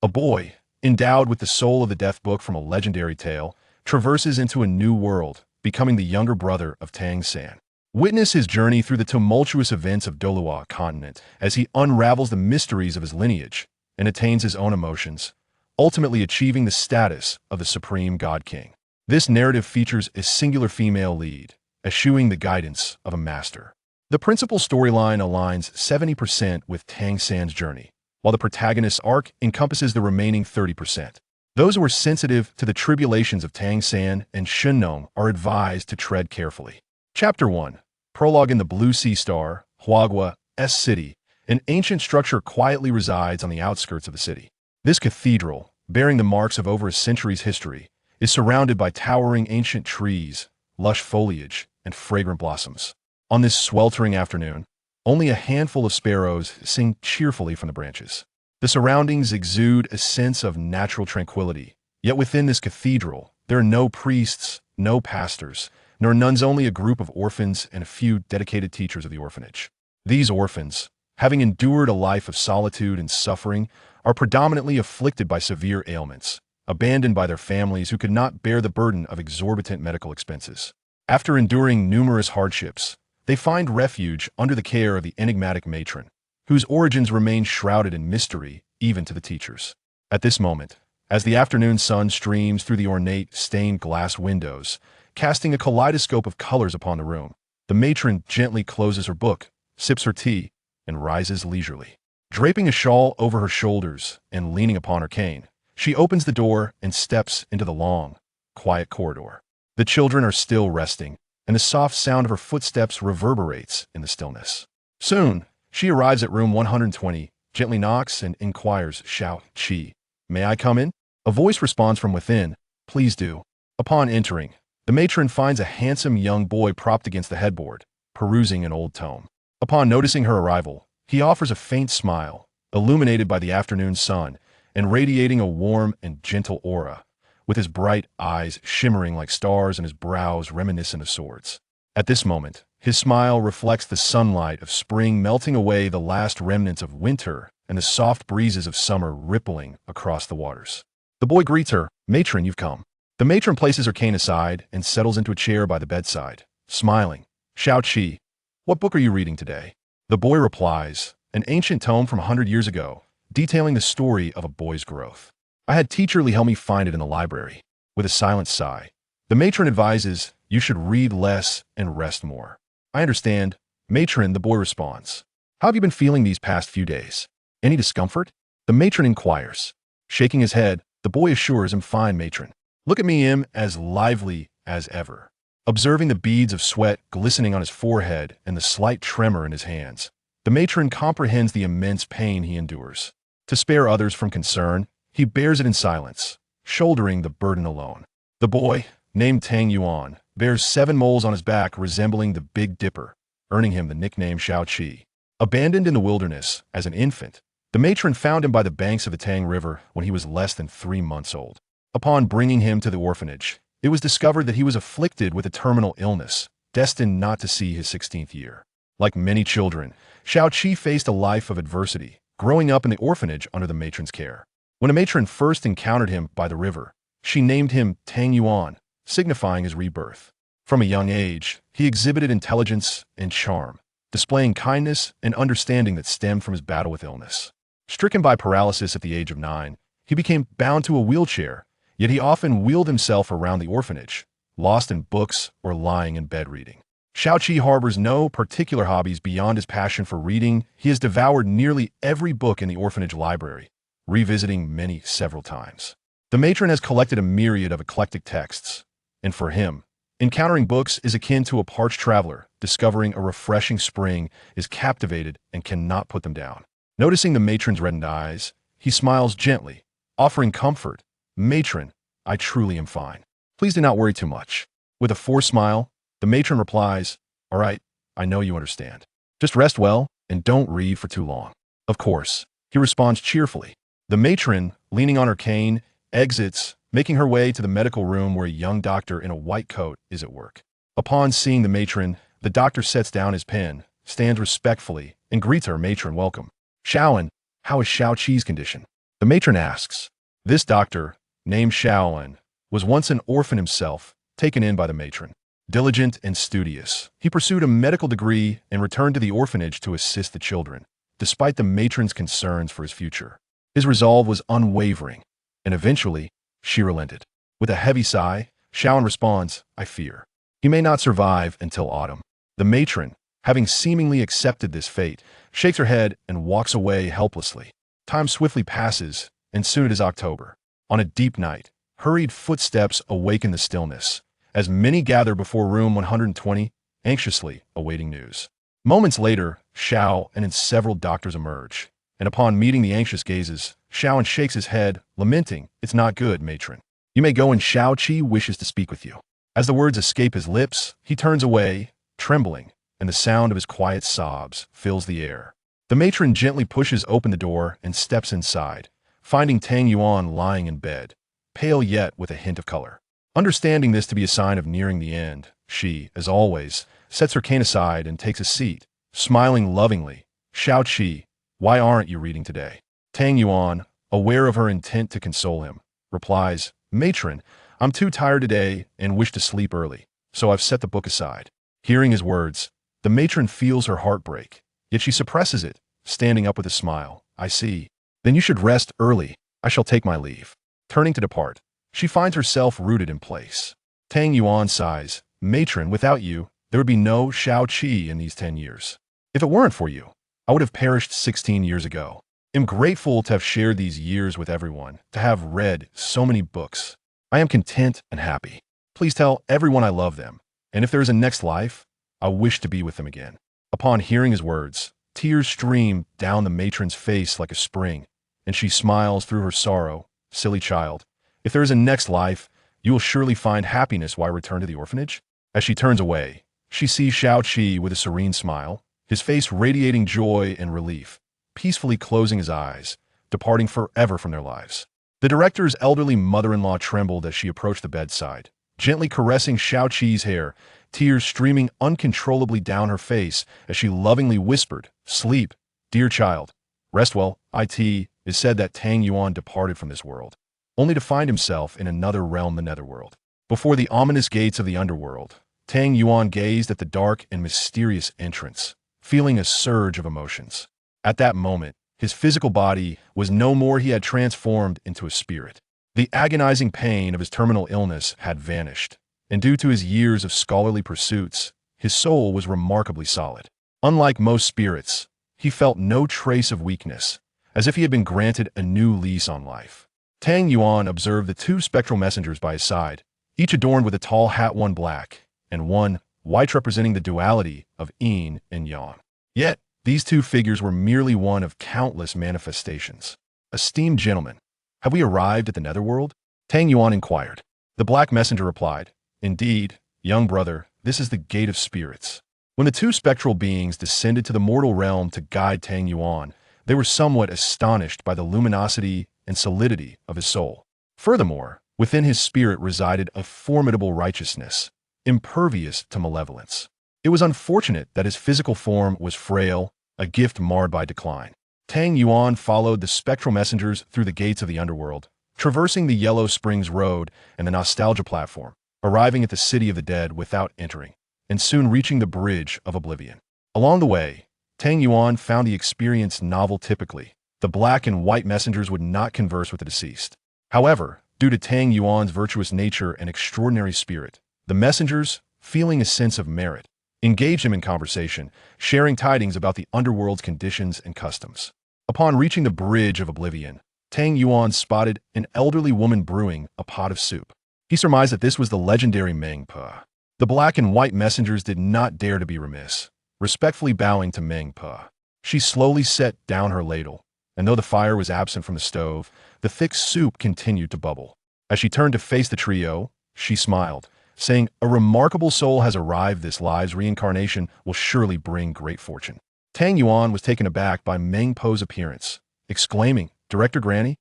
A boy, endowed with the soul of the Death Book from a legendary tale, traverses into a new world, becoming the younger brother of Tang San. Witness his journey through the tumultuous events of Douluo continent as he unravels the mysteries of his lineage and attains his own emotions, ultimately achieving the status of the Supreme God King. This narrative features a singular female lead, eschewing the guidance of a master. The principal storyline aligns 70% with Tang San's journey, while the protagonist's arc encompasses the remaining 30%. Those who are sensitive to the tribulations of Tang San and Shunnong are advised to tread carefully. Chapter 1. Prologue. In the Blue Sea Star, Huagua, S City, an ancient structure quietly resides on the outskirts of the city. This cathedral, bearing the marks of over a century's history, is surrounded by towering ancient trees, lush foliage, and fragrant blossoms. On this sweltering afternoon, only a handful of sparrows sing cheerfully from the branches. The surroundings exude a sense of natural tranquility, yet within this cathedral, there are no priests, no pastors, nor nuns, only a group of orphans and a few dedicated teachers of the orphanage. These orphans, having endured a life of solitude and suffering, are predominantly afflicted by severe ailments, abandoned by their families who could not bear the burden of exorbitant medical expenses. After enduring numerous hardships, they find refuge under the care of the enigmatic matron, whose origins remain shrouded in mystery even to the teachers. At this moment, as the afternoon sun streams through the ornate stained glass windows, casting a kaleidoscope of colors upon the room, the matron gently closes her book, sips her tea, and rises leisurely. Draping a shawl over her shoulders and leaning upon her cane, she opens the door and steps into the long, quiet corridor. The children are still resting, and the soft sound of her footsteps reverberates in the stillness. Soon, she arrives at room 120, gently knocks and inquires, "Xiao Qi, may I come in?" A voice responds from within, "Please do." Upon entering, the matron finds a handsome young boy propped against the headboard, perusing an old tome. Upon noticing her arrival, he offers a faint smile, illuminated by the afternoon sun and radiating a warm and gentle aura, with his bright eyes shimmering like stars and his brows reminiscent of swords. At this moment, his smile reflects the sunlight of spring melting away the last remnants of winter and the soft breezes of summer rippling across the waters. The boy greets her, "Matron, you've come." The matron places her cane aside and settles into a chair by the bedside, smiling. "Xiao Qi, what book are you reading today?" The boy replies, "An ancient tome from 100 years ago, detailing the story of a boy's growth. I had Teacher Lee help me find it in the library." With a silent sigh, the matron advises, "You should read less and rest more." "I understand, matron," the boy responds. "How have you been feeling these past few days? Any discomfort?" The matron inquires. Shaking his head, the boy assures him, "Fine, matron. Look at me, him as lively as ever." Observing the beads of sweat glistening on his forehead and the slight tremor in his hands, the matron comprehends the immense pain he endures. To spare others from concern, he bears it in silence, shouldering the burden alone. The boy, named Tang Yuan, bears 7 moles on his back resembling the Big Dipper, earning him the nickname Xiao Qi. Abandoned in the wilderness as an infant, the matron found him by the banks of the Tang River when he was less than 3 months old. Upon bringing him to the orphanage, it was discovered that he was afflicted with a terminal illness, destined not to see his 16th year. Like many children, Xiao Qi faced a life of adversity, growing up in the orphanage under the matron's care. When a matron first encountered him by the river, she named him Tang Yuan, signifying his rebirth. From a young age, he exhibited intelligence and charm, displaying kindness and understanding that stemmed from his battle with illness. Stricken by paralysis at the age of 9, he became bound to a wheelchair, yet he often wheeled himself around the orphanage, lost in books or lying in bed reading. Xiao Qi harbors no particular hobbies beyond his passion for reading. He has devoured nearly every book in the orphanage library, revisiting many several times. The matron has collected a myriad of eclectic texts, and for him, encountering books is akin to a parched traveler discovering a refreshing spring, is captivated and cannot put them down. Noticing the matron's reddened eyes, he smiles gently, offering comfort. "Matron, I truly am fine. Please do not worry too much." With a forced smile, the matron replies, "All right, I know you understand. Just rest well and don't read for too long." "Of course," he responds cheerfully. The matron, leaning on her cane, exits, making her way to the medical room where a young doctor in a white coat is at work. Upon seeing the matron, the doctor sets down his pen, stands respectfully, and greets her. "Matron, welcome." "Xiaoan, how is Xiao Qi's condition?" The matron asks. This doctor, named Shaolin, was once an orphan himself, taken in by the matron. Diligent and studious, he pursued a medical degree and returned to the orphanage to assist the children, despite the matron's concerns for his future. His resolve was unwavering, and eventually, she relented. With a heavy sigh, Shaolin responds, I fear he may not survive until autumn. The matron, having seemingly accepted this fate, shakes her head and walks away helplessly. Time swiftly passes, and soon it is October. On a deep night, hurried footsteps awaken the stillness, as many gather before room 120, anxiously awaiting news. Moments later, Xiao and several doctors emerge, and upon meeting the anxious gazes, Shaolin shakes his head, lamenting, It's not good, matron. You may go, and Xiao Qi wishes to speak with you. As the words escape his lips, he turns away, trembling, and the sound of his quiet sobs fills the air. The matron gently pushes open the door and steps inside, finding Tang Yuan lying in bed, pale yet with a hint of color. Understanding this to be a sign of nearing the end, she, as always, sets her cane aside and takes a seat, smiling lovingly. Xiao Qi, why aren't you reading today? Tang Yuan, aware of her intent to console him, replies, Matron, I'm too tired today and wish to sleep early, so I've set the book aside. Hearing his words, the matron feels her heart break, yet she suppresses it, standing up with a smile. I see. Then you should rest early. I shall take my leave. Turning to depart, she finds herself rooted in place. Tang Yuan sighs, Matron, without you, there would be no Xiao Qi in these 10 years. If it weren't for you, I would have perished 16 years ago. I'm grateful to have shared these years with everyone, to have read so many books. I am content and happy. Please tell everyone I love them, and if there is a next life, I wish to be with them again. Upon hearing his words, tears stream down the matron's face like a spring, and she smiles through her sorrow. Silly child, if there is a next life, you will surely find happiness. Why return to the orphanage? As she turns away, she sees Xiao Qi with a serene smile, his face radiating joy and relief, peacefully closing his eyes, departing forever from their lives. The director's elderly mother-in-law trembled as she approached the bedside, gently caressing Xiao Qi's hair, tears streaming uncontrollably down her face as she lovingly whispered, Sleep, dear child. Rest well. It is said that Tang Yuan departed from this world, only to find himself in another realm, the netherworld. Before the ominous gates of the underworld, Tang Yuan gazed at the dark and mysterious entrance, feeling a surge of emotions. At that moment, his physical body was no more. He had transformed into a spirit. The agonizing pain of his terminal illness had vanished, and due to his years of scholarly pursuits, his soul was remarkably solid. Unlike most spirits, he felt no trace of weakness, as if he had been granted a new lease on life. Tang Yuan observed the two spectral messengers by his side, each adorned with a tall hat, one black, and one white, representing the duality of yin and yang. Yet, these two figures were merely one of countless manifestations. Esteemed gentlemen, have we arrived at the netherworld? Tang Yuan inquired. The black messenger replied, Indeed, young brother, this is the gate of spirits. When the two spectral beings descended to the mortal realm to guide Tang Yuan, they were somewhat astonished by the luminosity and solidity of his soul. Furthermore, within his spirit resided a formidable righteousness, impervious to malevolence. It was unfortunate that his physical form was frail, a gift marred by decline. Tang Yuan followed the spectral messengers through the gates of the underworld, traversing the Yellow Springs Road and the Nostalgia platform, arriving at the City of the Dead without entering, and soon reaching the Bridge of Oblivion. Along the way, Tang Yuan found the experience novel. Typically, the black and white messengers would not converse with the deceased. However, due to Tang Yuan's virtuous nature and extraordinary spirit, the messengers, feeling a sense of merit, engaged him in conversation, sharing tidings about the underworld's conditions and customs. Upon reaching the Bridge of Oblivion, Tang Yuan spotted an elderly woman brewing a pot of soup. He surmised that this was the legendary Meng Pe. The black and white messengers did not dare to be remiss, respectfully bowing to Meng Pe. She slowly set down her ladle, and though the fire was absent from the stove, the thick soup continued to bubble. As she turned to face the trio, she smiled, saying, A remarkable soul has arrived. This life's reincarnation will surely bring great fortune. Tang Yuan was taken aback by Meng Pe's appearance, exclaiming, Director Granny?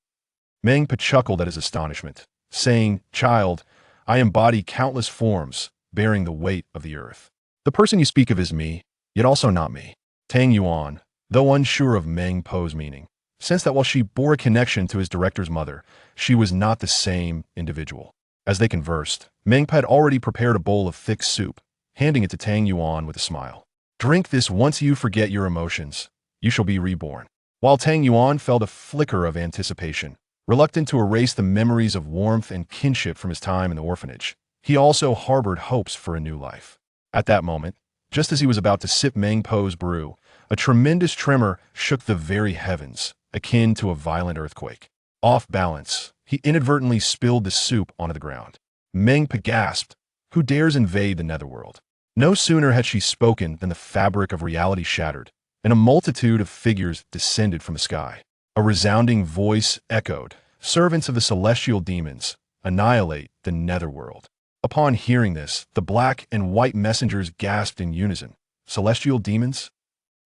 Meng Pe chuckled at his astonishment, saying, Child, I embody countless forms, bearing the weight of the earth. The person you speak of is me, yet also not me. Tang Yuan, though unsure of Meng Pe's meaning, sensed that while she bore a connection to his director's mother, she was not the same individual. As they conversed, Mengpa had already prepared a bowl of thick soup, handing it to Tang Yuan with a smile. "Drink this once you forget your emotions. You shall be reborn." While Tang Yuan felt a flicker of anticipation, reluctant to erase the memories of warmth and kinship from his time in the orphanage, he also harbored hopes for a new life. At that moment, just as he was about to sip Mengpo's brew, a tremendous tremor shook the very heavens, akin to a violent earthquake. Off balance, he inadvertently spilled the soup onto the ground. Mengpa gasped. Who dares invade the netherworld? No sooner had she spoken than the fabric of reality shattered, and a multitude of figures descended from the sky. A resounding voice echoed, "Servants of the celestial demons, annihilate the netherworld." Upon hearing this, the black and white messengers gasped in unison. Celestial demons?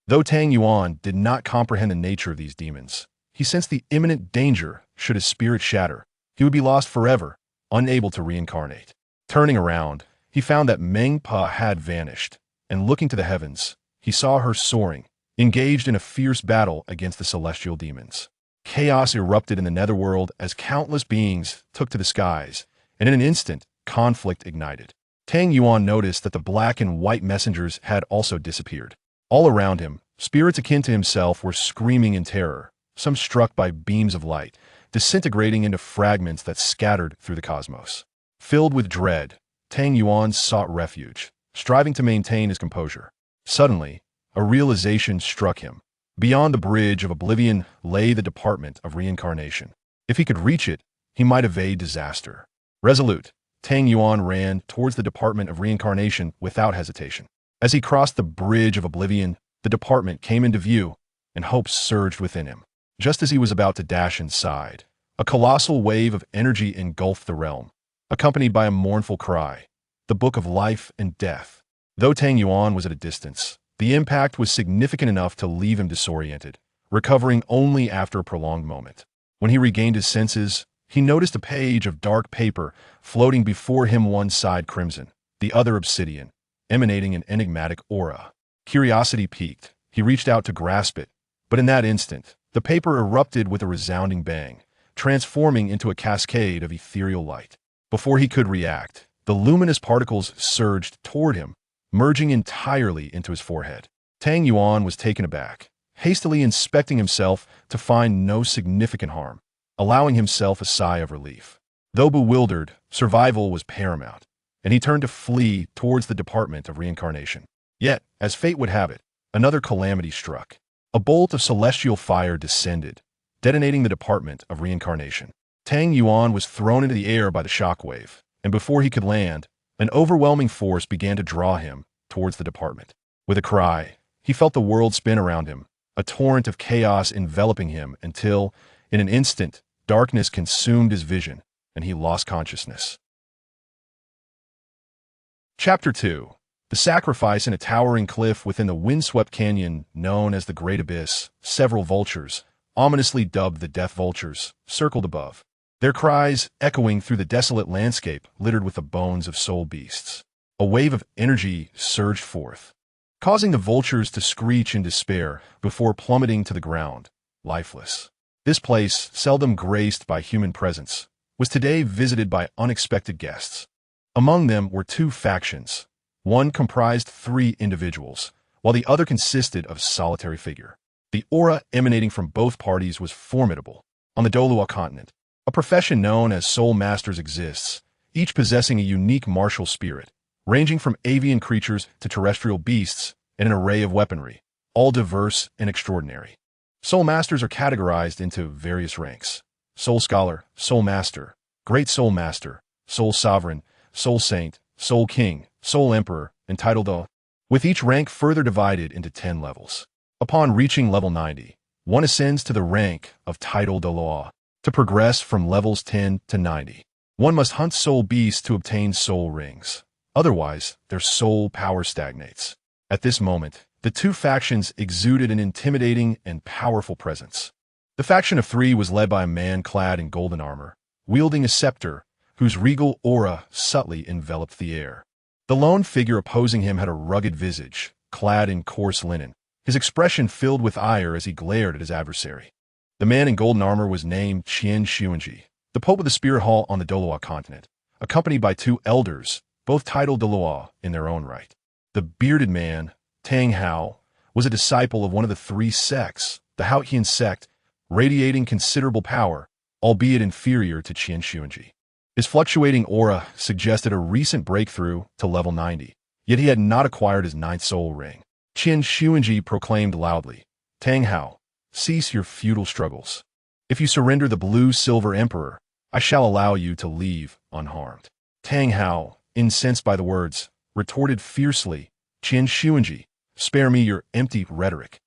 Though Tang Yuan did not comprehend the nature of these demons, he sensed the imminent danger should his spirit shatter. He would be lost forever, unable to reincarnate. Turning around, he found that Mengpa had vanished, and looking to the heavens, he saw her soaring, engaged in a fierce battle against the celestial demons. Chaos erupted in the netherworld as countless beings took to the skies, and in an instant, conflict ignited. Tang Yuan noticed that the black and white messengers had also disappeared. All around him, spirits akin to himself were screaming in terror, some struck by beams of light, disintegrating into fragments that scattered through the cosmos. Filled with dread, Tang Yuan sought refuge, striving to maintain his composure. Suddenly, a realization struck him. Beyond the bridge of oblivion lay the department of reincarnation. If he could reach it, he might evade disaster. Resolute, Tang Yuan ran towards the department of reincarnation without hesitation. As he crossed the bridge of oblivion, the department came into view, and hope surged within him. Just as he was about to dash inside, a colossal wave of energy engulfed the realm, accompanied by a mournful cry, "The Book of Life and Death." Though Tang Yuan was at a distance, the impact was significant enough to leave him disoriented, recovering only after a prolonged moment. When he regained his senses, he noticed a page of dark paper floating before him, one side crimson, the other obsidian, emanating an enigmatic aura. Curiosity piqued. He reached out to grasp it, but in that instant, the paper erupted with a resounding bang, transforming into a cascade of ethereal light. Before he could react, the luminous particles surged toward him, merging entirely into his forehead. Tang Yuan was taken aback, hastily inspecting himself to find no significant harm, allowing himself a sigh of relief. Though bewildered, survival was paramount, and he turned to flee towards the department of reincarnation. Yet, as fate would have it, another calamity struck. A bolt of celestial fire descended, detonating the department of reincarnation. Tang Yuan was thrown into the air by the shockwave, and before he could land, an overwhelming force began to draw him towards the department. With a cry, he felt the world spin around him, a torrent of chaos enveloping him until, in an instant, darkness consumed his vision, and he lost consciousness. Chapter 2. The Sacrifice. In a towering cliff within the windswept canyon known as the Great Abyss, several vultures, ominously dubbed the Death Vultures, circled above, their cries echoing through the desolate landscape littered with the bones of soul beasts. A wave of energy surged forth, causing the vultures to screech in despair before plummeting to the ground, lifeless. This place, seldom graced by human presence, was today visited by unexpected guests. Among them were two factions. One comprised 3 individuals, while the other consisted of a solitary figure. The aura emanating from both parties was formidable. On the Douluo continent, a profession known as Soul Masters exists, each possessing a unique martial spirit, ranging from avian creatures to terrestrial beasts and an array of weaponry, all diverse and extraordinary. Soul Masters are categorized into various ranks: Soul Scholar, Soul Master, Great Soul Master, Soul Sovereign, Soul Saint, Soul King, Soul Emperor, and Title Douluo, with each rank further divided into 10 levels. Upon reaching level 90, one ascends to the rank of Title Douluo. To progress from levels 10 to 90, one must hunt soul beasts to obtain soul rings. Otherwise, their soul power stagnates. At this moment, the two factions exuded an intimidating and powerful presence. The faction of 3 was led by a man clad in golden armor, wielding a scepter, whose regal aura subtly enveloped the air. The lone figure opposing him had a rugged visage, clad in coarse linen, his expression filled with ire as he glared at his adversary. The man in golden armor was named Qian Xuanji, the Pope of the Spirit Hall on the Douluo continent, accompanied by two elders, both titled Douluo in their own right. The bearded man, Tang Hao, was a disciple of one of the three sects, the Haotian sect, radiating considerable power, albeit inferior to Qian Xuanji. His fluctuating aura suggested a recent breakthrough to level 90, yet he had not acquired his ninth soul ring. Qian Xuanji proclaimed loudly, "Tang Hao, cease your futile struggles. If you surrender the blue-silver emperor, I shall allow you to leave unharmed." Tang Hao, incensed by the words, retorted fiercely, "Qian Xuanji, spare me your empty rhetoric.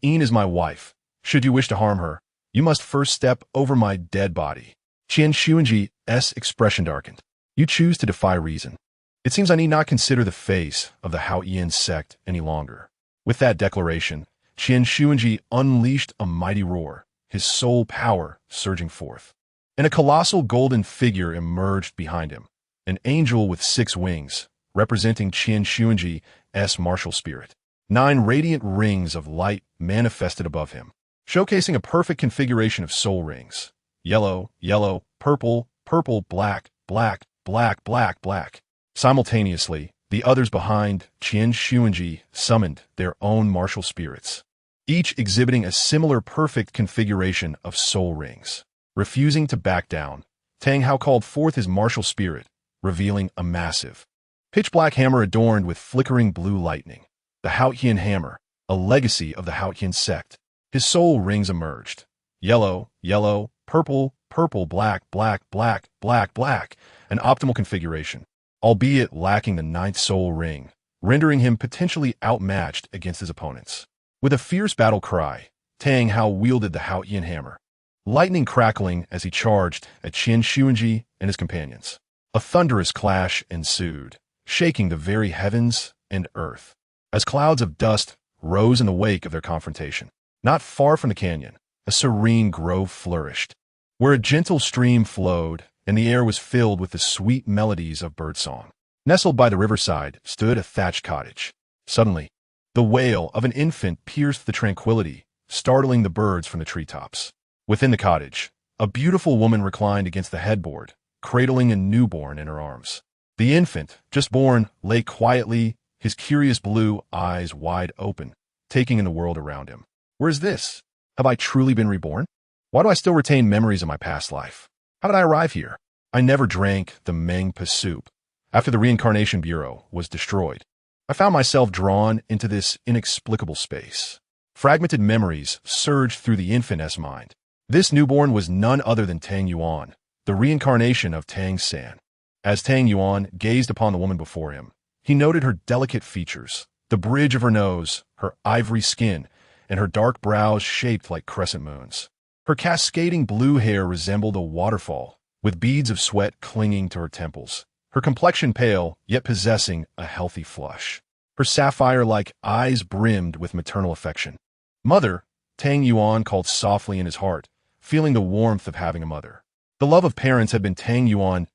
Aine is my wife. Should you wish to harm her, you must first step over my dead body." Qian Xuanji's expression darkened. "You choose to defy reason. It seems I need not consider the face of the Haotian sect any longer." With that declaration, Qian Xuanji unleashed a mighty roar, his soul power surging forth. And a colossal golden figure emerged behind him, an angel with 6 wings, representing Qian Xuanji's martial spirit. 9 radiant rings of light manifested above him, showcasing a perfect configuration of soul rings. Yellow, yellow, purple, purple, black, black, black, black, black. Simultaneously, the others behind Qian Xuanji summoned their own martial spirits, each exhibiting a similar perfect configuration of soul rings. Refusing to back down, Tang Hao called forth his martial spirit, revealing a massive, pitch-black hammer adorned with flickering blue lightning. The Haotian hammer, a legacy of the Haotian sect. His soul rings emerged. Yellow, yellow, purple, purple, black, black, black, black, black, an optimal configuration, albeit lacking the 9th soul ring, rendering him potentially outmatched against his opponents. With a fierce battle cry, Tang Hao wielded the Haotian hammer, lightning crackling as he charged at Qian Xuanji and his companions. A thunderous clash ensued, shaking the very heavens and earth, as clouds of dust rose in the wake of their confrontation. Not far from the canyon, a serene grove flourished, where a gentle stream flowed and the air was filled with the sweet melodies of birdsong. Nestled by the riverside stood a thatched cottage. Suddenly, the wail of an infant pierced the tranquility, startling the birds from the treetops. Within the cottage, a beautiful woman reclined against the headboard, cradling a newborn in her arms. The infant, just born, lay quietly, his curious blue eyes wide open, taking in the world around him. Where is this? Have I truly been reborn? Why do I still retain memories of my past life? How did I arrive here? I never drank the Mengpa soup. After the Reincarnation Bureau was destroyed, I found myself drawn into this inexplicable space. Fragmented memories surged through the infant's mind. This newborn was none other than Tang Yuan, the reincarnation of Tang San. As Tang Yuan gazed upon the woman before him, he noted her delicate features, the bridge of her nose, her ivory skin, and her dark brows shaped like crescent moons. Her cascading blue hair resembled a waterfall, with beads of sweat clinging to her temples. Her complexion pale, yet possessing a healthy flush. Her sapphire-like eyes brimmed with maternal affection. "Mother," Tang Yuan called softly in his heart, feeling the warmth of having a mother. The love of parents had been Tang Yuan's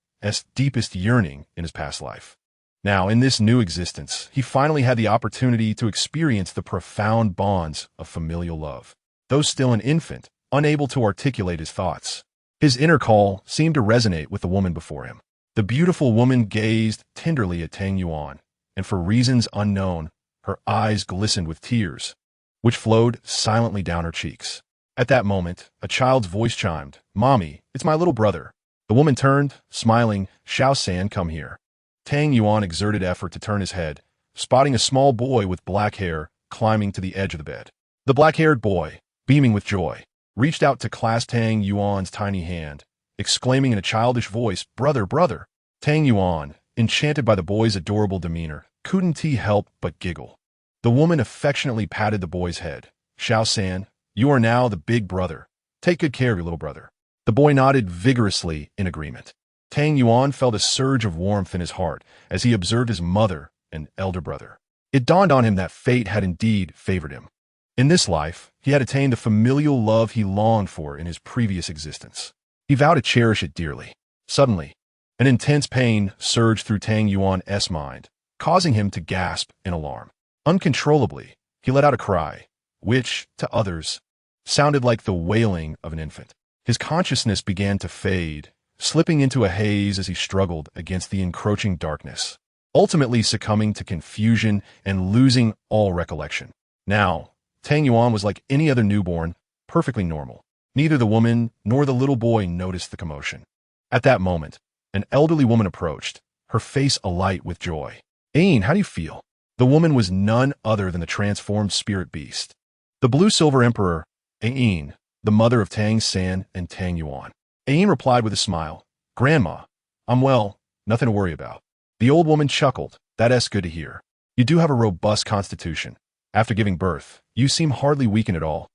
deepest yearning in his past life. Now, in this new existence, he finally had the opportunity to experience the profound bonds of familial love. Though still an infant, unable to articulate his thoughts, his inner call seemed to resonate with the woman before him. The beautiful woman gazed tenderly at Tang Yuan, and for reasons unknown, her eyes glistened with tears, which flowed silently down her cheeks. At that moment, a child's voice chimed, "Mommy, it's my little brother." The woman turned, smiling, "Xiao San, come here." Tang Yuan exerted effort to turn his head, spotting a small boy with black hair climbing to the edge of the bed. The black-haired boy, beaming with joy, reached out to clasp Tang Yuan's tiny hand, exclaiming in a childish voice, "Brother, brother." Tang Yuan, enchanted by the boy's adorable demeanor, couldn't he help but giggle. The woman affectionately patted the boy's head. "Xiao San, you are now the big brother. Take good care of your little brother." The boy nodded vigorously in agreement. Tang Yuan felt a surge of warmth in his heart as he observed his mother and elder brother. It dawned on him that fate had indeed favored him. In this life, he had attained the familial love he longed for in his previous existence. He vowed to cherish it dearly. Suddenly, an intense pain surged through Tang Yuan's mind, causing him to gasp in alarm. Uncontrollably, he let out a cry, which, to others, sounded like the wailing of an infant. His consciousness began to fade, slipping into a haze as he struggled against the encroaching darkness, ultimately succumbing to confusion and losing all recollection. Now, Tang Yuan was like any other newborn, perfectly normal. Neither the woman nor the little boy noticed the commotion. At that moment, an elderly woman approached, her face alight with joy. "Ain, how do you feel?" The woman was none other than the transformed spirit beast, the blue-silver emperor, Ain, the mother of Tang San and Tang Yuan. Ain replied with a smile, "Grandma, I'm well, nothing to worry about." The old woman chuckled. "That's good to hear. You do have a robust constitution. After giving birth, you seem hardly weakened at all."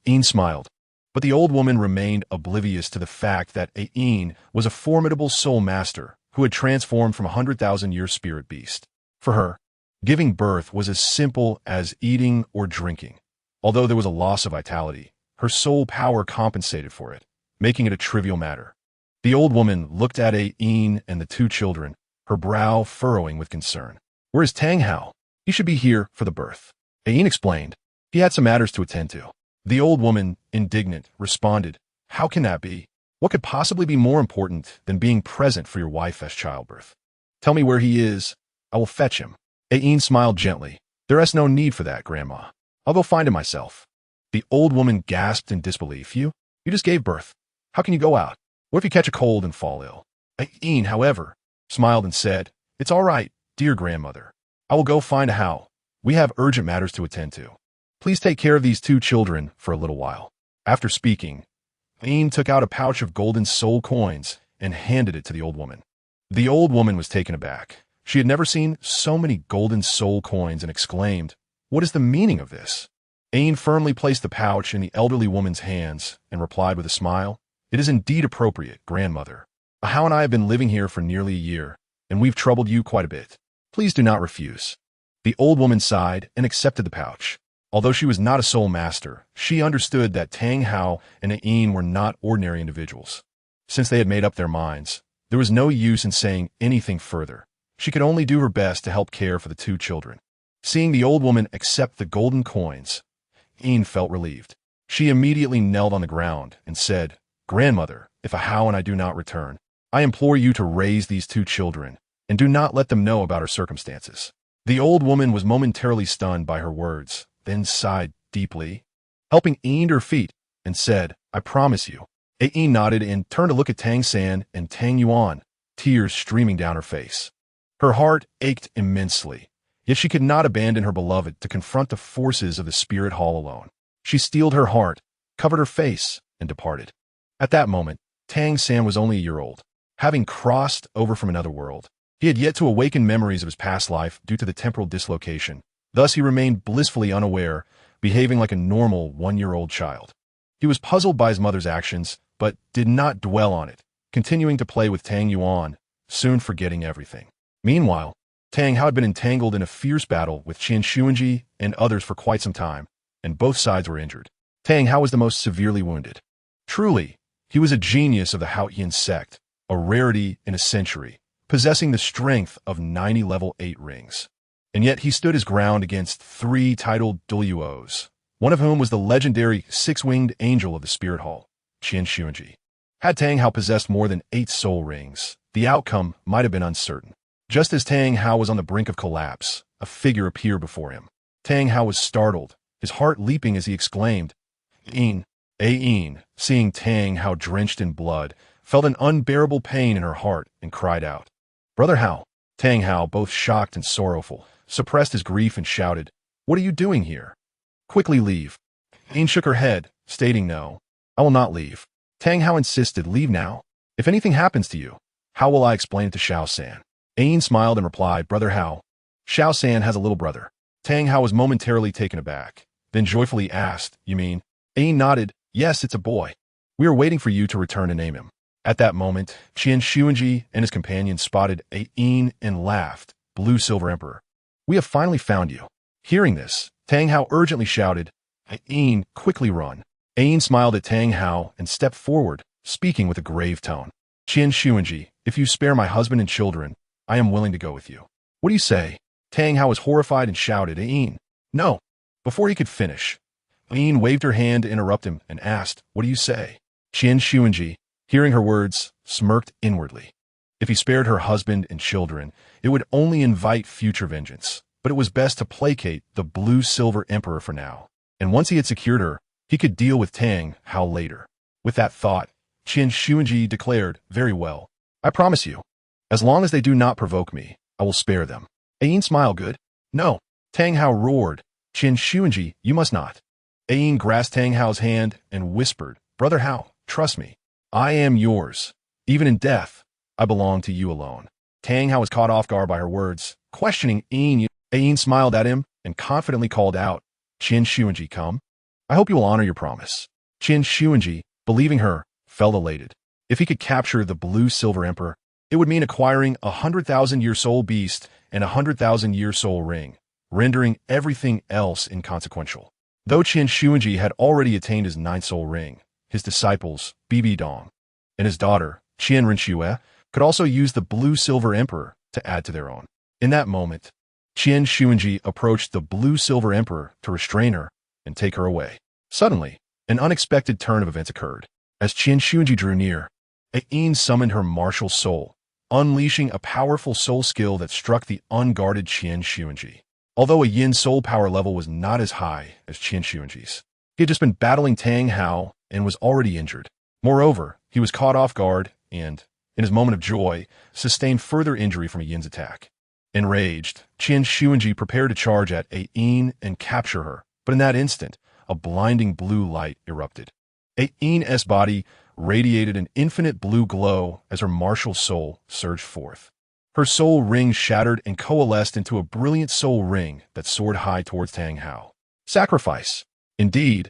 Ain smiled, but the old woman remained oblivious to the fact that Ain was a formidable soul master who had transformed from a 100,000-year spirit beast. For her, giving birth was as simple as eating or drinking. Although there was a loss of vitality, her soul power compensated for it, making it a trivial matter. The old woman looked at Ain and the two children, her brow furrowing with concern. "Where is Tang Hao? He should be here for the birth." Ain explained. "He had some matters to attend to." The old woman, indignant, responded, "How can that be? What could possibly be more important than being present for your wife's childbirth? Tell me where he is. I will fetch him." Ain smiled gently. "There is no need for that, Grandma. I'll go find him myself." The old woman gasped in disbelief. You just gave birth. How can you go out? What if you catch a cold and fall ill?" Ain, however, smiled and said, "It's all right, dear grandmother. I will go find Hao. We have urgent matters to attend to. Please take care of these two children for a little while." After speaking, Ain took out a pouch of golden soul coins and handed it to the old woman. The old woman was taken aback. She had never seen so many golden soul coins and exclaimed, "What is the meaning of this?" Ain firmly placed the pouch in the elderly woman's hands and replied with a smile, "It is indeed appropriate, grandmother. Hao and I have been living here for nearly a year, and we've troubled you quite a bit. Please do not refuse." The old woman sighed and accepted the pouch. Although she was not a soul master, she understood that Tang Hao and Ain were not ordinary individuals. Since they had made up their minds, there was no use in saying anything further. She could only do her best to help care for the two children. Seeing the old woman accept the golden coins, Ain felt relieved. She immediately knelt on the ground and said, "Grandmother, if Hao and I do not return, I implore you to raise these two children and do not let them know about our circumstances." The old woman was momentarily stunned by her words, then sighed deeply, helping Ain to her feet, and said, "I promise you." Ain nodded and turned to look at Tang San and Tang Yuan, tears streaming down her face. Her heart ached immensely, yet she could not abandon her beloved to confront the forces of the spirit hall alone. She steeled her heart, covered her face, and departed. At that moment, Tang San was only a year old. Having crossed over from another world, he had yet to awaken memories of his past life due to the temporal dislocation. Thus he remained blissfully unaware, behaving like a normal one-year-old child. He was puzzled by his mother's actions, but did not dwell on it, continuing to play with Tang Yuan, soon forgetting everything. Meanwhile, Tang Hao had been entangled in a fierce battle with Qian Xuanji and others for quite some time, and both sides were injured. Tang Hao was the most severely wounded. Truly, he was a genius of the Haotian sect, a rarity in a century, possessing the strength of 90 level 8 rings. And yet he stood his ground against 3 titled Douluos, one of whom was the legendary 6-winged angel of the Spirit Hall, Qian Xuanji. Had Tang Hao possessed more than 8 soul rings, the outcome might have been uncertain. Just as Tang Hao was on the brink of collapse, a figure appeared before him. Tang Hao was startled, his heart leaping as he exclaimed, "Ain." Ain, seeing Tang Hao drenched in blood, felt an unbearable pain in her heart and cried out, "Brother Hao." Tang Hao, both shocked and sorrowful, suppressed his grief and shouted, "What are you doing here? Quickly leave." Ain shook her head, stating, "No, I will not leave." Tang Hao insisted, "Leave now. If anything happens to you, how will I explain it to Xiao San?" Ain smiled and replied, "Brother Hao, Xiao San has a little brother." Tang Hao was momentarily taken aback, then joyfully asked, "You mean?" Ain nodded, "Yes, it's a boy. We are waiting for you to return to name him." At that moment, Qian Xuanji and his companions spotted Ain and laughed, "Blue-Silver Emperor, we have finally found you." Hearing this, Tang Hao urgently shouted, "Ain, quickly run." Ain smiled at Tang Hao and stepped forward, speaking with a grave tone. "Qian Xuanji, if you spare my husband and children, I am willing to go with you." "What do you say?" Tang Hao was horrified and shouted, "Ain, no!" Before he could finish, Yin waved her hand to interrupt him and asked, "What do you say?" Qian Xuanji, hearing her words, smirked inwardly. If he spared her husband and children, it would only invite future vengeance, but it was best to placate the blue-silver emperor for now. And once he had secured her, he could deal with Tang Hao later. With that thought, Qian Xuanji declared, "Very well. I promise you. As long as they do not provoke me, I will spare them." Yin smiled. "Good." "No." Tang Hao roared. "Qian Xuanji, you must not." Yin grasped Tang Hao's hand and whispered, "Brother Hao, trust me. I am yours. Even in death, I belong to you alone." Tang Hao was caught off guard by her words, questioning Yin. Yin smiled at him and confidently called out, "Qian Xuanji, come. I hope you will honor your promise." Qian Xuanji, believing her, felt elated. If he could capture the blue-silver emperor, it would mean acquiring 100,000-year soul beast and 100,000-year soul ring, rendering everything else inconsequential. Though Qian Xuanji had already attained his 9th soul ring, his disciples, Bibi Dong, and his daughter, Qian Rinxue, could also use the blue-silver emperor to add to their own. In that moment, Qian Xuanji approached the blue-silver emperor to restrain her and take her away. Suddenly, an unexpected turn of events occurred. As Qian Xuanji drew near, Yin summoned her martial soul, unleashing a powerful soul skill that struck the unguarded Qian Xuanji. Although a Yin soul power level was not as high as Qian Xuanji's, he had just been battling Tang Hao and was already injured. Moreover, he was caught off guard and, in his moment of joy, sustained further injury from a Yin's attack. Enraged, Qian Xuanji prepared to charge at Yin and capture her, but in that instant, a blinding blue light erupted. Yin's body radiated an infinite blue glow as her martial soul surged forth. Her soul ring shattered and coalesced into a brilliant soul ring that soared high towards Tang Hao. Sacrifice. Indeed,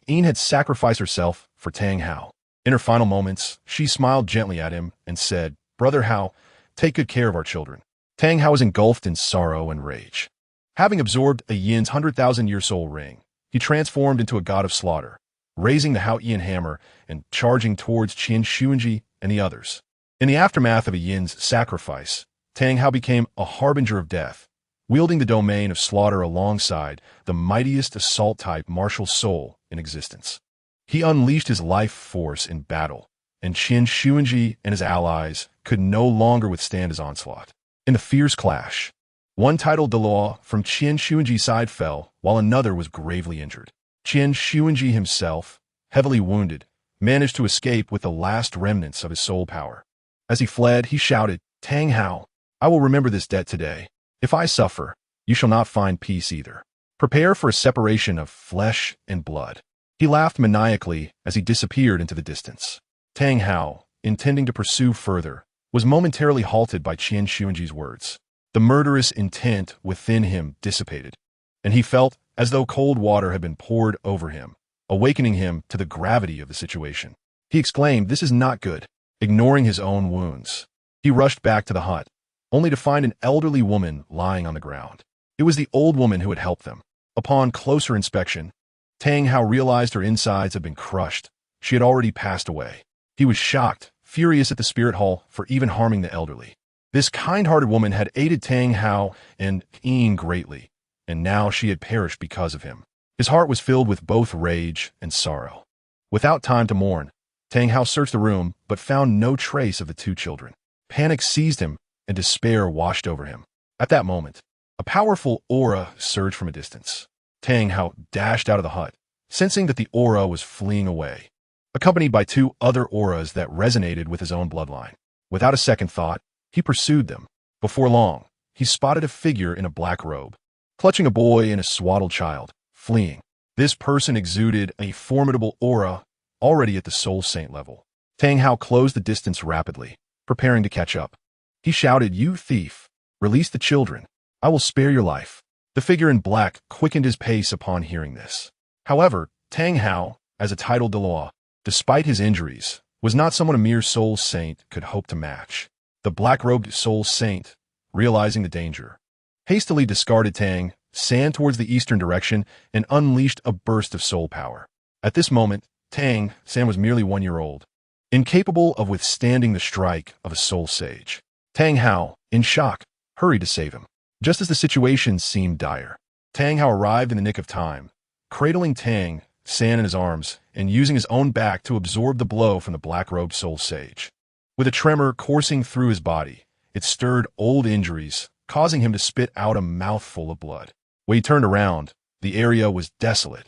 Yin had sacrificed herself for Tang Hao. In her final moments, she smiled gently at him and said, "Brother Hao, take good care of our children." Tang Hao was engulfed in sorrow and rage. Having absorbed a Yin's 100,000-year soul ring, he transformed into a god of slaughter, raising the Hao-Yin hammer and charging towards Qian Xuanji and the others. In the aftermath of a Yin's sacrifice, Tang Hao became a harbinger of death, wielding the domain of slaughter alongside the mightiest assault-type martial soul in existence. He unleashed his life force in battle, and Qian Xuanji and his allies could no longer withstand his onslaught. In the fierce clash, one titled Douluo from Qian Xuanji's side fell, while another was gravely injured. Qian Xuanji himself, heavily wounded, managed to escape with the last remnants of his soul power. As he fled, he shouted, "Tang Hao, I will remember this debt today. If I suffer, you shall not find peace either. Prepare for a separation of flesh and blood." He laughed maniacally as he disappeared into the distance. Tang Hao, intending to pursue further, was momentarily halted by Qian Xuanji's words. The murderous intent within him dissipated, and he felt as though cold water had been poured over him, awakening him to the gravity of the situation. He exclaimed, "This is not good." Ignoring his own wounds, he rushed back to the hut, only to find an elderly woman lying on the ground. It was the old woman who had helped them. Upon closer inspection, Tang Hao realized her insides had been crushed. She had already passed away. He was shocked, furious at the spirit hall for even harming the elderly. This kind-hearted woman had aided Tang Hao and Yin greatly, and now she had perished because of him. His heart was filled with both rage and sorrow. Without time to mourn, Tang Hao searched the room but found no trace of the two children. Panic seized him and despair washed over him. At that moment, a powerful aura surged from a distance. Tang Hao dashed out of the hut, sensing that the aura was fleeing away, accompanied by two other auras that resonated with his own bloodline. Without a second thought, he pursued them. Before long, he spotted a figure in a black robe, clutching a boy and a swaddled child, fleeing. This person exuded a formidable aura, already at the soul saint level. Tang Hao closed the distance rapidly, preparing to catch up. He shouted, "You thief! Release the children. I will spare your life." The figure in black quickened his pace upon hearing this. However, Tang Hao, as a titled Douluo, despite his injuries, was not someone a mere soul saint could hope to match. The black-robed soul saint, realizing the danger, hastily discarded Tang San towards the eastern direction and unleashed a burst of soul power. At this moment, Tang San was merely 1 year old, incapable of withstanding the strike of a soul sage. Tang Hao, in shock, hurried to save him. Just as the situation seemed dire, Tang Hao arrived in the nick of time, cradling Tang San in his arms and using his own back to absorb the blow from the black-robed soul sage. With a tremor coursing through his body, it stirred old injuries, causing him to spit out a mouthful of blood. When he turned around, the area was desolate,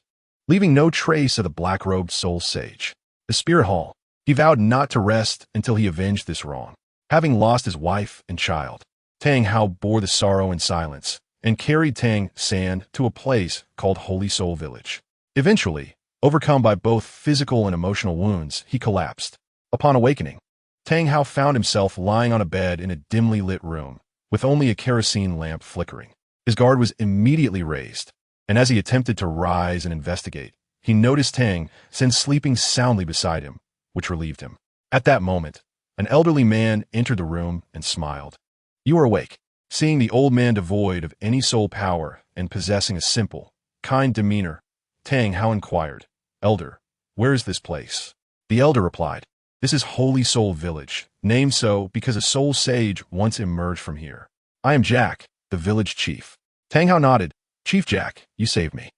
leaving no trace of the black-robed soul sage. The spirit hall. He vowed not to rest until he avenged this wrong. Having lost his wife and child, Tang Hao bore the sorrow in silence and carried Tang San to a place called Holy Soul Village. Eventually, overcome by both physical and emotional wounds, he collapsed. Upon awakening, Tang Hao found himself lying on a bed in a dimly lit room, with only a kerosene lamp flickering. His guard was immediately raised, and as he attempted to rise and investigate, he noticed Tang San sleeping soundly beside him, which relieved him. At that moment, an elderly man entered the room and smiled. "You are awake." Seeing the old man devoid of any soul power and possessing a simple, kind demeanor, Tang Hao inquired, "Elder, where is this place?" The elder replied, "This is Holy Soul Village, named so because a soul sage once emerged from here. I am Jack, the village chief." Tang Hao nodded. "Chief Jack, you saved me."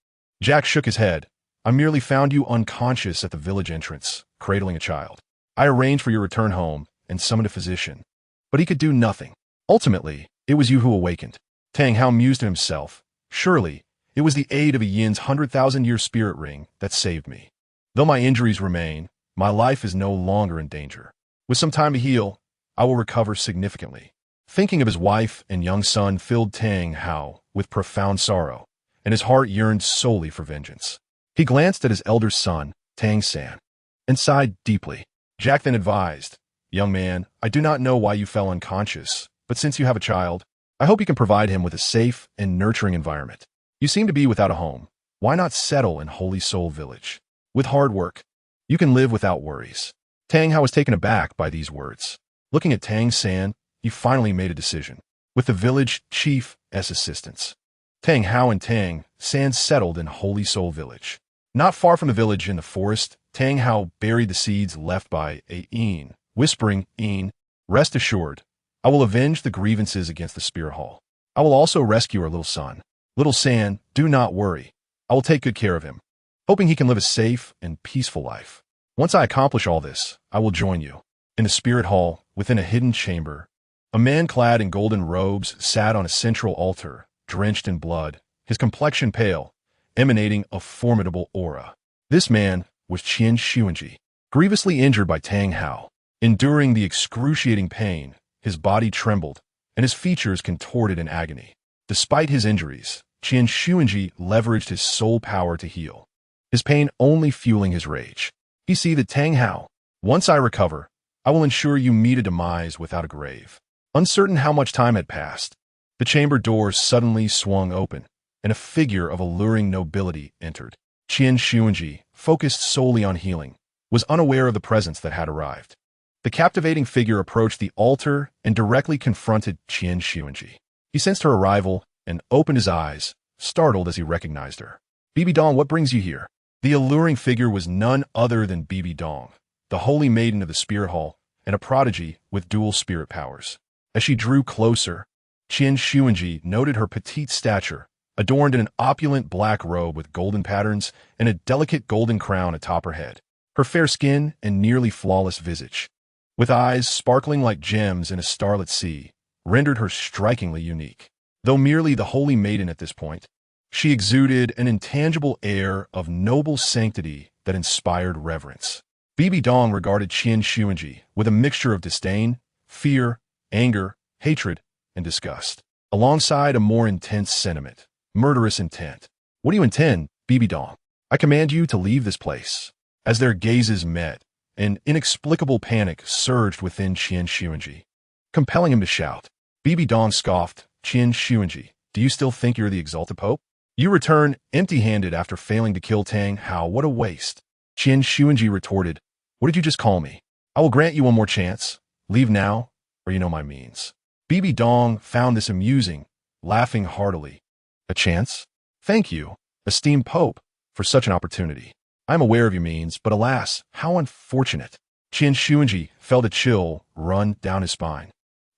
Jack shook his head. "I merely found you unconscious at the village entrance, cradling a child. I arranged for your return home and summoned a physician, but he could do nothing. Ultimately, it was you who awakened." Tang Hao mused to himself. "Surely, it was the aid of a Yin's 100,000-year spirit ring that saved me. Though my injuries remain, my life is no longer in danger. With some time to heal, I will recover significantly." Thinking of his wife and young son filled Tang Hao with profound sorrow, and his heart yearned solely for vengeance. He glanced at his elder son, Tang San, and sighed deeply. Jack then advised, "Young man, I do not know why you fell unconscious, but since you have a child, I hope you can provide him with a safe and nurturing environment. You seem to be without a home. Why not settle in Holy Soul Village? With hard work, you can live without worries." Tang Hao was taken aback by these words. Looking at Tang San, he finally made a decision. With the village chief's assistance, Tang Hao and Tang San settled in Holy Soul Village. Not far from the village in the forest, Tang Hao buried the seeds left by a Yin, whispering, "Yin, rest assured, I will avenge the grievances against the spirit hall. I will also rescue our little son. Little San, do not worry. I will take good care of him, hoping he can live a safe and peaceful life. Once I accomplish all this, I will join you." In the spirit hall, within a hidden chamber, a man clad in golden robes sat on a central altar, drenched in blood, his complexion pale, emanating a formidable aura. This man was Qian Xuanji, grievously injured by Tang Hao. Enduring the excruciating pain, his body trembled, and his features contorted in agony. Despite his injuries, Qian Xuanji leveraged his soul power to heal, his pain only fueling his rage. He see that Tang Hao, "Once I recover, I will ensure you meet a demise without a grave." Uncertain how much time had passed, the chamber doors suddenly swung open, and a figure of alluring nobility entered. Qian Xuanji, focused solely on healing, was unaware of the presence that had arrived. The captivating figure approached the altar and directly confronted Qian Xuanji. He sensed her arrival and opened his eyes, startled as he recognized her. "Bibi Dong, what brings you here?" The alluring figure was none other than Bibi Dong, the holy maiden of the spirit hall and a prodigy with dual spirit powers. As she drew closer, Qian Xuanji noted her petite stature, adorned in an opulent black robe with golden patterns and a delicate golden crown atop her head. Her fair skin and nearly flawless visage, with eyes sparkling like gems in a starlit sea, rendered her strikingly unique. Though merely the holy maiden at this point, she exuded an intangible air of noble sanctity that inspired reverence. Bibi Dong regarded Qian Xuanji with a mixture of disdain, fear, anger, hatred, and disgust, alongside a more intense sentiment, murderous intent. "What do you intend, Bibi Dong? I command you to leave this place." As their gazes met, an inexplicable panic surged within Qian Xuanji, compelling him to shout. Bibi Dong scoffed, "Qian Xuanji, do you still think you're the exalted pope? You return empty-handed after failing to kill Tang Hao. What a waste." Qian Xuanji retorted, "What did you just call me? I will grant you one more chance. Leave now, or you know my means." Bibi Dong found this amusing, laughing heartily. "A chance? Thank you, esteemed pope, for such an opportunity. I am aware of your means, but alas, how unfortunate." Qian Xuanji felt a chill run down his spine,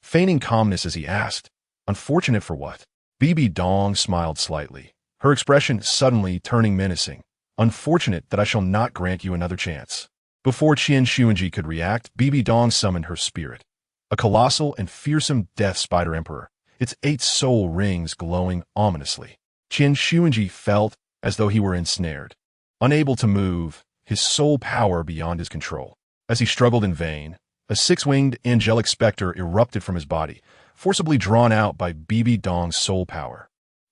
feigning calmness as he asked, "Unfortunate for what?" Bibi Dong smiled slightly. her expression suddenly turning menacing. Unfortunate that I shall not grant you another chance. Before Qian Xuanji could react, Bibi Dong summoned her spirit. A colossal and fearsome death spider emperor, its 8 soul rings glowing ominously. Qian Xuanji felt as though he were ensnared. Unable to move, his soul power beyond his control. As he struggled in vain, a 6-winged angelic specter erupted from his body, forcibly drawn out by Bibi Dong's soul power.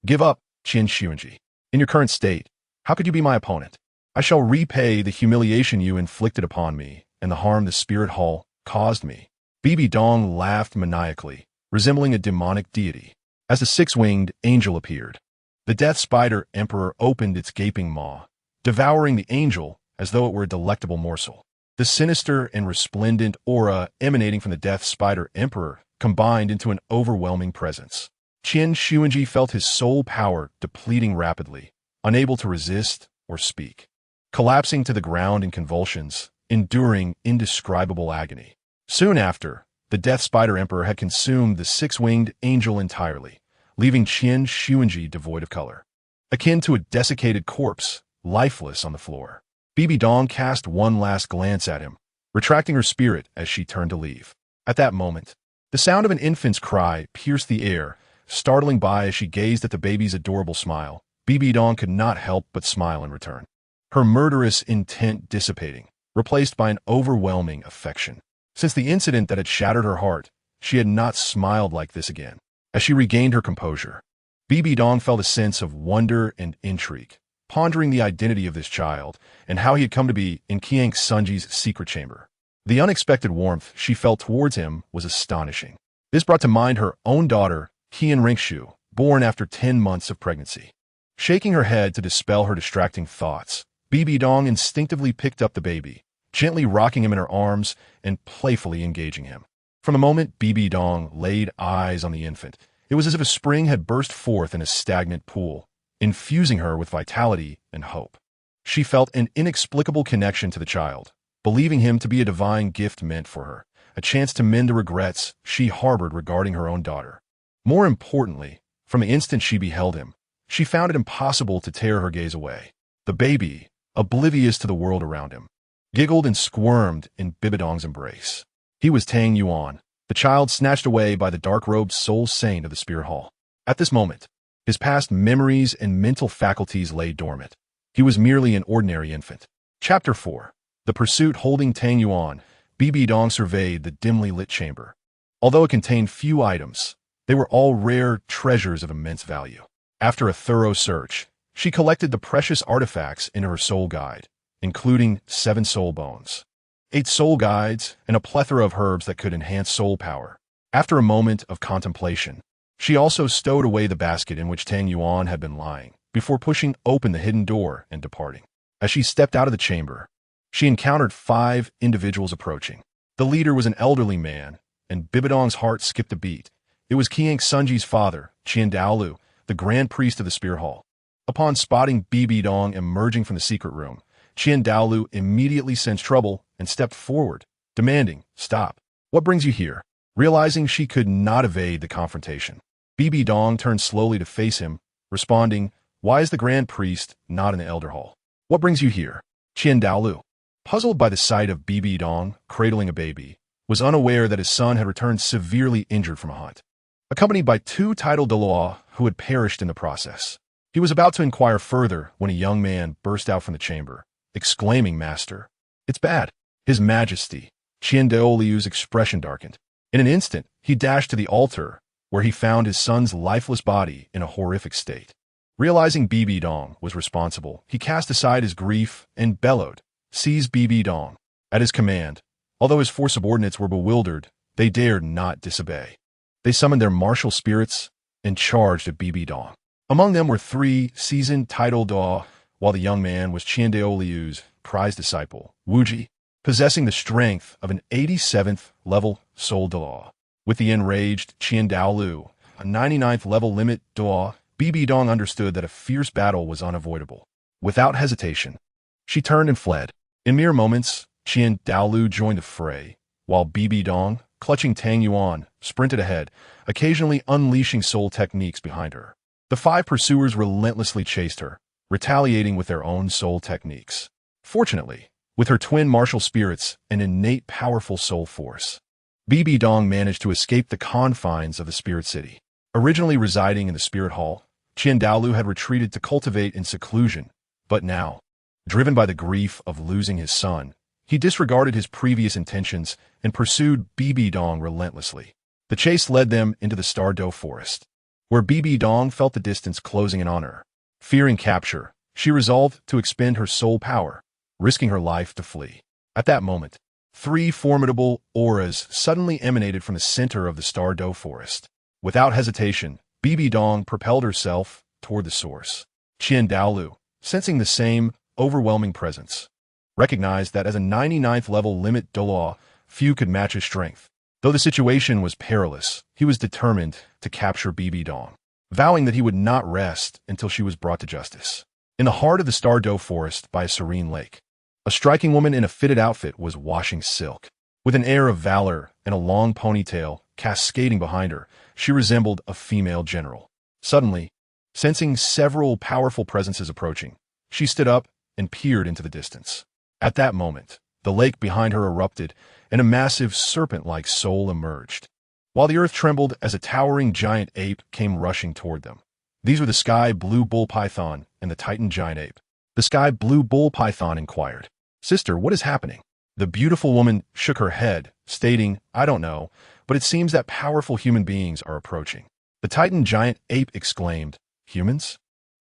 Give up, Qian Xuanji. In your current state, how could you be my opponent? I shall repay the humiliation you inflicted upon me and the harm the spirit hall caused me. Bibi Dong laughed maniacally, resembling a demonic deity. As the 6-winged angel appeared, the death spider emperor opened its gaping maw, devouring the angel as though it were a delectable morsel. The sinister and resplendent aura emanating from the death spider emperor combined into an overwhelming presence. Qian Xuanji felt his soul power depleting rapidly, unable to resist or speak. Collapsing to the ground in convulsions, enduring indescribable agony. Soon after, the death spider emperor had consumed the 6-winged angel entirely, leaving Qian Xuanji devoid of color. Akin to a desiccated corpse, lifeless on the floor. Bibi Dong cast one last glance at him, retracting her spirit as she turned to leave. At that moment, the sound of an infant's cry pierced the air, startling by as she gazed at the baby's adorable smile. Bibi Dong could not help but smile in return. Her murderous intent dissipating, replaced by an overwhelming affection. Since the incident that had shattered her heart, she had not smiled like this again. As she regained her composure, Bibi Dong felt a sense of wonder and intrigue, pondering the identity of this child and how he had come to be in Qian Sunji's secret chamber. The unexpected warmth she felt towards him was astonishing. This brought to mind her own daughter, Qian Ringshu, born after 10 months of pregnancy. Shaking her head to dispel her distracting thoughts, Bibi Dong instinctively picked up the baby, gently rocking him in her arms and playfully engaging him. From the moment Bibi Dong laid eyes on the infant, it was as if a spring had burst forth in a stagnant pool, infusing her with vitality and hope. She felt an inexplicable connection to the child, believing him to be a divine gift meant for her, a chance to mend the regrets she harbored regarding her own daughter. More importantly, from the instant she beheld him, she found it impossible to tear her gaze away. The baby, oblivious to the world around him, giggled and squirmed in Bibi Dong's embrace. He was Tang Yuan, the child snatched away by the dark-robed soul saint of the spirit hall. At this moment, his past memories and mental faculties lay dormant. He was merely an ordinary infant. Chapter 4. The Pursuit. Holding Tang Yuan, Bibi Dong surveyed the dimly lit chamber. Although it contained few items, they were all rare treasures of immense value. After a thorough search, she collected the precious artifacts in her soul guide, including 7 soul bones, 8 soul guides, and a plethora of herbs that could enhance soul power. After a moment of contemplation, she also stowed away the basket in which Tang Yuan had been lying, before pushing open the hidden door and departing. As she stepped out of the chamber, she encountered 5 individuals approaching. The leader was an elderly man, and Bibi Dong's heart skipped a beat. It was Qian Sunji's father, Qian Douluo, the grand priest of the Spear Hall. Upon spotting Bibi Dong emerging from the secret room, Qian Douluo immediately sensed trouble and stepped forward, demanding, "Stop. What brings you here?" Realizing she could not evade the confrontation, Bibi Dong turned slowly to face him, responding, "Why is the grand priest not in the elder hall? What brings you here?" Qian Douluo, puzzled by the sight of Bibi Dong cradling a baby, was unaware that his son had returned severely injured from a hunt, accompanied by 2 titled Douluo who had perished in the process. He was about to inquire further when a young man burst out from the chamber, exclaiming, "Master, it's bad." His Majesty, Qian Douluo's expression darkened. In an instant, he dashed to the altar, where he found his son's lifeless body in a horrific state. Realizing Bibi Dong was responsible, he cast aside his grief and bellowed, "Seize Bibi Dong." At his command, although his 4 subordinates were bewildered, they dared not disobey. They summoned their martial spirits and charged at Bibi Dong. Among them were 3 seasoned titled Douluo, while the young man was Qian Douluo's prized disciple, Wuji, possessing the strength of an 87th level soul Douluo. With the enraged Qian Douluo, a 99th level limit Douluo, Bibi Dong understood that a fierce battle was unavoidable. Without hesitation, she turned and fled. In mere moments, Qian Douluo joined the fray, while Bibi Dong, clutching Tang Yuan, sprinted ahead, occasionally unleashing soul techniques behind her. The 5 pursuers relentlessly chased her, retaliating with their own soul techniques. Fortunately, with her twin martial spirits and innate powerful soul force, Bibi Dong managed to escape the confines of the Spirit City. Originally residing in the Spirit Hall, Qian Daolu had retreated to cultivate in seclusion, but now, driven by the grief of losing his son, he disregarded his previous intentions and pursued Bibi Dong relentlessly. The chase led them into the Douluo forest, where Bibi Dong felt the distance closing in on her. Fearing capture, she resolved to expend her soul power, risking her life to flee. At that moment, 3 formidable auras suddenly emanated from the center of the Douluo forest. Without hesitation, Bibi Dong propelled herself toward the source. Qian Daolu, sensing the same overwhelming presence, recognized that as a 99th level limit Douluo, few could match his strength. Though the situation was perilous, he was determined to capture Bibi Dong, vowing that he would not rest until she was brought to justice. In the heart of the Douluo forest by a serene lake, a striking woman in a fitted outfit was washing silk. With an air of valor and a long ponytail cascading behind her, she resembled a female general. Suddenly, sensing several powerful presences approaching, she stood up and peered into the distance. At that moment, the lake behind her erupted, and a massive serpent-like soul emerged, while the earth trembled as a towering giant ape came rushing toward them. These were the sky blue bull python and the titan giant ape. The sky blue bull python inquired, "Sister, what is happening?" The beautiful woman shook her head, stating, "I don't know, but it seems that powerful human beings are approaching." The titan giant ape exclaimed, "Humans?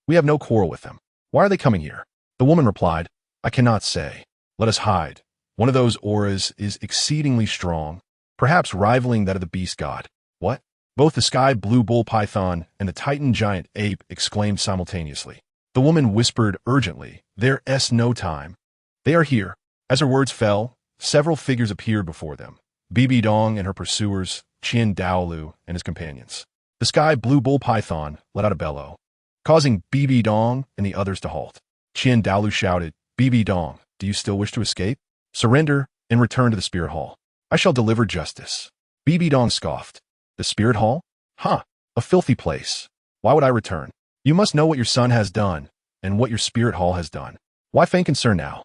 We have no quarrel with them. Why are they coming here?" The woman replied, "I cannot say. Let us hide. One of those auras is exceedingly strong, perhaps rivaling that of the beast god." "What?" Both the sky blue bull python and the titan giant ape exclaimed simultaneously. The woman whispered urgently, "There's no time. They are here." As her words fell, several figures appeared before them. Bibi Dong and her pursuers, Qian Daolu and his companions. The sky blue bull python let out a bellow, causing Bibi Dong and the others to halt. Qian Daolu shouted, "Bibi Dong, do you still wish to escape? Surrender and return to the Spirit Hall. I shall deliver justice." Bibi Dong scoffed. "The Spirit Hall? Ha! A filthy place. Why would I return? You must know what your son has done, and what your Spirit Hall has done. Why feign concern now?"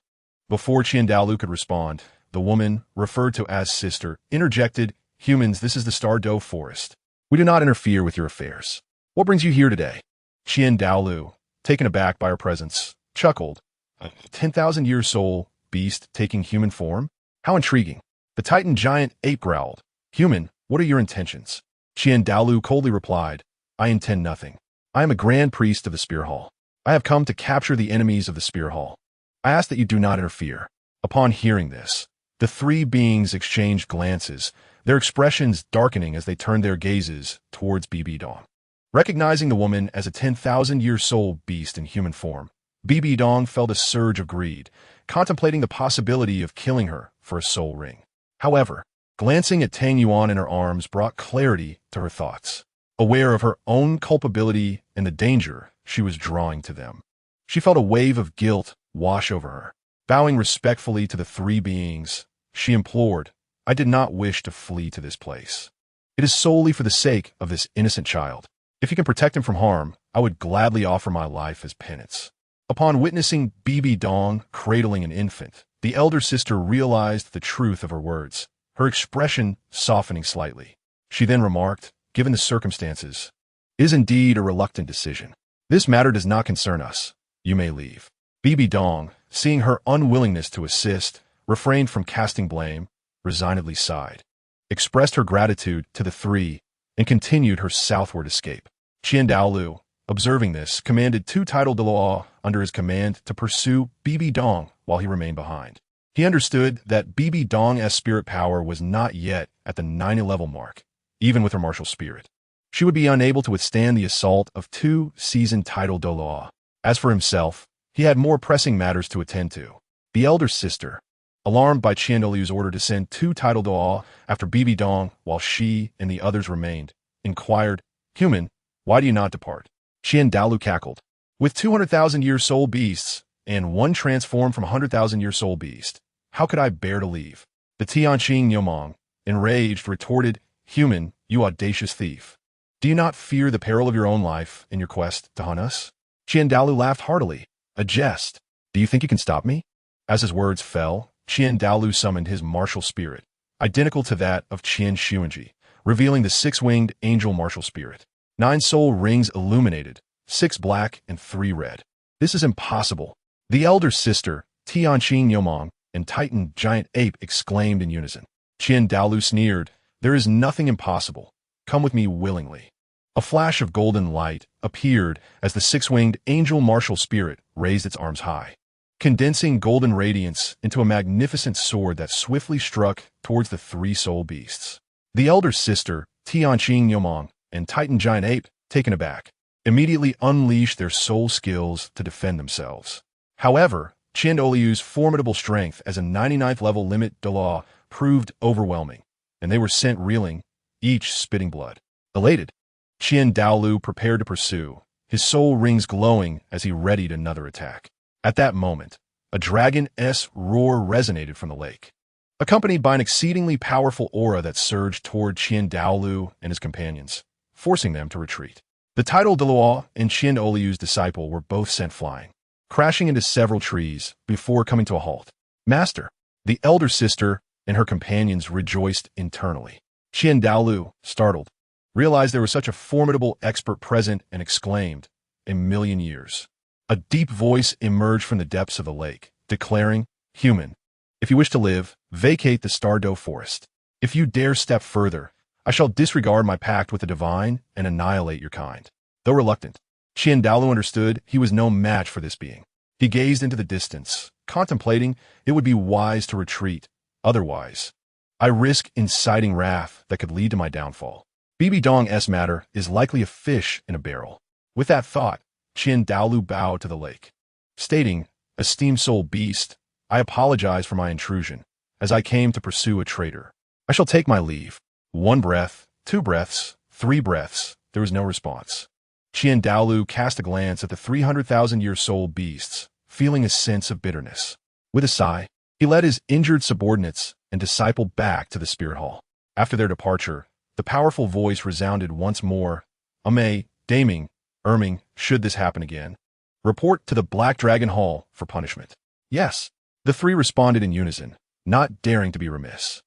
Before Qian Daolu could respond, the woman, referred to as sister, interjected, "Humans, this is the Douluo forest. We do not interfere with your affairs. What brings you here today?" Qian Daolu, taken aback by her presence, chuckled. "A 10,000-year soul beast taking human form? How intriguing." The titan giant ape growled, "Human, what are your intentions?" Qian Daolu coldly replied, "I intend nothing. I am a grand priest of the Spirit Hall. I have come to capture the enemies of the Spirit Hall. I ask that you do not interfere." Upon hearing this, the 3 beings exchanged glances, their expressions darkening as they turned their gazes towards Bibi Dong. Recognizing the woman as a 10,000-year soul beast in human form, Bibi Dong felt a surge of greed, contemplating the possibility of killing her for a soul ring. However, glancing at Tang Yuan in her arms brought clarity to her thoughts. Aware of her own culpability and the danger she was drawing to them, she felt a wave of guilt wash over her. Bowing respectfully to the 3 beings, she implored, "I did not wish to flee to this place. It is solely for the sake of this innocent child. If you can protect him from harm, I would gladly offer my life as penance." Upon witnessing Bibi Dong cradling an infant, the elder sister realized the truth of her words, her expression softening slightly. She then remarked, "Given the circumstances, it is indeed a reluctant decision. This matter does not concern us. You may leave." Bibi Dong, seeing her unwillingness to assist, refrained from casting blame, resignedly sighed, expressed her gratitude to the 3, and continued her southward escape. Qian Daolu, observing this, commanded 2 title Douluo under his command to pursue Bibi Dong while he remained behind. He understood that Bibi Dong's spirit power was not yet at the 90 level mark, even with her martial spirit. She would be unable to withstand the assault of 2 seasoned title Douluo. As for himself, he had more pressing matters to attend to. The elder sister, alarmed by Qian Daolu's order to send 2 title Douluo after Bibi Dong while she and the others remained, inquired, "Human, why do you not depart?" Qian Daolu cackled. "With 200,000-year soul beasts and 1 transformed from a 100,000-year soul beast, how could I bear to leave?" The Tianqing Yomong, enraged, retorted, "Human, you audacious thief. Do you not fear the peril of your own life in your quest to hunt us? Qian Daolu laughed heartily, a jest. Do you think you can stop me? As his words fell, Qian Daolu summoned his martial spirit, identical to that of Qian Xuanji, revealing the six-winged angel martial spirit. 9 soul rings illuminated, 6 black and 3 red. This is impossible. The elder sister, Tianqing Yomong, and Titan giant ape exclaimed in unison. Qian Daolu sneered, "There is nothing impossible. Come with me willingly." A flash of golden light appeared as the six-winged angel martial spirit raised its arms high, condensing golden radiance into a magnificent sword that swiftly struck towards the 3 soul beasts. The elder sister, Tianqing Yomong, and Titan giant ape, taken aback, immediately unleashed their soul skills to defend themselves. However, Qian Daolu's formidable strength as a 99th level limit Douluo proved overwhelming, and they were sent reeling, each spitting blood. Elated, Qian Daolu prepared to pursue, his soul rings glowing as he readied another attack. At that moment, a dragon-s roar resonated from the lake, accompanied by an exceedingly powerful aura that surged toward Qian Daolu and his companions, forcing them to retreat. The title Douluo and Qian Daolu's disciple were both sent flying, crashing into several trees before coming to a halt. Master, the elder sister and her companions rejoiced internally. Qian Daolu, startled, realized there was such a formidable expert present and exclaimed, "A million years." A deep voice emerged from the depths of the lake, declaring, "Human, if you wish to live, vacate the Douluo forest. If you dare step further, I shall disregard my pact with the divine and annihilate your kind." Though reluctant, Qian Daolu understood he was no match for this being. He gazed into the distance, contemplating it would be wise to retreat. Otherwise, I risk inciting wrath that could lead to my downfall. Bibi Dong's matter is likely a fish in a barrel. With that thought, Qian Daolu bowed to the lake, stating, "Esteemed soul beast, I apologize for my intrusion, as I came to pursue a traitor. I shall take my leave." 1 breath, 2 breaths, 3 breaths, there was no response. Qian Daolu cast a glance at the 300,000-year soul beasts, feeling a sense of bitterness. With a sigh, he led his injured subordinates and disciple back to the spirit hall. After their departure, the powerful voice resounded once more, "Amei, Daming, Erming, should this happen again, report to the Black Dragon Hall for punishment." "Yes," the 3 responded in unison, not daring to be remiss.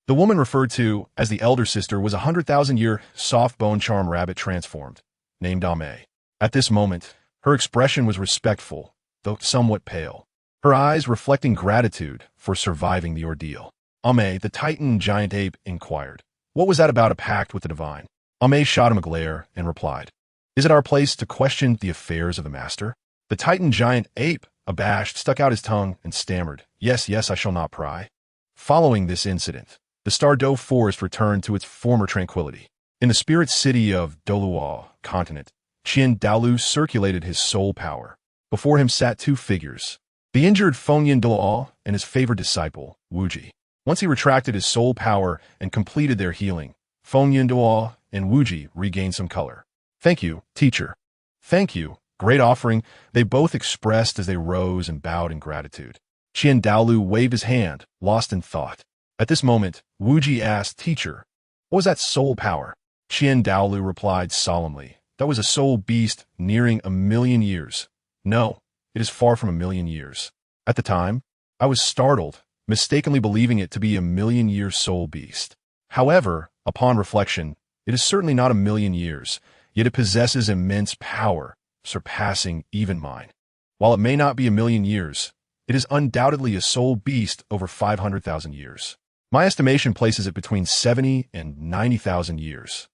The woman referred to as the elder sister was a 100,000-year soft bone charm rabbit transformed, named Amei. At this moment, her expression was respectful, though somewhat pale, her eyes reflecting gratitude for surviving the ordeal. Amei, the Titan giant ape, inquired, "What was that about a pact with the divine?" Amei shot him a glare and replied, "Is it our place to question the affairs of the master?" The Titan giant ape, abashed, stuck out his tongue and stammered, Yes, I shall not pry." Following this incident, the Douluo forest returned to its former tranquility. In the spirit city of Douluo continent, Qian Daolu circulated his soul power. Before him sat 2 figures, the injured Fengyan Douluo and his favored disciple, Wuji. Once he retracted his soul power and completed their healing, Fengyan Douluo and Wuji regained some color. "Thank you, teacher." "Thank you. Great offering," they both expressed as they rose and bowed in gratitude. Qian Daolu waved his hand, lost in thought. At this moment, Wuji asked, "Teacher, what was that soul power?" Qian Daolu replied solemnly, "That was a soul beast nearing 1,000,000 years. No, it is far from 1,000,000 years. At the time, I was startled, mistakenly believing it to be 1,000,000-year soul beast. However, upon reflection, it is certainly not 1,000,000 years, yet it possesses immense power, surpassing even mine. While it may not be 1,000,000 years, it is undoubtedly a soul beast over 500,000 years. My estimation places it between 70 and 90,000 years."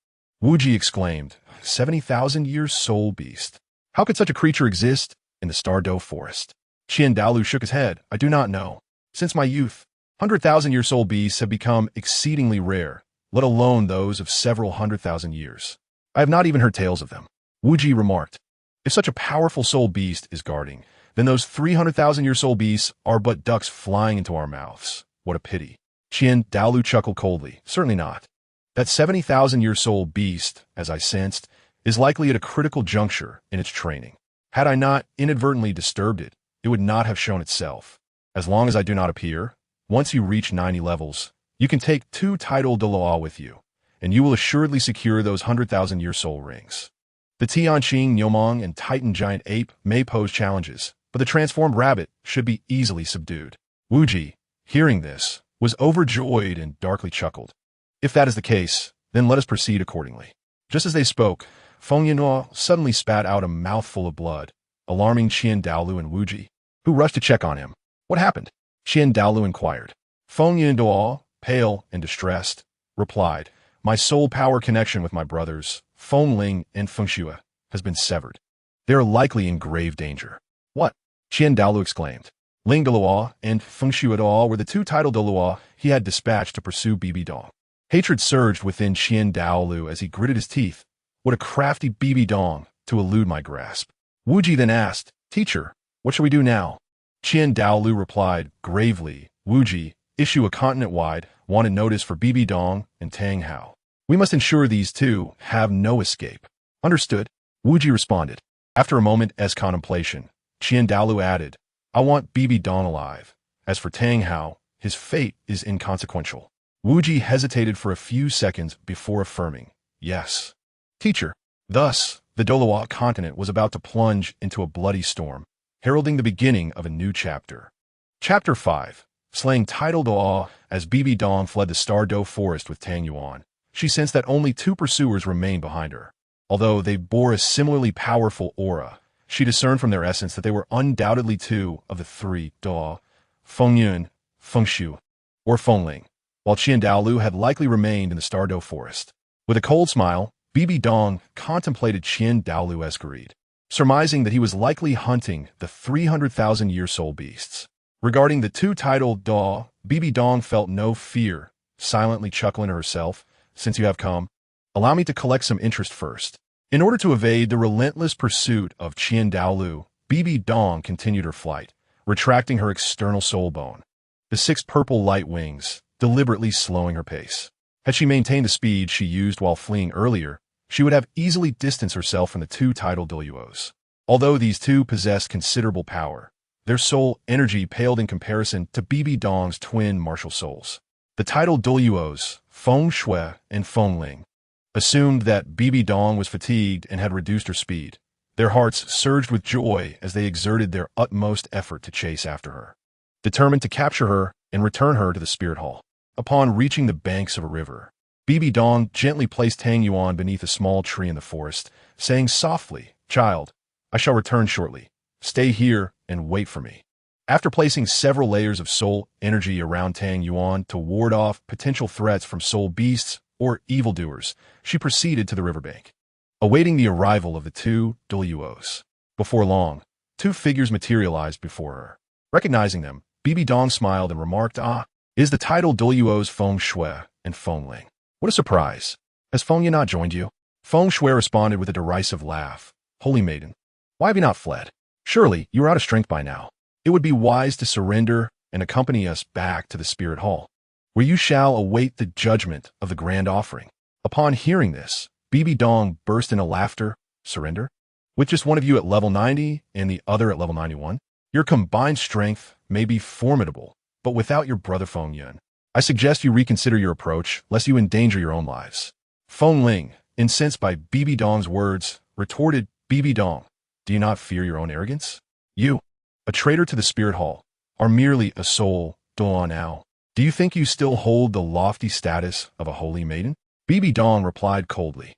Wuji exclaimed, 70,000 years soul beast. How could such a creature exist in the Douluo forest? Qian Daolu shook his head. "I do not know. Since my youth, 100,000-year soul beasts have become exceedingly rare, let alone those of several 100,000 years. I have not even heard tales of them." Wuji remarked, "If such a powerful soul beast is guarding, then those 300,000-year soul beasts are but ducks flying into our mouths. What a pity." Qian Daolu chuckled coldly. "Certainly not. That 70,000-year soul beast, as I sensed, is likely at a critical juncture in its training. Had I not inadvertently disturbed it, it would not have shown itself. As long as I do not appear, once you reach 90 levels, you can take 2 title Douluo with you, and you will assuredly secure those 100,000-year soul rings. The Tianqing, Nyomong, and Titan giant ape may pose challenges, but the transformed rabbit should be easily subdued. Wuji, hearing this, was overjoyed and darkly chuckled. If that is the case, then let us proceed accordingly. Just as they spoke, Feng Yinhuo suddenly spat out a mouthful of blood, alarming Qian Daolu and Wuji, who rushed to check on him. What happened? Qian Daolu inquired. Feng Yinhuo, pale and distressed, replied, My soul power connection with my brothers, Feng Ling and Feng Shui, has been severed. They are likely in grave danger. What? Qian Daolu exclaimed. Ling Douluo and Feng Shui were the two titled Douluo he had dispatched to pursue Bibi Dong. Hatred surged within Qian Daolu as he gritted his teeth. What a crafty Bibi Dong to elude my grasp. Wuji then asked, Teacher, what shall we do now? Qian Daolu replied, gravely, Wuji, issue a continent-wide wanted notice for Bibi Dong and Tang Hao. We must ensure these two have no escape. Understood? Wuji responded. After a moment's contemplation, Qian Daolu added, I want Bibi Dong alive. As for Tang Hao, his fate is inconsequential. Wuji hesitated for a few seconds before affirming, Yes. Teacher. Thus, the Douluo continent was about to plunge into a bloody storm, heralding the beginning of a new chapter. Chapter 5. Slaying titled Douluo. As Bibi Dong fled the Star Do forest with Tang Yuan, she sensed that only two pursuers remained behind her. Although they bore a similarly powerful aura, she discerned from their essence that they were undoubtedly two of the three Douluo, Feng Yun, Feng Shui, or Feng Ling, while Qian Daolu had likely remained in the Star Do forest. With a cold smile, Bibi Dong contemplated Qian Daolu as greed, surmising that he was likely hunting the 300,000-year soul beasts. Regarding the two titled Douluo, Bibi Dong felt no fear, silently chuckling to herself, Since you have come, allow me to collect some interest first. In order to evade the relentless pursuit of Qian Daolu, Bibi Dong continued her flight, retracting her external soul bone. The 6 purple light wings, deliberately slowing her pace. Had she maintained the speed she used while fleeing earlier, she would have easily distanced herself from the two titled Douluos. Although these two possessed considerable power, their soul energy paled in comparison to Bibi Dong's twin martial souls. The titled Douluos, Feng Shui and Feng Ling, assumed that Bibi Dong was fatigued and had reduced her speed. Their hearts surged with joy as they exerted their utmost effort to chase after her, determined to capture her and return her to the spirit hall. Upon reaching the banks of a river, Bibi Dong gently placed Tang Yuan beneath a small tree in the forest, saying softly, Child, I shall return shortly. Stay here and wait for me. After placing several layers of soul energy around Tang Yuan to ward off potential threats from soul beasts or evildoers, she proceeded to the riverbank, awaiting the arrival of the two Douluos. Before long, 2 figures materialized before her. Recognizing them, Bibi Dong smiled and remarked, Is the titled Douluos Feng Shui and Feng Ling? What a surprise. Has Feng Yin not joined you? Feng Shui responded with a derisive laugh. Holy maiden, why have you not fled? Surely you are out of strength by now. It would be wise to surrender and accompany us back to the spirit hall, where you shall await the judgment of the grand offering. Upon hearing this, Bibi Dong burst into laughter. Surrender? With just one of you at level 90 and the other at level 91? Your combined strength may be formidable, but without your brother Feng Yun, I suggest you reconsider your approach, lest you endanger your own lives. Feng Ling, incensed by Bibi Dong's words, retorted, Bibi Dong, do you not fear your own arrogance? You, a traitor to the spirit hall, are merely a soul Douluo now. Do you think you still hold the lofty status of a holy maiden? Bibi Dong replied coldly,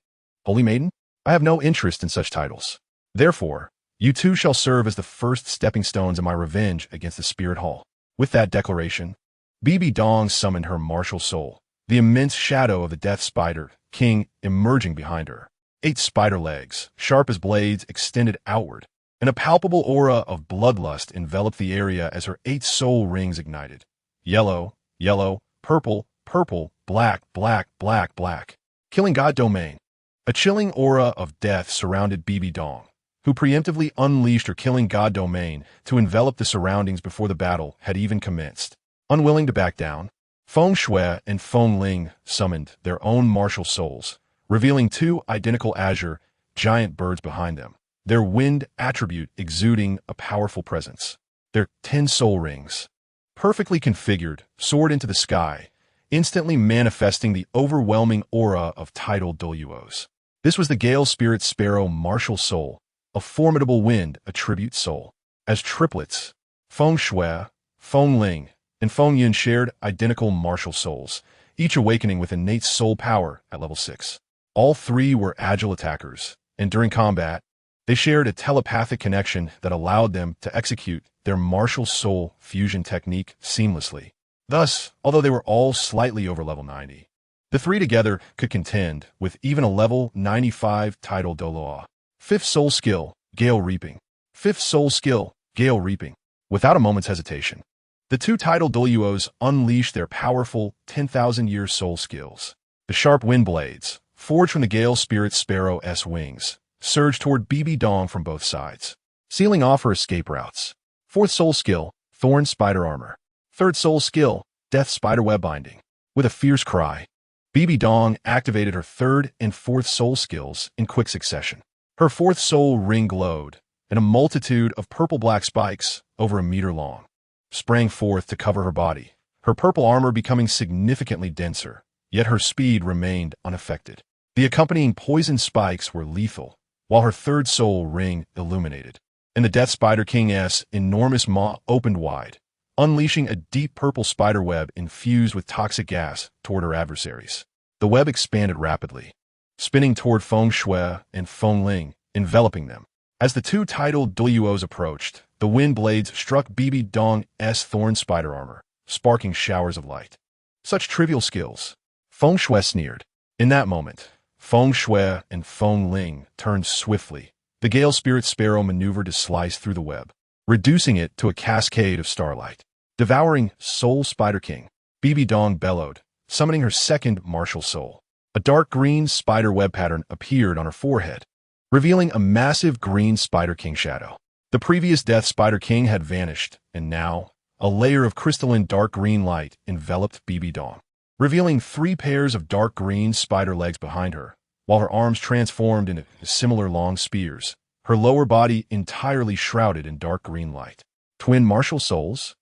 Holy maiden? I have no interest in such titles. Therefore, you two shall serve as the first stepping stones in my revenge against the spirit hall. With that declaration, Bibi Dong summoned her martial soul, the immense shadow of the death spider king emerging behind her. 8 spider legs, sharp as blades, extended outward, and a palpable aura of bloodlust enveloped the area as her 8 soul rings ignited. Yellow, yellow, purple, purple, black, black, black, black. Killing God domain. A chilling aura of death surrounded Bibi Dong, who preemptively unleashed her killing God domain to envelop the surroundings before the battle had even commenced. Unwilling to back down, Feng Shui and Feng Ling summoned their own martial souls, revealing 2 identical azure giant birds behind them, their wind attribute exuding a powerful presence. Their 10 soul rings, perfectly configured, soared into the sky, instantly manifesting the overwhelming aura of tidal Douluos. This was the Gale Spirit Sparrow martial soul, a formidable wind attribute soul. As triplets, Feng Shui, Feng Ling, and Feng Yin shared identical martial souls, each awakening with innate soul power at level 6. All three were agile attackers, and during combat, they shared a telepathic connection that allowed them to execute their martial soul fusion technique seamlessly. Thus, although they were all slightly over level 90, the three together could contend with even a level 95 tidal Douluo. Fifth soul skill, Gale Reaping. Fifth soul skill, Gale Reaping. Without a moment's hesitation, the two tidal Douluos unleashed their powerful 10,000-year soul skills. The sharp wind blades, forged from the Gale Spirit Sparrow's wings, surged toward BB Dong from both sides, sealing off her escape routes. Fourth soul skill, Thorn Spider Armor. Third soul skill, Death Spider Web Binding. With a fierce cry, BB Dong activated her third and fourth soul skills in quick succession. Her fourth soul ring glowed, and a multitude of purple-black spikes, over a meter long, sprang forth to cover her body, her purple armor becoming significantly denser, yet her speed remained unaffected. The accompanying poison spikes were lethal, while her third soul ring illuminated, and the Death Spider King's enormous maw opened wide, unleashing a deep purple spider web infused with toxic gas toward her adversaries. The web expanded rapidly, spinning toward Feng Shui and Feng Ling, enveloping them. As the two tidal Douluos approached, the wind blades struck BB Dong's thorn spider armor, sparking showers of light. Such trivial skills. Feng Shui sneered. In that moment, Feng Shui and Feng Ling turned swiftly. The Gale Spirit Sparrow maneuvered to slice through the web, reducing it to a cascade of starlight. Devouring Soul Spider King, BB Dong bellowed, summoning her second martial soul. A dark green spider web pattern appeared on her forehead, revealing a massive green Spider King shadow. The previous Death Spider King had vanished, and now, a layer of crystalline dark green light enveloped BB Dong, revealing 3 pairs of dark green spider legs behind her, while her arms transformed into similar long spears, her lower body entirely shrouded in dark green light. Twin martial souls?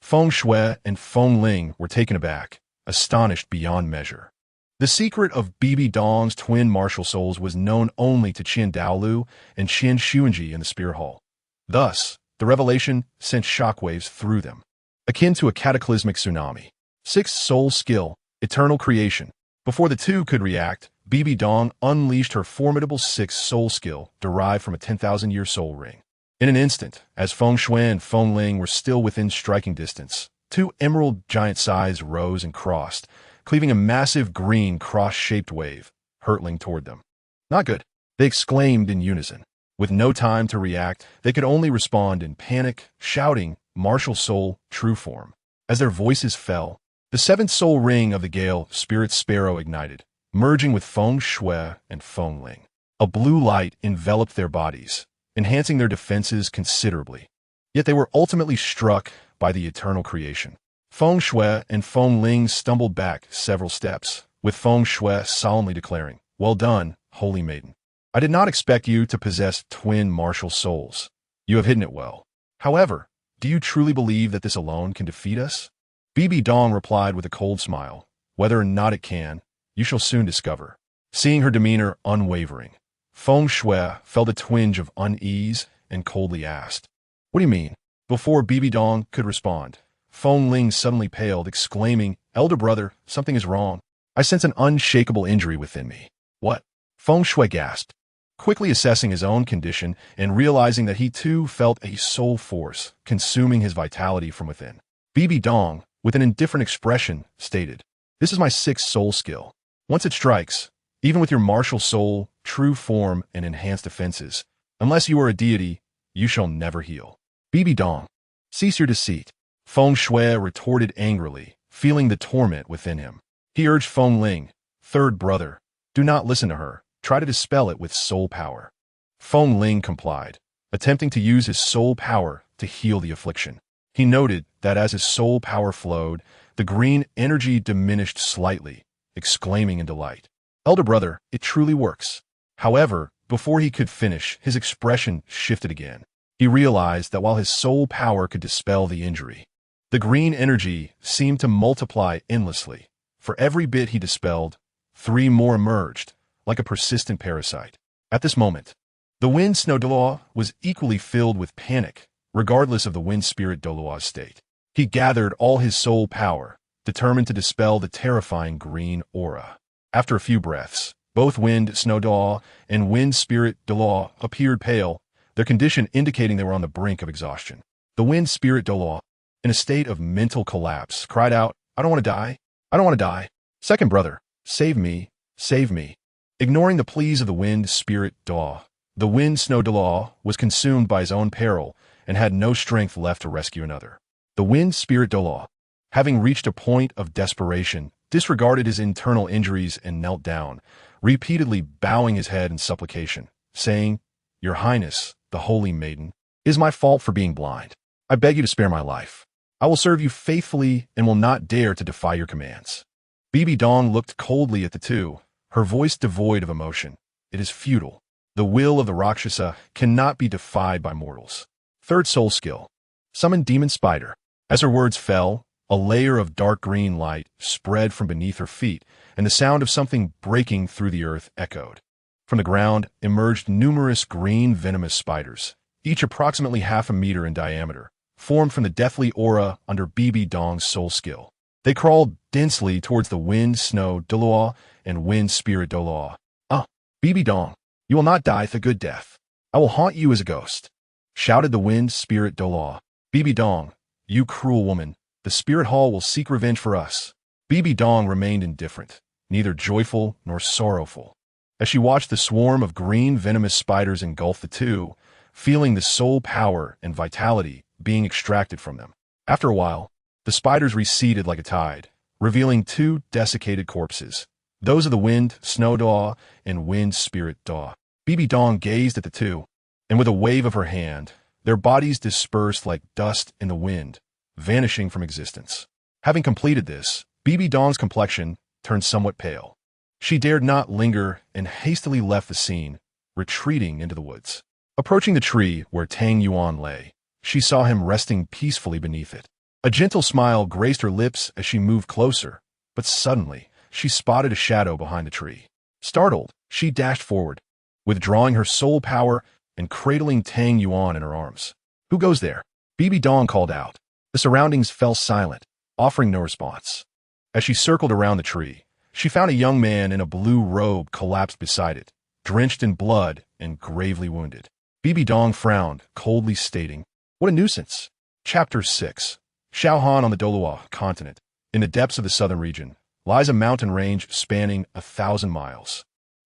Feng Shui and Feng Ling were taken aback, astonished beyond measure. The secret of BB Dong's twin martial souls was known only to Qian Douluo and Qian Xuanji in the Spear Hall. Thus, the revelation sent shockwaves through them, akin to a cataclysmic tsunami. Sixth soul skill, Eternal Creation. Before the two could react, BB Dong unleashed her formidable sixth soul skill derived from a 10,000-year soul ring. In an instant, as Feng Shui and Feng Ling were still within striking distance, 2 emerald giant sides rose and crossed, cleaving a massive green cross-shaped wave, hurtling toward them. Not good, they exclaimed in unison. With no time to react, they could only respond in panic, shouting, martial soul, true form. As their voices fell, the 7th soul ring of the Gale Spirit Sparrow ignited, merging with Feng Shui and Feng Ling. A blue light enveloped their bodies, enhancing their defenses considerably. Yet they were ultimately struck by the eternal creation. Feng Shui and Feng Ling stumbled back several steps, with Feng Shui solemnly declaring, "Well done, holy maiden. I did not expect you to possess twin martial souls. You have hidden it well. However, do you truly believe that this alone can defeat us?" BB Dong replied with a cold smile, "Whether or not it can, you shall soon discover." Seeing her demeanor unwavering, Feng Shui felt a twinge of unease and coldly asked, "What do you mean?" Before BB Dong could respond, Feng Ling suddenly paled, exclaiming, "Elder brother, something is wrong. I sense an unshakable injury within me." "What?" Feng Shui gasped, quickly assessing his own condition and realizing that he too felt a soul force consuming his vitality from within. BB Dong, with an indifferent expression, stated, "This is my 6th soul skill. Once it strikes, even with your martial soul, true form, and enhanced defenses, unless you are a deity, you shall never heal." BB Dong, cease your deceit. Feng Shui retorted angrily, feeling the torment within him. He urged Feng Ling, "Third brother, do not listen to her. Try to dispel it with soul power." Feng Ling complied, attempting to use his soul power to heal the affliction. He noted that as his soul power flowed, the green energy diminished slightly, exclaiming in delight, "Elder brother, it truly works." However, before he could finish, his expression shifted again. He realized that while his soul power could dispel the injury, the green energy seemed to multiply endlessly, For every bit he dispelled, 3 more emerged, like a persistent parasite. At this moment, the wind snow Douluo was equally filled with panic, regardless of the wind spirit Douluo's state. He gathered all his soul power, determined to dispel the terrifying green aura. After a few breaths, both wind snow Douluo and wind spirit Douluo appeared pale, their condition indicating they were on the brink of exhaustion. The wind spirit Douluo, in a state of mental collapse, cried out, "I don't want to die. I don't want to die. Second brother, save me, save me." Ignoring the pleas of the wind spirit Douluo, the wind snow Douluo was consumed by his own peril and had no strength left to rescue another. The wind spirit Douluo, having reached a point of desperation, disregarded his internal injuries and knelt down, repeatedly bowing his head in supplication, saying, "Your Highness, the Holy Maiden, it is my fault for being blind. I beg you to spare my life. I will serve you faithfully and will not dare to defy your commands." Bibi Dong looked coldly at the two, her voice devoid of emotion. "It is futile. The will of the Rakshasa cannot be defied by mortals." Third soul skill. Summon Demon Spider. As her words fell, a layer of dark green light spread from beneath her feet, and the sound of something breaking through the earth echoed. From the ground emerged numerous green venomous spiders, each approximately half a meter in diameter, formed from the deathly aura under Bibi Dong's soul skill. They crawled densely towards the wind snow Douluo and wind spirit Douluo. "Ah, Bibi Dong, you will not die the good death. I will haunt you as a ghost," shouted the wind spirit Douluo. "Bibi Dong, you cruel woman, the spirit hall will seek revenge for us." Bibi Dong remained indifferent, neither joyful nor sorrowful, as she watched the swarm of green venomous spiders engulf the two, feeling the soul power and vitality being extracted from them. After a while, the spiders receded like a tide, revealing 2 desiccated corpses, those of the wind snow Douluo and wind spirit Douluo. Bibi Dong gazed at the two, and with a wave of her hand, their bodies dispersed like dust in the wind, vanishing from existence. Having completed this, Bibi Dong's complexion turned somewhat pale. She dared not linger and hastily left the scene, retreating into the woods. Approaching the tree where Tang Yuan lay, she saw him resting peacefully beneath it. A gentle smile graced her lips as she moved closer, but suddenly she spotted a shadow behind the tree. Startled, she dashed forward, withdrawing her soul power and cradling Tang Yuan in her arms. "Who goes there?" Bibi Dong called out. The surroundings fell silent, offering no response. As she circled around the tree, she found a young man in a blue robe collapsed beside it, drenched in blood and gravely wounded. Bibi Dong frowned, coldly stating, "What a nuisance." Chapter 6. Shaohan on the Douluo continent. In the depths of the southern region, lies a mountain range spanning 1,000 miles,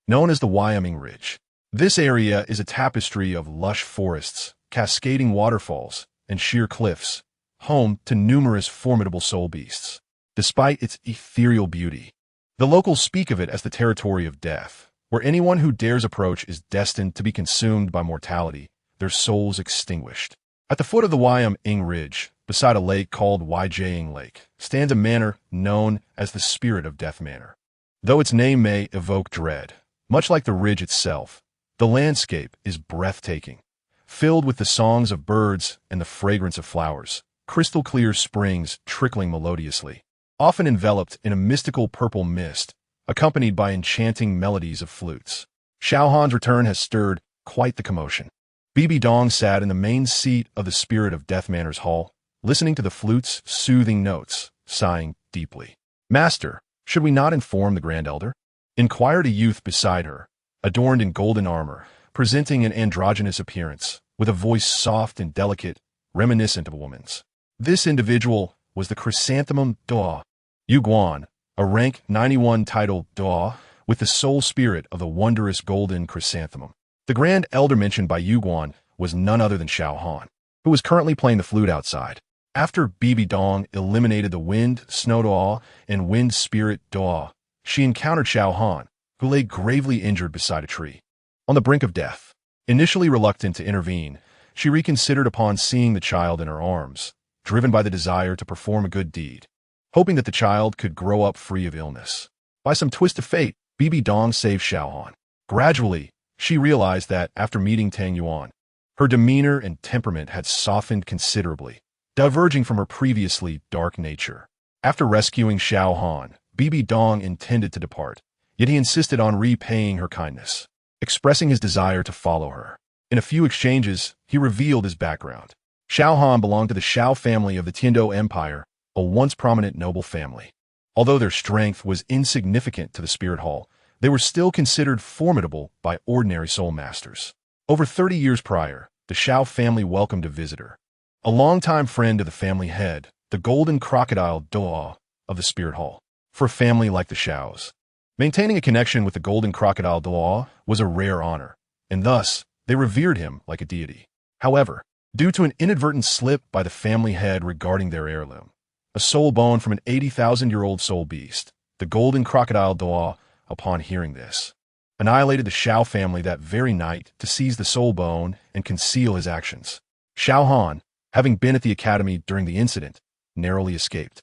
known as the Wyoming Ridge. This area is a tapestry of lush forests, cascading waterfalls, and sheer cliffs, home to numerous formidable soul beasts. Despite its ethereal beauty, the locals speak of it as the territory of death, where anyone who dares approach is destined to be consumed by mortality, their souls extinguished. At the foot of the Wyoming Ridge, beside a lake called Wyjaying Lake, stands a manor known as the Spirit of Death Manor. Though its name may evoke dread, much like the ridge itself, the landscape is breathtaking, filled with the songs of birds and the fragrance of flowers, crystal-clear springs trickling melodiously, often enveloped in a mystical purple mist, accompanied by enchanting melodies of flutes. Shaohan's return has stirred quite the commotion. Bibi Dong sat in the main seat of the Spirit of Death Manor's hall, listening to the flute's soothing notes, sighing deeply. "Master, should we not inform the Grand Elder?" inquired a youth beside her, adorned in golden armor, presenting an androgynous appearance, with a voice soft and delicate, reminiscent of a woman's. This individual was the chrysanthemum Douluo, Yu Guan, a rank 91 title Douluo, with the soul spirit of the wondrous golden chrysanthemum. The Grand Elder mentioned by Yu Guan was none other than Shaohan, who was currently playing the flute outside. After Bibi Dong eliminated the wind snow Douluo and wind spirit Douluo, she encountered Shaohan, who lay gravely injured beside a tree, on the brink of death. Initially reluctant to intervene, she reconsidered upon seeing the child in her arms, driven by the desire to perform a good deed, hoping that the child could grow up free of illness. By some twist of fate, Bibi Dong saved Shaohan. Gradually, she realized that after meeting Tang Yuan, her demeanor and temperament had softened considerably, diverging from her previously dark nature. After rescuing Shaohan, Bibi Dong intended to depart, yet he insisted on repaying her kindness, expressing his desire to follow her. In a few exchanges, he revealed his background. Xiao Han belonged to the Xiao family of the Tiandou Empire, a once prominent noble family. Although their strength was insignificant to the Spirit Hall, they were still considered formidable by ordinary soul masters. Over 30 years prior, the Xiao family welcomed a visitor, a longtime friend of the family head, the golden crocodile Douluo of the Spirit Hall. For a family like the Xiaos, maintaining a connection with the golden crocodile Douluo was a rare honor, and thus they revered him like a deity. However, due to an inadvertent slip by the family head regarding their heirloom, a soul bone from an 80,000-year-old soul beast, the golden crocodile Douluo, upon hearing this, annihilated the Xiao family that very night to seize the soul bone and conceal his actions. Xiao Han, having been at the academy during the incident, narrowly escaped.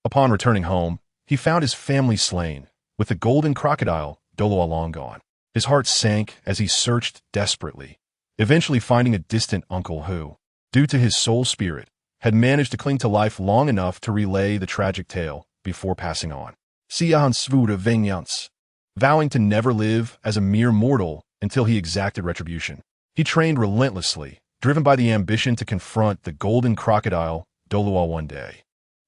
Upon returning home, he found his family slain, with the golden crocodile Douluo long gone. His heart sank as he searched desperately, eventually finding a distant uncle who, due to his soul spirit, had managed to cling to life long enough to relay the tragic tale before passing on. Sian Svuda Vengeance, vowing to never live as a mere mortal until he exacted retribution. He trained relentlessly, driven by the ambition to confront the golden crocodile Douluo one day.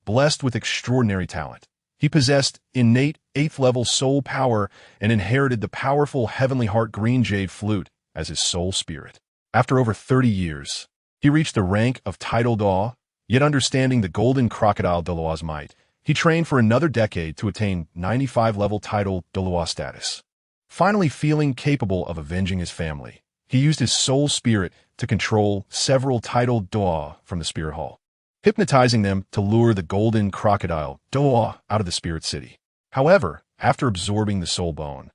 Blessed with extraordinary talent, he possessed innate 8th-level soul power and inherited the powerful heavenly heart green jade flute as his soul spirit. After over 30 years, he reached the rank of title Daw, yet understanding the golden crocodile Douluo's might, he trained for another decade to attain 95-level title Douluo status. Finally feeling capable of avenging his family, he used his soul spirit to control several title Daw from the Spirit Hall, hypnotizing them to lure the golden crocodile Douluo out of the Spirit City. However, after absorbing the soul bone,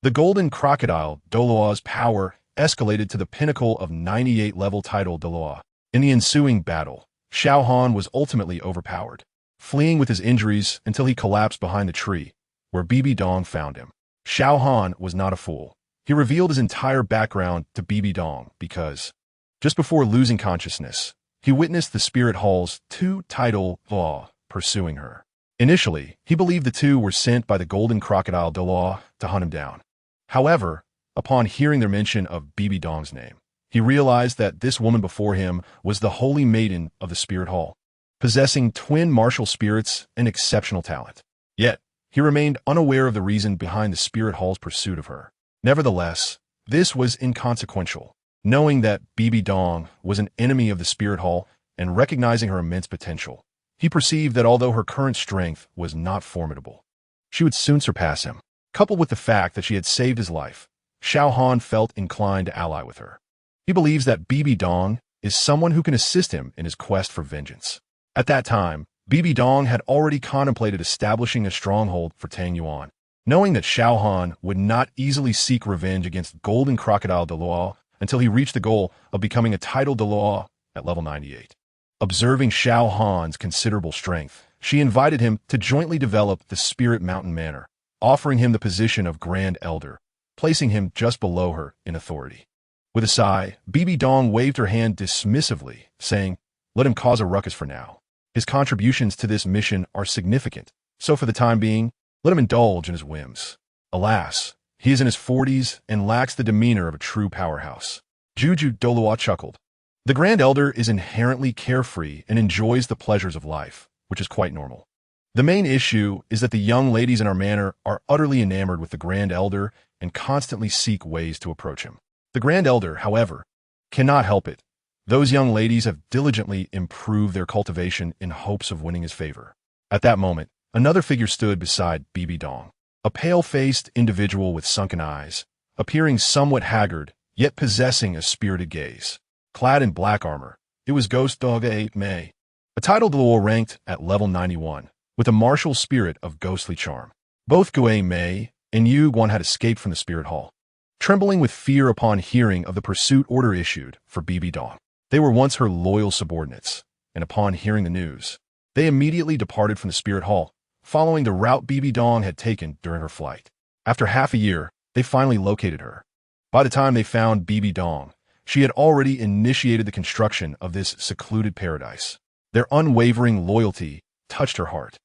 the golden crocodile Douluo's power escalated to the pinnacle of 98-level title Douluo. In the ensuing battle, Xiao Han was ultimately overpowered, fleeing with his injuries until he collapsed behind the tree, where Bibi Dong found him. Xiao Han was not a fool. He revealed his entire background to Bibi Dong because, just before losing consciousness, he witnessed the Spirit Hall's 2 title Law pursuing her. Initially, he believed the two were sent by the golden crocodile Douluo to hunt him down. However, upon hearing their mention of Bibi Dong's name, he realized that this woman before him was the Holy Maiden of the Spirit Hall, possessing twin martial spirits and exceptional talent. Yet, he remained unaware of the reason behind the Spirit Hall's pursuit of her. Nevertheless, this was inconsequential. Knowing that Bibi Dong was an enemy of the Spirit Hall and recognizing her immense potential, he perceived that although her current strength was not formidable, she would soon surpass him. Coupled with the fact that she had saved his life, Xiao Han felt inclined to ally with her. He believes that Bibi Dong is someone who can assist him in his quest for vengeance. At that time, Bibi Dong had already contemplated establishing a stronghold for Tang Yuan. Knowing that Xiao Han would not easily seek revenge against Golden Crocodile Douluo until he reached the goal of becoming a title Douluo at level 98. Observing Xiao Han's considerable strength, she invited him to jointly develop the Spirit Mountain Manor, offering him the position of Grand Elder, placing him just below her in authority. With a sigh, Bibi Dong waved her hand dismissively, saying, "Let him cause a ruckus for now. His contributions to this mission are significant, so for the time being, let him indulge in his whims. Alas, he is in his 40s and lacks the demeanor of a true powerhouse." Juju Douluo chuckled. The Grand Elder is inherently carefree and enjoys the pleasures of life, which is quite normal. The main issue is that the young ladies in our manor are utterly enamored with the Grand Elder and constantly seek ways to approach him. The Grand Elder, however, cannot help it. Those young ladies have diligently improved their cultivation in hopes of winning his favor. At that moment, another figure stood beside Bibi Dong, a pale-faced individual with sunken eyes, appearing somewhat haggard, yet possessing a spirited gaze. Clad in black armor, it was Ghost Dog 8 Mei, a title Douluo ranked at level 91, with a martial spirit of ghostly charm. Both Gue Mei and Yu Guan had escaped from the Spirit Hall, trembling with fear upon hearing of the pursuit order issued for Bibi Dong. They were once her loyal subordinates, and upon hearing the news, they immediately departed from the Spirit Hall, following the route Bibi Dong had taken during her flight. After half a year, they finally located her. By the time they found Bibi Dong, she had already initiated the construction of this secluded paradise. Their unwavering loyalty touched her heart.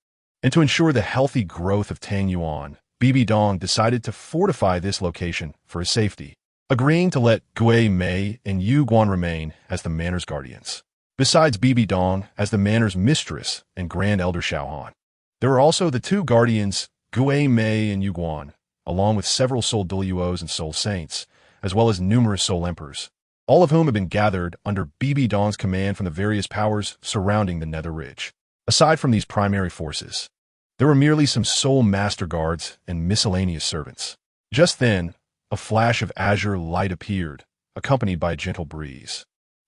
And to ensure the healthy growth of Tang Yuan, Bibi Dong decided to fortify this location for his safety, agreeing to let Gui Mei and Yu Guan remain as the manor's guardians. Besides Bibi Dong as the manor's mistress and Grand Elder Xiaohan, there were also the two guardians, Gui Mei and Yu Guan, along with several soul Douluos and soul saints, as well as numerous soul emperors, all of whom had been gathered under Bibi Dong's command from the various powers surrounding the Nether Ridge. Aside from these primary forces, there were merely some soul master guards and miscellaneous servants. Just then, a flash of azure light appeared, accompanied by a gentle breeze,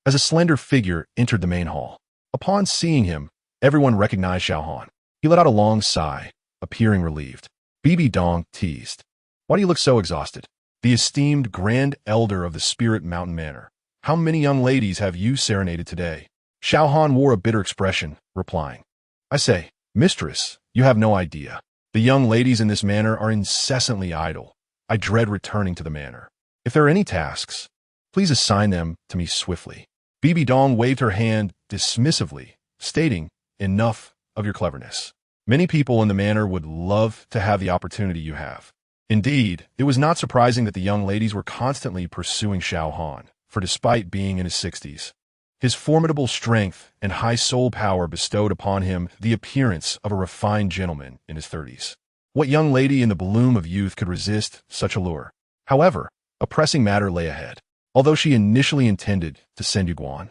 as a slender figure entered the main hall. Upon seeing him, everyone recognized Xiaohan. He let out a long sigh, appearing relieved. Bibi Dong teased, "Why do you look so exhausted? The esteemed Grand Elder of the Spirit Mountain Manor. How many young ladies have you serenaded today?" Xiaohan wore a bitter expression, replying, "I say, mistress, you have no idea. The young ladies in this manor are incessantly idle. I dread returning to the manor. If there are any tasks, please assign them to me swiftly." Bibi Dong waved her hand dismissively, stating, "Enough of your cleverness. Many people in the manor would love to have the opportunity you have." Indeed, it was not surprising that the young ladies were constantly pursuing Xiaohan, for despite being in his 60s, his formidable strength and high soul power bestowed upon him the appearance of a refined gentleman in his 30s. What young lady in the bloom of youth could resist such allure? However, a pressing matter lay ahead. Although she initially intended to send Yu Guan,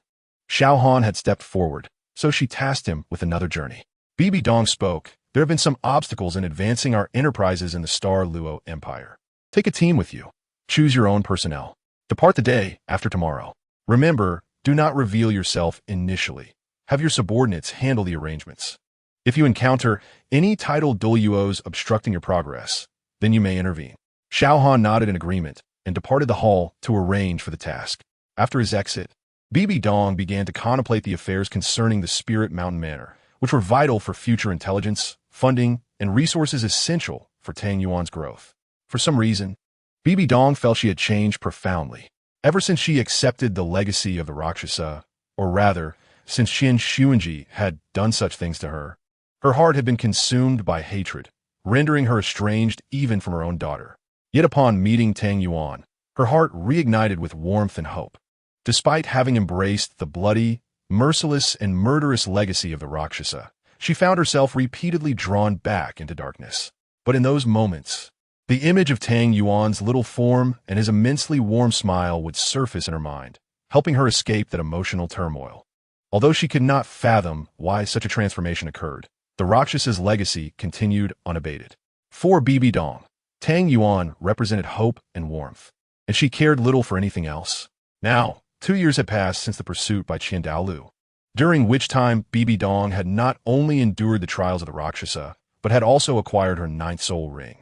Xiaohan had stepped forward, so she tasked him with another journey. Bibi Dong spoke, "There have been some obstacles in advancing our enterprises in the Star Luo Empire. Take a team with you. Choose your own personnel. Depart the day after tomorrow. Remember, do not reveal yourself initially. Have your subordinates handle the arrangements. If you encounter any titled Douluos obstructing your progress, then you may intervene." Xiaohan nodded in agreement and departed the hall to arrange for the task. After his exit, Bibi Dong began to contemplate the affairs concerning the Spirit Mountain Manor, which were vital for future intelligence, funding, and resources essential for Tang Yuan's growth. For some reason, Bibi Dong felt she had changed profoundly. Ever since she accepted the legacy of the Rakshasa, or rather, since Qian Xuanji had done such things to her, her heart had been consumed by hatred, rendering her estranged even from her own daughter. Yet upon meeting Tang Yuan, her heart reignited with warmth and hope. Despite having embraced the bloody, merciless, and murderous legacy of the Rakshasa, she found herself repeatedly drawn back into darkness. But in those moments, the image of Tang Yuan's little form and his immensely warm smile would surface in her mind, helping her escape that emotional turmoil. Although she could not fathom why such a transformation occurred, the Rakshasa's legacy continued unabated. For Bibi Dong, Tang Yuan represented hope and warmth, and she cared little for anything else. Now, 2 years had passed since the pursuit by Qian Douluo, during which time Bibi Dong had not only endured the trials of the Rakshasa, but had also acquired her 9th soul ring,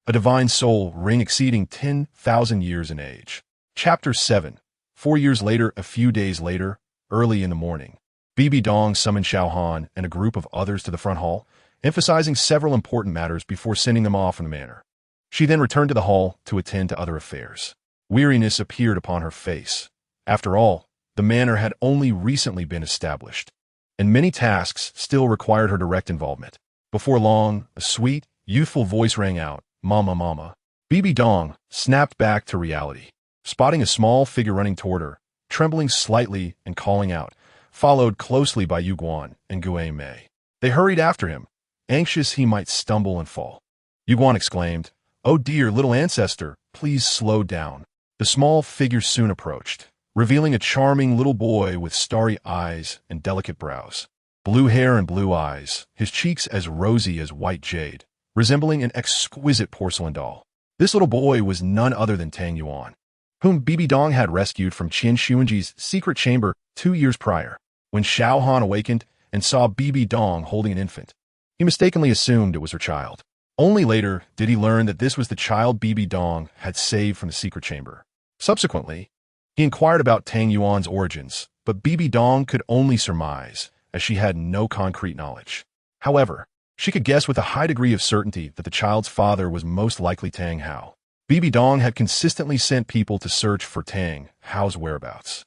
a divine soul ring exceeding 10,000 years in age. Chapter 7. 4 years later, a few days later, early in the morning, Bibi Dong summoned Xiaohan and a group of others to the front hall, emphasizing several important matters before sending them off from the manor. She then returned to the hall to attend to other affairs. Weariness appeared upon her face. After all, the manor had only recently been established, and many tasks still required her direct involvement. Before long, a sweet, youthful voice rang out, "Mama, mama." Bibi Dong snapped back to reality, spotting a small figure running toward her, trembling slightly and calling out, followed closely by Yu Guan and Gui Mei. They hurried after him, anxious he might stumble and fall. Yu Guan exclaimed, "Oh dear, little ancestor, please slow down." The small figure soon approached, revealing a charming little boy with starry eyes and delicate brows, blue hair and blue eyes, his cheeks as rosy as white jade, resembling an exquisite porcelain doll. This little boy was none other than Tang Yuan, whom Bibi Dong had rescued from Qian Xuanji's secret chamber 2 years prior. When Xiaohan awakened and saw Bibi Dong holding an infant, he mistakenly assumed it was her child. Only later did he learn that this was the child Bibi Dong had saved from the secret chamber. Subsequently, he inquired about Tang Yuan's origins, but Bibi Dong could only surmise, as she had no concrete knowledge. However, she could guess with a high degree of certainty that the child's father was most likely Tang Hao. Bibi Dong had consistently sent people to search for Tang Hao's whereabouts,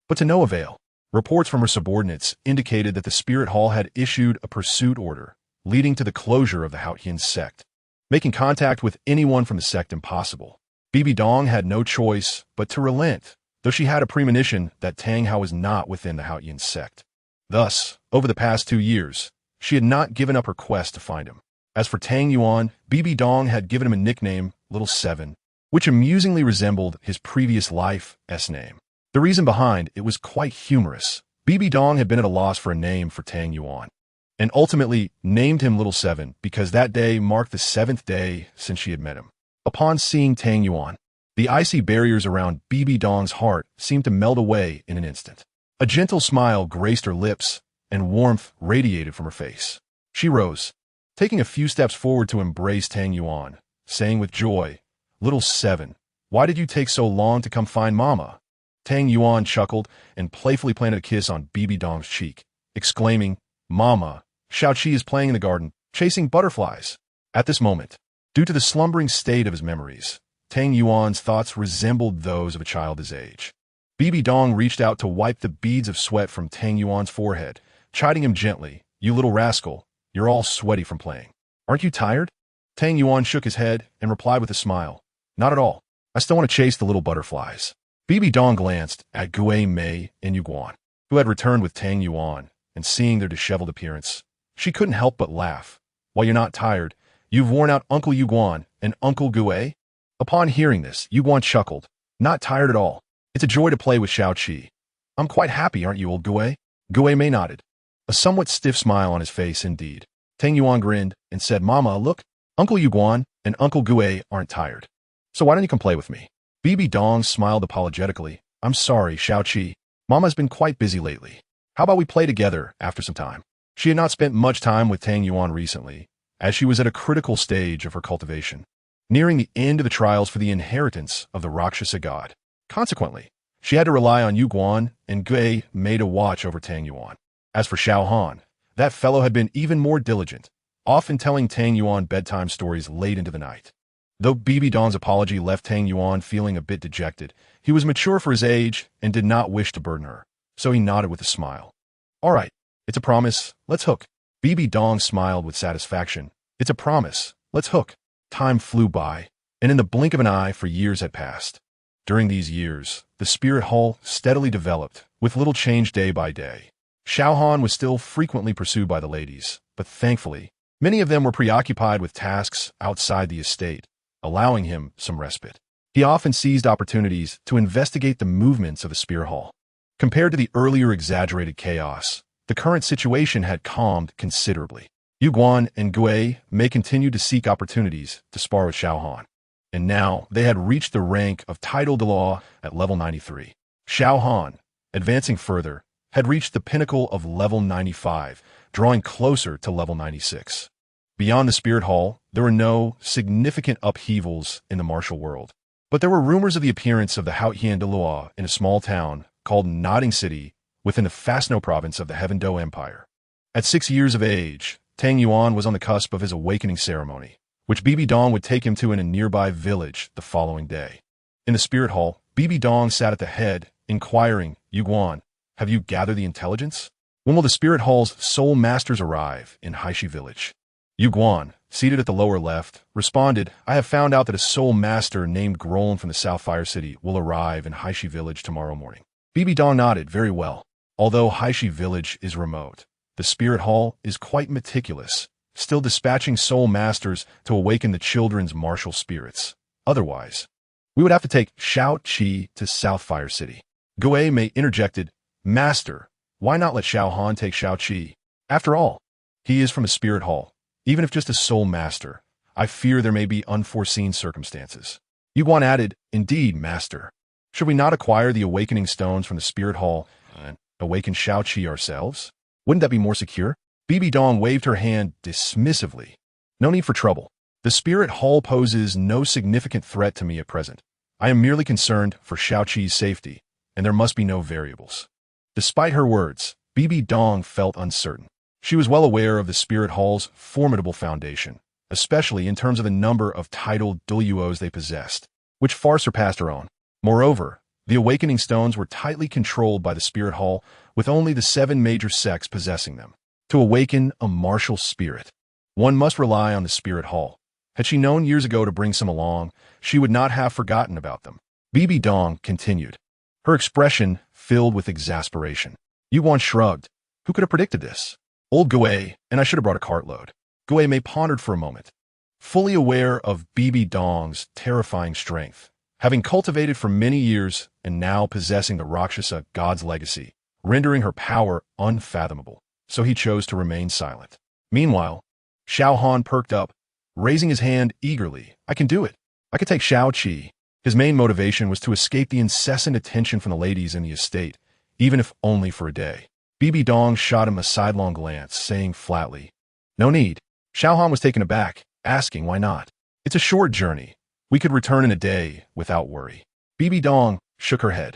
but to no avail. Reports from her subordinates indicated that the Spirit Hall had issued a pursuit order, leading to the closure of the Haotian sect, making contact with anyone from the sect impossible. Bibi Dong had no choice but to relent, though she had a premonition that Tang Hao was not within the Haotian sect. Thus, over the past 2 years, she had not given up her quest to find him. As for Tang Yuan, Bibi Dong had given him a nickname, Little Seven, which amusingly resembled his previous life's name. The reason behind it was quite humorous. Bibi Dong had been at a loss for a name for Tang Yuan, and ultimately named him Little Seven because that day marked the 7th day since she had met him. Upon seeing Tang Yuan, the icy barriers around Bibi Dong's heart seemed to melt away in an instant. A gentle smile graced her lips, and warmth radiated from her face. She rose, taking a few steps forward to embrace Tang Yuan, saying with joy, "Little Seven, why did you take so long to come find Mama?" Tang Yuan chuckled and playfully planted a kiss on Bibi Dong's cheek, exclaiming, "Mama, Xiao Qi is playing in the garden, chasing butterflies." At this moment, due to the slumbering state of his memories, Tang Yuan's thoughts resembled those of a child his age. Bibi Dong reached out to wipe the beads of sweat from Tang Yuan's forehead, chiding him gently, "You little rascal, you're all sweaty from playing. Aren't you tired?" Tang Yuan shook his head and replied with a smile, "Not at all. I still want to chase the little butterflies." Bibi Dong glanced at Gue Mei and Yu Guan, who had returned with Tang Yuan, and seeing their disheveled appearance, she couldn't help but laugh. "While you're not tired, you've worn out Uncle Yu Guan and Uncle Gue?" Upon hearing this, Yu Guan chuckled, "Not tired at all. It's a joy to play with Xiao Qi. I'm quite happy, aren't you, old Gue?" Gue Mei nodded, a somewhat stiff smile on his face indeed. Tang Yuan grinned and said, "Mama, look, Uncle Yu Guan and Uncle Gue aren't tired. So why don't you come play with me?" Bibi Dong smiled apologetically. "I'm sorry, Xiao Qi. Mama's been quite busy lately. How about we play together after some time?" She had not spent much time with Tang Yuan recently, as she was at a critical stage of her cultivation, nearing the end of the trials for the inheritance of the Rakshasa god. Consequently, she had to rely on Yu Guan and Gue Mei to watch over Tang Yuan. As for Xiao Han, that fellow had been even more diligent, often telling Tang Yuan bedtime stories late into the night. Though Bibi Dong's apology left Tang Yuan feeling a bit dejected, he was mature for his age and did not wish to burden her, so he nodded with a smile. "All right, it's a promise, let's hook." Bibi Dong smiled with satisfaction. "It's a promise, let's hook." Time flew by, and in the blink of an eye years had passed. During these years, the spirit hall steadily developed, with little change day by day. Xiao Han was still frequently pursued by the ladies, but thankfully, many of them were preoccupied with tasks outside the estate, allowing him some respite. He often seized opportunities to investigate the movements of the spirit hall. Compared to the earlier exaggerated chaos, the current situation had calmed considerably. Yu Guan and Gue Mei continued to seek opportunities to spar with Xiao Han, and now they had reached the rank of title de law at level 93. Xiao Han, advancing further, had reached the pinnacle of level 95, drawing closer to level 96. Beyond the spirit hall, there were no significant upheavals in the martial world, but there were rumors of the appearance of the Haotian Douluo in a small town called Nodding City within the Fasno province of the Heaven Do Empire. At 6 years of age, Tang Yuan was on the cusp of his awakening ceremony, which Bibi Dong would take him to in a nearby village the following day. In the spirit hall, Bibi Dong sat at the head, inquiring, "Yu Guan, have you gathered the intelligence? When will the spirit hall's soul masters arrive in Haishi village?" Yu Guan, seated at the lower left, responded, "I have found out that a soul master named Grolan from the South Fire City will arrive in Haishi village tomorrow morning." Bibi Dong nodded. "Very well. Although Haishi village is remote, the spirit hall is quite meticulous, still dispatching soul masters to awaken the children's martial spirits. Otherwise, we would have to take Xiao Qi to South Fire City." Gue Mei interjected, "Master, why not let Xiao Han take Xiao Qi? After all, he is from a spirit hall. Even if just a soul master, I fear there may be unforeseen circumstances." Yu Guan added, "Indeed, master. Should we not acquire the awakening stones from the spirit hall and awaken Xiao Qi ourselves? Wouldn't that be more secure?" Bibi Dong waved her hand dismissively. "No need for trouble. The spirit hall poses no significant threat to me at present. I am merely concerned for Xiao Qi's safety, and there must be no variables." Despite her words, Bibi Dong felt uncertain. She was well aware of the spirit hall's formidable foundation, especially in terms of the number of titled Douluos they possessed, which far surpassed her own. Moreover, the awakening stones were tightly controlled by the spirit hall, with only the 7 major sects possessing them. To awaken a martial spirit, One must rely on the spirit hall. Had she known years ago to bring some along, she would not have forgotten about them. Bibi Dong continued, her expression filled with exasperation. Yuan shrugged. Who could have predicted this? Old Gui, and I should have brought a cartload. Gui Mei pondered for a moment, fully aware of Bibi Dong's terrifying strength, having cultivated for many years and now possessing the Rakshasa god's legacy, rendering her power unfathomable. So he chose to remain silent. Meanwhile, Xiao Han perked up, raising his hand eagerly. I can do it. I could take Xiao Qi. His main motivation was to escape the incessant attention from the ladies in the estate, even if only for a day. Bibi Dong shot him a sidelong glance, saying flatly, no need. Xiao Han was taken aback, asking why not. It's a short journey. We could return in a day without worry. Bibi Dong shook her head.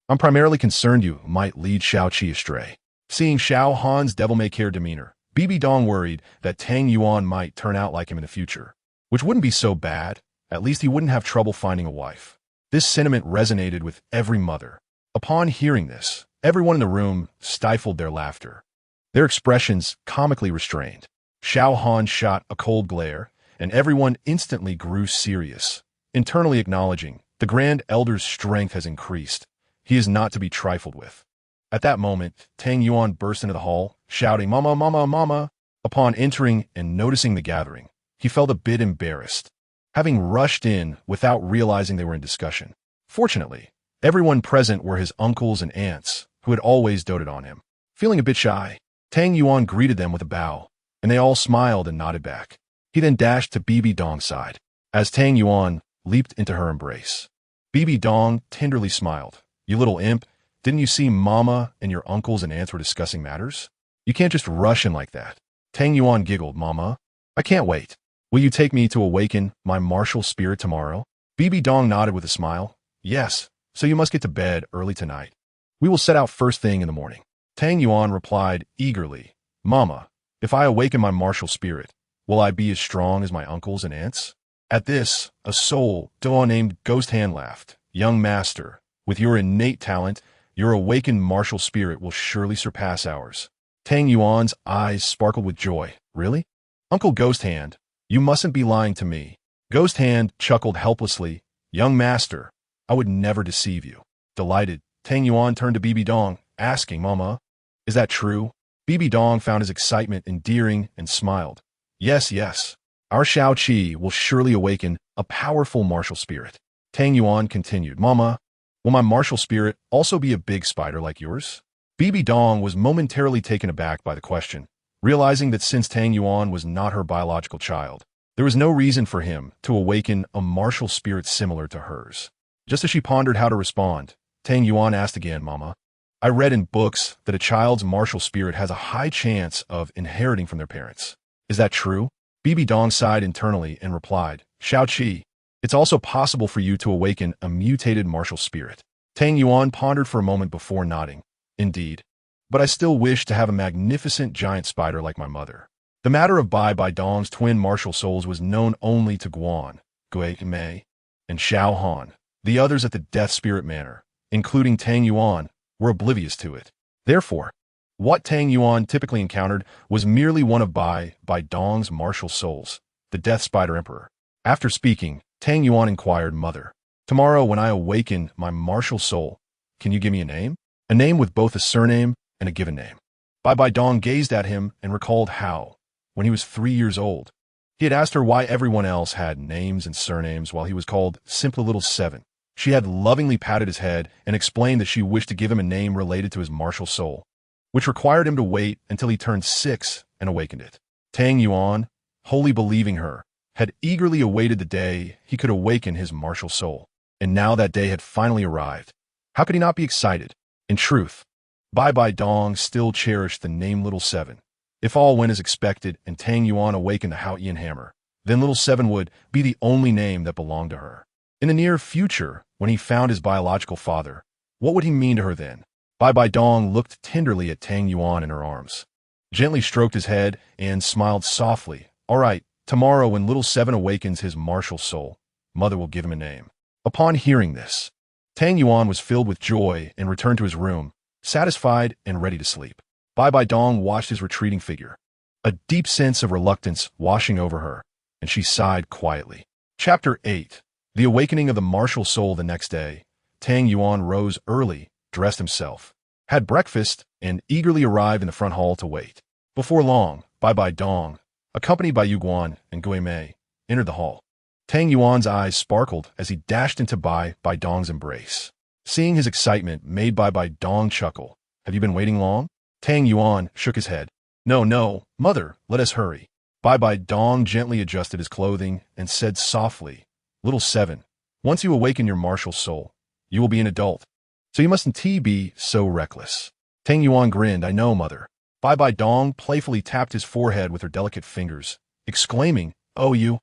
I'm primarily concerned you might lead Xiao Qi astray. Seeing Xiao Han's devil-may-care demeanor, Bibi Dong worried that Tang Yuan might turn out like him in the future, which wouldn't be so bad. At least he wouldn't have trouble finding a wife. This sentiment resonated with every mother. Upon hearing this, everyone in the room stifled their laughter, their expressions comically restrained. Xiao Han shot a cold glare, and everyone instantly grew serious, internally acknowledging the Grand Elder's strength has increased. He is not to be trifled with. At that moment, Tang Yuan burst into the hall, shouting, Mama, Mama, Mama. Upon entering and noticing the gathering, he felt a bit embarrassed, having rushed in without realizing they were in discussion. Fortunately, everyone present were his uncles and aunts, who had always doted on him. Feeling a bit shy, Tang Yuan greeted them with a bow, and they all smiled and nodded back. He then dashed to Bibi Dong's side, as Tang Yuan leaped into her embrace. Bibi Dong tenderly smiled. You little imp, didn't you see Mama and your uncles and aunts were discussing matters? You can't just rush in like that. Tang Yuan giggled, Mama. I can't wait. Will you take me to awaken my martial spirit tomorrow? Bibi Dong nodded with a smile. Yes, so you must get to bed early tonight. We will set out first thing in the morning. Tang Yuan replied eagerly, Mama, if I awaken my martial spirit, will I be as strong as my uncles and aunts? At this, a soul, Douluo named Ghost Hand laughed. Young master, with your innate talent, your awakened martial spirit will surely surpass ours. Tang Yuan's eyes sparkled with joy. Really? Uncle Ghost Hand, you mustn't be lying to me. Ghost Hand chuckled helplessly. Young master, I would never deceive you. Delighted, Tang Yuan turned to Bibi Dong, asking, Mama, is that true? Bibi Dong found his excitement endearing and smiled. Yes, yes. Our Xiao Qi will surely awaken a powerful martial spirit. Tang Yuan continued, Mama, will my martial spirit also be a big spider like yours? Bibi Dong was momentarily taken aback by the question, realizing that since Tang Yuan was not her biological child, there was no reason for him to awaken a martial spirit similar to hers. Just as she pondered how to respond, Tang Yuan asked again, Mama, I read in books that a child's martial spirit has a high chance of inheriting from their parents. Is that true? Bibi Dong sighed internally and replied, Xiao Qi, it's also possible for you to awaken a mutated martial spirit. Tang Yuan pondered for a moment before nodding. Indeed. But I still wish to have a magnificent giant spider like my mother. The matter of Bai Dong's twin martial souls was known only to Guan, Gui Mei, and Xiao Han. The others at the Death Spirit Manor, including Tang Yuan, were oblivious to it. Therefore, what Tang Yuan typically encountered was merely one of Bai Dong's martial souls, the Death Spider Emperor. After speaking, Tang Yuan inquired, Mother, tomorrow when I awaken my martial soul, can you give me a name? A name with both a surname and a given name. Bai Dong gazed at him and recalled how, when he was 3 years old, he had asked her why everyone else had names and surnames while he was called simply Little Seven. She had lovingly patted his head and explained that she wished to give him a name related to his martial soul, which required him to wait until he turned 6 and awakened it. Tang Yuan, wholly believing her, had eagerly awaited the day he could awaken his martial soul, and now that day had finally arrived. How could he not be excited? In truth, Bai Dong still cherished the name Little Seven. If all went as expected and Tang Yuan awakened the Hao Ian Hammer, then Little Seven would be the only name that belonged to her. In the near future, when he found his biological father, what would he mean to her then? Bai Dong looked tenderly at Tang Yuan in her arms, gently stroked his head, and smiled softly. All right, tomorrow when Little Seven awakens his martial soul, Mother will give him a name. Upon hearing this, Tang Yuan was filled with joy and returned to his room, satisfied and ready to sleep. Bai Dong watched his retreating figure, a deep sense of reluctance washing over her, and she sighed quietly. Chapter 8. The Awakening of the Martial Soul. The next day, Tang Yuan rose early, dressed himself, had breakfast, and eagerly arrived in the front hall to wait. Before long, Bai Dong, accompanied by Yu Guan and Gui Mei, entered the hall. Tang Yuan's eyes sparkled as he dashed into Bai Dong's embrace. Seeing his excitement made Bai Dong chuckle. Have you been waiting long? Tang Yuan shook his head. No, mother, let us hurry. Bai Dong gently adjusted his clothing and said softly, Little 7, once you awaken your martial soul, you will be an adult. So you mustn't be so reckless. Tang Yuan grinned. I know, mother. Bai Dong playfully tapped his forehead with her delicate fingers, exclaiming, Oh, you.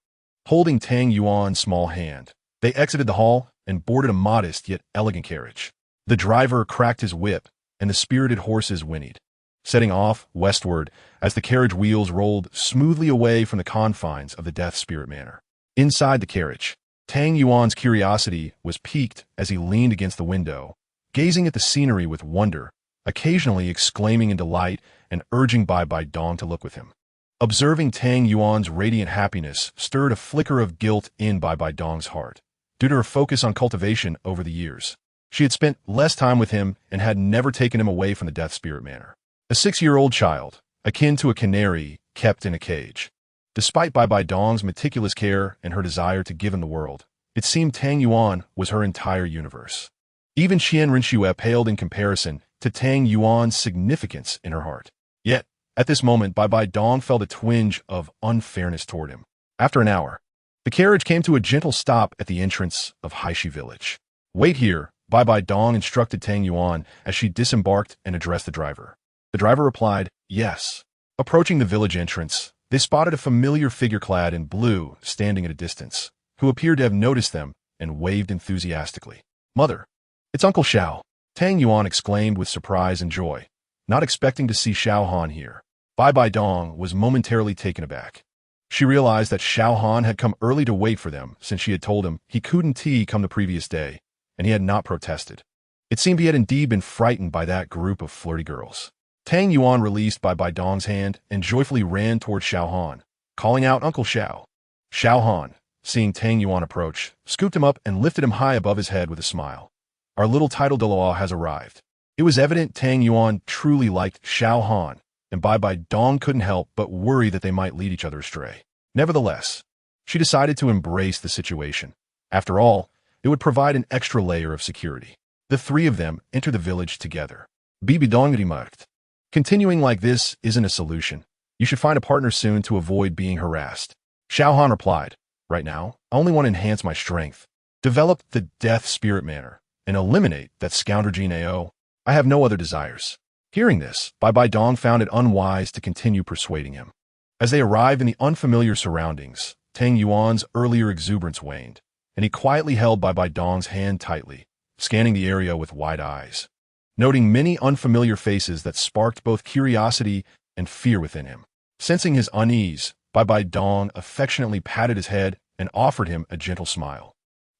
Holding Tang Yuan's small hand, they exited the hall and boarded a modest yet elegant carriage. The driver cracked his whip, and the spirited horses whinnied, setting off westward as the carriage wheels rolled smoothly away from the confines of the Death Spirit Manor. Inside the carriage, Tang Yuan's curiosity was piqued as he leaned against the window, gazing at the scenery with wonder, occasionally exclaiming in delight and urging Bai Dong to look with him. Observing Tang Yuan's radiant happiness stirred a flicker of guilt in Bai Dong's heart, due to her focus on cultivation over the years. She had spent less time with him and had never taken him away from the Death Spirit Manor. A 6-year-old child, akin to a canary, kept in a cage. Despite Bai Dong's meticulous care and her desire to give him the world, it seemed Tang Yuan was her entire universe. Even Qian Rinxue paled in comparison to Tang Yuan's significance in her heart. Yet, at this moment, Bai Dong felt a twinge of unfairness toward him. After an hour, the carriage came to a gentle stop at the entrance of Haishi Village. Wait here, Bai Dong instructed Tang Yuan as she disembarked and addressed the driver. The driver replied, Yes. Approaching the village entrance, they spotted a familiar figure clad in blue standing at a distance, who appeared to have noticed them and waved enthusiastically. Mother, it's Uncle Xiao, Tang Yuan exclaimed with surprise and joy, not expecting to see Xiao Han here. Bai Dong was momentarily taken aback. She realized that Xiao Han had come early to wait for them since she had told him he couldn't come the previous day, and he had not protested. It seemed he had indeed been frightened by that group of flirty girls. Tang Yuan released Bai Dong's hand and joyfully ran toward Xiao Han, calling out Uncle Xiao. Xiao Han, seeing Tang Yuan approach, scooped him up and lifted him high above his head with a smile. Our little title Douluo has arrived. It was evident Tang Yuan truly liked Xiao Han, and Bai Dong couldn't help but worry that they might lead each other astray. Nevertheless, she decided to embrace the situation. After all, it would provide an extra layer of security. The three of them entered the village together. Bibi Dong remarked, Continuing like this isn't a solution. You should find a partner soon to avoid being harassed. Xiao Han replied, Right now, I only want to enhance my strength, develop the Death Spirit Manor, and eliminate that scoundrel Jin Ao. I have no other desires. Hearing this, Bai Dong found it unwise to continue persuading him. As they arrived in the unfamiliar surroundings, Tang Yuan's earlier exuberance waned, and he quietly held Bai Dong's hand tightly, scanning the area with wide eyes, noting many unfamiliar faces that sparked both curiosity and fear within him. Sensing his unease, Bai Dong affectionately patted his head and offered him a gentle smile.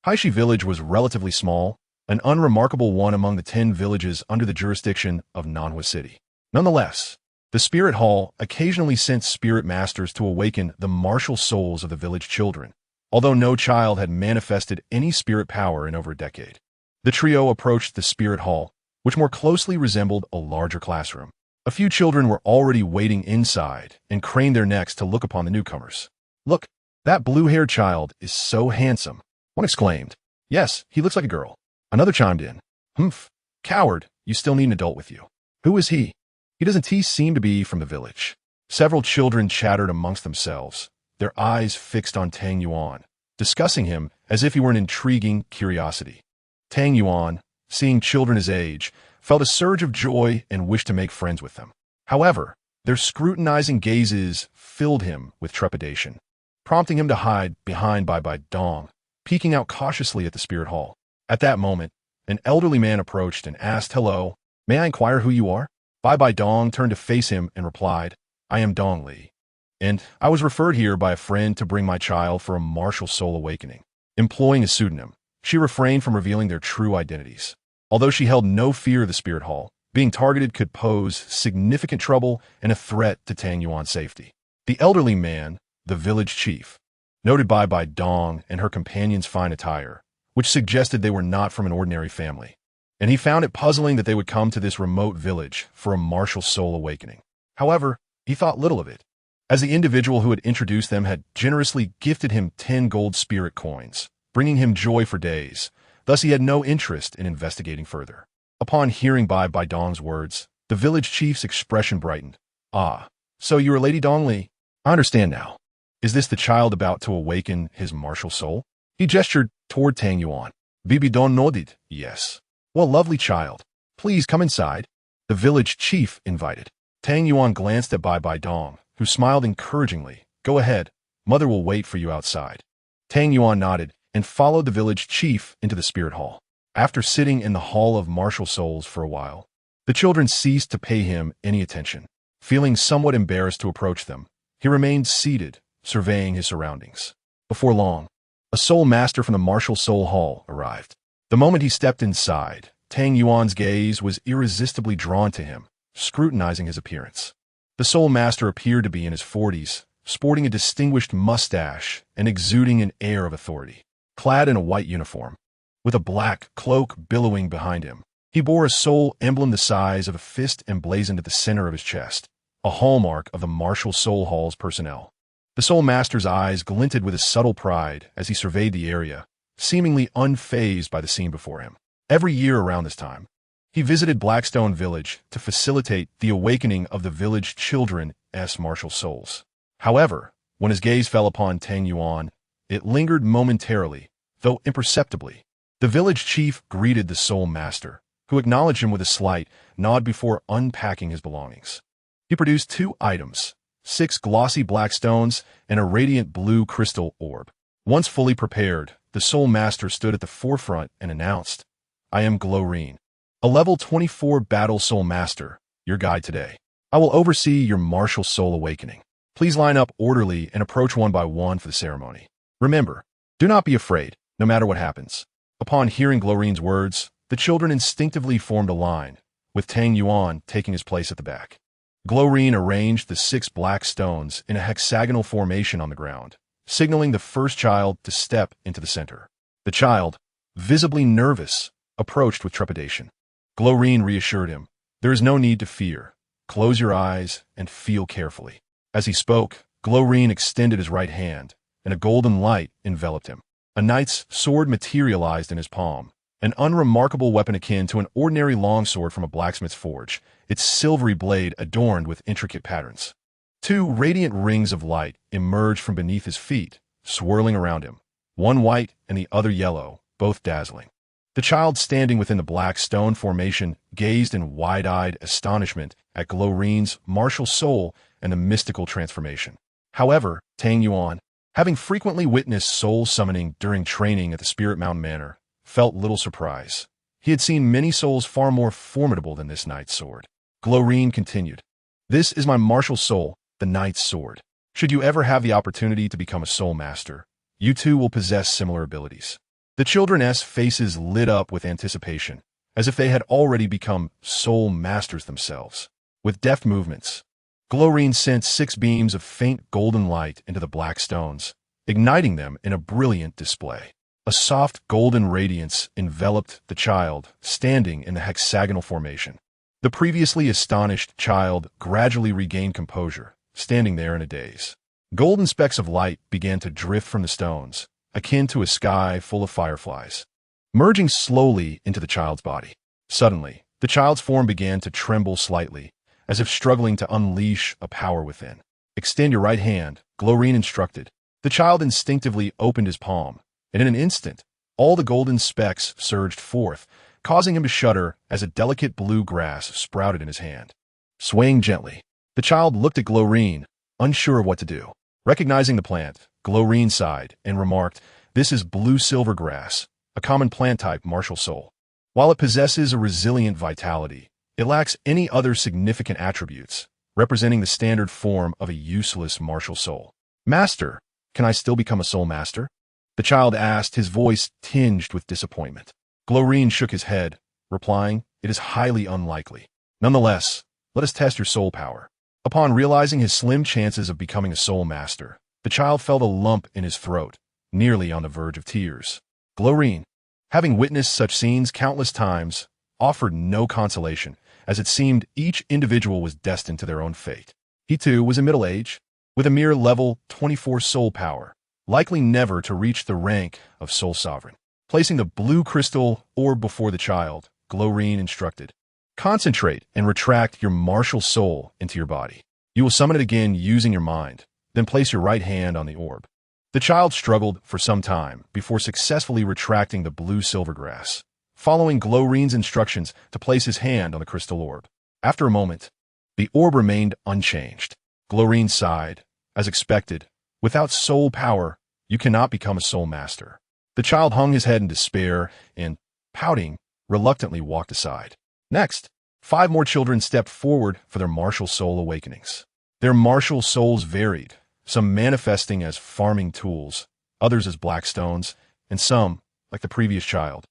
Haishi Village was relatively small, an unremarkable one among the 10 villages under the jurisdiction of Nanhua City. Nonetheless, the Spirit Hall occasionally sent spirit masters to awaken the martial souls of the village children, although no child had manifested any spirit power in over a decade. The trio approached the Spirit Hall, which more closely resembled a larger classroom. A few children were already waiting inside and craned their necks to look upon the newcomers. Look, that blue-haired child is so handsome, one exclaimed. Yes, he looks like a girl. Another chimed in. Humph, coward, you still need an adult with you. Who is he? He doesn't seem to be from the village. Several children chattered amongst themselves, their eyes fixed on Tang Yuan, discussing him as if he were an intriguing curiosity. Tang Yuan, seeing children his age, felt a surge of joy and wished to make friends with them. However, their scrutinizing gazes filled him with trepidation, prompting him to hide behind Bai Dong, peeking out cautiously at the Spirit Hall. At that moment, an elderly man approached and asked, Hello, may I inquire who you are? Bai Dong turned to face him and replied, I am Dong Li, and I was referred here by a friend to bring my child for a martial soul awakening. Employing a pseudonym, she refrained from revealing their true identities. Although she held no fear of the Spirit Hall, Being targeted could pose significant trouble and a threat to Tang Yuan's safety. The elderly man, the village chief, noted Bai Dong and her companion's fine attire, which suggested they were not from an ordinary family, and he found it puzzling that they would come to this remote village for a martial soul awakening. However, he thought little of it, as the individual who had introduced them had generously gifted him 10 gold spirit coins, bringing him joy for days. Thus he had no interest in investigating further. Upon hearing Bai Dong's words, the village chief's expression brightened. "Ah, so you are Lady Dongli. I understand now. Is this the child about to awaken his martial soul?" He gestured toward Tang Yuan. Bibi Don nodded. "Yes." "Well, lovely child. Please come inside," the village chief invited. Tang Yuan glanced at Bai Dong, who smiled encouragingly. "Go ahead. Mother will wait for you outside." Tang Yuan nodded and followed the village chief into the spirit hall. After sitting in the Hall of Martial Souls for a while, the children ceased to pay him any attention. Feeling somewhat embarrassed to approach them, he remained seated, surveying his surroundings. Before long, a soul master from the Martial Soul Hall arrived. The moment he stepped inside, Tang Yuan's gaze was irresistibly drawn to him, scrutinizing his appearance. The soul master appeared to be in his 40s, sporting a distinguished mustache and exuding an air of authority. Clad in a white uniform, with a black cloak billowing behind him, he bore a soul emblem the size of a fist emblazoned at the center of his chest, a hallmark of the Martial Soul Hall's personnel. The soul master's eyes glinted with a subtle pride as he surveyed the area, seemingly unfazed by the scene before him. Every year around this time, he visited Blackstone Village to facilitate the awakening of the village children's martial souls. However, when his gaze fell upon Tang Yuan, it lingered momentarily, though imperceptibly. The village chief greeted the soul master, who acknowledged him with a slight nod before unpacking his belongings. He produced 2 items, 6 glossy black stones and a radiant blue crystal orb. Once fully prepared, the soul master stood at the forefront and announced, "I am Glorine, a level 24 battle soul master, your guide today. I will oversee your martial soul awakening. Please line up orderly and approach one by one for the ceremony. Remember, do not be afraid, no matter what happens." Upon hearing Glorine's words, the children instinctively formed a line, with Tang Yuan taking his place at the back. Glorine arranged the 6 black stones in a hexagonal formation on the ground, signaling the first child to step into the center. The child, visibly nervous, approached with trepidation. Glorine reassured him, "There is no need to fear. Close your eyes and feel carefully." As he spoke, Glorine extended his right hand, and a golden light enveloped him. A knight's sword materialized in his palm, an unremarkable weapon akin to an ordinary longsword from a blacksmith's forge, its silvery blade adorned with intricate patterns. 2 radiant rings of light emerged from beneath his feet, swirling around him, one white and the other yellow, both dazzling. The child standing within the black stone formation gazed in wide-eyed astonishment at Glorine's martial soul and the mystical transformation. However, Tang Yuan, having frequently witnessed soul summoning during training at the Spirit Mountain Manor, felt little surprise. He had seen many souls far more formidable than this knight's sword. Glorine continued, "This is my martial soul, the knight's sword. Should you ever have the opportunity to become a soul master, you too will possess similar abilities." The children's faces lit up with anticipation, as if they had already become soul masters themselves. With deft movements, Glorine sent 6 beams of faint golden light into the black stones, igniting them in a brilliant display. A soft golden radiance enveloped the child, standing in the hexagonal formation. The previously astonished child gradually regained composure, standing there in a daze. Golden specks of light began to drift from the stones, akin to a sky full of fireflies, merging slowly into the child's body. Suddenly, the child's form began to tremble slightly, as if struggling to unleash a power within. "Extend your right hand," Glorine instructed. The child instinctively opened his palm, and in an instant, all the golden specks surged forth, causing him to shudder as a delicate blue grass sprouted in his hand. Swaying gently, the child looked at Glorine, unsure of what to do. Recognizing the plant, Glorine sighed and remarked, "This is blue silver grass, a common plant type martial soul. While it possesses a resilient vitality, it lacks any other significant attributes, representing the standard form of a useless martial soul." "Master, can I still become a soul master?" the child asked, his voice tinged with disappointment. Glorine shook his head, replying, "It is highly unlikely. Nonetheless, let us test your soul power. Upon realizing his slim chances of becoming a soul master, the child felt a lump in his throat, nearly on the verge of tears. Glorine, having witnessed such scenes countless times, offered no consolation, as it seemed each individual was destined to their own fate. He too was in middle age, with a mere level 24 soul power, likely never to reach the rank of soul sovereign. Placing the blue crystal orb before the child, Glorine instructed, "Concentrate and retract your martial soul into your body. You will summon it again using your mind, then place your right hand on the orb." The child struggled for some time before successfully retracting the blue silvergrass, following Glorine's instructions to place his hand on the crystal orb. After a moment, the orb remained unchanged. Glorine sighed. As expected, without soul power, you cannot become a soul master. The child hung his head in despair and, pouting, reluctantly walked aside. Next, 5 more children stepped forward for their martial soul awakenings. Their martial souls varied, some manifesting as farming tools, others as black stones, and some, like the previous child,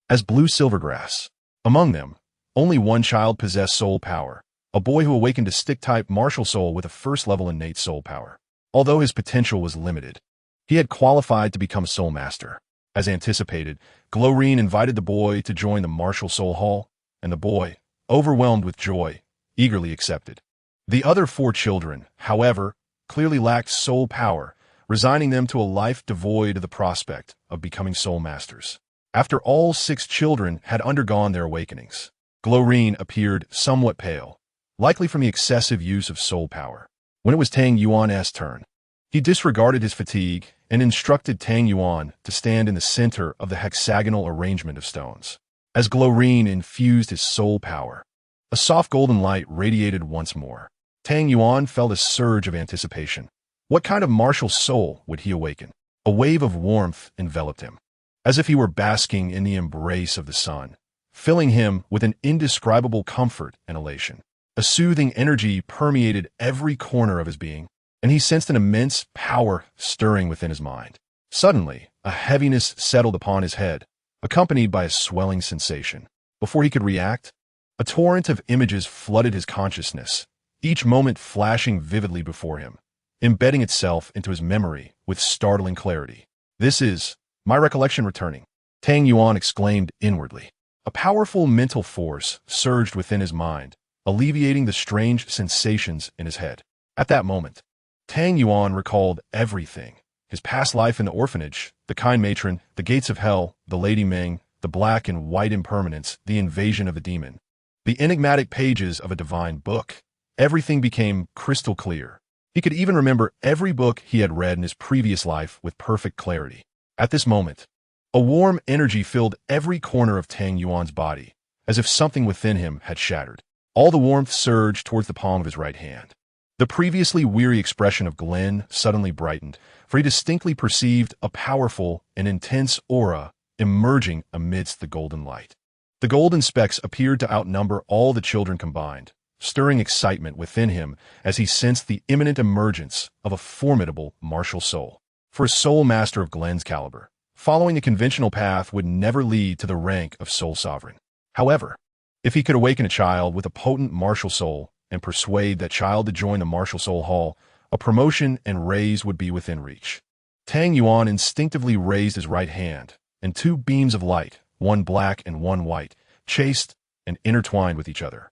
as blue silvergrass. Among them, only one child possessed soul power, a boy who awakened a stick-type martial soul with a first-level innate soul power. Although his potential was limited, he had qualified to become a soul master. As anticipated, Glorine invited the boy to join the martial soul hall, and the boy, overwhelmed with joy, eagerly accepted. The other 4 children, however, clearly lacked soul power, resigning them to a life devoid of the prospect of becoming soul masters. After all 6 children had undergone their awakenings, Glorine appeared somewhat pale, likely from the excessive use of soul power. When it was Tang Yuan's turn, he disregarded his fatigue and instructed Tang Yuan to stand in the center of the hexagonal arrangement of stones. As Glorine infused his soul power, a soft golden light radiated once more. Tang Yuan felt a surge of anticipation. What kind of martial soul would he awaken? A wave of warmth enveloped him, as if he were basking in the embrace of the sun, filling him with an indescribable comfort and elation. A soothing energy permeated every corner of his being, and he sensed an immense power stirring within his mind. Suddenly, a heaviness settled upon his head, accompanied by a swelling sensation. Before he could react, a torrent of images flooded his consciousness, each moment flashing vividly before him, embedding itself into his memory with startling clarity. "This is my recollection returning," Tang Yuan exclaimed inwardly. A powerful mental force surged within his mind, alleviating the strange sensations in his head. At that moment, Tang Yuan recalled everything: his past life in the orphanage, the kind matron, the gates of hell, the Lady Ming, the black and white impermanence, the invasion of a demon, the enigmatic pages of a divine book. Everything became crystal clear. He could even remember every book he had read in his previous life with perfect clarity. At this moment, a warm energy filled every corner of Tang Yuan's body, as if something within him had shattered. All the warmth surged towards the palm of his right hand. The previously weary expression of Glenn suddenly brightened, for he distinctly perceived a powerful and intense aura emerging amidst the golden light. The golden specks appeared to outnumber all the children combined, stirring excitement within him as he sensed the imminent emergence of a formidable martial soul. For a soul master of Glenn's caliber, following the conventional path would never lead to the rank of soul sovereign. However, if he could awaken a child with a potent martial soul and persuade that child to join the martial soul hall, a promotion and raise would be within reach. Tang Yuan instinctively raised his right hand, and 2 beams of light, one black and one white, chased and intertwined with each other.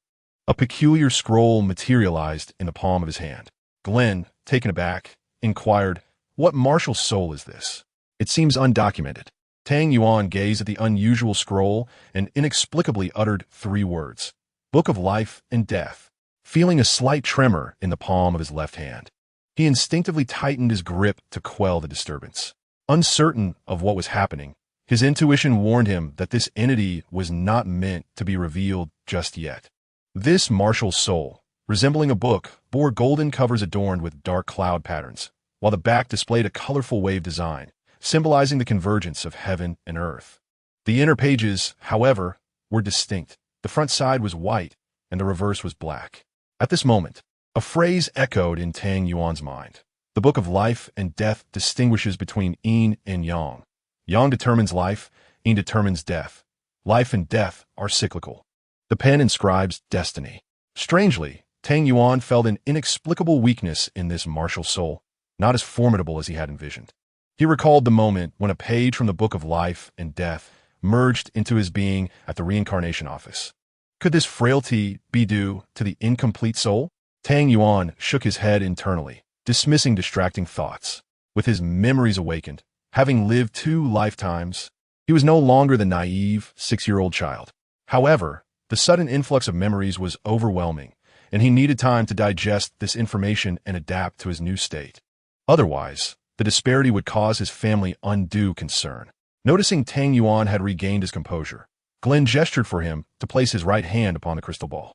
A peculiar scroll materialized in the palm of his hand. Glenn, taken aback, inquired, "What martial soul is this? It seems undocumented." Tang Yuan gazed at the unusual scroll and inexplicably uttered 3 words: "Book of Life and Death." Feeling a slight tremor in the palm of his left hand, he instinctively tightened his grip to quell the disturbance. Uncertain of what was happening, his intuition warned him that this entity was not meant to be revealed just yet. This martial soul, resembling a book, bore golden covers adorned with dark cloud patterns, while the back displayed a colorful wave design, symbolizing the convergence of heaven and earth. The inner pages, however, were distinct. The front side was white, and the reverse was black. At this moment, a phrase echoed in Tang Yuan's mind. The Book of Life and Death distinguishes between yin and yang. Yang determines life, yin determines death. Life and death are cyclical. The pen inscribes destiny. Strangely, Tang Yuan felt an inexplicable weakness in this martial soul, not as formidable as he had envisioned. He recalled the moment when a page from the Book of Life and Death merged into his being at the reincarnation office. Could this frailty be due to the incomplete soul? Tang Yuan shook his head internally, dismissing distracting thoughts. With his memories awakened, having lived 2 lifetimes, he was no longer the naive 6-year-old child. However, the sudden influx of memories was overwhelming, and he needed time to digest this information and adapt to his new state. Otherwise, the disparity would cause his family undue concern. Noticing Tang Yuan had regained his composure, Glenn gestured for him to place his right hand upon the crystal ball.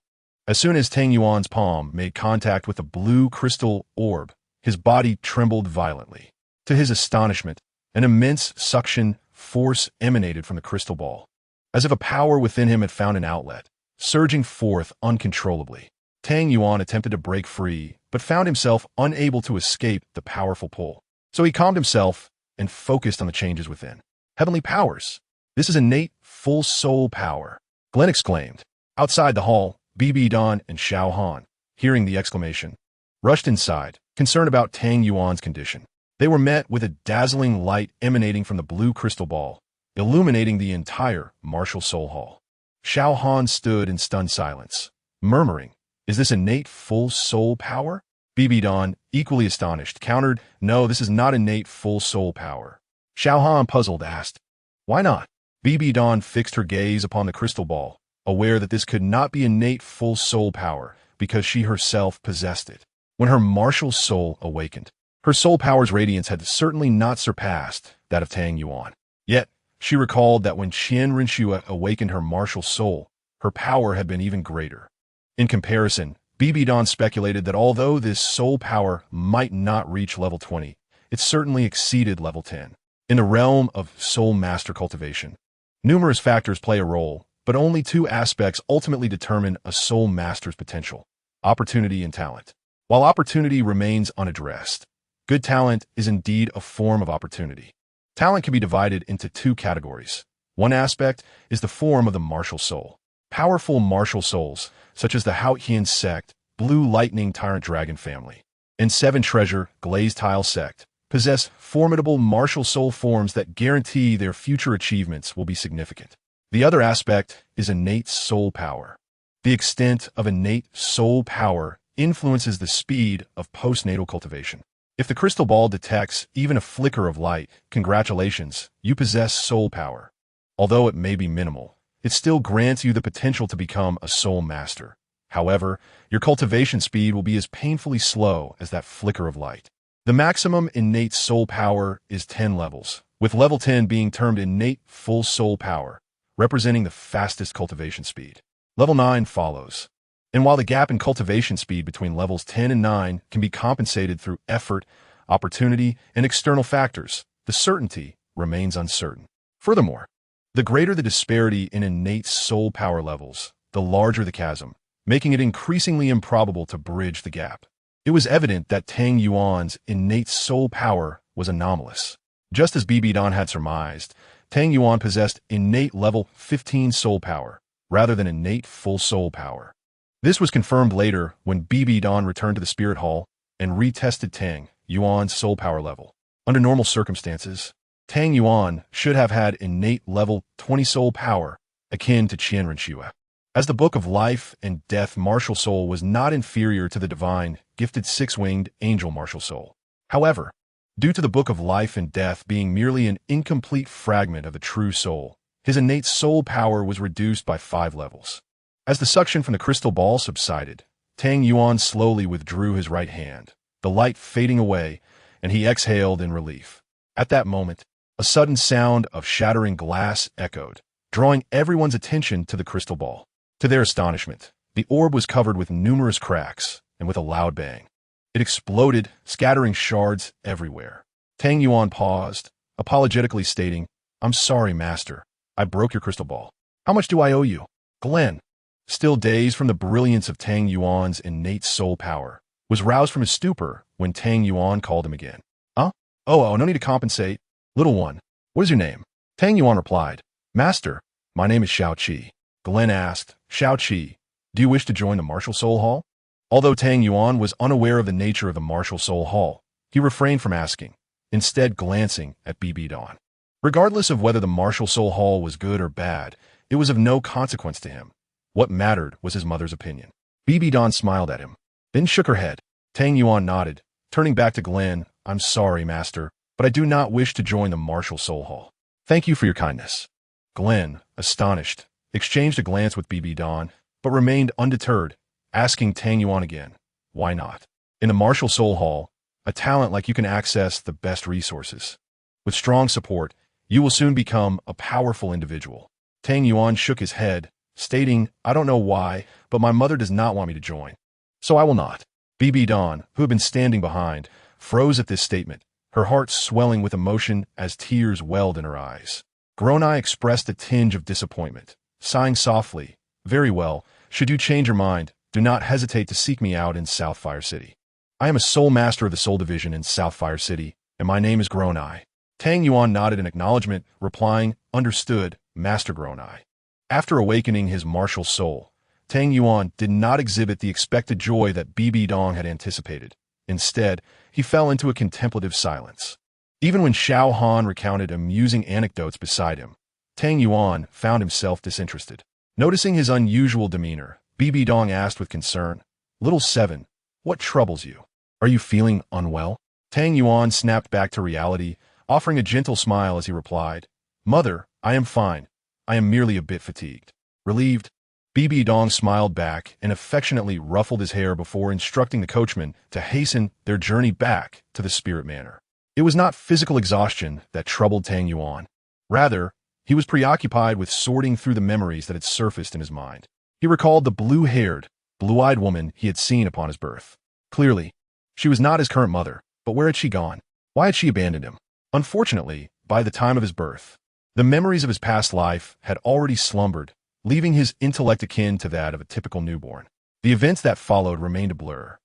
As soon as Tang Yuan's palm made contact with the blue crystal orb, his body trembled violently. To his astonishment, an immense suction force emanated from the crystal ball, as if a power within him had found an outlet, surging forth uncontrollably. Tang Yuan attempted to break free, but found himself unable to escape the powerful pull. So he calmed himself and focused on the changes within. Heavenly powers. This is innate, full soul power, Glenn exclaimed. Outside the hall, Bibi Dan and Xiao Han, hearing the exclamation, rushed inside, concerned about Tang Yuan's condition. They were met with a dazzling light emanating from the blue crystal ball, illuminating the entire martial soul hall. Xiao Han stood in stunned silence, murmuring, "Is this innate full soul power?" Bibi Dan, equally astonished, countered, "No, this is not innate full soul power." Xiao Han, puzzled, asked, "Why not?" Bibi Dan fixed her gaze upon the crystal ball, aware that this could not be innate full soul power because she herself possessed it. When her martial soul awakened, her soul power's radiance had certainly not surpassed that of Tang Yuan. Yet, she recalled that when Qian Rinxue awakened her martial soul, her power had been even greater. In comparison, Bibi Dan speculated that although this soul power might not reach level 20, it certainly exceeded level 10. In the realm of soul master cultivation, numerous factors play a role, but only 2 aspects ultimately determine a soul master's potential: opportunity and talent. While opportunity remains unaddressed, good talent is indeed a form of opportunity. Talent can be divided into 2 categories. One aspect is the form of the martial soul. Powerful martial souls, such as the Haotian sect, Blue Lightning Tyrant Dragon family, and 7 Treasure Glazed Tile sect, possess formidable martial soul forms that guarantee their future achievements will be significant. The other aspect is innate soul power. The extent of innate soul power influences the speed of postnatal cultivation. If the crystal ball detects even a flicker of light, congratulations, you possess soul power. Although it may be minimal, it still grants you the potential to become a soul master. However, your cultivation speed will be as painfully slow as that flicker of light. The maximum innate soul power is 10 levels, with level 10 being termed innate full soul power, representing the fastest cultivation speed. Level 9 follows. And while the gap in cultivation speed between levels 10 and 9 can be compensated through effort, opportunity, and external factors, the certainty remains uncertain. Furthermore, the greater the disparity in innate soul power levels, the larger the chasm, making it increasingly improbable to bridge the gap. It was evident that Tang Yuan's innate soul power was anomalous. Just as Bibi Dan had surmised, Tang Yuan possessed innate level 15 soul power, rather than innate full soul power. This was confirmed later when Bibi Dan returned to the Spirit Hall and retested Tang Yuan's soul power level. Under normal circumstances, Tang Yuan should have had innate level 20 soul power, akin to Qian Rinxue. As the Book of Life and Death martial soul was not inferior to the divine, gifted 6-winged angel martial soul. However, due to the Book of Life and Death being merely an incomplete fragment of the true soul, his innate soul power was reduced by 5 levels. As the suction from the crystal ball subsided, Tang Yuan slowly withdrew his right hand, the light fading away, and he exhaled in relief. At that moment, a sudden sound of shattering glass echoed, drawing everyone's attention to the crystal ball. To their astonishment, the orb was covered with numerous cracks, and with a loud bang, it exploded, scattering shards everywhere. Tang Yuan paused, apologetically stating, "I'm sorry, master. I broke your crystal ball. How much do I owe you?" Glenn, still dazed from the brilliance of Tang Yuan's innate soul power, was roused from his stupor when Tang Yuan called him again. "Huh? Oh, no need to compensate. Little one, what is your name?" Tang Yuan replied, "Master, my name is Xiao Qi." Glenn asked, "Xiao Qi, Do you wish to join the Martial Soul Hall? Although Tang Yuan was unaware of the nature of the Martial Soul Hall, he refrained from asking, instead glancing at BB Dawn. Regardless of whether the Martial Soul Hall was good or bad, it was of no consequence to him. What mattered was his mother's opinion. BB Dawn smiled at him, then shook her head. Tang Yuan nodded, turning back to Glenn. I'm sorry, Master, but I do not wish to join the Martial Soul Hall. Thank you for your kindness. Glenn, astonished, exchanged a glance with BB Dawn, but remained undeterred, asking Tang Yuan again, why not? In the Martial Soul Hall, a talent like you can access the best resources. With strong support, you will soon become a powerful individual. Tang Yuan shook his head, stating, I don't know why, but my mother does not want me to join. So I will not. BB Dawn, who had been standing behind, froze at this statement, her heart swelling with emotion as tears welled in her eyes. Gronai expressed a tinge of disappointment, sighing softly, very well, should you change your mind, do not hesitate to seek me out in South Fire City. I am a Soul Master of the Soul Division in South Fire City, and my name is Gronai. Tang Yuan nodded in acknowledgement, replying, understood, Master Gronai. After awakening his martial soul, Tang Yuan did not exhibit the expected joy that BB Dong had anticipated. Instead, he fell into a contemplative silence. Even when Xiao Han recounted amusing anecdotes beside him, Tang Yuan found himself disinterested. Noticing his unusual demeanor, BB Dong asked with concern, Little Seven, what troubles you? Are you feeling unwell? Tang Yuan snapped back to reality, offering a gentle smile as he replied, Mother, I am fine. I am merely a bit fatigued. Relieved, BB Dong smiled back and affectionately ruffled his hair before instructing the coachman to hasten their journey back to the Spirit Manor. It was not physical exhaustion that troubled Tang Yuan. Rather, he was preoccupied with sorting through the memories that had surfaced in his mind. He recalled the blue-haired, blue-eyed woman he had seen upon his birth. Clearly, she was not his current mother, but where had she gone? Why had she abandoned him? Unfortunately, by the time of his birth, the memories of his past life had already slumbered, leaving his intellect akin to that of a typical newborn. The events that followed remained a blur,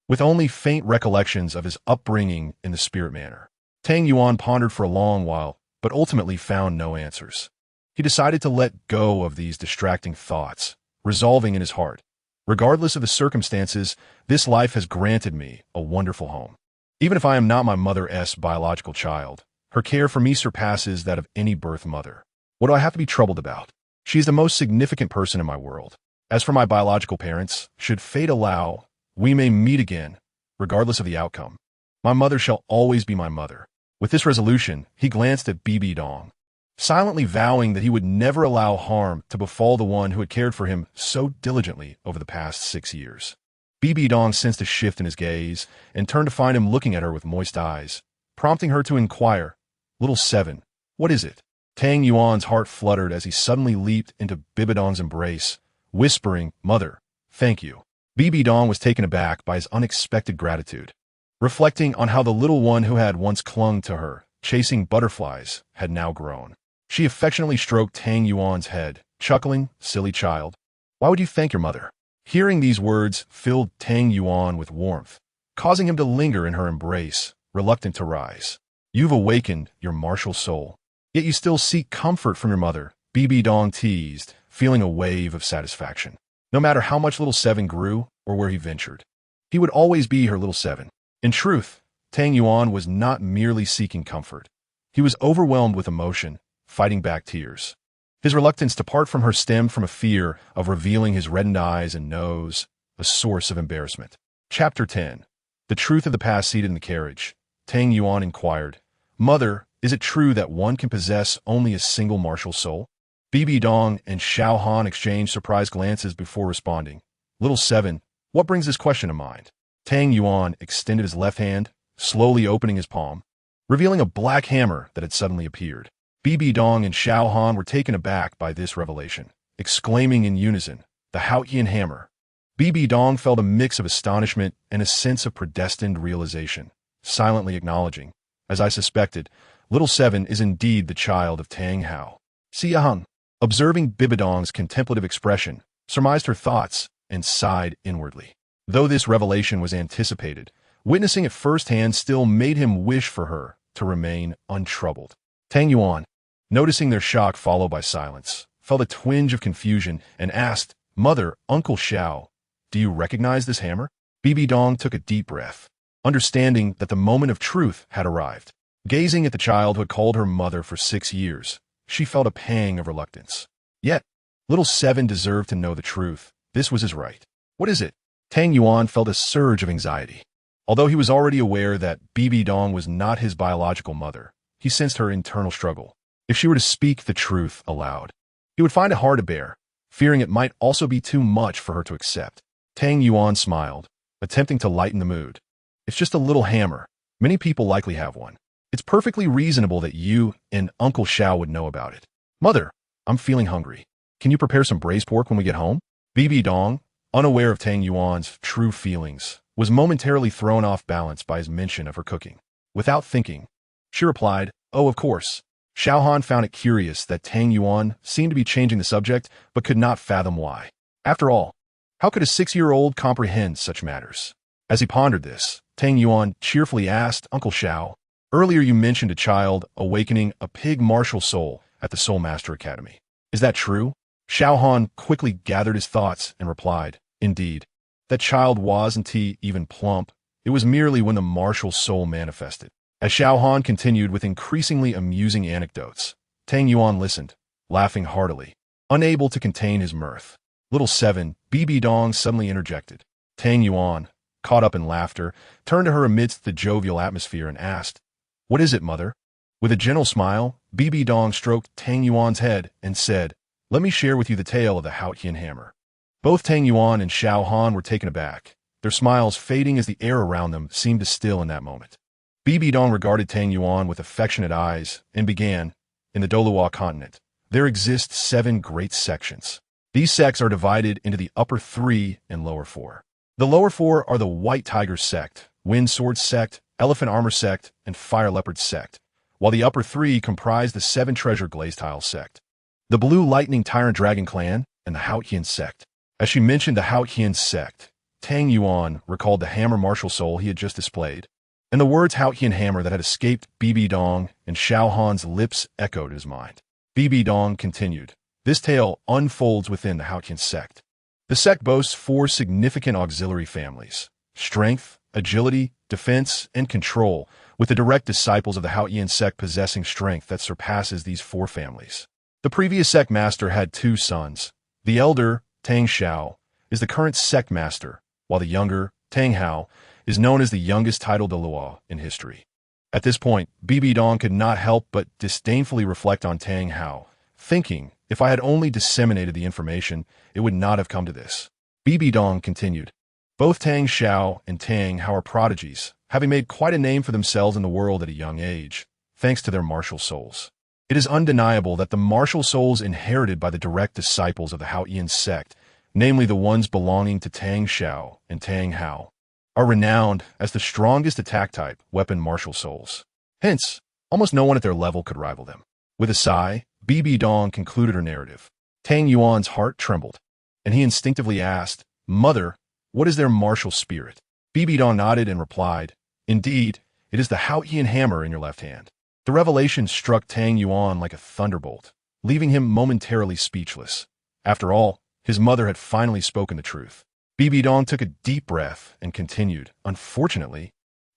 with only faint recollections of his upbringing in the Spirit Manor. Tang Yuan pondered for a long while, but ultimately found no answers. He decided to let go of these distracting thoughts, resolving in his heart, regardless of the circumstances, this life has granted me a wonderful home. Even if I am not my mother's biological child, her care for me surpasses that of any birth mother. What do I have to be troubled about? She is the most significant person in my world. As for my biological parents, should fate allow, we may meet again, regardless of the outcome. My mother shall always be my mother. With this resolution, he glanced at BB Dong, silently vowing that he would never allow harm to befall the one who had cared for him so diligently over the past 6 years. BB Dong sensed a shift in his gaze and turned to find him looking at her with moist eyes, prompting her to inquire, Little Seven, what is it? Tang Yuan's heart fluttered as he suddenly leaped into BB Dong's embrace, whispering, Mother, thank you. BB Dong was taken aback by his unexpected gratitude, reflecting on how the little one who had once clung to her, chasing butterflies, had now grown. She affectionately stroked Tang Yuan's head, chuckling, silly child. Why would you thank your mother? Hearing these words filled Tang Yuan with warmth, causing him to linger in her embrace, reluctant to rise. You've awakened your martial soul, yet you still seek comfort from your mother, BB Dong teased, feeling a wave of satisfaction. No matter how much Little Seven grew or where he ventured, he would always be her Little Seven. In truth, Tang Yuan was not merely seeking comfort. He was overwhelmed with emotion, fighting back tears. His reluctance to part from her stemmed from a fear of revealing his reddened eyes and nose, a source of embarrassment. Chapter 10. The truth of the past seated in the carriage. Tang Yuan inquired, Mother, is it true that one can possess only a single martial soul? BB Dong and Xiao Han exchanged surprised glances before responding. Little Seven, what brings this question to mind? Tang Yuan extended his left hand, slowly opening his palm, revealing a black hammer that had suddenly appeared. BB Dong and Xiao Han were taken aback by this revelation, exclaiming in unison, the Haotian hammer. BB Dong felt a mix of astonishment and a sense of predestined realization, silently acknowledging, as I suspected, Little Seven is indeed the child of Tang Hao. Xia Hung, observing BB Dong's contemplative expression, surmised her thoughts and sighed inwardly. Though this revelation was anticipated, witnessing it firsthand still made him wish for her to remain untroubled. Tang Yuan, noticing their shock followed by silence, felt a twinge of confusion and asked, "Mother, Uncle Xiao, do you recognize this hammer?" Bibi Dong took a deep breath, understanding that the moment of truth had arrived. Gazing at the child who had called her mother for 6 years, she felt a pang of reluctance. Yet, little Seven deserved to know the truth. This was his right. "What is it?" Tang Yuan felt a surge of anxiety. Although he was already aware that Bibi Dong was not his biological mother, he sensed her internal struggle. If she were to speak the truth aloud, he would find it hard to bear, fearing it might also be too much for her to accept. Tang Yuan smiled, attempting to lighten the mood. "It's just a little hammer. Many people likely have one. It's perfectly reasonable that you and Uncle Xiao would know about it. Mother, I'm feeling hungry. Can you prepare some braised pork when we get home?" Bibi Dong, unaware of Tang Yuan's true feelings, was momentarily thrown off balance by his mention of her cooking. Without thinking, she replied, "Oh, of course." Xiao Han found it curious that Tang Yuan seemed to be changing the subject, but could not fathom why. After all, how could a 6-year-old comprehend such matters? As he pondered this, Tang Yuan cheerfully asked, "Uncle Xiao, earlier you mentioned a child awakening a pig martial soul at the Soul Master Academy. Is that true?" Xiao Han quickly gathered his thoughts and replied, "Indeed. That child wasn't even plump. It was merely when the martial soul manifested." As Xiao Han continued with increasingly amusing anecdotes, Tang Yuan listened, laughing heartily, unable to contain his mirth. Little Seven, Bibi Dong suddenly interjected. Tang Yuan, caught up in laughter, turned to her amidst the jovial atmosphere and asked, "What is it, mother?" With a gentle smile, Bibi Dong stroked Tang Yuan's head and said, "Let me share with you the tale of the Haotian hammer." Both Tang Yuan and Xiao Han were taken aback, their smiles fading as the air around them seemed to still in that moment. Bibi Dong regarded Tang Yuan with affectionate eyes and began, "In the Douluo continent, there exist 7 great sections. These sects are divided into the upper 3 and lower 4. The lower 4 are the White Tiger sect, Wind Sword sect, Elephant Armor sect, and Fire Leopard sect, while the upper 3 comprise the 7 Treasure Glazed Tile sect, the Blue Lightning Tyrant Dragon clan, and the Haotian sect." As she mentioned the Haotian sect, Tang Yuan recalled the hammer martial soul he had just displayed, and the words Haotian hammer that had escaped Bibi Dong and Xiao Han's lips echoed in his mind. Bibi Dong continued, "This tale unfolds within the Haotian sect. The sect boasts 4 significant auxiliary families: strength, agility, defense, and control, with the direct disciples of the Haotian sect possessing strength that surpasses these 4 families. The previous sect master had 2 sons. The elder, Tang Xiao, is the current sect master, while the younger, Tang Hao, is known as the youngest titled Douluo in history." At this point, Bibi Dong could not help but disdainfully reflect on Tang Hao, thinking, if I had only disseminated the information, it would not have come to this. Bibi Dong continued, "Both Tang Xiao and Tang Hao are prodigies, having made quite a name for themselves in the world at a young age, thanks to their martial souls. It is undeniable that the martial souls inherited by the direct disciples of the Haotian sect, namely the ones belonging to Tang Xiao and Tang Hao, are renowned as the strongest attack-type weapon martial souls. Hence, almost no one at their level could rival them." With a sigh, Bibi Dong concluded her narrative. Tang Yuan's heart trembled, and he instinctively asked, "Mother, what is their martial spirit?" Bibi Dong nodded and replied, "Indeed, it is the Haotian hammer in your left hand." The revelation struck Tang Yuan like a thunderbolt, leaving him momentarily speechless. After all, his mother had finally spoken the truth. Bibi Dong took a deep breath and continued, "Unfortunately,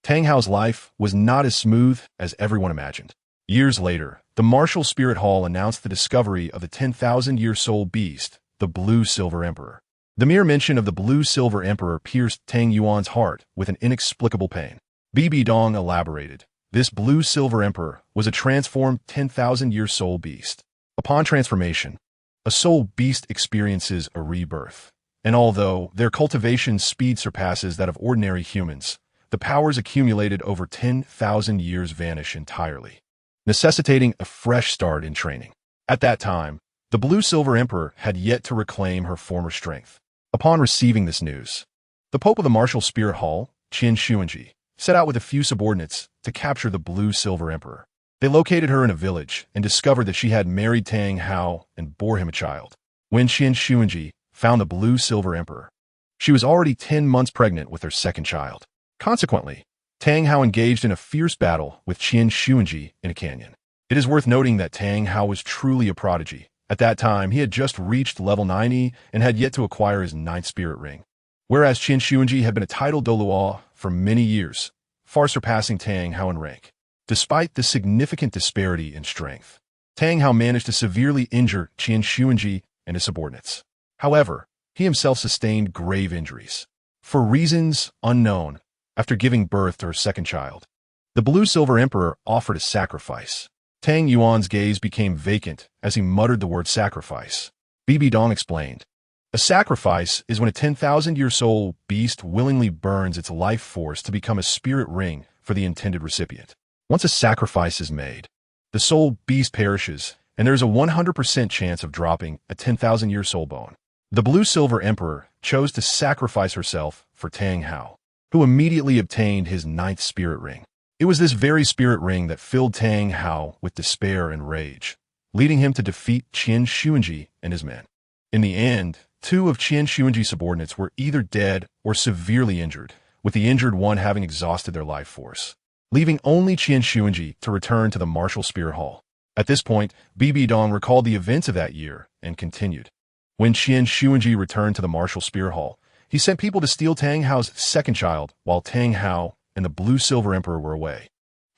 Tang Hao's life was not as smooth as everyone imagined." Years later, the Martial Spirit Hall announced the discovery of the 10,000-year-soul beast, the Blue Silver Emperor. The mere mention of the Blue Silver Emperor pierced Tang Yuan's heart with an inexplicable pain. Bibi Dong elaborated, "This Blue Silver Emperor was a transformed 10,000-year-soul beast. Upon transformation, a soul beast experiences a rebirth, and although their cultivation speed surpasses that of ordinary humans, the powers accumulated over 10,000 years vanish entirely, necessitating a fresh start in training. At that time, the Blue Silver Emperor had yet to reclaim her former strength. Upon receiving this news, the Pope of the Martial Spirit Hall, Qin Xuanji, set out with a few subordinates to capture the Blue Silver Emperor. They located her in a village and discovered that she had married Tang Hao and bore him a child. When Qin Xuanji found the Blue Silver Emperor, she was already 10 months pregnant with her second child. Consequently, Tang Hao engaged in a fierce battle with Qin Xuanji in a canyon. It is worth noting that Tang Hao was truly a prodigy, At that time, he had just reached level 90 and had yet to acquire his ninth spirit ring. Whereas Qian Xuanji had been a titled Douluo for many years, far surpassing Tang Hao in rank. Despite the significant disparity in strength, Tang Hao managed to severely injure Qian Xuanji and his subordinates. However, he himself sustained grave injuries. For reasons unknown, after giving birth to her second child, the Blue-Silver Emperor offered a sacrifice. Tang Yuan's gaze became vacant as he muttered the word sacrifice. Bibi Dong explained, "A sacrifice is when a 10,000-year-soul beast willingly burns its life force to become a spirit ring for the intended recipient. Once a sacrifice is made, the soul beast perishes, and there is a 100% chance of dropping a 10,000-year soul bone." The Blue-Silver Emperor chose to sacrifice herself for Tang Hao, who immediately obtained his ninth spirit ring. It was this very spirit ring that filled Tang Hao with despair and rage, leading him to defeat Qian Xuanji and his men. In the end, two of Qian Xuanji's subordinates were either dead or severely injured, with the injured one having exhausted their life force, leaving only Qian Xuanji to return to the martial spirit hall. At this point, Bibi Dong recalled the events of that year and continued. When Qian Xuanji returned to the martial spirit hall, he sent people to steal Tang Hao's second child while Tang Hao and the Blue-Silver Emperor were away,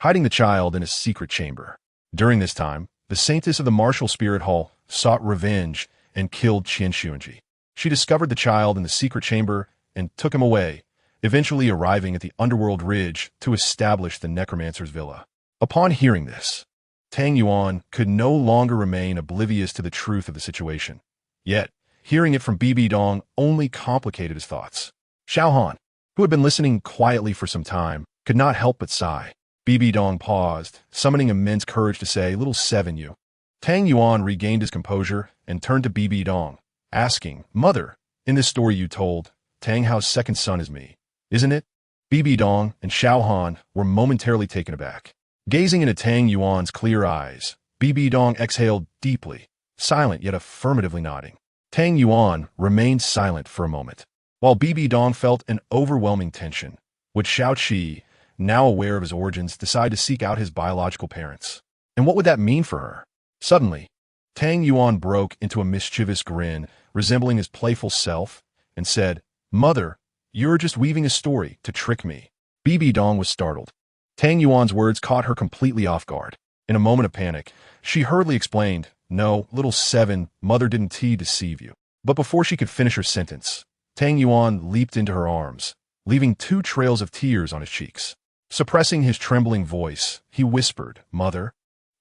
hiding the child in a secret chamber. During this time, the Saintess of the Martial Spirit Hall sought revenge and killed Qian Xuanji. She discovered the child in the secret chamber and took him away, eventually arriving at the Underworld Ridge to establish the Necromancer's Villa. Upon hearing this, Tang Yuan could no longer remain oblivious to the truth of the situation. Yet, hearing it from Bibi Dong only complicated his thoughts. Xiao Han, who had been listening quietly for some time, could not help but sigh. Bibi Dong paused, summoning immense courage to say, "Little seven, you." Tang Yuan regained his composure and turned to Bibi Dong, asking, "Mother, in this story you told, Tang Hao's second son is me, isn't it?" Bibi Dong and Xiao Han were momentarily taken aback. Gazing into Tang Yuan's clear eyes, Bibi Dong exhaled deeply, silent yet affirmatively nodding. Tang Yuan remained silent for a moment, while Bibi Dong felt an overwhelming tension. Would Xiao Qi, now aware of his origins, decide to seek out his biological parents? And what would that mean for her? Suddenly, Tang Yuan broke into a mischievous grin, resembling his playful self, and said, "Mother, you're just weaving a story to trick me." Bibi Dong was startled. Tang Yuan's words caught her completely off guard. In a moment of panic, she hurriedly explained, "No, little seven, Mother didn't deceive you." But before she could finish her sentence, Tang Yuan leaped into her arms, leaving 2 trails of tears on his cheeks. Suppressing his trembling voice, he whispered, "Mother,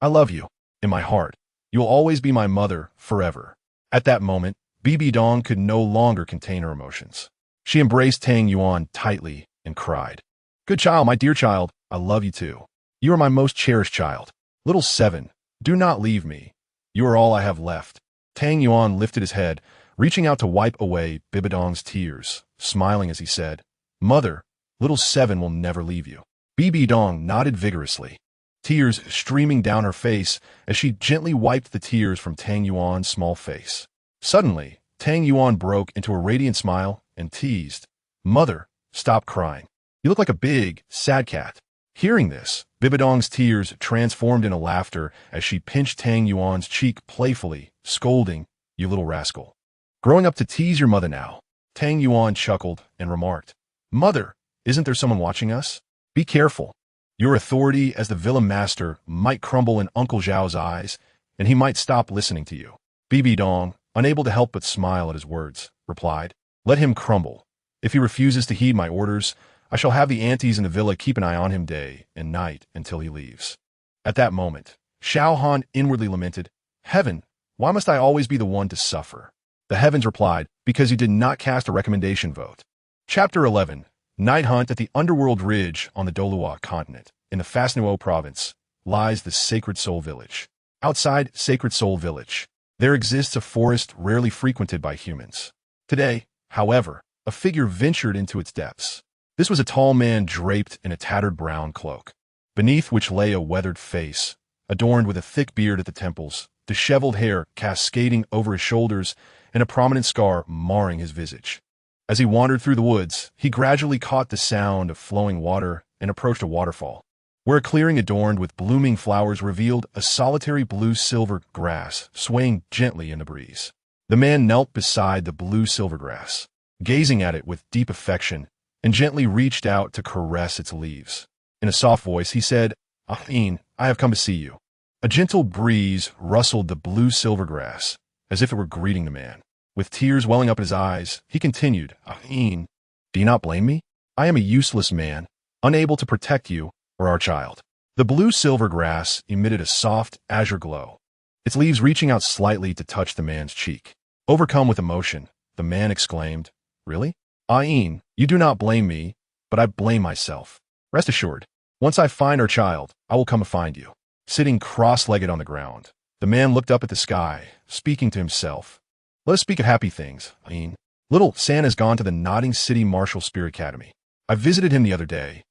I love you. In my heart, you will always be my mother forever." At that moment, Bibi Dong could no longer contain her emotions. She embraced Tang Yuan tightly and cried, "Good child, my dear child, I love you too. You are my most cherished child. Little seven, do not leave me. You are all I have left." Tang Yuan lifted his head, reaching out to wipe away Bibi Dong's tears, smiling as he said, "Mother, little seven will never leave you." Bibi Dong nodded vigorously, tears streaming down her face as she gently wiped the tears from Tang Yuan's small face. Suddenly, Tang Yuan broke into a radiant smile and teased, "Mother, stop crying. You look like a big, sad cat." Hearing this, Bibi Dong's tears transformed into laughter as she pinched Tang Yuan's cheek playfully, scolding, "You little rascal. Growing up to tease your mother now." Tang Yuan chuckled and remarked, "Mother, isn't there someone watching us? Be careful. Your authority as the villa master might crumble in Uncle Zhao's eyes, and he might stop listening to you." Bibi Dong, unable to help but smile at his words, replied, "Let him crumble. If he refuses to heed my orders, I shall have the aunties in the villa keep an eye on him day and night until he leaves." At that moment, Xiao Han inwardly lamented, "Heaven, why must I always be the one to suffer?" The heavens replied, "Because you did not cast a recommendation vote." Chapter 11. Night Hunt. At the Underworld Ridge on the Douluo continent, in the Fasnuo province, lies the Sacred Soul Village. Outside Sacred Soul Village, there exists a forest rarely frequented by humans. Today, however, a figure ventured into its depths. This was a tall man draped in a tattered brown cloak, beneath which lay a weathered face, adorned with a thick beard at the temples, disheveled hair cascading over his shoulders, and a prominent scar marring his visage. As he wandered through the woods, he gradually caught the sound of flowing water and approached a waterfall. where a clearing adorned with blooming flowers revealed a solitary blue-silver grass swaying gently in the breeze. The man knelt beside the blue-silver grass, gazing at it with deep affection, and gently reached out to caress its leaves. In a soft voice, he said, "Ahin, I have come to see you." A gentle breeze rustled the blue-silver grass, as if it were greeting the man. With tears welling up in his eyes, he continued, "Ahin, do you not blame me? I am a useless man, unable to protect you or our child." The blue-silver grass emitted a soft azure glow, its leaves reaching out slightly to touch the man's cheek. Overcome with emotion, the man exclaimed, "Really? Ahin, you do not blame me, but I blame myself. Rest assured, once I find our child, I will come and find you." Sitting cross-legged on the ground, the man looked up at the sky, speaking to himself. "Let us speak of happy things, Ahin. Little San has gone to the Nodding City Martial Spirit Academy. I visited him the other day,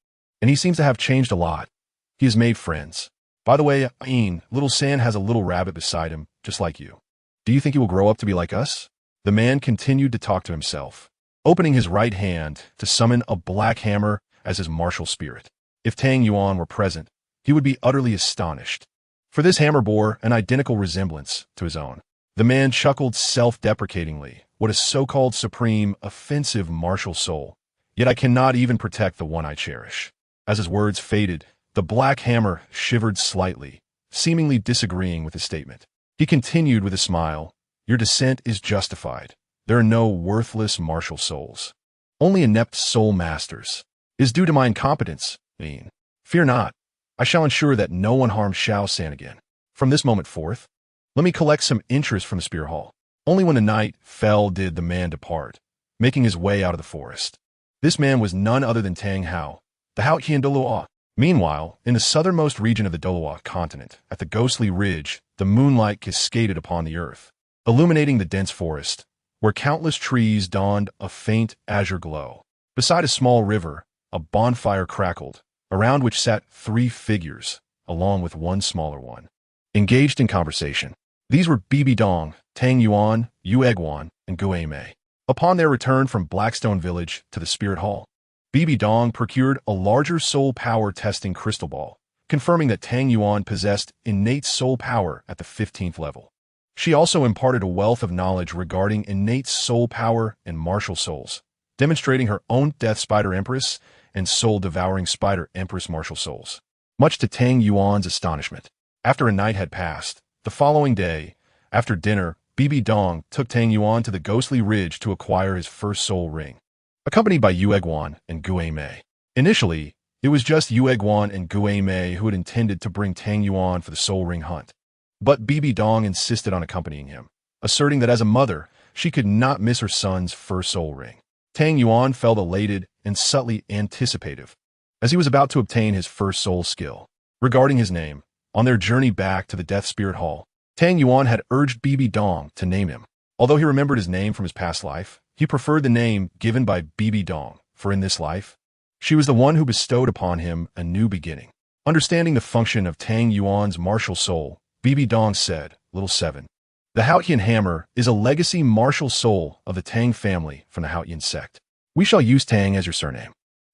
and he seems to have changed a lot. He has made friends. By the way, Ahin, Little San has a little rabbit beside him, just like you. Do you think he will grow up to be like us?" The man continued to talk to himself, opening his right hand to summon a black hammer as his martial spirit. If Tang Yuan were present, he would be utterly astonished, for this hammer bore an identical resemblance to his own. The man chuckled self-deprecatingly. "What a so-called supreme, offensive martial soul. Yet I cannot even protect the one I cherish." As his words faded, the black hammer shivered slightly, seemingly disagreeing with his statement. He continued with a smile, "Your dissent is justified. There are no worthless martial souls. Only inept soul masters. It is due to my incompetence, Ahin. Fear not. I shall ensure that no one harms Xiao San again. From this moment forth, let me collect some interest from the Spear Hall." Only when the night fell did the man depart, making his way out of the forest. This man was none other than Tang Hao, the Haotian Douluo. Meanwhile, in the southernmost region of the Douluo continent, at the ghostly ridge, the moonlight cascaded upon the earth, illuminating the dense forest, where countless trees donned a faint azure glow. Beside a small river, a bonfire crackled, around which sat 3 figures, along with one smaller one, engaged in conversation. These were Bibi Dong, Tang Yuan, Yu Egwan, and Gu Mei. Upon their return from Blackstone Village to the Spirit Hall, Bibi Dong procured a larger soul power testing crystal ball, confirming that Tang Yuan possessed innate soul power at the 15th level. She also imparted a wealth of knowledge regarding innate soul power and martial souls, demonstrating her own Death Spider Empress and Soul-Devouring Spider Empress martial souls. Much to Tang Yuan's astonishment, after a night had passed, the following day, after dinner, Bibi Dong took Tang Yuan to the ghostly ridge to acquire his first soul ring, accompanied by Yu Egwan and Gu Mei. Initially, it was just Yu Egwan and Gu Mei who had intended to bring Tang Yuan for the soul ring hunt. But Bibi Dong insisted on accompanying him, asserting that as a mother, she could not miss her son's first soul ring. Tang Yuan felt elated and subtly anticipative, as he was about to obtain his first soul skill. Regarding his name, on their journey back to the Death Spirit Hall, Tang Yuan had urged Bibi Dong to name him. Although he remembered his name from his past life, he preferred the name given by Bibi Dong, for in this life, she was the one who bestowed upon him a new beginning. Understanding the function of Tang Yuan's martial soul, Bibi Dong said, "Little 7. The Haotian Hammer is a legacy martial soul of the Tang family from the Haotian sect. We shall use Tang as your surname.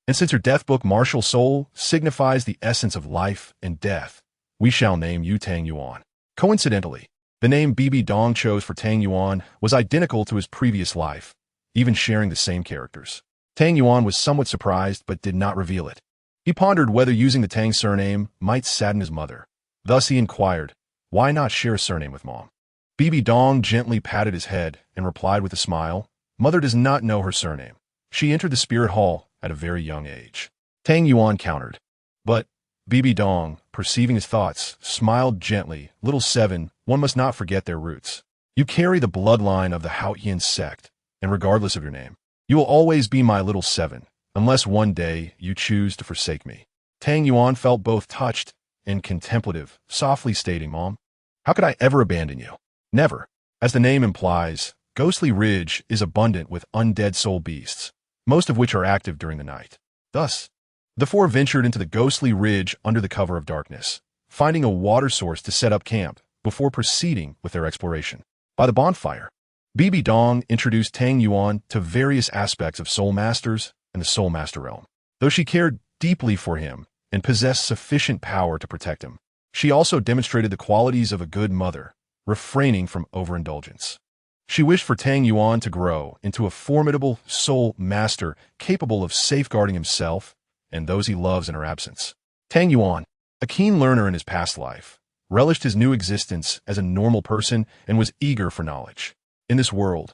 And since your death book martial soul signifies the essence of life and death, we shall name you Tang Yuan." Coincidentally, the name Bibi Dong chose for Tang Yuan was identical to his previous life, even sharing the same characters. Tang Yuan was somewhat surprised but did not reveal it. He pondered whether using the Tang surname might sadden his mother. Thus he inquired, "Why not share a surname with Mom?" Bibi Dong gently patted his head and replied with a smile, "Mother does not know her surname. She entered the Spirit Hall at a very young age." Tang Yuan countered. But Bibi Dong, perceiving his thoughts, smiled gently, "Little 7, one must not forget their roots. You carry the bloodline of the Haotian sect, and regardless of your name, you will always be my little 7, unless one day you choose to forsake me." Tang Yuan felt both touched and contemplative, softly stating, "Mom, how could I ever abandon you? Never." As the name implies, Ghostly Ridge is abundant with undead soul beasts, most of which are active during the night. Thus, the 4 ventured into the Ghostly Ridge under the cover of darkness, finding a water source to set up camp before proceeding with their exploration. By the bonfire, Bibi Dong introduced Tang Yuan to various aspects of Soul Masters and the Soul Master realm. Though she cared deeply for him and possessed sufficient power to protect him. She also demonstrated the qualities of a good mother, refraining from overindulgence. She wished for Tang Yuan to grow into a formidable soul master capable of safeguarding himself and those he loves in her absence. Tang Yuan, a keen learner in his past life, relished his new existence as a normal person and was eager for knowledge. In this world,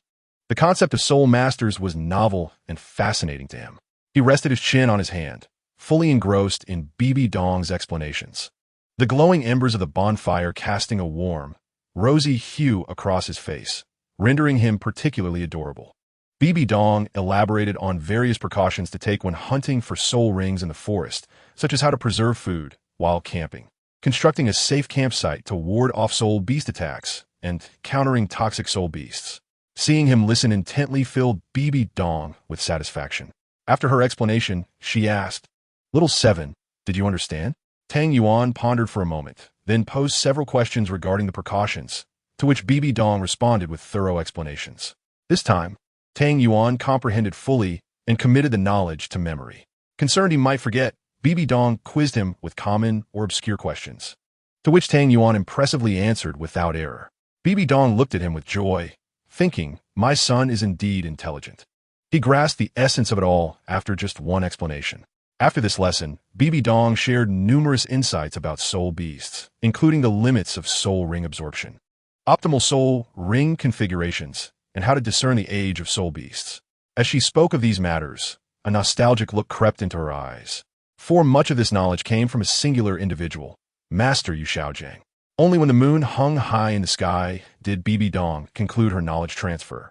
the concept of soul masters was novel and fascinating to him. He rested his chin on his hand, fully engrossed in Bibi Dong's explanations. The glowing embers of the bonfire casting a warm, rosy hue across his face, rendering him particularly adorable. Bibi Dong elaborated on various precautions to take when hunting for soul rings in the forest, such as how to preserve food while camping, constructing a safe campsite to ward off soul beast attacks, and countering toxic soul beasts. Seeing him listen intently filled Bibi Dong with satisfaction. After her explanation, she asked, "Little Seven, did you understand?" Tang Yuan pondered for a moment, then posed several questions regarding the precautions, to which Bibi Dong responded with thorough explanations. This time, Tang Yuan comprehended fully and committed the knowledge to memory. Concerned he might forget, Bibi Dong quizzed him with common or obscure questions, to which Tang Yuan impressively answered without error. Bibi Dong looked at him with joy, thinking, "My son is indeed intelligent." He grasped the essence of it all after just one explanation. After this lesson, Bibi Dong shared numerous insights about soul beasts, including the limits of soul ring absorption, optimal soul ring configurations, and how to discern the age of soul beasts. As she spoke of these matters, a nostalgic look crept into her eyes. For much of this knowledge came from a singular individual, Master Yu Shaojiang. Only when the moon hung high in the sky did Bibi Dong conclude her knowledge transfer.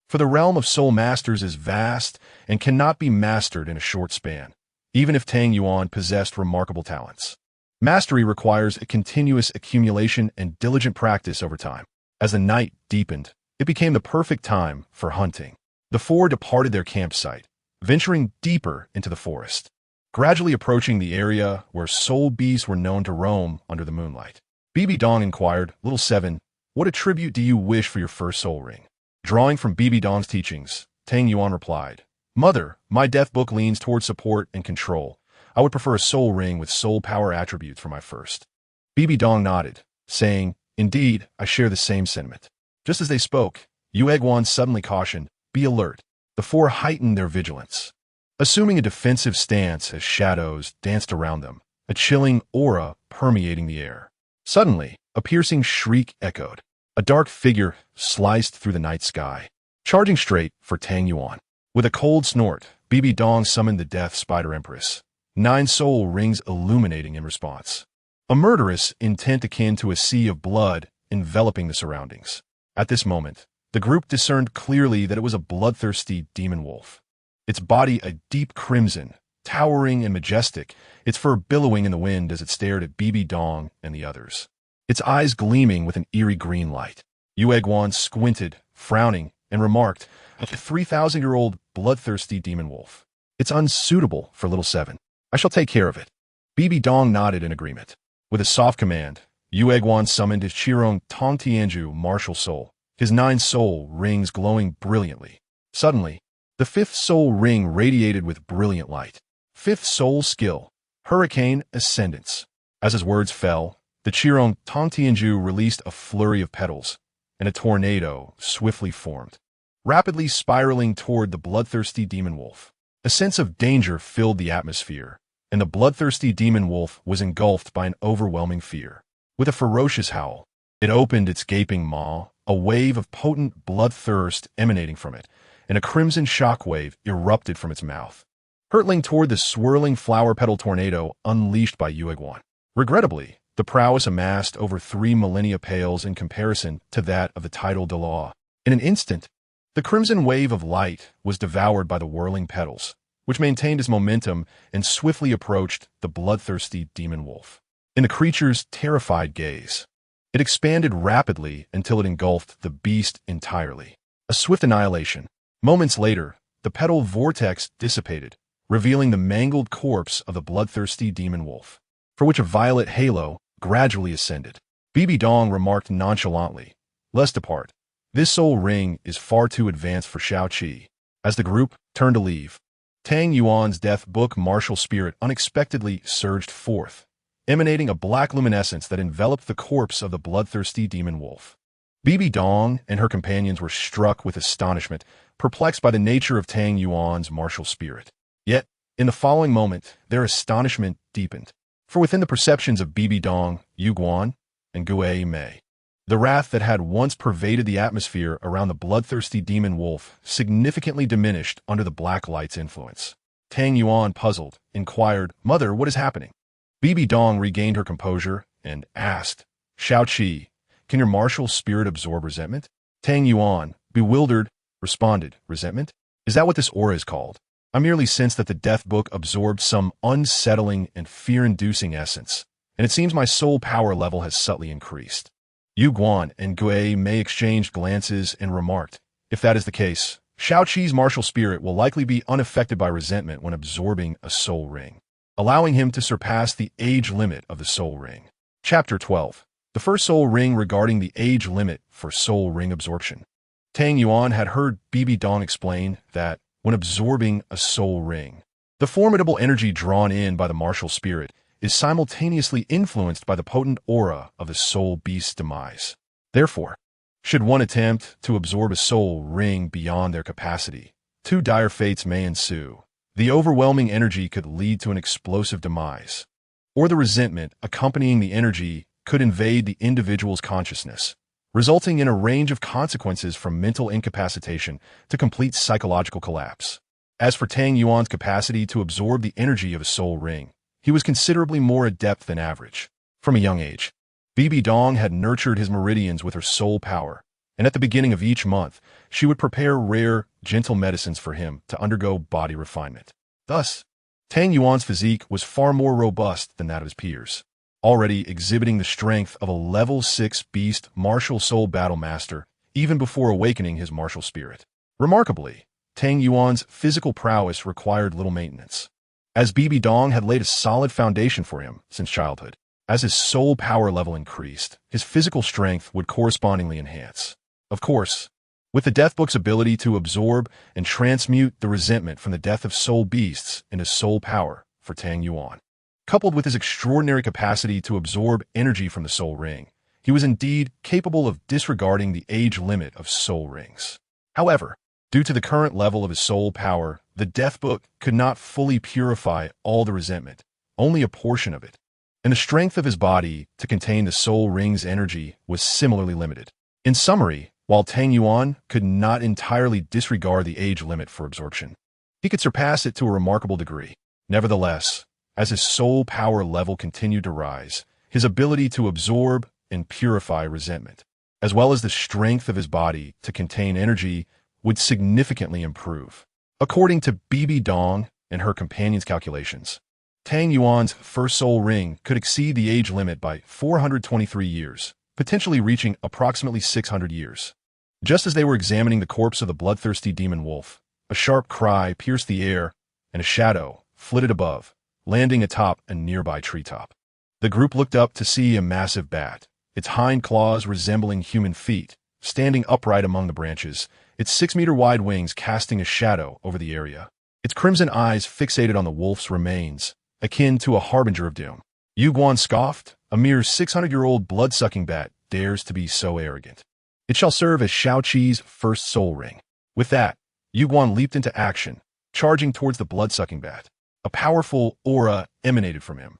For the realm of soul masters is vast and cannot be mastered in a short span, even if Tang Yuan possessed remarkable talents. Mastery requires a continuous accumulation and diligent practice over time. As the night deepened, it became the perfect time for hunting. The four departed their campsite, venturing deeper into the forest, gradually approaching the area where soul beasts were known to roam under the moonlight. Bibi Dong inquired, "Little Seven, what attribute do you wish for your first soul ring?" Drawing from Bibi Dong's teachings, Tang Yuan replied, "Mother, my death book leans toward support and control. I would prefer a soul ring with soul power attributes for my first." Bibi Dong nodded, saying, "Indeed, I share the same sentiment." Just as they spoke, Yu Egwan suddenly cautioned, "Be alert." The four heightened their vigilance, assuming a defensive stance as shadows danced around them, a chilling aura permeating the air. Suddenly, a piercing shriek echoed. A dark figure sliced through the night sky, charging straight for Tang Yuan. With a cold snort, Bibi Dong summoned the Death Spider Empress, 9 soul rings illuminating in response. A murderous intent akin to a sea of blood enveloping the surroundings. At this moment, the group discerned clearly that it was a bloodthirsty demon wolf. Its body a deep crimson, towering and majestic, its fur billowing in the wind as it stared at Bibi Dong and the others. Its eyes gleaming with an eerie green light. Yu Egwan squinted, frowning, and remarked, "A 3,000-year-old bloodthirsty demon wolf. It's unsuitable for Little Seven. I shall take care of it." Bibi Dong nodded in agreement. With a soft command, Yu Egwan summoned his Qirong Tong Tianju martial soul, his 9 soul rings glowing brilliantly. Suddenly, the 5th soul ring radiated with brilliant light. 5th soul skill, Hurricane Ascendance. As his words fell, the Qirong Tong Tianju released a flurry of petals, and a tornado swiftly formed, rapidly spiraling toward the bloodthirsty demon wolf. A sense of danger filled the atmosphere, and the bloodthirsty demon wolf was engulfed by an overwhelming fear. With a ferocious howl, it opened its gaping maw, a wave of potent bloodthirst emanating from it, and a crimson shockwave erupted from its mouth, hurtling toward the swirling flower petal tornado unleashed by Yu Egwan. Regrettably, the prowess amassed over 3 millennia pales in comparison to that of the tidal Douluo. In an instant, the crimson wave of light was devoured by the whirling petals, which maintained its momentum and swiftly approached the bloodthirsty demon wolf. In the creature's terrified gaze, it expanded rapidly until it engulfed the beast entirely. A swift annihilation. Moments later, the petal vortex dissipated, revealing the mangled corpse of the bloodthirsty demon wolf, for which a violet halo gradually ascended. Bibi Dong remarked nonchalantly, "Let's depart. This soul ring is far too advanced for Shao Qi." As the group turned to leave, Tang Yuan's death book martial spirit unexpectedly surged forth, emanating a black luminescence that enveloped the corpse of the bloodthirsty demon wolf. Bibi Dong and her companions were struck with astonishment, perplexed by the nature of Tang Yuan's martial spirit. Yet, in the following moment, their astonishment deepened. For within the perceptions of Bibi Dong, Yu Guan, and Gue Mei, the wrath that had once pervaded the atmosphere around the bloodthirsty demon wolf significantly diminished under the black light's influence. Tang Yuan, puzzled, inquired, "Mother, what is happening?" Bibi Dong regained her composure and asked, "Shao Qi, can your martial spirit absorb resentment?" Tang Yuan, bewildered, responded, "Resentment? Is that what this aura is called? I merely sense that the death book absorbed some unsettling and fear-inducing essence, and it seems my soul power level has subtly increased." Yu Guan and Gue Mei exchanged glances and remarked, "If that is the case, Shao Qi's martial spirit will likely be unaffected by resentment when absorbing a soul ring, allowing him to surpass the age limit of the soul ring." Chapter 12. The first soul ring regarding the age limit for soul ring absorption. Tang Yuan had heard Bibi Dong explain that when absorbing a soul ring, the formidable energy drawn in by the martial spirit is simultaneously influenced by the potent aura of the soul beast's demise. Therefore, should one attempt to absorb a soul ring beyond their capacity, two dire fates may ensue. The overwhelming energy could lead to an explosive demise, or the resentment accompanying the energy could invade the individual's consciousness, resulting in a range of consequences from mental incapacitation to complete psychological collapse. As for Tang Yuan's capacity to absorb the energy of a soul ring, he was considerably more adept than average. From a young age, Bibi Dong had nurtured his meridians with her soul power, and at the beginning of each month, she would prepare rare, gentle medicines for him to undergo body refinement. Thus, Tang Yuan's physique was far more robust than that of his peers, already exhibiting the strength of a level 6 beast martial soul battle master even before awakening his martial spirit. Remarkably, Tang Yuan's physical prowess required little maintenance, as Bibi Dong had laid a solid foundation for him since childhood. As his soul power level increased, his physical strength would correspondingly enhance. Of course, with the Death Book's ability to absorb and transmute the resentment from the death of soul beasts into soul power for Tang Yuan, coupled with his extraordinary capacity to absorb energy from the soul ring, he was indeed capable of disregarding the age limit of soul rings. However, due to the current level of his soul power, the Death Book could not fully purify all the resentment, only a portion of it, and the strength of his body to contain the soul ring's energy was similarly limited. In summary, while Tang Yuan could not entirely disregard the age limit for absorption, he could surpass it to a remarkable degree. Nevertheless, as his soul power level continued to rise, his ability to absorb and purify resentment, as well as the strength of his body to contain energy, would significantly improve. According to Bibi Dong and her companions' calculations, Tang Yuan's first soul ring could exceed the age limit by 423 years, potentially reaching approximately 600 years. Just as they were examining the corpse of the bloodthirsty demon wolf, a sharp cry pierced the air, and a shadow flitted above, landing atop a nearby treetop. The group looked up to see a massive bat, its hind claws resembling human feet, standing upright among the branches, its 6-meter-wide wings casting a shadow over the area. Its crimson eyes fixated on the wolf's remains, akin to a harbinger of doom. Yu Guan scoffed, "A mere 600-year-old blood-sucking bat dares to be so arrogant. It shall serve as Shao Qi's first soul ring." With that, Yu Guan leaped into action, charging towards the blood-sucking bat. A powerful aura emanated from him,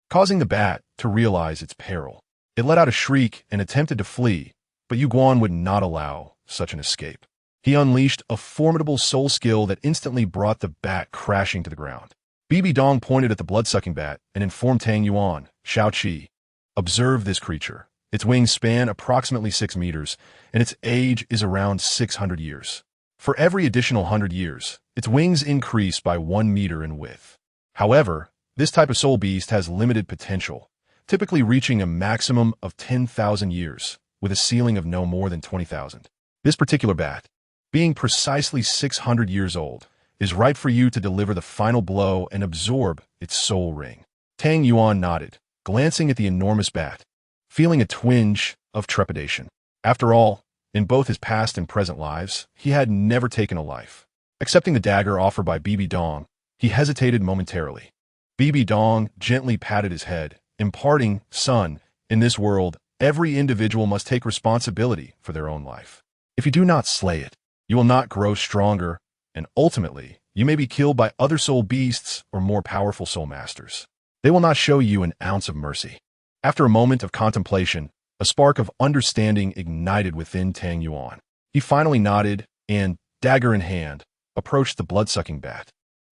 causing the bat to realize its peril. It let out a shriek and attempted to flee, but Yu Guan would not allow such an escape. He unleashed a formidable soul skill that instantly brought the bat crashing to the ground. Bibi Dong pointed at the blood-sucking bat and informed Tang Yuan, "Shao Qi, observe this creature. Its wings span approximately 6 meters, and its age is around 600 years. For every additional 100 years, its wings increase by 1 meter in width. However, this type of soul beast has limited potential, typically reaching a maximum of 10,000 years, with a ceiling of no more than 20,000. This particular bat, being precisely 600 years old, is ripe for you to deliver the final blow and absorb its soul ring." Tang Yuan nodded, glancing at the enormous bat, feeling a twinge of trepidation. After all, in both his past and present lives, he had never taken a life. Accepting the dagger offered by Bibi Dong, He hesitated momentarily. BB Dong gently patted his head, imparting, "Son, in this world, every individual must take responsibility for their own life. If you do not slay it, you will not grow stronger, and ultimately, you may be killed by other soul beasts or more powerful soul masters. They will not show you an ounce of mercy." After a moment of contemplation, a spark of understanding ignited within Tang Yuan. He finally nodded and, dagger in hand, approached the blood-sucking bat.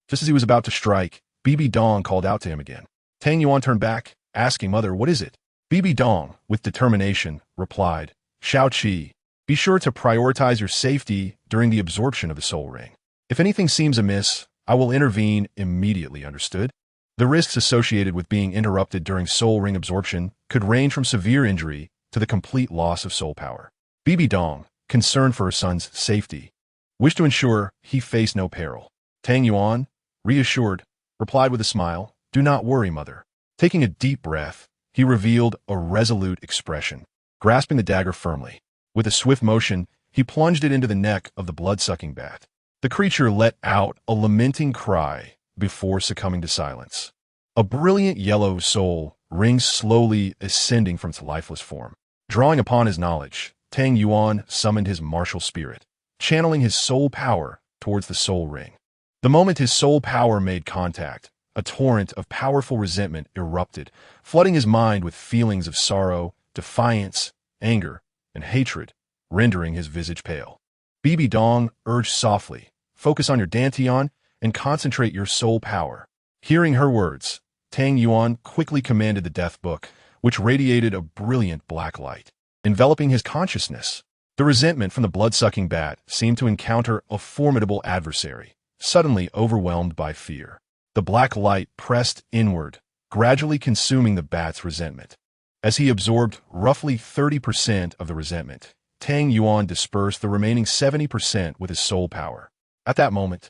Just as he was about to strike, BB Dong called out to him again. Tang Yuan turned back, asking, "Mother, what is it?" BB Dong, with determination, replied, "Shao Qi, be sure to prioritize your safety during the absorption of the soul ring. If anything seems amiss, I will intervene immediately, understood?" The risks associated with being interrupted during soul ring absorption could range from severe injury to the complete loss of soul power. BB Dong, concerned for her son's safety, wished to ensure he faced no peril. Tang Yuan, reassured, replied with a smile, "Do not worry, mother." Taking a deep breath, he revealed a resolute expression, grasping the dagger firmly. With a swift motion, he plunged it into the neck of the blood-sucking bat. The creature let out a lamenting cry before succumbing to silence. A brilliant yellow soul ring slowly ascending from its lifeless form. Drawing upon his knowledge, Tang Yuan summoned his martial spirit, channeling his soul power towards the soul ring. The moment his soul power made contact, a torrent of powerful resentment erupted, flooding his mind with feelings of sorrow, defiance, anger, and hatred, rendering his visage pale. BB Dong urged softly, "Focus on your dantian and concentrate your soul power." Hearing her words, Tang Yuan quickly commanded the death book, which radiated a brilliant black light, enveloping his consciousness. The resentment from the blood-sucking bat seemed to encounter a formidable adversary, suddenly overwhelmed by fear. The black light pressed inward, gradually consuming the bat's resentment. As he absorbed roughly 30% of the resentment, Tang Yuan dispersed the remaining 70% with his soul power. At that moment,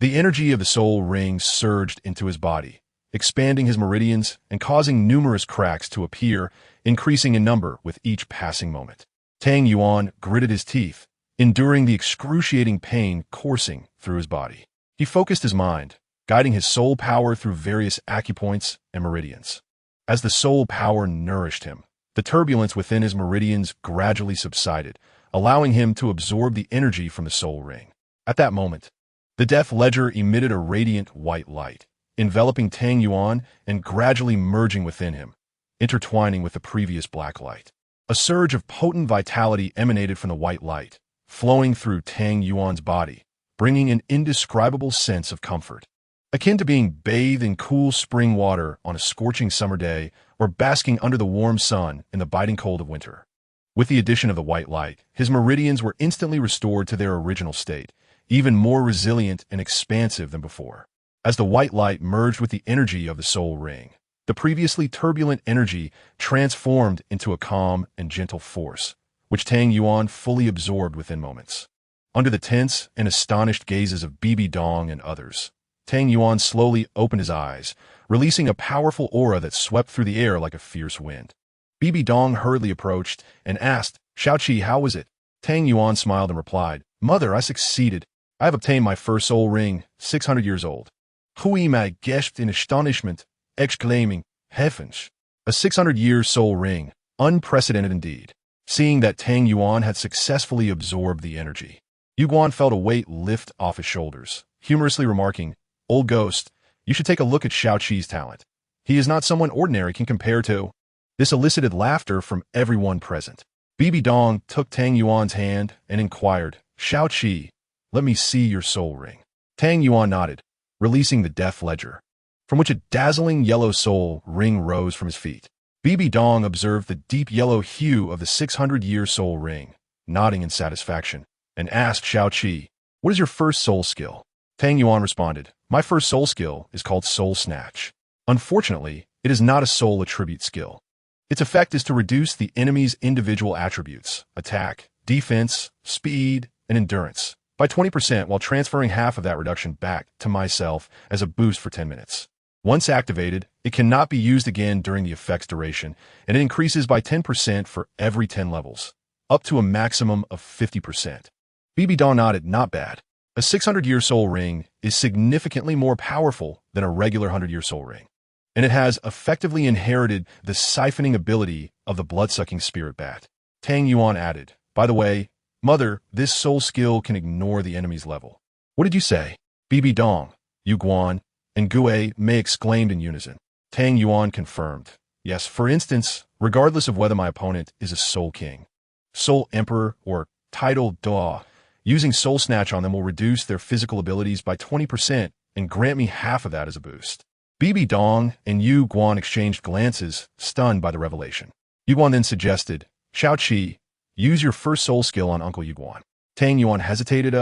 the energy of the soul ring surged into his body, expanding his meridians and causing numerous cracks to appear, increasing in number with each passing moment. Tang Yuan gritted his teeth, enduring the excruciating pain coursing through his body. He focused his mind, guiding his soul power through various acupoints and meridians. As the soul power nourished him, the turbulence within his meridians gradually subsided, allowing him to absorb the energy from the soul ring. At that moment, the death ledger emitted a radiant white light, enveloping Tang Yuan and gradually merging within him, intertwining with the previous black light. A surge of potent vitality emanated from the white light, flowing through Tang Yuan's body, bringing an indescribable sense of comfort. Akin to being bathed in cool spring water on a scorching summer day or basking under the warm sun in the biting cold of winter. With the addition of the white light, his meridians were instantly restored to their original state, even more resilient and expansive than before. As the white light merged with the energy of the soul ring, the previously turbulent energy transformed into a calm and gentle force, which Tang Yuan fully absorbed within moments. Under the tense and astonished gazes of BB Dong and others, Tang Yuan slowly opened his eyes, releasing a powerful aura that swept through the air like a fierce wind. BB Dong hurriedly approached and asked, "Shao Qi, how was it?" Tang Yuan smiled and replied, "Mother, I succeeded. I have obtained my first soul ring, 600 years old." Hui Mai gasped in astonishment, exclaiming, "Heavens! A 600-year soul ring, unprecedented indeed." Seeing that Tang Yuan had successfully absorbed the energy, Yu Guan felt a weight lift off his shoulders, humorously remarking, "Old ghost, you should take a look at Shao Qi's talent. He is not someone ordinary can compare to." This elicited laughter from everyone present. BB Dong took Tang Yuan's hand and inquired, "Shao Qi, let me see your soul ring." Tang Yuan nodded, releasing the death ledger, from which a dazzling yellow soul ring rose from his feet. BB Dong observed the deep yellow hue of the 600-year soul ring, nodding in satisfaction, and asked Shao Qi, "What is your first soul skill?" Tang Yuan responded, "My first soul skill is called Soul Snatch. Unfortunately, it is not a soul attribute skill. Its effect is to reduce the enemy's individual attributes, attack, defense, speed, and endurance, by 20% while transferring half of that reduction back to myself as a boost for 10 minutes. Once activated, it cannot be used again during the effect's duration, and it increases by 10% for every 10 levels, up to a maximum of 50%. BB Dong nodded, "Not bad." A 600-year soul ring is significantly more powerful than a regular 100-year soul ring, and it has effectively inherited the siphoning ability of the blood-sucking spirit bat. Tang Yuan added, "By the way, Mother, this soul skill can ignore the enemy's level." "What did you say?" Bibi Dong, Yu Guan, and Gue Mei exclaimed in unison. Tang Yuan confirmed, "Yes, for instance, regardless of whether my opponent is a Soul King, Soul Emperor, or title Douluo, using Soul Snatch on them will reduce their physical abilities by 20% and grant me half of that as a boost." Bibi Dong and Yu Guan exchanged glances, stunned by the revelation. Yu Guan then suggested, "Shao Qi, use your first soul skill on Uncle Yu Guan." Tang Yuan hesitated,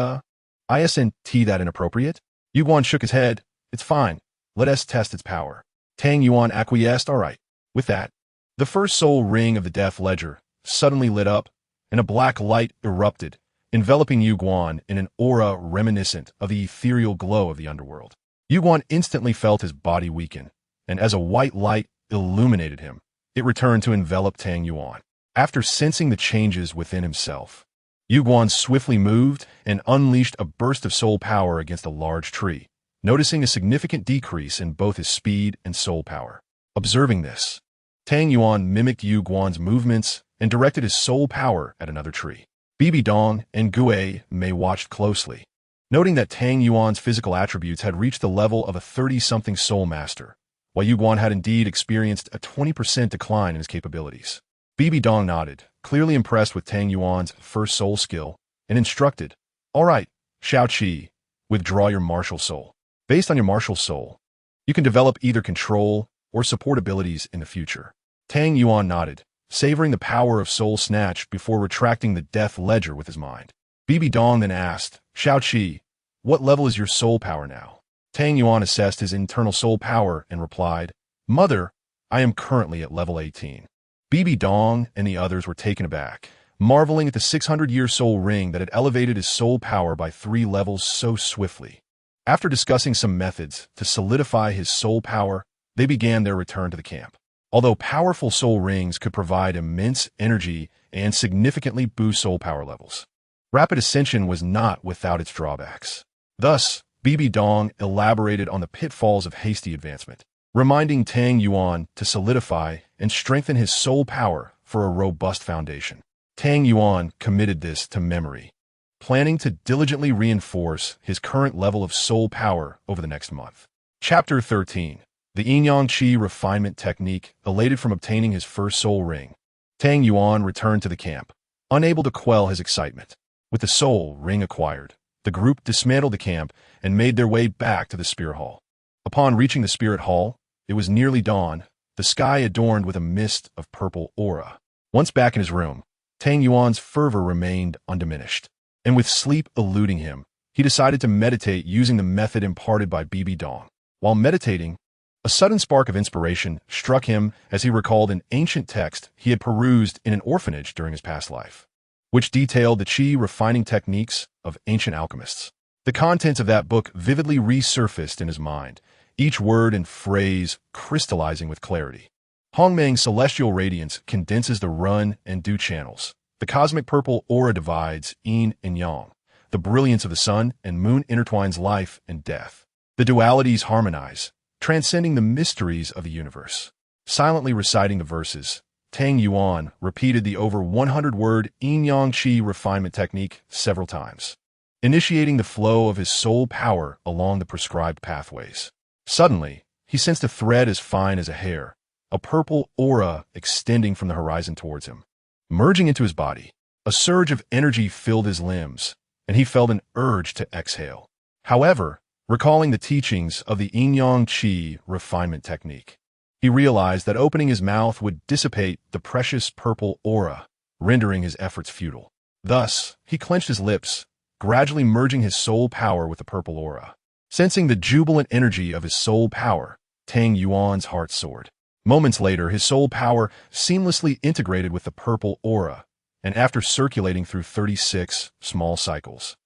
Isn't that inappropriate? Yu Guan shook his head. "It's fine. Let us test its power." Tang Yuan acquiesced, "All right." With that, the first soul ring of the Death Ledger suddenly lit up, and a black light erupted, enveloping Yu Guan in an aura reminiscent of the ethereal glow of the underworld. Yu Guan instantly felt his body weaken, and as a white light illuminated him, it returned to envelop Tang Yuan. After sensing the changes within himself, Yu Guan swiftly moved and unleashed a burst of soul power against a large tree, noticing a significant decrease in both his speed and soul power. Observing this, Tang Yuan mimicked Yu Guan's movements and directed his soul power at another tree. Bibi Dong and Gue Mei watched closely, noting that Tang Yuan's physical attributes had reached the level of a 30-something soul master, while Yu Guan had indeed experienced a 20% decline in his capabilities. Bibi Dong nodded, clearly impressed with Tang Yuan's first soul skill, and instructed, "All right, Shao Qi, withdraw your martial soul. Based on your martial soul, you can develop either control or support abilities in the future." Tang Yuan nodded, savoring the power of Soul Snatch before retracting the Death Ledger with his mind. Bibi Dong then asked, "Shao Qi, what level is your soul power now?" Tang Yuan assessed his internal soul power and replied, "Mother, I am currently at level 18. Bibi Dong and the others were taken aback, marveling at the 600-year soul ring that had elevated his soul power by 3 levels so swiftly. After discussing some methods to solidify his soul power, they began their return to the camp. Although powerful soul rings could provide immense energy and significantly boost soul power levels, rapid ascension was not without its drawbacks. Thus, Bibi Dong elaborated on the pitfalls of hasty advancement, reminding Tang Yuan to solidify and strengthen his soul power for a robust foundation. Tang Yuan committed this to memory, planning to diligently reinforce his current level of soul power over the next month. Chapter 13. The Yin-Yang Qi Refinement Technique. Elated from obtaining his first soul ring, Tang Yuan returned to the camp, unable to quell his excitement. With the soul ring acquired, the group dismantled the camp and made their way back to the Spirit Hall. Upon reaching the Spirit Hall, it was nearly dawn, the sky adorned with a mist of purple aura. Once back in his room, Tang Yuan's fervor remained undiminished, and with sleep eluding him, he decided to meditate using the method imparted by Bibi Dong. While meditating, a sudden spark of inspiration struck him as he recalled an ancient text he had perused in an orphanage during his past life, which detailed the qi refining techniques of ancient alchemists. The contents of that book vividly resurfaced in his mind, each word and phrase crystallizing with clarity. Hongmeng's celestial radiance condenses the run and du channels. The cosmic purple aura divides yin and yang. The brilliance of the sun and moon intertwines life and death. The dualities harmonize, transcending the mysteries of the universe. Silently reciting the verses, Tang Yuan repeated the over 100-word yin-yang qi refinement technique several times, initiating the flow of his soul power along the prescribed pathways. Suddenly, he sensed a thread as fine as a hair, a purple aura extending from the horizon towards him. Merging into his body, a surge of energy filled his limbs, and he felt an urge to exhale. However, recalling the teachings of the yin-yang qi refinement technique, he realized that opening his mouth would dissipate the precious purple aura, rendering his efforts futile. Thus, he clenched his lips, gradually merging his soul power with the purple aura. Sensing the jubilant energy of his soul power, Tang Yuan's heart soared. Moments later, his soul power seamlessly integrated with the purple aura, and after circulating through 36 small cycles,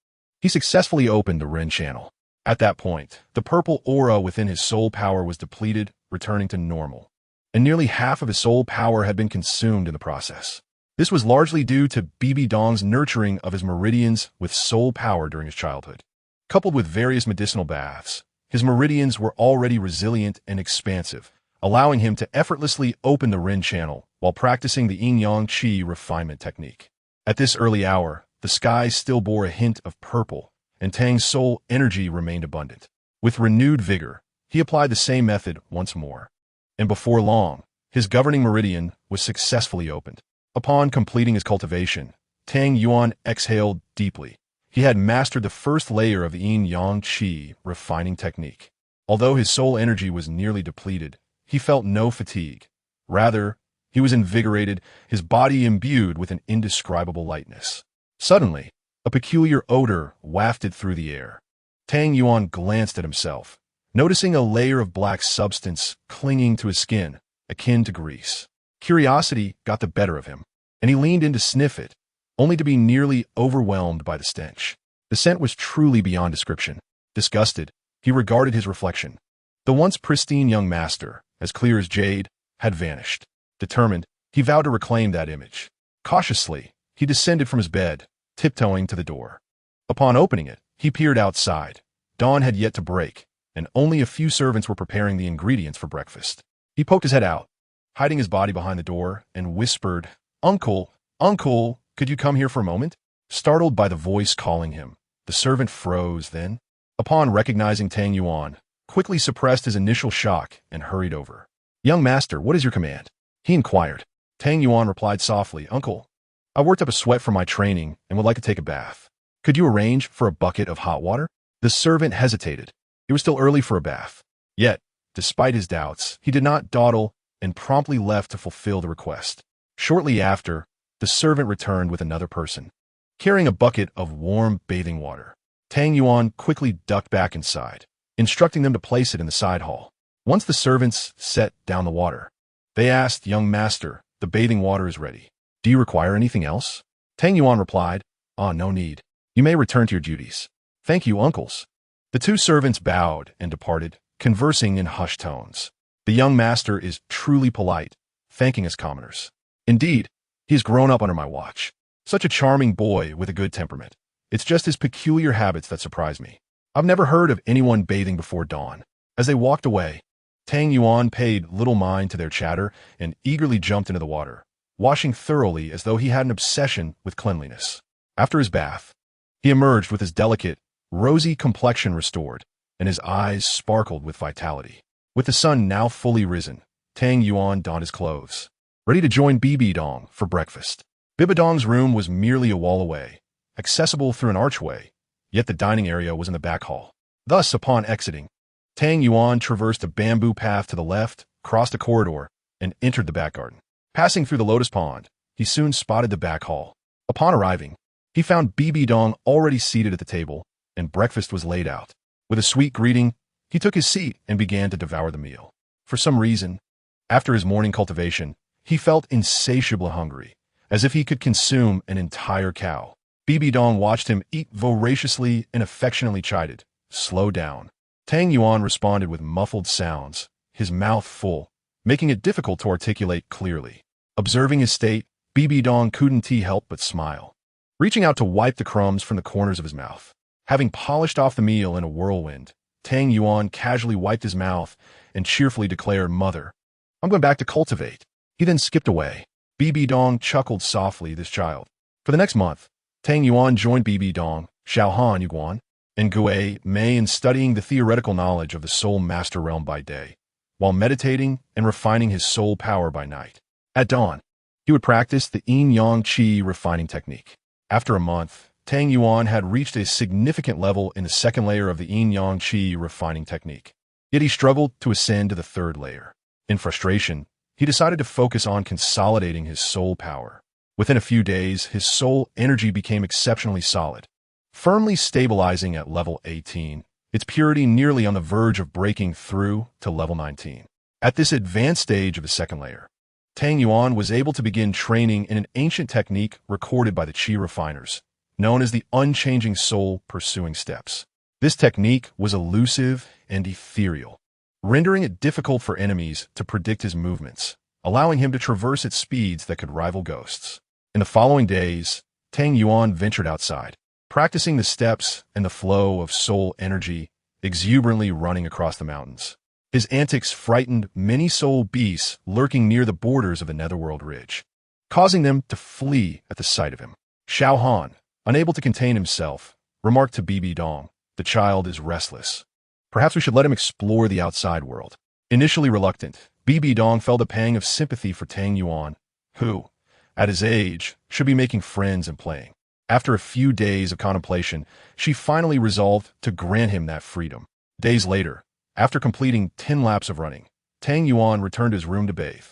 he successfully opened the Ren channel. At that point, the purple aura within his soul power was depleted, returning to normal, and nearly half of his soul power had been consumed in the process. This was largely due to Bibi Dong's nurturing of his meridians with soul power during his childhood. Coupled with various medicinal baths, his meridians were already resilient and expansive, allowing him to effortlessly open the Ren channel while practicing the yin-yang qi refinement technique. At this early hour, the sky still bore a hint of purple, and Tang's soul energy remained abundant. With renewed vigor, he applied the same method once more. And before long, his governing meridian was successfully opened. Upon completing his cultivation, Tang Yuan exhaled deeply. He had mastered the first layer of the yin-yang qi refining technique. Although his soul energy was nearly depleted, he felt no fatigue. Rather, he was invigorated, his body imbued with an indescribable lightness. Suddenly, a peculiar odor wafted through the air. Tang Yuan glanced at himself, noticing a layer of black substance clinging to his skin, akin to grease. Curiosity got the better of him, and he leaned in to sniff it, only to be nearly overwhelmed by the stench. The scent was truly beyond description. Disgusted, he regarded his reflection. The once pristine young master, as clear as jade, had vanished. Determined, he vowed to reclaim that image. Cautiously, he descended from his bed, tiptoeing to the door. Upon opening it, he peered outside. Dawn had yet to break, and only a few servants were preparing the ingredients for breakfast. He poked his head out, hiding his body behind the door, and whispered, "Uncle, uncle, could you come here for a moment?" Startled by the voice calling him, the servant froze then. Upon recognizing Tang Yuan, quickly suppressed his initial shock and hurried over. "Young master, what is your command?" he inquired. Tang Yuan replied softly, "Uncle, I worked up a sweat from my training and would like to take a bath. Could you arrange for a bucket of hot water?" The servant hesitated. It was still early for a bath. Yet, despite his doubts, he did not dawdle and promptly left to fulfill the request. Shortly after, the servant returned with another person, carrying a bucket of warm bathing water. Tang Yuan quickly ducked back inside, instructing them to place it in the side hall. Once the servants set down the water, they asked, "Young master, the bathing water is ready. Do you require anything else?" Tang Yuan replied, "Ah, no need. You may return to your duties." "Thank you, uncles." The two servants bowed and departed, conversing in hushed tones. The young master is truly polite, thanking us commoners. Indeed, he has grown up under my watch. Such a charming boy with a good temperament. It's just his peculiar habits that surprise me. I've never heard of anyone bathing before dawn. As they walked away, Tang Yuan paid little mind to their chatter and eagerly jumped into the water, washing thoroughly as though he had an obsession with cleanliness. After his bath, he emerged with his delicate, rosy complexion restored, and his eyes sparkled with vitality. With the sun now fully risen, Tang Yuan donned his clothes, ready to join Bibidong for breakfast. Bibidong's room was merely a wall away, accessible through an archway, yet the dining area was in the back hall. Thus, upon exiting, Tang Yuan traversed a bamboo path to the left, crossed a corridor, and entered the back garden. Passing through the lotus pond, he soon spotted the back hall. Upon arriving, he found Bibidong already seated at the table, and breakfast was laid out. With a sweet greeting, he took his seat and began to devour the meal. For some reason, after his morning cultivation, he felt insatiably hungry, as if he could consume an entire cow. Bibidong watched him eat voraciously and affectionately chided, "Slow down." Tang Yuan responded with muffled sounds, his mouth full, making it difficult to articulate clearly. Observing his state, Bibidong couldn't help but smile, reaching out to wipe the crumbs from the corners of his mouth. Having polished off the meal in a whirlwind, Tang Yuan casually wiped his mouth and cheerfully declared, "Mother, I'm going back to cultivate." He then skipped away. Bibidong chuckled softly, this child. For the next month, Tang Yuan joined Bibidong, Xiaohan Yuguan, and Gue Mei in studying the theoretical knowledge of the soul master realm by day, while meditating and refining his soul power by night. At dawn, he would practice the yin-yang qi refining technique. After a month, Tang Yuan had reached a significant level in the second layer of the yin-yang qi refining technique. Yet he struggled to ascend to the third layer. In frustration, he decided to focus on consolidating his soul power. Within a few days, his soul energy became exceptionally solid, firmly stabilizing at level 18, its purity nearly on the verge of breaking through to level 19. At this advanced stage of the second layer, Tang Yuan was able to begin training in an ancient technique recorded by the Qi refiners, known as the unchanging soul pursuing steps. This technique was elusive and ethereal, rendering it difficult for enemies to predict his movements, allowing him to traverse at speeds that could rival ghosts. In the following days, Tang Yuan ventured outside, practicing the steps and the flow of soul energy exuberantly running across the mountains. His antics frightened many soul beasts lurking near the borders of the Netherworld Ridge, causing them to flee at the sight of him. Xiao Han, unable to contain himself, remarked to Bibi Dong, "The child is restless. Perhaps we should let him explore the outside world." Initially reluctant, Bibi Dong felt a pang of sympathy for Tang Yuan, who, at his age, should be making friends and playing. After a few days of contemplation, she finally resolved to grant him that freedom. Days later, after completing 10 laps of running, Tang Yuan returned to his room to bathe.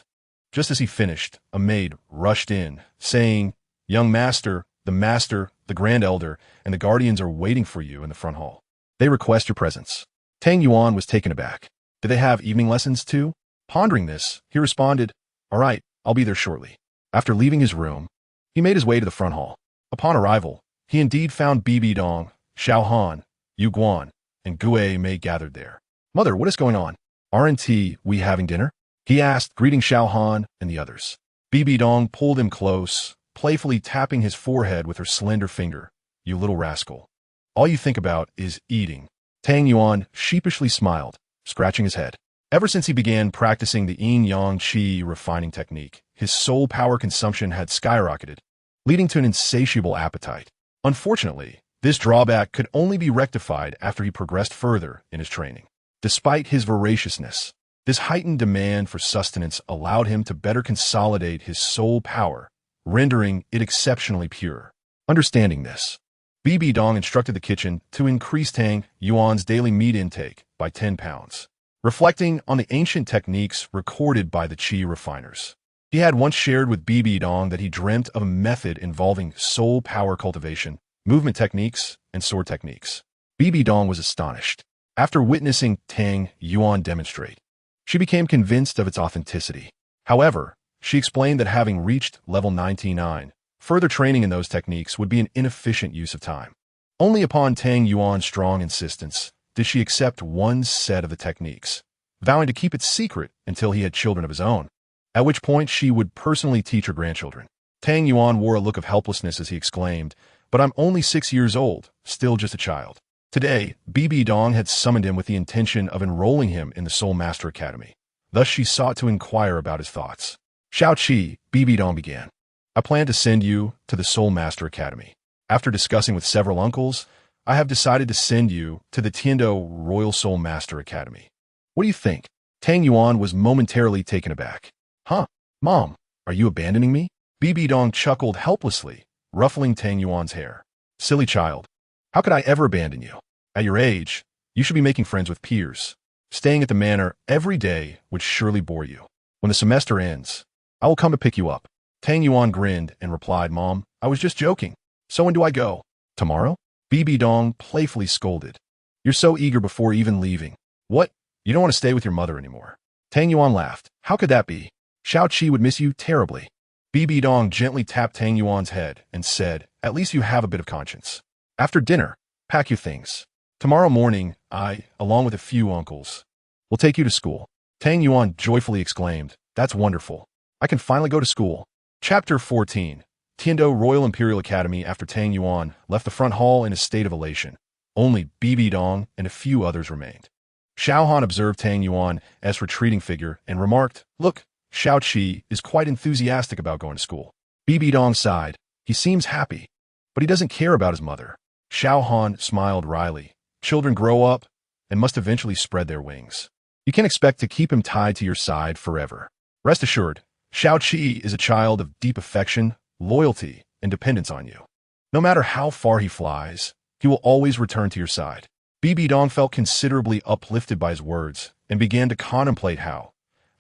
Just as he finished, a maid rushed in, saying, "Young master, the grand elder, and the guardians are waiting for you in the front hall. They request your presence." Tang Yuan was taken aback. Did they have evening lessons too? Pondering this, he responded, "All right, I'll be there shortly." After leaving his room, he made his way to the front hall. Upon arrival, he indeed found Bibi Dong, Xiao Han, Yu Guan, and Gue Mei gathered there. "Mother, what is going on? Aren't we having dinner?" he asked, greeting Xiao Han and the others. Bibi Dong pulled him close, playfully tapping his forehead with her slender finger. "You little rascal. All you think about is eating." Tang Yuan sheepishly smiled, scratching his head. Ever since he began practicing the yin-yang qi refining technique, his soul power consumption had skyrocketed, leading to an insatiable appetite. Unfortunately, this drawback could only be rectified after he progressed further in his training. Despite his voraciousness, this heightened demand for sustenance allowed him to better consolidate his soul power, rendering it exceptionally pure. Understanding this, Bibi Dong instructed the kitchen to increase Tang Yuan's daily meat intake by 10 pounds. Reflecting on the ancient techniques recorded by the qi refiners, he had once shared with Bibi Dong that he dreamt of a method involving soul power cultivation, movement techniques, and sword techniques. Bibi Dong was astonished. After witnessing Tang Yuan demonstrate, she became convinced of its authenticity. However, she explained that having reached level 99, further training in those techniques would be an inefficient use of time. Only upon Tang Yuan's strong insistence did she accept one set of the techniques, vowing to keep it secret until he had children of his own, at which point she would personally teach her grandchildren. Tang Yuan wore a look of helplessness as he exclaimed, "But I'm only 6 years old, still just a child." Today, Bibi Dong had summoned him with the intention of enrolling him in the Soul Master Academy. Thus she sought to inquire about his thoughts. "Shao Qi," Bibi Dong began, "I plan to send you to the Soul Master Academy. After discussing with several uncles, I have decided to send you to the Tiando Royal Soul Master Academy. What do you think?" Tang Yuan was momentarily taken aback. "Huh? Mom, are you abandoning me?" Bibi Dong chuckled helplessly, ruffling Tang Yuan's hair. "Silly child. How could I ever abandon you? At your age, you should be making friends with peers. Staying at the manor every day would surely bore you. When the semester ends, I will come to pick you up." Tang Yuan grinned and replied, "Mom, I was just joking. So when do I go? Tomorrow?" Bibi Dong playfully scolded. "You're so eager before even leaving. What? You don't want to stay with your mother anymore?" Tang Yuan laughed. "How could that be? Shao Qi would miss you terribly." Bibi Dong gently tapped Tang Yuan's head and said, "At least you have a bit of conscience. After dinner, pack your things. Tomorrow morning, I, along with a few uncles, will take you to school." Tang Yuan joyfully exclaimed, "That's wonderful. I can finally go to school." Chapter 14. Tiando Royal Imperial Academy. After Tang Yuan left the front hall in a state of elation, only Bibi Dong and a few others remained. Xiao Han observed Tang Yuan as retreating figure and remarked, "Look, Shao Qi is quite enthusiastic about going to school." Bibi Dong sighed. "He seems happy, but he doesn't care about his mother." Xiao Han smiled wryly. "Children grow up and must eventually spread their wings. You can't expect to keep him tied to your side forever. Rest assured, Shao Qi is a child of deep affection, loyalty, and dependence on you. No matter how far he flies, he will always return to your side." Bibi Dong felt considerably uplifted by his words and began to contemplate how,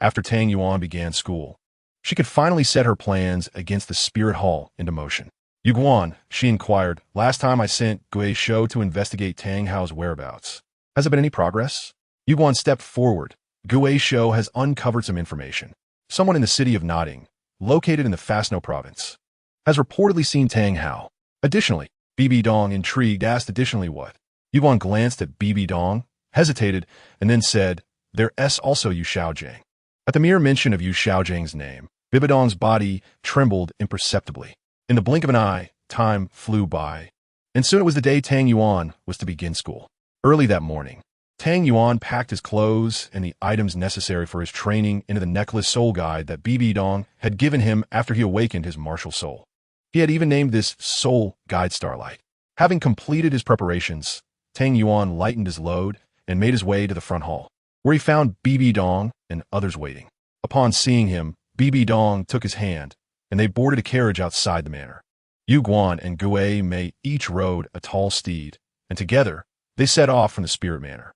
after Tang Yuan began school, she could finally set her plans against the Spirit Hall into motion. "Yu Guan," she inquired, "last time I sent Gui Shou to investigate Tang Hao's whereabouts. Has there been any progress?" Yu Guan stepped forward. "Gui Shou has uncovered some information. Someone in the city of Notting, located in the Fasno province, has reportedly seen Tang Hao. Additionally," Bibi Dong, intrigued, asked, "Additionally what?" Yu Guan glanced at Bibi Dong, hesitated, and then said, "There's also Yu Xiaojang." At the mere mention of Yu Xiaojang's name, Bibi Dong's body trembled imperceptibly. In the blink of an eye, time flew by. And soon it was the day Tang Yuan was to begin school. Early that morning, Tang Yuan packed his clothes and the items necessary for his training into the necklace soul guide that Bibi Dong had given him after he awakened his martial soul. He had even named this soul guide Starlight. Having completed his preparations, Tang Yuan lightened his load and made his way to the front hall, where he found Bibi Dong and others waiting. Upon seeing him, Bibi Dong took his hand, and they boarded a carriage outside the manor. Yu Guan and Gue Mei each rode a tall steed, and together they set off from the Spirit Manor.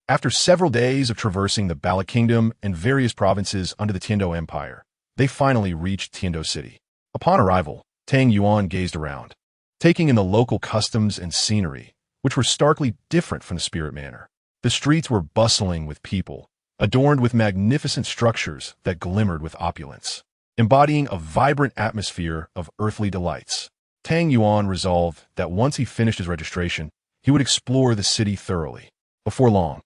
After several days of traversing the Bala Kingdom and various provinces under the Tiando Empire, they finally reached Tiando City. Upon arrival, Tang Yuan gazed around, taking in the local customs and scenery, which were starkly different from the Spirit Manor. The streets were bustling with people, adorned with magnificent structures that glimmered with opulence, embodying a vibrant atmosphere of earthly delights. Tang Yuan resolved that once he finished his registration, he would explore the city thoroughly. Before long,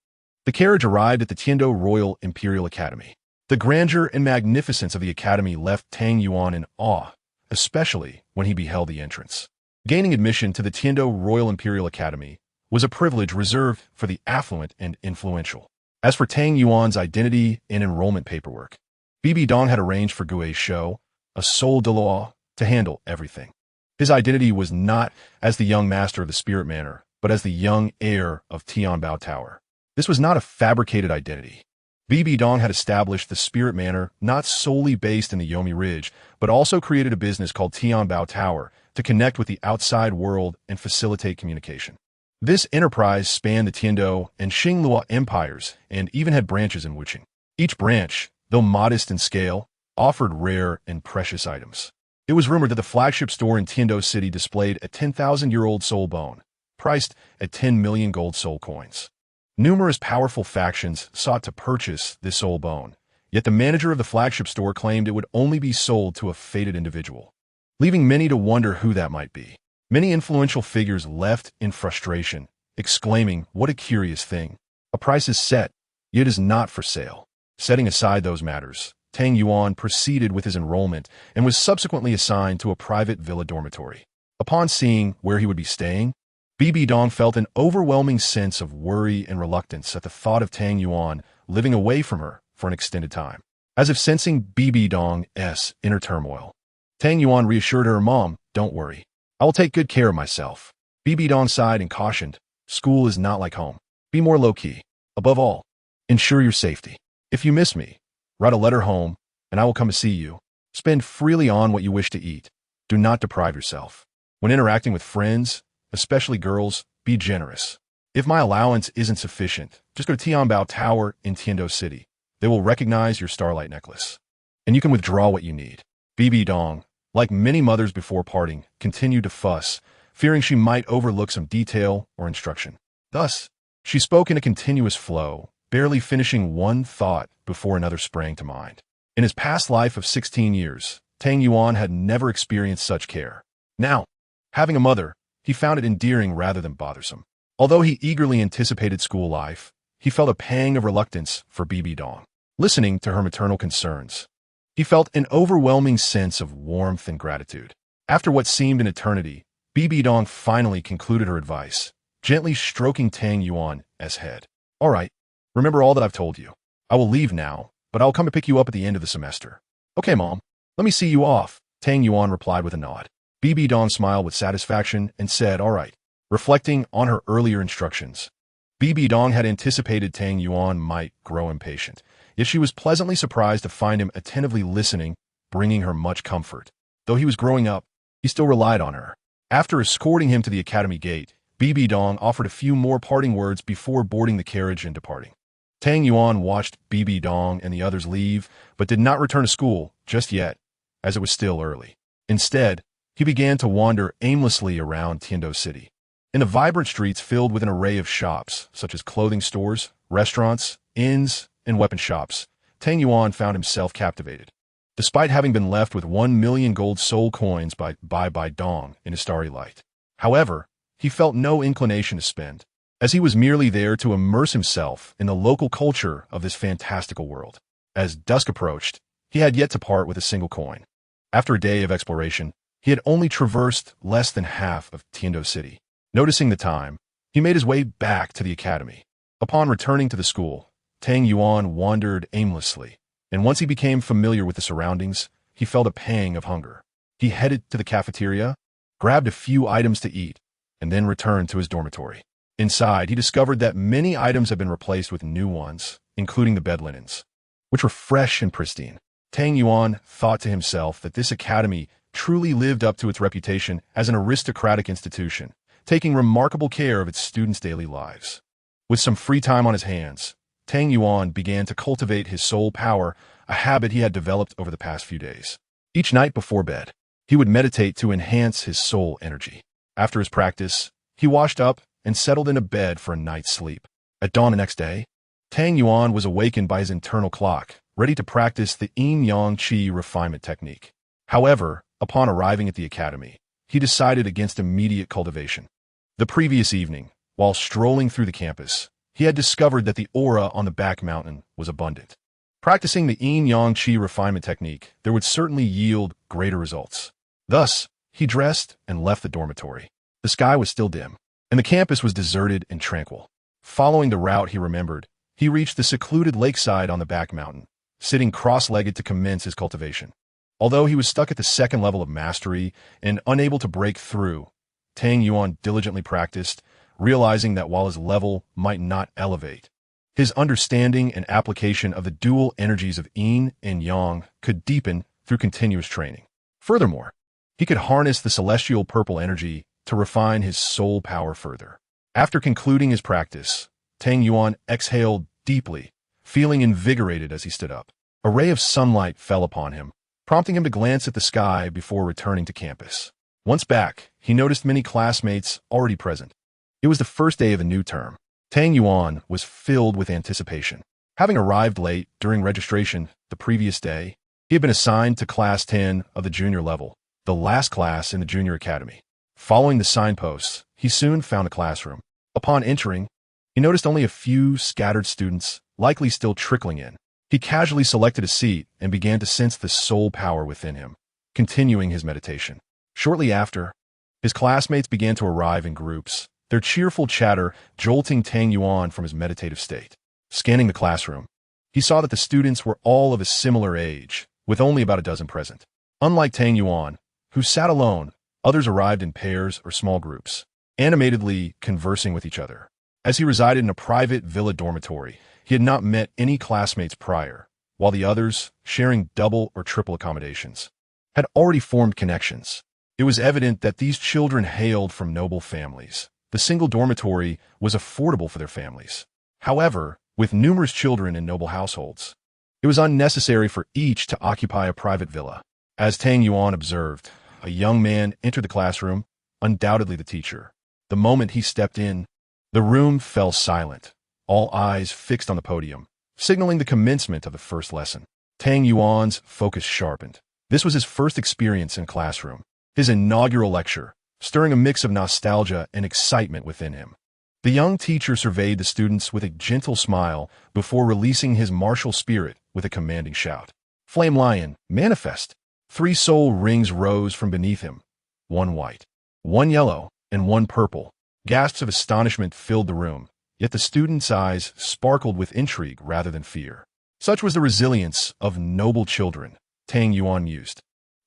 the carriage arrived at the Tiando Royal Imperial Academy. The grandeur and magnificence of the academy left Tang Yuan in awe, especially when he beheld the entrance. Gaining admission to the Tiando Royal Imperial Academy was a privilege reserved for the affluent and influential. As for Tang Yuan's identity and enrollment paperwork, Bibi Dong had arranged for Gui's show, a soul Douluo, to handle everything. His identity was not as the young master of the Spirit Manor, but as the young heir of Tianbao Tower. This was not a fabricated identity. Bibi Dong had established the Spirit Manor not solely based in the Yomi Ridge, but also created a business called Tianbao Tower to connect with the outside world and facilitate communication. This enterprise spanned the Tiando and Xinglua empires and even had branches in Wuqing. Each branch, though modest in scale, offered rare and precious items. It was rumored that the flagship store in Tiando City displayed a 10,000-year-old soul bone, priced at 10 million gold soul coins. Numerous powerful factions sought to purchase this soul bone, yet the manager of the flagship store claimed it would only be sold to a fated individual, leaving many to wonder who that might be. Many influential figures left in frustration, exclaiming, "What a curious thing. A price is set, yet is not for sale." Setting aside those matters, Tang Yuan proceeded with his enrollment and was subsequently assigned to a private villa dormitory. Upon seeing where he would be staying, Bibi Dong felt an overwhelming sense of worry and reluctance at the thought of Tang Yuan living away from her for an extended time. As if sensing Bibi Dong's inner turmoil, Tang Yuan reassured her, "Mom, don't worry. I will take good care of myself." Bibi Dong sighed and cautioned, "School is not like home. Be more low-key. Above all, ensure your safety. If you miss me, write a letter home, and I will come to see you. Spend freely on what you wish to eat. Do not deprive yourself. When interacting with friends, especially girls, be generous. If my allowance isn't sufficient, just go to Tianbao Tower in Tiando City. They will recognize your starlight necklace, and you can withdraw what you need." Bibi Dong, like many mothers before parting, continued to fuss, fearing she might overlook some detail or instruction. Thus, she spoke in a continuous flow, barely finishing one thought before another sprang to mind. In his past life of 16 years, Tang Yuan had never experienced such care. Now, having a mother, he found it endearing rather than bothersome. Although he eagerly anticipated school life, he felt a pang of reluctance for Bibi Dong. Listening to her maternal concerns, he felt an overwhelming sense of warmth and gratitude. After what seemed an eternity, Bibi Dong finally concluded her advice, gently stroking Tang Yuan's head. "All right, remember all that I've told you. I will leave now, but I will come to pick you up at the end of the semester." "Okay, Mom. Let me see you off," Tang Yuan replied with a nod. Bibi Dong smiled with satisfaction and said, "All right." Reflecting on her earlier instructions, Bibi Dong had anticipated Tang Yuan might grow impatient, yet she was pleasantly surprised to find him attentively listening, bringing her much comfort. Though he was growing up, he still relied on her. After escorting him to the academy gate, Bibi Dong offered a few more parting words before boarding the carriage and departing. Tang Yuan watched Bibi Dong and the others leave, but did not return to school just yet, as it was still early. Instead, he began to wander aimlessly around Tiando City. In the vibrant streets filled with an array of shops, such as clothing stores, restaurants, inns, and weapon shops, Tang Yuan found himself captivated. Despite having been left with 1 million gold soul coins by Bai Dong in his starry light. However, he felt no inclination to spend, as he was merely there to immerse himself in the local culture of this fantastical world. As dusk approached, he had yet to part with a single coin. After a day of exploration, he had only traversed less than half of Tiando City. Noticing the time, he made his way back to the academy. Upon returning to the school, Tang Yuan wandered aimlessly, and once he became familiar with the surroundings, he felt a pang of hunger. He headed to the cafeteria, grabbed a few items to eat, and then returned to his dormitory. Inside, he discovered that many items had been replaced with new ones, including the bed linens, which were fresh and pristine. Tang Yuan thought to himself that this academy truly lived up to its reputation as an aristocratic institution, taking remarkable care of its students' daily lives. With some free time on his hands, Tang Yuan began to cultivate his soul power, a habit he had developed over the past few days. Each night before bed, he would meditate to enhance his soul energy. After his practice, he washed up and settled in a bed for a night's sleep. At dawn the next day, Tang Yuan was awakened by his internal clock, ready to practice the yin-yang qi refinement technique. However, upon arriving at the academy, he decided against immediate cultivation. The previous evening, while strolling through the campus, he had discovered that the aura on the back mountain was abundant. Practicing the yin-yang qi refinement technique, there would certainly yield greater results. Thus, he dressed and left the dormitory. The sky was still dim, and the campus was deserted and tranquil. Following the route he remembered, he reached the secluded lakeside on the back mountain, sitting cross-legged to commence his cultivation. Although he was stuck at the second level of mastery and unable to break through, Tang Yuan diligently practiced, realizing that while his level might not elevate, his understanding and application of the dual energies of yin and yang could deepen through continuous training. Furthermore, he could harness the celestial purple energy to refine his soul power further. After concluding his practice, Tang Yuan exhaled deeply, feeling invigorated as he stood up. A ray of sunlight fell upon him, prompting him to glance at the sky before returning to campus. Once back, he noticed many classmates already present. It was the first day of the new term. Tang Yuan was filled with anticipation. Having arrived late during registration the previous day, he had been assigned to Class 10 of the junior level, the last class in the junior academy. Following the signposts, he soon found a classroom. Upon entering, he noticed only a few scattered students, likely still trickling in. He casually selected a seat and began to sense the soul power within him, continuing his meditation. Shortly after, his classmates began to arrive in groups, their cheerful chatter jolting Tang Yuan from his meditative state. Scanning the classroom, he saw that the students were all of a similar age, with only about a dozen present. Unlike Tang Yuan, who sat alone, others arrived in pairs or small groups, animatedly conversing with each other. As he resided in a private villa dormitory, he had not met any classmates prior, while the others, sharing double or triple accommodations, had already formed connections. It was evident that these children hailed from noble families. The single dormitory was affordable for their families. However, with numerous children in noble households, it was unnecessary for each to occupy a private villa. As Tang Yuan observed, a young man entered the classroom, undoubtedly the teacher. The moment he stepped in, the room fell silent, all eyes fixed on the podium, signaling the commencement of the first lesson. Tang Yuan's focus sharpened. This was his first experience in classroom, his inaugural lecture, stirring a mix of nostalgia and excitement within him. The young teacher surveyed the students with a gentle smile before releasing his martial spirit with a commanding shout. Flame Lion, manifest! 3 soul rings rose from beneath him, 1 white, 1 yellow, and 1 purple. Gasps of astonishment filled the room, yet the students' eyes sparkled with intrigue rather than fear. Such was the resilience of noble children, Tang Yuan mused.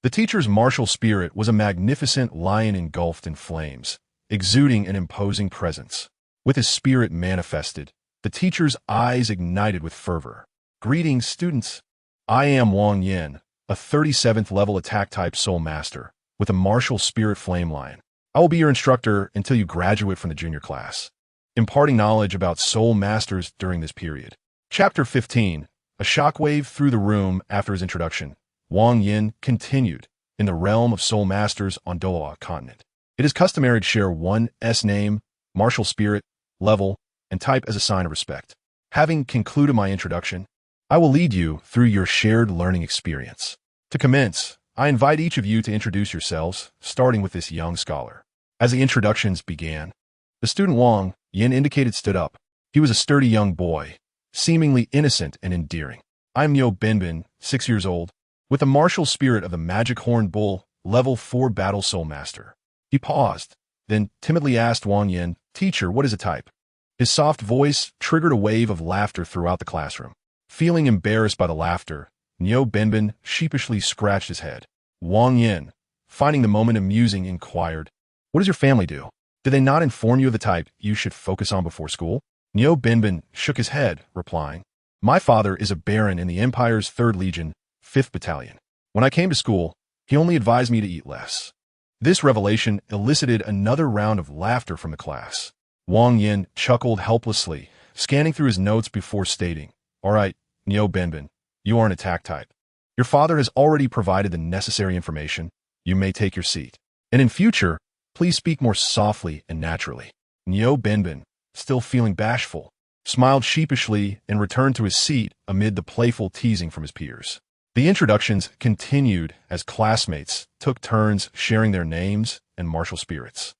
The teacher's martial spirit was a magnificent lion engulfed in flames, exuding an imposing presence. With his spirit manifested, the teacher's eyes ignited with fervor. Greetings, students. I am Wang Yin, a 37th level attack type soul master, with a martial spirit flame lion. I will be your instructor until you graduate from the junior class, imparting knowledge about soul masters during this period. Chapter 15. A shockwave through the room after his introduction. Wang Yin continued, in the realm of soul masters on Douluo continent. It is customary to share one's name, martial spirit, level, and type as a sign of respect. Having concluded my introduction, I will lead you through your shared learning experience. To commence, I invite each of you to introduce yourselves, starting with this young scholar. As the introductions began, the student Wang Yin indicated stood up. He was a sturdy young boy, seemingly innocent and endearing. I am Yo Benbin, 6 years old, with the martial spirit of the magic horned bull, level 4 battle soul master. He paused, then timidly asked Wang Yin, "Teacher, what is a type?" His soft voice triggered a wave of laughter throughout the classroom. Feeling embarrassed by the laughter, Niu Benbin sheepishly scratched his head. Wang Yin, finding the moment amusing, inquired, "What does your family do? Did they not inform you of the type you should focus on before school?" Niu Benbin shook his head, replying, "My father is a baron in the Empire's 3rd Legion, 5th Battalion. When I came to school, he only advised me to eat less." This revelation elicited another round of laughter from the class. Wang Yin chuckled helplessly, scanning through his notes before stating, "All right, Niu Benbin, you are an attack type. Your father has already provided the necessary information. You may take your seat. And in future, please speak more softly and naturally." Niu Benbin, still feeling bashful, smiled sheepishly and returned to his seat amid the playful teasing from his peers. The introductions continued as classmates took turns sharing their names and martial spirits.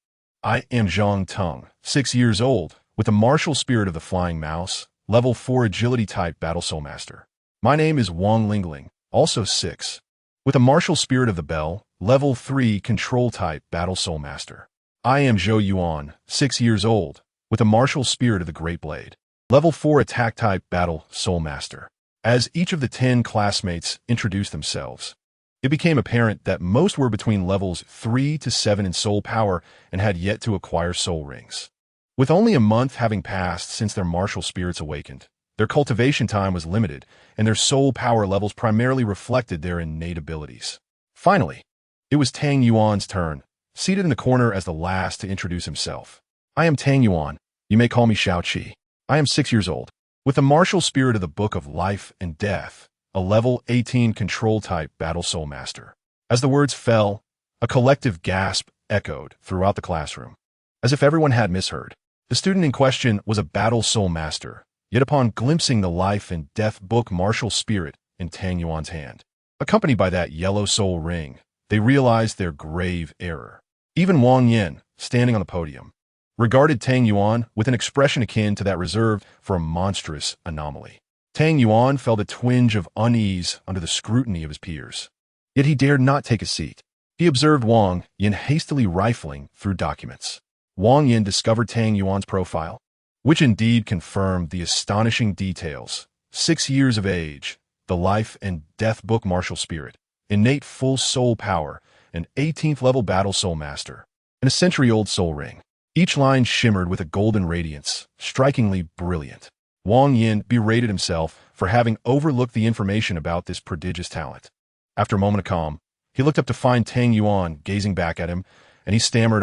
"I am Zhang Teng, 6 years old, with the martial spirit of the Flying Mouse, level 4 agility type battle soul master. My name is Wang Lingling, also 6, with the martial spirit of the Bell, level 3 control type battle soul master. I am Zhou Yuan, 6 years old, with the martial spirit of the Great Blade, level 4 attack type battle soul master." As each of the 10 classmates introduced themselves, it became apparent that most were between levels 3 to 7 in soul power and had yet to acquire soul rings. With only a month having passed since their martial spirits awakened, their cultivation time was limited, and their soul power levels primarily reflected their innate abilities. Finally, it was Tang Yuan's turn, seated in the corner as the last to introduce himself. "I am Tang Yuan. You may call me Xiao Qi. I am 6 years old, with the martial spirit of the Book of Life and Death, a level 18 control type battle soul master." As the words fell, a collective gasp echoed throughout the classroom, as if everyone had misheard. The student in question was a battle soul master, yet upon glimpsing the Life and Death book martial spirit in Tang Yuan's hand, accompanied by that yellow soul ring, they realized their grave error. Even Wang Yin, standing on the podium, regarded Tang Yuan with an expression akin to that reserved for a monstrous anomaly. Tang Yuan felt a twinge of unease under the scrutiny of his peers. Yet he dared not take a seat. He observed Wang Yin hastily rifling through documents. Wang Yin discovered Tang Yuan's profile, which indeed confirmed the astonishing details. 6 years of age, the Life and Death book martial spirit, innate full soul power, an 18th level battle soul master, and a century-old soul ring. Each line shimmered with a golden radiance, strikingly brilliant. Wang Yin berated himself for having overlooked the information about this prodigious talent. After a moment of calm, he looked up to find Tang Yuan gazing back at him, and he stammered,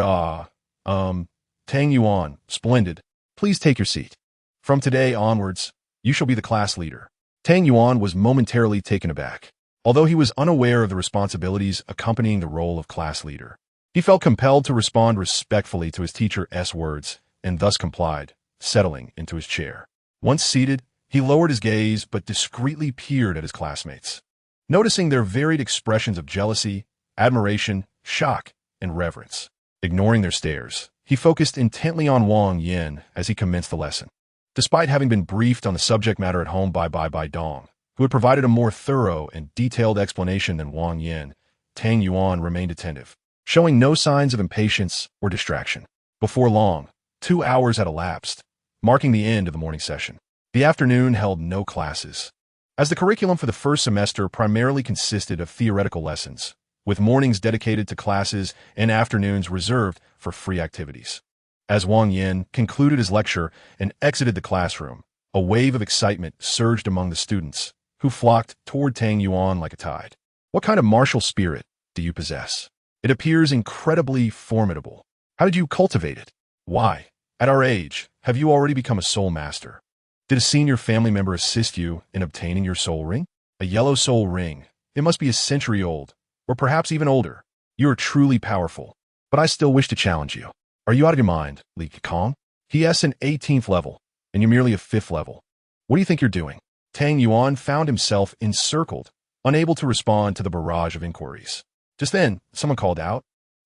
Tang Yuan, splendid. Please take your seat. From today onwards, you shall be the class leader." Tang Yuan was momentarily taken aback. Although he was unaware of the responsibilities accompanying the role of class leader, he felt compelled to respond respectfully to his teacher's words, and thus complied, settling into his chair. Once seated, he lowered his gaze but discreetly peered at his classmates. Noticing their varied expressions of jealousy, admiration, shock, and reverence. Ignoring their stares, he focused intently on Wang Yin as he commenced the lesson. Despite having been briefed on the subject matter at home by Dong, who had provided a more thorough and detailed explanation than Wang Yin, Tang Yuan remained attentive, showing no signs of impatience or distraction. Before long, 2 hours had elapsed, marking the end of the morning session. The afternoon held no classes, as the curriculum for the first semester primarily consisted of theoretical lessons, with mornings dedicated to classes and afternoons reserved for free activities. As Wang Yin concluded his lecture and exited the classroom, a wave of excitement surged among the students, who flocked toward Tang Yuan like a tide. "What kind of martial spirit do you possess? It appears incredibly formidable. How did you cultivate it? Why, at our age, have you already become a soul master? Did a senior family member assist you in obtaining your soul ring? A yellow soul ring. It must be a century old, or perhaps even older. You are truly powerful, but I still wish to challenge you. Are you out of your mind, Li Kong? He is an 18th level, and you're merely a 5th level. What do you think you're doing?" Tang Yuan found himself encircled, unable to respond to the barrage of inquiries. Just then, someone called out,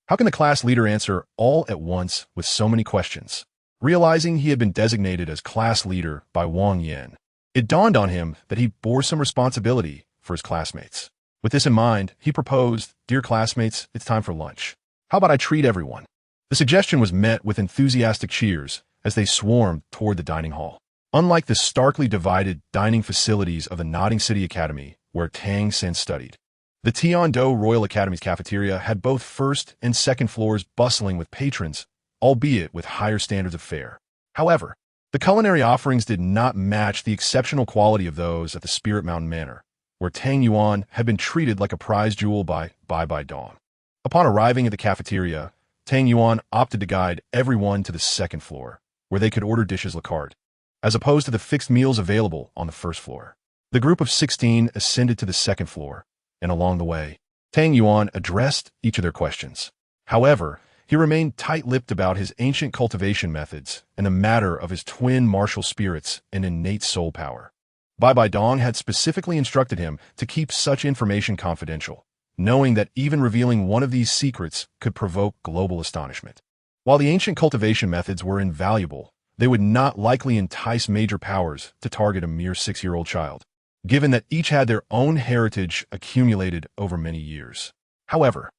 "How can the class leader answer all at once with so many questions?" Realizing he had been designated as class leader by Wang Yin, it dawned on him that he bore some responsibility for his classmates. With this in mind, he proposed, "Dear classmates, it's time for lunch. How about I treat everyone? The suggestion was met with enthusiastic cheers as they swarmed toward the dining hall. Unlike the starkly divided dining facilities of the Nodding City Academy, where Tang San studied, the Tian-Do Royal Academy's cafeteria had both first and second floors bustling with patrons, albeit with higher standards of fare. However, the culinary offerings did not match the exceptional quality of those at the Spirit Mountain Manor, where Tang Yuan had been treated like a prize jewel by Dong. Upon arriving at the cafeteria, Tang Yuan opted to guide everyone to the second floor, where they could order dishes la carte, as opposed to the fixed meals available on the first floor. The group of 16 ascended to the second floor, and along the way, Tang Yuan addressed each of their questions. However, he remained tight-lipped about his ancient cultivation methods and the matter of his twin martial spirits and innate soul power. Bai Dong had specifically instructed him to keep such information confidential, knowing that even revealing one of these secrets could provoke global astonishment. While the ancient cultivation methods were invaluable, they would not likely entice major powers to target a mere 6-year-old child, given that each had their own heritage accumulated over many years. However,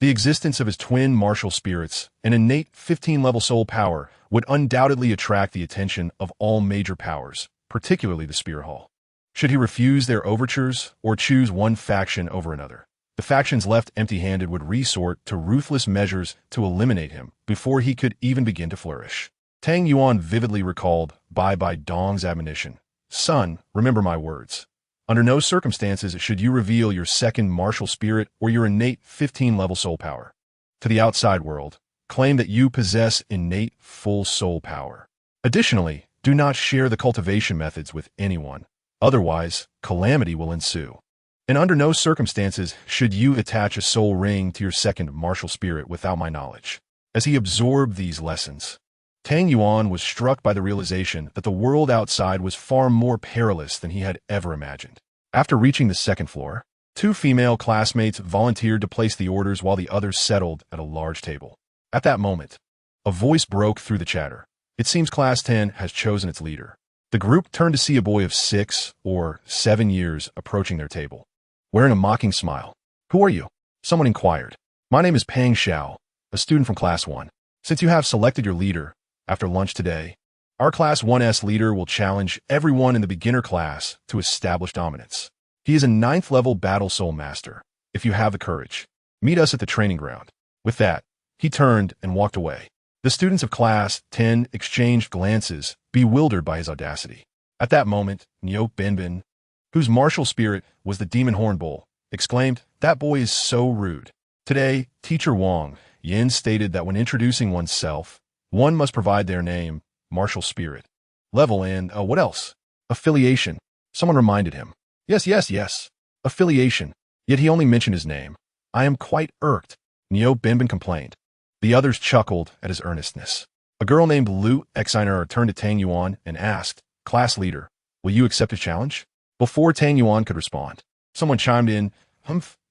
the existence of his twin martial spirits and innate 15-level soul power would undoubtedly attract the attention of all major powers, particularly the Spear Hall. Should he refuse their overtures or choose one faction over another, the factions left empty-handed would resort to ruthless measures to eliminate him before he could even begin to flourish. Tang Yuan vividly recalled Bai Dong's admonition. "Son, remember my words. Under no circumstances should you reveal your second martial spirit or your innate 15-level soul power. To the outside world, claim that you possess innate full soul power. Additionally, do not share the cultivation methods with anyone. Otherwise, calamity will ensue. And under no circumstances should you attach a soul ring to your second martial spirit without my knowledge." As he absorbed these lessons, Tang Yuan was struck by the realization that the world outside was far more perilous than he had ever imagined. After reaching the second floor, 2 female classmates volunteered to place the orders while the others settled at a large table. At that moment, a voice broke through the chatter. "It seems Class 10 has chosen its leader." The group turned to see a boy of 6 or 7 years approaching their table, wearing a mocking smile. "Who are you?" someone inquired. "My name is Pang Xiao, a student from Class 1. Since you have selected your leader, after lunch today, our Class 1's leader will challenge everyone in the beginner class to establish dominance. He is a 9th-level battle soul master. If you have the courage, meet us at the training ground." With that, he turned and walked away. The students of Class 10 exchanged glances, bewildered by his audacity. At that moment, Niu Benbin, whose martial spirit was the demon horn bull, exclaimed, "That boy is so rude." Today, Teacher Wang Yin stated that when introducing oneself, one must provide their name, martial spirit, level, and, what else? Affiliation. Someone reminded him. Yes. Affiliation. Yet he only mentioned his name. "I am quite irked," Niu Benbin complained. The others chuckled at his earnestness. A girl named Lu Exiner turned to Tang Yuan and asked, "Class leader, will you accept a challenge?" Before Tang Yuan could respond, someone chimed in,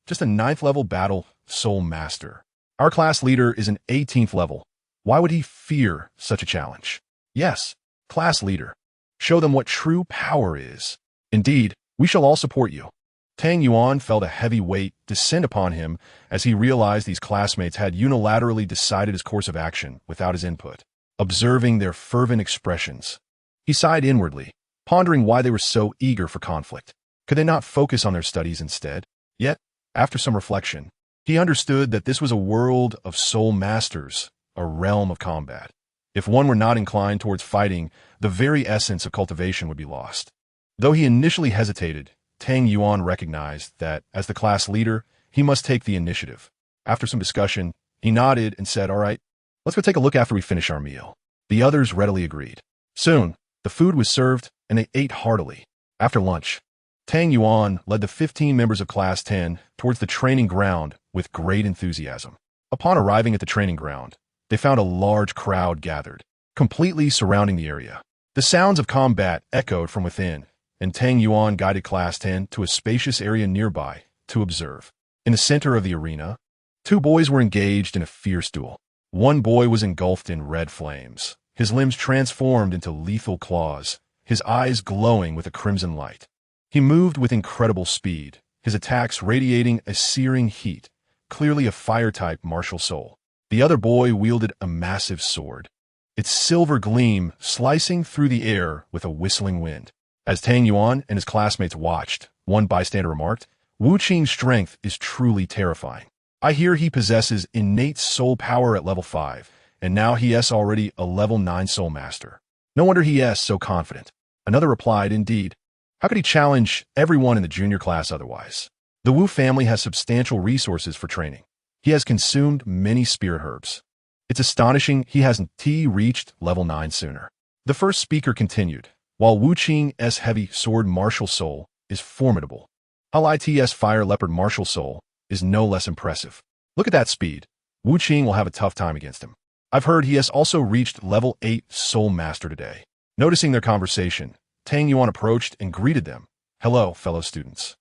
"Just a 9th-level battle soul master. Our class leader is an 18th level. Why would he fear such a challenge?" "Yes, class leader. Show them what true power is. Indeed, we shall all support you." Tang Yuan felt a heavy weight descend upon him as he realized these classmates had unilaterally decided his course of action without his input. Observing their fervent expressions, he sighed inwardly, pondering why they were so eager for conflict. Could they not focus on their studies instead? Yet, after some reflection, he understood that this was a world of soul masters, a realm of combat. If one were not inclined towards fighting, the very essence of cultivation would be lost. Though he initially hesitated, Tang Yuan recognized that, as the class leader, he must take the initiative. After some discussion, he nodded and said, "All right, let's go take a look after we finish our meal." The others readily agreed. Soon, the food was served, and they ate heartily. After lunch, Tang Yuan led the 15 members of Class 10 towards the training ground with great enthusiasm. Upon arriving at the training ground, they found a large crowd gathered, completely surrounding the area. The sounds of combat echoed from within, and Tang Yuan guided Class 10 to a spacious area nearby to observe. In the center of the arena, 2 boys were engaged in a fierce duel. One boy was engulfed in red flames, his limbs transformed into lethal claws, his eyes glowing with a crimson light. He moved with incredible speed, his attacks radiating a searing heat, clearly a fire-type martial soul. The other boy wielded a massive sword, its silver gleam slicing through the air with a whistling wind. As Tang Yuan and his classmates watched, one bystander remarked, "Wu Qing's strength is truly terrifying. I hear he possesses innate soul power at level 5, and now he is already a level 9 soul master. No wonder he is so confident." Another replied, "Indeed. How could he challenge everyone in the junior class otherwise? The Wu family has substantial resources for training. He has consumed many spirit herbs. It's astonishing he hasn't reached level 9 sooner." The first speaker continued, "While Wu Qing's heavy sword martial soul is formidable, Halit's fire leopard martial soul is no less impressive. Look at that speed. Wu Qing will have a tough time against him. I've heard he has also reached level 8 soul master today." Noticing their conversation, Tang Yuan approached and greeted them. "Hello, fellow students."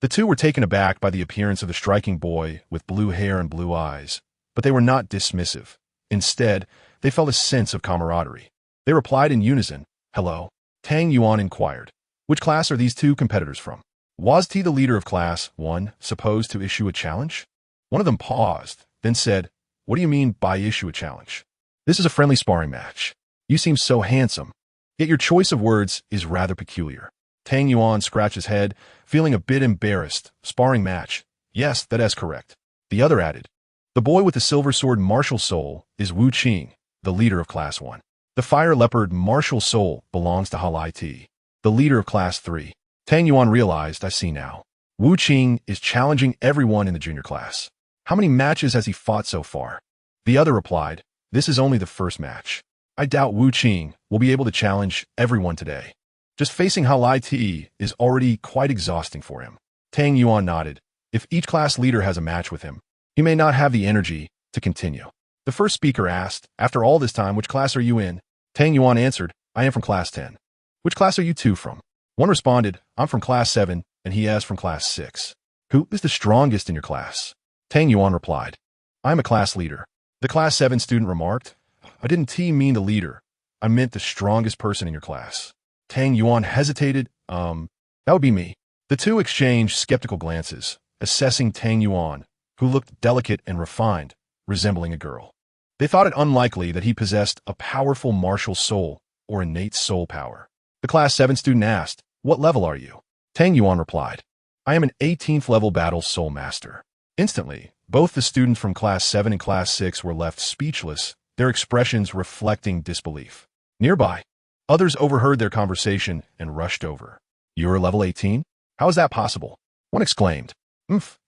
The two were taken aback by the appearance of the striking boy with blue hair and blue eyes, but they were not dismissive. Instead, they felt a sense of camaraderie. They replied in unison, "Hello." Tang Yuan inquired, "Which class are these two competitors from? Was he the leader of class 1 supposed to issue a challenge?" One of them paused, then said, "What do you mean by issue a challenge? This is a friendly sparring match. You seem so handsome, yet your choice of words is rather peculiar." Tang Yuan scratched his head, feeling a bit embarrassed. "Sparring match. Yes, that is correct." The other added, "The boy with the silver sword martial soul is Wu Qing, the leader of class 1. The fire leopard martial soul belongs to Halit, the leader of class 3. Tang Yuan realized, "I see now. Wu Qing is challenging everyone in the junior class. How many matches has he fought so far?" The other replied, "This is only the first match. I doubt Wu Qing will be able to challenge everyone today. Just facing Halit is already quite exhausting for him." Tang Yuan nodded. If each class leader has a match with him, he may not have the energy to continue. The first speaker asked, "After all this time, which class are you in?" Tang Yuan answered, "I am from class 10. "Which class are you two from?" One responded, "I'm from class 7, and he is from class 6. "Who is the strongest in your class?" Tang Yuan replied, "I am a class leader." The class 7 student remarked, "I didn't mean the leader. I meant the strongest person in your class." Tang Yuan hesitated, That would be me." The two exchanged skeptical glances, assessing Tang Yuan, who looked delicate and refined, resembling a girl. They thought it unlikely that he possessed a powerful martial soul or innate soul power. The class 7 student asked, "What level are you?" Tang Yuan replied, "I am an 18th level battle soul master." Instantly, both the students from class 7 and class 6 were left speechless, their expressions reflecting disbelief. Nearby, others overheard their conversation and rushed over. "You're level 18? How is that possible?" One exclaimed,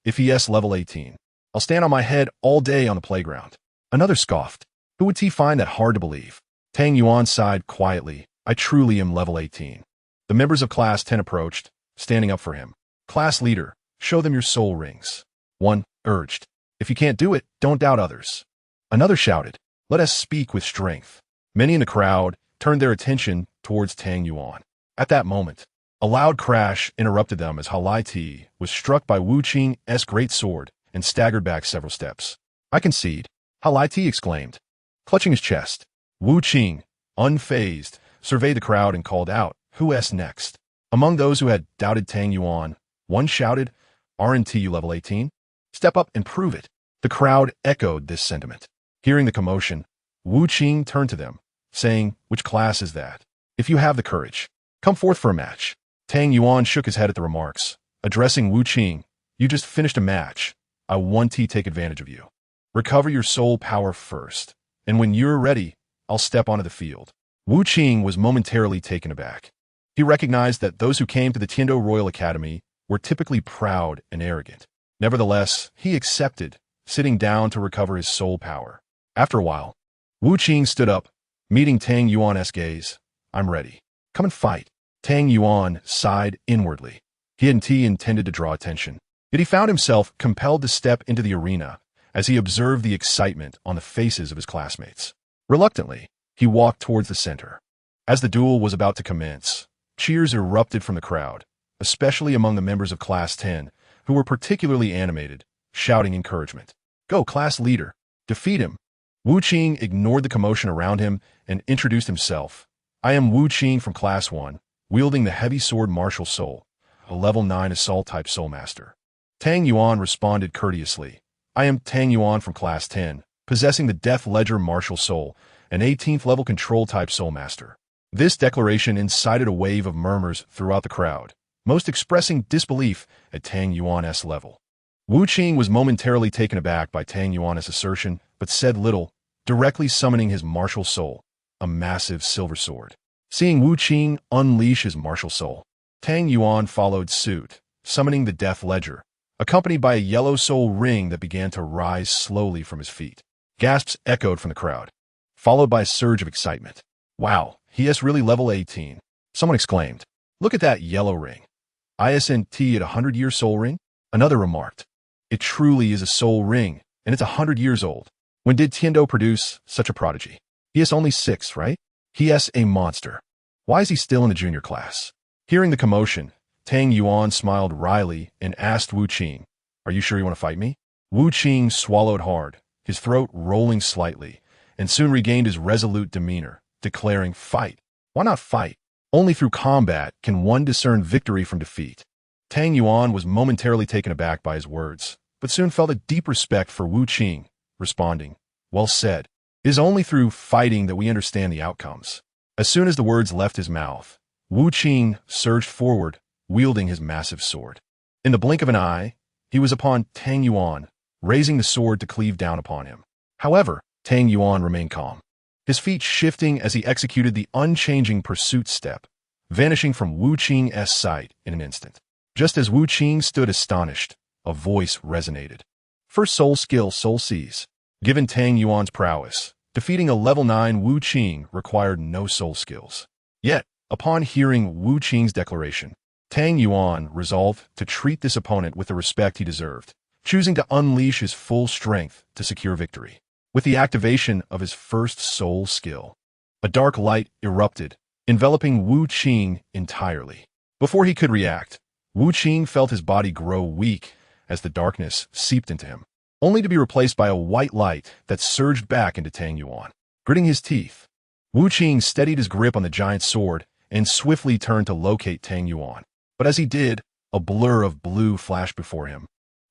If he is level 18, I'll stand on my head all day on the playground." Another scoffed, "Who would find that hard to believe?" Tang Yuan sighed quietly, "I truly am level 18. The members of class 10 approached, standing up for him. "Class leader, show them your soul rings." One urged, "If you can't do it, don't doubt others." Another shouted, "Let us speak with strength." Many in the crowd turned their attention towards Tang Yuan. At that moment, a loud crash interrupted them as Halit was struck by Wu Qing's great sword and staggered back several steps. "I concede," Halit exclaimed, clutching his chest. Wu Qing, unfazed, surveyed the crowd and called out, "Who is next?" Among those who had doubted Tang Yuan, one shouted, "Aren't you level 18? Step up and prove it." The crowd echoed this sentiment. Hearing the commotion, Wu Qing turned to them, saying, "Which class is that? If you have the courage, come forth for a match." Tang Yuan shook his head at the remarks, addressing Wu Qing, "You just finished a match. I want to take advantage of you. Recover your soul power first, and when you're ready, I'll step onto the field." Wu Qing was momentarily taken aback. He recognized that those who came to the Tiando Royal Academy were typically proud and arrogant. Nevertheless, he accepted, sitting down to recover his soul power. After a while, Wu Qing stood up, meeting Tang Yuan's gaze. "I'm ready. Come and fight." Tang Yuan sighed inwardly. He hadn't intended to draw attention, yet he found himself compelled to step into the arena as he observed the excitement on the faces of his classmates. Reluctantly, he walked towards the center. As the duel was about to commence, cheers erupted from the crowd, especially among the members of Class 10, who were particularly animated, shouting encouragement. "Go, class leader! Defeat him!" Wu Qing ignored the commotion around him and introduced himself. "I am Wu Qing from Class 1, wielding the heavy sword martial soul, a level 9 assault-type soul master." Tang Yuan responded courteously. "I am Tang Yuan from Class 10, possessing the Death Ledger martial soul, an 18th level control-type soul master. This declaration incited a wave of murmurs throughout the crowd, most expressing disbelief at Tang Yuan's level. Wu Qing was momentarily taken aback by Tang Yuan's assertion, but said little, directly summoning his martial soul, a massive silver sword. Seeing Wu Qing unleash his martial soul, Tang Yuan followed suit, summoning the Death Ledger, accompanied by a yellow soul ring that began to rise slowly from his feet. Gasps echoed from the crowd, followed by a surge of excitement. Wow, he is really level 18. Someone exclaimed. Look at that yellow ring. Isn't it a 100-year soul ring? Another remarked. It truly is a soul ring, and it's 100 years old. When did Tiando produce such a prodigy? He is only 6, right? He is a monster. Why is he still in the junior class? Hearing the commotion, Tang Yuan smiled wryly and asked Wu Qing, "Are you sure you want to fight me?" Wu Qing swallowed hard, his throat rolling slightly, and soon regained his resolute demeanor, declaring, "Fight. Why not fight? Only through combat can one discern victory from defeat." Tang Yuan was momentarily taken aback by his words, but soon felt a deep respect for Wu Qing, responding, "Well said. It is only through fighting that we understand the outcomes." As soon as the words left his mouth, Wu Qing surged forward, wielding his massive sword. In the blink of an eye, he was upon Tang Yuan, raising the sword to cleave down upon him. However, Tang Yuan remained calm, his feet shifting as he executed the unchanging pursuit step, vanishing from Wu Qing's sight in an instant. Just as Wu Qing stood astonished, a voice resonated. First soul skill, Soul Seize. Given Tang Yuan's prowess, defeating a level 9 Wu Qing required no soul skills. Yet, upon hearing Wu Qing's declaration, Tang Yuan resolved to treat this opponent with the respect he deserved, choosing to unleash his full strength to secure victory. With the activation of his first soul skill, a dark light erupted, enveloping Wu Qing entirely. Before he could react, Wu Qing felt his body grow weak as the darkness seeped into him, only to be replaced by a white light that surged back into Tang Yuan. Gritting his teeth, Wu Qing steadied his grip on the giant sword and swiftly turned to locate Tang Yuan. But as he did, a blur of blue flashed before him,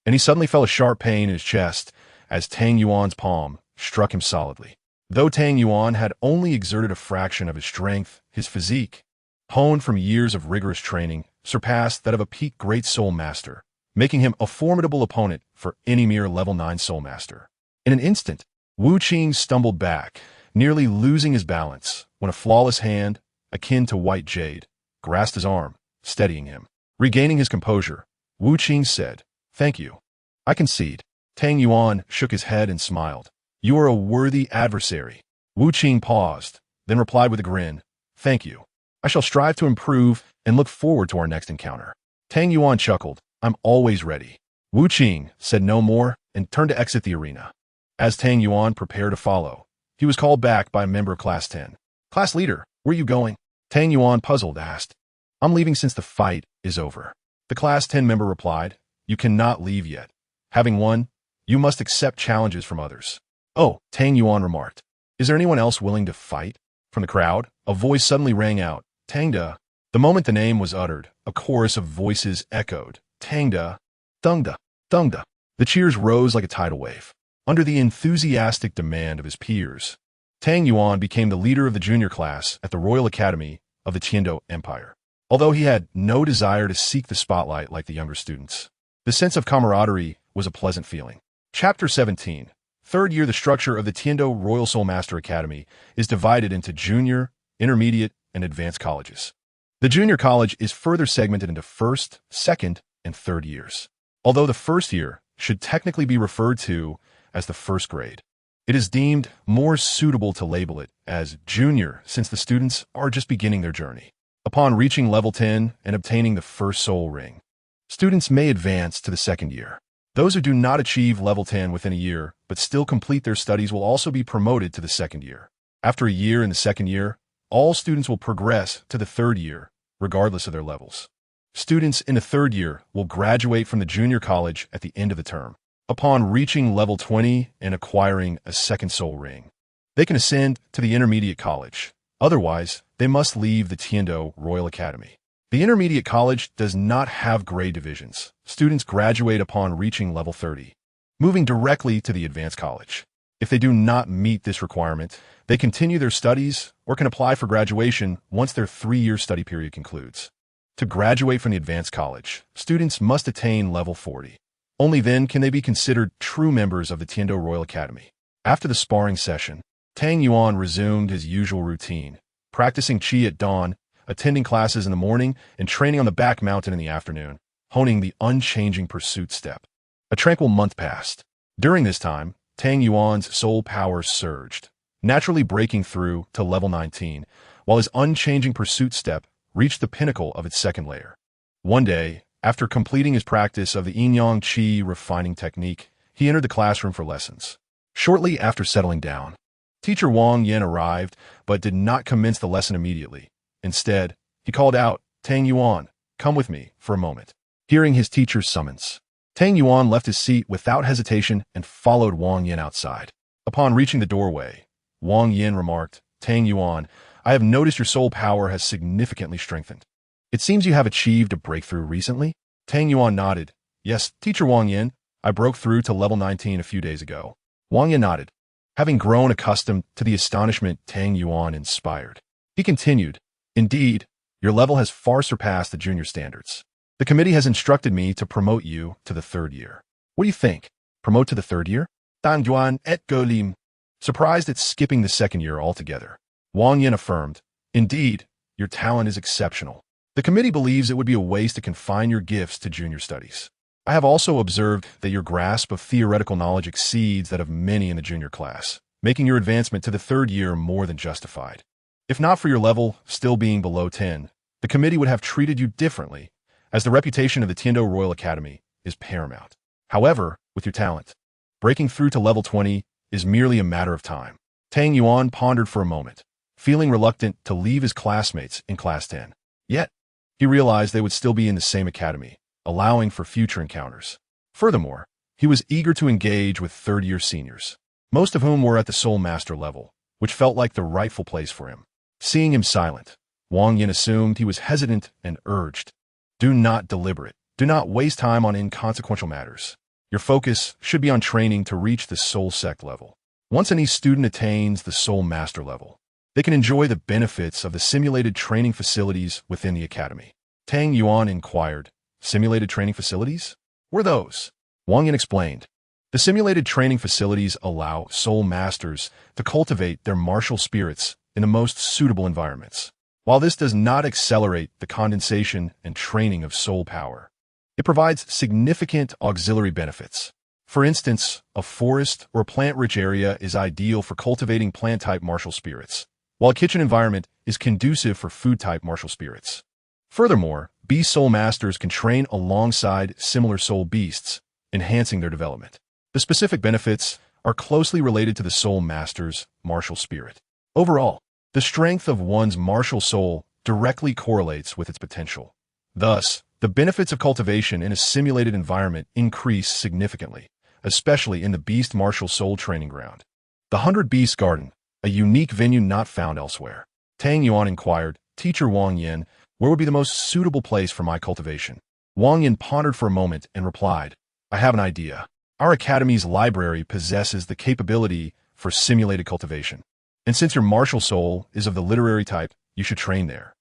and he suddenly felt a sharp pain in his chest as Tang Yuan's palm struck him solidly. Though Tang Yuan had only exerted a fraction of his strength, his physique, honed from years of rigorous training, surpassed that of a peak great soul master, making him a formidable opponent for any mere level 9 soul master. In an instant, Wu Qing stumbled back, nearly losing his balance, when a flawless hand, akin to white jade, grasped his arm, steadying him. Regaining his composure, Wu Qing said, "Thank you. I concede." Tang Yuan shook his head and smiled. "You are a worthy adversary." Wu Qing paused, then replied with a grin, "Thank you. I shall strive to improve and look forward to our next encounter." Tang Yuan chuckled, "I'm always ready." Wu Qing said no more and turned to exit the arena. As Tang Yuan prepared to follow, he was called back by a member of Class 10. "Class leader, where are you going?" Tang Yuan, puzzled, asked. "I'm leaving since the fight is over." The Class 10 member replied, "You cannot leave yet. Having won, you must accept challenges from others." "Oh," Tang Yuan remarked. "Is there anyone else willing to fight?" From the crowd, a voice suddenly rang out, "Tangda." The moment the name was uttered, a chorus of voices echoed, "Tangda, Tungda, Tungda." The cheers rose like a tidal wave. Under the enthusiastic demand of his peers, Tang Yuan became the leader of the junior class at the Royal Academy of the Tiando Empire. Although he had no desire to seek the spotlight like the younger students, the sense of camaraderie was a pleasant feeling. Chapter 17. Third year. The structure of the Tiando Royal Soul Master Academy is divided into junior, intermediate, and advanced colleges. The junior college is further segmented into first, second, and third years. Although the first year should technically be referred to as the first grade, it is deemed more suitable to label it as junior since the students are just beginning their journey. Upon reaching level 10 and obtaining the first soul ring, students may advance to the second year. Those who do not achieve level 10 within a year but still complete their studies will also be promoted to the second year. After a year in the second year, all students will progress to the third year, regardless of their levels. Students in the third year will graduate from the junior college at the end of the term. Upon reaching level 20 and acquiring a second soul ring, they can ascend to the intermediate college. Otherwise, they must leave the Tiando Royal Academy. The intermediate college does not have grade divisions. Students graduate upon reaching level 30, moving directly to the advanced college. If they do not meet this requirement, they continue their studies or can apply for graduation once their 3-year study period concludes. To graduate from the advanced college, students must attain level 40. Only then can they be considered true members of the Tiando Royal Academy. After the sparring session, Tang Yuan resumed his usual routine, practicing Qi at dawn, attending classes in the morning, and training on the back mountain in the afternoon, honing the unchanging pursuit step. A tranquil month passed. During this time, Tang Yuan's soul power surged, naturally breaking through to level 19, while his unchanging pursuit step reached the pinnacle of its second layer. One day, after completing his practice of the Yin-Yang Qi refining technique, he entered the classroom for lessons. Shortly after settling down, Teacher Wang Yin arrived, but did not commence the lesson immediately. Instead, he called out, "Tang Yuan, come with me for a moment." Hearing his teacher's summons, Tang Yuan left his seat without hesitation and followed Wang Yin outside. Upon reaching the doorway, Wang Yin remarked, "Tang Yuan, I have noticed your soul power has significantly strengthened. It seems you have achieved a breakthrough recently?" Tang Yuan nodded. "Yes, Teacher Wang Yin, I broke through to level 19 a few days ago." Wang Yin nodded, having grown accustomed to the astonishment Tang Yuan inspired. He continued, "Indeed, your level has far surpassed the junior standards. The committee has instructed me to promote you to the 3rd year. What do you think? Promote to the 3rd year?" Tang Yuan et Golim, surprised at skipping the 2nd year altogether. Wang Yin affirmed, "Indeed, your talent is exceptional. The committee believes it would be a waste to confine your gifts to junior studies. I have also observed that your grasp of theoretical knowledge exceeds that of many in the junior class, making your advancement to the 3rd year more than justified. If not for your level still being below 10, the committee would have treated you differently, as the reputation of the Tiando Royal Academy is paramount. However, with your talent, breaking through to level 20 is merely a matter of time." Tang Yuan pondered for a moment, feeling reluctant to leave his classmates in Class 10. Yet, he realized they would still be in the same academy, allowing for future encounters. Furthermore, he was eager to engage with 3rd-year seniors, most of whom were at the Soul Master level, which felt like the rightful place for him. Seeing him silent, Wang Yin assumed he was hesitant and urged, "Do not deliberate. Do not waste time on inconsequential matters. Your focus should be on training to reach the Soul Sect level. Once any student attains the Soul Master level, they can enjoy the benefits of the simulated training facilities within the academy." Tang Yuan inquired, "Simulated training facilities? What are those?" Wang Yin explained, "The simulated training facilities allow Soul Masters to cultivate their martial spirits in the most suitable environments. While this does not accelerate the condensation and training of soul power, it provides significant auxiliary benefits. For instance, a forest or plant-rich area is ideal for cultivating plant-type martial spirits, while a kitchen environment is conducive for food-type martial spirits. Furthermore, beast soul masters can train alongside similar soul beasts, enhancing their development. The specific benefits are closely related to the soul master's martial spirit. Overall, the strength of one's martial soul directly correlates with its potential. Thus, the benefits of cultivation in a simulated environment increase significantly, especially in the Beast Martial Soul Training Ground. The 100 Beast Garden, a unique venue not found elsewhere. Tang Yuan inquired, "Teacher Wang Yin, where would be the most suitable place for my cultivation?" Wang Yin pondered for a moment and replied, "I have an idea. Our academy's library possesses the capability for simulated cultivation. And since your martial soul is of the literary type, you should train there.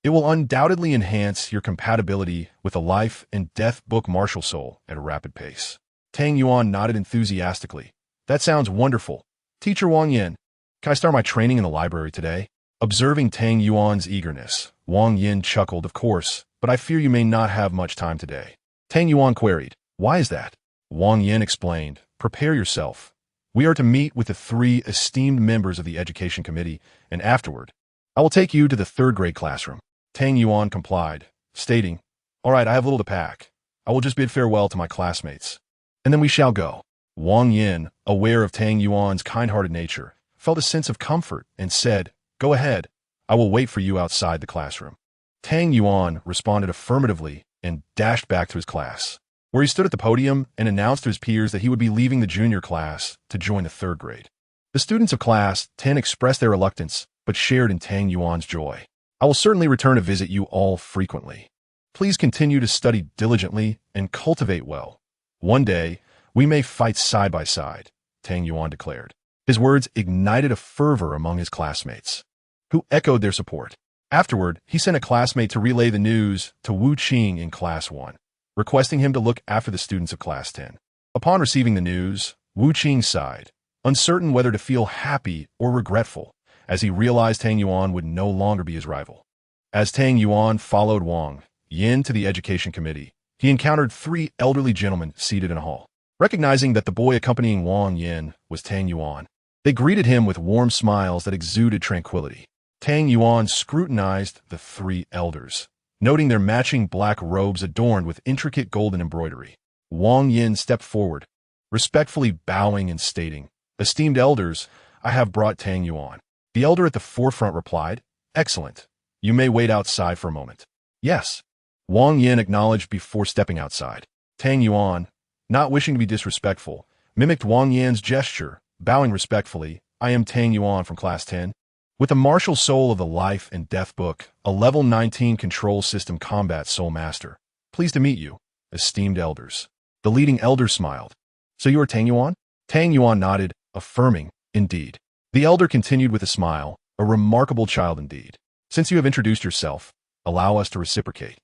It will undoubtedly enhance your compatibility with a life and death book martial soul at a rapid pace." Tang Yuan nodded enthusiastically. "That sounds wonderful. Teacher Wang Yin, can I start my training in the library today?" Observing Tang Yuan's eagerness, Wang Yin chuckled, "Of course, but I fear you may not have much time today." Tang Yuan queried, "Why is that?" Wang Yin explained, "Prepare yourself. We are to meet with the 3 esteemed members of the Education Committee, and afterward, I will take you to the 3rd grade classroom." Tang Yuan complied, stating, "All right, I have little to pack. I will just bid farewell to my classmates, and then we shall go." Wang Yin, aware of Tang Yuan's kind-hearted nature, felt a sense of comfort and said, "Go ahead. I will wait for you outside the classroom." Tang Yuan responded affirmatively and dashed back to his class, where he stood at the podium and announced to his peers that he would be leaving the junior class to join the 3rd grade. The students of Class 10 expressed their reluctance, but shared in Tang Yuan's joy. "I will certainly return to visit you all frequently. Please continue to study diligently and cultivate well. One day, we may fight side by side," Tang Yuan declared. His words ignited a fervor among his classmates, who echoed their support. Afterward, he sent a classmate to relay the news to Wu Qing in Class 1, requesting him to look after the students of Class 10. Upon receiving the news, Wu Qing sighed, uncertain whether to feel happy or regretful, as he realized Tang Yuan would no longer be his rival. As Tang Yuan followed Wang Yin to the education committee, he encountered 3 elderly gentlemen seated in a hall. Recognizing that the boy accompanying Wang Yin was Tang Yuan, they greeted him with warm smiles that exuded tranquility. Tang Yuan scrutinized the 3 elders, noting their matching black robes adorned with intricate golden embroidery. Wang Yin stepped forward, respectfully bowing and stating, "Esteemed elders, I have brought Tang Yuan." The elder at the forefront replied, "Excellent. You may wait outside for a moment." "Yes." Wang Yin acknowledged before stepping outside. Tang Yuan, not wishing to be disrespectful, mimicked Wang Yin's gesture, bowing respectfully, "I am Tang Yuan from Class 10. With the martial soul of the Life and Death Book, a level 19 control system combat soul master. Pleased to meet you, esteemed elders." The leading elder smiled. "So you are Tang Yuan?" Tang Yuan nodded, affirming, "Indeed." The elder continued with a smile, "A remarkable child indeed. Since you have introduced yourself, allow us to reciprocate.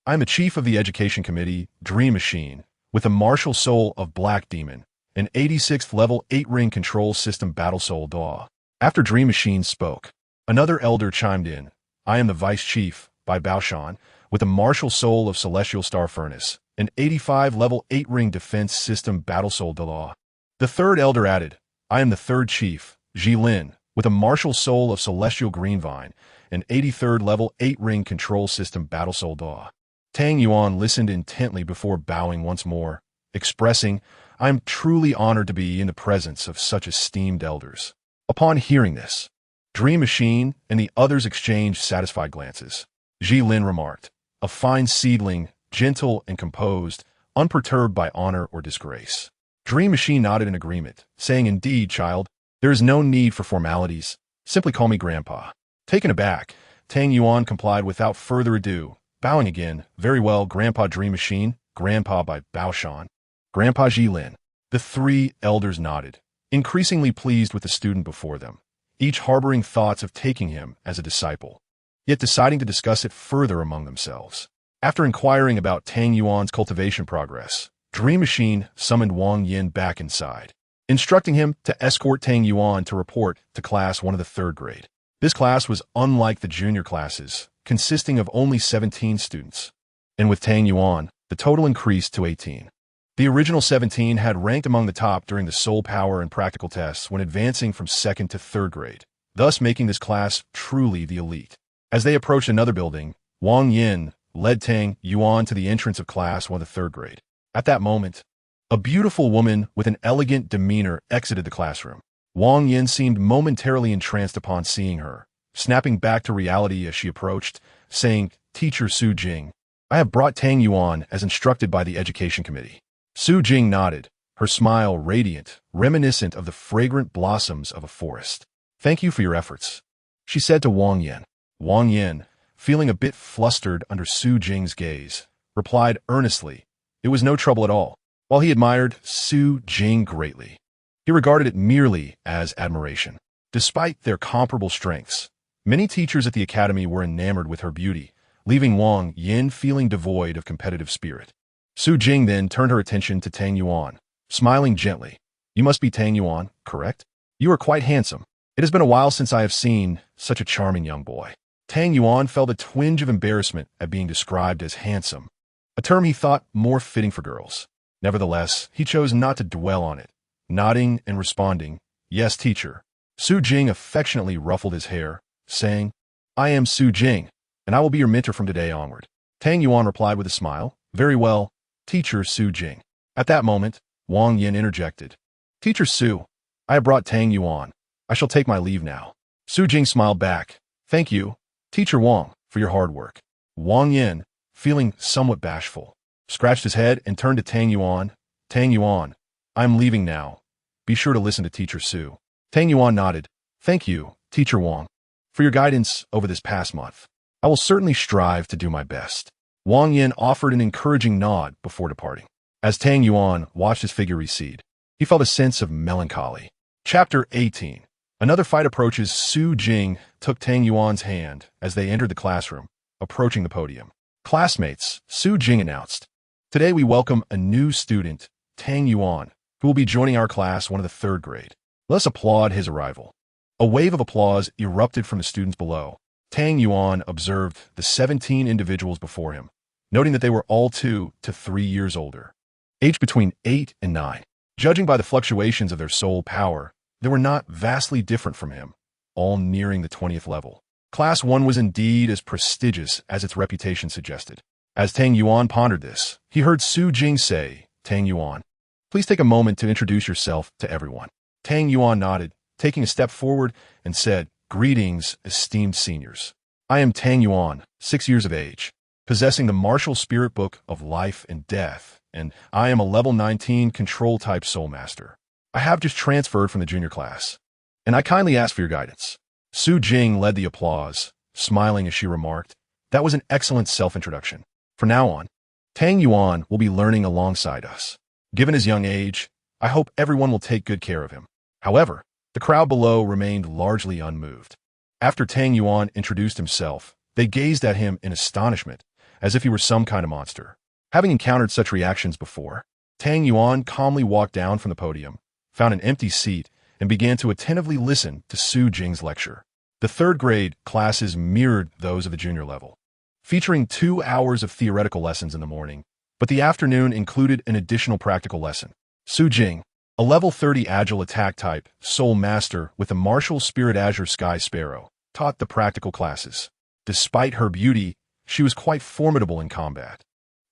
I am the chief of the education committee, Dream Machine, with a martial soul of Black Demon, an 86th level 8-ring control system battle soul Douluo." After Dream Machine spoke, another elder chimed in, "I am the vice chief, by Baoshan, with a martial soul of Celestial Star Furnace, an 85 level 8-ring defense system battle soul Douluo." The third elder added, "I am the third chief, Lin, with a martial soul of Celestial Green Vine, an 83rd level 8-ring control system battle soul Douluo." Tang Yuan listened intently before bowing once more, expressing, "I am truly honored to be in the presence of such esteemed elders." Upon hearing this, Dream Machine and the others exchanged satisfied glances. Lin remarked, "A fine seedling, gentle and composed, unperturbed by honor or disgrace." Dream Machine nodded in agreement, saying, "Indeed, child, there is no need for formalities. Simply call me Grandpa." Taken aback, Tang Yuan complied without further ado, bowing again, "Very well, Grandpa Dream Machine, Grandpa by Baoshan, Grandpa Lin." The 3 elders nodded, increasingly pleased with the student before them, each harboring thoughts of taking him as a disciple, yet deciding to discuss it further among themselves. After inquiring about Tang Yuan's cultivation progress, Dream Machine summoned Wang Yin back inside, instructing him to escort Tang Yuan to report to Class 1 of the 3rd grade. This class was unlike the junior classes, consisting of only 17 students, and with Tang Yuan, the total increased to 18. The original 17 had ranked among the top during the soul power and practical tests when advancing from 2nd to 3rd grade, thus making this class truly the elite. As they approached another building, Wang Yin led Tang Yuan to the entrance of Class 1 of the 3rd grade. At that moment, a beautiful woman with an elegant demeanor exited the classroom. Wang Yin seemed momentarily entranced upon seeing her, snapping back to reality as she approached, saying, "Teacher Su Jing, I have brought Tang Yuan as instructed by the education committee." Su Jing nodded, her smile radiant, reminiscent of the fragrant blossoms of a forest. "Thank you for your efforts," she said to Wang Yin. Wang Yin, feeling a bit flustered under Su Jing's gaze, replied earnestly, "It was no trouble at all." While he admired Su Jing greatly, he regarded it merely as admiration. Despite their comparable strengths, many teachers at the academy were enamored with her beauty, leaving Wang Yin feeling devoid of competitive spirit. Su Jing then turned her attention to Tang Yuan, smiling gently. "You must be Tang Yuan, correct? You are quite handsome. It has been a while since I have seen such a charming young boy." Tang Yuan felt a twinge of embarrassment at being described as handsome, a term he thought more fitting for girls. Nevertheless, he chose not to dwell on it, nodding and responding, "Yes, teacher." Su Jing affectionately ruffled his hair, saying, "I am Su Jing, and I will be your mentor from today onward." Tang Yuan replied with a smile, "Very well, Teacher Su Jing." At that moment, Wang Yin interjected, "Teacher Su, I have brought Tang Yuan. I shall take my leave now." Su Jing smiled back, "Thank you, Teacher Wang, for your hard work." Wang Yin, feeling somewhat bashful, scratched his head and turned to Tang Yuan. "Tang Yuan, I am leaving now. Be sure to listen to Teacher Su." Tang Yuan nodded, "Thank you, Teacher Wang, for your guidance over this past month. I will certainly strive to do my best." Wang Yin offered an encouraging nod before departing. As Tang Yuan watched his figure recede, he felt a sense of melancholy. Chapter 18. Another fight approaches. Su Jing took Tang Yuan's hand as they entered the classroom, approaching the podium. Classmates, Su Jing announced. Today we welcome a new student, Tang Yuan, who will be joining our class, one of the third grade. Let us applaud his arrival. A wave of applause erupted from the students below. Tang Yuan observed the 17 individuals before him, noting that they were all 2 to 3 years older, aged between 8 and 9. Judging by the fluctuations of their soul power, they were not vastly different from him, all nearing the 20th level. Class 1 was indeed as prestigious as its reputation suggested. As Tang Yuan pondered this, he heard Su Jing say, "Tang Yuan, please take a moment to introduce yourself to everyone." Tang Yuan nodded, taking a step forward, and said, "Greetings, esteemed seniors. I am Tang Yuan, 6 years of age, possessing the martial spirit book of life and death, and I am a level 19 control-type soul master. I have just transferred from the junior class, and I kindly ask for your guidance." Su Jing led the applause, smiling as she remarked, "That was an excellent self-introduction. From now on, Tang Yuan will be learning alongside us. Given his young age, I hope everyone will take good care of him." However, the crowd below remained largely unmoved. After Tang Yuan introduced himself, they gazed at him in astonishment, as if he were some kind of monster. Having encountered such reactions before, Tang Yuan calmly walked down from the podium, found an empty seat, and began to attentively listen to Su Jing's lecture. The third grade classes mirrored those of the junior level, featuring 2 hours of theoretical lessons in the morning, but the afternoon included an additional practical lesson. Su Jing, a level 30 agile attack type, soul master with a martial spirit azure sky sparrow, taught the practical classes. Despite her beauty, she was quite formidable in combat,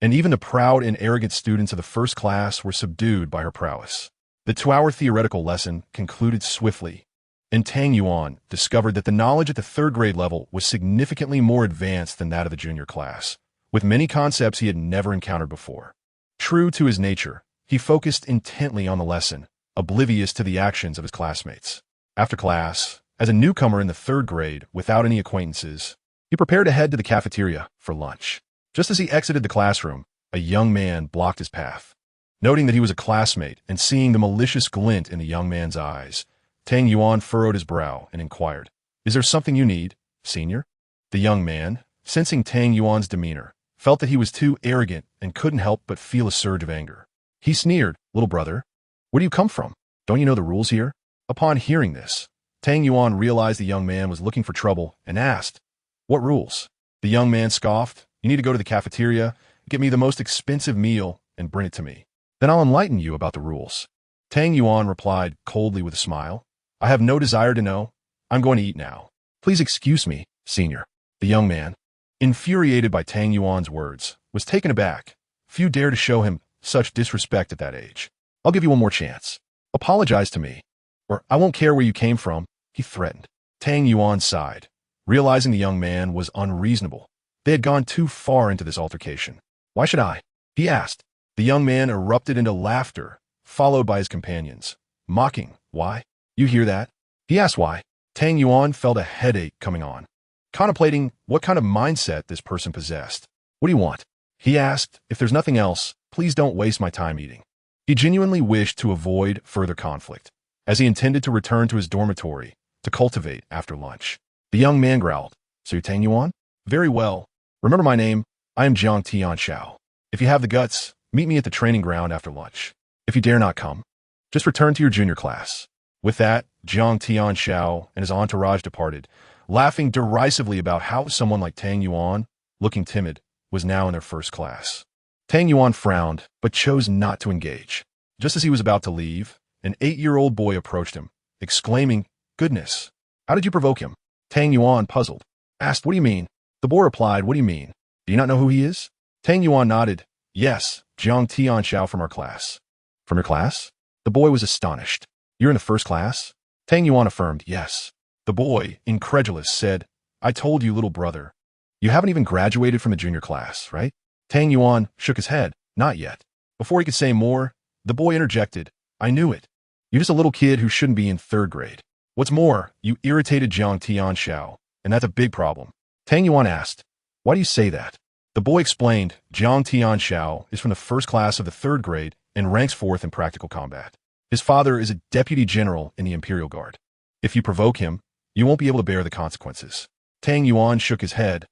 and even the proud and arrogant students of the first class were subdued by her prowess. The 2-hour theoretical lesson concluded swiftly, and Tang Yuan discovered that the knowledge at the third grade level was significantly more advanced than that of the junior class, with many concepts he had never encountered before. True to his nature, he focused intently on the lesson, oblivious to the actions of his classmates. After class, as a newcomer in the third grade without any acquaintances, he prepared to head to the cafeteria for lunch. Just as he exited the classroom, a young man blocked his path. Noting that he was a classmate and seeing the malicious glint in the young man's eyes, Tang Yuan furrowed his brow and inquired, "Is there something you need, senior?" The young man, sensing Tang Yuan's demeanor, felt that he was too arrogant and couldn't help but feel a surge of anger. He sneered, "Little brother, where do you come from? Don't you know the rules here?" Upon hearing this, Tang Yuan realized the young man was looking for trouble and asked, "What rules?" The young man scoffed, "You need to go to the cafeteria, get me the most expensive meal, and bring it to me. Then I'll enlighten you about the rules." Tang Yuan replied coldly with a smile, "I have no desire to know. I'm going to eat now. Please excuse me, senior." The young man, infuriated by Tang Yuan's words, was taken aback. Few dared to show him such disrespect at that age. "I'll give you one more chance. Apologize to me, or I won't care where you came from," he threatened. Tang Yuan sighed, realizing the young man was unreasonable. They had gone too far into this altercation. "Why should I?" he asked. The young man erupted into laughter, followed by his companions, mocking, "Why? You hear that?" He asked why. Tang Yuan felt a headache coming on, contemplating what kind of mindset this person possessed. "What do you want?" he asked. "If there's nothing else, please don't waste my time eating." He genuinely wished to avoid further conflict, as he intended to return to his dormitory to cultivate after lunch. The young man growled, "So you're Tang Yuan? Very well. Remember my name. I am Jiang Tianxiao. If you have the guts, meet me at the training ground after lunch. If you dare not come, just return to your junior class." With that, Jiang Tianxiao and his entourage departed, laughing derisively about how someone like Tang Yuan, looking timid, was now in their first class. Tang Yuan frowned, but chose not to engage. Just as he was about to leave, an 8-year-old boy approached him, exclaiming, "Goodness, how did you provoke him?" Tang Yuan, puzzled, asked, "What do you mean?" The boy replied, "What do you mean? Do you not know who he is?" Tang Yuan nodded, "Yes, Jiang Tianxiao from our class." "From your class?" The boy was astonished. "You're in the first class?" Tang Yuan affirmed, "Yes." The boy, incredulous, said, "I told you, little brother. You haven't even graduated from the junior class, right?" Tang Yuan shook his head, "Not yet." Before he could say more, the boy interjected, "I knew it. You're just a little kid who shouldn't be in third grade. What's more, you irritated Jiang Tianxiao, and that's a big problem." Tang Yuan asked, "Why do you say that?" The boy explained, "Jiang Tianxiao is from the first class of the third grade and ranks 4th in practical combat. His father is a deputy general in the Imperial Guard. If you provoke him, you won't be able to bear the consequences. Tang Yuan shook his head.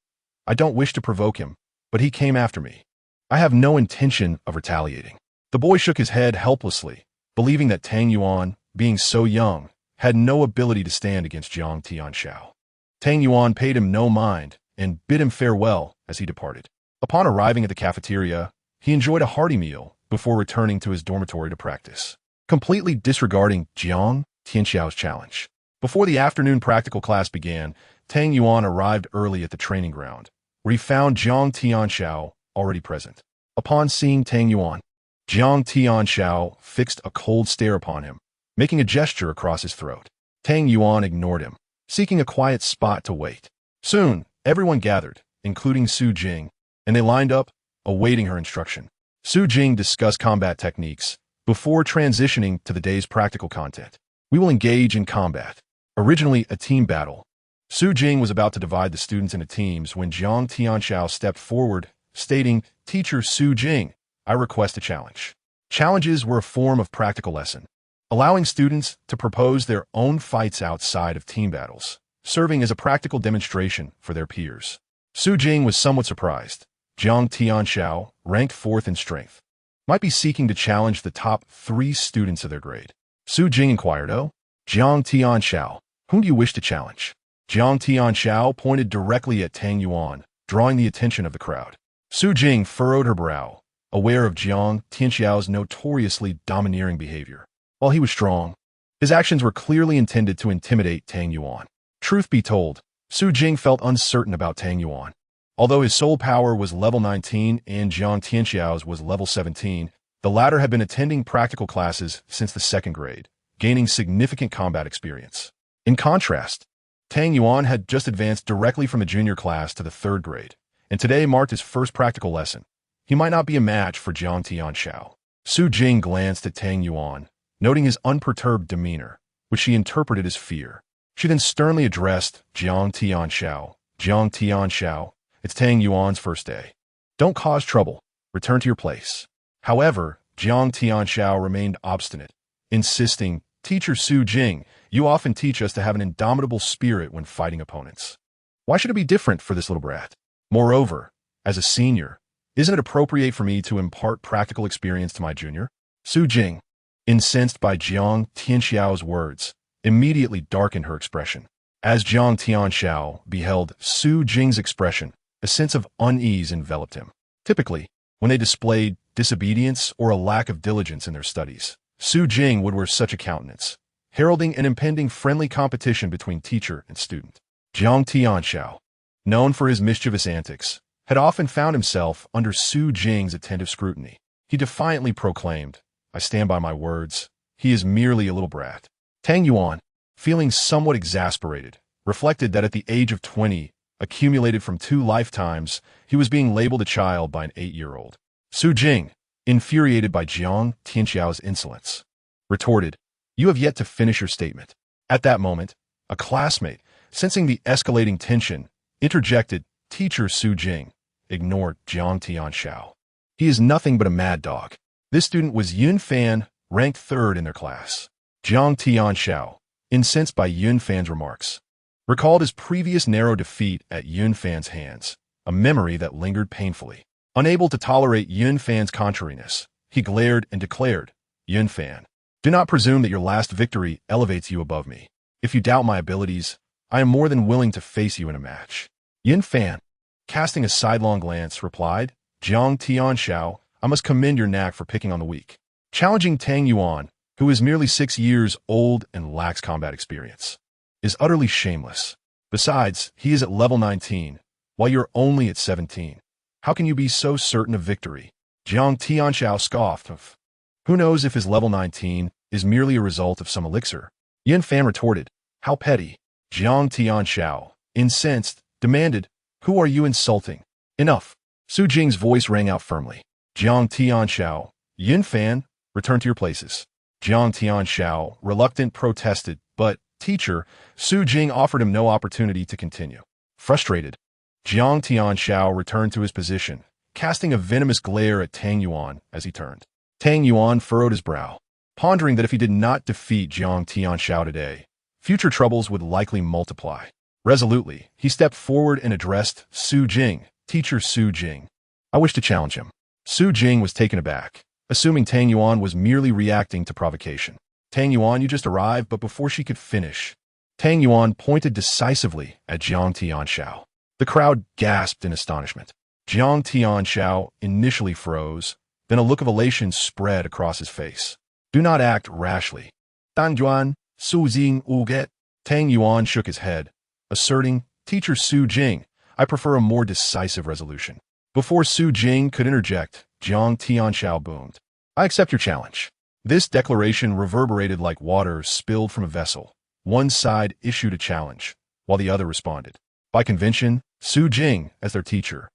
I don't wish to provoke him, but he came after me. I have no intention of retaliating. The boy shook his head helplessly, believing that Tang Yuan, being so young, had no ability to stand against Jiang Tianxiao. Tang Yuan paid him no mind and bid him farewell as he departed. Upon arriving at the cafeteria, he enjoyed a hearty meal before returning to his dormitory to practice, completely disregarding Jiang Tianxiao's challenge. Before the afternoon practical class began, Tang Yuan arrived early at the training ground, where he found Jiang Tianxiao already present. Upon seeing Tang Yuan, Jiang Tianxiao fixed a cold stare upon him, making a gesture across his throat. Tang Yuan ignored him, seeking a quiet spot to wait. Soon, everyone gathered, including Su Jing, and they lined up, awaiting her instruction. Su Jing discussed combat techniques before transitioning to the day's practical content. We will engage in combat. Originally a team battle, Su Jing was about to divide the students into teams when Jiang Tianxiao stepped forward, stating, Teacher Su Jing, I request a challenge. Challenges were a form of practical lesson, allowing students to propose their own fights outside of team battles, serving as a practical demonstration for their peers. Su Jing was somewhat surprised. Jiang Tianxiao, ranked 4th in strength, might be seeking to challenge the top 3 students of their grade. Su Jing inquired, Oh, Jiang Tianxiao, whom do you wish to challenge? Jiang Tianxiao pointed directly at Tang Yuan, drawing the attention of the crowd. Su Jing furrowed her brow, aware of Jiang Tianxiao's notoriously domineering behavior. While he was strong, his actions were clearly intended to intimidate Tang Yuan. Truth be told, Su Jing felt uncertain about Tang Yuan. Although his soul power was level 19 and Jiang Tianxiao's was level 17, the latter had been attending practical classes since the 2nd grade, gaining significant combat experience. In contrast, Tang Yuan had just advanced directly from the junior class to the 3rd grade, and today marked his first practical lesson. He might not be a match for Jiang Tianxiao. Su Jing glanced at Tang Yuan, noting his unperturbed demeanor, which she interpreted as fear. She then sternly addressed Jiang Tianxiao. Jiang Tianxiao, it's Tang Yuan's first day. Don't cause trouble. Return to your place. However, Jiang Tianxiao remained obstinate, insisting, Teacher Su Jing, you often teach us to have an indomitable spirit when fighting opponents. Why should it be different for this little brat? Moreover, as a senior, isn't it appropriate for me to impart practical experience to my junior? Su Jing, incensed by Jiang Tianxiao's words, immediately darkened her expression. As Jiang Tianxiao beheld Su Jing's expression, a sense of unease enveloped him. Typically, when they displayed disobedience or a lack of diligence in their studies, Su Jing would wear such a countenance, heralding an impending friendly competition between teacher and student. Jiang Tianxiao, known for his mischievous antics, had often found himself under Su Jing's attentive scrutiny. He defiantly proclaimed, I stand by my words. He is merely a little brat. Tang Yuan, feeling somewhat exasperated, reflected that at the age of 20, accumulated from 2 lifetimes, he was being labeled a child by an 8-year-old. Su Jing, infuriated by Jiang Tianxiao's insolence, retorted, You have yet to finish your statement. At that moment, a classmate, sensing the escalating tension, interjected, Teacher Su Jing, ignored Jiang Tianxiao. He is nothing but a mad dog. This student was Yun Fan, ranked 3rd in their class. Jiang Tianxiao, incensed by Yun Fan's remarks, recalled his previous narrow defeat at Yun Fan's hands, a memory that lingered painfully. Unable to tolerate Yun Fan's contrariness, he glared and declared, Yun Fan, do not presume that your last victory elevates you above me. If you doubt my abilities, I am more than willing to face you in a match. Yun Fan, casting a sidelong glance, replied, Jiang Tianxiao, I must commend your knack for picking on the weak. Challenging Tang Yuan, who is merely 6 years old and lacks combat experience, is utterly shameless. Besides, he is at level 19, while you're only at 17. How can you be so certain of victory? Jiang Tianxiao scoffed. Who knows if his level 19 is merely a result of some elixir? Yun Fan retorted, How petty. Jiang Tianxiao, incensed, demanded, Who are you insulting? Enough. Su Jing's voice rang out firmly. Jiang Tianxiao, Yun Fan, return to your places. Jiang Tianxiao, reluctant, protested, but, teacher, Su Jing offered him no opportunity to continue. Frustrated, Jiang Tianxiao returned to his position, casting a venomous glare at Tang Yuan as he turned. Tang Yuan furrowed his brow. pondering that if he did not defeat Jiang Tianxiao today, future troubles would likely multiply. Resolutely, he stepped forward and addressed Su Jing, Teacher Su Jing. I wish to challenge him. Su Jing was taken aback, assuming Tang Yuan was merely reacting to provocation. Tang Yuan, you just arrived, but before she could finish, Tang Yuan pointed decisively at Jiang Tianxiao. The crowd gasped in astonishment. Jiang Tianxiao initially froze, then a look of elation spread across his face. Do not act rashly. Dan Juan, Su Jing Uget. Tang Yuan shook his head, asserting, Teacher Su Jing, I prefer a more decisive resolution. Before Su Jing could interject, Jiang Tianxiao boomed. I accept your challenge. This declaration reverberated like water spilled from a vessel. One side issued a challenge, while the other responded. By convention, Su Jing, as their teacher,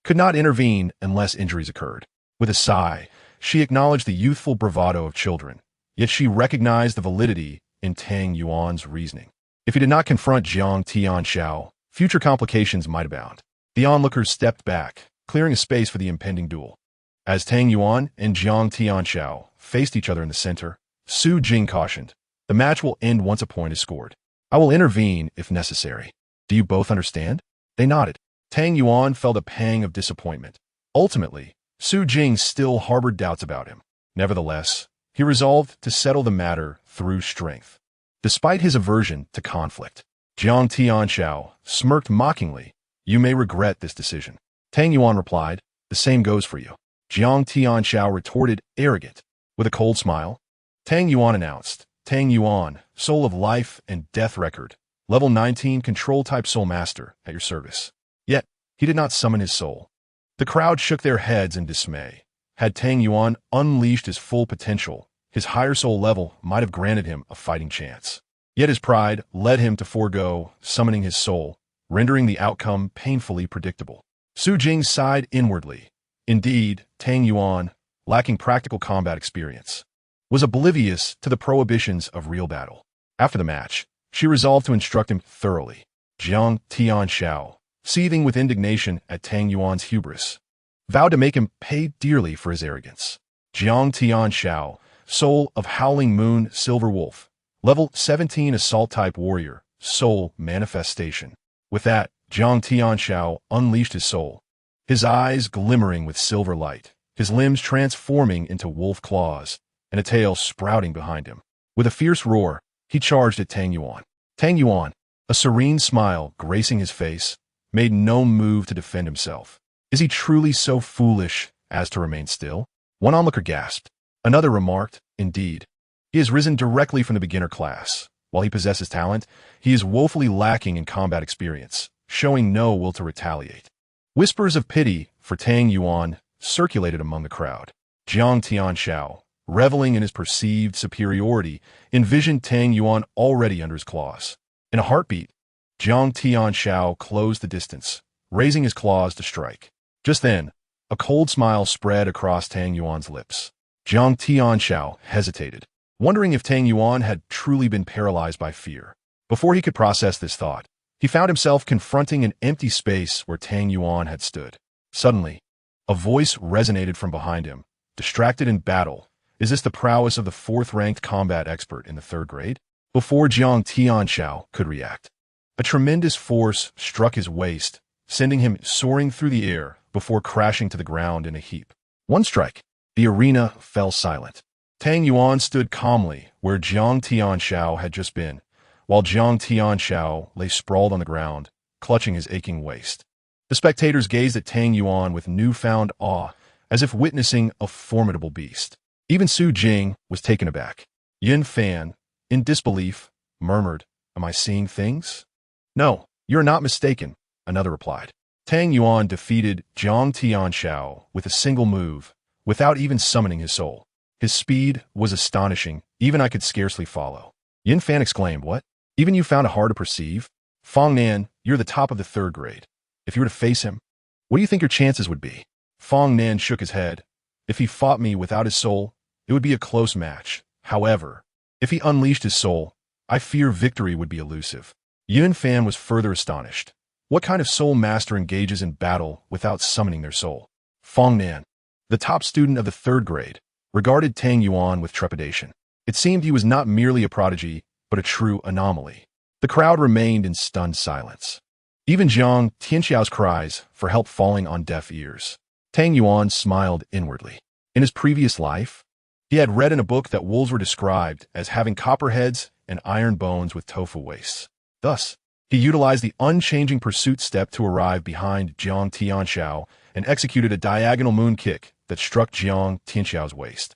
could not intervene unless injuries occurred. With a sigh, she acknowledged the youthful bravado of children, yet she recognized the validity in Tang Yuan's reasoning. If he did not confront Jiang Tianxiao, future complications might abound. The onlookers stepped back, clearing a space for the impending duel. As Tang Yuan and Jiang Tianxiao faced each other in the center, Su Jing cautioned, the match will end once a point is scored. I will intervene if necessary. Do you both understand? They nodded. Tang Yuan felt a pang of disappointment. Ultimately, Su Jing still harbored doubts about him. Nevertheless, he resolved to settle the matter through strength. Despite his aversion to conflict, Jiang Tianxiao smirked mockingly. You may regret this decision. Tang Yuan replied, the same goes for you. Jiang Tianxiao retorted, arrogant. With a cold smile, Tang Yuan announced, Tang Yuan, Soul of Life and Death Record, Level 19 Control-Type Soul Master, at your service. Yet, he did not summon his soul. The crowd shook their heads in dismay. Had Tang Yuan unleashed his full potential, his higher soul level might have granted him a fighting chance. Yet his pride led him to forego summoning his soul, rendering the outcome painfully predictable. Su Jing sighed inwardly. Indeed, Tang Yuan, lacking practical combat experience, was oblivious to the prohibitions of real battle. After the match, she resolved to instruct him thoroughly. Jiang Tianxiao, seething with indignation at Tang Yuan's hubris, vowed to make him pay dearly for his arrogance. Jiang Tianxiao, Soul of Howling Moon Silver Wolf, Level 17 Assault-Type Warrior, Soul Manifestation. With that, Jiang Tianxiao unleashed his soul, his eyes glimmering with silver light, his limbs transforming into wolf claws, and a tail sprouting behind him. With a fierce roar, he charged at Tang Yuan. Tang Yuan, a serene smile gracing his face, made no move to defend himself. Is he truly so foolish as to remain still? One onlooker gasped. Another remarked, indeed. He has risen directly from the beginner class. While he possesses talent, he is woefully lacking in combat experience, showing no will to retaliate. Whispers of pity for Tang Yuan circulated among the crowd. Jiang Tianxiao, reveling in his perceived superiority, envisioned Tang Yuan already under his claws. In a heartbeat, Jiang Tianxiao closed the distance, raising his claws to strike. Just then, a cold smile spread across Tang Yuan's lips. Jiang Tianxiao hesitated, wondering if Tang Yuan had truly been paralyzed by fear. Before he could process this thought, he found himself confronting an empty space where Tang Yuan had stood. Suddenly, a voice resonated from behind him. Distracted in battle, is this the prowess of the fourth-ranked combat expert in the 3rd grade? Before Jiang Tianxiao could react, a tremendous force struck his waist, sending him soaring through the air before crashing to the ground in a heap. One strike. The arena fell silent. Tang Yuan stood calmly where Jiang Tianxiao had just been, while Jiang Tianxiao lay sprawled on the ground, clutching his aching waist. The spectators gazed at Tang Yuan with newfound awe, as if witnessing a formidable beast. Even Su Jing was taken aback. Yin Fan, in disbelief, murmured, Am I seeing things? No, you're not mistaken, another replied. Tang Yuan defeated Jiang Tianxiao with a single move, without even summoning his soul. His speed was astonishing, even I could scarcely follow. Yin Fan exclaimed, What? Even you found it hard to perceive? Fong Nan, you're the top of the 3rd grade. If you were to face him, what do you think your chances would be? Fong Nan shook his head. If he fought me without his soul, it would be a close match. However, if he unleashed his soul, I fear victory would be elusive. Yin Fan was further astonished. What kind of soul master engages in battle without summoning their soul? Fong Nan, the top student of the 3rd grade, regarded Tang Yuan with trepidation. It seemed he was not merely a prodigy, but a true anomaly. The crowd remained in stunned silence. Even Jiang Tianxiao's cries for help falling on deaf ears. Tang Yuan smiled inwardly. In his previous life, he had read in a book that wolves were described as having copper heads and iron bones with tofu waists. Thus, he utilized the unchanging pursuit step to arrive behind Jiang Tianxiao and executed a diagonal moon kick that struck Jiang Tianxiao's waist.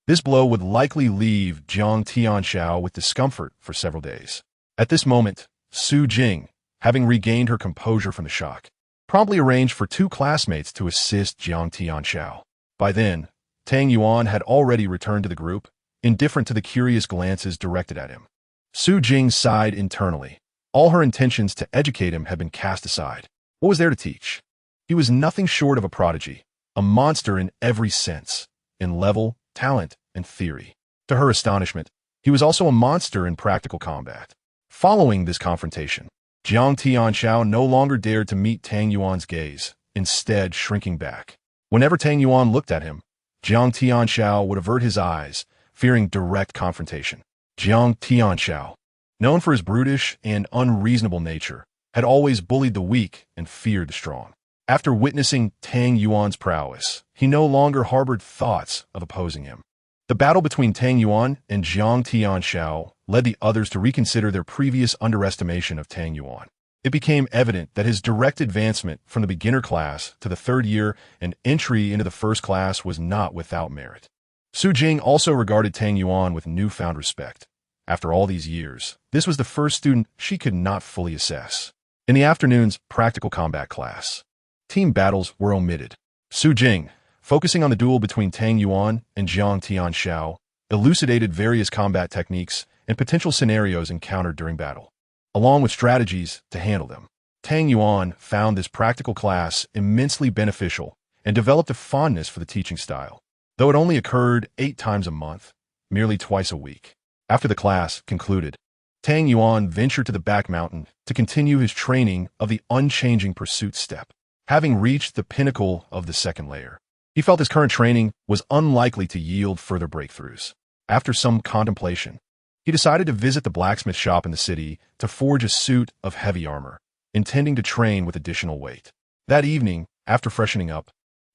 This blow would likely leave Jiang Tianxiao with discomfort for several days. At this moment, Su Jing, having regained her composure from the shock, promptly arranged for two classmates to assist Jiang Tianxiao. By then, Tang Yuan had already returned to the group, indifferent to the curious glances directed at him. Su Jing sighed internally. All her intentions to educate him had been cast aside. What was there to teach? He was nothing short of a prodigy, a monster in every sense, in level, talent, and theory. To her astonishment, he was also a monster in practical combat. Following this confrontation, Jiang Tianxiao no longer dared to meet Tang Yuan's gaze, instead shrinking back. Whenever Tang Yuan looked at him, Jiang Tianxiao would avert his eyes, fearing direct confrontation. Jiang Tianxiao, known for his brutish and unreasonable nature, had always bullied the weak and feared the strong. After witnessing Tang Yuan's prowess, he no longer harbored thoughts of opposing him. The battle between Tang Yuan and Jiang Tianxiao led the others to reconsider their previous underestimation of Tang Yuan. It became evident that his direct advancement from the beginner class to the third year and entry into the first class was not without merit. Su Jing also regarded Tang Yuan with newfound respect. After all these years, this was the first student she could not fully assess. In the afternoon's practical combat class, team battles were omitted. Su Jing, focusing on the duel between Tang Yuan and Jiang Tianxiao, elucidated various combat techniques and potential scenarios encountered during battle, along with strategies to handle them. Tang Yuan found this practical class immensely beneficial and developed a fondness for the teaching style, though it only occurred 8 times a month, merely twice a week. After the class concluded, Tang Yuan ventured to the back mountain to continue his training of the unchanging pursuit step. Having reached the pinnacle of the second layer, he felt his current training was unlikely to yield further breakthroughs. After some contemplation, he decided to visit the blacksmith shop in the city to forge a suit of heavy armor, intending to train with additional weight. That evening, after freshening up,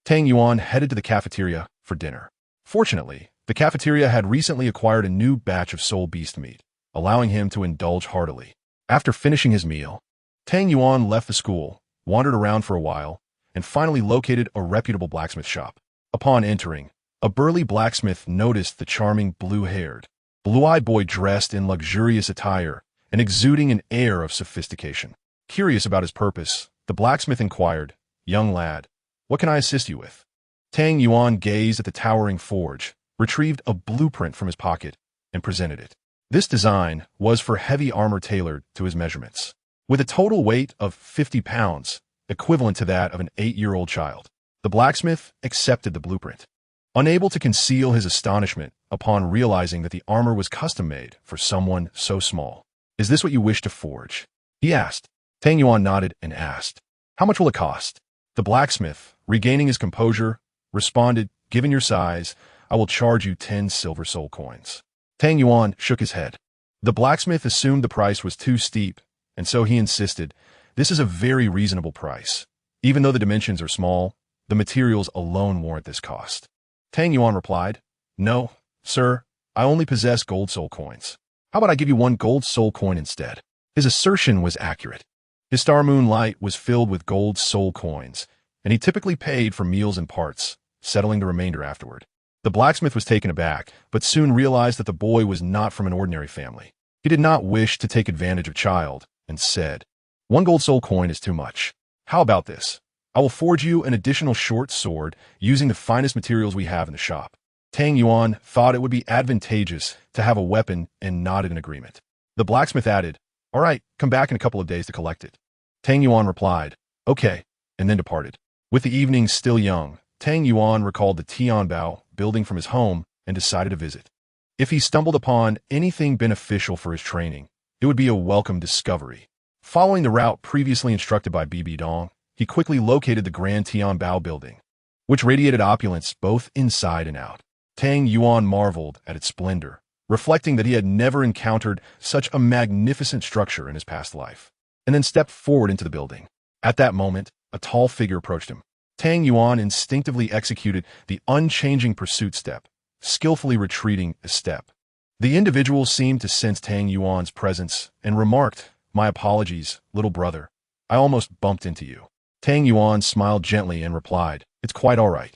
Tang Yuan headed to the cafeteria for dinner. Fortunately, the cafeteria had recently acquired a new batch of soul beast meat, allowing him to indulge heartily. After finishing his meal, Tang Yuan left the school, wandered around for a while, and finally located a reputable blacksmith shop. Upon entering, a burly blacksmith noticed the charming blue-haired, blue-eyed boy dressed in luxurious attire and exuding an air of sophistication. Curious about his purpose, the blacksmith inquired, "Young lad, what can I assist you with?" Tang Yuan gazed at the towering forge, retrieved a blueprint from his pocket, and presented it. This design was for heavy armor tailored to his measurements, with a total weight of 50 pounds, equivalent to that of an 8-year-old child. The blacksmith accepted the blueprint, unable to conceal his astonishment upon realizing that the armor was custom-made for someone so small. "Is this what you wish to forge?" he asked. Tang Yuan nodded and asked, "How much will it cost?" The blacksmith, regaining his composure, responded, "Given your size, I will charge you 10 silver soul coins." Tang Yuan shook his head. The blacksmith assumed the price was too steep, and so he insisted, "This is a very reasonable price. Even though the dimensions are small, the materials alone warrant this cost." Tang Yuan replied, "No, sir, I only possess gold soul coins. How about I give you 1 gold soul coin instead?" His assertion was accurate. His star moon light was filled with gold soul coins, and he typically paid for meals and parts, settling the remainder afterward. The blacksmith was taken aback, but soon realized that the boy was not from an ordinary family. He did not wish to take advantage of child, and said, "1 gold soul coin is too much. How about this? I will forge you an additional short sword using the finest materials we have in the shop." Tang Yuan thought it would be advantageous to have a weapon and nodded in agreement. The blacksmith added, "All right, come back in a couple of days to collect it." Tang Yuan replied, "Okay," and then departed. With the evening still young, Tang Yuan recalled the Tianbao building from his home and decided to visit. If he stumbled upon anything beneficial for his training, it would be a welcome discovery. Following the route previously instructed by Bibi Dong, he quickly located the Grand Tianbao building, which radiated opulence both inside and out. Tang Yuan marveled at its splendor, reflecting that he had never encountered such a magnificent structure in his past life, and then stepped forward into the building. At that moment, a tall figure approached him. Tang Yuan instinctively executed the unchanging pursuit step, skillfully retreating a step. The individual seemed to sense Tang Yuan's presence and remarked, "My apologies, little brother. I almost bumped into you." Tang Yuan smiled gently and replied, "It's quite all right."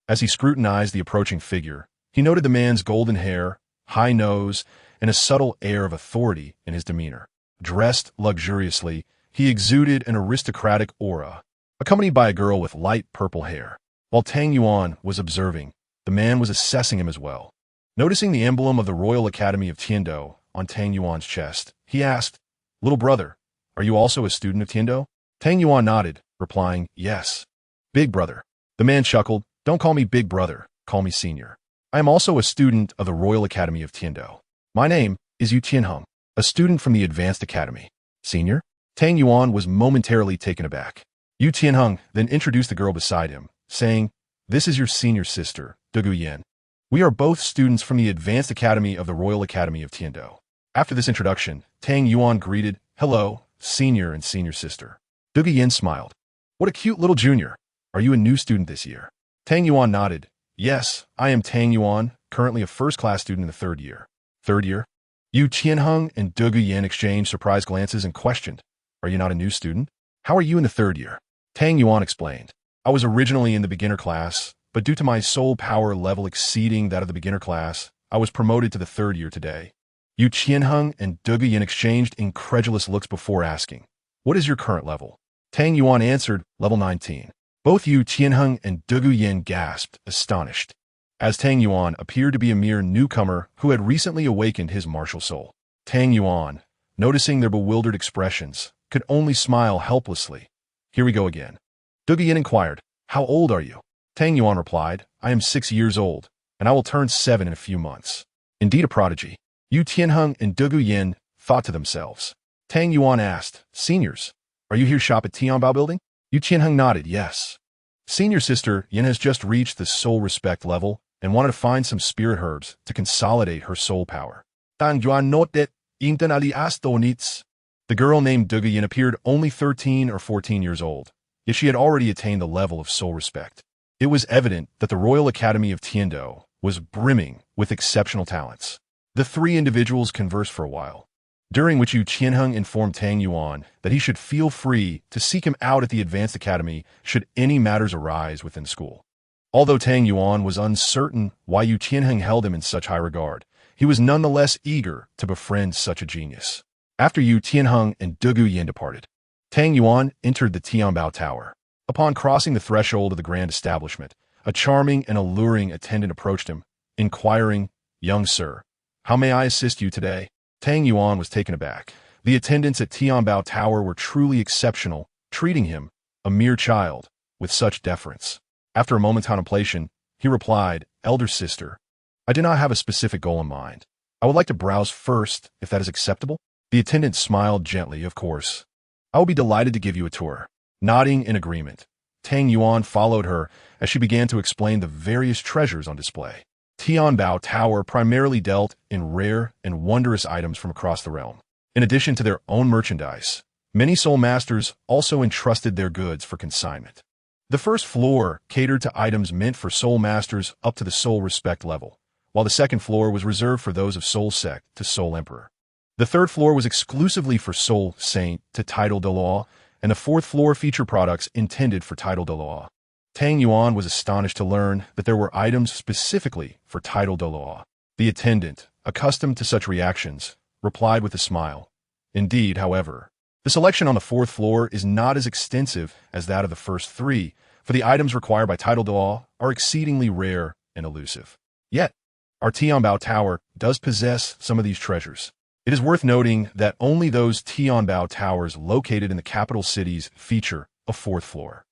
As he scrutinized the approaching figure, he noted the man's golden hair, high nose, and a subtle air of authority in his demeanor. Dressed luxuriously, he exuded an aristocratic aura, accompanied by a girl with light purple hair. While Tang Yuan was observing, the man was assessing him as well. Noticing the emblem of the Royal Academy of Tiando on Tang Yuan's chest, he asked, "Little brother, are you also a student of Tiando?" Tang Yuan nodded, replying, "Yes." "Big brother." The man chuckled, "Don't call me big brother, call me senior. I am also a student of the Royal Academy of Tiando. My name is Yu Tianheng, a student from the Advanced Academy." "Senior?" Tang Yuan was momentarily taken aback. Yu Tianheng then introduced the girl beside him, saying, "This is your senior sister, Douluo Yan. We are both students from the Advanced Academy of the Royal Academy of Tiando." After this introduction, Tang Yuan greeted, "Hello, senior and senior sister." Douluo Yan smiled. "What a cute little junior. Are you a new student this year?" Tang Yuan nodded. "Yes, I am Tang Yuan, currently a first-class student in the third year." "Third year?" Yu Tianheng and Douluo Yan exchanged surprised glances and questioned, "Are you not a new student? How are you in the third year?" Tang Yuan explained, "I was originally in the beginner class, but due to my soul power level exceeding that of the beginner class, I was promoted to the third year today." Yu Tianheng and Douluo Yan exchanged incredulous looks before asking, "What is your current level?" Tang Yuan answered, "Level 19. Both Yu Tianheng and Douluo Yan gasped, astonished, as Tang Yuan appeared to be a mere newcomer who had recently awakened his martial soul. Tang Yuan, noticing their bewildered expressions, could only smile helplessly. "Here we go again." Douluo Yan inquired, "How old are you?" Tang Yuan replied, "I am 6 years old, and I will turn 7 in a few months." Indeed a prodigy. Yu Tianheng and Douluo Yan thought to themselves. Tang Yuan asked, "Seniors, are you here shop at Tianbao building?" Yu Tianheng nodded, "Yes." Senior sister Yan has just reached the soul respect level and wanted to find some spirit herbs to consolidate her soul power. Tang Yuan noted, "Inten ali astonits." The girl named Douluo Yan appeared only 13 or 14 years old, yet she had already attained the level of soul respect. It was evident that the Royal Academy of Tiando was brimming with exceptional talents. The three individuals conversed for a while, during which Yu Tianheng informed Tang Yuan that he should feel free to seek him out at the Advanced Academy should any matters arise within school. Although Tang Yuan was uncertain why Yu Tianheng held him in such high regard, he was nonetheless eager to befriend such a genius. After Yu Tianheng and Douluo Yan departed, Tang Yuan entered the Tianbao Tower. Upon crossing the threshold of the grand establishment, a charming and alluring attendant approached him, inquiring, "Young sir, how may I assist you today?" Tang Yuan was taken aback. The attendants at Tianbao Tower were truly exceptional, treating him, a mere child, with such deference. After a moment's contemplation, he replied, "Elder sister, I do not have a specific goal in mind. I would like to browse first, if that is acceptable." The attendant smiled gently, "Of course. I will be delighted to give you a tour." Nodding in agreement, Tang Yuan followed her as she began to explain the various treasures on display. Tianbao Tower primarily dealt in rare and wondrous items from across the realm. In addition to their own merchandise, many soul masters also entrusted their goods for consignment. The first floor catered to items meant for soul masters up to the soul respect level, while the second floor was reserved for those of soul sect to soul emperor. The third floor was exclusively for soul saint to title Douluo, and the fourth floor featured products intended for title Douluo. Tang Yuan was astonished to learn that there were items specifically for title Douluo. The attendant, accustomed to such reactions, replied with a smile. Indeed, however, the selection on the fourth floor is not as extensive as that of the first three, for the items required by title Douluo are exceedingly rare and elusive. Yet, our Tianbao Tower does possess some of these treasures. It is worth noting that only those Tianbao Towers located in the capital cities feature a fourth floor.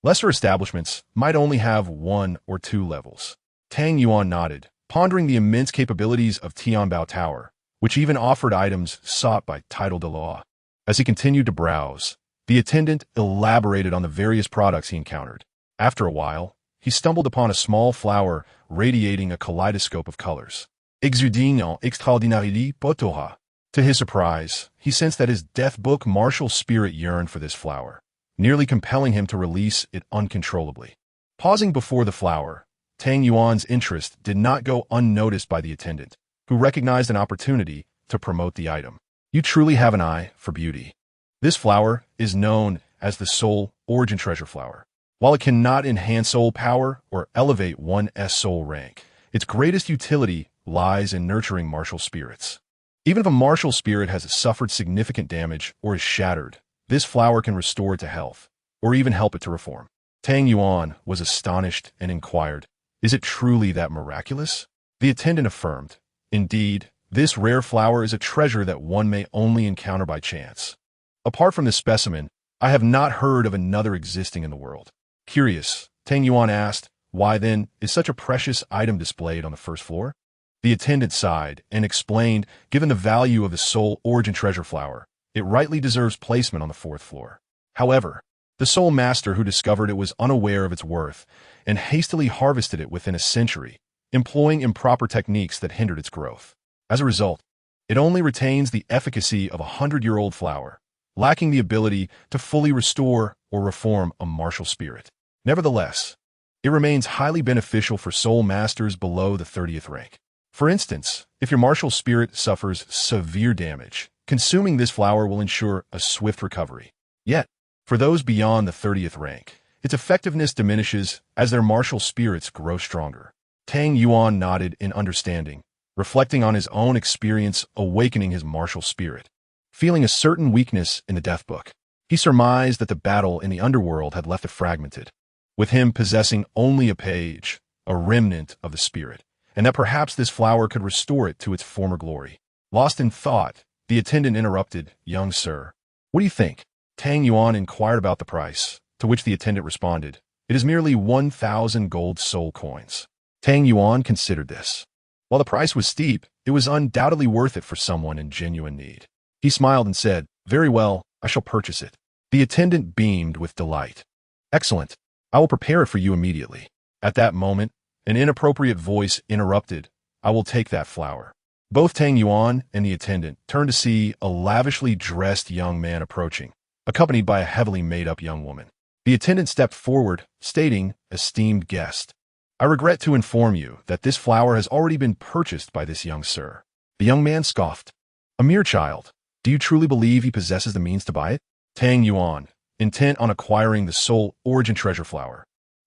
Lesser establishments might only have 1 or 2 levels. Tang Yuan nodded, pondering the immense capabilities of Tianbao Tower, which even offered items sought by title Douluo. As he continued to browse, the attendant elaborated on the various products he encountered. After a while, he stumbled upon a small flower radiating a kaleidoscope of colors. exudant extraordinarily potoha. To his surprise, he sensed that his death book martial spirit yearned for this flower, nearly compelling him to release it uncontrollably. Pausing before the flower, Tang Yuan's interest did not go unnoticed by the attendant, who recognized an opportunity to promote the item. You truly have an eye for beauty. This flower is known as the soul origin treasure flower. While it cannot enhance soul power or elevate one's soul rank, its greatest utility lies in nurturing martial spirits. Even if a martial spirit has suffered significant damage or is shattered, this flower can restore it to health, or even help it to reform. Tang Yuan was astonished and inquired, "Is it truly that miraculous?" The attendant affirmed, "Indeed, this rare flower is a treasure that one may only encounter by chance. Apart from this specimen, I have not heard of another existing in the world." Curious, Tang Yuan asked, "Why then is such a precious item displayed on the first floor?" The attendant sighed and explained, given the value of the soul origin treasure flower, it rightly deserves placement on the fourth floor. However, the soul master who discovered it was unaware of its worth and hastily harvested it within a century, employing improper techniques that hindered its growth. As a result, it only retains the efficacy of a 100-year-old flower, lacking the ability to fully restore or reform a martial spirit. Nevertheless, it remains highly beneficial for soul masters below the 30th rank. For instance, if your martial spirit suffers severe damage, consuming this flower will ensure a swift recovery. Yet, for those beyond the 30th rank, its effectiveness diminishes as their martial spirits grow stronger. Tang Yuan nodded in understanding, reflecting on his own experience awakening his martial spirit. Feeling a certain weakness in the death book, he surmised that the battle in the underworld had left it fragmented, with him possessing only a page, a remnant of the spirit, and that perhaps this flower could restore it to its former glory. Lost in thought, the attendant interrupted, "Young sir, what do you think?" Tang Yuan inquired about the price, to which the attendant responded, "It is merely 1,000 gold soul coins." Tang Yuan considered this. While the price was steep, it was undoubtedly worth it for someone in genuine need. He smiled and said, "Very well, I shall purchase it." The attendant beamed with delight. "Excellent. I will prepare it for you immediately." At that moment, an inappropriate voice interrupted, "I will take that flower." Both Tang Yuan and the attendant turned to see a lavishly dressed young man approaching, accompanied by a heavily made-up young woman. The attendant stepped forward, stating, "Esteemed guest, I regret to inform you that this flower has already been purchased by this young sir." The young man scoffed. "A mere child. Do you truly believe he possesses the means to buy it?" Tang Yuan, intent on acquiring the soul origin treasure flower,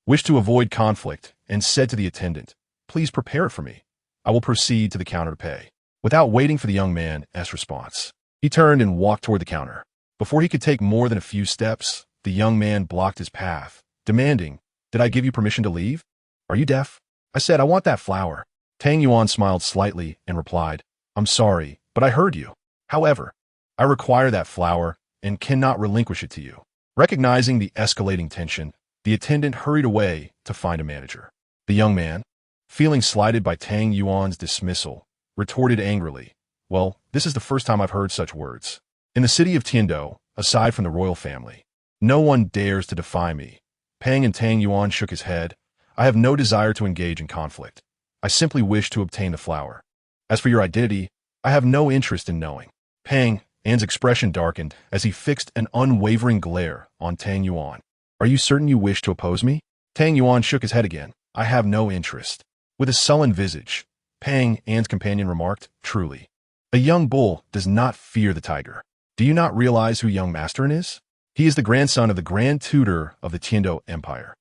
wished to avoid conflict and said to the attendant, "Please prepare it for me. I will proceed to the counter to pay." Without waiting for the young man's response, he turned and walked toward the counter. Before he could take more than a few steps, the young man blocked his path, demanding, "Did I give you permission to leave? Are you deaf? I said I want that flower." Tang Yuan smiled slightly and replied, "I'm sorry, but I heard you. However, I require that flower and cannot relinquish it to you." Recognizing the escalating tension, the attendant hurried away to find a manager. The young man, feeling slighted by Tang Yuan's dismissal, retorted angrily, "Well, this is the first time I've heard such words. In the city of Tiandou, aside from the royal family, no one dares to defy me." Pang and Tang Yuan shook his head. "I have no desire to engage in conflict. I simply wish to obtain the flower. As for your identity, I have no interest in knowing." Pang An's expression darkened as he fixed an unwavering glare on Tang Yuan. "Are you certain you wish to oppose me?" Tang Yuan shook his head again. "I have no interest." With a sullen visage, Pang An's companion remarked, "Truly, a young bull does not fear the tiger. Do you not realize who young Masterin is? He is the grandson of the Grand Tutor of the Tiandou Empire.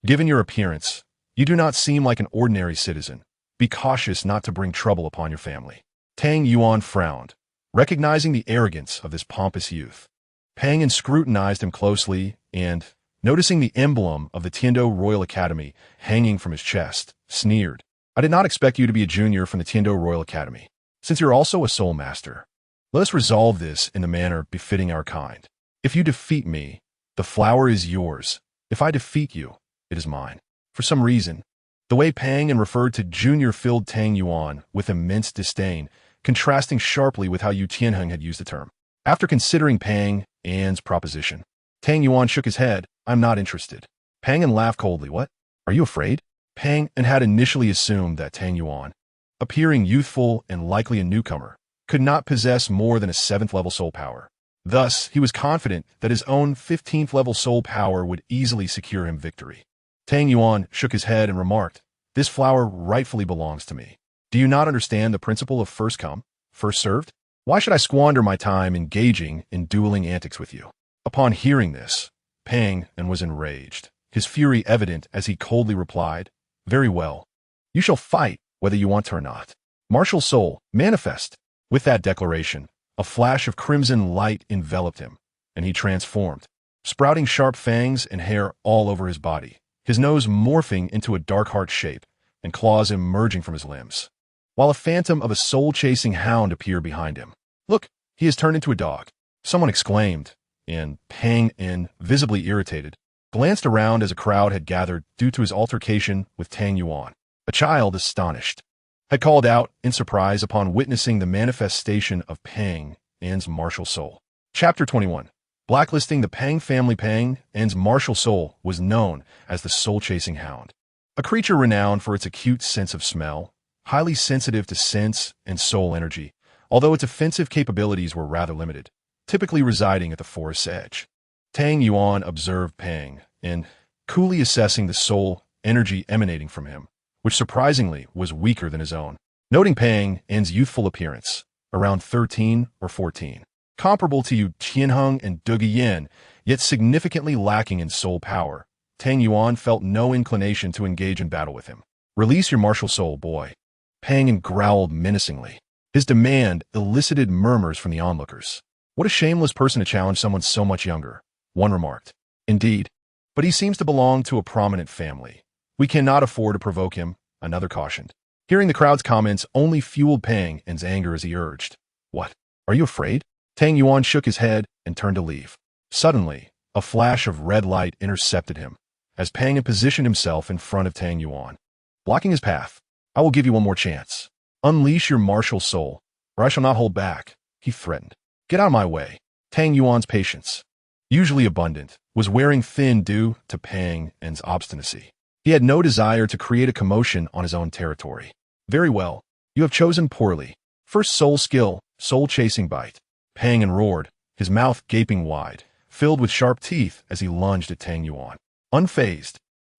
Given your appearance, you do not seem like an ordinary citizen. Be cautious not to bring trouble upon your family." Tang Yuan frowned, recognizing the arrogance of this pompous youth. Pang An scrutinized him closely and, noticing the emblem of the Tiandou Royal Academy hanging from his chest, sneered, "I did not expect you to be a junior from the Tiandou Royal Academy. Since you're also a soul master, let us resolve this in the manner befitting our kind. If you defeat me, the flower is yours. If I defeat you, it is mine." For some reason, the way Pang An referred to junior filled Tang Yuan with immense disdain, contrasting sharply with how Yu Tianheng had used the term. After considering Pang An's proposition, Tang Yuan shook his head. "I'm not interested." Pang An laughed coldly. "What? Are you afraid?" Pang An had initially assumed that Tang Yuan, appearing youthful and likely a newcomer, could not possess more than a 7th-level soul power. Thus, he was confident that his own 15th-level soul power would easily secure him victory. Tang Yuan shook his head and remarked, "This flower rightfully belongs to me. Do you not understand the principle of first come, first served? Why should I squander my time engaging in dueling antics with you?" Upon hearing this, Pang was enraged, his fury evident as he coldly replied, "Very well. You shall fight whether you want to or not. Martial soul, manifest." With that declaration, a flash of crimson light enveloped him, and he transformed, sprouting sharp fangs and hair all over his body, his nose morphing into a dark heart shape, and claws emerging from his limbs, while a phantom of a soul-chasing hound appeared behind him. "Look, he has turned into a dog," someone exclaimed, and Pang, visibly irritated, glanced around as a crowd had gathered due to his altercation with Tang Yuan. A child, astonished, had called out in surprise upon witnessing the manifestation of Pang's martial soul. Chapter 21. Blacklisting the Pang family. Pang's martial soul was known as the soul-chasing hound, a creature renowned for its acute sense of smell, highly sensitive to sense and soul energy, although its offensive capabilities were rather limited, typically residing at the forest's edge. Tang Yuan observed Pang, coolly assessing the soul energy emanating from him, which surprisingly was weaker than his own. Noting Pang's youthful appearance, around 13 or 14, comparable to Yu Qianheng and Duge Yin, yet significantly lacking in soul power, Tang Yuan felt no inclination to engage in battle with him. "Release your martial soul, boy." Pang growled menacingly. His demand elicited murmurs from the onlookers. "What a shameless person to challenge someone so much younger," one remarked. "Indeed, but he seems to belong to a prominent family. We cannot afford to provoke him," another cautioned. Hearing the crowd's comments only fueled Pang's anger as he urged, "What? Are you afraid?" Tang Yuan shook his head and turned to leave. Suddenly, a flash of red light intercepted him, as Pang had positioned himself in front of Tang Yuan, blocking his path. "I will give you one more chance. Unleash your martial soul, or I shall not hold back," he threatened. "Get out of my way." Tang Yuan's patience, usually abundant, was wearing thin due to Pang's obstinacy. He had no desire to create a commotion on his own territory. "Very well. You have chosen poorly. First soul skill, soul-chasing bite." Pang roared, his mouth gaping wide, filled with sharp teeth as he lunged at Tang Yuan. Unfazed,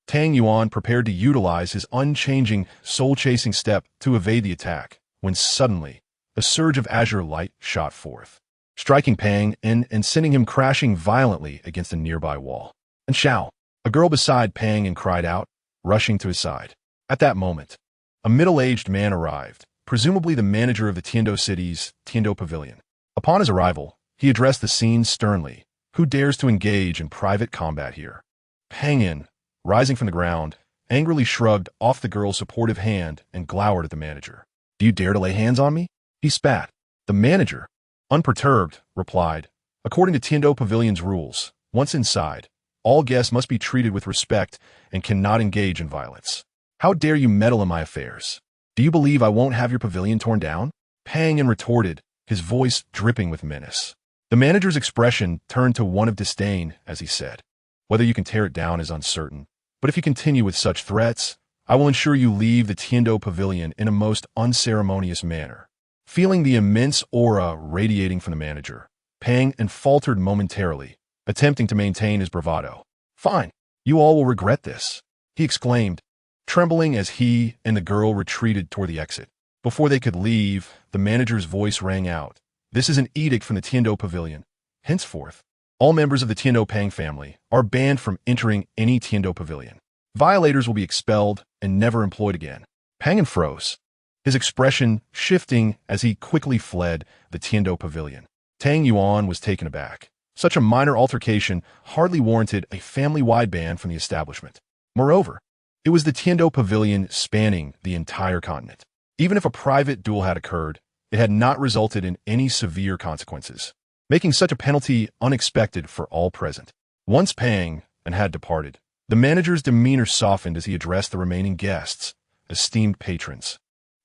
Tang Yuan prepared to utilize his unchanging soul-chasing step to evade the attack, when suddenly, a surge of azure light shot forth, striking Pang and sending him crashing violently against a nearby wall. "And Xiao," a girl beside Pang cried out, rushing to his side. At that moment, a middle-aged man arrived, presumably the manager of the Tiando City's Tiando Pavilion. Upon his arrival, he addressed the scene sternly. "Who dares to engage in private combat here?" Pang, rising from the ground, angrily shrugged off the girl's supportive hand and glowered at the manager. "Do you dare to lay hands on me?" He spat. The manager, unperturbed, replied, "According to Tiando Pavilion's rules, once inside, all guests must be treated with respect and cannot engage in violence. How dare you meddle in my affairs? Do you believe I won't have your pavilion torn down?" Pang retorted, his voice dripping with menace. The manager's expression turned to one of disdain as he said, "Whether you can tear it down is uncertain, but if you continue with such threats, I will ensure you leave the Tiando Pavilion in a most unceremonious manner." Feeling the immense aura radiating from the manager, Pang faltered momentarily, attempting to maintain his bravado. "Fine, you all will regret this," he exclaimed, trembling as he and the girl retreated toward the exit. Before they could leave, the manager's voice rang out, "This is an edict from the Tiando Pavilion. Henceforth, all members of the Tiando Pang family are banned from entering any Tiando Pavilion. Violators will be expelled and never employed again." Pang froze, his expression shifting as he quickly fled the Tiando Pavilion. Tang Yuan was taken aback. Such a minor altercation hardly warranted a family-wide ban from the establishment. Moreover, it was the Tiando Pavilion spanning the entire continent. Even if a private duel had occurred, it had not resulted in any severe consequences, making such a penalty unexpected for all present. Once Pang had departed, the manager's demeanor softened as he addressed the remaining guests, esteemed patrons.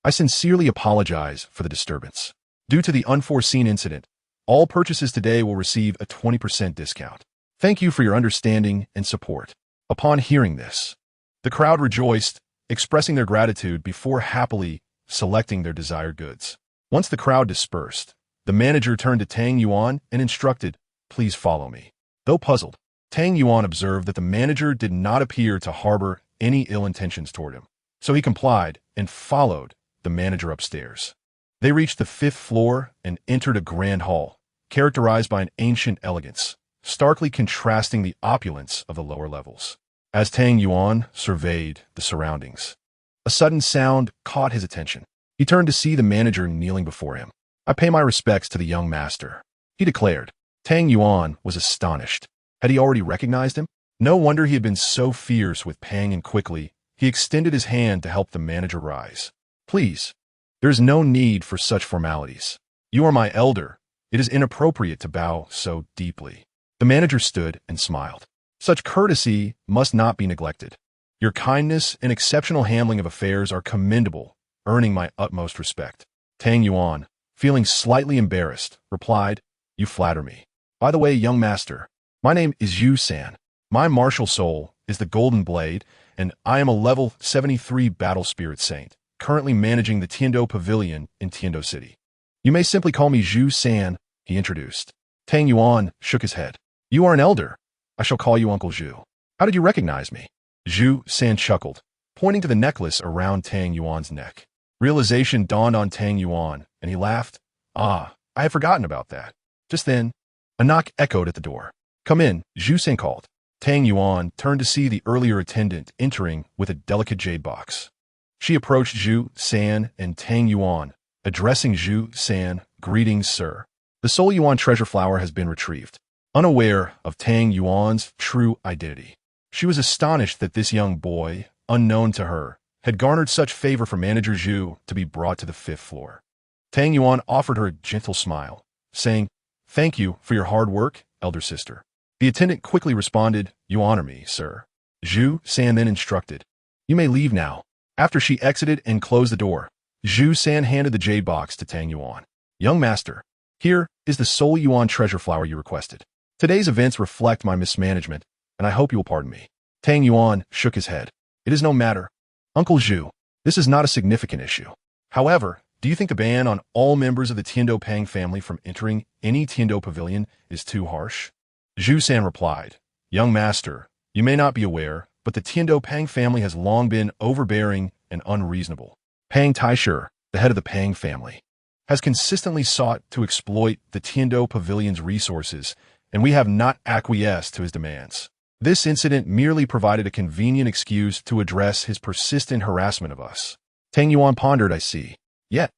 "I sincerely apologize for the disturbance. Due to the unforeseen incident, all purchases today will receive a 20% discount. Thank you for your understanding and support." Upon hearing this, the crowd rejoiced, expressing their gratitude before happily selecting their desired goods. Once the crowd dispersed, the manager turned to Tang Yuan and instructed, "Please follow me." Though puzzled, Tang Yuan observed that the manager did not appear to harbor any ill intentions toward him. So he complied and followed the manager upstairs. They reached the 5th floor and entered a grand hall, characterized by an ancient elegance, starkly contrasting the opulence of the lower levels. As Tang Yuan surveyed the surroundings, a sudden sound caught his attention. He turned to see the manager kneeling before him. "I pay my respects to the young master," he declared. Tang Yuan was astonished. Had he already recognized him? No wonder he had been so fierce with Pang, and quickly he extended his hand to help the manager rise. "Please, there is no need for such formalities. You are my elder. It is inappropriate to bow so deeply." The manager stood and smiled. "Such courtesy must not be neglected. Your kindness and exceptional handling of affairs are commendable, earning my utmost respect." Tang Yuan, feeling slightly embarrassed, replied, "You flatter me. By the way, young master, my name is Yu San. My martial soul is the Golden Blade, and I am a level 73 battle spirit saint, currently managing the Tiando Pavilion in Tiando City. You may simply call me Zhu San," he introduced. Tang Yuan shook his head. "You are an elder. I shall call you Uncle Zhu. How did you recognize me?" Zhu San chuckled, pointing to the necklace around Tang Yuan's neck. Realization dawned on Tang Yuan, and he laughed. "Ah, I had forgotten about that." Just then, a knock echoed at the door. "Come in," Zhu San called. Tang Yuan turned to see the earlier attendant entering with a delicate jade box. She approached Zhu San and Tang Yuan, addressing Zhu San, "Greetings, sir. The Soul Yuan treasure flower has been retrieved." Unaware of Tang Yuan's true identity, she was astonished that this young boy, unknown to her, had garnered such favor from Manager Zhu to be brought to the 5th floor. Tang Yuan offered her a gentle smile, saying, "Thank you for your hard work, elder sister." The attendant quickly responded, "You honor me, sir." Zhu San then instructed, "You may leave now." After she exited and closed the door, Zhu San handed the jade box to Tang Yuan. "Young master, here is the Soul Yuan treasure flower you requested. Today's events reflect my mismanagement, and I hope you will pardon me." Tang Yuan shook his head. "It is no matter. Uncle Zhu, this is not a significant issue. However, do you think the ban on all members of the Tiando Pang family from entering any Tiando pavilion is too harsh?" Zhu San replied, "Young master, you may not be aware, but the Tiando Pang family has long been overbearing and unreasonable. Pang Taisher, the head of the Pang family, has consistently sought to exploit the Tiando pavilion's resources, and we have not acquiesced to his demands. This incident merely provided a convenient excuse to address his persistent harassment of us." Tang Yuan pondered, "I see. Yet,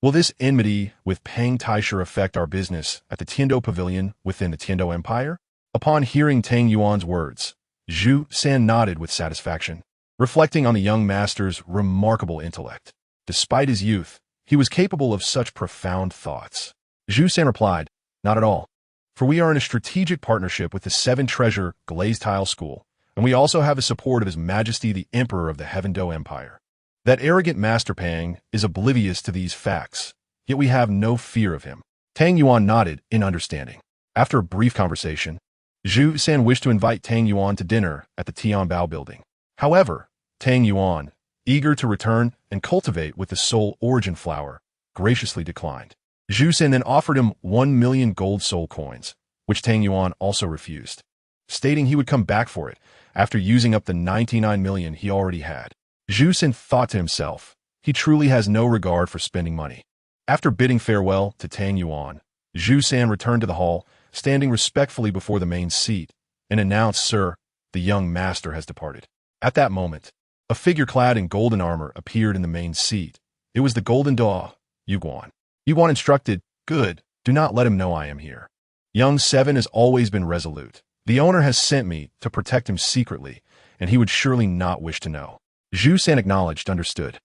will this enmity with Pang Taisher affect our business at the Tiando pavilion within the Tiando Empire?" Upon hearing Tang Yuan's words, Zhu San nodded with satisfaction, reflecting on the young master's remarkable intellect. Despite his youth, he was capable of such profound thoughts. Zhu San replied, "Not at all. For we are in a strategic partnership with the 7 Treasure Glazed Tile School, and we also have the support of His Majesty the Emperor of the Heaven Do Empire. That arrogant Master Pang is oblivious to these facts, yet we have no fear of him." Tang Yuan nodded in understanding. After a brief conversation, Zhu San wished to invite Tang Yuan to dinner at the Tianbao building. However, Tang Yuan, eager to return and cultivate with the Soul Origin flower, graciously declined. Zhu San then offered him 1 million gold soul coins, which Tang Yuan also refused, stating he would come back for it after using up the 99 million he already had. Zhu San thought to himself, he truly has no regard for spending money. After bidding farewell to Tang Yuan, Zhu San returned to the hall, standing respectfully before the main seat, and announced, "Sir, the young master has departed." At that moment, a figure clad in golden armor appeared in the main seat. It was the Golden Daw, Yuguan. Yuguan instructed, "Good, do not let him know I am here. Young Seven has always been resolute. The owner has sent me to protect him secretly, and he would surely not wish to know." Zhu San acknowledged, understood.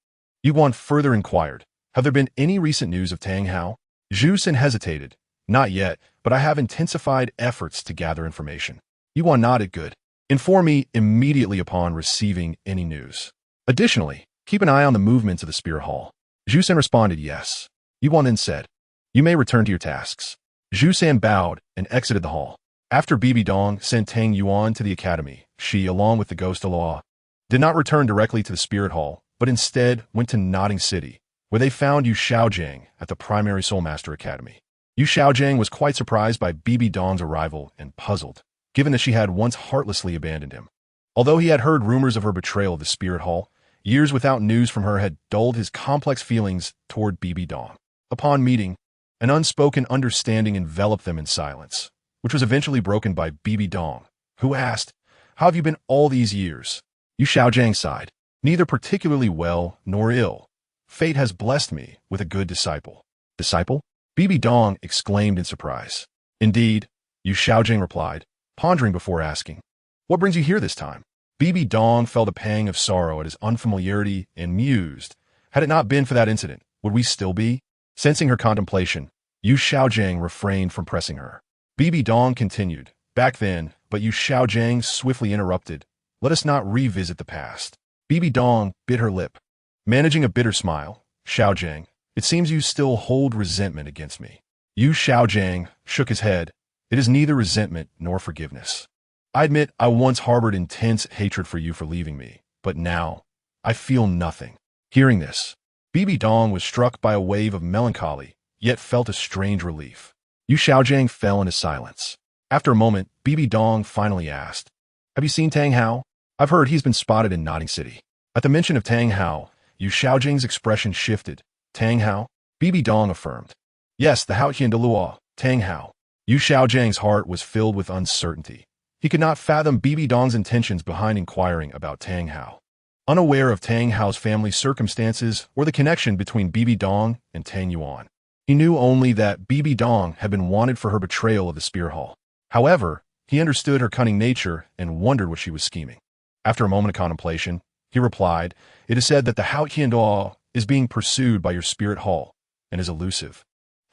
Yuguan further inquired, "Have there been any recent news of Tang Hao?" Zhu San hesitated. "Not yet, but I have intensified efforts to gather information." Yuguan nodded, "Good. Inform me immediately upon receiving any news. Additionally, keep an eye on the movements of the Spirit Hall." Zhu San responded, "Yes." Yuguan then said, "You may return to your tasks." Zhu San bowed and exited the hall. After Bibi Dong sent Tang Yuan to the academy, she, along with the Ghost of Law, did not return directly to the Spirit Hall, but instead went to Nodding City, where they found Yu Xiaojing at the Primary Soul Master Academy. Yu Xiaojing was quite surprised by Bibi Dong's arrival and puzzled, given that she had once heartlessly abandoned him. Although he had heard rumors of her betrayal of the Spirit Hall, years without news from her had dulled his complex feelings toward Bibi Dong. Upon meeting, an unspoken understanding enveloped them in silence, which was eventually broken by Bibi Dong, who asked, "How have you been all these years?" Yu Xiaojing sighed, "Neither particularly well nor ill. Fate has blessed me with a good disciple." "Disciple?" Bibi Dong exclaimed in surprise. "Indeed," Yu Xiaojing replied, pondering before asking, "What brings you here this time?" Bibi Dong felt a pang of sorrow at his unfamiliarity and mused, "Had it not been for that incident, would we still be?" Sensing her contemplation, Yu Xiaojing refrained from pressing her. Bibi Dong continued, "Back then," but Yu Xiaojing swiftly interrupted, "Let us not revisit the past." Bibi Dong bit her lip. Managing a bitter smile, "Xiaojing, it seems you still hold resentment against me." Yu Xiaojing shook his head. "It is neither resentment nor forgiveness. I admit I once harbored intense hatred for you for leaving me, but now I feel nothing." Hearing this, Bibi Dong was struck by a wave of melancholy, yet felt a strange relief. Yu Xiaojing fell into silence. After a moment, Bibi Dong finally asked, "Have you seen Tang Hao? I've heard he's been spotted in Notting City." At the mention of Tang Hao, Yu Xiaojing's expression shifted. "Tang Hao?" Bibi Dong affirmed. "Yes, the Haotian Douluo, Tang Hao." Yu Xiaojing's heart was filled with uncertainty. He could not fathom Bibi Dong's intentions behind inquiring about Tang Hao. Unaware of Tang Hao's family circumstances or the connection between Bibi Dong and Tang Yuan, he knew only that Bibi Dong had been wanted for her betrayal of the Spirit Hall. However, he understood her cunning nature and wondered what she was scheming. After a moment of contemplation, he replied, "It is said that the Haotian Douluo is being pursued by your Spirit Hall and is elusive.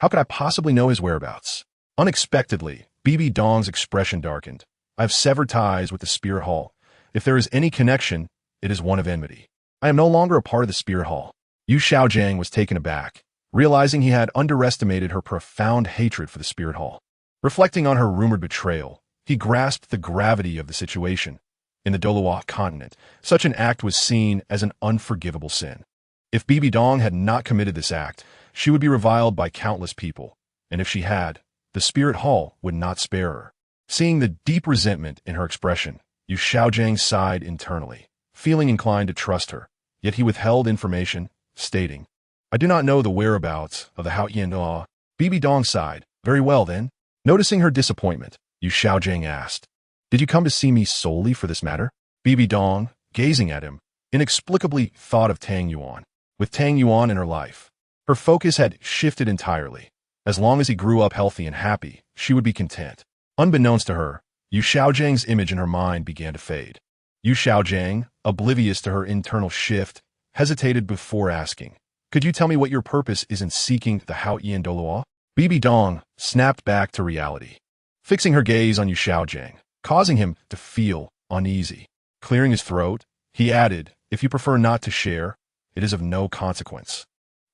How could I possibly know his whereabouts?" Unexpectedly, Bibi Dong's expression darkened. "I have severed ties with the Spirit Hall. If there is any connection, it is one of enmity. I am no longer a part of the Spirit Hall." Yu Xiaojing was taken aback, realizing he had underestimated her profound hatred for the Spirit Hall. Reflecting on her rumored betrayal, he grasped the gravity of the situation. In the Douluo continent, such an act was seen as an unforgivable sin. If Bibi Dong had not committed this act, she would be reviled by countless people, and if she had, the Spirit Hall would not spare her. Seeing the deep resentment in her expression, Yu Xiaojing sighed internally, feeling inclined to trust her, yet he withheld information, stating, "I do not know the whereabouts of the Haotian Douluo." Bibi Dong sighed. "Very well, then." Noticing her disappointment, Yu Xiaojing asked, "Did you come to see me solely for this matter?" Bibi Dong, gazing at him, inexplicably thought of Tang Yuan. With Tang Yuan in her life, her focus had shifted entirely. As long as he grew up healthy and happy, she would be content. Unbeknownst to her, Yu Xiaojing's image in her mind began to fade. Yu Xiaojing, oblivious to her internal shift, hesitated before asking, "Could you tell me what your purpose is in seeking the Haotian Douluo?" Bibi Dong snapped back to reality, fixing her gaze on Yu Xiaojing, causing him to feel uneasy. Clearing his throat, he added, "If you prefer not to share, it is of no consequence."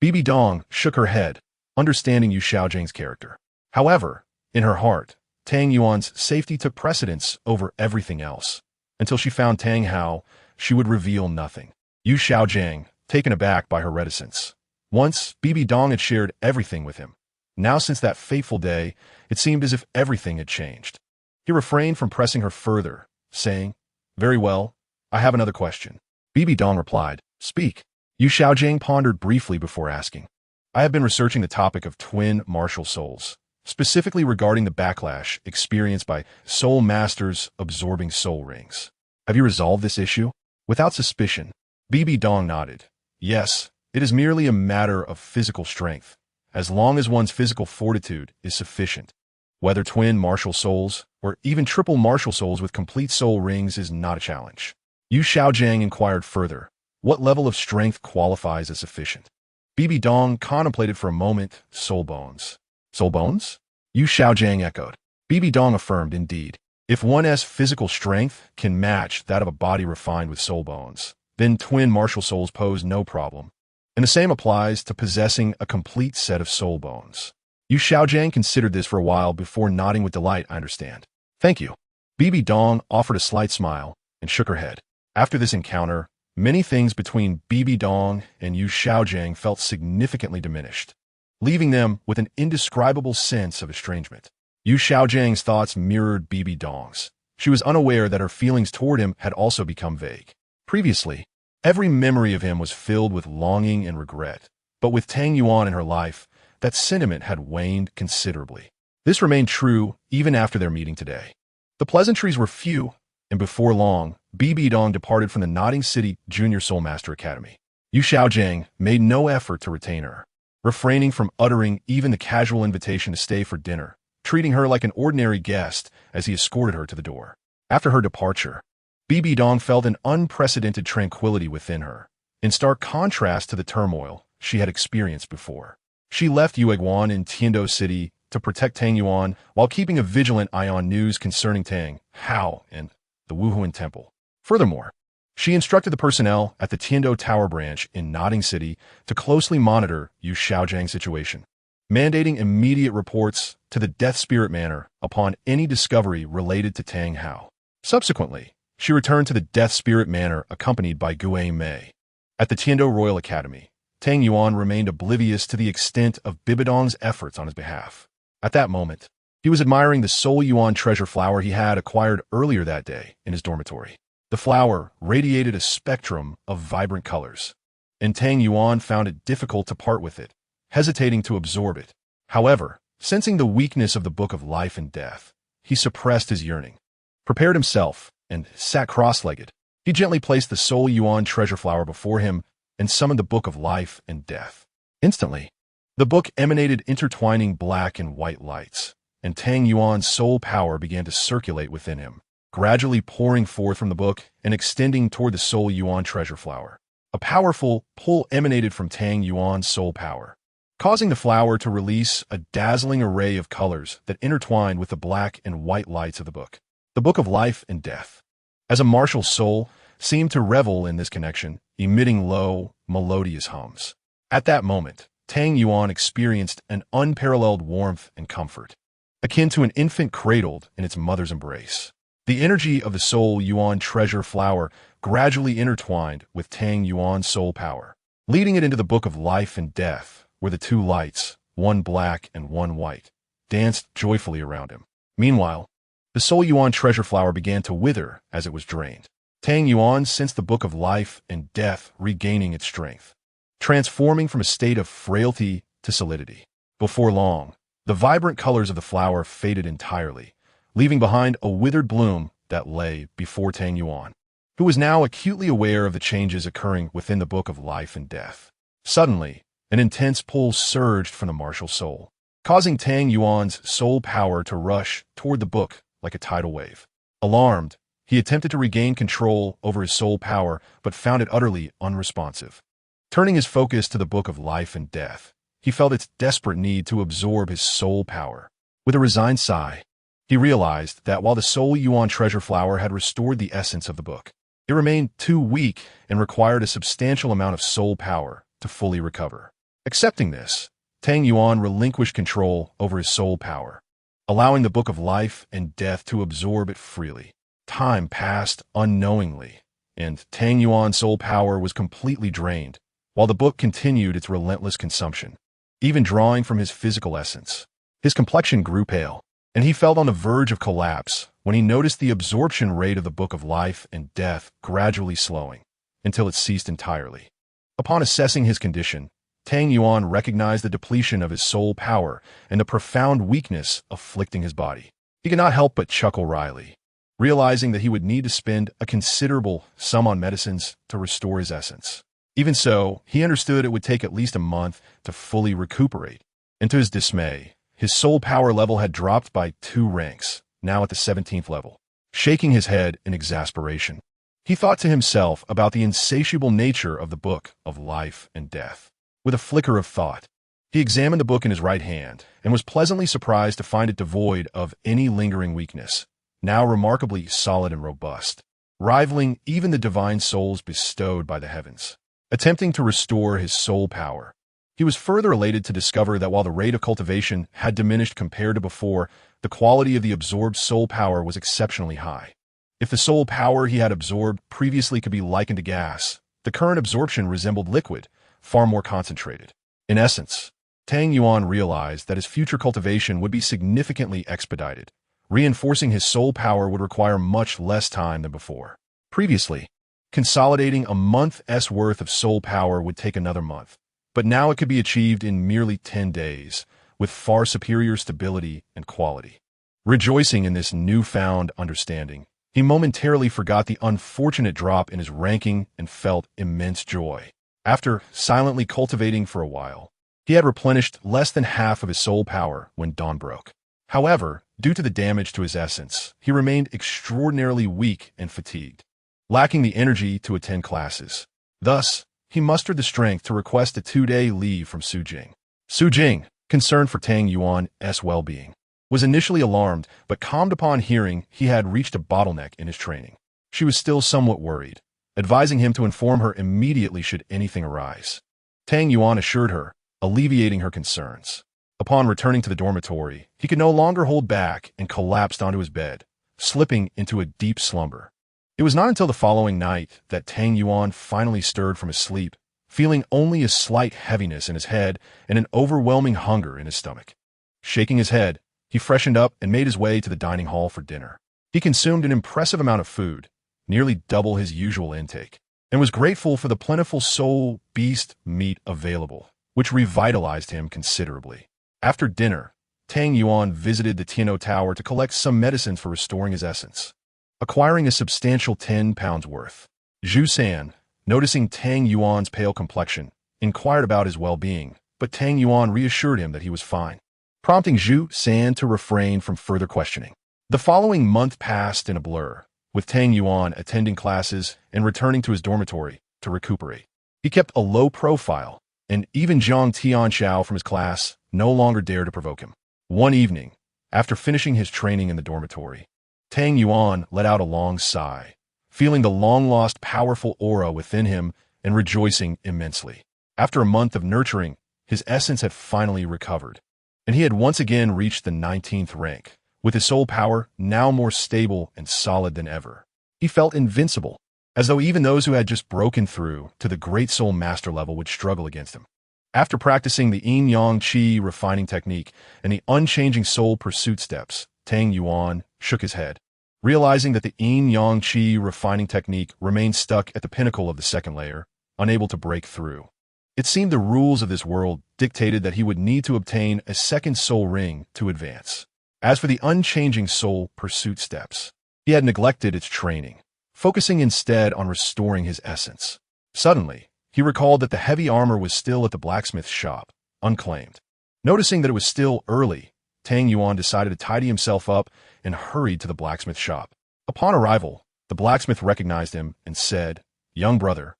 Bibi Dong shook her head, understanding Yu Xiaojing's character. However, in her heart, Tang Yuan's safety took precedence over everything else. Until she found Tang Hao, she would reveal nothing. Yu Xiaojing, taken aback by her reticence. Once, Bibi Dong had shared everything with him. Now, since that fateful day, it seemed as if everything had changed. He refrained from pressing her further, saying, "Very well, I have another question." Bibi Dong replied, "Speak." Yu Xiaojing pondered briefly before asking, "I have been researching the topic of twin martial souls, specifically regarding the backlash experienced by soul masters absorbing soul rings. Have you resolved this issue?" Without suspicion, Bibi Dong nodded. "Yes, it is merely a matter of physical strength, as long as one's physical fortitude is sufficient. Whether twin martial souls, or even triple martial souls with complete soul rings is not a challenge." Yu Xiaojing inquired further, "What level of strength qualifies as sufficient?" Bibi Dong contemplated for a moment. "Soul bones." "Soul bones?" Yu Xiaojing echoed. Bibi Dong affirmed, "Indeed. If one's physical strength can match that of a body refined with soul bones, then twin martial souls pose no problem. And the same applies to possessing a complete set of soul bones." Yu Xiaojing considered this for a while before nodding with delight. "I understand. Thank you." Bibi Dong offered a slight smile and shook her head. After this encounter, many things between Bibi Dong and Yu Xiaojiang felt significantly diminished, leaving them with an indescribable sense of estrangement. Yu Xiaojiang's thoughts mirrored Bibi Dong's. She was unaware that her feelings toward him had also become vague. Previously, every memory of him was filled with longing and regret, but with Tang Yuan in her life, that sentiment had waned considerably. This remained true even after their meeting today. The pleasantries were few, and before long, Bibi Dong departed from the Nodding City Junior Soulmaster Academy. Yu Xiaojiang made no effort to retain her, refraining from uttering even the casual invitation to stay for dinner, treating her like an ordinary guest as he escorted her to the door. After her departure, Bibi Dong felt an unprecedented tranquility within her, in stark contrast to the turmoil she had experienced before. She left Yueguan in Tiando City to protect Tang Yuan while keeping a vigilant eye on news concerning Tang, Hao, and the Wuhuan Temple. Furthermore, she instructed the personnel at the Tiando Tower branch in Nodding City to closely monitor Yu Xiaojiang's situation, mandating immediate reports to the Death Spirit Manor upon any discovery related to Tang Hao. Subsequently, she returned to the Death Spirit Manor accompanied by Guay Mei. At the Tiando Royal Academy, Tang Yuan remained oblivious to the extent of Bibidong's efforts on his behalf. At that moment, he was admiring the Soul Yuan treasure flower he had acquired earlier that day in his dormitory. The flower radiated a spectrum of vibrant colors, and Tang Yuan found it difficult to part with it, hesitating to absorb it. However, sensing the weakness of the Book of Life and Death, he suppressed his yearning, prepared himself, and sat cross-legged. He gently placed the Soul Yuan treasure flower before him and summoned the Book of Life and Death. Instantly, the book emanated intertwining black and white lights, and Tang Yuan's soul power began to circulate within him, gradually pouring forth from the book and extending toward the Soul Yuan treasure flower. A powerful pull emanated from Tang Yuan's soul power, causing the flower to release a dazzling array of colors that intertwined with the black and white lights of the book. The Book of Life and Death, as a martial soul, seemed to revel in this connection, emitting low, melodious hums. At that moment, Tang Yuan experienced an unparalleled warmth and comfort, akin to an infant cradled in its mother's embrace. The energy of the Soul Yuan treasure flower gradually intertwined with Tang Yuan's soul power, leading it into the Book of Life and Death, where the two lights, one black and one white, danced joyfully around him. Meanwhile, the Soul Yuan treasure flower began to wither as it was drained. Tang Yuan sensed the Book of Life and Death regaining its strength, transforming from a state of frailty to solidity. Before long, the vibrant colors of the flower faded entirely, leaving behind a withered bloom that lay before Tang Yuan, who was now acutely aware of the changes occurring within the Book of Life and Death. Suddenly, an intense pull surged from the martial soul, causing Tang Yuan's soul power to rush toward the book like a tidal wave. Alarmed, he attempted to regain control over his soul power, but found it utterly unresponsive. Turning his focus to the Book of Life and Death, he felt its desperate need to absorb his soul power. With a resigned sigh, he realized that while the Soul Yuan treasure flower had restored the essence of the book, it remained too weak and required a substantial amount of soul power to fully recover. Accepting this, Tang Yuan relinquished control over his soul power, allowing the Book of Life and Death to absorb it freely. Time passed unknowingly, and Tang Yuan's soul power was completely drained, while the book continued its relentless consumption, even drawing from his physical essence. His complexion grew pale, and he felt on the verge of collapse when he noticed the absorption rate of the Book of Life and Death gradually slowing, until it ceased entirely. Upon assessing his condition, Tang Yuan recognized the depletion of his soul power and the profound weakness afflicting his body. He could not help but chuckle wryly, realizing that he would need to spend a considerable sum on medicines to restore his essence. Even so, he understood it would take at least a month to fully recuperate, and to his dismay, his soul power level had dropped by 2 ranks, now at the 17th level. Shaking his head in exasperation, he thought to himself about the insatiable nature of the Book of Life and Death. With a flicker of thought, he examined the book in his right hand and was pleasantly surprised to find it devoid of any lingering weakness, now remarkably solid and robust, rivaling even the divine souls bestowed by the heavens. Attempting to restore his soul power, he was further elated to discover that while the rate of cultivation had diminished compared to before, the quality of the absorbed soul power was exceptionally high. If the soul power he had absorbed previously could be likened to gas, the current absorption resembled liquid, far more concentrated. In essence, Tang Yuan realized that his future cultivation would be significantly expedited. Reinforcing his soul power would require much less time than before. Previously, consolidating a month's worth of soul power would take another month, but now it could be achieved in merely 10 days, with far superior stability and quality. Rejoicing in this newfound understanding, he momentarily forgot the unfortunate drop in his ranking and felt immense joy. After silently cultivating for a while, he had replenished less than half of his soul power when dawn broke. However, due to the damage to his essence, he remained extraordinarily weak and fatigued, lacking the energy to attend classes. Thus, he mustered the strength to request a 2-day leave from Su Jing. Su Jing, concerned for Tang Yuan's well-being, was initially alarmed but calmed upon hearing he had reached a bottleneck in his training. She was still somewhat worried, advising him to inform her immediately should anything arise. Tang Yuan assured her, alleviating her concerns. Upon returning to the dormitory, he could no longer hold back and collapsed onto his bed, slipping into a deep slumber. It was not until the following night that Tang Yuan finally stirred from his sleep, feeling only a slight heaviness in his head and an overwhelming hunger in his stomach. Shaking his head, he freshened up and made his way to the dining hall for dinner. He consumed an impressive amount of food, nearly double his usual intake, and was grateful for the plentiful soul beast meat available, which revitalized him considerably. After dinner, Tang Yuan visited the Tiano Tower to collect some medicines for restoring his essence, acquiring a substantial 10 pounds worth. Zhu San, noticing Tang Yuan's pale complexion, inquired about his well-being, but Tang Yuan reassured him that he was fine, prompting Zhu San to refrain from further questioning. The following month passed in a blur, with Tang Yuan attending classes and returning to his dormitory to recuperate. He kept a low profile, and even Zhang Tianxiao from his class no longer dared to provoke him. One evening, after finishing his training in the dormitory, Tang Yuan let out a long sigh, feeling the long-lost powerful aura within him and rejoicing immensely. After a month of nurturing, his essence had finally recovered, and he had once again reached the 19th rank, with his soul power now more stable and solid than ever. He felt invincible, as though even those who had just broken through to the Great Soul Master level would struggle against him. After practicing the yin-yang qi refining technique and the unchanging soul pursuit steps, Tang Yuan shook his head, realizing that the yin-yang qi refining technique remained stuck at the pinnacle of the second layer, unable to break through. It seemed the rules of this world dictated that he would need to obtain a second soul ring to advance. As for the unchanging soul pursuit steps, he had neglected its training, focusing instead on restoring his essence. Suddenly, he recalled that the heavy armor was still at the blacksmith's shop, unclaimed. Noticing that it was still early, Tang Yuan decided to tidy himself up and hurried to the blacksmith shop. Upon arrival, the blacksmith recognized him and said, "Young brother,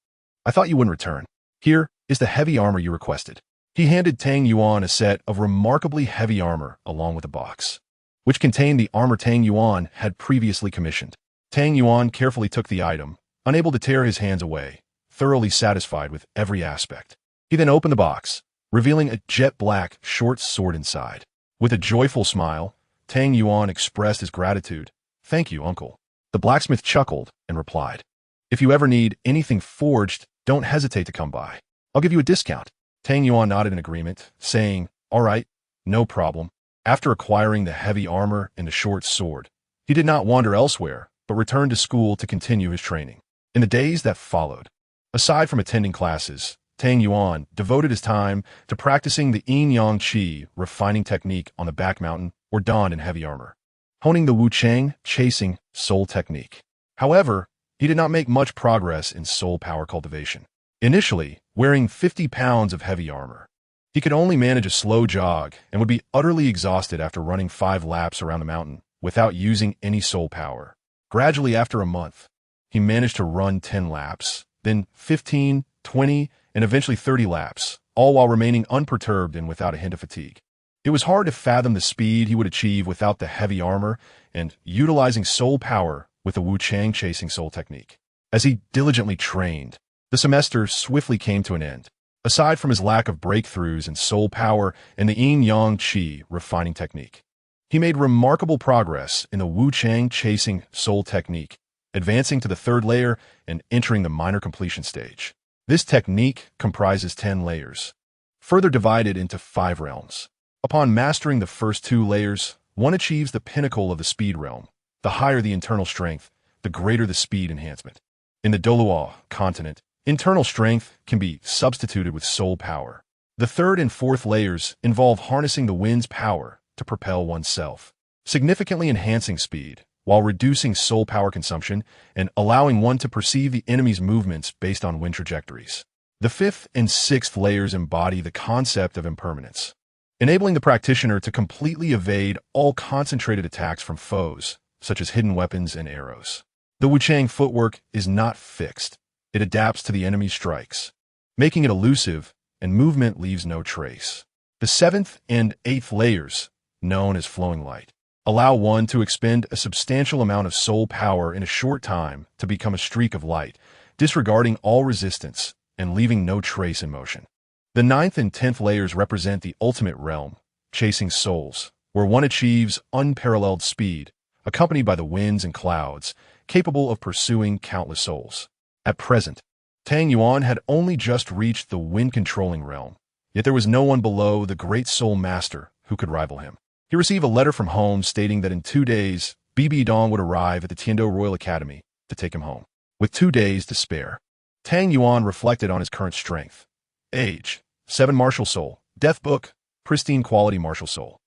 I thought you wouldn't return. Here is the heavy armor you requested." He handed Tang Yuan a set of remarkably heavy armor along with a box, which contained the armor Tang Yuan had previously commissioned. Tang Yuan carefully took the item, unable to tear his hands away, thoroughly satisfied with every aspect. He then opened the box, revealing a jet-black short sword inside. With a joyful smile, Tang Yuan expressed his gratitude. "Thank you, uncle." The blacksmith chuckled and replied, "If you ever need anything forged, don't hesitate to come by. I'll give you a discount." Tang Yuan nodded in agreement, saying, "All right, no problem." After acquiring the heavy armor and the short sword, he did not wander elsewhere, but returned to school to continue his training. In the days that followed, aside from attending classes, Tang Yuan devoted his time to practicing the yin-yang qi refining technique on the back mountain or donned in heavy armor, honing the Wu Chang chasing soul technique. However, he did not make much progress in soul power cultivation. Initially, wearing 50 pounds of heavy armor, he could only manage a slow jog and would be utterly exhausted after running 5 laps around the mountain without using any soul power. Gradually, after a month, he managed to run 10 laps, then 15, 20, and eventually 30 laps, all while remaining unperturbed and without a hint of fatigue. It was hard to fathom the speed he would achieve without the heavy armor and utilizing soul power with the Wu Chang chasing soul technique. As he diligently trained, the semester swiftly came to an end. Aside from his lack of breakthroughs in soul power and the yin-yang qi refining technique, he made remarkable progress in the Wu Chang chasing soul technique advancing to the third layer and entering the minor completion stage. This technique comprises 10 layers, further divided into 5 realms. Upon mastering the first 2 layers, one achieves the pinnacle of the speed realm. The higher the internal strength, the greater the speed enhancement. In the Douluo continent, internal strength can be substituted with soul power. The third and fourth layers involve harnessing the wind's power to propel oneself, significantly enhancing speed, while reducing soul power consumption and allowing one to perceive the enemy's movements based on wind trajectories. The fifth and sixth layers embody the concept of impermanence, enabling the practitioner to completely evade all concentrated attacks from foes, such as hidden weapons and arrows. The Wuchang footwork is not fixed. It adapts to the enemy's strikes, making it elusive, and movement leaves no trace. The seventh and eighth layers, known as flowing light, allow one to expend a substantial amount of soul power in a short time to become a streak of light, disregarding all resistance and leaving no trace in motion. The ninth and 10th layers represent the ultimate realm, chasing souls, where one achieves unparalleled speed, accompanied by the winds and clouds, capable of pursuing countless souls. At present, Tang Yuan had only just reached the wind-controlling realm, yet there was no one below the great soul master who could rival him. He received a letter from home stating that in 2 days, Bibi Dong would arrive at the Tiando Royal Academy to take him home. With 2 days to spare, Tang Yuan reflected on his current strength. Age, 7 martial soul, death book, pristine quality martial soul.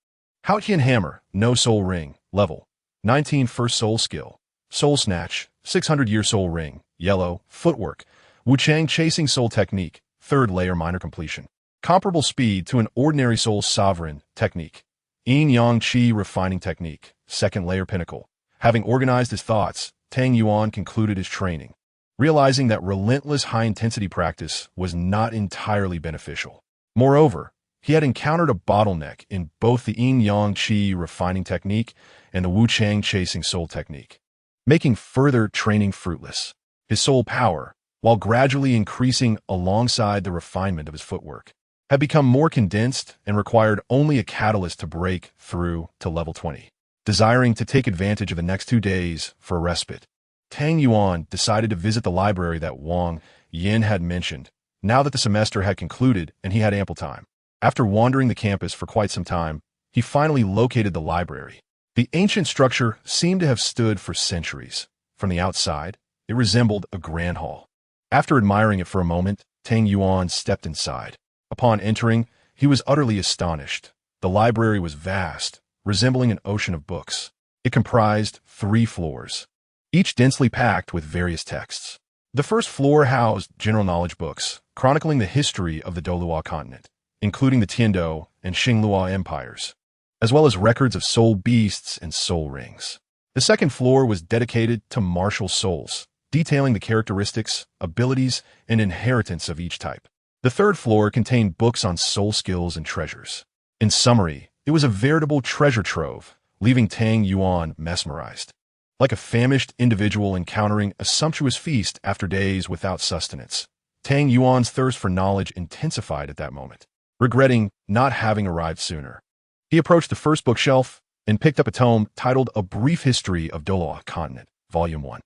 Haotian hammer, no soul ring, level, 19 first soul skill. Soul snatch, 600-year soul ring, yellow, footwork. Wuchang chasing soul technique, 3rd layer minor completion. Comparable speed to an ordinary soul sovereign technique. Yin Yang Qi refining technique, 2nd layer pinnacle. Having organized his thoughts, Tang Yuan concluded his training, realizing that relentless high-intensity practice was not entirely beneficial. Moreover, he had encountered a bottleneck in both the Yin Yang Qi refining technique and the Wuchang chasing soul technique, making further training fruitless. His soul power, while gradually increasing alongside the refinement of his footwork, had become more condensed and required only a catalyst to break through to level 20. Desiring to take advantage of the next 2 days for a respite, Tang Yuan decided to visit the library that Wang Yin had mentioned, now that the semester had concluded and he had ample time. After wandering the campus for quite some time, he finally located the library. The ancient structure seemed to have stood for centuries. From the outside, it resembled a grand hall. After admiring it for a moment, Tang Yuan stepped inside. Upon entering, he was utterly astonished. The library was vast, resembling an ocean of books. It comprised 3 floors, each densely packed with various texts. The first floor housed general knowledge books, chronicling the history of the Douluo continent, including the Tiando and Xinglua empires, as well as records of soul beasts and soul rings. The second floor was dedicated to martial souls, detailing the characteristics, abilities, and inheritance of each type. The third floor contained books on soul skills and treasures. In summary, it was a veritable treasure trove, leaving Tang Yuan mesmerized, like a famished individual encountering a sumptuous feast after days without sustenance. Tang Yuan's thirst for knowledge intensified at that moment, regretting not having arrived sooner. He approached the first bookshelf and picked up a tome titled A Brief History of Douluo Continent, Volume 1.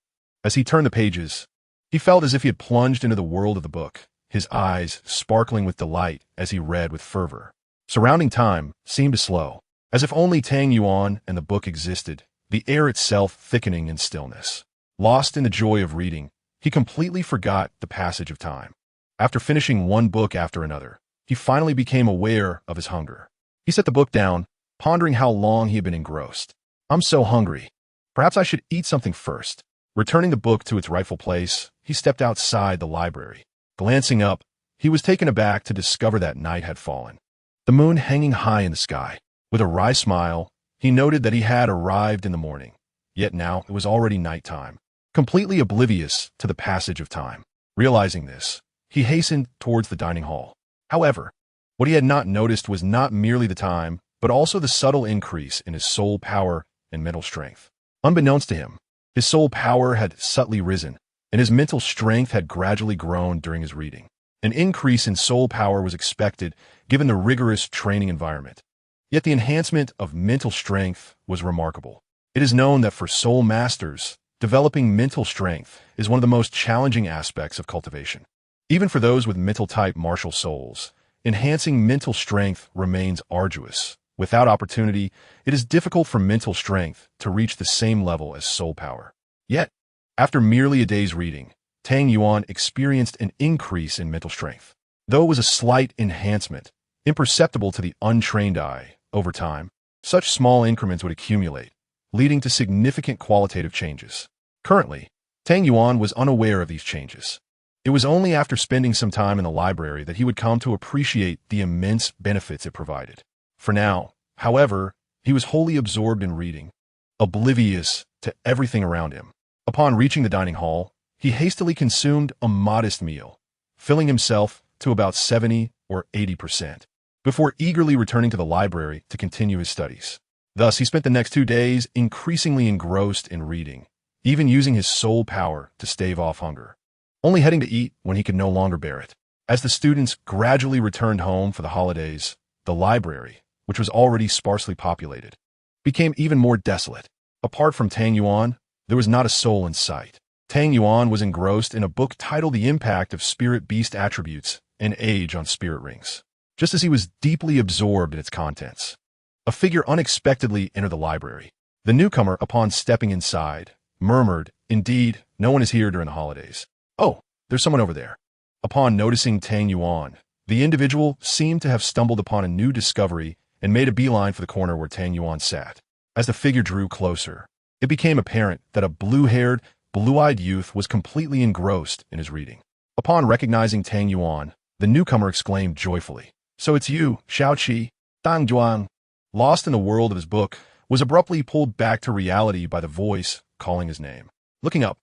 As he turned the pages, he felt as if he had plunged into the world of the book, his eyes sparkling with delight as he read with fervor. Surrounding time seemed to slow, as if only Tang Yuan and the book existed, the air itself thickening in stillness. Lost in the joy of reading, he completely forgot the passage of time. After finishing one book after another, he finally became aware of his hunger. He set the book down, pondering how long he had been engrossed. "I'm so hungry. Perhaps I should eat something first." Returning the book to its rightful place, he stepped outside the library. Glancing up, he was taken aback to discover that night had fallen, the moon hanging high in the sky. With a wry smile, he noted that he had arrived in the morning, yet now it was already nighttime, completely oblivious to the passage of time. Realizing this, he hastened towards the dining hall. However, what he had not noticed was not merely the time, but also the subtle increase in his soul power and mental strength. Unbeknownst to him, his soul power had subtly risen, and his mental strength had gradually grown during his reading. An increase in soul power was expected given the rigorous training environment. Yet the enhancement of mental strength was remarkable. It is known that for soul masters, developing mental strength is one of the most challenging aspects of cultivation. Even for those with mental-type martial souls, enhancing mental strength remains arduous. Without opportunity, it is difficult for mental strength to reach the same level as soul power. Yet, after merely a day's reading, Tang Yuan experienced an increase in mental strength. Though it was a slight enhancement, imperceptible to the untrained eye, over time, such small increments would accumulate, leading to significant qualitative changes. Currently, Tang Yuan was unaware of these changes. It was only after spending some time in the library that he would come to appreciate the immense benefits it provided. For now, however, he was wholly absorbed in reading, oblivious to everything around him. Upon reaching the dining hall, he hastily consumed a modest meal, filling himself to about 70 or 80%, before eagerly returning to the library to continue his studies. Thus, he spent the next 2 days increasingly engrossed in reading, even using his soul power to stave off hunger, only heading to eat when he could no longer bear it. As the students gradually returned home for the holidays, the library, which was already sparsely populated, became even more desolate. Apart from Tang Yuan, there was not a soul in sight. Tang Yuan was engrossed in a book titled The Impact of Spirit-Beast Attributes and Age on Spirit Rings. Just as he was deeply absorbed in its contents, a figure unexpectedly entered the library. The newcomer, upon stepping inside, murmured, "Indeed, no one is here during the holidays. Oh, there's someone over there." Upon noticing Tang Yuan, the individual seemed to have stumbled upon a new discovery and made a beeline for the corner where Tang Yuan sat. As the figure drew closer, it became apparent that a blue-haired, blue-eyed youth was completely engrossed in his reading. Upon recognizing Tang Yuan, the newcomer exclaimed joyfully, "So it's you, Xiaoqi." Tang Yuan, lost in the world of his book, was abruptly pulled back to reality by the voice calling his name. Looking up,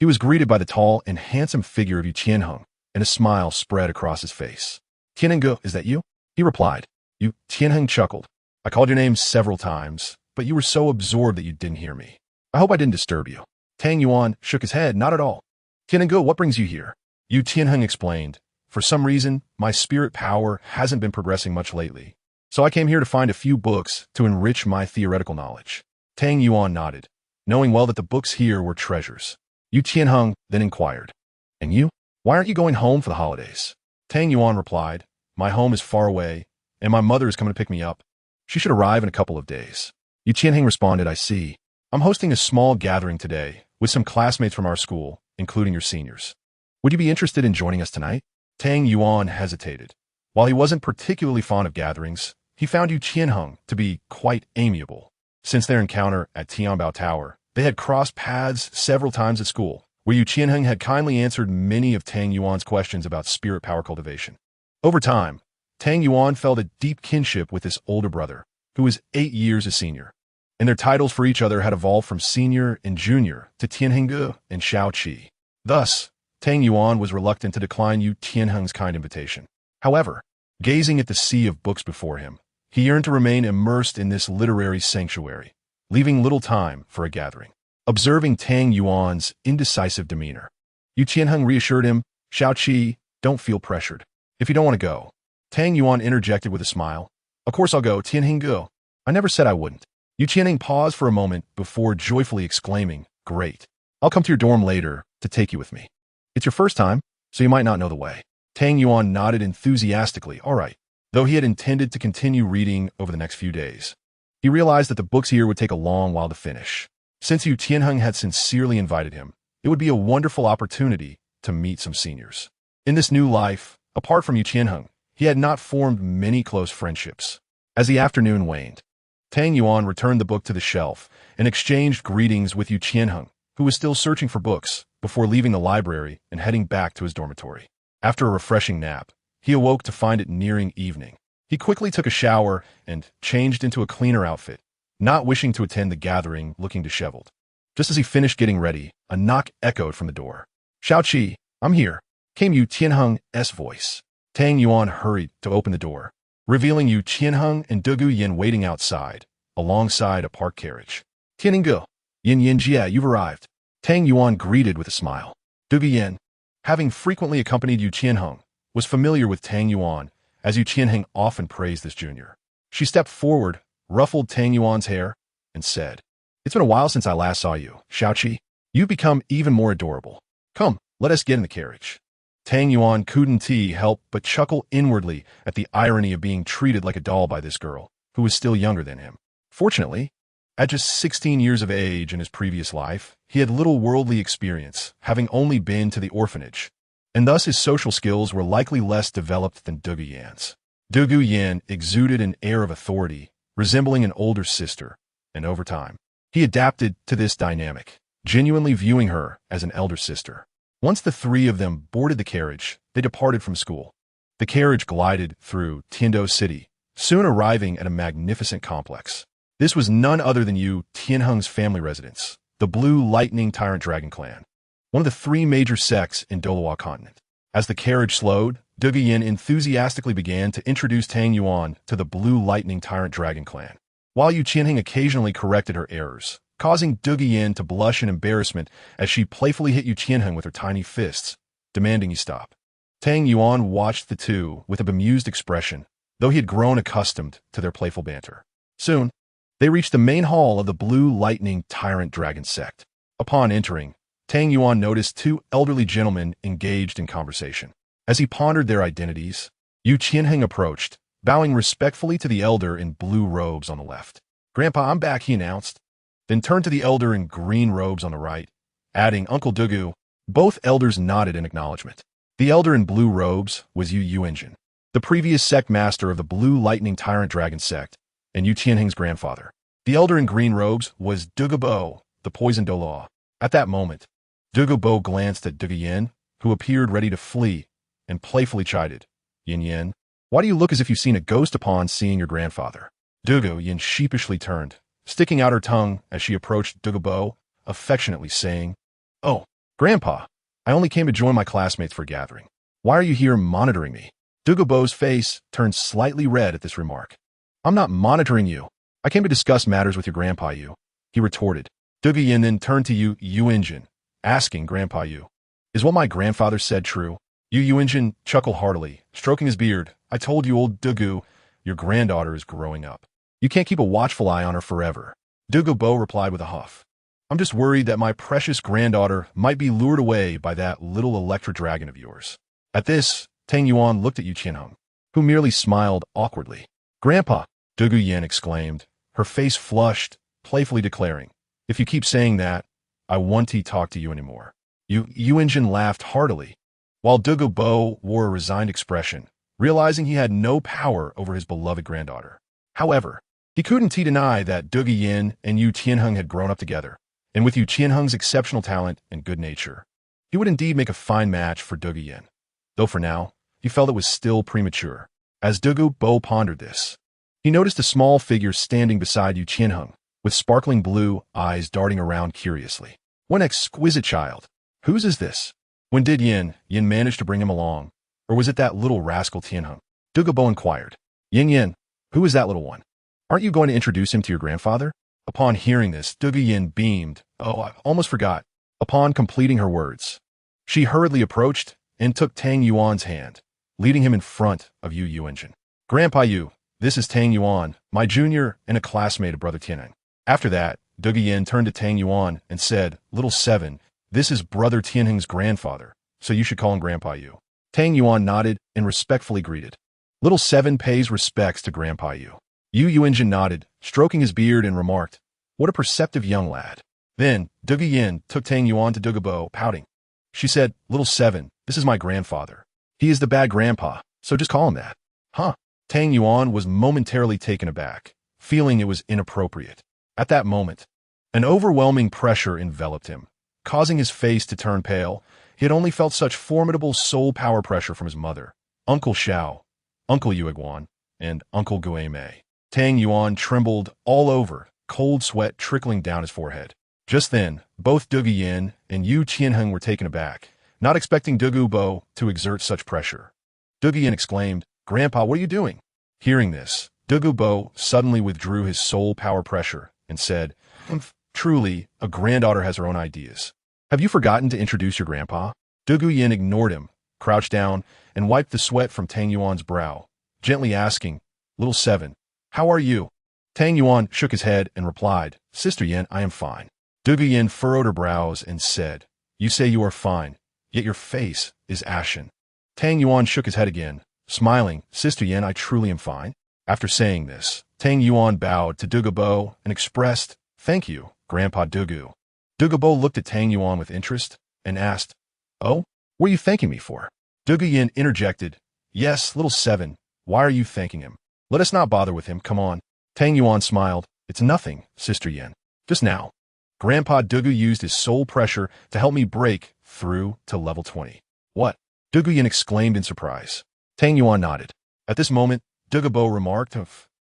he was greeted by the tall and handsome figure of Yu Tianheng, and a smile spread across his face. "Tianheng, is that you?" he replied. Yu Tianheng chuckled. "I called your name several times, but you were so absorbed that you didn't hear me. I hope I didn't disturb you." Tang Yuan shook his head. "Not at all." "Tianheng, what brings you here?" Yu Tianheng explained. "For some reason, my spirit power hasn't been progressing much lately, so I came here to find a few books to enrich my theoretical knowledge." Tang Yuan nodded, knowing well that the books here were treasures. Yu Tianheng then inquired, "And you? Why aren't you going home for the holidays?" Tang Yuan replied, "My home is far away, and my mother is coming to pick me up. She should arrive in a couple of days." Yu Tianheng responded, "I see. I'm hosting a small gathering today with some classmates from our school, including your seniors. Would you be interested in joining us tonight?" Tang Yuan hesitated. While he wasn't particularly fond of gatherings, he found Yu Tianheng to be quite amiable. Since their encounter at Tianbao Tower, they had crossed paths several times at school, where Yu Tianheng had kindly answered many of Tang Yuan's questions about spirit power cultivation. Over time, Tang Yuan felt a deep kinship with his older brother, who was 8 years his senior, and their titles for each other had evolved from senior and junior to Tianheng and Xiaoqi. Thus, Tang Yuan was reluctant to decline Yu Tianheng's kind invitation. However, gazing at the sea of books before him, he yearned to remain immersed in this literary sanctuary, leaving little time for a gathering. Observing Tang Yuan's indecisive demeanor, Yu Tianheng reassured him, "Xiaoqi, don't feel pressured. If you don't want to go." Tang Yuan interjected with a smile, "Of course I'll go, Tianheng. I never said I wouldn't." Yu Tianheng paused for a moment before joyfully exclaiming, "Great. I'll come to your dorm later to take you with me. It's your first time, so you might not know the way." Tang Yuan nodded enthusiastically, "All right," though he had intended to continue reading over the next few days. He realized that the books here would take a long while to finish. Since Yu Tianheng had sincerely invited him, it would be a wonderful opportunity to meet some seniors. In this new life, apart from Yu Tianheng, he had not formed many close friendships. As the afternoon waned, Tang Yuan returned the book to the shelf and exchanged greetings with Yu Tianheng, who was still searching for books, before leaving the library and heading back to his dormitory. After a refreshing nap, he awoke to find it nearing evening. He quickly took a shower and changed into a cleaner outfit, not wishing to attend the gathering looking disheveled. Just as he finished getting ready, a knock echoed from the door. "Xiaoqi, I'm here," came Yu Tianheng's voice. Tang Yuan hurried to open the door, revealing Yu Tianheng and Dugu Yin waiting outside, alongside a parked carriage. "Tianheng, Yin Yin Jia, you've arrived," Tang Yuan greeted with a smile. Dugu Yin, having frequently accompanied Yu Tianheng, was familiar with Tang Yuan, as Yu Tianheng often praised this junior. She stepped forward, ruffled Tang Yuan's hair, and said, "It's been a while since I last saw you, Xiaoqi." You become even more adorable. Come, let us get in the carriage. Tang Yuan couldn't help but chuckle inwardly at the irony of being treated like a doll by this girl, who was still younger than him. Fortunately, at just 16 years of age in his previous life, he had little worldly experience, having only been to the orphanage, and thus his social skills were likely less developed than Dogu Yan's. Dogu Yan exuded an air of authority, resembling an older sister, and over time, he adapted to this dynamic, genuinely viewing her as an elder sister. Once the three of them boarded the carriage, they departed from school. The carriage glided through Tiando City, soon arriving at a magnificent complex. This was none other than Yu Tianheng's family residence, the Blue Lightning Tyrant Dragon Clan, one of the three major sects in Douluo continent. As the carriage slowed, Dogu Yan enthusiastically began to introduce Tang Yuan to the Blue Lightning Tyrant Dragon Clan, while Yu Tianheng occasionally corrected her errors, causing Dogu Yan to blush in embarrassment as she playfully hit Yu Tianheng with her tiny fists, demanding he stop. Tang Yuan watched the two with a bemused expression, though he had grown accustomed to their playful banter. Soon, they reached the main hall of the Blue Lightning Tyrant Dragon sect. Upon entering, Tang Yuan noticed two elderly gentlemen engaged in conversation. As he pondered their identities, Yu Tianheng approached, bowing respectfully to the elder in blue robes on the left. "Grandpa, I'm back," he announced, then turned to the elder in green robes on the right, adding, "Uncle Dogu." Both elders nodded in acknowledgement. The elder in blue robes was Yu Yuanjin, the previous sect master of the Blue Lightning Tyrant Dragon sect, and Yu Tianheng's grandfather. The elder in green robes was Dogu Bo, the poisoned Douluo. At that moment, Dogu Bo glanced at Dogu Yan, who appeared ready to flee, and playfully chided, "Yin Yin, why do you look as if you've seen a ghost upon seeing your grandfather?" Dogu Yan sheepishly turned, sticking out her tongue as she approached Dogu Bo, affectionately saying, "Oh, Grandpa, I only came to join my classmates for a gathering. Why are you here monitoring me?" Dogu Bo's face turned slightly red at this remark. "I'm not monitoring you. I came to discuss matters with your Grandpa Yu," he retorted. Dogu Yan then turned to Yu Yuanjin, asking Grandpa Yu, "Is what my grandfather said true?" Yu Yuanjin chuckled heartily, stroking his beard. "I told you, old Dogu, your granddaughter is growing up. You can't keep a watchful eye on her forever." Dogu Bo replied with a huff, "I'm just worried that my precious granddaughter might be lured away by that little electric dragon of yours." At this, Tang Yuan looked at Yu Tianheng, who merely smiled awkwardly. "Grandpa," Dogu Yan exclaimed, her face flushed, playfully declaring, "If you keep saying that, I won't talk to you anymore." Yu Yuanjin laughed heartily, while Dogu Bo wore a resigned expression, realizing he had no power over his beloved granddaughter. However, he couldn't deny that Dogu Yan and Yu Tianheng had grown up together, and with Yu Tianheng's exceptional talent and good nature, he would indeed make a fine match for Dogu Yan, though for now, he felt it was still premature. As Dogu Bo pondered this, he noticed a small figure standing beside Yu Tianheng, with sparkling blue eyes darting around curiously. One exquisite child. Whose is this? When did Yin manage to bring him along? Or was it that little rascal Tianheng? Dogu Bo inquired. Yin, who is that little one? Aren't you going to introduce him to your grandfather?" Upon hearing this, Dogu Yan beamed. "Oh, I almost forgot." Upon completing her words, she hurriedly approached and took Tang Yuan's hand, leading him in front of Yu Yuanjin. "Grandpa Yu, this is Tang Yuan, my junior and a classmate of Brother Tianheng." After that, Dogu Yan turned to Tang Yuan and said, "Little Seven, this is Brother Tianheng's grandfather, so you should call him Grandpa Yu." Tang Yuan nodded and respectfully greeted. Little Seven pays respects to Grandpa Yu. Yu Yuanjin nodded, stroking his beard, and remarked, "What a perceptive young lad." Then, Dogu Yan took Tang Yuan to Dogu Bo, pouting. She said, "Little Seven, this is my grandfather. He is the bad grandpa, so just call him that." "Huh?" Tang Yuan was momentarily taken aback, feeling it was inappropriate. At that moment, an overwhelming pressure enveloped him, causing his face to turn pale. He had only felt such formidable soul power pressure from his mother, Uncle Xiao, Uncle Yuiguan, and Uncle Guimei. Tang Yuan trembled all over, cold sweat trickling down his forehead. Just then, both Dogu Yan and Yu Tianheng were taken aback, not expecting Dogu Bo to exert such pressure. Dogu Yan exclaimed, "Grandpa, what are you doing?" Hearing this, Dogu Bo suddenly withdrew his soul power pressure and said, "Truly, a granddaughter has her own ideas. Have you forgotten to introduce your grandpa?" Dogu Yan ignored him, crouched down, and wiped the sweat from Tang Yuan's brow, gently asking, "Little Seven, how are you?" Tang Yuan shook his head and replied, "Sister Yan, I am fine." Dugu Yin furrowed her brows and said, "You say you are fine, yet your face is ashen." Tang Yuan shook his head again, smiling. "Sister Yin, I truly am fine." After saying this, Tang Yuan bowed to Dugu Bo and expressed, "Thank you, Grandpa Dugu." Dugu Bo looked at Tang Yuan with interest and asked, "Oh, what are you thanking me for?" Dugu Yin interjected, "Yes, little seven, why are you thanking him? Let us not bother with him, come on." Tang Yuan smiled, "It's nothing, Sister Yin. Just now, Grandpa Dugu used his soul pressure to help me break through to level 20. "What?" Dugu Yin exclaimed in surprise. Tang Yuan nodded. At this moment, Dugu Bo remarked,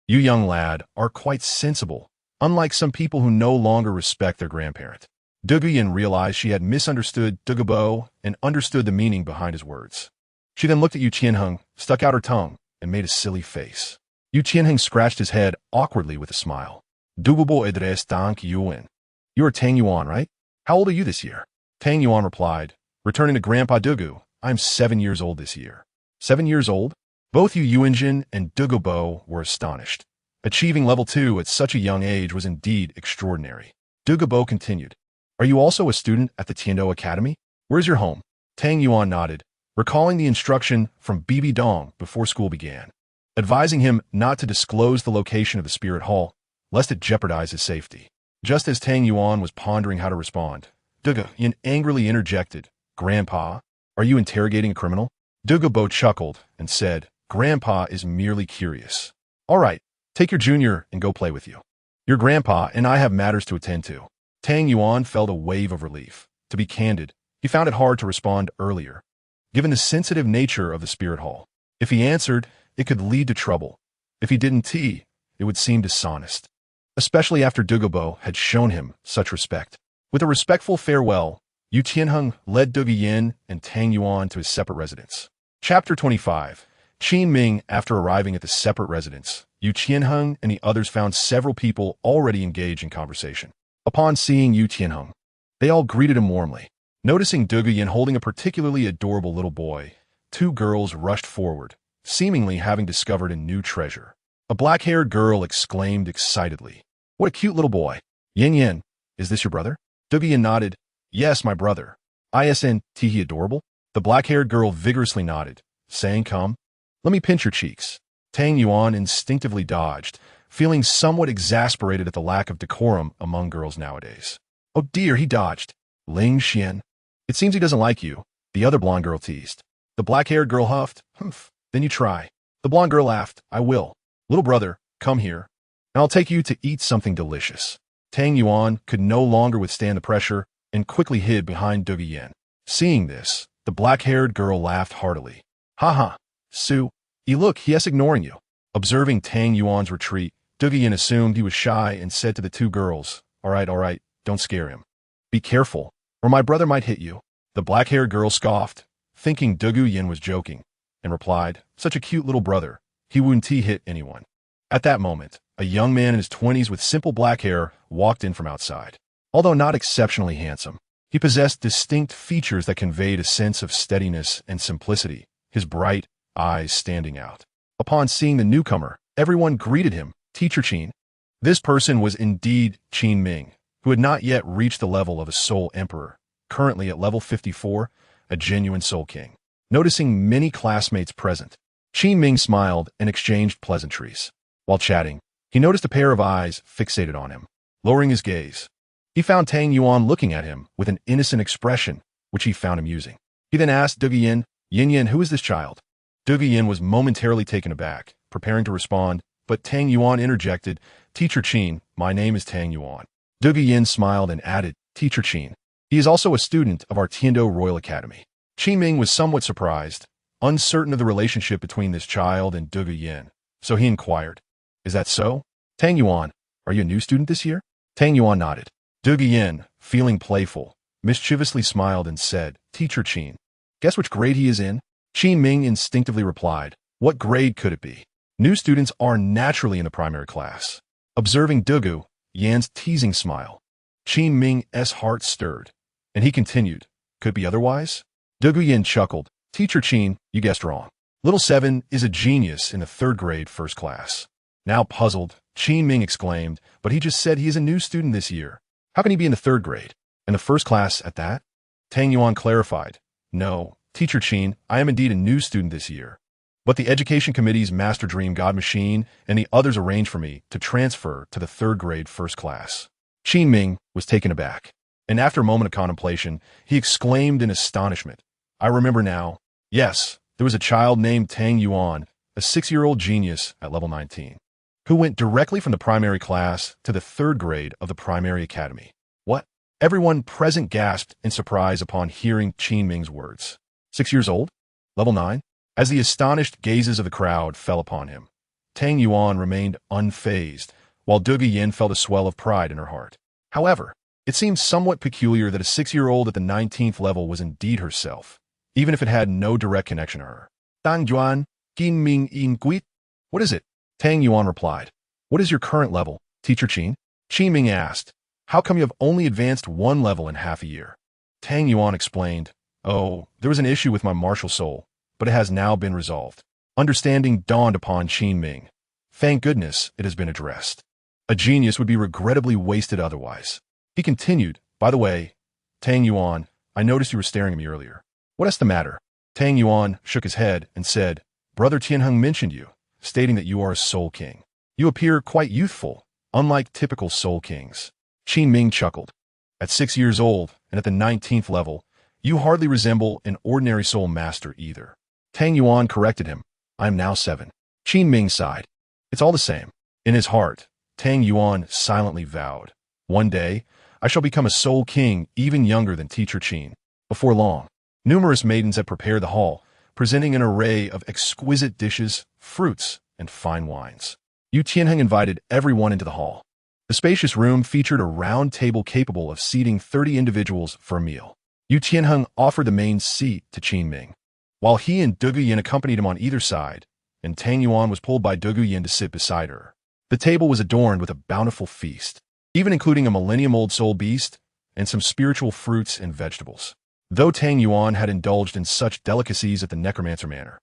"You young lad are quite sensible, unlike some people who no longer respect their grandparent." Dugu Yin realized she had misunderstood Dugu Bo and understood the meaning behind his words. She then looked at Yu Qianheng, stuck out her tongue, and made a silly face. Yu Qianheng scratched his head awkwardly with a smile. "Dugu Bo edres Tang Yuan. You are Tang Yuan, right? How old are you this year?" Tang Yuan replied, returning to Grandpa Dugu, "I'm 7 years old this year." 7 years old? Both Yu Yuanjin and Dugu Bo were astonished. Achieving level 2 at such a young age was indeed extraordinary. Dugu Bo continued, "Are you also a student at the Tiando Academy? Where's your home?" Tang Yuan nodded, recalling the instruction from Bibi Dong before school began, advising him not to disclose the location of the spirit hall, lest it jeopardize his safety. Just as Tang Yuan was pondering how to respond, Dugu Yin angrily interjected, "Grandpa, are you interrogating a criminal?" Dugu Bo chuckled and said, "Grandpa is merely curious." "All right, take your junior and go play with you. Your grandpa and I have matters to attend to." Tang Yuan felt a wave of relief. To be candid, he found it hard to respond earlier, given the sensitive nature of the spirit hall. If he answered, it could lead to trouble. If he didn't, it would seem dishonest, especially after Dugu Bo had shown him such respect. With a respectful farewell, Yu Tianheng led Dugu Yin and Tang Yuan to his separate residence. Chapter 25. Qin Ming. After arriving at the separate residence, Yu Tianheng and the others found several people already engaged in conversation. Upon seeing Yu Tianheng, they all greeted him warmly. Noticing Dugu Yin holding a particularly adorable little boy, two girls rushed forward, seemingly having discovered a new treasure. A black-haired girl exclaimed excitedly, "What a cute little boy! Yin Yin, is this your brother?" Dugu Yin nodded, "Yes, my brother. Isn't he adorable?" The black-haired girl vigorously nodded, saying, "Come, let me pinch your cheeks." Tang Yuan instinctively dodged, feeling somewhat exasperated at the lack of decorum among girls nowadays. "Oh dear, he dodged. Ling Xian. It seems he doesn't like you," the other blonde girl teased. The black-haired girl huffed, "Humph, then you try." The blonde girl laughed, "I will. Little brother, come here, and I'll take you to eat something delicious." Tang Yuan could no longer withstand the pressure and quickly hid behind Dugu Yin. Seeing this, the black-haired girl laughed heartily. "Ha ha, Su, look, he is ignoring you." Observing Tang Yuan's retreat, Dugu Yin assumed he was shy and said to the two girls, all right, don't scare him. Be careful, or my brother might hit you." The black-haired girl scoffed, thinking Dugu Yin was joking, and replied, "Such a cute little brother, he wouldn't hit anyone." At that moment, a young man in his 20s with simple black hair walked in from outside. Although not exceptionally handsome, he possessed distinct features that conveyed a sense of steadiness and simplicity, his bright eyes standing out. Upon seeing the newcomer, everyone greeted him, "Teacher Qin." This person was indeed Qin Ming, who had not yet reached the level of a soul emperor, currently at level 54, a genuine soul king. Noticing many classmates present, Qin Ming smiled and exchanged pleasantries. While chatting, he noticed a pair of eyes fixated on him. Lowering his gaze, he found Tang Yuan looking at him with an innocent expression, which he found amusing. He then asked Dugu Yin, Yin, who is this child?" Dugu Yin was momentarily taken aback, preparing to respond, but Tang Yuan interjected, "Teacher Qin, my name is Tang Yuan." Dugu Yin smiled and added, "Teacher Qin. He is also a student of our Tiando Royal Academy." Qin Ming was somewhat surprised, uncertain of the relationship between this child and Dugu Yin, so he inquired, "Is that so? Tang Yuan, are you a new student this year?" Tang Yuan nodded. Dugu Yin, feeling playful, mischievously smiled and said, "Teacher Qin, guess which grade he is in?" Qin Ming instinctively replied, "What grade could it be? New students are naturally in the primary class." Observing Dugu Yin's teasing smile, Qin Ming's heart stirred, and he continued, "Could be otherwise?" Dugu Yin chuckled, "Teacher Qin, you guessed wrong. Little Seven is a genius in the 3rd grade first class." Now puzzled, Qin Ming exclaimed, "But he just said he is a new student this year. How can he be in the third grade? In the first class at that? Tang Yuan clarified. No, Teacher Qin, I am indeed a new student this year. But the Education Committee's Master Dream God Machine and the others arranged for me to transfer to the third grade first class. Qin Ming was taken aback, and after a moment of contemplation, he exclaimed in astonishment. I remember now. Yes, there was a child named Tang Yuan, a 6-year-old genius at level 19, who went directly from the primary class to the third grade of the primary academy. What? Everyone present gasped in surprise upon hearing Qin Ming's words. 6 years old? Level 9? As the astonished gazes of the crowd fell upon him, Tang Yuan remained unfazed, while Douluo Yin felt a swell of pride in her heart. However, it seemed somewhat peculiar that a 6-year-old at the 19th level was indeed herself, even if it had no direct connection to her. Tang Yuan, Qin Ming Yin Guit? What is it? Tang Yuan replied. What is your current level, Teacher Qin? Qin Ming asked. How come you have only advanced 1 level in half a year? Tang Yuan explained. Oh, there was an issue with my martial soul, but it has now been resolved. Understanding dawned upon Qin Ming. Thank goodness it has been addressed. A genius would be regrettably wasted otherwise. He continued, by the way, Tang Yuan, I noticed you were staring at me earlier. What is the matter? Tang Yuan shook his head and said, Brother Tianheng mentioned you, stating that you are a soul king. You appear quite youthful, unlike typical soul kings. Qin Ming chuckled. At 6 years old and at the 19th level, you hardly resemble an ordinary soul master either. Tang Yuan corrected him. I am now 7. Qin Ming sighed. It's all the same. In his heart, Tang Yuan silently vowed. One day, I shall become a soul king even younger than Teacher Qin. Before long, numerous maidens had prepared the hall, presenting an array of exquisite dishes, fruits, and fine wines. Yu Tianheng invited everyone into the hall. The spacious room featured a round table capable of seating 30 individuals for a meal. Yu Tianheng offered the main seat to Qin Ming, while he and Douluo Yin accompanied him on either side, and Tang Yuan was pulled by Douluo Yin to sit beside her. The table was adorned with a bountiful feast, even including a millennium-old soul beast and some spiritual fruits and vegetables. Though Tang Yuan had indulged in such delicacies at the necromancer manor,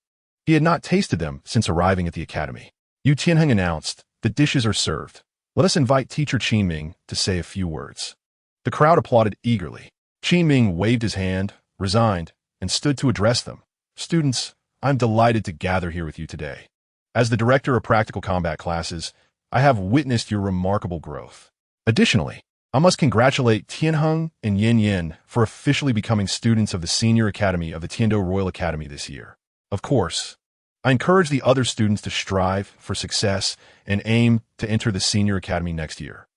he had not tasted them since arriving at the academy. Yu Tianheng announced, the dishes are served. Let us invite Teacher Qin Ming to say a few words. The crowd applauded eagerly. Qin Ming waved his hand, resigned, and stood to address them. Students, I'm delighted to gather here with you today. As the director of practical combat classes, I have witnessed your remarkable growth. Additionally, I must congratulate Tianheng and Yin Yin for officially becoming students of the Senior Academy of the Tiando Royal Academy this year. Of course, I encourage the other students to strive for success and aim to enter the Senior Academy next year.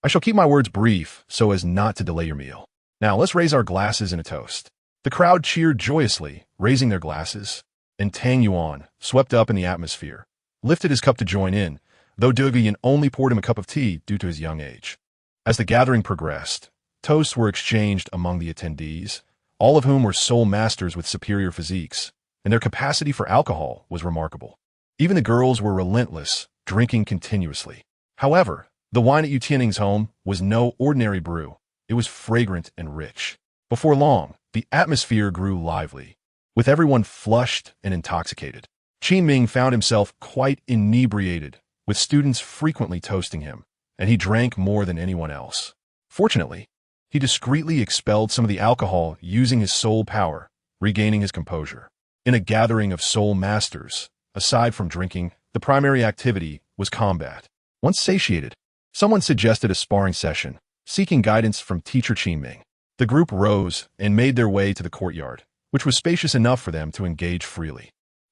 I shall keep my words brief so as not to delay your meal. Now let's raise our glasses in a toast. The crowd cheered joyously, raising their glasses, and Tang Yuan, swept up in the atmosphere, lifted his cup to join in, though Douluo Yin only poured him a cup of tea due to his young age. As the gathering progressed, toasts were exchanged among the attendees, all of whom were soul masters with superior physiques, and their capacity for alcohol was remarkable. Even the girls were relentless, drinking continuously. However, the wine at Yu Tianheng's home was no ordinary brew. It was fragrant and rich. Before long, the atmosphere grew lively, with everyone flushed and intoxicated. Qin Ming found himself quite inebriated, with students frequently toasting him, and he drank more than anyone else. Fortunately, he discreetly expelled some of the alcohol using his soul power, regaining his composure. In a gathering of soul masters, aside from drinking, the primary activity was combat. Once satiated, someone suggested a sparring session, seeking guidance from Teacher Qin Ming. The group rose and made their way to the courtyard, which was spacious enough for them to engage freely.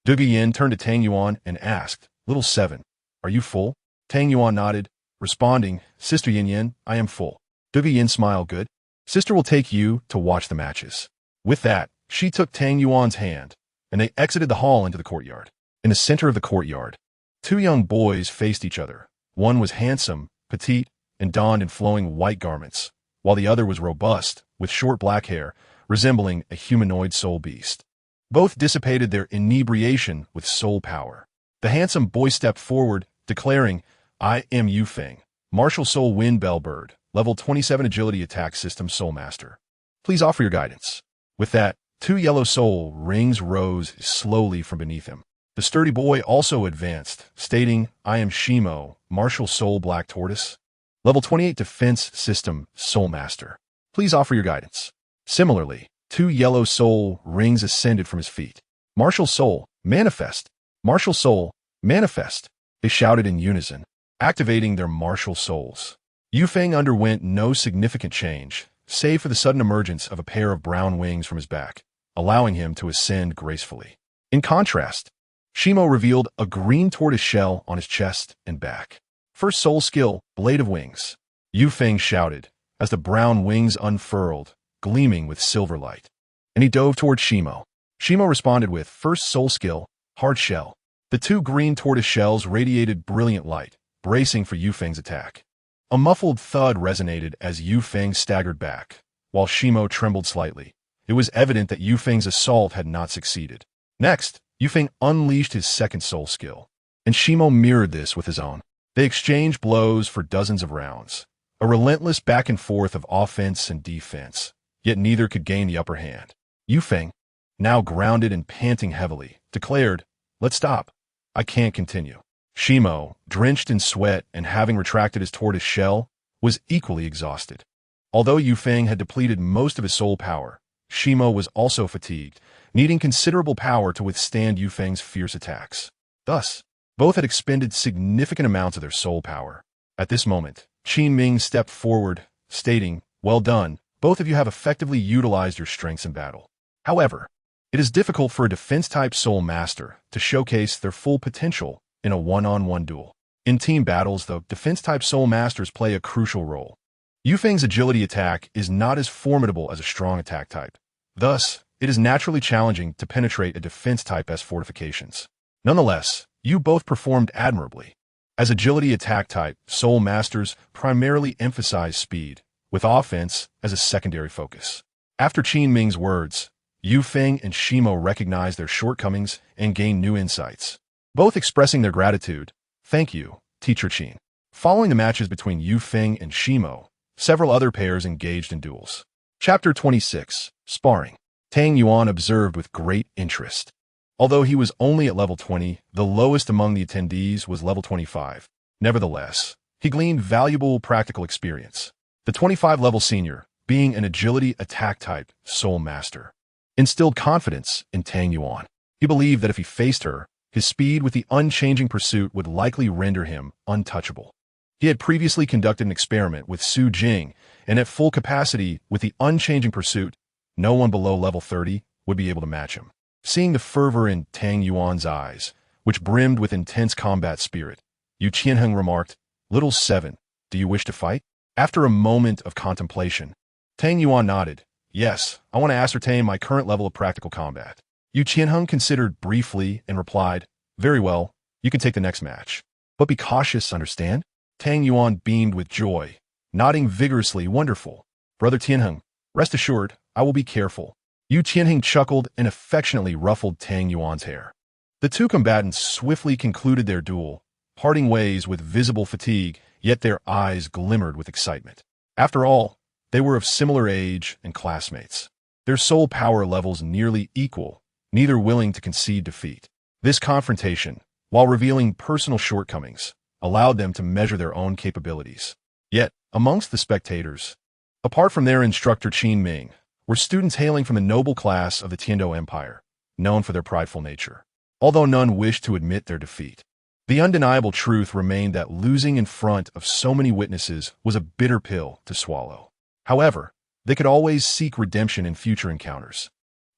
Douluo Yin turned to Tang Yuan and asked, Little 7, are you full? Tang Yuan nodded, responding, Sister Yin Yin, I am full. Douluo Yin smiled. Good. Sister will take you to watch the matches. With that, she took Tang Yuan's hand, and they exited the hall into the courtyard. In the center of the courtyard, 2 young boys faced each other. One was handsome, petite, and donned in flowing white garments, while the other was robust, with short black hair, resembling a humanoid soul beast. Both dissipated their inebriation with soul power. The handsome boy stepped forward, declaring, I am Yu Feng, Martial Soul Wind Bellbird, level 27 Agility Attack System Soul Master. Please offer your guidance. With that, 2 yellow soul rings rose slowly from beneath him. The sturdy boy also advanced, stating, I am Shimo, Martial Soul Black Tortoise. Level 28 Defense System Soul Master. Please offer your guidance. Similarly, 2 yellow soul rings ascended from his feet. Martial Soul, manifest! Martial Soul, manifest! They shouted in unison, activating their martial souls. Yufeng underwent no significant change, save for the sudden emergence of a pair of brown wings from his back, allowing him to ascend gracefully. In contrast, Shimo revealed a green tortoise shell on his chest and back. First soul skill, Blade of Wings. Yufeng shouted, as the brown wings unfurled, gleaming with silver light. And he dove toward Shimo. Shimo responded with first soul skill, Hard Shell. The 2 green tortoise shells radiated brilliant light, bracing for Yufeng's attack. A muffled thud resonated as Yufeng staggered back, while Shimo trembled slightly. It was evident that Yufeng's assault had not succeeded. Next, Yufeng unleashed his second soul skill, and Shimo mirrored this with his own. They exchanged blows for dozens of rounds, a relentless back and forth of offense and defense, yet neither could gain the upper hand. Yufeng, now grounded and panting heavily, declared, "Let's stop. I can't continue." Shimo, drenched in sweat and having retracted his tortoise shell, was equally exhausted. Although Yufeng had depleted most of his soul power, Shimo was also fatigued, needing considerable power to withstand Yufeng's fierce attacks. Thus, both had expended significant amounts of their soul power. At this moment, Qin Ming stepped forward, stating, "Well done, both of you have effectively utilized your strengths in battle. However, it is difficult for a defense-type soul master to showcase their full potential in a one-on-one duel. In team battles, though, defense-type soul masters play a crucial role. Yufeng's agility attack is not as formidable as a strong attack type. Thus, it is naturally challenging to penetrate a defense-type's fortifications. Nonetheless, you both performed admirably. As agility attack type, soul masters primarily emphasize speed, with offense as a secondary focus. After Qin Ming's words, Yufeng and Shimo recognized their shortcomings and gained new insights, both expressing their gratitude. "Thank you, Teacher Qin." Following the matches between Yufeng and Shimo, several other pairs engaged in duels. Chapter 26, Sparring. Tang Yuan observed with great interest. Although he was only at level 20, the lowest among the attendees was level 25. Nevertheless, he gleaned valuable practical experience. The 25-level senior, being an agility attack type soul master, instilled confidence in Tang Yuan. He believed that if he faced her, his speed with the unchanging pursuit would likely render him untouchable. He had previously conducted an experiment with Su Jing, and at full capacity with the unchanging pursuit, no one below level 30 would be able to match him. Seeing the fervor in Tang Yuan's eyes, which brimmed with intense combat spirit, Yu Qianheng remarked, "Little 7, do you wish to fight?" After a moment of contemplation, Tang Yuan nodded, "Yes, I want to ascertain my current level of practical combat." Yu Qianheng considered briefly and replied, "Very well, you can take the next match. But be cautious, understand?" Tang Yuan beamed with joy, nodding vigorously, "Wonderful. Brother Tianheng, rest assured, I will be careful." Yu Qianheng chuckled and affectionately ruffled Tang Yuan's hair. The two combatants swiftly concluded their duel, parting ways with visible fatigue, yet their eyes glimmered with excitement. After all, they were of similar age and classmates. Their soul power levels nearly equal, neither willing to concede defeat. This confrontation, while revealing personal shortcomings, allowed them to measure their own capabilities. Yet, amongst the spectators, apart from their instructor Qin Ming, were students hailing from the noble class of the Tiando Empire, known for their prideful nature. Although none wished to admit their defeat, the undeniable truth remained that losing in front of so many witnesses was a bitter pill to swallow. However, they could always seek redemption in future encounters.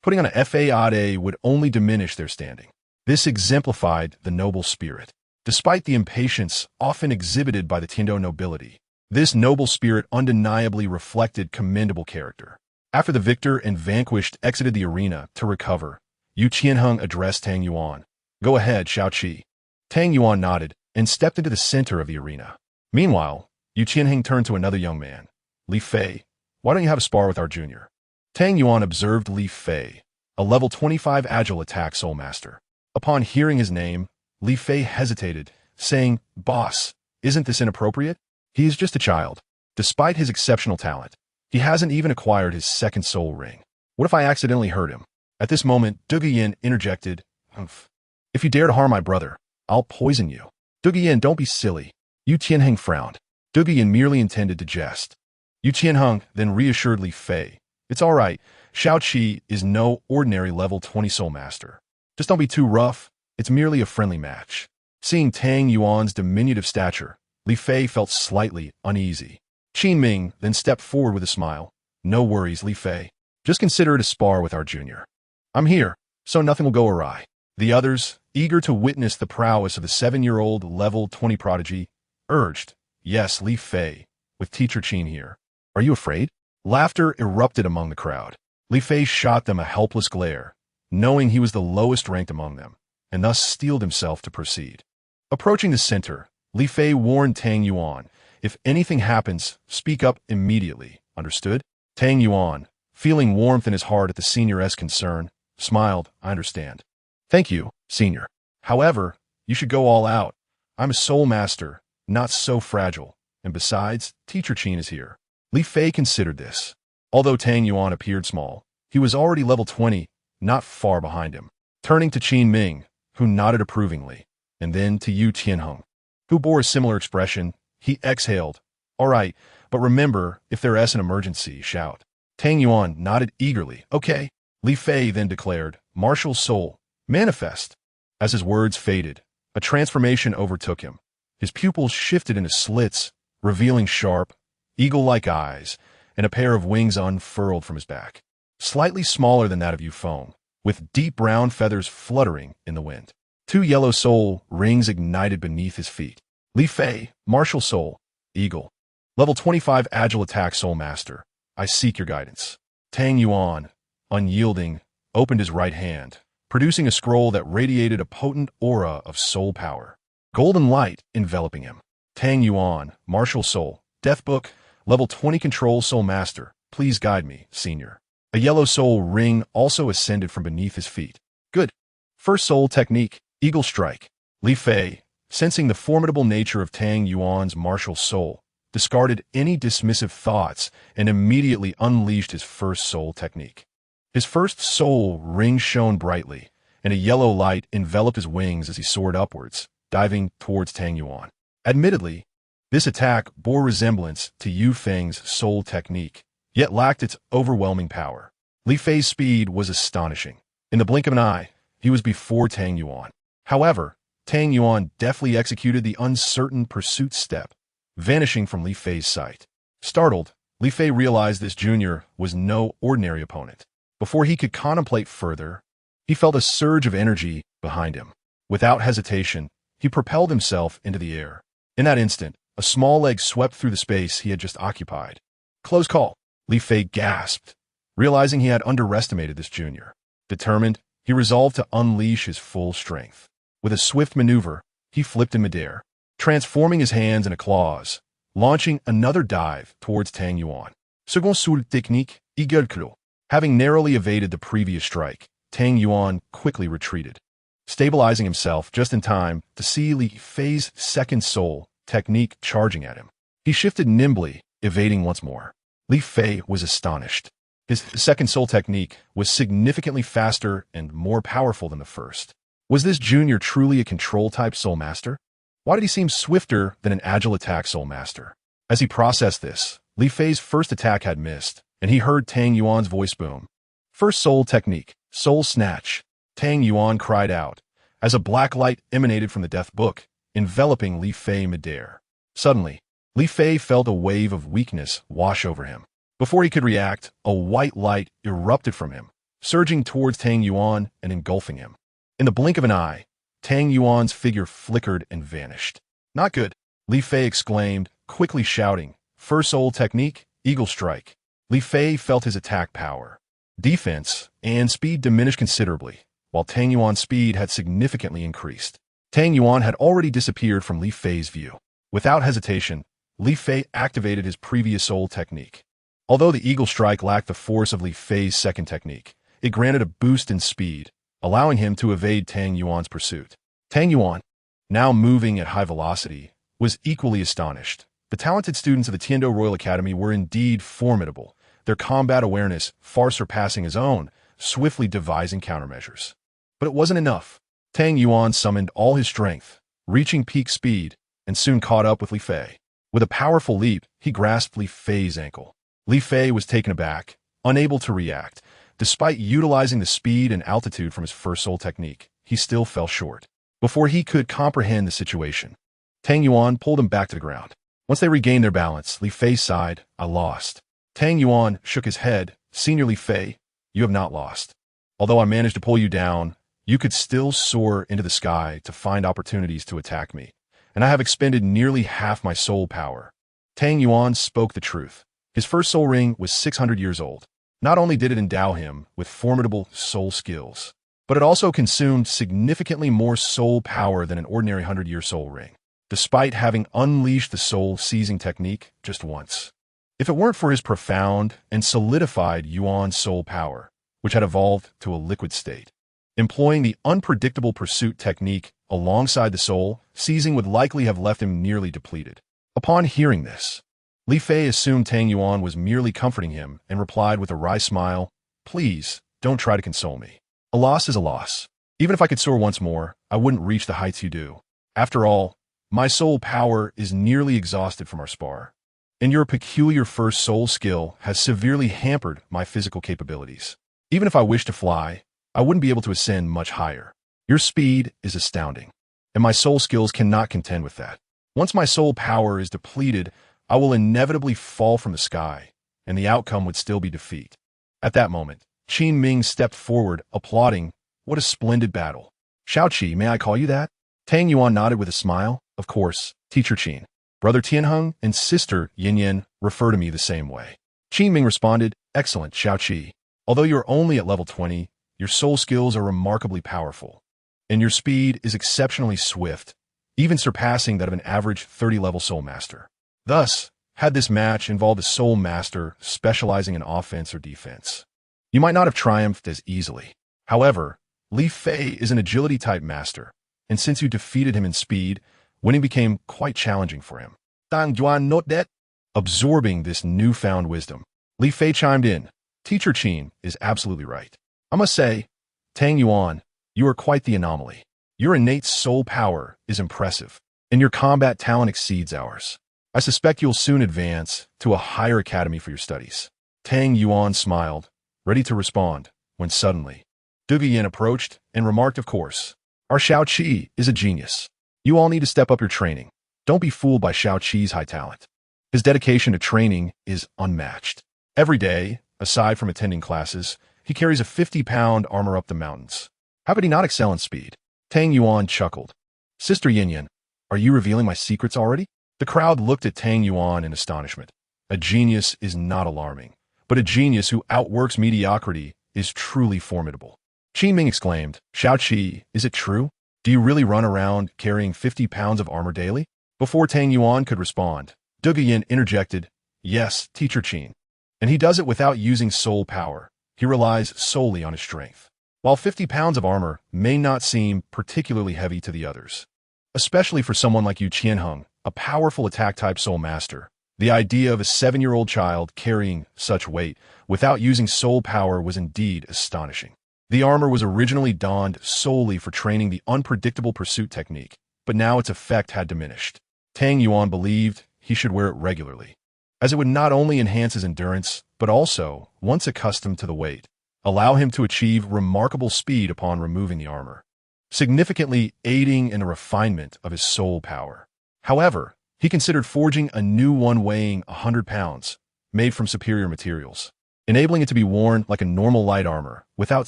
Putting on a faade would only diminish their standing. This exemplified the noble spirit. Despite the impatience often exhibited by the Tiando nobility, this noble spirit undeniably reflected commendable character. After the victor and vanquished exited the arena to recover, Yu Qianheng addressed Tang Yuan. "Go ahead, Xiao Qi." Tang Yuan nodded and stepped into the center of the arena. Meanwhile, Yu Qianheng turned to another young man. "Li Fei, why don't you have a spar with our junior?" Tang Yuan observed Li Fei, a level 25 agile attack soul master. Upon hearing his name, Li Fei hesitated, saying, "Boss, isn't this inappropriate? He is just a child. Despite his exceptional talent, he hasn't even acquired his second soul ring. What if I accidentally hurt him?" At this moment, Duguyen interjected, "Humph. If you dare to harm my brother, I'll poison you." "Duguyen, don't be silly." Yu Tianheng frowned. Dougie merely intended to jest. Yu Qianheng then reassured Li Fei. It's all right. Xiao Qi is no ordinary level 20 soul master. Just don't be too rough. It's merely a friendly match. Seeing Tang Yuan's diminutive stature, Li Fei felt slightly uneasy. Qin Ming then stepped forward with a smile. No worries, Li Fei. Just consider it a spar with our junior. I'm here, so nothing will go awry. The others, eager to witness the prowess of the 7-year-old level 20 prodigy, urged, Yes, Li Fei, with teacher Qin here. Are you afraid? Laughter erupted among the crowd. Li Fei shot them a helpless glare, knowing he was the lowest ranked among them, and thus steeled himself to proceed. Approaching the center, Li Fei warned Tang Yuan, if anything happens, speak up immediately, understood? Tang Yuan, feeling warmth in his heart at the senior's concern, smiled, I understand. Thank you, senior. However, you should go all out. I'm a soul master, not so fragile, and besides, teacher Qin is here. Li Fei considered this. Although Tang Yuan appeared small, he was already level 20, not far behind him. Turning to Qin Ming, who nodded approvingly, and then to Yu Qianheng, who bore a similar expression, he exhaled. All right, but remember, if there is an emergency, shout. Tang Yuan nodded eagerly. Okay. Li Fei then declared, Martial soul, manifest. As his words faded, a transformation overtook him. His pupils shifted into slits, revealing sharp, eagle-like eyes, and a pair of wings unfurled from his back. Slightly smaller than that of Yu Feng, with deep brown feathers fluttering in the wind. 2 yellow soul rings ignited beneath his feet. Li Fei, martial soul, eagle. Level 25 agile attack soul master. I seek your guidance. Tang Yuan, unyielding, opened his right hand, producing a scroll that radiated a potent aura of soul power. Golden light enveloping him. Tang Yuan, martial soul, death book, level 20 control soul master. Please guide me, senior. A yellow soul ring also ascended from beneath his feet. Good. First soul technique, eagle strike. Li Fei, sensing the formidable nature of Tang Yuan's martial soul, discarded any dismissive thoughts and immediately unleashed his first soul technique. His first soul ring shone brightly, and a yellow light enveloped his wings as he soared upwards, diving towards Tang Yuan. Admittedly, this attack bore resemblance to Yu Feng's soul technique, yet lacked its overwhelming power. Li Fei's speed was astonishing. In the blink of an eye, he was before Tang Yuan. However, Tang Yuan deftly executed the uncertain pursuit step, vanishing from Li Fei's sight. Startled, Li Fei realized this junior was no ordinary opponent. Before he could contemplate further, he felt a surge of energy behind him. Without hesitation, he propelled himself into the air. In that instant, a small leg swept through the space he had just occupied. Close call. Li Fei gasped, realizing he had underestimated this junior. Determined, he resolved to unleash his full strength. With a swift maneuver, he flipped in midair, transforming his hands into claws, launching another dive towards Tang Yuan. Second soul technique, eagle claw. Having narrowly evaded the previous strike, Tang Yuan quickly retreated, stabilizing himself just in time to see Li Fei's second soul technique charging at him. He shifted nimbly, evading once more. Li Fei was astonished. His second soul technique was significantly faster and more powerful than the first. Was this junior truly a control-type soul master? Why did he seem swifter than an agile attack soul master? As he processed this, Li Fei's first attack had missed, and he heard Tang Yuan's voice boom. First soul technique, soul snatch. Tang Yuan cried out, as a black light emanated from the death book, enveloping Li Fei midair. Suddenly, Li Fei felt a wave of weakness wash over him. Before he could react, a white light erupted from him, surging towards Tang Yuan and engulfing him. In the blink of an eye, Tang Yuan's figure flickered and vanished. Not good, Li Fei exclaimed, quickly shouting, First soul technique, eagle strike. Li Fei felt his attack power, defense, and speed diminish considerably, while Tang Yuan's speed had significantly increased. Tang Yuan had already disappeared from Li Fei's view. Without hesitation, Li Fei activated his previous soul technique. Although the eagle strike lacked the force of Li Fei's second technique, it granted a boost in speed, allowing him to evade Tang Yuan's pursuit. Tang Yuan, now moving at high velocity, was equally astonished. The talented students of the Tiando Royal Academy were indeed formidable, their combat awareness far surpassing his own, swiftly devising countermeasures. But it wasn't enough. Tang Yuan summoned all his strength, reaching peak speed, and soon caught up with Li Fei. With a powerful leap, he grasped Li Fei's ankle. Li Fei was taken aback, unable to react. Despite utilizing the speed and altitude from his first soul technique, he still fell short. Before he could comprehend the situation, Tang Yuan pulled him back to the ground. Once they regained their balance, Li Fei sighed, "I lost." Tang Yuan shook his head. "Senior Li Fei, you have not lost. Although I managed to pull you down, you could still soar into the sky to find opportunities to attack me, and I have expended nearly half my soul power." Tang Yuan spoke the truth. His first soul ring was 600 years old. Not only did it endow him with formidable soul skills, but it also consumed significantly more soul power than an ordinary 100-year soul ring, despite having unleashed the soul-seizing technique just once. If it weren't for his profound and solidified Yuan soul power, which had evolved to a liquid state, employing the unpredictable pursuit technique alongside the soul, seizing would likely have left him nearly depleted. Upon hearing this, Li Fei assumed Tang Yuan was merely comforting him and replied with a wry smile, "Please, don't try to console me. A loss is a loss. Even if I could soar once more, I wouldn't reach the heights you do. After all, my soul power is nearly exhausted from our spar, and your peculiar first soul skill has severely hampered my physical capabilities. Even if I wished to fly, I wouldn't be able to ascend much higher. Your speed is astounding, and my soul skills cannot contend with that. Once my soul power is depleted, I will inevitably fall from the sky, and the outcome would still be defeat." At that moment, Qin Ming stepped forward, applauding. "What a splendid battle. Xiaoqi, may I call you that?" Tang Yuan nodded with a smile. "Of course, Teacher Qin. Brother Tianheng and Sister Yinyan refer to me the same way." Qin Ming responded, "Excellent, Xiaoqi. Although you're only at level 20, your soul skills are remarkably powerful, and your speed is exceptionally swift, even surpassing that of an average 30-level soul master. Thus, had this match involved a soul master specializing in offense or defense, you might not have triumphed as easily. However, Li Fei is an agility-type master, and since you defeated him in speed, winning became quite challenging for him." Tang Yuan note that. Absorbing this newfound wisdom, Li Fei chimed in, "Teacher Qin is absolutely right. I must say, Tang Yuan, you are quite the anomaly. Your innate soul power is impressive, and your combat talent exceeds ours. I suspect you'll soon advance to a higher academy for your studies." Tang Yuan smiled, ready to respond, when suddenly, Duguyan approached and remarked, "Of course, our Xiaoqi is a genius. You all need to step up your training. Don't be fooled by Xiaoqi's high talent. His dedication to training is unmatched. Every day, aside from attending classes, he carries a 50-pound armor up the mountains. How could he not excel in speed?" Tang Yuan chuckled. "Sister Yinyan, are you revealing my secrets already?" The crowd looked at Tang Yuan in astonishment. A genius is not alarming, but a genius who outworks mediocrity is truly formidable. Qin Ming exclaimed, "Xiaoqi, is it true? Do you really run around carrying 50 pounds of armor daily?" Before Tang Yuan could respond, Duguyan interjected, "Yes, Teacher Qin. And he does it without using soul power. He relies solely on his strength. While 50 pounds of armor may not seem particularly heavy to the others, especially for someone like Yu Qianheng, a powerful attack-type soul master, the idea of a 7-year-old child carrying such weight without using soul power was indeed astonishing. The armor was originally donned solely for training the unpredictable pursuit technique, but now its effect had diminished. Tang Yuan believed he should wear it regularly, as it would not only enhance his endurance, but also, once accustomed to the weight, allow him to achieve remarkable speed upon removing the armor, significantly aiding in a refinement of his soul power. However, he considered forging a new one weighing 100 pounds, made from superior materials, enabling it to be worn like a normal light armor without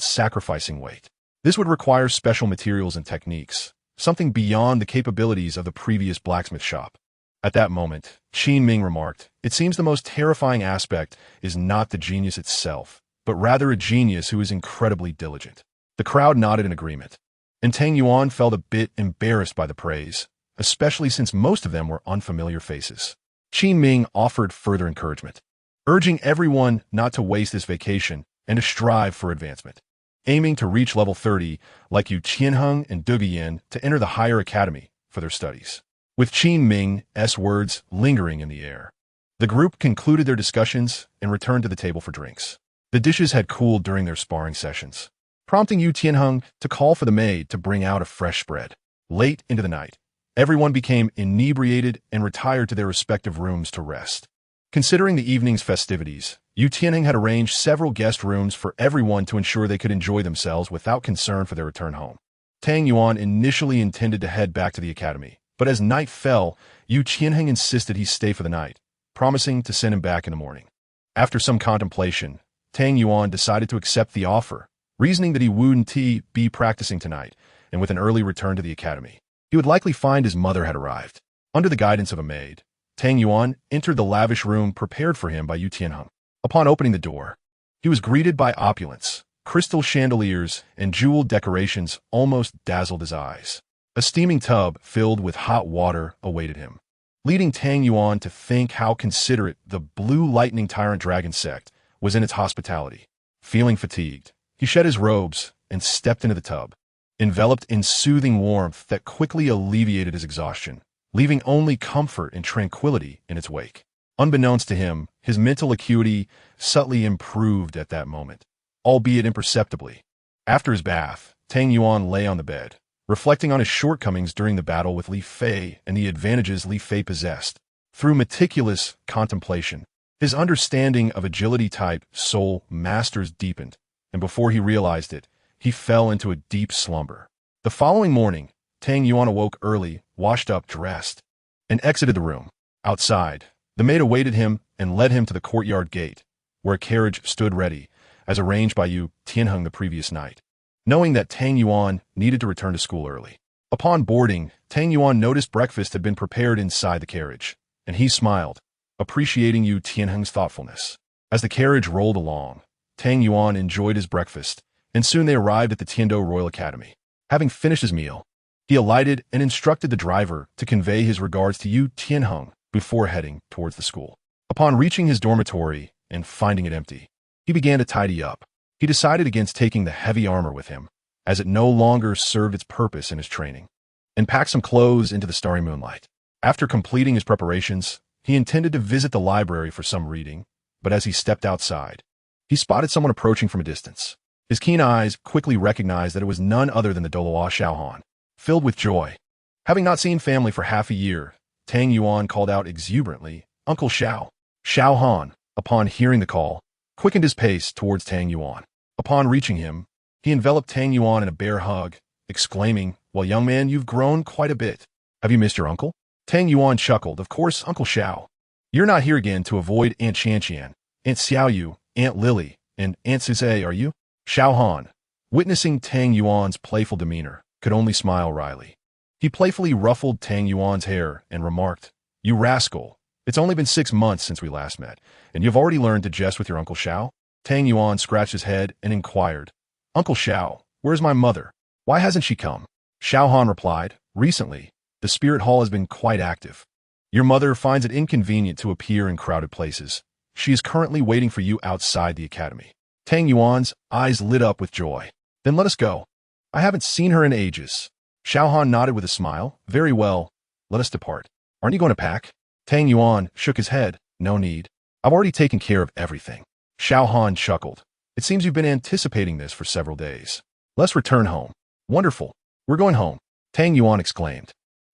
sacrificing weight. This would require special materials and techniques, something beyond the capabilities of the previous blacksmith shop. At that moment, Qin Ming remarked, "It seems the most terrifying aspect is not the genius itself, but rather a genius who is incredibly diligent." The crowd nodded in agreement, and Tang Yuan felt a bit embarrassed by the praise, especially since most of them were unfamiliar faces. Qin Ming offered further encouragement, urging everyone not to waste this vacation and to strive for advancement, aiming to reach level 30 like Yu Qianheng and Duguyan to enter the higher academy for their studies. With Qin Ming's words lingering in the air, the group concluded their discussions and returned to the table for drinks. The dishes had cooled during their sparring sessions, prompting Yu Tianheng to call for the maid to bring out a fresh spread. Late into the night, Everyone became inebriated and retired to their respective rooms to rest. Considering the evening's festivities, Yu Tianheng had arranged several guest rooms for everyone to ensure they could enjoy themselves without concern for their return home. Tang Yuan initially intended to head back to the academy, but as night fell, Yu Tianheng insisted he stay for the night, promising to send him back in the morning. After some contemplation, Tang Yuan decided to accept the offer, reasoning that he wouldn't be practicing tonight, and with an early return to the academy, he would likely find his mother had arrived. Under the guidance of a maid, Tang Yuan entered the lavish room prepared for him by Yu Tianheng. Upon opening the door, he was greeted by opulence. Crystal chandeliers and jeweled decorations almost dazzled his eyes. A steaming tub filled with hot water awaited him, leading Tang Yuan to think how considerate the Blue Lightning Tyrant Dragon sect was in its hospitality. Feeling fatigued, he shed his robes and stepped into the tub, enveloped in soothing warmth that quickly alleviated his exhaustion, leaving only comfort and tranquility in its wake. Unbeknownst to him, his mental acuity subtly improved at that moment, albeit imperceptibly. After his bath, Tang Yuan lay on the bed, reflecting on his shortcomings during the battle with Li Fei and the advantages Li Fei possessed. Through meticulous contemplation, his understanding of agility-type soul masters deepened, and before he realized it, he fell into a deep slumber. The following morning, Tang Yuan awoke early, washed up, dressed, and exited the room. Outside, the maid awaited him and led him to the courtyard gate, where a carriage stood ready, as arranged by Yu Tianheng the previous night. Knowing that Tang Yuan needed to return to school early. Upon boarding, Tang Yuan noticed breakfast had been prepared inside the carriage, and he smiled, appreciating Yu Tianheng's thoughtfulness. As the carriage rolled along, Tang Yuan enjoyed his breakfast, and soon they arrived at the Tiando Royal Academy. Having finished his meal, he alighted and instructed the driver to convey his regards to Yu Tianheng before heading towards the school. Upon reaching his dormitory and finding it empty, he began to tidy up. He decided against taking the heavy armor with him, as it no longer served its purpose in his training, and packed some clothes into the starry moonlight. After completing his preparations, he intended to visit the library for some reading, but as he stepped outside, he spotted someone approaching from a distance. His keen eyes quickly recognized that it was none other than the Douluo Xiaohan. Filled with joy, having not seen family for half a year, Tang Yuan called out exuberantly, "Uncle Xiao." Xiaohan, upon hearing the call, quickened his pace towards Tang Yuan. Upon reaching him, he enveloped Tang Yuan in a bear hug, exclaiming, "Well, young man, you've grown quite a bit. Have you missed your uncle?" Tang Yuan chuckled, "Of course, Uncle Xiao. You're not here again to avoid Aunt Qianqian, Aunt Xiaoyu, Aunt Lily, and Aunt Suzai, are you?" Xiaohan, witnessing Tang Yuan's playful demeanor, could only smile wryly. He playfully ruffled Tang Yuan's hair and remarked, "You rascal, it's only been 6 months since we last met, and you've already learned to jest with your Uncle Xiao?" Tang Yuan scratched his head and inquired, "Uncle Xiao, where's my mother? Why hasn't she come?" Xiaohan replied, "Recently, the spirit hall has been quite active. Your mother finds it inconvenient to appear in crowded places. She is currently waiting for you outside the academy." Tang Yuan's eyes lit up with joy. "Then let us go. I haven't seen her in ages." Xiaohan nodded with a smile. "Very well, let us depart. Aren't you going to pack?" Tang Yuan shook his head. "No need. I've already taken care of everything." Xiaohan chuckled. "It seems you've been anticipating this for several days. Let's return home." "Wonderful. We're going home," Tang Yuan exclaimed.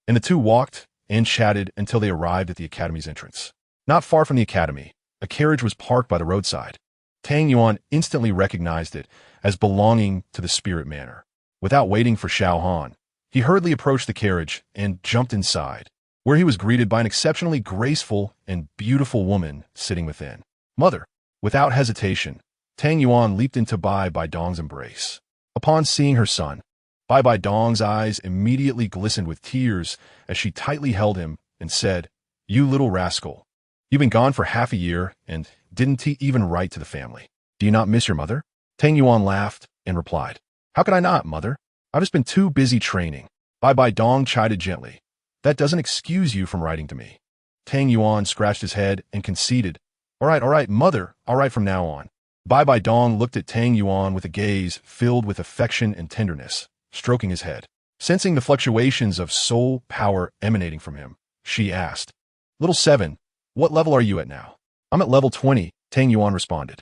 And the two walked and chatted until they arrived at the academy's entrance. Not far from the academy, a carriage was parked by the roadside. Tang Yuan instantly recognized it as belonging to the Spirit Manor. Without waiting for Xiaohan, he hurriedly approached the carriage and jumped inside, where he was greeted by an exceptionally graceful and beautiful woman sitting within. "Mother." Without hesitation, Tang Yuan leaped into Bai Dong's embrace. Upon seeing her son, Bai Dong's eyes immediately glistened with tears as she tightly held him and said, "You little rascal. You've been gone for half a year and didn't even write to the family. Do you not miss your mother?" Tang Yuan laughed and replied, "How could I not, mother? I've just been too busy training." Bai Dong chided gently, "That doesn't excuse you from writing to me." Tang Yuan scratched his head and conceded, all right, mother, all right from now on." Bai Dong looked at Tang Yuan with a gaze filled with affection and tenderness, stroking his head. Sensing the fluctuations of soul power emanating from him, she asked, "Little 7, what level are you at now?" "I'm at level 20, Tang Yuan responded.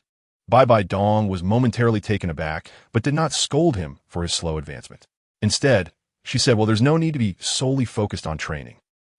Bai Dong was momentarily taken aback, but did not scold him for his slow advancement. Instead, She said, well, there's no need to be solely focused on training.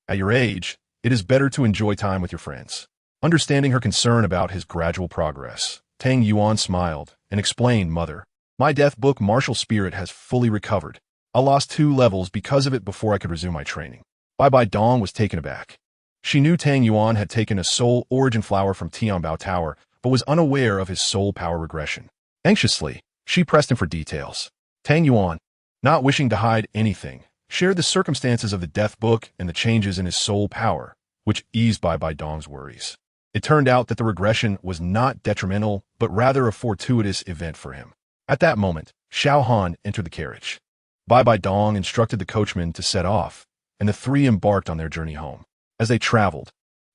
At your age, it is better to enjoy time with your friends. Understanding her concern about his gradual progress, Tang Yuan smiled and explained, Mother, my death book martial spirit has fully recovered. I lost 2 levels because of it before I could resume my training. Bai Dong was taken aback. She knew Tang Yuan had taken a soul origin flower from Tianbao Tower, but was unaware of his soul power regression. Anxiously, she pressed him for details. Tang Yuan, not wishing to hide anything, shared the circumstances of the death book and the changes in his soul power, which eased Bai Dong's worries. It turned out that the regression was not detrimental, but rather a fortuitous event for him. At that moment, Xiao Han entered the carriage. Bai Dong instructed the coachman to set off, and the 3 embarked on their journey home. As they traveled,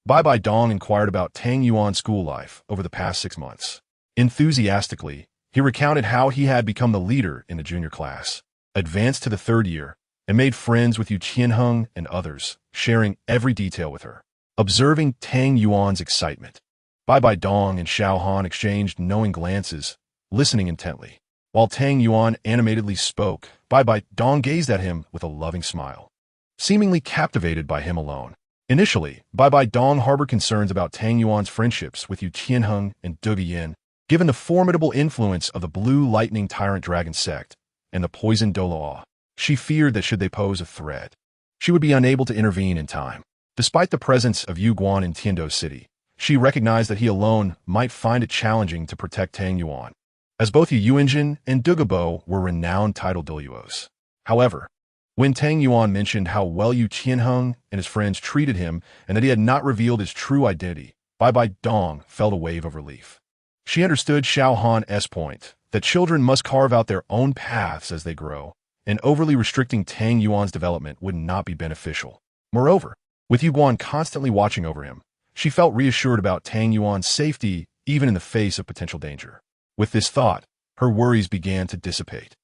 Bai Dong inquired about Tang Yuan's school life over the past 6 months. Enthusiastically, he recounted how he had become the leader in the junior class, advanced to the 3rd year, and made friends with Yu Qianheng and others, sharing every detail with her. Observing Tang Yuan's excitement, Bai Dong and Xiao Han exchanged knowing glances, listening intently. While Tang Yuan animatedly spoke, Bai Dong gazed at him with a loving smile, seemingly captivated by him alone. Initially, Bai Dong harbored concerns about Tang Yuan's friendships with Yu Qianheng and Du Biyan, given the formidable influence of the Blue Lightning Tyrant Dragon sect and the poisoned Douluo. She feared that should they pose a threat, she would be unable to intervene in time. Despite the presence of Yu Guan in Tiando City, she recognized that he alone might find it challenging to protect Tang Yuan, as both Yu Yuanjin and Dugabo were renowned titled Douluos. However, when Tang Yuan mentioned how well Yu Qianheng and his friends treated him and that he had not revealed his true identity, Bai Dong felt a wave of relief. She understood Xiao Han's point, that children must carve out their own paths as they grow, and overly restricting Tang Yuan's development would not be beneficial. Moreover, with Yu Guan constantly watching over him, she felt reassured about Tang Yuan's safety even in the face of potential danger. With this thought, her worries began to dissipate.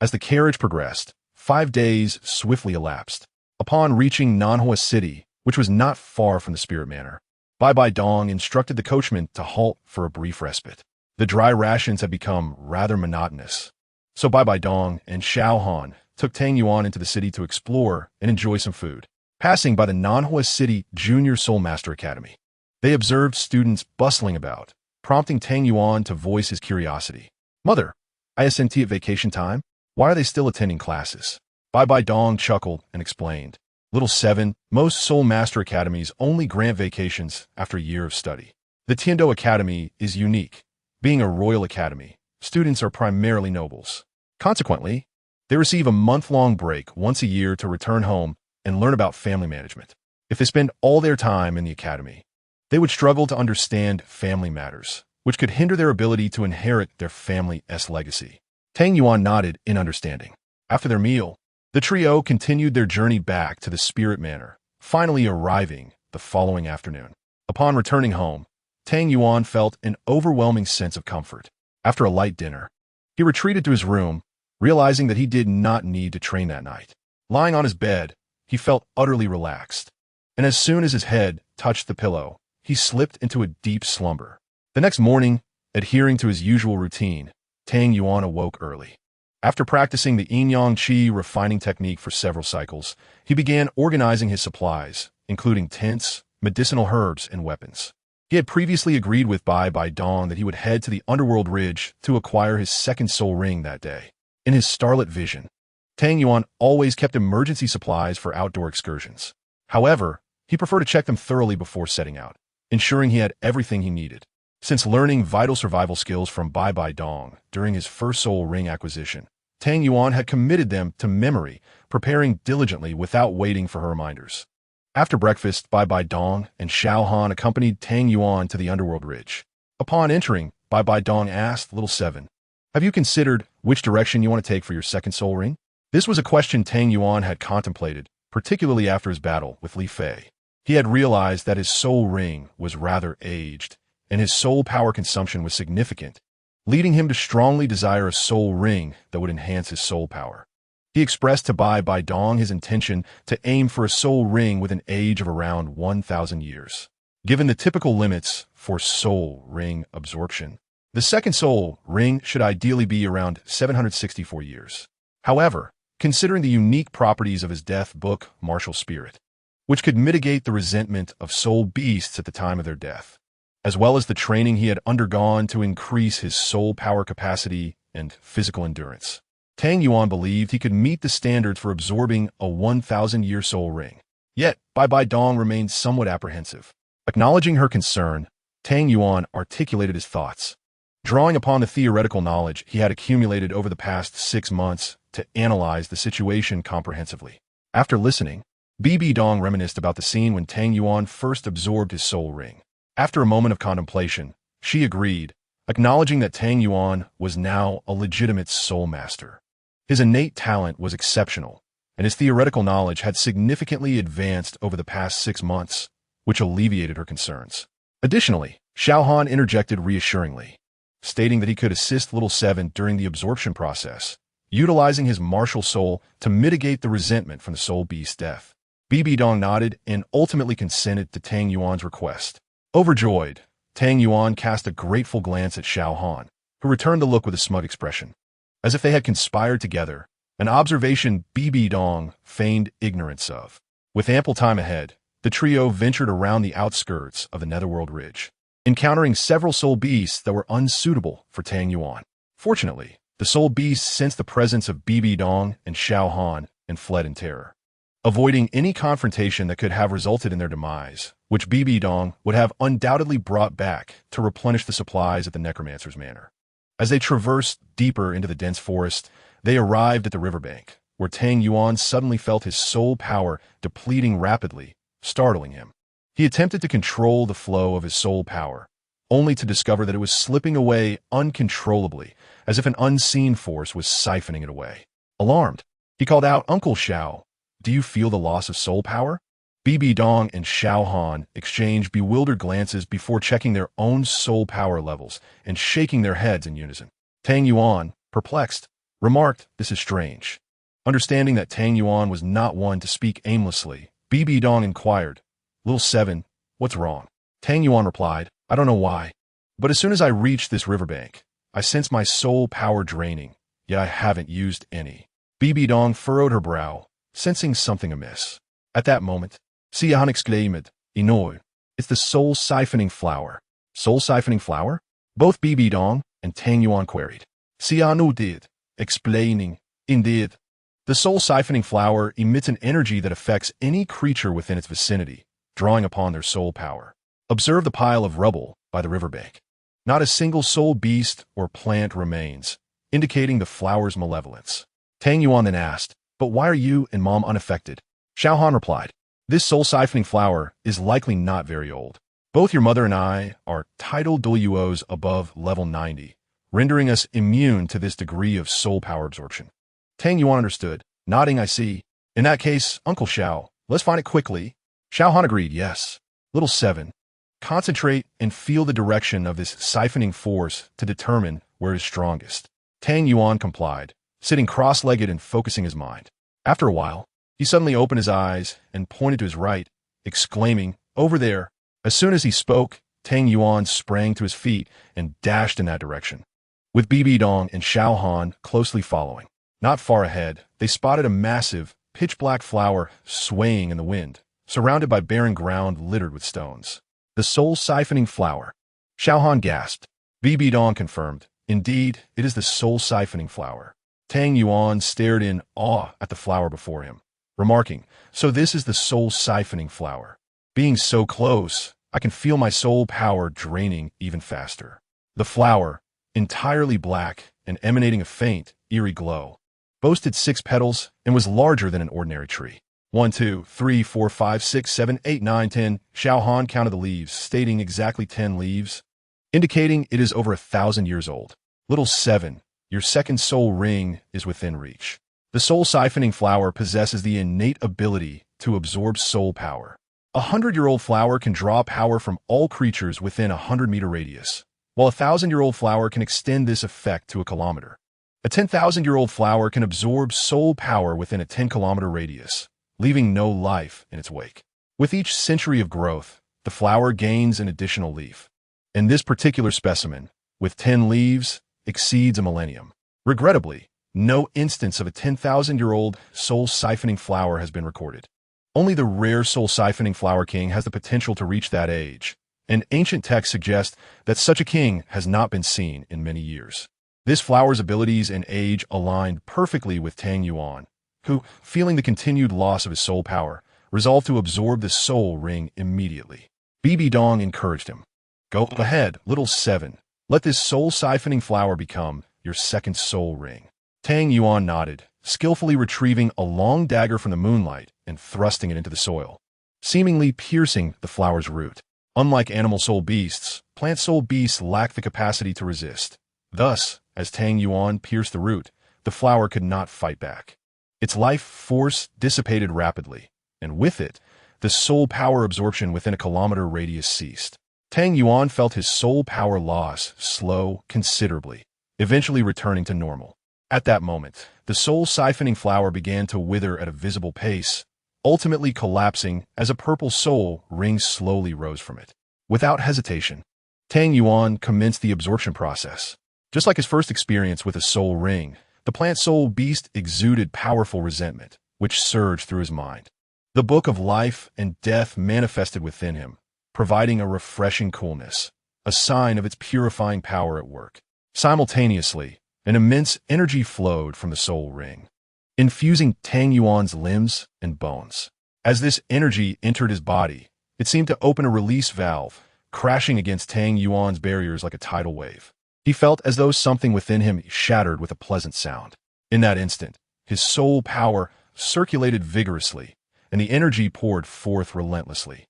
As the carriage progressed, 5 days swiftly elapsed. Upon reaching Nanhua City, which was not far from the Spirit Manor, Bai Dong instructed the coachman to halt for a brief respite. The dry rations had become rather monotonous, so Bai Dong and Xiao Han took Tang Yuan into the city to explore and enjoy some food. Passing by the Nanhua City Junior Soul Master Academy, they observed students bustling about, prompting Tang Yuan to voice his curiosity. Mother, isn't it vacation time? Why are they still attending classes? Bai Dong chuckled and explained. Little 7, most Soul Master Academies only grant vacations after a year of study. The Tiando Academy is unique. Being a royal academy, students are primarily nobles. Consequently, they receive a month-long break once a year to return home and learn about family management. If they spend all their time in the academy, they would struggle to understand family matters, which could hinder their ability to inherit their family's legacy. Tang Yuan nodded in understanding. After their meal, the trio continued their journey back to the Spirit Manor, finally arriving the following afternoon. Upon returning home, Tang Yuan felt an overwhelming sense of comfort. After a light dinner, he retreated to his room, realizing that he did not need to train that night. Lying on his bed, he felt utterly relaxed, and as soon as his head touched the pillow, he slipped into a deep slumber. The next morning, adhering to his usual routine, Tang Yuan awoke early. After practicing the yin-yang qi refining technique for several cycles, he began organizing his supplies, including tents, medicinal herbs, and weapons. He had previously agreed with Bai Dong that he would head to the Underworld Ridge to acquire his 2nd soul ring that day. In his starlit vision, Tang Yuan always kept emergency supplies for outdoor excursions. However, he preferred to check them thoroughly before setting out, ensuring he had everything he needed. Since learning vital survival skills from Bai Dong during his 1st soul ring acquisition, Tang Yuan had committed them to memory, preparing diligently without waiting for her reminders. After breakfast, Bai Dong and Xiao Han accompanied Tang Yuan to the Underworld Ridge. Upon entering, Bai Dong asked Little 7, "Have you considered which direction you want to take for your 2nd soul ring?" This was a question Tang Yuan had contemplated, particularly after his battle with Li Fei. He had realized that his soul ring was rather aged, and his soul power consumption was significant, leading him to strongly desire a soul ring that would enhance his soul power. He expressed to Bai Dong his intention to aim for a soul ring with an age of around 1,000 years. Given the typical limits for soul ring absorption, the 2nd soul ring should ideally be around 764 years. However, considering the unique properties of his death book, martial spirit, which could mitigate the resentment of soul beasts at the time of their death, as well as the training he had undergone to increase his soul power capacity and physical endurance. Tang Yuan believed he could meet the standards for absorbing a 1,000-year soul ring. Yet, Bai Bai Dong remained somewhat apprehensive. Acknowledging her concern, Tang Yuan articulated his thoughts, drawing upon the theoretical knowledge he had accumulated over the past 6 months to analyze the situation comprehensively. After listening, Bai Dong reminisced about the scene when Tang Yuan first absorbed his soul ring. After a moment of contemplation, she agreed, acknowledging that Tang Yuan was now a legitimate soul master. His innate talent was exceptional, and his theoretical knowledge had significantly advanced over the past 6 months, which alleviated her concerns. Additionally, Xiao Han interjected reassuringly, stating that he could assist Little Seven during the absorption process, utilizing his martial soul to mitigate the resentment from the soul beast's death. Bai Dong nodded and ultimately consented to Tang Yuan's request. Overjoyed, Tang Yuan cast a grateful glance at Xiao Han, who returned the look with a smug expression, as if they had conspired together, an observation Bai Dong feigned ignorance of. With ample time ahead, the trio ventured around the outskirts of the Netherworld Ridge, encountering several soul beasts that were unsuitable for Tang Yuan. Fortunately, the soul beasts sensed the presence of Bai Dong and Xiao Han and fled in terror, avoiding any confrontation that could have resulted in their demise, which Bai Dong would have undoubtedly brought back to replenish the supplies at the Necromancer's Manor. As they traversed deeper into the dense forest, they arrived at the riverbank, where Tang Yuan suddenly felt his soul power depleting rapidly, startling him. He attempted to control the flow of his soul power, only to discover that it was slipping away uncontrollably, as if an unseen force was siphoning it away. Alarmed, he called out, "Uncle Xiao, do you feel the loss of soul power?" Bai Dong and Xiao Han exchanged bewildered glances before checking their own soul power levels and shaking their heads in unison. Tang Yuan, perplexed, remarked, "This is strange." Understanding that Tang Yuan was not one to speak aimlessly, Bai Dong inquired, "Little Seven, what's wrong?" Tang Yuan replied, "I don't know why, but as soon as I reach this riverbank, I sense my soul power draining, yet I haven't used any." Bai Dong furrowed her brow, sensing something amiss. At that moment, Xian exclaimed, "Inoy, it's the soul siphoning flower." "Soul siphoning flower?" Both Bai Dong and Tang Yuan queried. Xian did, explaining, "Indeed, the soul siphoning flower emits an energy that affects any creature within its vicinity, drawing upon their soul power. Observe the pile of rubble by the riverbank. Not a single soul beast or plant remains, indicating the flower's malevolence." Tang Yuan then asked, "But why are you and Mom unaffected?" Xiao Han replied, "This soul-siphoning flower is likely not very old. Both your mother and I are titled Douluos above level 90, rendering us immune to this degree of soul power absorption." Tang Yuan understood, nodding, "I see. In that case, Uncle Xiao, let's find it quickly." Xiao Han agreed, "Yes. Little Seven, concentrate and feel the direction of this siphoning force to determine where it is strongest." Tang Yuan complied, sitting cross-legged and focusing his mind. After a while, he suddenly opened his eyes and pointed to his right, exclaiming, "Over there." As soon as he spoke, Tang Yuan sprang to his feet and dashed in that direction, with Bai Dong and Xiao Han closely following. Not far ahead, they spotted a massive, pitch-black flower swaying in the wind, surrounded by barren ground littered with stones. "The soul-siphoning flower." Xiao Han gasped. Bai Dong confirmed, "Indeed, it is the soul-siphoning flower." Tang Yuan stared in awe at the flower before him, remarking, "So this is the soul-siphoning flower. Being so close, I can feel my soul power draining even faster." The flower, entirely black and emanating a faint, eerie glow, boasted 6 petals and was larger than an ordinary tree. 1, 2, 3, 4, 5, 6, 7, 8, 9, 10. Xiao Han counted the leaves, stating exactly 10 leaves, indicating it is over 1,000 years old. "Little Seven, your second soul ring is within reach." The soul-siphoning flower possesses the innate ability to absorb soul power. A 100-year-old flower can draw power from all creatures within a 100-meter radius, while a 1,000-year-old flower can extend this effect to a kilometer. A 10,000-year-old flower can absorb soul power within a 10-kilometer radius, leaving no life in its wake. With each century of growth, the flower gains an additional leaf. And this particular specimen, with 10 leaves, exceeds a millennium. Regrettably, no instance of a 10,000-year-old soul-siphoning flower has been recorded. Only the rare soul-siphoning flower king has the potential to reach that age, and ancient texts suggest that such a king has not been seen in many years. This flower's abilities and age aligned perfectly with Tang Yuan, who, feeling the continued loss of his soul power, resolved to absorb the soul ring immediately. Bibi Dong encouraged him. Go ahead, little 7. Let this soul-siphoning flower become your second soul ring. Tang Yuan nodded, skillfully retrieving a long dagger from the moonlight and thrusting it into the soil, seemingly piercing the flower's root. Unlike animal soul beasts, plant soul beasts lack the capacity to resist. Thus, as Tang Yuan pierced the root, the flower could not fight back. Its life force dissipated rapidly, and with it, the soul power absorption within a kilometer radius ceased. Tang Yuan felt his soul power loss slow considerably, eventually returning to normal. At that moment, the soul-siphoning flower began to wither at a visible pace, ultimately collapsing as a purple soul ring slowly rose from it. Without hesitation, Tang Yuan commenced the absorption process. Just like his first experience with a soul ring, the plant soul beast exuded powerful resentment, which surged through his mind. The book of life and death manifested within him, providing a refreshing coolness, a sign of its purifying power at work. Simultaneously, an immense energy flowed from the soul ring, infusing Tang Yuan's limbs and bones. As this energy entered his body, it seemed to open a release valve, crashing against Tang Yuan's barriers like a tidal wave. He felt as though something within him shattered with a pleasant sound. In that instant, his soul power circulated vigorously, and the energy poured forth relentlessly.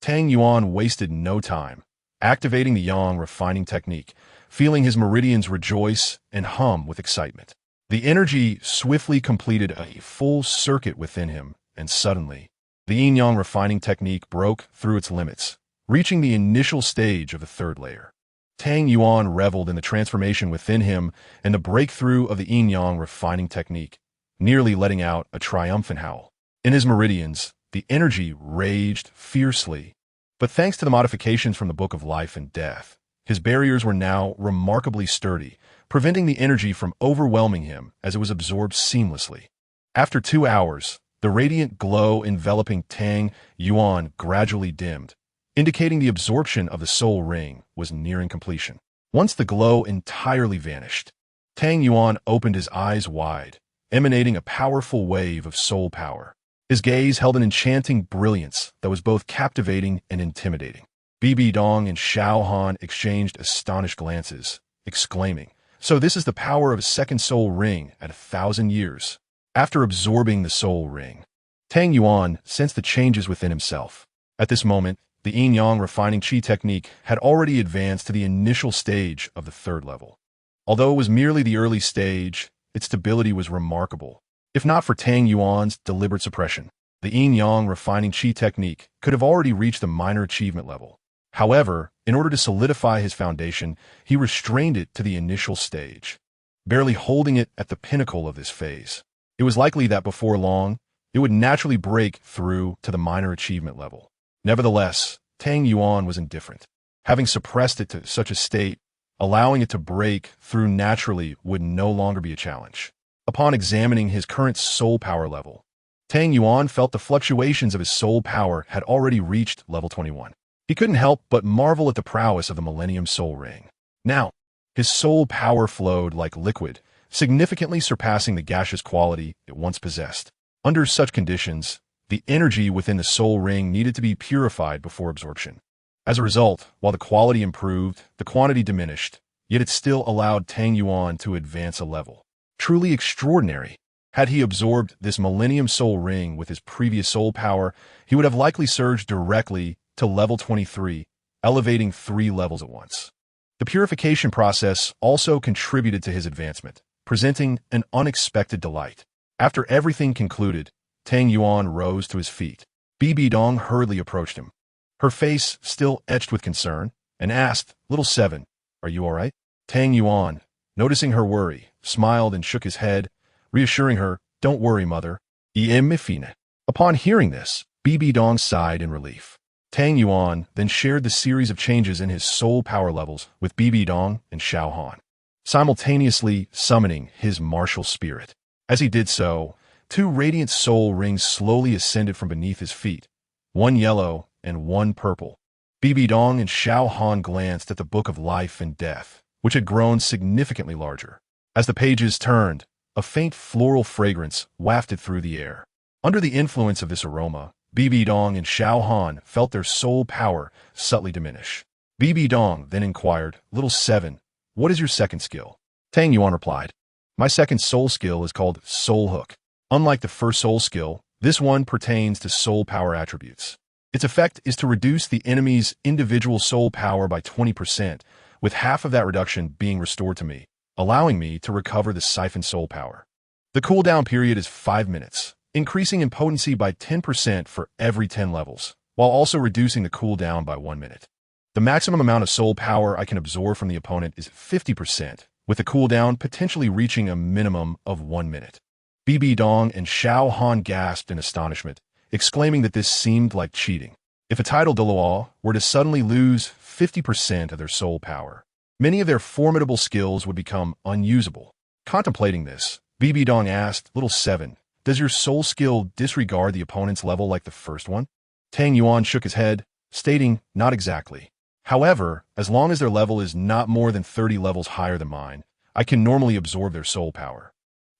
Tang Yuan wasted no time, activating the yang refining technique, feeling his meridians rejoice and hum with excitement. The energy swiftly completed a full circuit within him, and suddenly, the yin-yang refining technique broke through its limits, reaching the initial stage of the third layer. Tang Yuan reveled in the transformation within him and the breakthrough of the yin-yang refining technique, nearly letting out a triumphant howl. In his meridians, the energy raged fiercely, but thanks to the modifications from the Book of Life and Death, his barriers were now remarkably sturdy, preventing the energy from overwhelming him as it was absorbed seamlessly. After 2 hours, the radiant glow enveloping Tang Yuan gradually dimmed, indicating the absorption of the soul ring was nearing completion. Once the glow entirely vanished, Tang Yuan opened his eyes wide, emanating a powerful wave of soul power. His gaze held an enchanting brilliance that was both captivating and intimidating. Bibi Dong and Xiao Han exchanged astonished glances, exclaiming, "So this is the power of a second soul ring at 1,000 years." After absorbing the soul ring, Tang Yuan sensed the changes within himself. At this moment, the yin-yang refining qi technique had already advanced to the initial stage of the third level. Although it was merely the early stage, its stability was remarkable. If not for Tang Yuan's deliberate suppression, the yin-yang refining qi technique could have already reached the minor achievement level. However, in order to solidify his foundation, he restrained it to the initial stage, barely holding it at the pinnacle of this phase. It was likely that before long, it would naturally break through to the minor achievement level. Nevertheless, Tang Yuan was indifferent. Having suppressed it to such a state, allowing it to break through naturally would no longer be a challenge. Upon examining his current soul power level, Tang Yuan felt the fluctuations of his soul power had already reached level 21. He couldn't help but marvel at the prowess of the Millennium Soul Ring. Now, his soul power flowed like liquid, significantly surpassing the gaseous quality it once possessed. Under such conditions, the energy within the soul ring needed to be purified before absorption. As a result, while the quality improved, the quantity diminished, yet it still allowed Tang Yuan to advance a level. Truly extraordinary. Had he absorbed this Millennium Soul Ring with his previous soul power, he would have likely surged directly to level 23, elevating 3 levels at once. The purification process also contributed to his advancement, presenting an unexpected delight. After everything concluded, Tang Yuan rose to his feet. Bibi Dong hurriedly approached him, her face still etched with concern, and asked, "Little 7, are you all right?" Tang Yuan, noticing her worry, smiled and shook his head, reassuring her, "Don't worry, mother. I am fine." Upon hearing this, Bibi Dong sighed in relief. Tang Yuan then shared the series of changes in his soul power levels with Bibi Dong and Xiao Han. simultaneously summoning his martial spirit. As he did so, two radiant soul rings slowly ascended from beneath his feet, one yellow and one purple. Bibi Dong and Xiao Han glanced at the Book of Life and Death, which had grown significantly larger. As the pages turned, a faint floral fragrance wafted through the air. Under the influence of this aroma, Bibi Dong and Xiao Han felt their soul power subtly diminish. Bibi Dong then inquired, "Little Seven, what is your second skill?" Tang Yuan replied, "My second soul skill is called Soul Hook. Unlike the first soul skill, this one pertains to soul power attributes. Its effect is to reduce the enemy's individual soul power by 20%, with half of that reduction being restored to me, allowing me to recover the siphoned soul power. The cooldown period is 5 minutes, increasing in potency by 10% for every 10 levels, while also reducing the cooldown by 1 minute. The maximum amount of soul power I can absorb from the opponent is 50%, with the cooldown potentially reaching a minimum of 1 minute." Bibi Dong and Xiao Han gasped in astonishment, exclaiming that this seemed like cheating. If a titled Douluo were to suddenly lose 50% of their soul power, many of their formidable skills would become unusable. Contemplating this, Bibi Dong asked, "Little Seven, does your soul skill disregard the opponent's level like the first one?" Tang Yuan shook his head, stating, "Not exactly. However, as long as their level is not more than 30 levels higher than mine, I can normally absorb their soul power.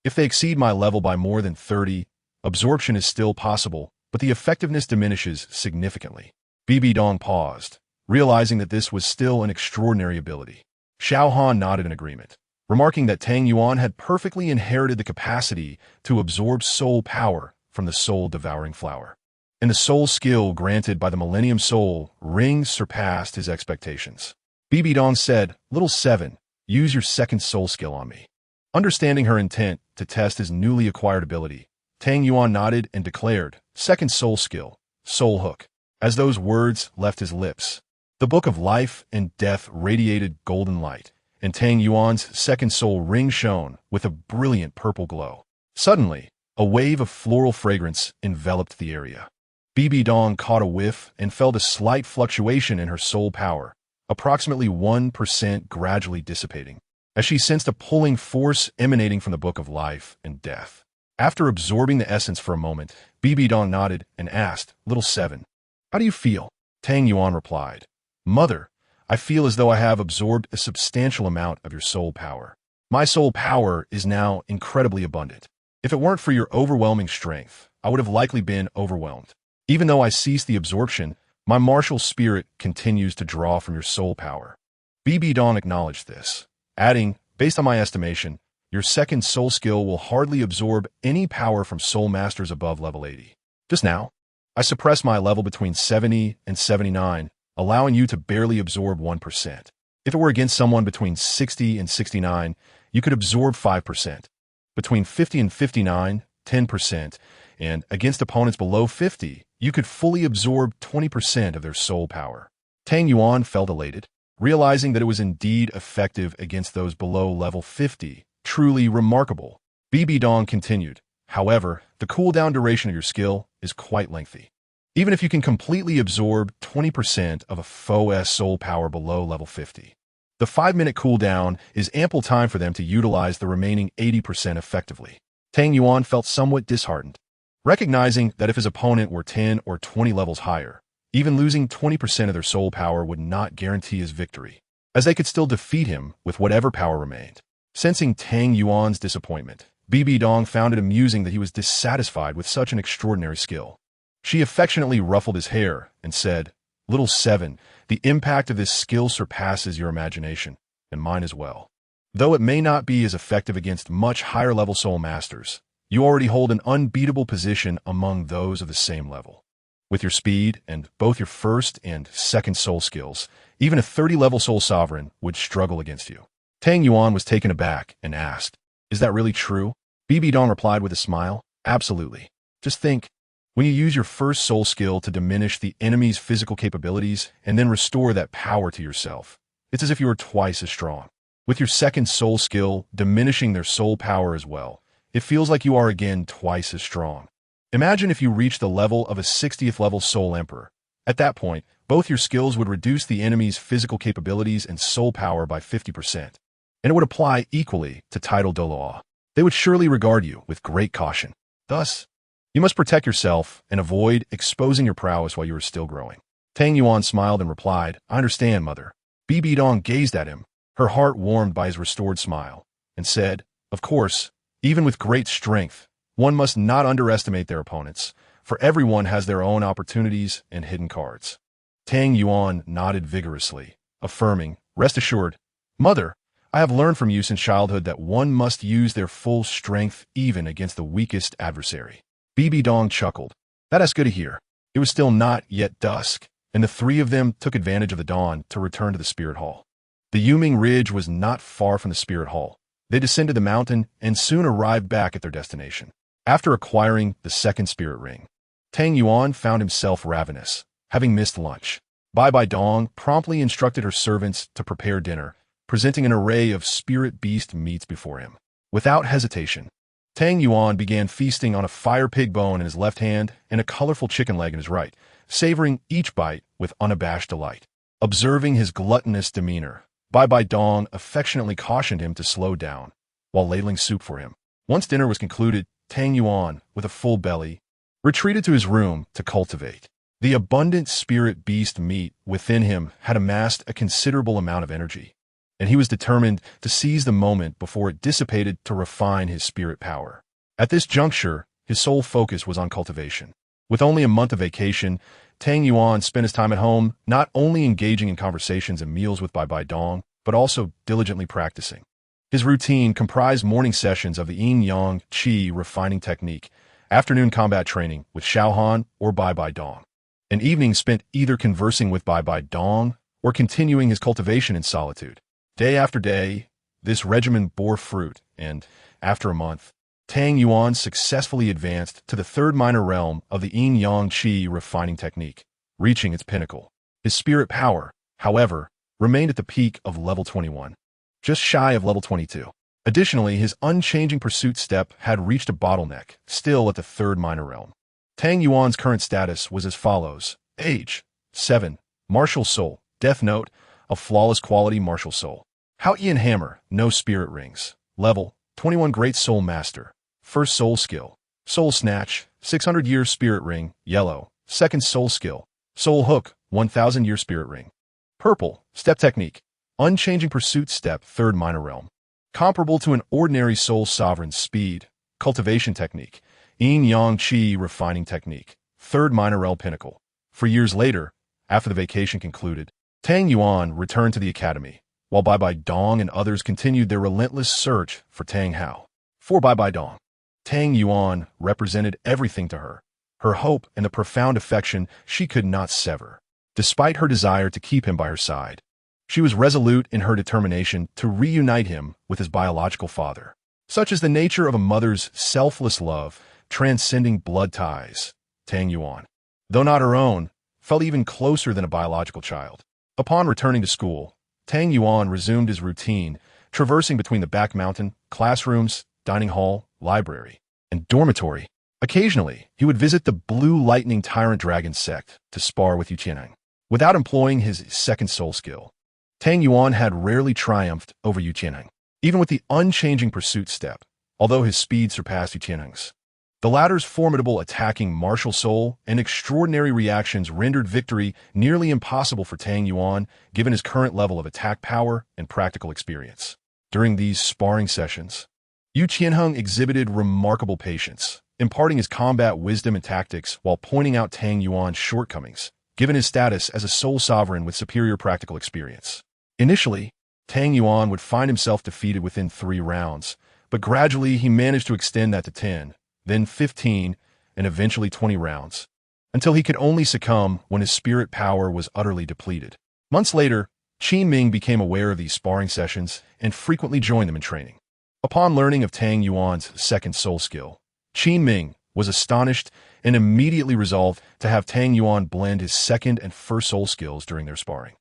If they exceed my level by more than 30, absorption is still possible, but the effectiveness diminishes significantly." Bibi Dong paused, realizing that this was still an extraordinary ability. Xiao Han nodded in agreement, remarking that Tang Yuan had perfectly inherited the capacity to absorb soul power from the soul-devouring flower. And the soul skill granted by the Millennium Soul Ring surpassed his expectations. Bibi Dong said, "Little Seven, use your second soul skill on me." Understanding her intent to test his newly acquired ability, Tang Yuan nodded and declared, "Second soul skill, Soul Hook." As those words left his lips, the Book of Life and Death radiated golden light, and Tang Yuan's second soul ring shone with a brilliant purple glow. Suddenly, a wave of floral fragrance enveloped the area. Bibi Dong caught a whiff and felt a slight fluctuation in her soul power, approximately 1% gradually dissipating, as she sensed a pulling force emanating from the Book of Life and Death. After absorbing the essence for a moment, Bibi Dong nodded and asked, "Little Seven, how do you feel?" Tang Yuan replied, "Mother, I feel as though I have absorbed a substantial amount of your soul power. My soul power is now incredibly abundant. If it weren't for your overwhelming strength, I would have likely been overwhelmed. Even though I ceased the absorption, my martial spirit continues to draw from your soul power." Bibi Dong acknowledged this, adding, "Based on my estimation, your second soul skill will hardly absorb any power from soul masters above level 80. Just now, I suppressed my level between 70 and 79, allowing you to barely absorb 1%. If it were against someone between 60 and 69, you could absorb 5%. Between 50 and 59, 10%, and against opponents below 50, you could fully absorb 20% of their soul power." Tang Yuan felt elated, realizing that it was indeed effective against those below level 50. Truly remarkable. Bibi Dong continued, "However, the cooldown duration of your skill is quite lengthy. Even if you can completely absorb 20% of a foe's soul power below level 50, the 5-minute cooldown is ample time for them to utilize the remaining 80% effectively." Tang Yuan felt somewhat disheartened, recognizing that if his opponent were 10 or 20 levels higher, even losing 20% of their soul power would not guarantee his victory, as they could still defeat him with whatever power remained. Sensing Tang Yuan's disappointment, Bibi Dong found it amusing that he was dissatisfied with such an extraordinary skill. She affectionately ruffled his hair and said, "Little Seven, the impact of this skill surpasses your imagination, and mine as well. Though it may not be as effective against much higher-level soul masters, you already hold an unbeatable position among those of the same level. With your speed and both your first and second soul skills, even a 30-level soul sovereign would struggle against you." Tang Yuan was taken aback and asked, "Is that really true?" Bibi Dong replied with a smile, "Absolutely. Just think, when you use your first soul skill to diminish the enemy's physical capabilities and then restore that power to yourself, it's as if you were twice as strong. With your second soul skill diminishing their soul power as well, it feels like you are again twice as strong. Imagine if you reach the level of a 60th level soul emperor. At that point, both your skills would reduce the enemy's physical capabilities and soul power by 50%. and it would apply equally to title Douluo. They would surely regard you with great caution. Thus, you must protect yourself and avoid exposing your prowess while you are still growing. Tang Yuan smiled and replied, I understand, mother. Bibi Dong gazed at him, her heart warmed by his restored smile, and said, Of course, even with great strength, one must not underestimate their opponents, for everyone has their own opportunities and hidden cards. Tang Yuan nodded vigorously, affirming, Rest assured, mother, I have learned from you since childhood that one must use their full strength even against the weakest adversary. Bibi Dong chuckled. That's good to hear. It was still not yet dusk, and the three of them took advantage of the dawn to return to the Spirit Hall. The Yuming Ridge was not far from the Spirit Hall. They descended the mountain and soon arrived back at their destination. After acquiring the second spirit ring, Tang Yuan found himself ravenous, having missed lunch. Bai Dong promptly instructed her servants to prepare dinner, presenting an array of spirit beast meats before him. Without hesitation, Tang Yuan began feasting on a fire pig bone in his left hand and a colorful chicken leg in his right, savoring each bite with unabashed delight. Observing his gluttonous demeanor, Bai Dong affectionately cautioned him to slow down, while ladling soup for him. Once dinner was concluded, Tang Yuan, with a full belly, retreated to his room to cultivate. The abundant spirit beast meat within him had amassed a considerable amount of energy, and he was determined to seize the moment before it dissipated to refine his spirit power. At this juncture, his sole focus was on cultivation. With only a month of vacation, Tang Yuan spent his time at home not only engaging in conversations and meals with Bai Dong, but also diligently practicing. His routine comprised morning sessions of the yin-yang qi refining technique, afternoon combat training with Xiaohan or Bai Dong, and evenings spent either conversing with Bai Dong or continuing his cultivation in solitude. Day after day, this regimen bore fruit, and, after a month, Tang Yuan successfully advanced to the third minor realm of the yin-yang qi refining technique, reaching its pinnacle. His spirit power, however, remained at the peak of level 21, just shy of level 22. Additionally, his unchanging pursuit step had reached a bottleneck, still at the third minor realm. Tang Yuan's current status was as follows. Age, 7, martial soul, death note, a flawless quality martial soul. Haotian hammer, no spirit rings. Level, 21 great soul master. First soul skill, soul snatch, 600-year spirit ring, yellow. Second soul skill, soul hook, 1,000-year spirit ring. Purple, step technique, unchanging pursuit step, third minor realm. Comparable to an ordinary soul sovereign speed, cultivation technique, yin-yang qi refining technique, third minor realm pinnacle. 4 years later, after the vacation concluded, Tang Yuan returned to the academy, while Bai Dong and others continued their relentless search for Tang Hao. For Bai Dong, Tang Yuan represented everything to her, her hope and the profound affection she could not sever. Despite her desire to keep him by her side, she was resolute in her determination to reunite him with his biological father. Such is the nature of a mother's selfless love, transcending blood ties. Tang Yuan, though not her own, felt even closer than a biological child. Upon returning to school, Tang Yuan resumed his routine, traversing between the back mountain, classrooms, dining hall, library, and dormitory. Occasionally, he would visit the Blue Lightning Tyrant Dragon sect to spar with Yu Qianheng. Without employing his second soul skill, Tang Yuan had rarely triumphed over Yu Qianheng, even with the unchanging pursuit step, although his speed surpassed Yu Qianheng's. The latter's formidable attacking martial soul and extraordinary reactions rendered victory nearly impossible for Tang Yuan, given his current level of attack power and practical experience. During these sparring sessions, Yu Qianheng exhibited remarkable patience, imparting his combat wisdom and tactics while pointing out Tang Yuan's shortcomings, given his status as a soul sovereign with superior practical experience. Initially, Tang Yuan would find himself defeated within 3 rounds, but gradually he managed to extend that to 10, then 15, and eventually 20 rounds, until he could only succumb when his spirit power was utterly depleted. Months later, Qin Ming became aware of these sparring sessions and frequently joined them in training. Upon learning of Tang Yuan's second soul skill, Qin Ming was astonished and immediately resolved to have Tang Yuan blend his second and first soul skills during their sparring.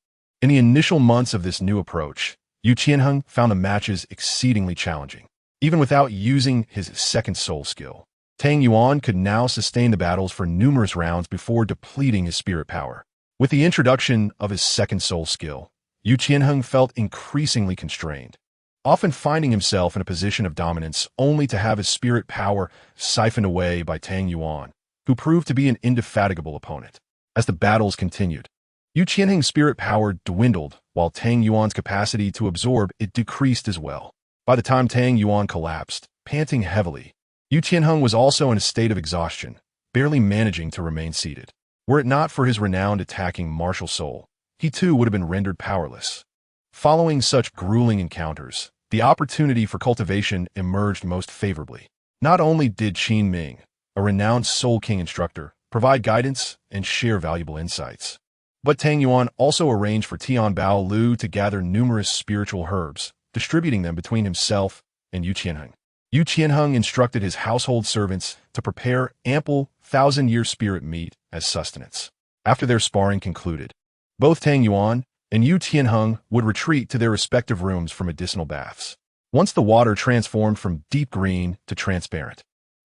In the initial months of this new approach, Yu Qianheng found the matches exceedingly challenging. Even without using his second soul skill, Tang Yuan could now sustain the battles for numerous rounds before depleting his spirit power. With the introduction of his second soul skill, Yu Qianheng felt increasingly constrained. often finding himself in a position of dominance only to have his spirit power siphoned away by Tang Yuan, who proved to be an indefatigable opponent. As the battles continued, Yu Qianheng's spirit power dwindled, while Tang Yuan's capacity to absorb it decreased as well. By the time Tang Yuan collapsed, panting heavily, Yu Qianheng was also in a state of exhaustion, barely managing to remain seated. Were it not for his renowned attacking martial soul, he too would have been rendered powerless. Following such grueling encounters, the opportunity for cultivation emerged most favorably. Not only did Qin Ming, a renowned Soul King instructor, provide guidance and share valuable insights, but Tang Yuan also arranged for Tian Bao Lu to gather numerous spiritual herbs, distributing them between himself and Yu Qianheng. Yu Qianheng instructed his household servants to prepare ample thousand-year spirit meat as sustenance. After their sparring concluded, both Tang Yuan and Yu Qianheng would retreat to their respective rooms for medicinal baths. Once the water transformed from deep green to transparent,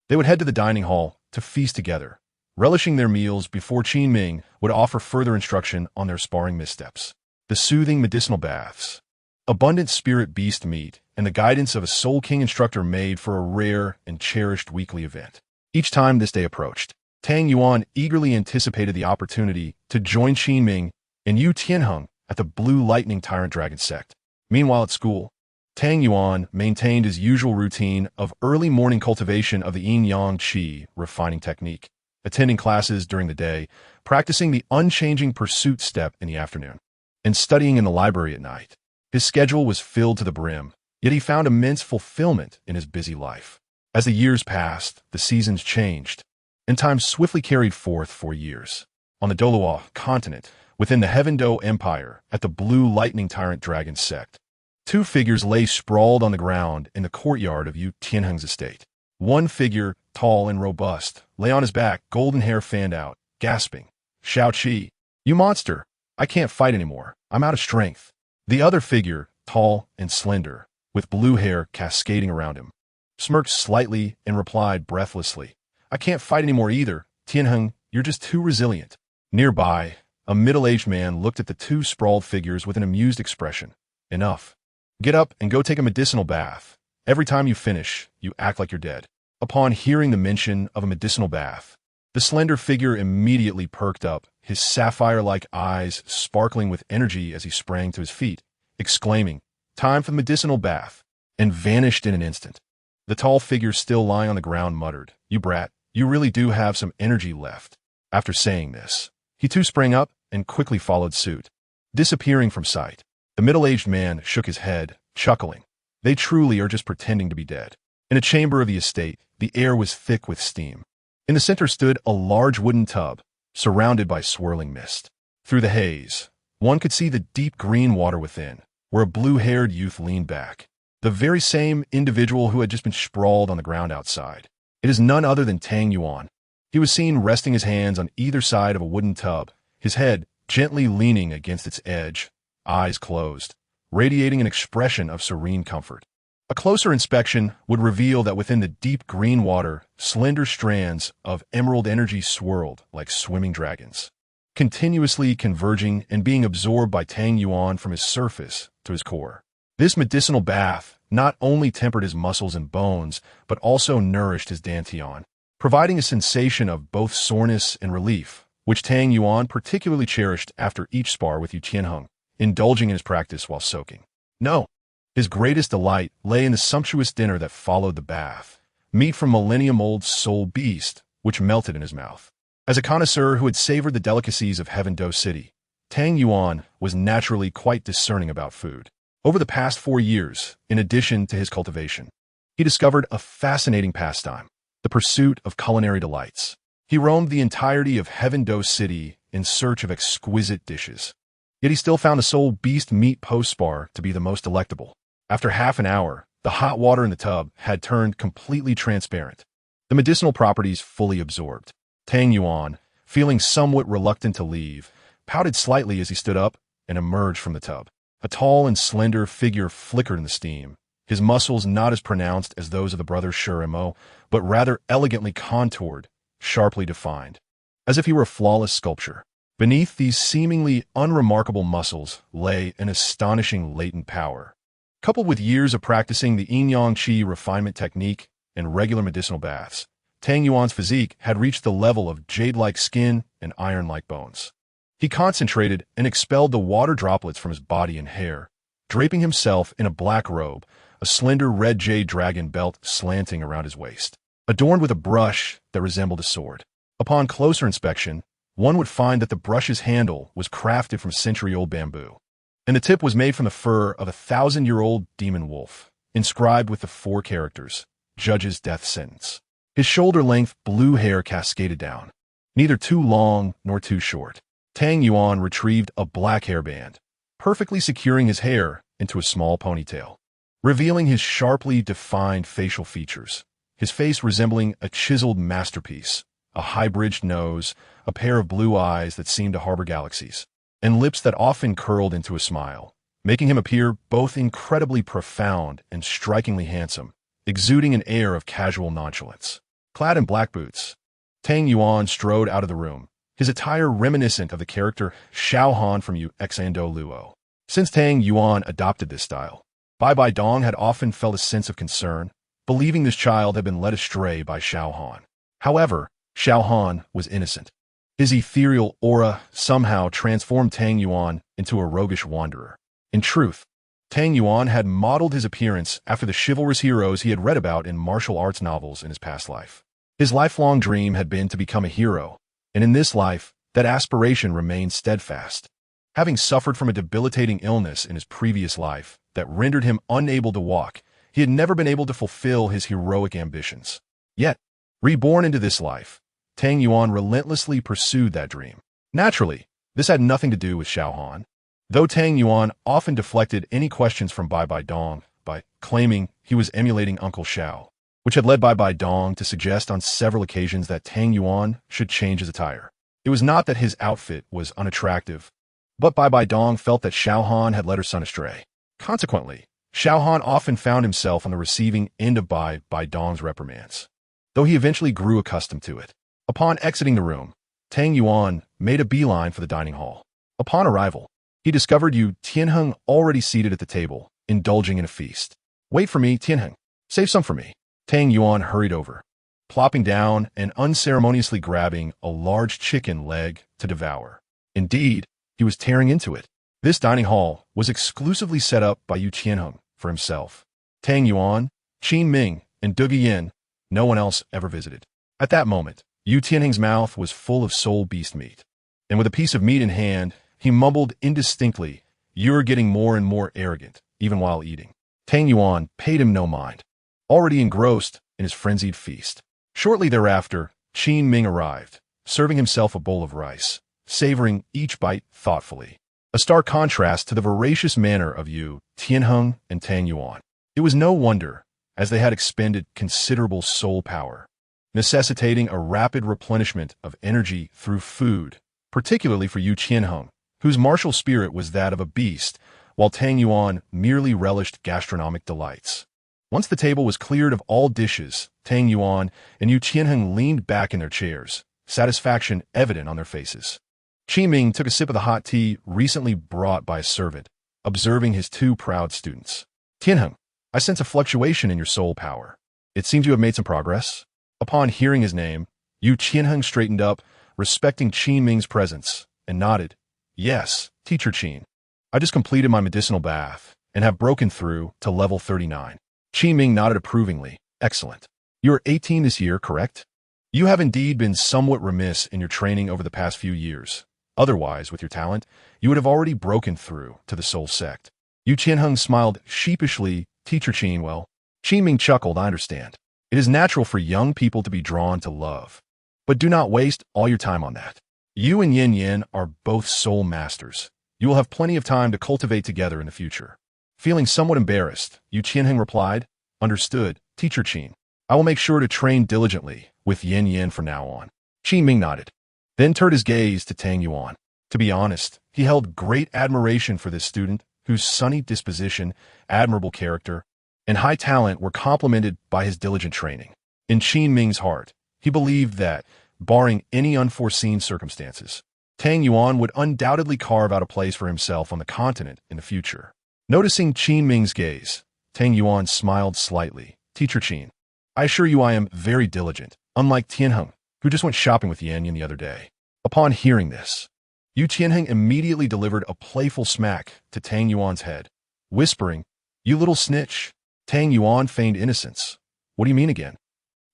they would head to the dining hall to feast together, relishing their meals before Qin Ming would offer further instruction on their sparring missteps. The soothing medicinal baths, abundant spirit beast meat, and the guidance of a Soul King instructor made for a rare and cherished weekly event. Each time this day approached, Tang Yuan eagerly anticipated the opportunity to join Qin Ming and Yu Qianheng at the Blue Lightning Tyrant Dragon sect. Meanwhile at school, Tang Yuan maintained his usual routine of early morning cultivation of the yin-yang qi refining technique, attending classes during the day, practicing the unchanging pursuit step in the afternoon, and studying in the library at night. His schedule was filled to the brim, yet he found immense fulfillment in his busy life. As the years passed, the seasons changed, and time swiftly carried forth 4 years. On the Douluo continent, within the Heaven Do Empire, at the Blue Lightning Tyrant Dragon sect, 2 figures lay sprawled on the ground in the courtyard of Yu Tianheng's estate. One figure, tall and robust, lay on his back, golden hair fanned out, gasping, "Shao Qi, you monster! I can't fight anymore. I'm out of strength." The other figure, tall and slender, with blue hair cascading around him, smirked slightly and replied breathlessly, "I can't fight anymore either. Tianheng, you're just too resilient." Nearby, a middle-aged man looked at the 2 sprawled figures with an amused expression. "Enough. Get up and go take a medicinal bath. Every time you finish, you act like you're dead." Upon hearing the mention of a medicinal bath, the slender figure immediately perked up, his sapphire-like eyes sparkling with energy as he sprang to his feet, exclaiming, "Time for the medicinal bath," and vanished in an instant. The tall figure still lying on the ground muttered, "You brat, you really do have some energy left." After saying this, he too sprang up and quickly followed suit, disappearing from sight. The middle-aged man shook his head, chuckling. They truly are just pretending to be dead. In a chamber of the estate, the air was thick with steam. In the center stood a large wooden tub, surrounded by swirling mist. Through the haze, one could see the deep green water within, where a blue-haired youth leaned back, the very same individual who had just been sprawled on the ground outside. It is none other than Tang Yuan. He was seen resting his hands on either side of a wooden tub, his head gently leaning against its edge, eyes closed, radiating an expression of serene comfort. A closer inspection would reveal that within the deep green water, slender strands of emerald energy swirled like swimming dragons, continuously converging and being absorbed by Tang Yuan from his surface to his core. This medicinal bath not only tempered his muscles and bones, but also nourished his dantian, providing a sensation of both soreness and relief, which Tang Yuan particularly cherished after each spar with Yu Qianheng, indulging in his practice while soaking. No, his greatest delight lay in the sumptuous dinner that followed the bath, meat from millennium-old soul beast, which melted in his mouth. As a connoisseur who had savored the delicacies of Heaven Do City, Tang Yuan was naturally quite discerning about food. Over the past 4 years, in addition to his cultivation, he discovered a fascinating pastime, the pursuit of culinary delights. He roamed the entirety of Heaven Do City in search of exquisite dishes. Yet he still found the soul beast meat post-spar to be the most delectable. After half an hour, the hot water in the tub had turned completely transparent, the medicinal properties fully absorbed. Tang Yuan, feeling somewhat reluctant to leave, pouted slightly as he stood up and emerged from the tub. A tall and slender figure flickered in the steam, his muscles not as pronounced as those of the brothers Shurimo, but rather elegantly contoured, sharply defined, as if he were a flawless sculpture. Beneath these seemingly unremarkable muscles lay an astonishing latent power, Coupled with years of practicing the yin-yang qi refinement technique and regular medicinal baths, Tang Yuan's physique had reached the level of jade-like skin and iron-like bones. He concentrated and expelled the water droplets from his body and hair, draping himself in a black robe, a slender red jade dragon belt slanting around his waist, adorned with a brush that resembled a sword. Upon closer inspection, one would find that the brush's handle was crafted from century-old bamboo, and the tip was made from the fur of a 1,000-year-old demon wolf, inscribed with the 4 characters, Judge's Death Sentence. His shoulder-length blue hair cascaded down, neither too long nor too short. Tang Yuan retrieved a black hairband, perfectly securing his hair into a small ponytail, revealing his sharply defined facial features, his face resembling a chiseled masterpiece, a high-bridged nose, a pair of blue eyes that seemed to harbor galaxies, and lips that often curled into a smile, making him appear both incredibly profound and strikingly handsome, exuding an air of casual nonchalance. Clad in black boots, Tang Yuan strode out of the room, his attire reminiscent of the character Xiao Han from Douluo. Since Tang Yuan adopted this style, Bai Bai Dong had often felt a sense of concern, believing this child had been led astray by Xiao Han. However, Xiao Han was innocent. His ethereal aura somehow transformed Tang Yuan into a roguish wanderer. In truth, Tang Yuan had modeled his appearance after the chivalrous heroes he had read about in martial arts novels in his past life. His lifelong dream had been to become a hero, and in this life, that aspiration remained steadfast. Having suffered from a debilitating illness in his previous life that rendered him unable to walk, he had never been able to fulfill his heroic ambitions. Yet, reborn into this life, Tang Yuan relentlessly pursued that dream. Naturally, this had nothing to do with Xiao Han, though Tang Yuan often deflected any questions from Bai Bai Dong by claiming he was emulating Uncle Xiao, which had led Bai Bai Dong to suggest on several occasions that Tang Yuan should change his attire. It was not that his outfit was unattractive, but Bai Bai Dong felt that Xiao Han had led her son astray. Consequently, Xiao Han often found himself on the receiving end of Bai Bai Dong's reprimands, though he eventually grew accustomed to it. Upon exiting the room, Tang Yuan made a beeline for the dining hall. Upon arrival, he discovered Yu Tianheng already seated at the table, indulging in a feast. "Wait for me, Tianheng. Save some for me." Tang Yuan hurried over, plopping down and unceremoniously grabbing a large chicken leg to devour. Indeed, he was tearing into it. This dining hall was exclusively set up by Yu Tianheng for himself. Tang Yuan, Qin Ming, and Duge Yin, no one else ever visited. At that moment, Yu Tianheng's mouth was full of soul beast meat, and with a piece of meat in hand, he mumbled indistinctly, "You're getting more and more arrogant, even while eating." Tang Yuan paid him no mind, already engrossed in his frenzied feast. Shortly thereafter, Qin Ming arrived, serving himself a bowl of rice, savoring each bite thoughtfully, a stark contrast to the voracious manner of Yu Tianheng and Tang Yuan. It was no wonder, as they had expended considerable soul power, necessitating a rapid replenishment of energy through food, particularly for Yu Tianheng, whose martial spirit was that of a beast, while Tang Yuan merely relished gastronomic delights. Once the table was cleared of all dishes, Tang Yuan and Yu Tianheng leaned back in their chairs, satisfaction evident on their faces. Qi Ming took a sip of the hot tea recently brought by a servant, observing his 2 proud students. "Tianheng, I sense a fluctuation in your soul power. It seems you have made some progress." Upon hearing his name, Yu Tianheng straightened up, respecting Qi Ming's presence, and nodded. "Yes, Teacher Qin. I just completed my medicinal bath and have broken through to level 39. Qi Ming nodded approvingly. "Excellent. You are 18 this year, correct? You have indeed been somewhat remiss in your training over the past few years. Otherwise, with your talent, you would have already broken through to the soul sect." Yu Tianheng smiled sheepishly. "Teacher Qin, well." Qi Ming chuckled. "I understand. It is natural for young people to be drawn to love. But do not waste all your time on that. You and Yin Yin are both soul masters. You will have plenty of time to cultivate together in the future." Feeling somewhat embarrassed, Yu Tianheng replied, "Understood, Teacher Qin. I will make sure to train diligently with Yin Yin from now on." Qi Ming nodded, then turned his gaze to Tang Yuan. To be honest, he held great admiration for this student, whose sunny disposition, admirable character, and high talent were complemented by his diligent training. In Qin Ming's heart, he believed that, barring any unforeseen circumstances, Tang Yuan would undoubtedly carve out a place for himself on the continent in the future. Noticing Qin Ming's gaze, Tang Yuan smiled slightly. Teacher Qin, I assure you I am very diligent, unlike Tianheng, who just went shopping with Yan Yan the other day. Upon hearing this, Yu Tianheng immediately delivered a playful smack to Tang Yuan's head, whispering, You little snitch. Tang Yuan feigned innocence. What do you mean again?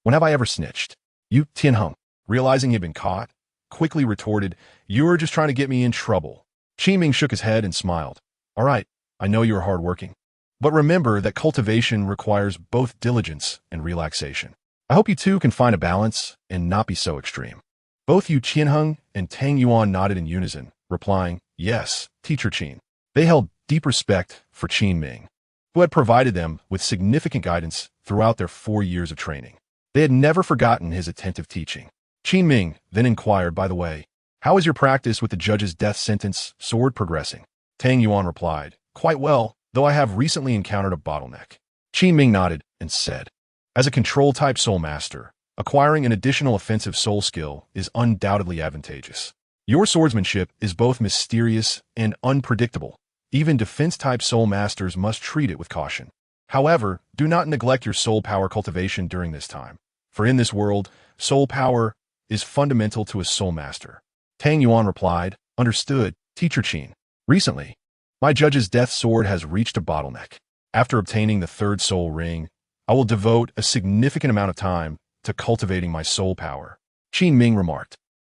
When have I ever snitched? Yu Tianheng, realizing he had been caught, quickly retorted, You're just trying to get me in trouble. Qin Ming shook his head and smiled. All right, I know you're hardworking. But remember that cultivation requires both diligence and relaxation. I hope you two can find a balance and not be so extreme. Both Yu Tianheng and Tang Yuan nodded in unison, replying, Yes, Teacher Qin. They held deep respect for Qin Ming, who had provided them with significant guidance throughout their 4 years of training. They had never forgotten his attentive teaching. Qin Ming then inquired, By the way, how is your practice with the judge's death sentence sword progressing? Tang Yuan replied, Quite well, though I have recently encountered a bottleneck. Qin Ming nodded and said, As a control-type soul master, acquiring an additional offensive soul skill is undoubtedly advantageous. Your swordsmanship is both mysterious and unpredictable. Even defense-type soul masters must treat it with caution. However, do not neglect your soul power cultivation during this time, for in this world, soul power is fundamental to a soul master. Tang Yuan replied, Understood, Teacher Qin. Recently, my judge's death sword has reached a bottleneck. After obtaining the third soul ring, I will devote a significant amount of time to cultivating my soul power. Qin Ming remarked,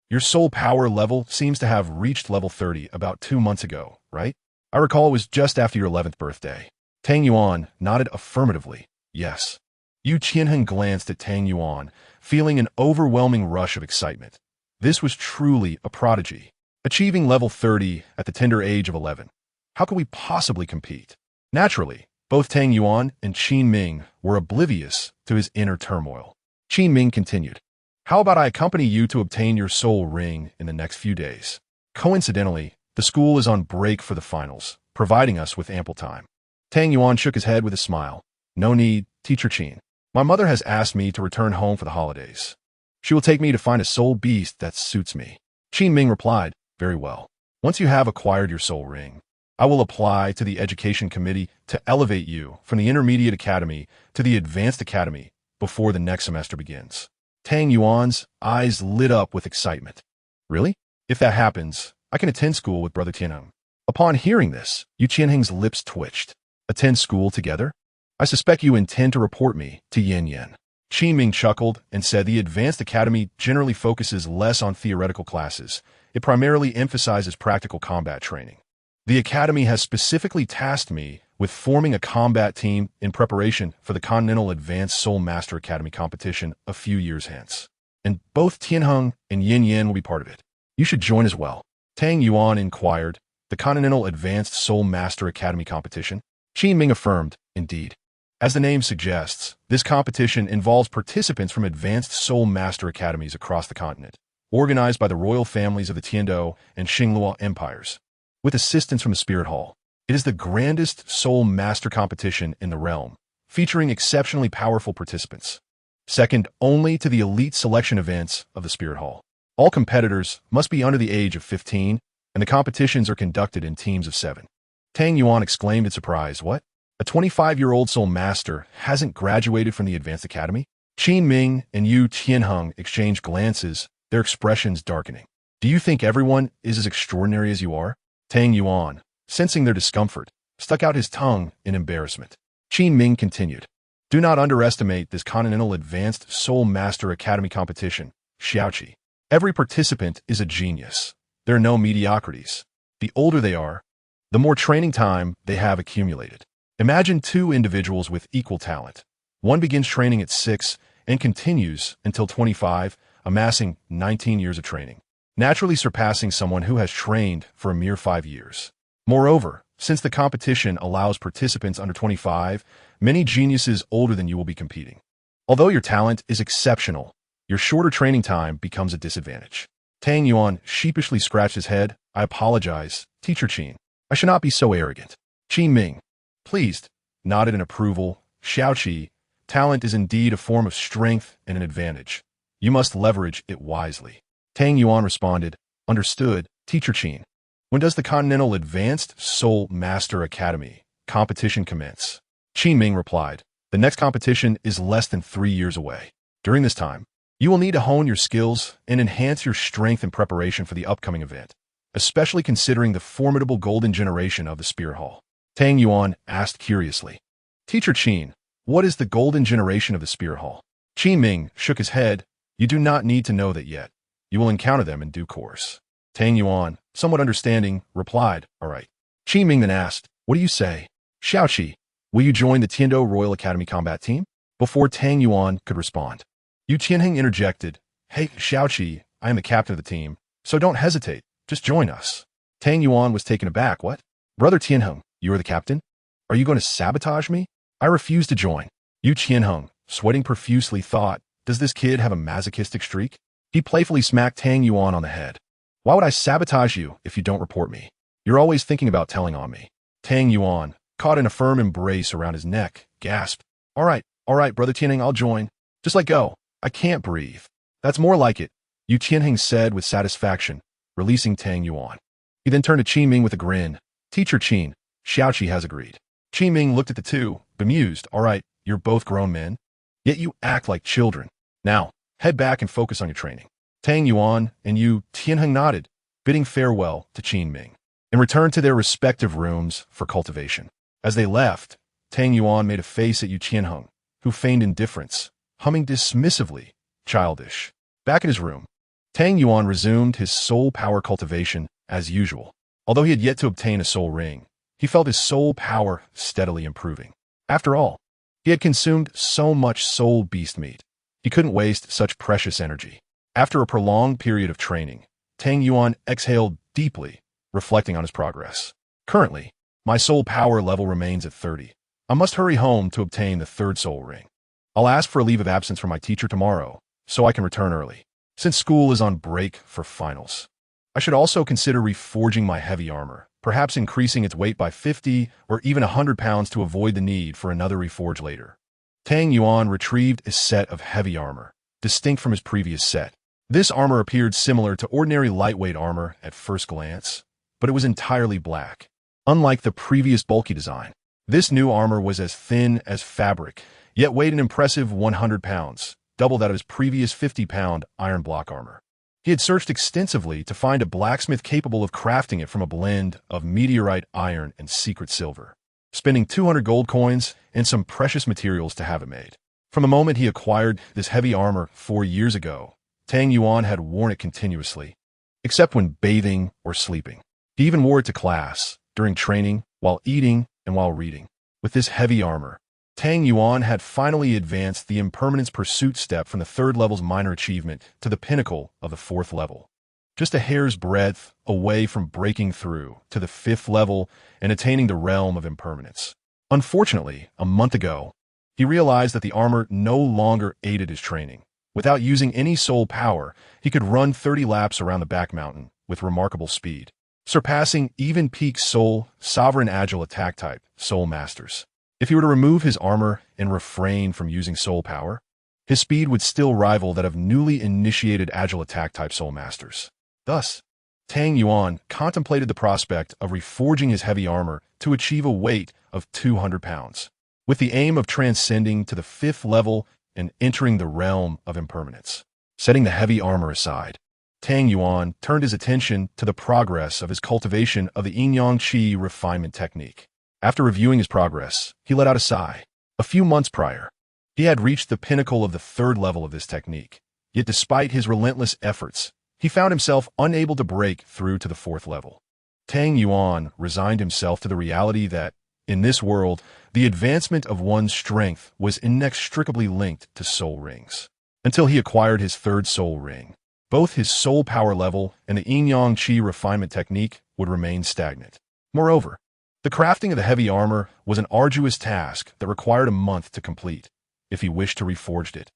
Your soul power level seems to have reached level 30 about 2 months ago, right? I recall it was just after your 11th birthday. Tang Yuan nodded affirmatively, Yes. Yu Qianheng glanced at Tang Yuan, feeling an overwhelming rush of excitement. This was truly a prodigy. Achieving level 30 at the tender age of 11. How could we possibly compete? Naturally, both Tang Yuan and Qin Ming were oblivious to his inner turmoil. Qin Ming continued, How about I accompany you to obtain your soul ring in the next few days? Coincidentally, the school is on break for the finals, providing us with ample time. Tang Yuan shook his head with a smile. No need, Teacher Qin. My mother has asked me to return home for the holidays. She will take me to find a soul beast that suits me. Qin Ming replied, Very well. Once you have acquired your soul ring, I will apply to the education committee to elevate you from the intermediate academy to the advanced academy before the next semester begins. Tang Yuan's eyes lit up with excitement. Really? If that happens, I can attend school with Brother Tianheng. Upon hearing this, Yu Qianheng's lips twitched. Attend school together? I suspect you intend to report me to Yan Yan. Qin Ming chuckled and said the advanced academy generally focuses less on theoretical classes. It primarily emphasizes practical combat training. The academy has specifically tasked me with forming a combat team in preparation for the Continental Advanced Soul Master Academy competition a few years hence. And both Tianheng and Yan Yan will be part of it. You should join as well. Tang Yuan inquired, The Continental Advanced Soul Master Academy competition? Qin Ming affirmed, Indeed. As the name suggests, this competition involves participants from advanced soul master academies across the continent, organized by the royal families of the Tiandou and Xinglua empires, with assistance from the Spirit Hall. It is the grandest soul master competition in the realm, featuring exceptionally powerful participants, second only to the elite selection events of the Spirit Hall. All competitors must be under the age of 15, and the competitions are conducted in teams of 7. Tang Yuan exclaimed in surprise, What? A 25-year-old soul master hasn't graduated from the Advanced Academy? Qin Ming and Yu Tianheng exchanged glances, their expressions darkening. Do you think everyone is as extraordinary as you are? Tang Yuan, sensing their discomfort, stuck out his tongue in embarrassment. Qin Ming continued, Do not underestimate this Continental Advanced Soul Master Academy competition, Xiaoqi. Every participant is a genius. There are no mediocrities. The older they are, the more training time they have accumulated. Imagine 2 individuals with equal talent. One begins training at 6 and continues until 25, amassing 19 years of training, naturally surpassing someone who has trained for a mere 5 years. Moreover, since the competition allows participants under 25, many geniuses older than you will be competing. Although your talent is exceptional, your shorter training time becomes a disadvantage. Tang Yuan sheepishly scratched his head. I apologize, Teacher Qin. I should not be so arrogant. Qin Ming, pleased, nodded in approval. Xiaoqi, talent is indeed a form of strength and an advantage. You must leverage it wisely. Tang Yuan responded, Understood, Teacher Qin. When does the Continental Advanced Soul Master Academy competition commence. Qin Ming replied, the next competition is less than 3 years away. During this time, you will need to hone your skills and enhance your strength in preparation for the upcoming event, especially considering the formidable golden generation of the Spirit Hall. Tang Yuan asked curiously, Teacher Qin, what is the golden generation of the Spirit Hall? Qin Ming shook his head. You do not need to know that yet. You will encounter them in due course. Tang Yuan, somewhat understanding, replied, all right. Qin Ming then asked, what do you say? Xiaoqi, will you join the Tiando Royal Academy combat team? Before Tang Yuan could respond, Yu Qianheng interjected, hey, Xiaoqi, I am the captain of the team, so don't hesitate, just join us. Tang Yuan was taken aback. What? Brother Tianheng, you are the captain? Are you going to sabotage me? I refuse to join. Yu Qianheng, sweating profusely, thought, does this kid have a masochistic streak? He playfully smacked Tang Yuan on the head. Why would I sabotage you if you don't report me? You're always thinking about telling on me. Tang Yuan, caught in a firm embrace around his neck, gasped, all right, Brother Tianheng, I'll join. Just let go. I can't breathe. That's more like it, Yu Qianheng said with satisfaction, releasing Tang Yuan. He then turned to Qin Ming with a grin. Teacher Qin, Xiaoqi has agreed. Qin Ming looked at the two, bemused. All right, you're both grown men, yet you act like children. Now, head back and focus on your training. Tang Yuan and Yu Tianheng nodded, bidding farewell to Qin Ming, and returned to their respective rooms for cultivation. As they left, Tang Yuan made a face at Yu Qianheng, who feigned indifference, humming dismissively, childish. Back at his room, Tang Yuan resumed his soul power cultivation as usual. Although he had yet to obtain a soul ring, he felt his soul power steadily improving. After all, he had consumed so much soul beast meat. He couldn't waste such precious energy. After a prolonged period of training, Tang Yuan exhaled deeply, reflecting on his progress. Currently, my soul power level remains at 30. I must hurry home to obtain the 3rd soul ring. I'll ask for a leave of absence from my teacher tomorrow, so I can return early, since school is on break for finals. I should also consider reforging my heavy armor, perhaps increasing its weight by 50 or even 100 pounds to avoid the need for another reforge later. Tang Yuan retrieved a set of heavy armor, distinct from his previous set. This armor appeared similar to ordinary lightweight armor at first glance, but it was entirely black. Unlike the previous bulky design, this new armor was as thin as fabric, yet weighed an impressive 100 pounds, double that of his previous 50-pound iron block armor. He had searched extensively to find a blacksmith capable of crafting it from a blend of meteorite iron and secret silver, spending 200 gold coins and some precious materials to have it made. From the moment he acquired this heavy armor 4 years ago, Tang Yuan had worn it continuously, except when bathing or sleeping. He even wore it to class, during training, while eating, and while reading. With this heavy armor, Tang Yuan had finally advanced the impermanence pursuit step from the 3rd level's minor achievement to the pinnacle of the 4th level. Just a hair's breadth away from breaking through to the 5th level and attaining the realm of impermanence. Unfortunately, a month ago, he realized that the armor no longer aided his training. Without using any soul power, he could run 30 laps around the back mountain with remarkable speed, surpassing even peak soul, sovereign agile attack type, soul masters. If he were to remove his armor and refrain from using soul power, his speed would still rival that of newly initiated agile attack type soul masters. Thus, Tang Yuan contemplated the prospect of reforging his heavy armor to achieve a weight of 200 pounds, with the aim of transcending to the 5th level and entering the realm of impermanence. Setting the heavy armor aside, Tang Yuan turned his attention to the progress of his cultivation of the yin-yang qi refinement technique. After reviewing his progress, he let out a sigh. A few months prior, he had reached the pinnacle of the 3rd level of this technique, yet despite his relentless efforts, he found himself unable to break through to the 4th level. Tang Yuan resigned himself to the reality that, in this world, the advancement of one's strength was inextricably linked to soul rings. Until he acquired his 3rd soul ring, both his soul power level and the yin-yang qi refinement technique would remain stagnant. Moreover, the crafting of the heavy armor was an arduous task that required a month to complete. If he wished to reforge it,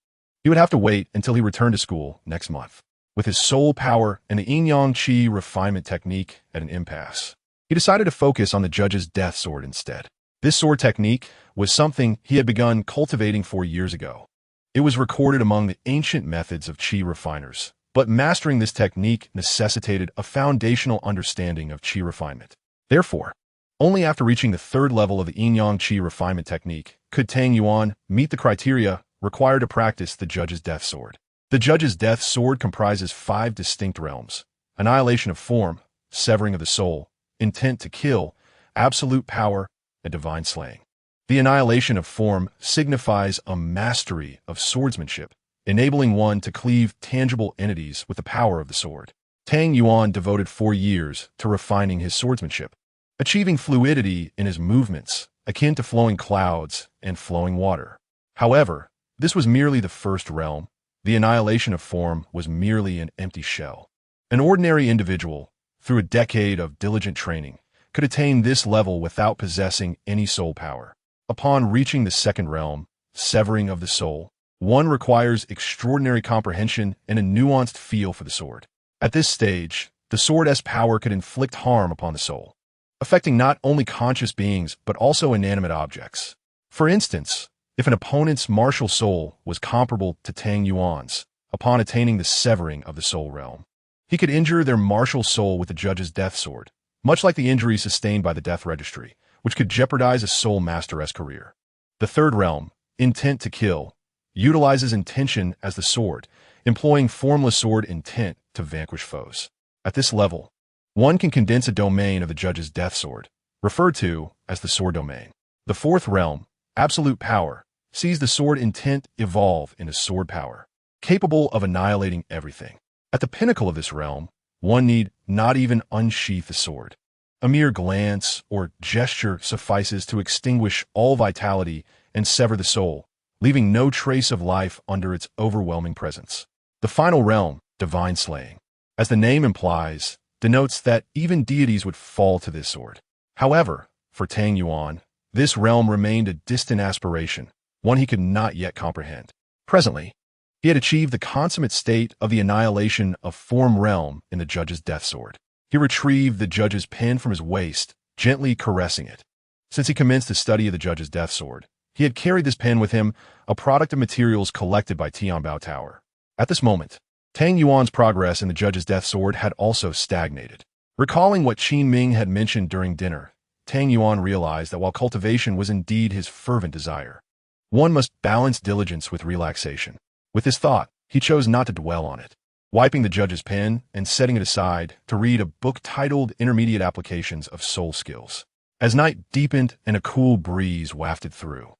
he would have to wait until he returned to school next month. With his soul power and the yin-yang qi refinement technique at an impasse, he decided to focus on the judge's death sword instead. This sword technique was something he had begun cultivating 4 years ago. It was recorded among the ancient methods of qi refiners, but mastering this technique necessitated a foundational understanding of qi refinement. Therefore, Only after reaching the third level of the yin-yang qi refinement technique could Tang Yuan meet the criteria required to practice the Judge's Death Sword. The Judge's Death Sword comprises 5 distinct realms: annihilation of form, severing of the soul, intent to kill, absolute power, and divine slaying. The annihilation of form signifies a mastery of swordsmanship, enabling one to cleave tangible entities with the power of the sword. Tang Yuan devoted 4 years to refining his swordsmanship, achieving fluidity in his movements, akin to flowing clouds and flowing water. However, this was merely the first realm. The annihilation of form was merely an empty shell. An ordinary individual, through a decade of diligent training, could attain this level without possessing any soul power. Upon reaching the second realm, severing of the soul, one requires extraordinary comprehension and a nuanced feel for the sword. At this stage, the sword's power could inflict harm upon the soul, affecting not only conscious beings but also inanimate objects. For instance, if an opponent's martial soul was comparable to Tang Yuan's, upon attaining the severing of the soul realm, he could injure their martial soul with the Judge's Death Sword, much like the injury sustained by the Death Registry, which could jeopardize a soul master's career. The third realm, intent to kill, utilizes intention as the sword, employing formless sword intent to vanquish foes. At this level, one can condense a domain of the Judge's Death Sword, referred to as the sword domain. The fourth realm, absolute power, sees the sword intent evolve into sword power, capable of annihilating everything. At the pinnacle of this realm, one need not even unsheath the sword. A mere glance or gesture suffices to extinguish all vitality and sever the soul, leaving no trace of life under its overwhelming presence. The final realm, divine slaying, as the name implies, denotes that even deities would fall to this sword. However, for Tang Yuan, this realm remained a distant aspiration, one he could not yet comprehend. Presently, he had achieved the consummate state of the annihilation of form realm in the Judge's Death Sword. He retrieved the Judge's pen from his waist, gently caressing it. Since he commenced the study of the Judge's Death Sword, he had carried this pen with him, a product of materials collected by Tianbao Tower. At this moment, Tang Yuan's progress in the Judge's Death Sword had also stagnated. Recalling what Qin Ming had mentioned during dinner, Tang Yuan realized that while cultivation was indeed his fervent desire, one must balance diligence with relaxation. With this thought, he chose not to dwell on it, wiping the Judge's pen and setting it aside to read a book titled Intermediate Applications of Soul Skills. As night deepened and a cool breeze wafted through,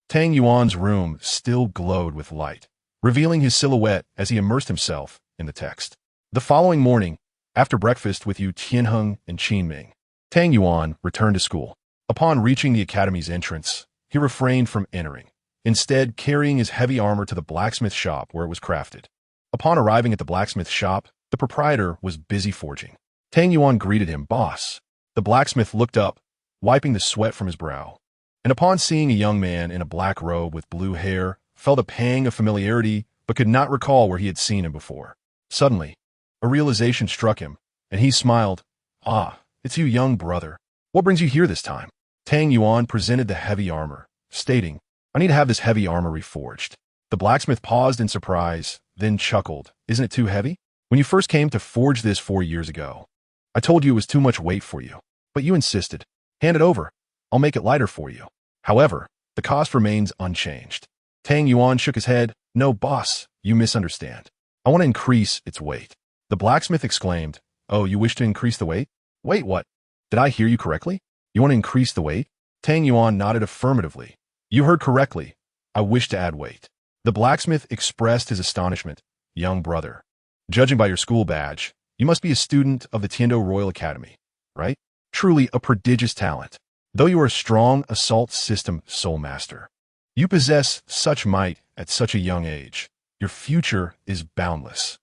Tang Yuan's room still glowed with light, revealing his silhouette as he immersed himself in the text. The following morning, after breakfast with Yu Tianheng and Qin Ming, Tang Yuan returned to school. Upon reaching the academy's entrance, he refrained from entering, instead carrying his heavy armor to the blacksmith shop where it was crafted. Upon arriving at the blacksmith shop, the proprietor was busy forging. Tang Yuan greeted him, "Boss." The blacksmith looked up, wiping the sweat from his brow, and upon seeing a young man in a black robe with blue hair, felt a pang of familiarity but could not recall where he had seen him before. Suddenly, a realization struck him, and he smiled. "Ah, it's you, young brother. What brings you here this time?" Tang Yuan presented the heavy armor, stating, "I need to have this heavy armor reforged." The blacksmith paused in surprise, then chuckled. "Isn't it too heavy? When you first came to forge this 4 years ago, I told you it was too much weight for you, but you insisted. Hand it over. I'll make it lighter for you. However, the cost remains unchanged." Tang Yuan shook his head. "No, boss, you misunderstand. I want to increase its weight." The blacksmith exclaimed, "Oh, you wish to increase the weight? Wait, what? Did I hear you correctly? You want to increase the weight?" Tang Yuan nodded affirmatively. "You heard correctly. I wish to add weight." The blacksmith expressed his astonishment. "Young brother, judging by your school badge, you must be a student of the Tiando Royal Academy, right? Truly a prodigious talent. Though you are a strong assault system soul master, you possess such might at such a young age. Your future is boundless."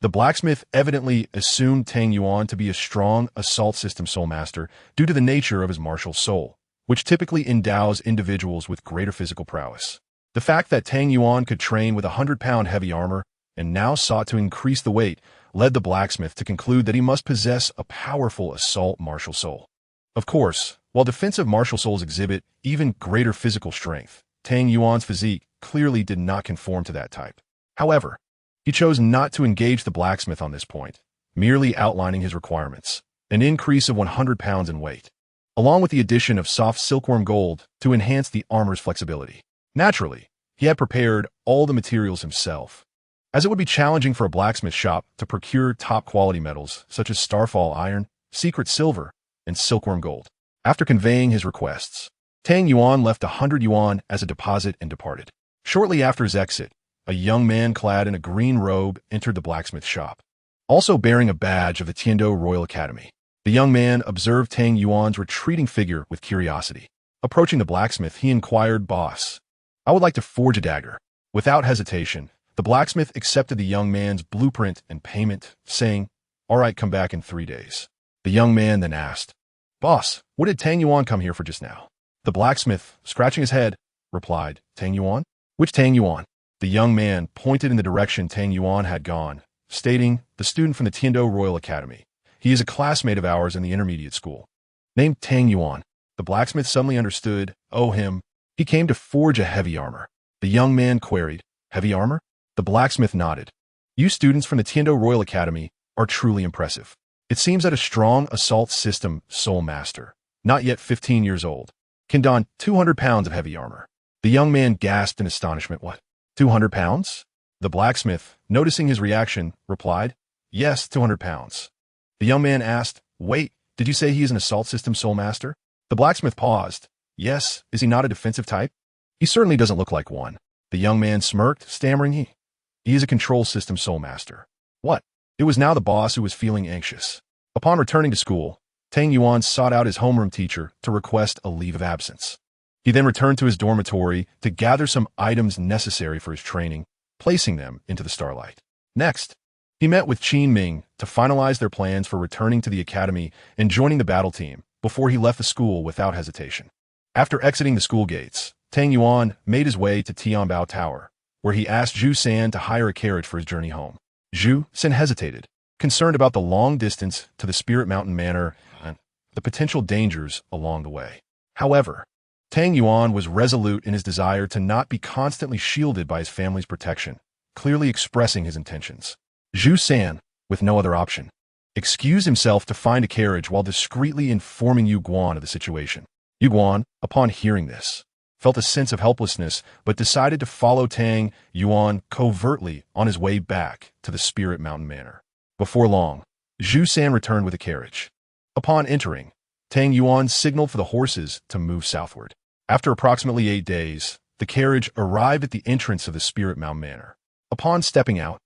The blacksmith evidently assumed Tang Yuan to be a strong assault system soul master due to the nature of his martial soul, which typically endows individuals with greater physical prowess. The fact that Tang Yuan could train with 100-pound heavy armor and now sought to increase the weight led the blacksmith to conclude that he must possess a powerful assault martial soul. Of course, while defensive martial souls exhibit even greater physical strength, Tang Yuan's physique clearly did not conform to that type. However, he chose not to engage the blacksmith on this point, merely outlining his requirements: an increase of 100 pounds in weight, along with the addition of soft silkworm gold to enhance the armor's flexibility. Naturally, he had prepared all the materials himself, as it would be challenging for a blacksmith shop to procure top-quality metals such as starfall iron, secret silver, and silkworm gold. After conveying his requests, Tang Yuan left 100 yuan as a deposit and departed. Shortly after his exit, a young man clad in a green robe entered the blacksmith shop, also bearing a badge of the Tiando Royal Academy. The young man observed Tang Yuan's retreating figure with curiosity. Approaching the blacksmith, he inquired, "Boss, I would like to forge a dagger." Without hesitation, the blacksmith accepted the young man's blueprint and payment, saying, "All right, come back in 3 days." The young man then asked, "Boss, what did Tang Yuan come here for just now?" The blacksmith, scratching his head, replied, "Tang Yuan? Which Tang Yuan?" The young man pointed in the direction Tang Yuan had gone, stating, "The student from the Tiando Royal Academy. He is a classmate of ours in the intermediate school. Named Tang Yuan." The blacksmith suddenly understood. "Oh, him. He came to forge a heavy armor." The young man queried, "Heavy armor?" The blacksmith nodded. "You students from the Tiando Royal Academy are truly impressive. It seems that a strong assault system soul master, not yet 15 years old, can don 200 pounds of heavy armor." The young man gasped in astonishment. "What? 200 pounds? The blacksmith, noticing his reaction, replied, "Yes, 200 pounds. The young man asked, "Wait, did you say he is an assault system soul master?" The blacksmith paused. "Yes, is he not a defensive type?" "He certainly doesn't look like one." The young man smirked, stammering, He is a control system soul master." "What?" It was now the boss who was feeling anxious. Upon returning to school, Tang Yuan sought out his homeroom teacher to request a leave of absence. He then returned to his dormitory to gather some items necessary for his training, placing them into the starlight. Next, he met with Qin Ming to finalize their plans for returning to the academy and joining the battle team before he left the school without hesitation. After exiting the school gates, Tang Yuan made his way to Tianbao Tower, where he asked Zhu San to hire a carriage for his journey home. Zhu San hesitated, concerned about the long distance to the Spirit Mountain Manor and the potential dangers along the way. However, Tang Yuan was resolute in his desire to not be constantly shielded by his family's protection, clearly expressing his intentions. Zhu San, with no other option, excused himself to find a carriage while discreetly informing Yu Guan of the situation. Yu Guan, upon hearing this, felt a sense of helplessness but decided to follow Tang Yuan covertly on his way back to the Spirit Mountain Manor. Before long, Zhu San returned with a carriage. Upon entering, Tang Yuan signaled for the horses to move southward. After approximately 8 days, the carriage arrived at the entrance of the Spirit Mountain Manor. Upon stepping out,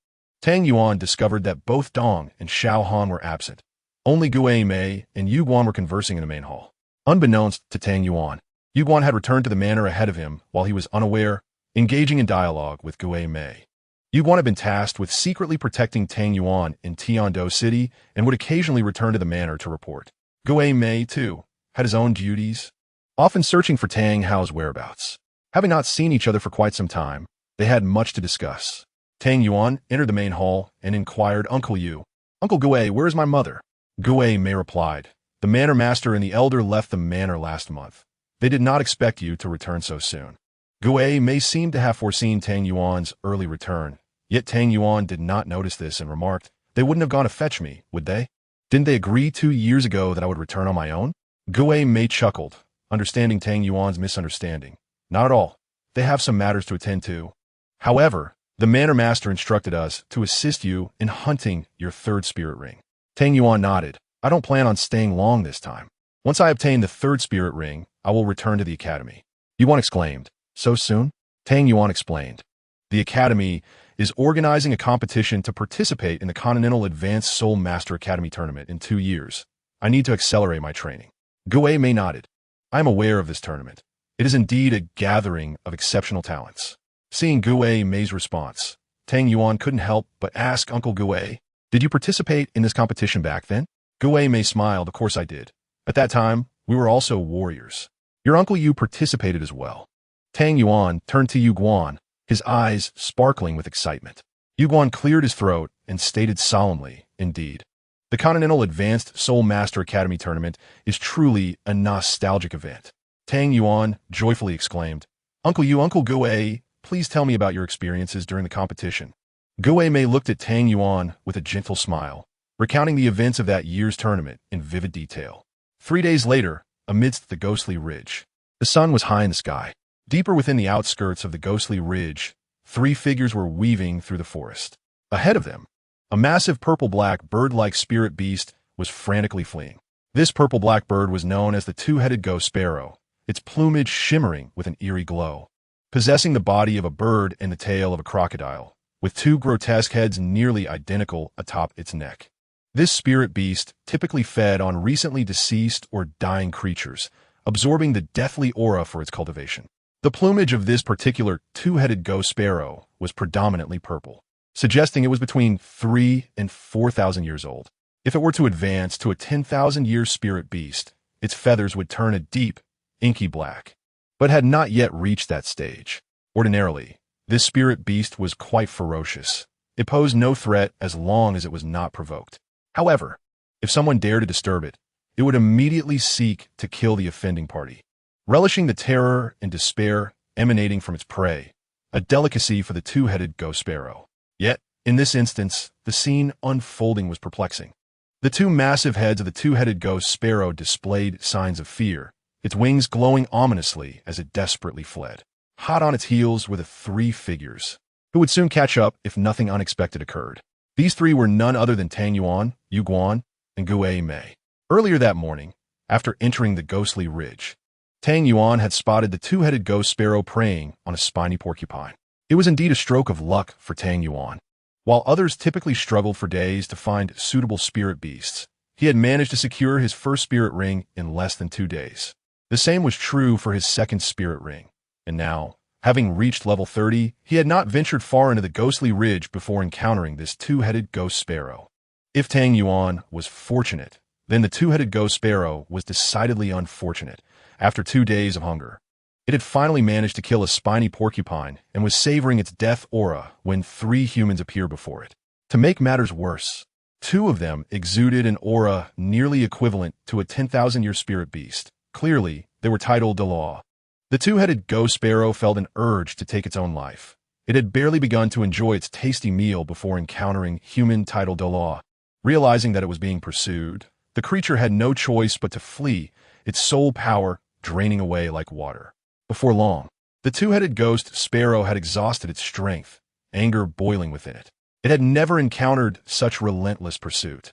Tang Yuan discovered that both Dong and Xiao Han were absent. Only Gue Mei and Yu Guan were conversing in the main hall. Unbeknownst to Tang Yuan, Yu Guan had returned to the manor ahead of him while he was unaware, engaging in dialogue with Gue Mei. Yu Guan had been tasked with secretly protecting Tang Yuan in Tiando City and would occasionally return to the manor to report. Gue Mei, too, had his own duties, often searching for Tang Hao's whereabouts. Having not seen each other for quite some time, they had much to discuss. Tang Yuan entered the main hall and inquired, "Uncle Yu, Uncle Gue, where is my mother?" Gue Mei replied, "The manor master and the elder left the manor last month. They did not expect you to return so soon." Gue Mei seemed to have foreseen Tang Yuan's early return, yet Tang Yuan did not notice this and remarked, "They wouldn't have gone to fetch me, would they? Didn't they agree 2 years ago that I would return on my own?" Gue Mei chuckled, understanding Tang Yuan's misunderstanding. "Not at all. They have some matters to attend to. However, the manor master instructed us to assist you in hunting your third spirit ring." Tang Yuan nodded. "I don't plan on staying long this time. Once I obtain the third spirit ring, I will return to the academy." Yuan exclaimed, "So soon?" Tang Yuan explained, "The academy is organizing a competition to participate in the Continental Advanced Soul Master Academy tournament in 2 years. I need to accelerate my training." Gue Mei nodded. "I am aware of this tournament. It is indeed a gathering of exceptional talents." Seeing Gue Mei's response, Tang Yuan couldn't help but ask Uncle Gue, "Did you participate in this competition back then?" Gue Mei smiled. "Of course I did. At that time, we were also warriors. Your Uncle Yu participated as well." Tang Yuan turned to Yu Guan, his eyes sparkling with excitement. Yu Guan cleared his throat and stated solemnly, "Indeed. The Continental Advanced Soul Master Academy tournament is truly a nostalgic event." Tang Yuan joyfully exclaimed, "Uncle Yu, Uncle Gue, please tell me about your experiences during the competition." Gue Mei looked at Tang Yuan with a gentle smile, recounting the events of that year's tournament in vivid detail. 3 days later, amidst the ghostly ridge. The sun was high in the sky. Deeper within the outskirts of the ghostly ridge, three figures were weaving through the forest. Ahead of them, a massive purple-black bird-like spirit beast was frantically fleeing. This purple-black bird was known as the two-headed ghost sparrow, its plumage shimmering with an eerie glow. Possessing the body of a bird and the tail of a crocodile, with two grotesque heads nearly identical atop its neck. This spirit beast typically fed on recently deceased or dying creatures, absorbing the deathly aura for its cultivation. The plumage of this particular two-headed ghost sparrow was predominantly purple, suggesting it was between 3,000 and 4,000 years old. If it were to advance to a 10,000-year spirit beast, its feathers would turn a deep, inky black, but had not yet reached that stage. Ordinarily, this spirit beast was quite ferocious. It posed no threat as long as it was not provoked. However, if someone dared to disturb it, it would immediately seek to kill the offending party, relishing the terror and despair emanating from its prey, a delicacy for the two-headed ghost sparrow. Yet, in this instance, the scene unfolding was perplexing. The two massive heads of the two-headed ghost sparrow displayed signs of fear, its wings glowing ominously as it desperately fled. Hot on its heels were the three figures, who would soon catch up if nothing unexpected occurred. These three were none other than Tang Yuan, Yu Guan, and Gue Mei. Earlier that morning, after entering the ghostly ridge, Tang Yuan had spotted the two-headed ghost sparrow preying on a spiny porcupine. It was indeed a stroke of luck for Tang Yuan. While others typically struggled for days to find suitable spirit beasts, he had managed to secure his first spirit ring in less than 2 days. The same was true for his second spirit ring, and now, having reached level 30, he had not ventured far into the ghostly ridge before encountering this two-headed ghost sparrow. If Tang Yuan was fortunate, then the two-headed ghost sparrow was decidedly unfortunate. After 2 days of hunger, it had finally managed to kill a spiny porcupine and was savoring its death aura when 3 humans appeared before it. To make matters worse, 2 of them exuded an aura nearly equivalent to a 10,000-year spirit beast. Clearly, they were titled Douluo. The two-headed ghost sparrow felt an urge to take its own life. It had barely begun to enjoy its tasty meal before encountering human titled Douluo. Realizing that it was being pursued, the creature had no choice but to flee, its soul power draining away like water. Before long, the two-headed ghost sparrow had exhausted its strength, anger boiling within it. It had never encountered such relentless pursuit.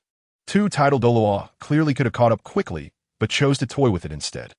2 titled Douluo clearly could have caught up quickly, but chose to toy with it instead.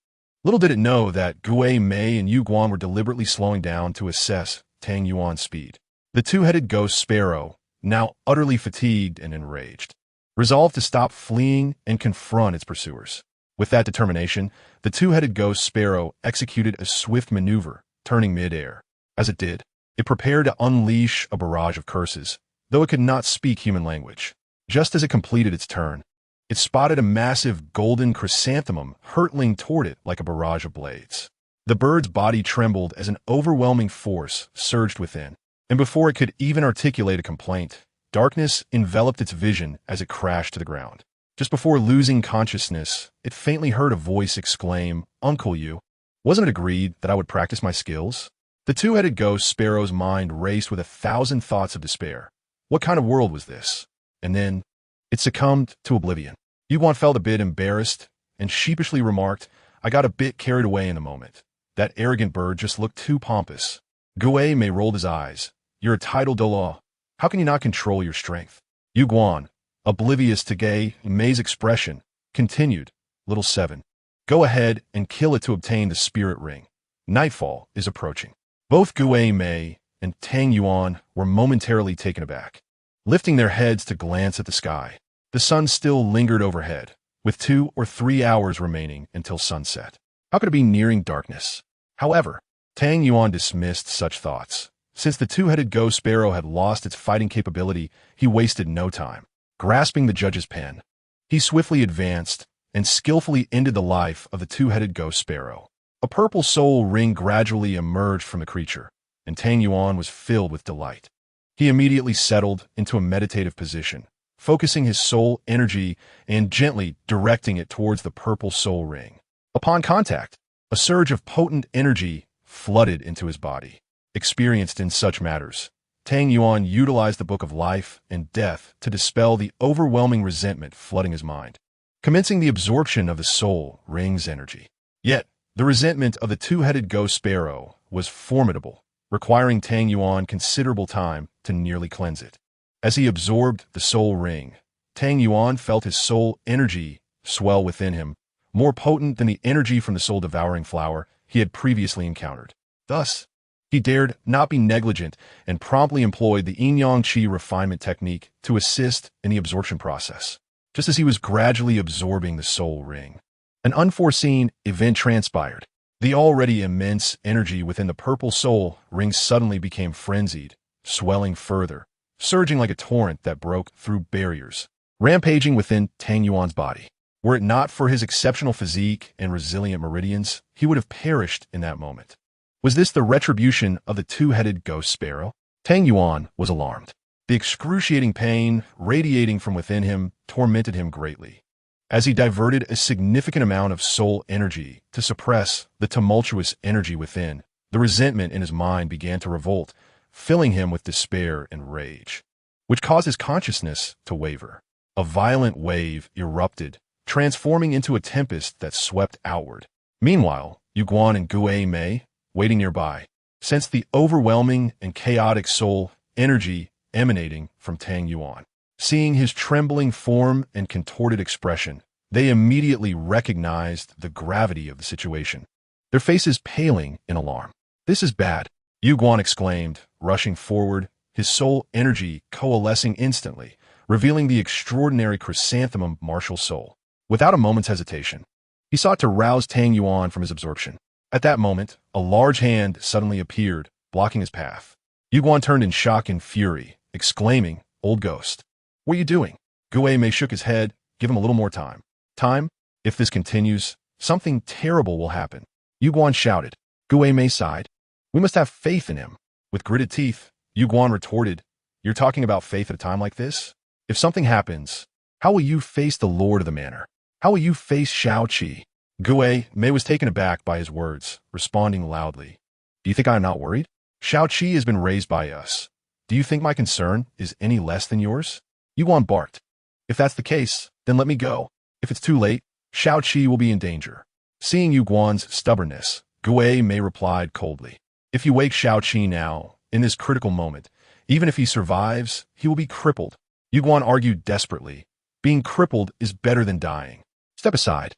Little did it know that Gue Mei and Yu Guan were deliberately slowing down to assess Tang Yuan's speed. The two-headed ghost sparrow, now utterly fatigued and enraged, resolved to stop fleeing and confront its pursuers. With that determination, the two-headed ghost sparrow executed a swift maneuver, turning mid-air. As it did, it prepared to unleash a barrage of curses, though it could not speak human language. Just as it completed its turn, it spotted a massive golden chrysanthemum hurtling toward it like a barrage of blades. The bird's body trembled as an overwhelming force surged within, and before it could even articulate a complaint, darkness enveloped its vision as it crashed to the ground. Just before losing consciousness, it faintly heard a voice exclaim, "Uncle Yu, wasn't it agreed that I would practice my skills?" The two-headed ghost sparrow's mind raced with 1,000 thoughts of despair. What kind of world was this? And then, it succumbed to oblivion. Yu Guan felt a bit embarrassed and sheepishly remarked, "I got a bit carried away in the moment. That arrogant bird just looked too pompous." Gue Mei rolled his eyes. "You're a titled Douluo. How can you not control your strength?" Yu Guan, oblivious to Gue Mei's expression, continued, "Little 7. Go ahead and kill it to obtain the spirit ring. Nightfall is approaching." Both Gue Mei and Tang Yuan were momentarily taken aback, lifting their heads to glance at the sky. The sun still lingered overhead, with 2 or 3 hours remaining until sunset. How could it be nearing darkness? However, Tang Yuan dismissed such thoughts. Since the two-headed ghost sparrow had lost its fighting capability, he wasted no time. Grasping the judge's pen, he swiftly advanced and skillfully ended the life of the two-headed ghost sparrow. A purple soul ring gradually emerged from the creature, and Tang Yuan was filled with delight. He immediately settled into a meditative position, focusing his soul energy and gently directing it towards the purple soul ring. Upon contact, a surge of potent energy flooded into his body. Experienced in such matters, Tang Yuan utilized the Book of Life and Death to dispel the overwhelming resentment flooding his mind. commencing the absorption of the soul ring's energy. Yet, the resentment of the two-headed ghost sparrow was formidable, requiring Tang Yuan considerable time to nearly cleanse it. As he absorbed the soul ring, Tang Yuan felt his soul energy swell within him, more potent than the energy from the soul-devouring flower he had previously encountered. Thus, he dared not be negligent and promptly employed the yin-yang qi refinement technique to assist in the absorption process. Just as he was gradually absorbing the soul ring, an unforeseen event transpired. The already immense energy within the purple soul ring suddenly became frenzied, swelling further, surging like a torrent that broke through barriers, rampaging within Tang Yuan's body. Were it not for his exceptional physique and resilient meridians, he would have perished in that moment. Was this the retribution of the two-headed ghost sparrow? Tang Yuan was alarmed. The excruciating pain radiating from within him tormented him greatly. As he diverted a significant amount of soul energy to suppress the tumultuous energy within, the resentment in his mind began to revolt, filling him with despair and rage, which caused his consciousness to waver. A violent wave erupted, transforming into a tempest that swept outward. Meanwhile, Yu Guan and Gue Mei, waiting nearby, sensed the overwhelming and chaotic soul energy emanating from Tang Yuan. Seeing his trembling form and contorted expression, they immediately recognized the gravity of the situation, their faces paling in alarm. "This is bad," Yu Guan exclaimed, rushing forward, his soul energy coalescing instantly, revealing the extraordinary chrysanthemum martial soul. Without a moment's hesitation, he sought to rouse Tang Yuan from his absorption. At that moment, a large hand suddenly appeared, blocking his path. Yu Guan turned in shock and fury, exclaiming, "Old ghost, what are you doing?" Gue Mei shook his head. "Give him a little more time." "Time? If this continues, something terrible will happen," Yu Guan shouted. Gue Mei sighed. "We must have faith in him." With gritted teeth, Yu Guan retorted, "You're talking about faith at a time like this? If something happens, how will you face the lord of the manor? How will you face Shao Qi?" Gue Mei was taken aback by his words, responding loudly. "Do you think I am not worried? Shao Qi has been raised by us. Do you think my concern is any less than yours?" Yu Guan barked. "If that's the case, then let me go. If it's too late, Shao Qi will be in danger." Seeing Yu Guan's stubbornness, Gue Mei replied coldly, "If you wake Shao Qi now, in this critical moment, even if he survives, he will be crippled." Yu Guan argued desperately, "Being crippled is better than dying. Step aside."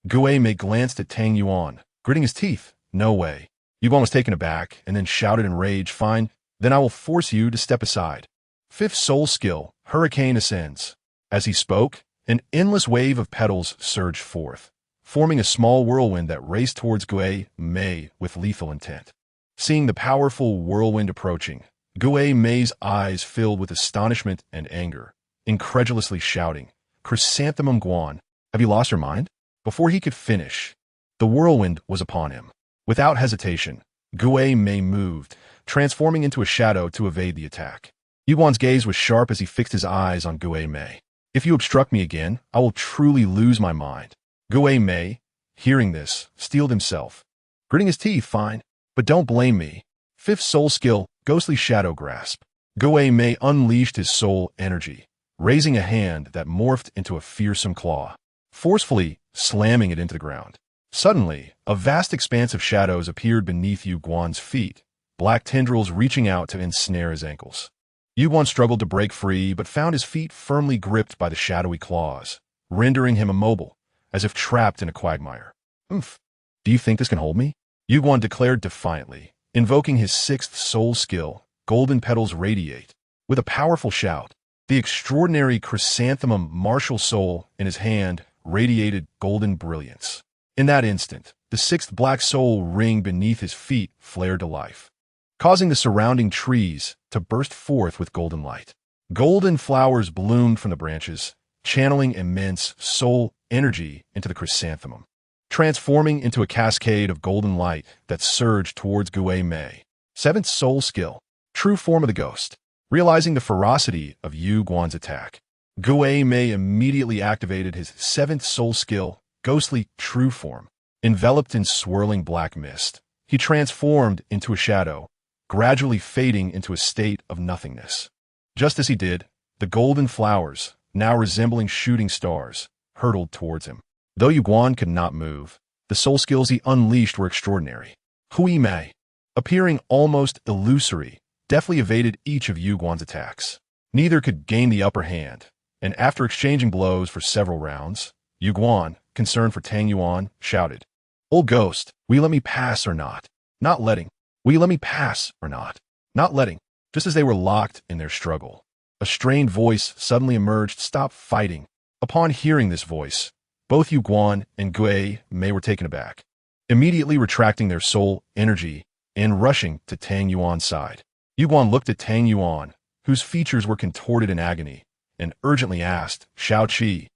Gue Mei glanced at Tang Yuan, gritting his teeth. "No way." Yu Guan was taken aback and then shouted in rage, "Fine, then I will force you to step aside." Fifth soul skill, Hurricane ascends. As he spoke, an endless wave of petals surged forth, forming a small whirlwind that raced towards Gue Mei with lethal intent. Seeing the powerful whirlwind approaching, Gue Mei's eyes filled with astonishment and anger, incredulously shouting, "Chrysanthemum Guan, have you lost your mind?" Before he could finish, the whirlwind was upon him. Without hesitation, Gue Mei moved, transforming into a shadow to evade the attack. Yu Guan's gaze was sharp as he fixed his eyes on Gue Mei. "If you obstruct me again, I will truly lose my mind." Gue Mei, hearing this, steeled himself, gritting his teeth. "Fine, but don't blame me." Fifth soul skill, Ghostly Shadow Grasp. Gue Mei unleashed his soul energy, raising a hand that morphed into a fearsome claw, forcefully slamming it into the ground. Suddenly, a vast expanse of shadows appeared beneath Yu Guan's feet, black tendrils reaching out to ensnare his ankles. Yu Guan struggled to break free, but found his feet firmly gripped by the shadowy claws, rendering him immobile, as if trapped in a quagmire. "Oomph! Do you think this can hold me?" Yu Guan declared defiantly, invoking his sixth soul skill, Golden Petals Radiate. With a powerful shout, the extraordinary chrysanthemum martial soul in his hand radiated golden brilliance. In that instant, the sixth black soul ring beneath his feet flared to life, causing the surrounding trees to burst forth with golden light. Golden flowers bloomed from the branches, channeling immense soul energy into the chrysanthemum, transforming into a cascade of golden light that surged towards Gue Mei. Seventh soul skill, True Form of the Ghost. Realizing the ferocity of Yu Guan's attack, Gue Mei immediately activated his seventh soul skill, Ghostly True Form. Enveloped in swirling black mist, he transformed into a shadow, gradually fading into a state of nothingness. Just as he did, the golden flowers, now resembling shooting stars, hurtled towards him. Though Yu Guan could not move, the soul skills he unleashed were extraordinary. Hui Mei, appearing almost illusory, deftly evaded each of Yu Guan's attacks. Neither could gain the upper hand, and after exchanging blows for several rounds, Yu Guan, concerned for Tang Yuan, shouted, "Old ghost, will you let me pass or not? Not letting. Will you let me pass or not? Not letting." Just as they were locked in their struggle, a strained voice suddenly emerged. "Stop fighting." Upon hearing this voice, both Yu Guan and Gui Mei were taken aback, immediately retracting their soul energy and rushing to Tang Yuan's side. Yu Guan looked at Tang Yuan, whose features were contorted in agony, and urgently asked, "Shao Qi,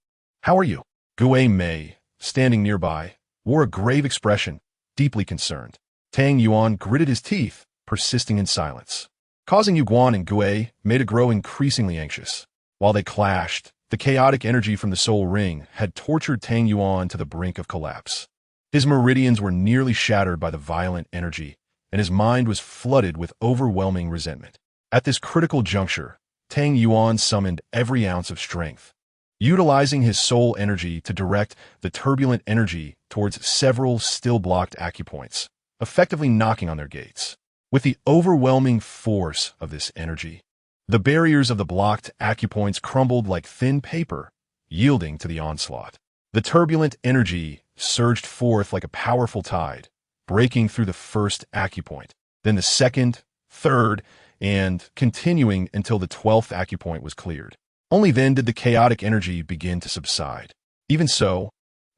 how are you?" Gui Mei, standing nearby, wore a grave expression, deeply concerned. Tang Yuan gritted his teeth, persisting in silence, causing Yu Guan and Gui Mei to grow increasingly anxious. While they clashed, the chaotic energy from the soul ring had tortured Tang Yuan to the brink of collapse. His meridians were nearly shattered by the violent energy, and his mind was flooded with overwhelming resentment. At this critical juncture, Tang Yuan summoned every ounce of strength, utilizing his soul energy to direct the turbulent energy towards several still-blocked acupoints, effectively knocking on their gates. With the overwhelming force of this energy, the barriers of the blocked acupoints crumbled like thin paper, yielding to the onslaught. The turbulent energy surged forth like a powerful tide, breaking through the first acupoint, then the second, third, and continuing until the 12th acupoint was cleared. Only then did the chaotic energy begin to subside. Even so,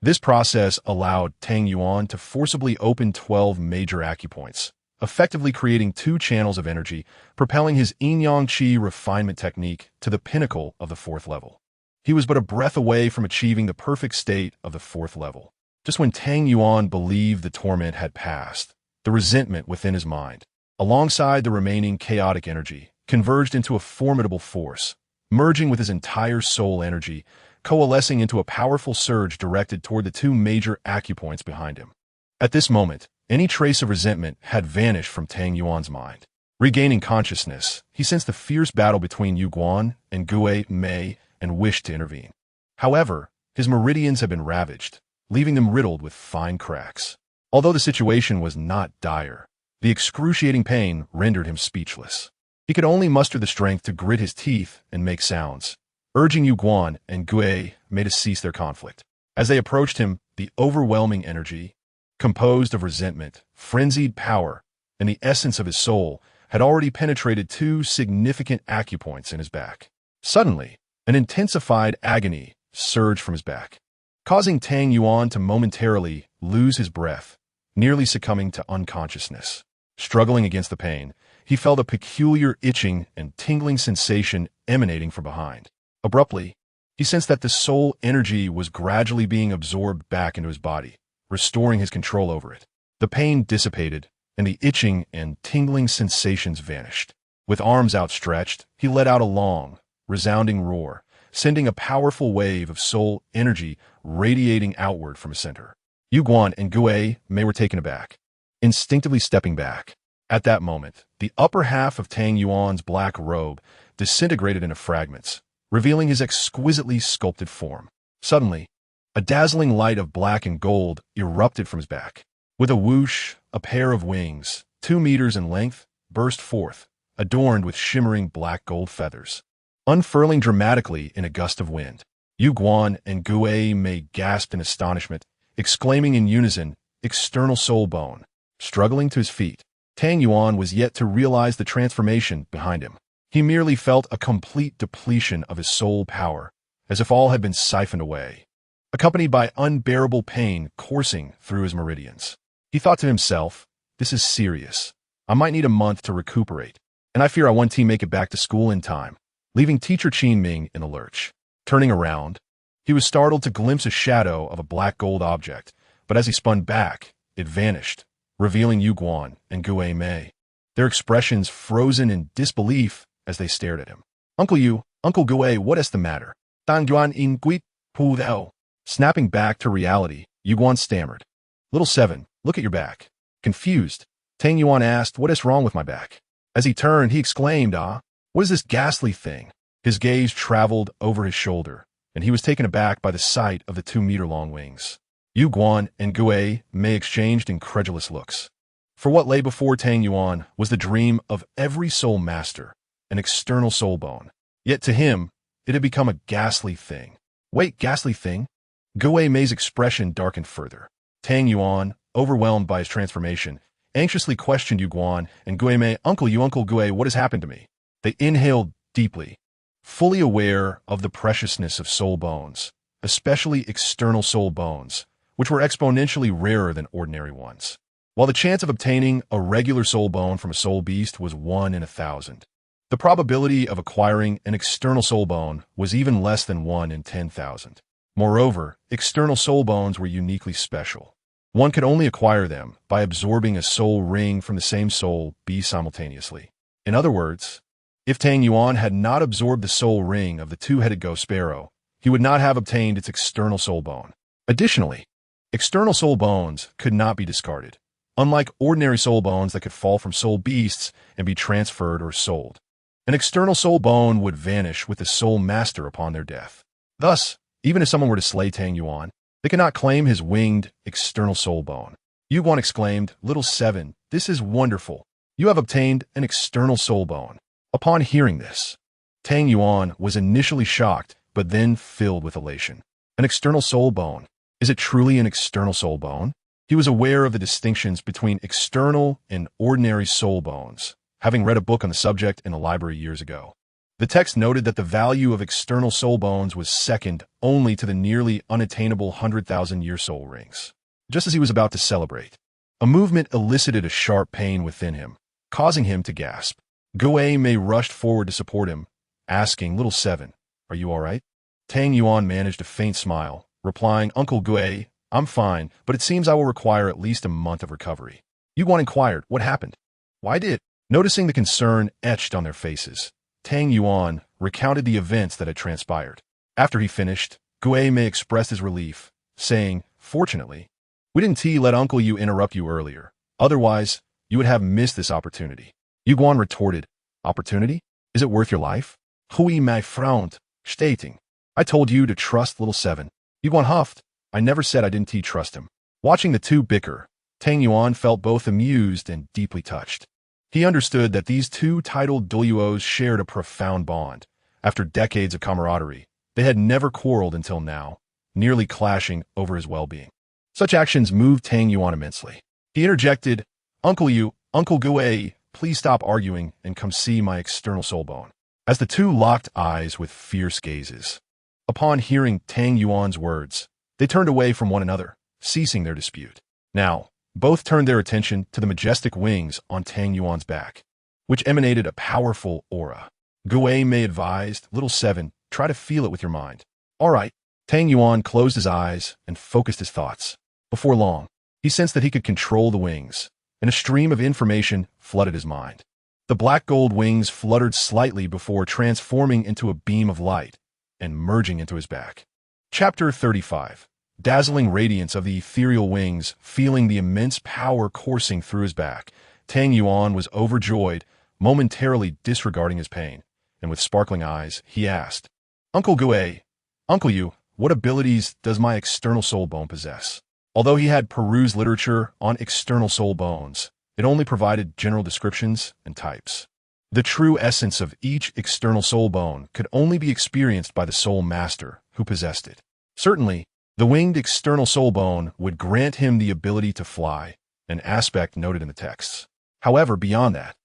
this process allowed Tang Yuan to forcibly open 12 major acupoints, effectively creating 2 channels of energy, propelling his yin-yang qi refinement technique to the pinnacle of the 4th level. He was but a breath away from achieving the perfect state of the 4th level. Just when Tang Yuan believed the torment had passed, the resentment within his mind, alongside the remaining chaotic energy, converged into a formidable force, merging with his entire soul energy, coalescing into a powerful surge directed toward the 2 major acupoints behind him. At this moment, any trace of resentment had vanished from Tang Yuan's mind. Regaining consciousness, he sensed the fierce battle between Yu Guan and Gui Mei and wished to intervene. However, his meridians had been ravaged, leaving them riddled with fine cracks. Although the situation was not dire, the excruciating pain rendered him speechless. He could only muster the strength to grit his teeth and make sounds, urging Yu Guan and Gui Mei to cease their conflict. As they approached him, the overwhelming energy, composed of resentment, frenzied power, and the essence of his soul, had already penetrated 2 significant acupoints in his back. Suddenly, an intensified agony surged from his back, causing Tang Yuan to momentarily lose his breath, nearly succumbing to unconsciousness. Struggling against the pain, he felt a peculiar itching and tingling sensation emanating from behind. Abruptly, he sensed that the soul energy was gradually being absorbed back into his body, restoring his control over it. The pain dissipated, and the itching and tingling sensations vanished. With arms outstretched, he let out a long, resounding roar, sending a powerful wave of soul energy radiating outward from his center. Yu Guan and Gui Mei were taken aback, instinctively stepping back. At that moment, the upper half of Tang Yuan's black robe disintegrated into fragments, revealing his exquisitely sculpted form. Suddenly, a dazzling light of black and gold erupted from his back. With a whoosh, a pair of wings, 2 meters in length, burst forth, adorned with shimmering black gold feathers, unfurling dramatically in a gust of wind. Yu Guan and Gui Mei gasped in astonishment, exclaiming in unison, "External soul bone." Struggling to his feet, Tang Yuan was yet to realize the transformation behind him. He merely felt a complete depletion of his soul power, as if all had been siphoned away, accompanied by unbearable pain coursing through his meridians. He thought to himself, "This is serious. I might need a month to recuperate, and I fear I won't make it back to school in time," leaving teacher Qin Ming in the lurch. Turning around, he was startled to glimpse a shadow of a black gold object, but as he spun back, it vanished, revealing Yu Guan and Gui Mei, their expressions frozen in disbelief as they stared at him. "Uncle Yu, Uncle Gui, what is the matter?" "Tang Yuan in Gui Pu Dao." Snapping back to reality, Yu Guan stammered, "Little 7, look at your back." Confused, Tang Yuan asked, "What is wrong with my back?" As he turned, he exclaimed, "Ah, what is this ghastly thing?" His gaze traveled over his shoulder, and he was taken aback by the sight of the 2-meter-long wings. Yu Guan and Gue Mei exchanged incredulous looks. For what lay before Tang Yuan was the dream of every soul master, an external soul bone. Yet to him, it had become a ghastly thing. Wait, ghastly thing? Gue Mei's expression darkened further. Tang Yuan, overwhelmed by his transformation, anxiously questioned Yu Guan and Gue Mei, Uncle Gue, what has happened to me? They inhaled deeply, fully aware of the preciousness of soul bones, especially external soul bones, which were exponentially rarer than ordinary ones. While the chance of obtaining a regular soul bone from a soul beast was 1 in 1,000, the probability of acquiring an external soul bone was even less than 1 in 10,000. Moreover, external soul bones were uniquely special. One could only acquire them by absorbing a soul ring from the same soul beast simultaneously. In other words, if Tang Yuan had not absorbed the soul ring of the 2-headed ghost sparrow, he would not have obtained its external soul bone. Additionally, external soul bones could not be discarded, unlike ordinary soul bones that could fall from soul beasts and be transferred or sold. An external soul bone would vanish with the soul master upon their death. Thus, even if someone were to slay Tang Yuan, they could not claim his winged external soul bone. Yu Guan exclaimed, Little 7, this is wonderful. You have obtained an external soul bone. Upon hearing this, Tang Yuan was initially shocked, but then filled with elation. An external soul bone. Is it truly an external soul bone? He was aware of the distinctions between external and ordinary soul bones, having read a book on the subject in the library years ago. The text noted that the value of external soul bones was second only to the nearly unattainable 100,000-year soul rings. Just as he was about to celebrate, a movement elicited a sharp pain within him, causing him to gasp. Gue Mei rushed forward to support him, asking, Little 7, are you all right? Tang Yuan managed a faint smile, replying, Uncle Gue, I'm fine, but it seems I will require at least a month of recovery. Yu Guan inquired, what happened? Why did? Noticing the concern etched on their faces, Tang Yuan recounted the events that had transpired. After he finished, Gue Mei expressed his relief, saying, Fortunately, we didn't let Uncle Yu interrupt you earlier. Otherwise, you would have missed this opportunity. Yu Guan retorted, Opportunity? Is it worth your life? Hui Mei frowned, stating, I told you to trust Little 7. Yu Guan huffed, I never said I didn't trust him. Watching the two bicker, Tang Yuan felt both amused and deeply touched. He understood that these two titled Douluos shared a profound bond. After decades of camaraderie, they had never quarreled until now, nearly clashing over his well-being. Such actions moved Tang Yuan immensely. He interjected, Uncle Yu, Uncle Gue, please stop arguing and come see my external soul bone. As the two locked eyes with fierce gazes. Upon hearing Tang Yuan's words, they turned away from one another, ceasing their dispute. Now, both turned their attention to the majestic wings on Tang Yuan's back, which emanated a powerful aura. Gue Mei advised, Little 7, try to feel it with your mind. All right. Tang Yuan closed his eyes and focused his thoughts. Before long, he sensed that he could control the wings, and a stream of information flooded his mind. The black gold wings fluttered slightly before transforming into a beam of light and merging into his back. Chapter 35. Dazzling radiance of the ethereal wings, feeling the immense power coursing through his back, Tang Yuan was overjoyed, momentarily disregarding his pain, and with sparkling eyes, he asked, Uncle Gue, Uncle Yu, what abilities does my external soul bone possess? Although he had perused literature on external soul bones, it only provided general descriptions and types. The true essence of each external soul bone could only be experienced by the soul master who possessed it. Certainly, the winged external soul bone would grant him the ability to fly, an aspect noted in the texts. However, beyond that,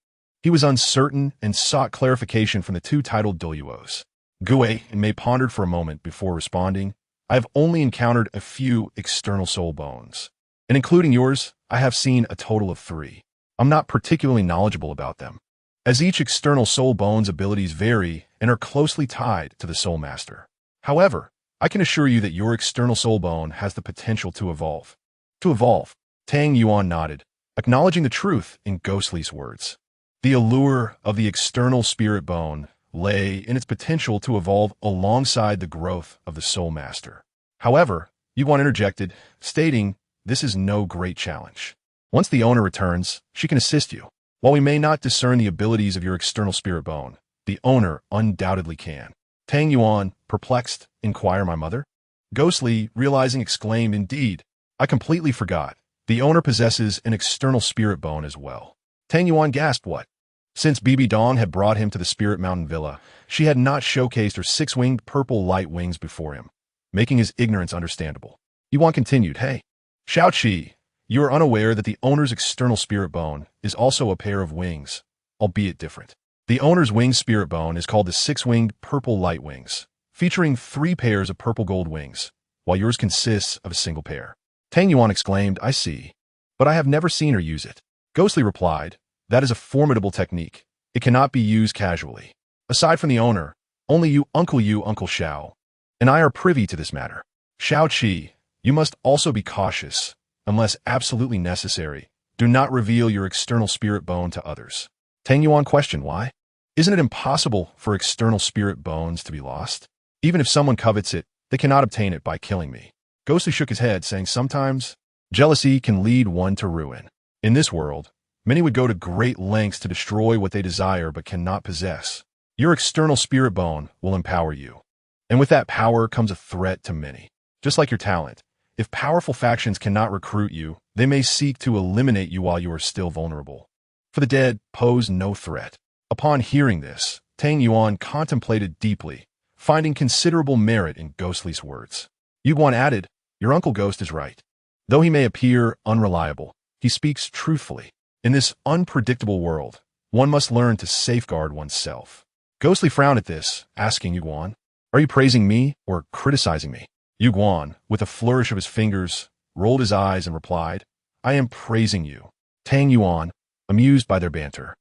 he was uncertain and sought clarification from the two titled Douluos. Gue Mei pondered for a moment before responding, I have only encountered a few external soul bones, and including yours, I have seen a total of 3. I'm not particularly knowledgeable about them, as each external soul bone's abilities vary and are closely tied to the soul master. However, I can assure you that your external soul bone has the potential to evolve. To evolve, Tang Yuan nodded, acknowledging the truth in Ghostly's words. The allure of the external spirit bone lay in its potential to evolve alongside the growth of the soul master. However, Yu Guan interjected, stating, this is no great challenge. Once the owner returns, she can assist you. While we may not discern the abilities of your external spirit bone, the owner undoubtedly can. Tang Yuan, perplexed, inquire my mother? Ghostly, realizing, exclaimed, indeed, I completely forgot. The owner possesses an external spirit bone as well. Tang Yuan gasped, what? Since Bibi Dong had brought him to the Spirit Mountain Villa, she had not showcased her six-winged purple light wings before him, making his ignorance understandable. Yuan continued, hey, Xiao Qi, you are unaware that the owner's external spirit bone is also a pair of wings, albeit different. The owner's winged spirit bone is called the six-winged purple light wings, featuring 3 pairs of purple gold wings, while yours consists of a single pair. Tang Yuan exclaimed, I see, but I have never seen her use it. Ghostly replied, that is a formidable technique. It cannot be used casually. Aside from the owner, only you, Uncle Xiao, and I are privy to this matter. Xiao Qi, you must also be cautious. Unless absolutely necessary, do not reveal your external spirit bone to others. Tang Yuan questioned why. Isn't it impossible for external spirit bones to be lost? Even if someone covets it, they cannot obtain it by killing me. Ghostly shook his head, saying sometimes jealousy can lead one to ruin. In this world, many would go to great lengths to destroy what they desire but cannot possess. Your external spirit bone will empower you. And with that power comes a threat to many. Just like your talent, if powerful factions cannot recruit you, they may seek to eliminate you while you are still vulnerable. For the dead pose no threat. Upon hearing this, Tang Yuan contemplated deeply, finding considerable merit in Ghostly's words. Yuan added, your Uncle Ghost is right. Though he may appear unreliable, he speaks truthfully. In this unpredictable world, one must learn to safeguard oneself. Ghostly frowned at this, asking Yuan, are you praising me or criticizing me? Yuan, with a flourish of his fingers, rolled his eyes and replied, I am praising you. Tang Yuan, amused by their banter,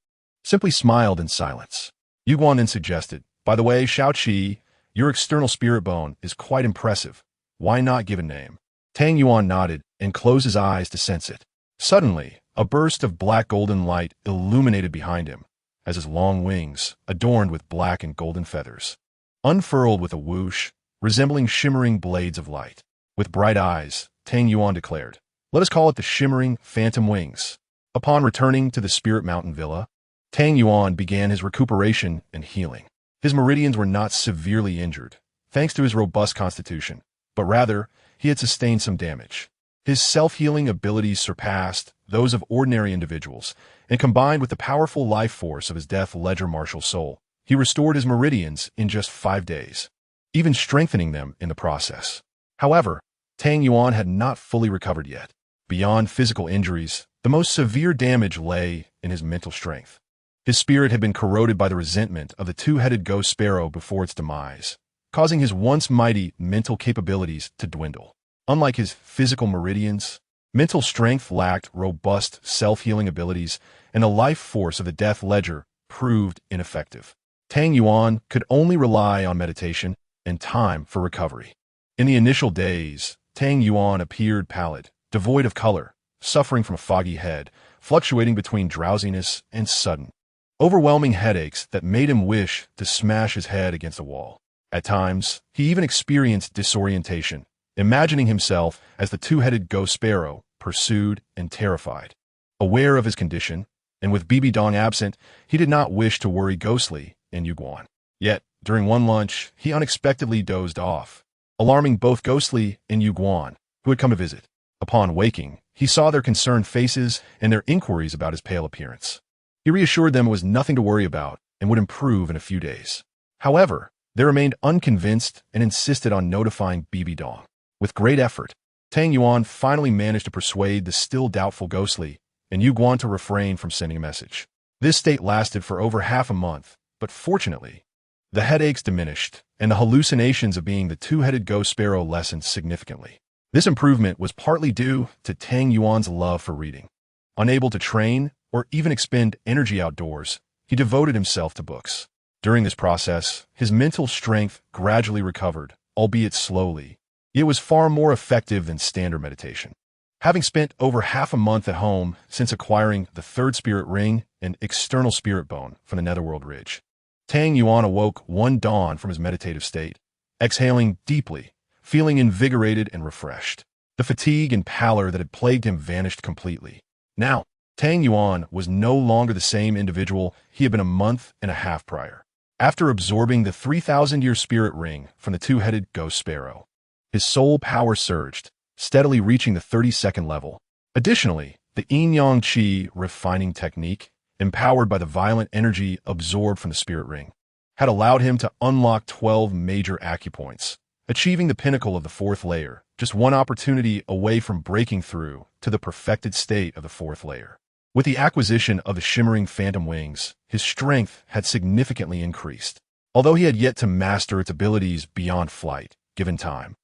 simply smiled in silence. Yuan then suggested, by the way, Xiao Qi, your external spirit bone is quite impressive. Why not give a name? Tang Yuan nodded and closed his eyes to sense it. Suddenly, a burst of black golden light illuminated behind him, as his long wings, adorned with black and golden feathers, unfurled with a whoosh, resembling shimmering blades of light. With bright eyes, Tang Yuan declared, let us call it the shimmering phantom wings. Upon returning to the Spirit Mountain Villa, Tang Yuan began his recuperation and healing. His meridians were not severely injured, thanks to his robust constitution, but rather, he had sustained some damage. His self-healing abilities surpassed those of ordinary individuals, and combined with the powerful life force of his Death Ledger martial soul, he restored his meridians in just 5 days, even strengthening them in the process. However, Tang Yuan had not fully recovered yet. Beyond physical injuries, the most severe damage lay in his mental strength. His spirit had been corroded by the resentment of the two-headed ghost sparrow before its demise, causing his once mighty mental capabilities to dwindle. Unlike his physical meridians, mental strength lacked robust self-healing abilities, and the life force of the Death Ledger proved ineffective. Tang Yuan could only rely on meditation and time for recovery. In the initial days, Tang Yuan appeared pallid, devoid of color, suffering from a foggy head, fluctuating between drowsiness and sudden, overwhelming headaches that made him wish to smash his head against a wall. At times, he even experienced disorientation, imagining himself as the two-headed ghost sparrow, pursued and terrified. Aware of his condition, and with Bibi Dong absent, he did not wish to worry Ghostly and Yuan. Yet, during one lunch, he unexpectedly dozed off, alarming both Ghostly and Yuan, who had come to visit. Upon waking, he saw their concerned faces and their inquiries about his pale appearance. He reassured them it was nothing to worry about and would improve in a few days. However, they remained unconvinced and insisted on notifying Bibi Dong. With great effort, Tang Yuan finally managed to persuade the still doubtful Ghostly and Yuan to refrain from sending a message. This state lasted for over half a month, but fortunately, the headaches diminished and the hallucinations of being the two-headed ghost sparrow lessened significantly. This improvement was partly due to Tang Yuan's love for reading. Unable to train or even expend energy outdoors, he devoted himself to books. During this process, his mental strength gradually recovered, albeit slowly. It was far more effective than standard meditation. Having spent over half a month at home since acquiring the third spirit ring and external spirit bone from the Netherworld Ridge, Tang Yuan awoke one dawn from his meditative state, exhaling deeply, feeling invigorated and refreshed. The fatigue and pallor that had plagued him vanished completely. Now, Tang Yuan was no longer the same individual he had been a month and a half prior. after absorbing the 3,000-year spirit ring from the two-headed ghost sparrow. His soul power surged, steadily reaching the 32nd level. Additionally, the yin-yang qi refining technique, empowered by the violent energy absorbed from the spirit ring, had allowed him to unlock 12 major acupoints, achieving the pinnacle of the fourth layer, just one opportunity away from breaking through to the perfected state of the fourth layer. With the acquisition of the shimmering phantom wings, his strength had significantly increased, although he had yet to master its abilities beyond flight, given time.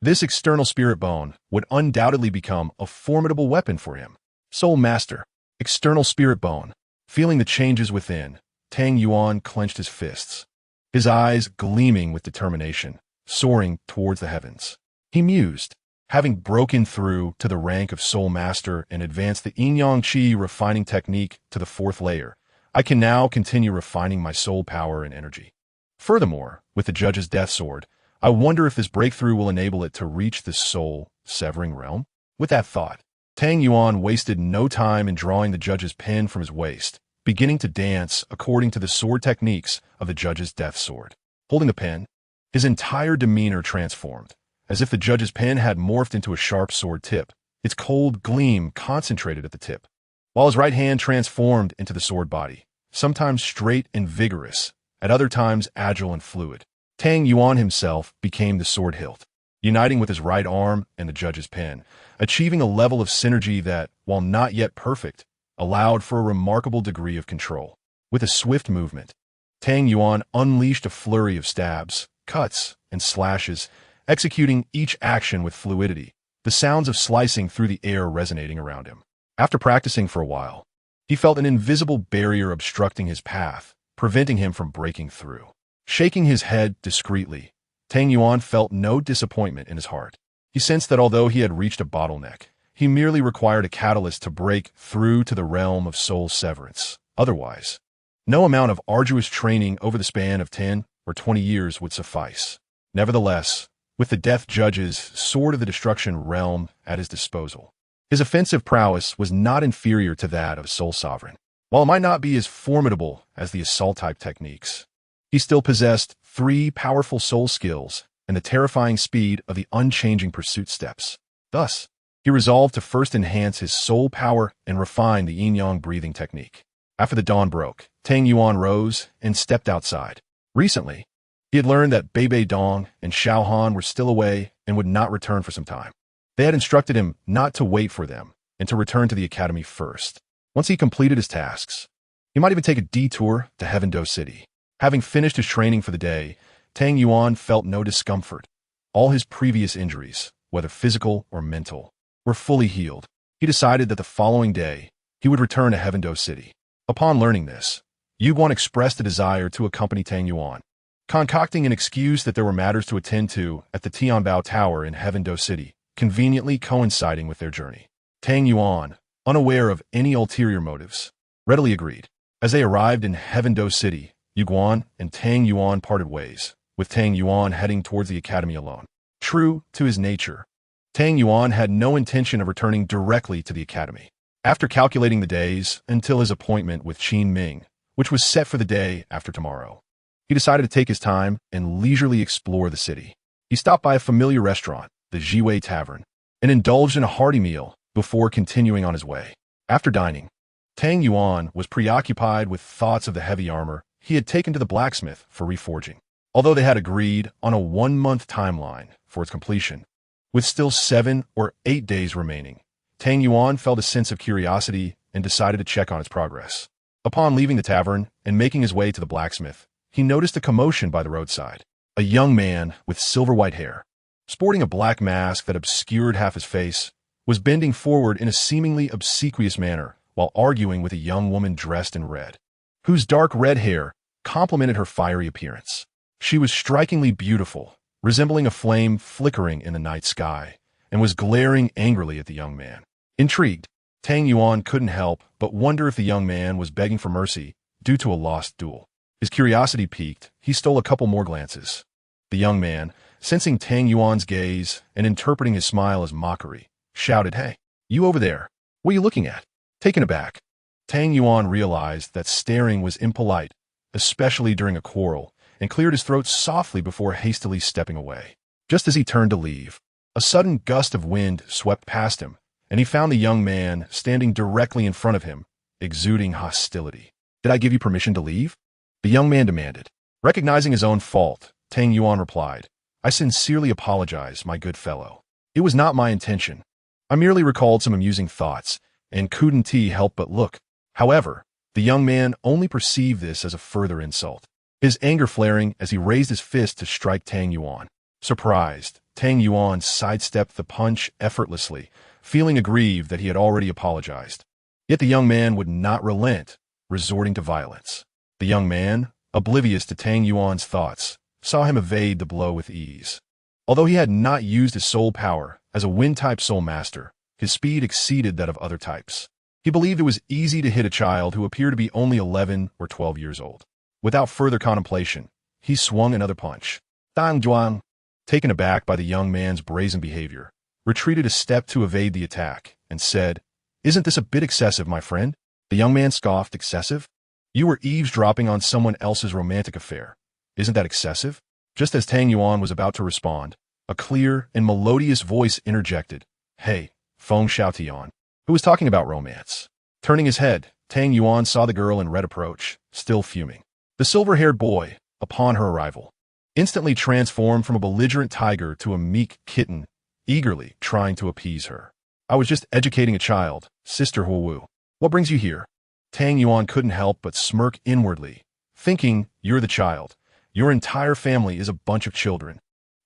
This external spirit bone would undoubtedly become a formidable weapon for him. Soul Master, external spirit bone. Feeling the changes within, Tang Yuan clenched his fists, his eyes gleaming with determination, soaring towards the heavens. He mused, having broken through to the rank of Soul Master and advanced the yin-yang qi refining technique to the fourth layer, I can now continue refining my soul power and energy. Furthermore, with the judge's death sword, I wonder if this breakthrough will enable it to reach the soul-severing realm? With that thought, Tang Yuan wasted no time in drawing the judge's pen from his waist, beginning to dance according to the sword techniques of the judge's death sword. Holding the pen, his entire demeanor transformed, as if the judge's pen had morphed into a sharp sword tip, its cold gleam concentrated at the tip, while his right hand transformed into the sword body, sometimes straight and vigorous, at other times agile and fluid. Tang Yuan himself became the sword hilt, uniting with his right arm and the judge's pen, achieving a level of synergy that, while not yet perfect, allowed for a remarkable degree of control. With a swift movement, Tang Yuan unleashed a flurry of stabs, cuts, and slashes, executing each action with fluidity, the sounds of slicing through the air resonating around him. After practicing for a while, he felt an invisible barrier obstructing his path, preventing him from breaking through. Shaking his head discreetly, Tang Yuan felt no disappointment in his heart. He sensed that although he had reached a bottleneck, he merely required a catalyst to break through to the realm of soul severance. Otherwise, no amount of arduous training over the span of 10 or 20 years would suffice. Nevertheless, with the death judge's sword of the destruction realm at his disposal, his offensive prowess was not inferior to that of Soul Sovereign. While it might not be as formidable as the assault-type techniques, he still possessed 3 powerful soul skills and the terrifying speed of the unchanging pursuit steps. Thus, he resolved to first enhance his soul power and refine the yin-yang breathing technique. After the dawn broke, Tang Yuan rose and stepped outside. Recently, he had learned that Bei Dong and Xiao Han were still away and would not return for some time. They had instructed him not to wait for them and to return to the academy first. Once he completed his tasks, he might even take a detour to Heaven-Do City. Having finished his training for the day, Tang Yuan felt no discomfort. All his previous injuries, whether physical or mental, were fully healed. He decided that the following day, he would return to Heaven-Do City. Upon learning this, Yu Guan expressed a desire to accompany Tang Yuan, concocting an excuse that there were matters to attend to at the Tianbao Tower in Heaven-Do City, conveniently coinciding with their journey. Tang Yuan, unaware of any ulterior motives, readily agreed. As they arrived in Heaven-Do City, Yu Guan and Tang Yuan parted ways, with Tang Yuan heading towards the academy alone. True to his nature, Tang Yuan had no intention of returning directly to the academy. After calculating the days until his appointment with Qin Ming, which was set for the day after tomorrow, he decided to take his time and leisurely explore the city. He stopped by a familiar restaurant, the Jiwei Tavern, and indulged in a hearty meal before continuing on his way. After dining, Tang Yuan was preoccupied with thoughts of the heavy armor he had taken to the blacksmith for reforging. Although they had agreed on a 1-month timeline for its completion, with still 7 or 8 days remaining, Tang Yuan felt a sense of curiosity and decided to check on its progress. Upon leaving the tavern and making his way to the blacksmith, he noticed a commotion by the roadside. A young man with silver-white hair, sporting a black mask that obscured half his face, was bending forward in a seemingly obsequious manner while arguing with a young woman dressed in red, whose dark red hair complemented her fiery appearance. She was strikingly beautiful, resembling a flame flickering in the night sky, and was glaring angrily at the young man. Intrigued, Tang Yuan couldn't help but wonder if the young man was begging for mercy due to a lost duel. His curiosity piqued, he stole a couple more glances. The young man, sensing Tang Yuan's gaze and interpreting his smile as mockery, shouted, "Hey, you over there, what are you looking at?" Taken aback, Tang Yuan realized that staring was impolite, especially during a quarrel, and cleared his throat softly before hastily stepping away. Just as he turned to leave, a sudden gust of wind swept past him, and he found the young man standing directly in front of him, exuding hostility. "Did I give you permission to leave?" the young man demanded. Recognizing his own fault, Tang Yuan replied, "I sincerely apologize, my good fellow. It was not my intention. I merely recalled some amusing thoughts, and couldn't help but look." However, the young man only perceived this as a further insult, his anger flaring as he raised his fist to strike Tang Yuan. Surprised, Tang Yuan sidestepped the punch effortlessly, feeling aggrieved that he had already apologized. Yet the young man would not relent, resorting to violence. The young man, oblivious to Tang Yuan's thoughts, saw him evade the blow with ease. Although he had not used his soul power as a wind-type soul master, his speed exceeded that of other types. He believed it was easy to hit a child who appeared to be only 11 or 12 years old. Without further contemplation, he swung another punch. Tang Yuan, taken aback by the young man's brazen behavior, retreated a step to evade the attack, and said, "Isn't this a bit excessive, my friend?" The young man scoffed. "Excessive? You were eavesdropping on someone else's romantic affair. Isn't that excessive?" Just as Tang Yuan was about to respond, a clear and melodious voice interjected, "Hey, Feng Xiaotian," who was talking about romance. Turning his head, Tang Yuan saw the girl in red approach, still fuming. The silver-haired boy, upon her arrival, instantly transformed from a belligerent tiger to a meek kitten, eagerly trying to appease her. "I was just educating a child, Sister Huowu. What brings you here?" Tang Yuan couldn't help but smirk inwardly, thinking, "You're the child. Your entire family is a bunch of children."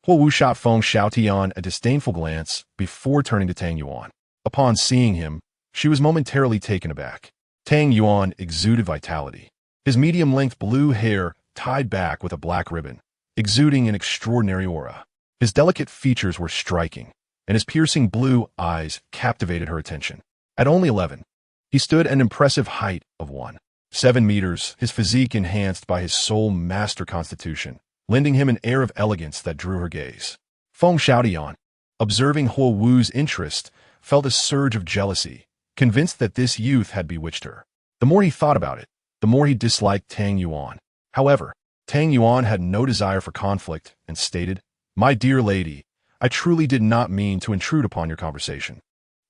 Huowu shot Feng Xiaotian a disdainful glance before turning to Tang Yuan. Upon seeing him, she was momentarily taken aback. Tang Yuan exuded vitality. His medium-length blue hair tied back with a black ribbon, exuding an extraordinary aura. His delicate features were striking, and his piercing blue eyes captivated her attention. At only 11, he stood an impressive height of 1.7 meters, his physique enhanced by his soul master constitution, lending him an air of elegance that drew her gaze. Feng Xiaotian, observing Huowu's interest, felt a surge of jealousy, convinced that this youth had bewitched her. The more he thought about it, the more he disliked Tang Yuan. However, Tang Yuan had no desire for conflict and stated, "My dear lady, I truly did not mean to intrude upon your conversation.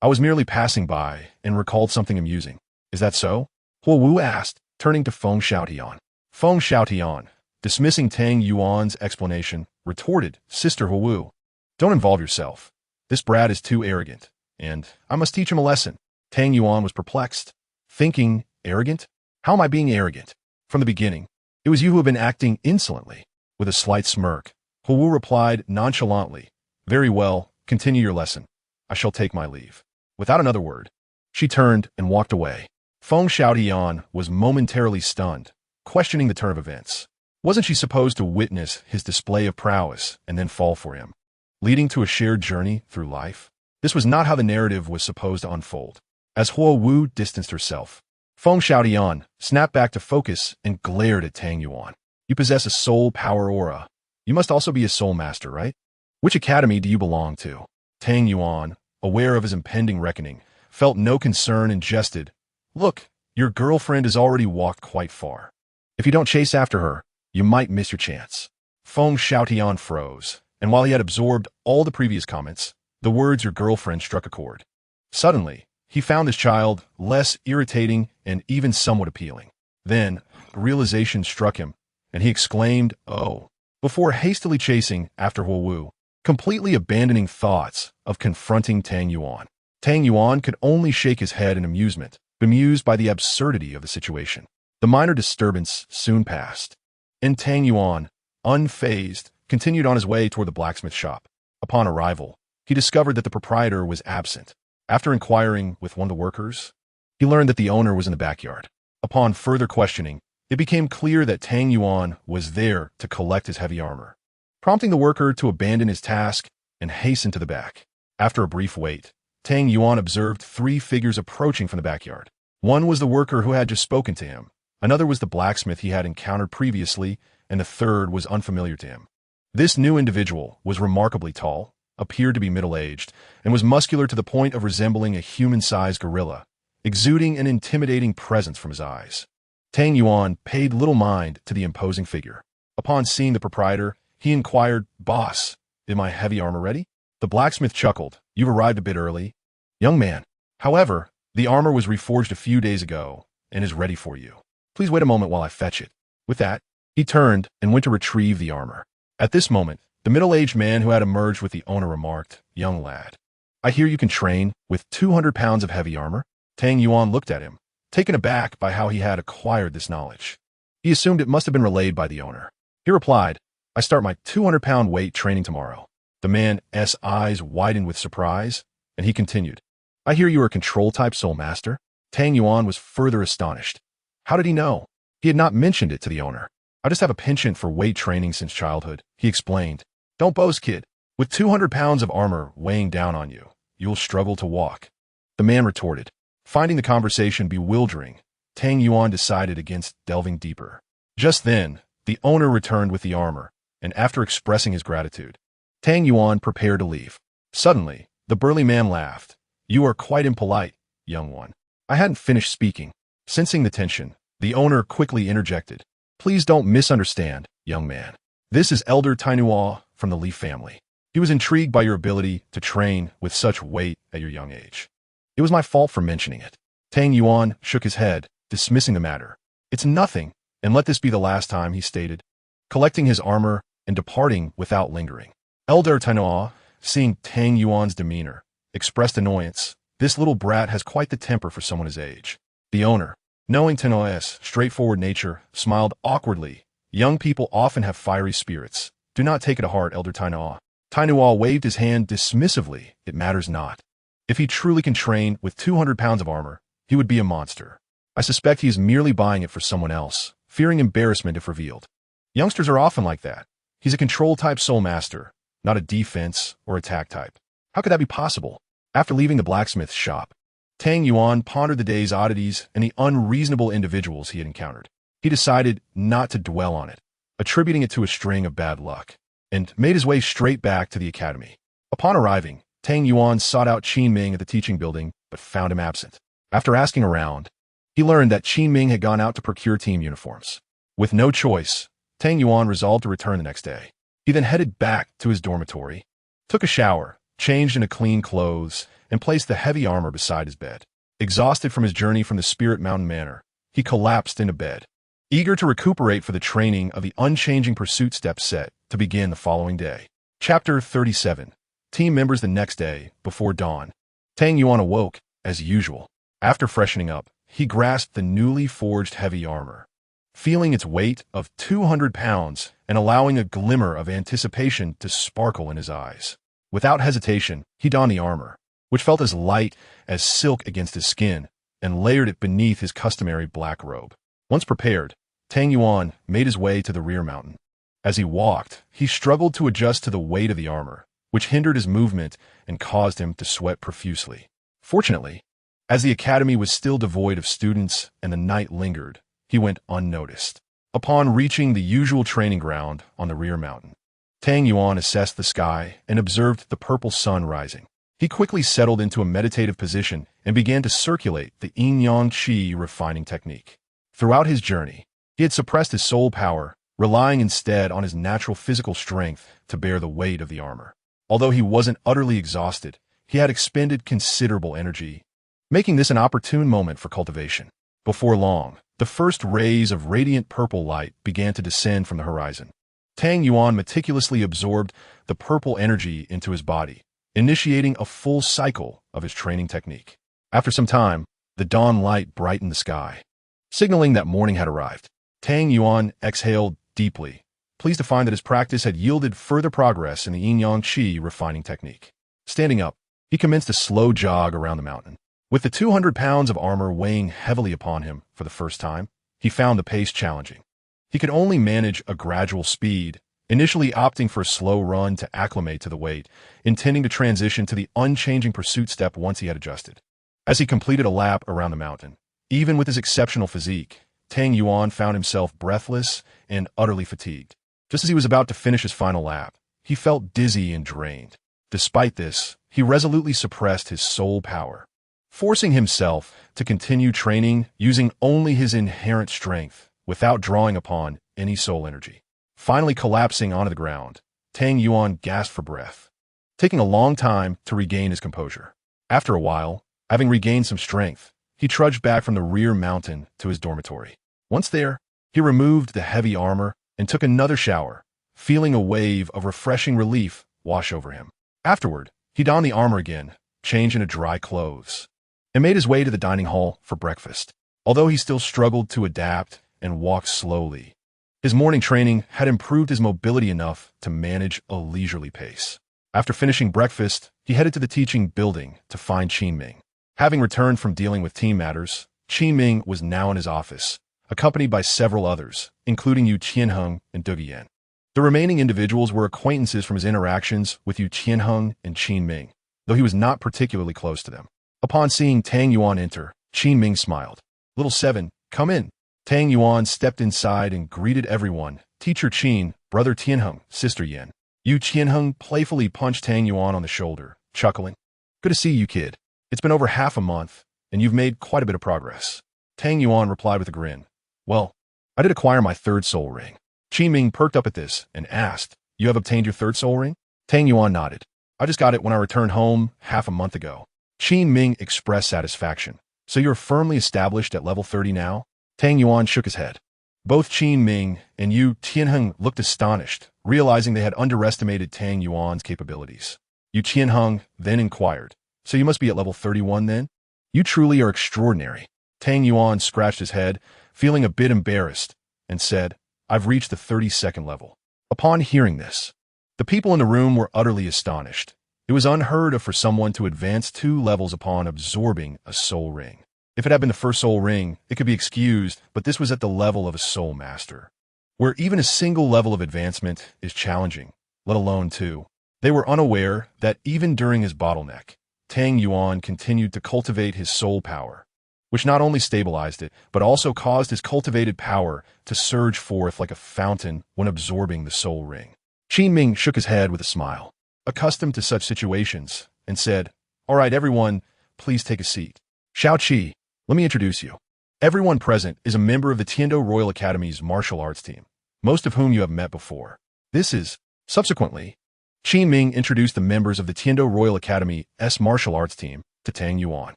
I was merely passing by and recalled something amusing. Is that so?" Huowu asked, turning to Feng Xiaotian. Feng Xiaotian, dismissing Tang Yuan's explanation, retorted, "Sister Huowu, don't involve yourself. This brat is too arrogant, and I must teach him a lesson." Tang Yuan was perplexed, thinking, "Arrogant? How am I being arrogant? From the beginning, it was you who have been acting insolently." With a slight smirk, Huowu replied nonchalantly, "Very well, continue your lesson. I shall take my leave." Without another word, she turned and walked away. Feng Xiaotian was momentarily stunned, questioning the turn of events. Wasn't she supposed to witness his display of prowess and then fall for him, leading to a shared journey through life? This was not how the narrative was supposed to unfold. As Huowu distanced herself, Feng Xiaotian snapped back to focus and glared at Tang Yuan. "You possess a soul power aura. You must also be a soul master, right? Which academy do you belong to?" Tang Yuan, aware of his impending reckoning, felt no concern and jested, "Look, your girlfriend has already walked quite far. If you don't chase after her, you might miss your chance." Feng Xiaotian froze, and while he had absorbed all the previous comments, the words "your girlfriend" struck a chord. Suddenly, he found this child less irritating and even somewhat appealing. Then, a realization struck him, and he exclaimed, "Oh," before hastily chasing after Huowu, completely abandoning thoughts of confronting Tang Yuan. Tang Yuan could only shake his head in amusement, bemused by the absurdity of the situation. The minor disturbance soon passed, and Tang Yuan, unfazed, continued on his way toward the blacksmith shop. Upon arrival, he discovered that the proprietor was absent. After inquiring with one of the workers, he learned that the owner was in the backyard. Upon further questioning, it became clear that Tang Yuan was there to collect his heavy armor, prompting the worker to abandon his task and hasten to the back. After a brief wait, Tang Yuan observed 3 figures approaching from the backyard. One was the worker who had just spoken to him, another was the blacksmith he had encountered previously, and the third was unfamiliar to him. This new individual was remarkably tall, appeared to be middle-aged, and was muscular to the point of resembling a human-sized gorilla, exuding an intimidating presence from his eyes. Tang Yuan paid little mind to the imposing figure. Upon seeing the proprietor, he inquired, "Boss, is my heavy armor ready?" The blacksmith chuckled, "You've arrived a bit early, young man. However, the armor was reforged a few days ago and is ready for you. Please wait a moment while I fetch it." With that, he turned and went to retrieve the armor. At this moment, the middle-aged man who had emerged with the owner remarked, "Young lad, I hear you can train with 200 pounds of heavy armor?" Tang Yuan looked at him, taken aback by how he had acquired this knowledge. He assumed it must have been relayed by the owner. He replied, "I start my 200-pound weight training tomorrow." The man's eyes widened with surprise, and he continued, "I hear you are a control-type soul master?" Tang Yuan was further astonished. How did he know? He had not mentioned it to the owner. "I just have a penchant for weight training since childhood," he explained. "Don't boast, kid. With 200 pounds of armor weighing down on you, you'll struggle to walk." The man retorted. Finding the conversation bewildering, Tang Yuan decided against delving deeper. Just then, the owner returned with the armor, and after expressing his gratitude, Tang Yuan prepared to leave. Suddenly, the burly man laughed. "You are quite impolite, young one." I hadn't finished speaking. Sensing the tension, the owner quickly interjected, "Please don't misunderstand, young man. This is Elder Tainuo from the Leaf family. He was intrigued by your ability to train with such weight at your young age. It was my fault for mentioning it." Tang Yuan shook his head, dismissing the matter. "It's nothing, and let this be the last time," he stated, collecting his armor and departing without lingering. Elder Tainuo, seeing Tang Yuan's demeanor, expressed annoyance. This little brat has quite the temper for someone his age. The owner, knowing Tainuo's straightforward nature, smiled awkwardly. "Young people often have fiery spirits. Do not take it to heart, Elder Tainuo." Tainuo waved his hand dismissively. "It matters not. If he truly can train with 200 pounds of armor, he would be a monster. I suspect he is merely buying it for someone else, fearing embarrassment if revealed. Youngsters are often like that. He's a control-type soul master, not a defense or attack type. How could that be possible?" After leaving the blacksmith's shop, Tang Yuan pondered the day's oddities and the unreasonable individuals he had encountered. He decided not to dwell on it, attributing it to a string of bad luck, and made his way straight back to the academy. Upon arriving, Tang Yuan sought out Qin Ming at the teaching building, but found him absent. After asking around, he learned that Qin Ming had gone out to procure team uniforms. With no choice, Tang Yuan resolved to return the next day. He then headed back to his dormitory, took a shower, changed into clean clothes, and placed the heavy armor beside his bed. Exhausted from his journey from the Spirit Mountain Manor, he collapsed into bed, eager to recuperate for the training of the unchanging pursuit step set to begin the following day. Chapter 37. Team members the next day, before dawn. Tang Yuan awoke, as usual. After freshening up, he grasped the newly forged heavy armor. Feeling its weight of 200 pounds and allowing a glimmer of anticipation to sparkle in his eyes. Without hesitation, he donned the armor, which felt as light as silk against his skin, and layered it beneath his customary black robe. Once prepared, Tang Yuan made his way to the rear mountain. As he walked, he struggled to adjust to the weight of the armor, which hindered his movement and caused him to sweat profusely. Fortunately, as the academy was still devoid of students and the night lingered, he went unnoticed. Upon reaching the usual training ground on the rear mountain, Tang Yuan assessed the sky and observed the purple sun rising. He quickly settled into a meditative position and began to circulate the yin-yang qi refining technique. Throughout his journey, he had suppressed his soul power, relying instead on his natural physical strength to bear the weight of the armor. Although he wasn't utterly exhausted, he had expended considerable energy, making this an opportune moment for cultivation. Before long, the first rays of radiant purple light began to descend from the horizon. Tang Yuan meticulously absorbed the purple energy into his body, initiating a full cycle of his training technique. After some time, the dawn light brightened the sky, signaling that morning had arrived. Tang Yuan exhaled deeply, pleased to find that his practice had yielded further progress in the yin-yang qi refining technique. Standing up, he commenced a slow jog around the mountain. With the 200 pounds of armor weighing heavily upon him for the first time, he found the pace challenging. He could only manage a gradual speed, initially opting for a slow run to acclimate to the weight, intending to transition to the unchanging pursuit step once he had adjusted. As he completed a lap around the mountain, even with his exceptional physique, Tang Yuan found himself breathless and utterly fatigued. Just as he was about to finish his final lap, he felt dizzy and drained. Despite this, he resolutely suppressed his soul power, forcing himself to continue training using only his inherent strength without drawing upon any soul energy. Finally collapsing onto the ground, Tang Yuan gasped for breath, taking a long time to regain his composure. After a while, having regained some strength, he trudged back from the rear mountain to his dormitory. Once there, he removed the heavy armor and took another shower, feeling a wave of refreshing relief wash over him. Afterward, he donned the armor again, changed into dry clothes, and made his way to the dining hall for breakfast. Although he still struggled to adapt and walk slowly, his morning training had improved his mobility enough to manage a leisurely pace. After finishing breakfast, he headed to the teaching building to find Qin Ming. Having returned from dealing with team matters, Qin Ming was now in his office, accompanied by several others, including Yu Qianheng and Deadlier. The remaining individuals were acquaintances from his interactions with Yu Qianheng and Qin Ming, though he was not particularly close to them. Upon seeing Tang Yuan enter, Qin Ming smiled. "Little Seven, come in." Tang Yuan stepped inside and greeted everyone. "Teacher Qin, Brother Tianheng, Sister Yan." Yu Qianheng playfully punched Tang Yuan on the shoulder, chuckling. "Good to see you, kid. It's been over half a month, and you've made quite a bit of progress." Tang Yuan replied with a grin. "Well, I did acquire my third soul ring." Qin Ming perked up at this and asked, "You have obtained your third soul ring?" Tang Yuan nodded. "I just got it when I returned home half a month ago." Qin Ming expressed satisfaction. "So you're firmly established at level 30 now?" Tang Yuan shook his head. Both Qin Ming and Yu Qianheng looked astonished, realizing they had underestimated Tang Yuan's capabilities. Yu Qianheng then inquired, "So you must be at level 31 then? You truly are extraordinary." Tang Yuan scratched his head, feeling a bit embarrassed, and said, "I've reached the 32nd level." Upon hearing this, the people in the room were utterly astonished. It was unheard of for someone to advance 2 levels upon absorbing a soul ring. If it had been the first soul ring, it could be excused, but this was at the level of a soul master, where even a single level of advancement is challenging, let alone 2. They were unaware that even during his bottleneck, Tang Yuan continued to cultivate his soul power, which not only stabilized it, but also caused his cultivated power to surge forth like a fountain when absorbing the soul ring. Qin Ming shook his head with a smile, accustomed to such situations, and said, "All right, everyone, please take a seat. Xiao Qi, let me introduce you. Everyone present is a member of the Tiando Royal Academy's martial arts team, most of whom you have met before. This is..." Subsequently, Qin Ming introduced the members of the Tiando Royal Academy's martial arts team to Tang Yuan.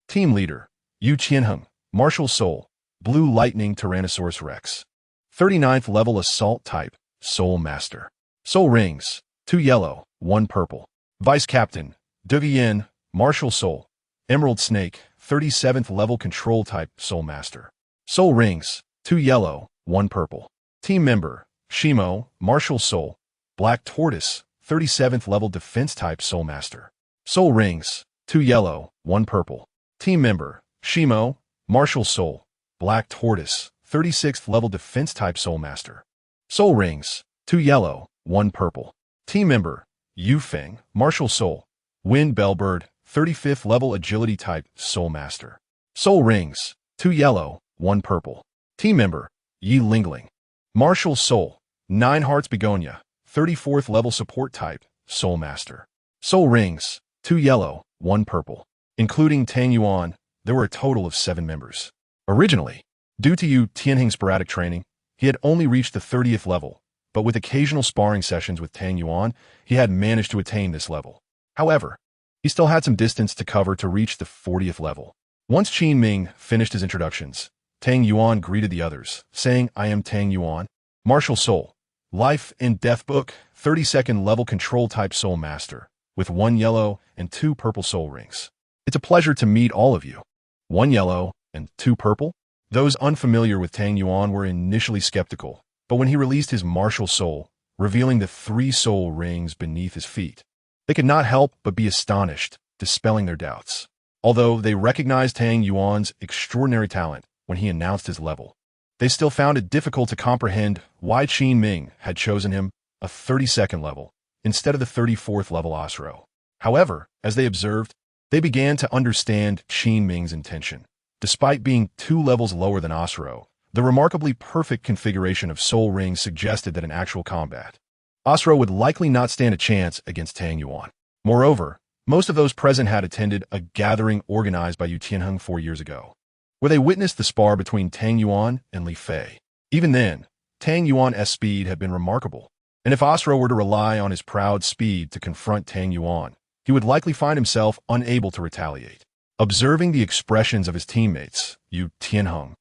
Team leader, Yu Qianheng, Martial Soul, Blue Lightning Tyrannosaurus Rex. 39th level Assault Type, Soul Master. Soul Rings, 2 yellow, 1 purple. Vice Captain, Deadlier, Martial Soul, Emerald Snake, 37th level Control Type, Soul Master. Soul Rings, 2 yellow, 1 purple. Team Member, Shimo, Martial Soul, Black Tortoise, 37th level Defense Type, Soul Master. Soul Rings, 2 yellow, 1 purple. Team Member, Shimo, Martial Soul, Black Tortoise, 36th level Defense Type, Soul Master. Soul Rings, 2 yellow, 1 purple. Team Member, Yu Feng, Martial Soul, Wind Bellbird, 35th level Agility Type, Soul Master. Soul Rings, 2 yellow, 1 purple. Team Member, Yi Lingling, Martial Soul, 9 Hearts Begonia, 34th level Support Type, Soul Master. Soul Rings, 2 yellow, 1 purple. Including Tang Yuan, there were a total of 7 members. Originally, due to Yu Tianheng's sporadic training, he had only reached the 30th level, but with occasional sparring sessions with Tang Yuan, he had managed to attain this level. However, he still had some distance to cover to reach the 40th level. Once Qin Ming finished his introductions, Tang Yuan greeted the others, saying, "I am Tang Yuan, Martial Soul, Life and Death Book, 32nd level Control Type Soul Master, with 1 yellow and 2 purple soul rings. It's a pleasure to meet all of you." 1 yellow and 2 purple? Those unfamiliar with Tang Yuan were initially skeptical, but when he released his martial soul, revealing the 3 soul rings beneath his feet, they could not help but be astonished, dispelling their doubts. Although they recognized Tang Yuan's extraordinary talent when he announced his level, they still found it difficult to comprehend why Qin Ming had chosen him a 32nd level instead of the 34th level Asro. However, as they observed, they began to understand Qin Ming's intention. Despite being 2 levels lower than Asro, the remarkably perfect configuration of soul rings suggested that in actual combat, Asro would likely not stand a chance against Tang Yuan. Moreover, most of those present had attended a gathering organized by Yu Tianheng 4 years ago, where they witnessed the spar between Tang Yuan and Li Fei. Even then, Tang Yuan's speed had been remarkable, and if Asro were to rely on his proud speed to confront Tang Yuan, he would likely find himself unable to retaliate. Observing the expressions of his teammates, Yu Tianheng,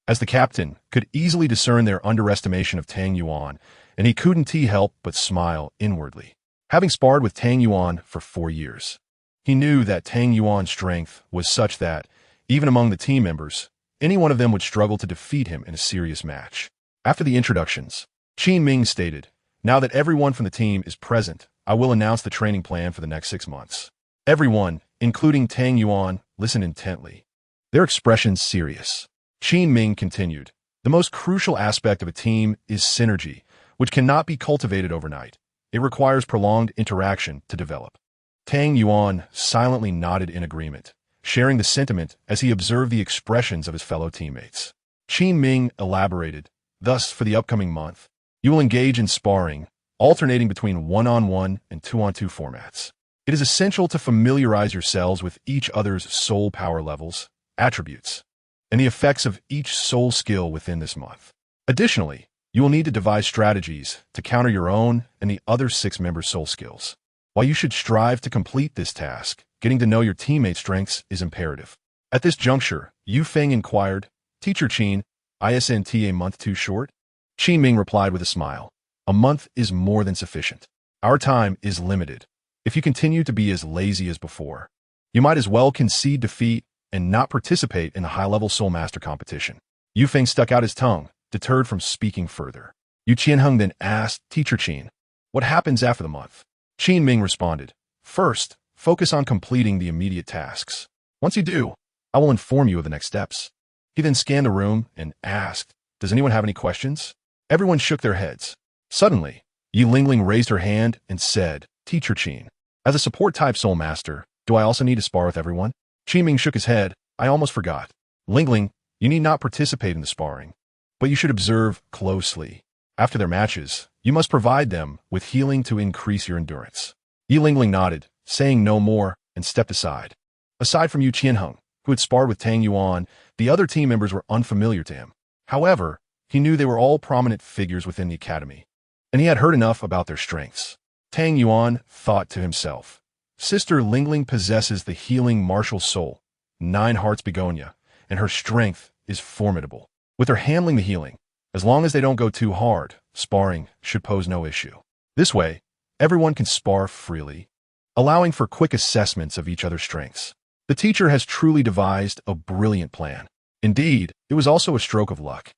as the captain, could easily discern their underestimation of Tang Yuan, and he couldn't help but smile inwardly. Having sparred with Tang Yuan for 4 years, he knew that Tang Yuan's strength was such that, even among the team members, any one of them would struggle to defeat him in a serious match. After the introductions, Qin Ming stated, "Now that everyone from the team is present, I will announce the training plan for the next 6 months." Everyone, including Tang Yuan, listened intently, their expressions serious. Qin Ming continued, "The most crucial aspect of a team is synergy, which cannot be cultivated overnight. It requires prolonged interaction to develop." Tang Yuan silently nodded in agreement, sharing the sentiment as he observed the expressions of his fellow teammates. Qin Ming elaborated, "Thus, for the upcoming month, you will engage in sparring, alternating between one-on-one and two-on-two formats. It is essential to familiarize yourselves with each other's soul power levels, attributes, and the effects of each soul skill within this month. Additionally, you will need to devise strategies to counter your own and the other 6 members' soul skills. While you should strive to complete this task, getting to know your teammates' strengths is imperative." At this juncture, Yu Feng inquired, "Teacher Qin, isn't a month too short?" Qin Ming replied with a smile, "A month is more than sufficient. Our time is limited. If you continue to be as lazy as before, you might as well concede defeat and not participate in the high-level Soul Master competition." Yu Feng stuck out his tongue, deterred from speaking further. Yu Qianheng then asked, "Teacher Qin, what happens after the month?" Qin Ming responded, "First, focus on completing the immediate tasks. Once you do, I will inform you of the next steps." He then scanned the room and asked, "Does anyone have any questions?" Everyone shook their heads. Suddenly, Yi Lingling raised her hand and said, "Teacher Qin, as a support-type Soul Master, do I also need to spar with everyone?" Qin Ming shook his head. "I almost forgot. Lingling, you need not participate in the sparring, but you should observe closely. After their matches, you must provide them with healing to increase your endurance." Yi Lingling nodded, saying no more, and stepped aside. Aside from Yu Qianheng, who had sparred with Tang Yuan, the other team members were unfamiliar to him. However, he knew they were all prominent figures within the academy, and he had heard enough about their strengths. Tang Yuan thought to himself, "Sister Lingling possesses the healing martial soul, 9 hearts begonia, and her strength is formidable. With her handling the healing, as long as they don't go too hard, sparring should pose no issue. This way, everyone can spar freely, allowing for quick assessments of each other's strengths. The teacher has truly devised a brilliant plan. Indeed, it was also a stroke of luck.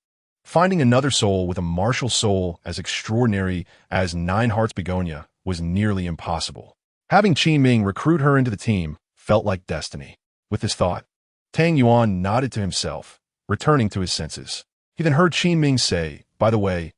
Finding another soul with a martial soul as extraordinary as 9 hearts begonia was nearly impossible. Having Qin Ming recruit her into the team felt like destiny." With this thought, Tang Yuan nodded to himself, returning to his senses. He then heard Qin Ming say, "By the way,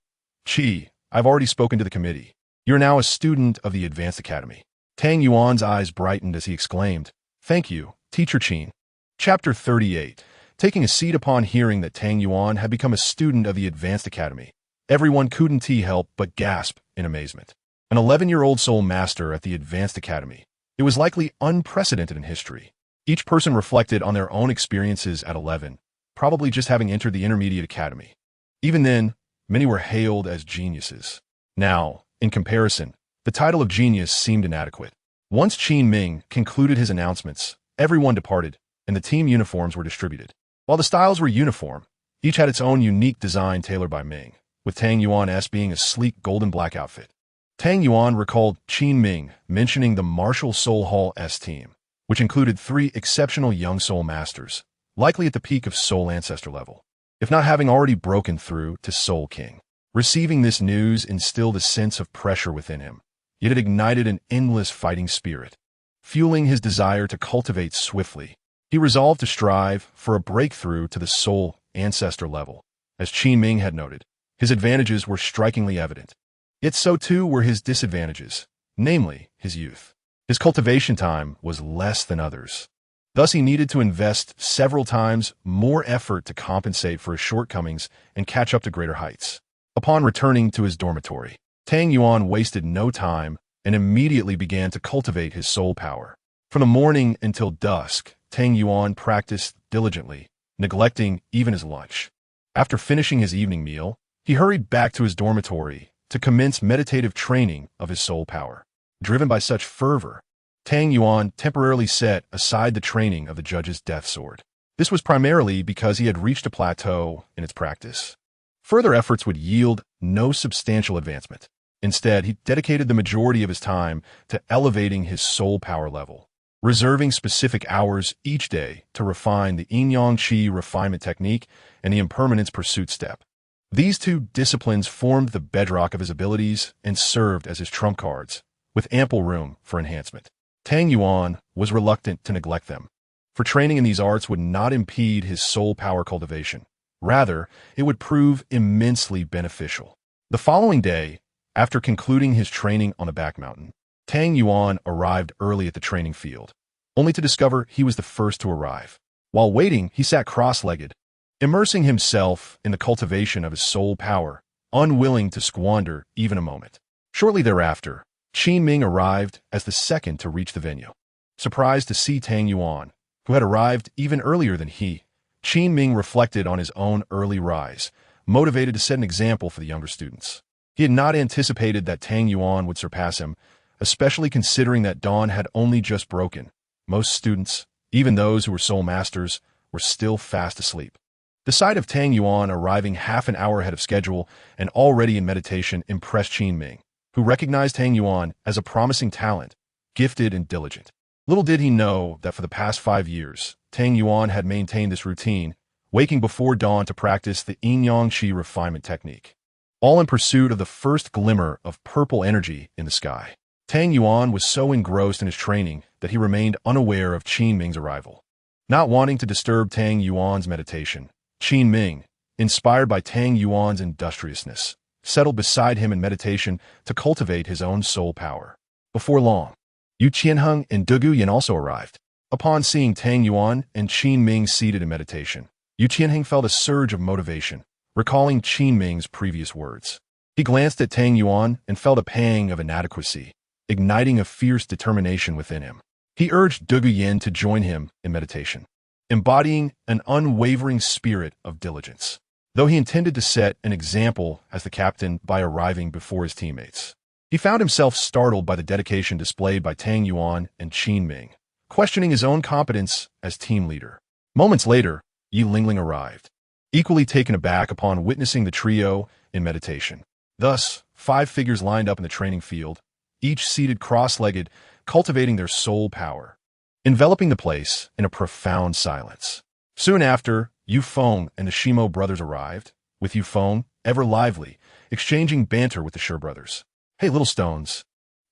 Qi, I've already spoken to the committee. You're now a student of the Advanced Academy." Tang Yuan's eyes brightened as he exclaimed, "Thank you, Teacher Qin." Chapter 38. Taking a seat upon hearing that Tang Yuan had become a student of the Advanced Academy, everyone couldn't help but gasp in amazement. An 11-year-old Soul Master at the Advanced Academy. It was likely unprecedented in history. Each person reflected on their own experiences at 11, probably just having entered the Intermediate Academy. Even then, many were hailed as geniuses. Now, in comparison, the title of genius seemed inadequate. Once Qin Ming concluded his announcements, everyone departed, and the team uniforms were distributed. While the styles were uniform, each had its own unique design tailored by Ming, with Tang Yuan's being a sleek golden black outfit. Tang Yuan recalled Qin Ming mentioning the Martial Soul Hall-S team, which included 3 exceptional young Soul Masters, likely at the peak of Soul Ancestor level, if not having already broken through to Soul King. Receiving this news instilled a sense of pressure within him, yet it ignited an endless fighting spirit, fueling his desire to cultivate swiftly. He resolved to strive for a breakthrough to the Soul Ancestor level. As Qin Ming had noted, his advantages were strikingly evident. Yet so too were his disadvantages, namely his youth. His cultivation time was less than others. Thus he needed to invest several times more effort to compensate for his shortcomings and catch up to greater heights. Upon returning to his dormitory, Tang Yuan wasted no time and immediately began to cultivate his soul power. From the morning until dusk, Tang Yuan practiced diligently, neglecting even his lunch. After finishing his evening meal, he hurried back to his dormitory to commence meditative training of his soul power. Driven by such fervor, Tang Yuan temporarily set aside the training of the judge's death sword. This was primarily because he had reached a plateau in its practice. Further efforts would yield no substantial advancement. Instead, he dedicated the majority of his time to elevating his soul power level, reserving specific hours each day to refine the yin-yang qi refinement technique and the impermanence pursuit step. These two disciplines formed the bedrock of his abilities and served as his trump cards, with ample room for enhancement. Tang Yuan was reluctant to neglect them, for training in these arts would not impede his soul power cultivation. Rather, it would prove immensely beneficial. The following day, after concluding his training on the back mountain, Tang Yuan arrived early at the training field, only to discover he was the first to arrive. While waiting, he sat cross-legged, immersing himself in the cultivation of his soul power, unwilling to squander even a moment. Shortly thereafter, Qin Ming arrived as the second to reach the venue. Surprised to see Tang Yuan, who had arrived even earlier than he, Qin Ming reflected on his own early rise, motivated to set an example for the younger students. He had not anticipated that Tang Yuan would surpass him, especially considering that dawn had only just broken. Most students, even those who were soul masters, were still fast asleep. The sight of Tang Yuan arriving half an hour ahead of schedule and already in meditation impressed Qin Ming, who recognized Tang Yuan as a promising talent, gifted and diligent. Little did he know that for the past 5 years, Tang Yuan had maintained this routine, waking before dawn to practice the yin-yang qi refinement technique, all in pursuit of the first glimmer of purple energy in the sky. Tang Yuan was so engrossed in his training that he remained unaware of Qin Ming's arrival. Not wanting to disturb Tang Yuan's meditation, Qin Ming, inspired by Tang Yuan's industriousness, settled beside him in meditation to cultivate his own soul power. Before long, Yu Qianheng and Douluo Yan also arrived. Upon seeing Tang Yuan and Qin Ming seated in meditation, Yu Qianheng felt a surge of motivation, recalling Qin Ming's previous words. He glanced at Tang Yuan and felt a pang of inadequacy, igniting a fierce determination within him. He urged Douluo Yan to join him in meditation, embodying an unwavering spirit of diligence, though he intended to set an example as the captain by arriving before his teammates. He found himself startled by the dedication displayed by Tang Yuan and Qin Ming, questioning his own competence as team leader. Moments later, Yi Lingling arrived, equally taken aback upon witnessing the trio in meditation. Thus, 5 figures lined up in the training field, each seated cross-legged, cultivating their soul power, enveloping the place in a profound silence. Soon after, Yu Feng and the Shimo brothers arrived, with Yu Feng, ever lively, exchanging banter with the Shi brothers. "Hey, little stones,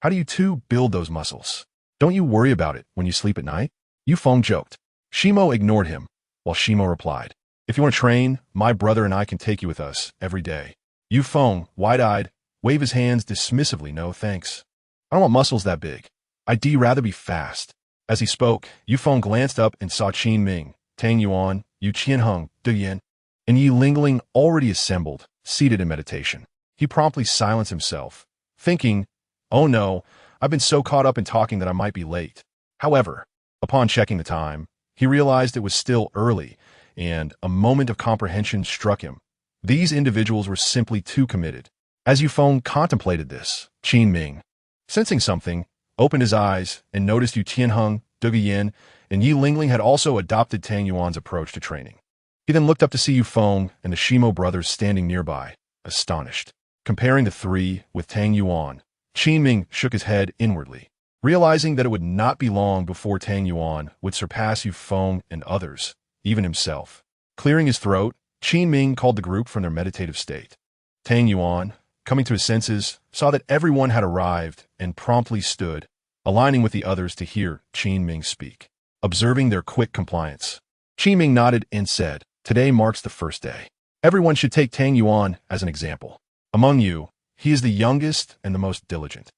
how do you two build those muscles? Don't you worry about it when you sleep at night?" Yu Feng joked. Shimo ignored him, while Shimo replied, "If you want to train, my brother and I can take you with us every day." Yu Feng, wide-eyed, waved his hands dismissively. "No, thanks. I don't want muscles that big. I'd rather be fast." As he spoke, Yu Feng glanced up and saw Qin Ming, Tang Yuan, Yu Qianheng, Douluo Yan, and Yi Lingling already assembled, seated in meditation. He promptly silenced himself, thinking, "Oh no, I've been so caught up in talking that I might be late." However, upon checking the time, he realized it was still early, and a moment of comprehension struck him. These individuals were simply too committed. As Yu Feng contemplated this, Qin Ming, sensing something, opened his eyes and noticed Yu Qianheng, Douluo Yan, and Yi Lingling had also adopted Tang Yuan's approach to training. He then looked up to see Yu Feng and the Shimo brothers standing nearby, astonished. Comparing the three with Tang Yuan, Qin Ming shook his head inwardly, realizing that it would not be long before Tang Yuan would surpass Yu Feng and others, even himself. Clearing his throat, Qin Ming called the group from their meditative state. Tang Yuan, coming to his senses, saw that everyone had arrived and promptly stood, aligning with the others to hear Qin Ming speak. Observing their quick compliance, Qin Ming nodded and said, "Today marks the first day. Everyone should take Tang Yuan as an example. Among you, he is the youngest and the most diligent.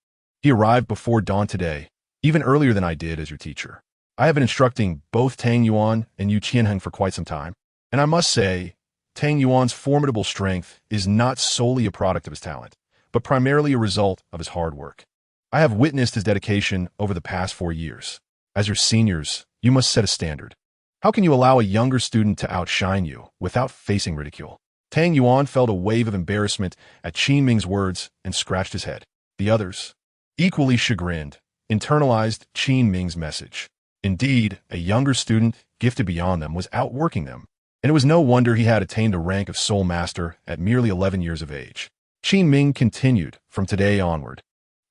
He arrived before dawn today, even earlier than I did as your teacher. I have been instructing both Tang Yuan and Yu Qianheng for quite some time, and I must say, Tang Yuan's formidable strength is not solely a product of his talent, but primarily a result of his hard work. I have witnessed his dedication over the past 4 years. As your seniors, you must set a standard. How can you allow a younger student to outshine you without facing ridicule?" Tang Yuan felt a wave of embarrassment at Qin Ming's words and scratched his head. The others, equally chagrined, internalized Qin Ming's message. Indeed, a younger student, gifted beyond them, was outworking them, and it was no wonder he had attained the rank of Soul Master at merely 11 years of age. Qin Ming continued, from today onward,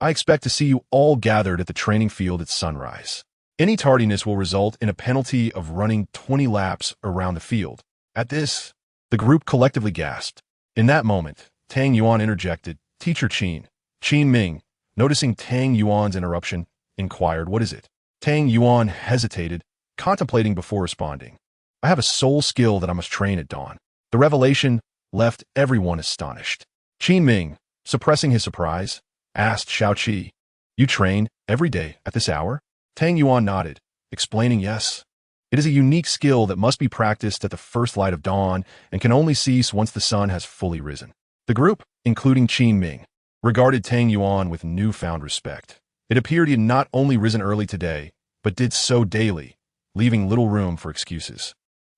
I expect to see you all gathered at the training field at sunrise. Any tardiness will result in a penalty of running 20 laps around the field. At this, the group collectively gasped. In that moment, Tang Yuan interjected, Teacher Qin. Qin Ming, noticing Tang Yuan's interruption, inquired, What is it? Tang Yuan hesitated, contemplating before responding. I have a soul skill that I must train at dawn. The revelation left everyone astonished. Qin Ming, suppressing his surprise, asked Xiao Qi, You train every day at this hour? Tang Yuan nodded, explaining yes. It is a unique skill that must be practiced at the first light of dawn and can only cease once the sun has fully risen. The group, including Qin Ming, regarded Tang Yuan with newfound respect. It appeared he had not only risen early today, but did so daily, leaving little room for excuses.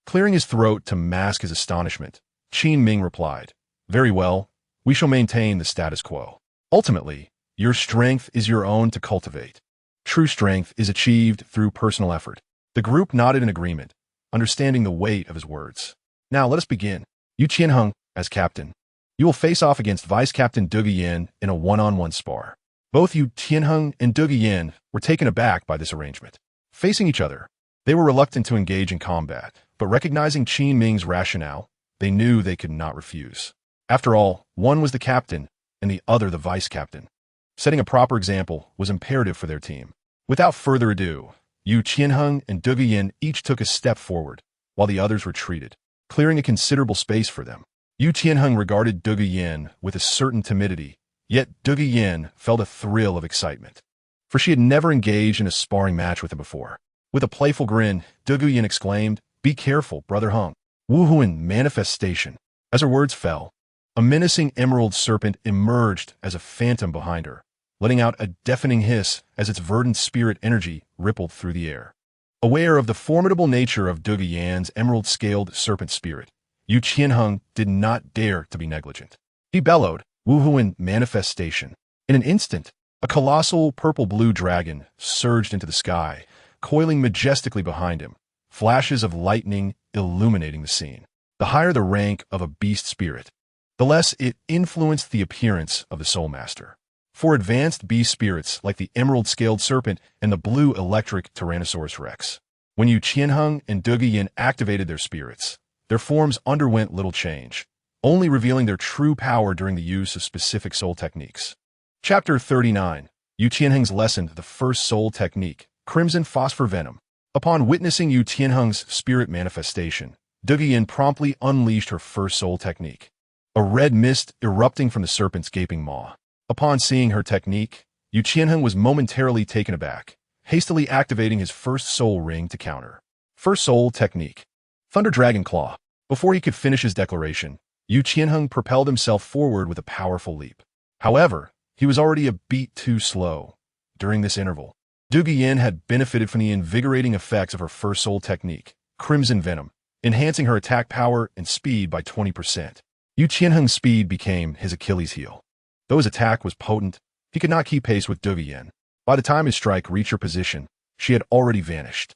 Clearing his throat to mask his astonishment, Qin Ming replied, Very well, we shall maintain the status quo. Ultimately, your strength is your own to cultivate. True strength is achieved through personal effort. The group nodded in agreement, understanding the weight of his words. Now let us begin. Yu Qianheng, as captain. You will face off against Vice Captain Duge Yin in a one-on-one spar. Both Yu Qianheng and Duge Yin were taken aback by this arrangement. Facing each other, they were reluctant to engage in combat, but recognizing Qin Ming's rationale, they knew they could not refuse. After all, one was the captain and the other the vice captain. Setting a proper example was imperative for their team. Without further ado, Yu Qianheng and Duge Yin each took a step forward, while the others retreated, clearing a considerable space for them. Yu Qianheng regarded Duge Yin with a certain timidity, yet Duge Yin felt a thrill of excitement, for she had never engaged in a sparring match with him before. With a playful grin, Duge Yin exclaimed, Be careful, Brother Heng. Wuhuan manifestation. As her words fell, a menacing emerald serpent emerged as a phantom behind her, letting out a deafening hiss as its verdant spirit energy rippled through the air. Aware of the formidable nature of Duge Yan's emerald-scaled serpent spirit, Yu Qianheng did not dare to be negligent. He bellowed, Wuhuan manifestation. In an instant, a colossal purple-blue dragon surged into the sky, coiling majestically behind him, flashes of lightning illuminating the scene. The higher the rank of a beast spirit, the less it influenced the appearance of the Soul Master. For advanced beast spirits like the emerald-scaled serpent and the blue electric Tyrannosaurus Rex, when Yu Qianheng and Duge Yin activated their spirits, their forms underwent little change, only revealing their true power during the use of specific soul techniques. Chapter 39. Yu Qianheng's lesson, the first soul technique, Crimson Phosphor Venom. Upon witnessing Yu Qianheng's spirit manifestation, Duge Yin promptly unleashed her first soul technique, a red mist erupting from the serpent's gaping maw. Upon seeing her technique, Yu Qianheng was momentarily taken aback, hastily activating his first soul ring to counter. First soul technique, Thunder Dragon Claw. Before he could finish his declaration, Yu Qianheng propelled himself forward with a powerful leap. However, he was already a beat too slow. During this interval, Duge Yin had benefited from the invigorating effects of her first soul technique, Crimson Venom, enhancing her attack power and speed by 20%. Yu Qianheng's speed became his Achilles heel. Though his attack was potent, he could not keep pace with Duge Yin. By the time his strike reached her position, she had already vanished.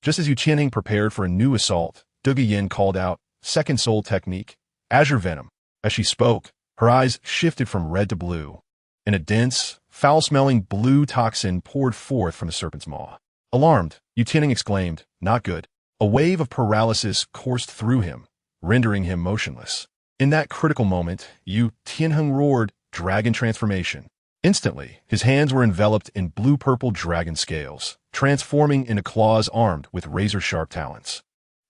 Just as Yu Qianheng prepared for a new assault, Duge Yin called out, Second soul technique, Azure Venom. As she spoke, her eyes shifted from red to blue, and a dense, foul-smelling blue toxin poured forth from the serpent's maw. Alarmed, Yu Qianheng exclaimed, Not good. A wave of paralysis coursed through him, rendering him motionless. In that critical moment, Yu Qianheng roared, Dragon Transformation. Instantly, his hands were enveloped in blue-purple dragon scales, transforming into claws armed with razor-sharp talons.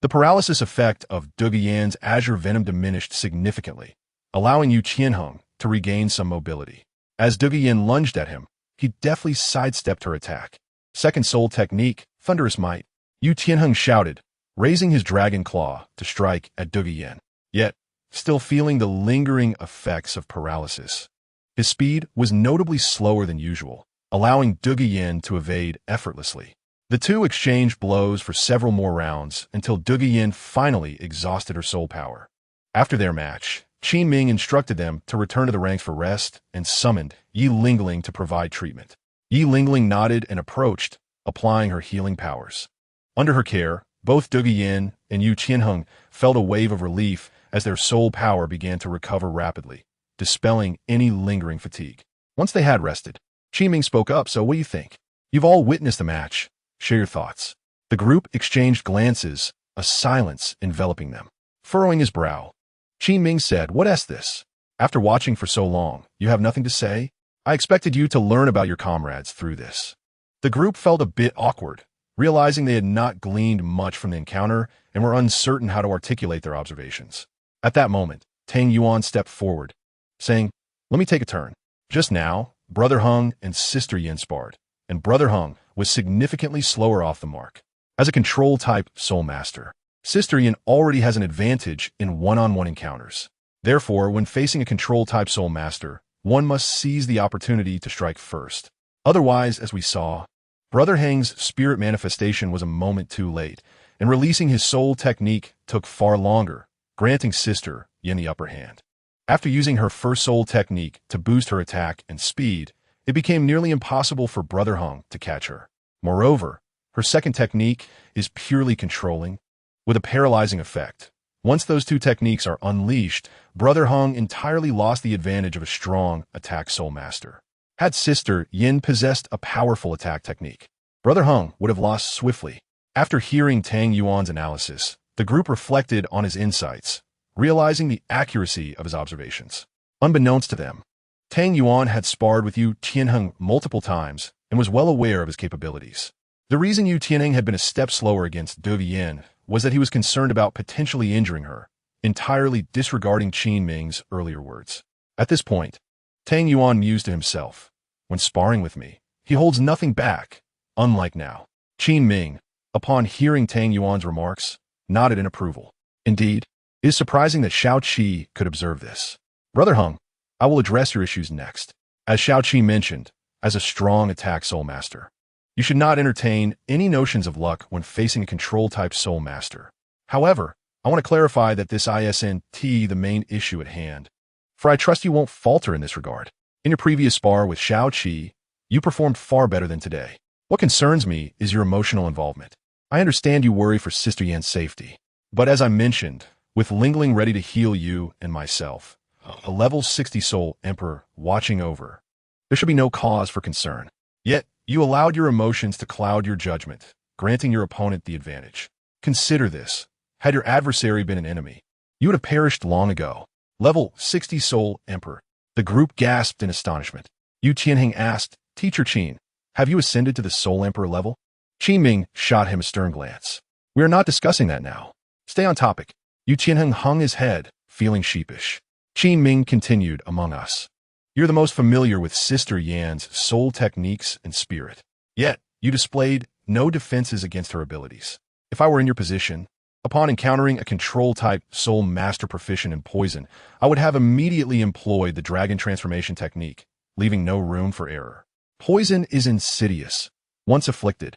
The paralysis effect of Duge Yan's Azure Venom diminished significantly, allowing Yu Qianheng to regain some mobility. As Duge Yin lunged at him, he deftly sidestepped her attack. Second soul technique, Thunderous Might. Yu Qianheng shouted, raising his dragon claw to strike at Duge Yin. Yet, still feeling the lingering effects of paralysis, his speed was notably slower than usual, allowing Duge Yin to evade effortlessly. The two exchanged blows for several more rounds until Duge Yin finally exhausted her soul power. After their match, Qin Ming instructed them to return to the ranks for rest and summoned Yi Lingling to provide treatment. Yi Lingling nodded and approached, applying her healing powers. Under her care, both Dugu Yin and Yu Qianheng felt a wave of relief as their soul power began to recover rapidly, dispelling any lingering fatigue. Once they had rested, Qin Ming spoke up, "So what do you think? You've all witnessed the match. Share your thoughts." The group exchanged glances, a silence enveloping them. Furrowing his brow, Qin Ming said, "What is this? After watching for so long, you have nothing to say? I expected you to learn about your comrades through this." The group felt a bit awkward, realizing they had not gleaned much from the encounter and were uncertain how to articulate their observations. At that moment, Tang Yuan stepped forward, saying, "Let me take a turn." Just now, Brother Hung and Sister Yin sparred, and Brother Hung was significantly slower off the mark. As a control-type soul master, Sister Yin already has an advantage in one-on-one encounters. Therefore, when facing a control-type soul master, one must seize the opportunity to strike first. Otherwise, as we saw, Brother Hang's spirit manifestation was a moment too late, and releasing his soul technique took far longer, granting Sister Yin the upper hand. After using her first soul technique to boost her attack and speed, it became nearly impossible for Brother Hung to catch her. Moreover, her second technique is purely controlling, with a paralyzing effect. Once those two techniques are unleashed, Brother Hung entirely lost the advantage of a strong attack soul master. Had Sister Yin possessed a powerful attack technique, Brother Hung would have lost swiftly. After hearing Tang Yuan's analysis, the group reflected on his insights, realizing the accuracy of his observations. Unbeknownst to them, Tang Yuan had sparred with Yu Tianheng multiple times and was well aware of his capabilities. The reason Yu Tianheng had been a step slower against Dugu Yin was that he was concerned about potentially injuring her, entirely disregarding Qin Ming's earlier words. At this point, Tang Yuan mused to himself, "When sparring with me, he holds nothing back, unlike now." Qin Ming, upon hearing Tang Yuan's remarks, nodded in approval. Indeed, it is surprising that Xiao Qi could observe this. "Brother Hung, I will address your issues next. As Xiao Qi mentioned, as a strong attack soul master, you should not entertain any notions of luck when facing a control-type soul master. However, I want to clarify that this isn't the main issue at hand, for I trust you won't falter in this regard. In your previous spar with Xiao Qi, you performed far better than today. What concerns me is your emotional involvement. I understand you worry for Sister Yan's safety, but as I mentioned, with Lingling ready to heal you and myself, a level 60 soul emperor watching over, there should be no cause for concern. Yet, you allowed your emotions to cloud your judgment, granting your opponent the advantage. Consider this. Had your adversary been an enemy, you would have perished long ago. Level 60 soul emperor. The group gasped in astonishment. Yu Qianheng asked, "Teacher Qin, have you ascended to the soul emperor level?" Qin Ming shot him a stern glance. "We are not discussing that now. Stay on topic." Yu Qianheng hung his head, feeling sheepish. Qin Ming continued, "Among us, you're the most familiar with Sister Yan's soul techniques and spirit. Yet, you displayed no defenses against her abilities. If I were in your position, upon encountering a control-type soul master proficient in poison, I would have immediately employed the dragon transformation technique, leaving no room for error. Poison is insidious. Once afflicted,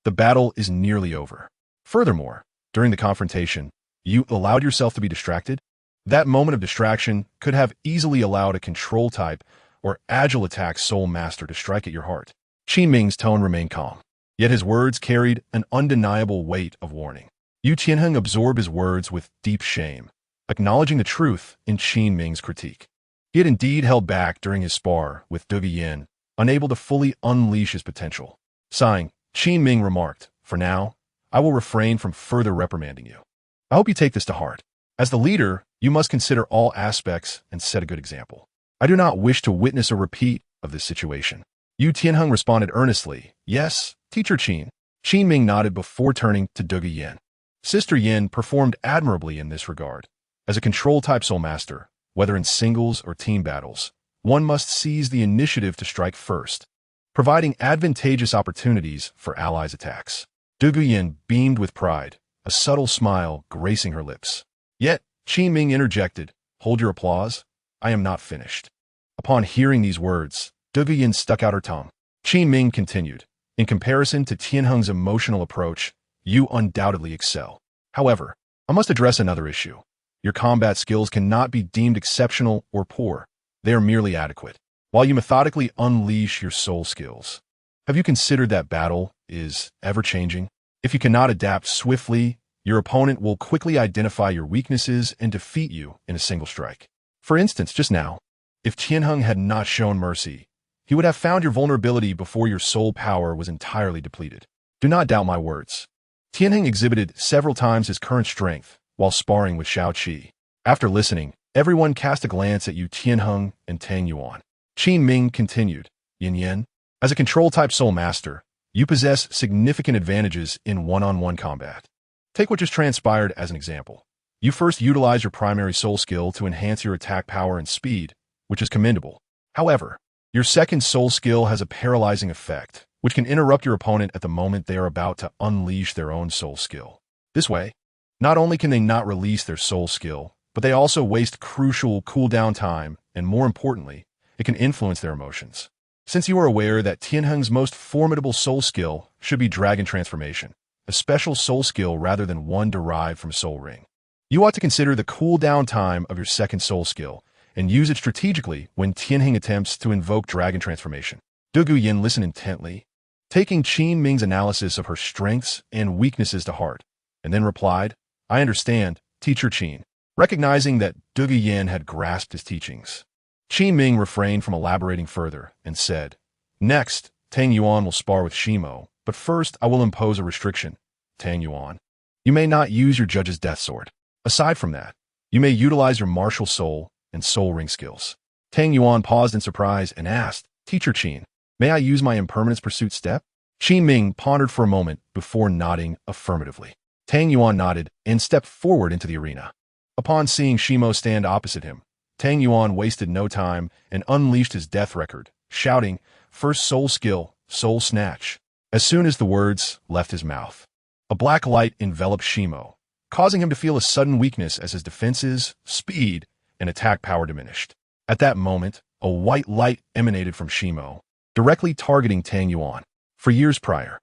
the battle is nearly over. Furthermore, during the confrontation, you allowed yourself to be distracted. That moment of distraction could have easily allowed a control-type or agile attack soul master to strike at your heart." Qin Ming's tone remained calm, yet his words carried an undeniable weight of warning. Yu Qianheng absorbed his words with deep shame, acknowledging the truth in Qin Ming's critique. He had indeed held back during his spar with Dugu Yin, unable to fully unleash his potential. Sighing, Qin Ming remarked, "For now, I will refrain from further reprimanding you. I hope you take this to heart. As the leader, you must consider all aspects and set a good example. I do not wish to witness a repeat of this situation." Yu Tianheng responded earnestly, "Yes, Teacher Qin." Qin Ming nodded before turning to Dugu Yin. Sister Yin performed admirably in this regard. As a control-type soul master, whether in singles or team battles, one must seize the initiative to strike first, providing advantageous opportunities for allies' attacks. Dugu Yin beamed with pride, a subtle smile gracing her lips. Yet, Qin Ming interjected, "Hold your applause. I am not finished." Upon hearing these words, Dugu Yin stuck out her tongue. Qin Ming continued, "In comparison to Tianheng's emotional approach, you undoubtedly excel. However, I must address another issue. Your combat skills cannot be deemed exceptional or poor. They are merely adequate, while you methodically unleash your soul skills. Have you considered that battle is ever-changing? If you cannot adapt swiftly, your opponent will quickly identify your weaknesses and defeat you in a single strike. For instance, just now, if Tianheng had not shown mercy, he would have found your vulnerability before your soul power was entirely depleted. Do not doubt my words. Tianheng exhibited several times his current strength while sparring with Xiao Qi. After listening, everyone cast a glance at you, Tianheng and Tang Yuan. Qin Ming continued, Yin Yin, as a control-type soul master, you possess significant advantages in one-on-one combat. Take what just transpired as an example. You first utilize your primary soul skill to enhance your attack power and speed, which is commendable. However, your second soul skill has a paralyzing effect, which can interrupt your opponent at the moment they are about to unleash their own soul skill. This way, not only can they not release their soul skill, but they also waste crucial cooldown time, and more importantly, it can influence their emotions. Since you are aware that Tianheng's most formidable soul skill should be Dragon Transformation, a special soul skill rather than one derived from Soul Ring, you ought to consider the cooldown time of your second soul skill and use it strategically when Tianheng attempts to invoke Dragon Transformation. Du Guyan listened intently, taking Qin Ming's analysis of her strengths and weaknesses to heart, and then replied, I understand, Teacher Qin, recognizing that Du Guyan had grasped his teachings. Qin Ming refrained from elaborating further and said, Next, Tang Yuan will spar with Shimo, but first I will impose a restriction. Tang Yuan, you may not use your judge's death sword. Aside from that, you may utilize your martial soul and soul ring skills. Tang Yuan paused in surprise and asked, Teacher Qin, may I use my impermanence pursuit step? Qin Ming pondered for a moment before nodding affirmatively. Tang Yuan nodded and stepped forward into the arena. Upon seeing Shimo stand opposite him, Tang Yuan wasted no time and unleashed his death record, shouting, First soul skill, soul snatch. As soon as the words left his mouth, a black light enveloped Shimo, causing him to feel a sudden weakness as his defenses, speed, and attack power diminished. At that moment, a white light emanated from Shimo, directly targeting Tang Yuan. For years prior,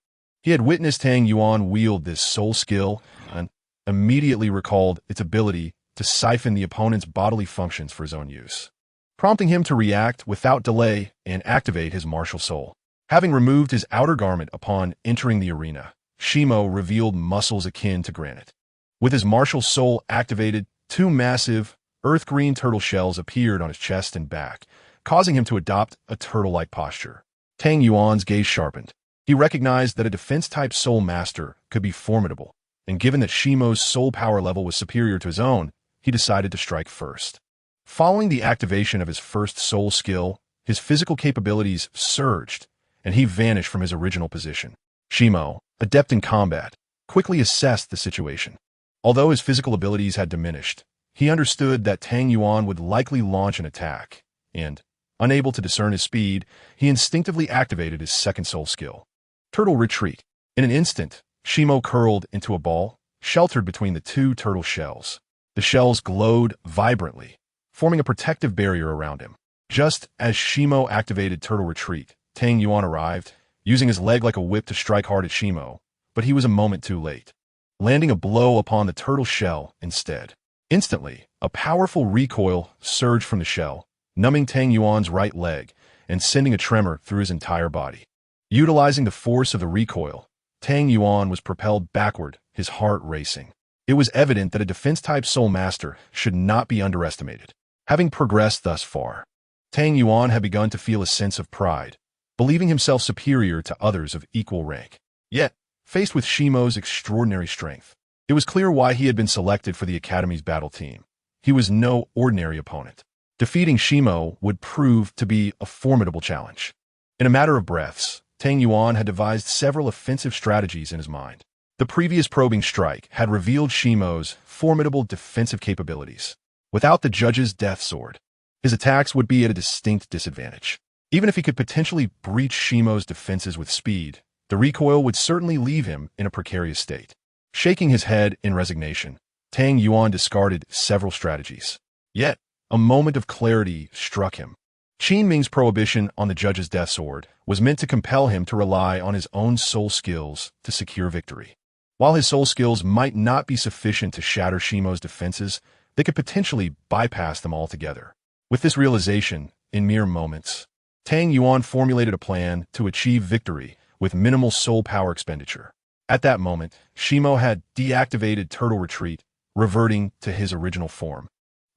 he had witnessed Tang Yuan wield this soul skill and immediately recalled its ability to siphon the opponent's bodily functions for his own use, prompting him to react without delay and activate his martial soul. Having removed his outer garment upon entering the arena, Shimo revealed muscles akin to granite. With his martial soul activated, two massive, earth-green turtle shells appeared on his chest and back, causing him to adopt a turtle-like posture. Tang Yuan's gaze sharpened. He recognized that a defense-type soul master could be formidable, and given that Shimo's soul power level was superior to his own, he decided to strike first. Following the activation of his first soul skill, his physical capabilities surged, and he vanished from his original position. Shimo, adept in combat, quickly assessed the situation. Although his physical abilities had diminished, he understood that Tang Yuan would likely launch an attack, and, unable to discern his speed, he instinctively activated his second soul skill. Turtle Retreat. In an instant, Shimo curled into a ball, sheltered between the two turtle shells. The shells glowed vibrantly, forming a protective barrier around him. Just as Shimo activated Turtle Retreat, Tang Yuan arrived, using his leg like a whip to strike hard at Shimo, but he was a moment too late, landing a blow upon the turtle shell instead. Instantly, a powerful recoil surged from the shell, numbing Tang Yuan's right leg and sending a tremor through his entire body. Utilizing the force of the recoil, Tang Yuan was propelled backward, his heart racing. It was evident that a defense-type soul master should not be underestimated. Having progressed thus far, Tang Yuan had begun to feel a sense of pride, believing himself superior to others of equal rank. Yet, faced with Shimo's extraordinary strength, it was clear why he had been selected for the Academy's battle team. He was no ordinary opponent. Defeating Shimo would prove to be a formidable challenge. In a matter of breaths, Tang Yuan had devised several offensive strategies in his mind. The previous probing strike had revealed Shimo's formidable defensive capabilities. Without the judge's death sword, his attacks would be at a distinct disadvantage. Even if he could potentially breach Shimo's defenses with speed, the recoil would certainly leave him in a precarious state. Shaking his head in resignation, Tang Yuan discarded several strategies. Yet, a moment of clarity struck him. Qin Ming's prohibition on the judge's death sword was meant to compel him to rely on his own soul skills to secure victory. While his soul skills might not be sufficient to shatter Shimo's defenses, they could potentially bypass them altogether. With this realization, in mere moments, Tang Yuan formulated a plan to achieve victory with minimal soul power expenditure. At that moment, Shimo had deactivated Turtle Retreat, reverting to his original form.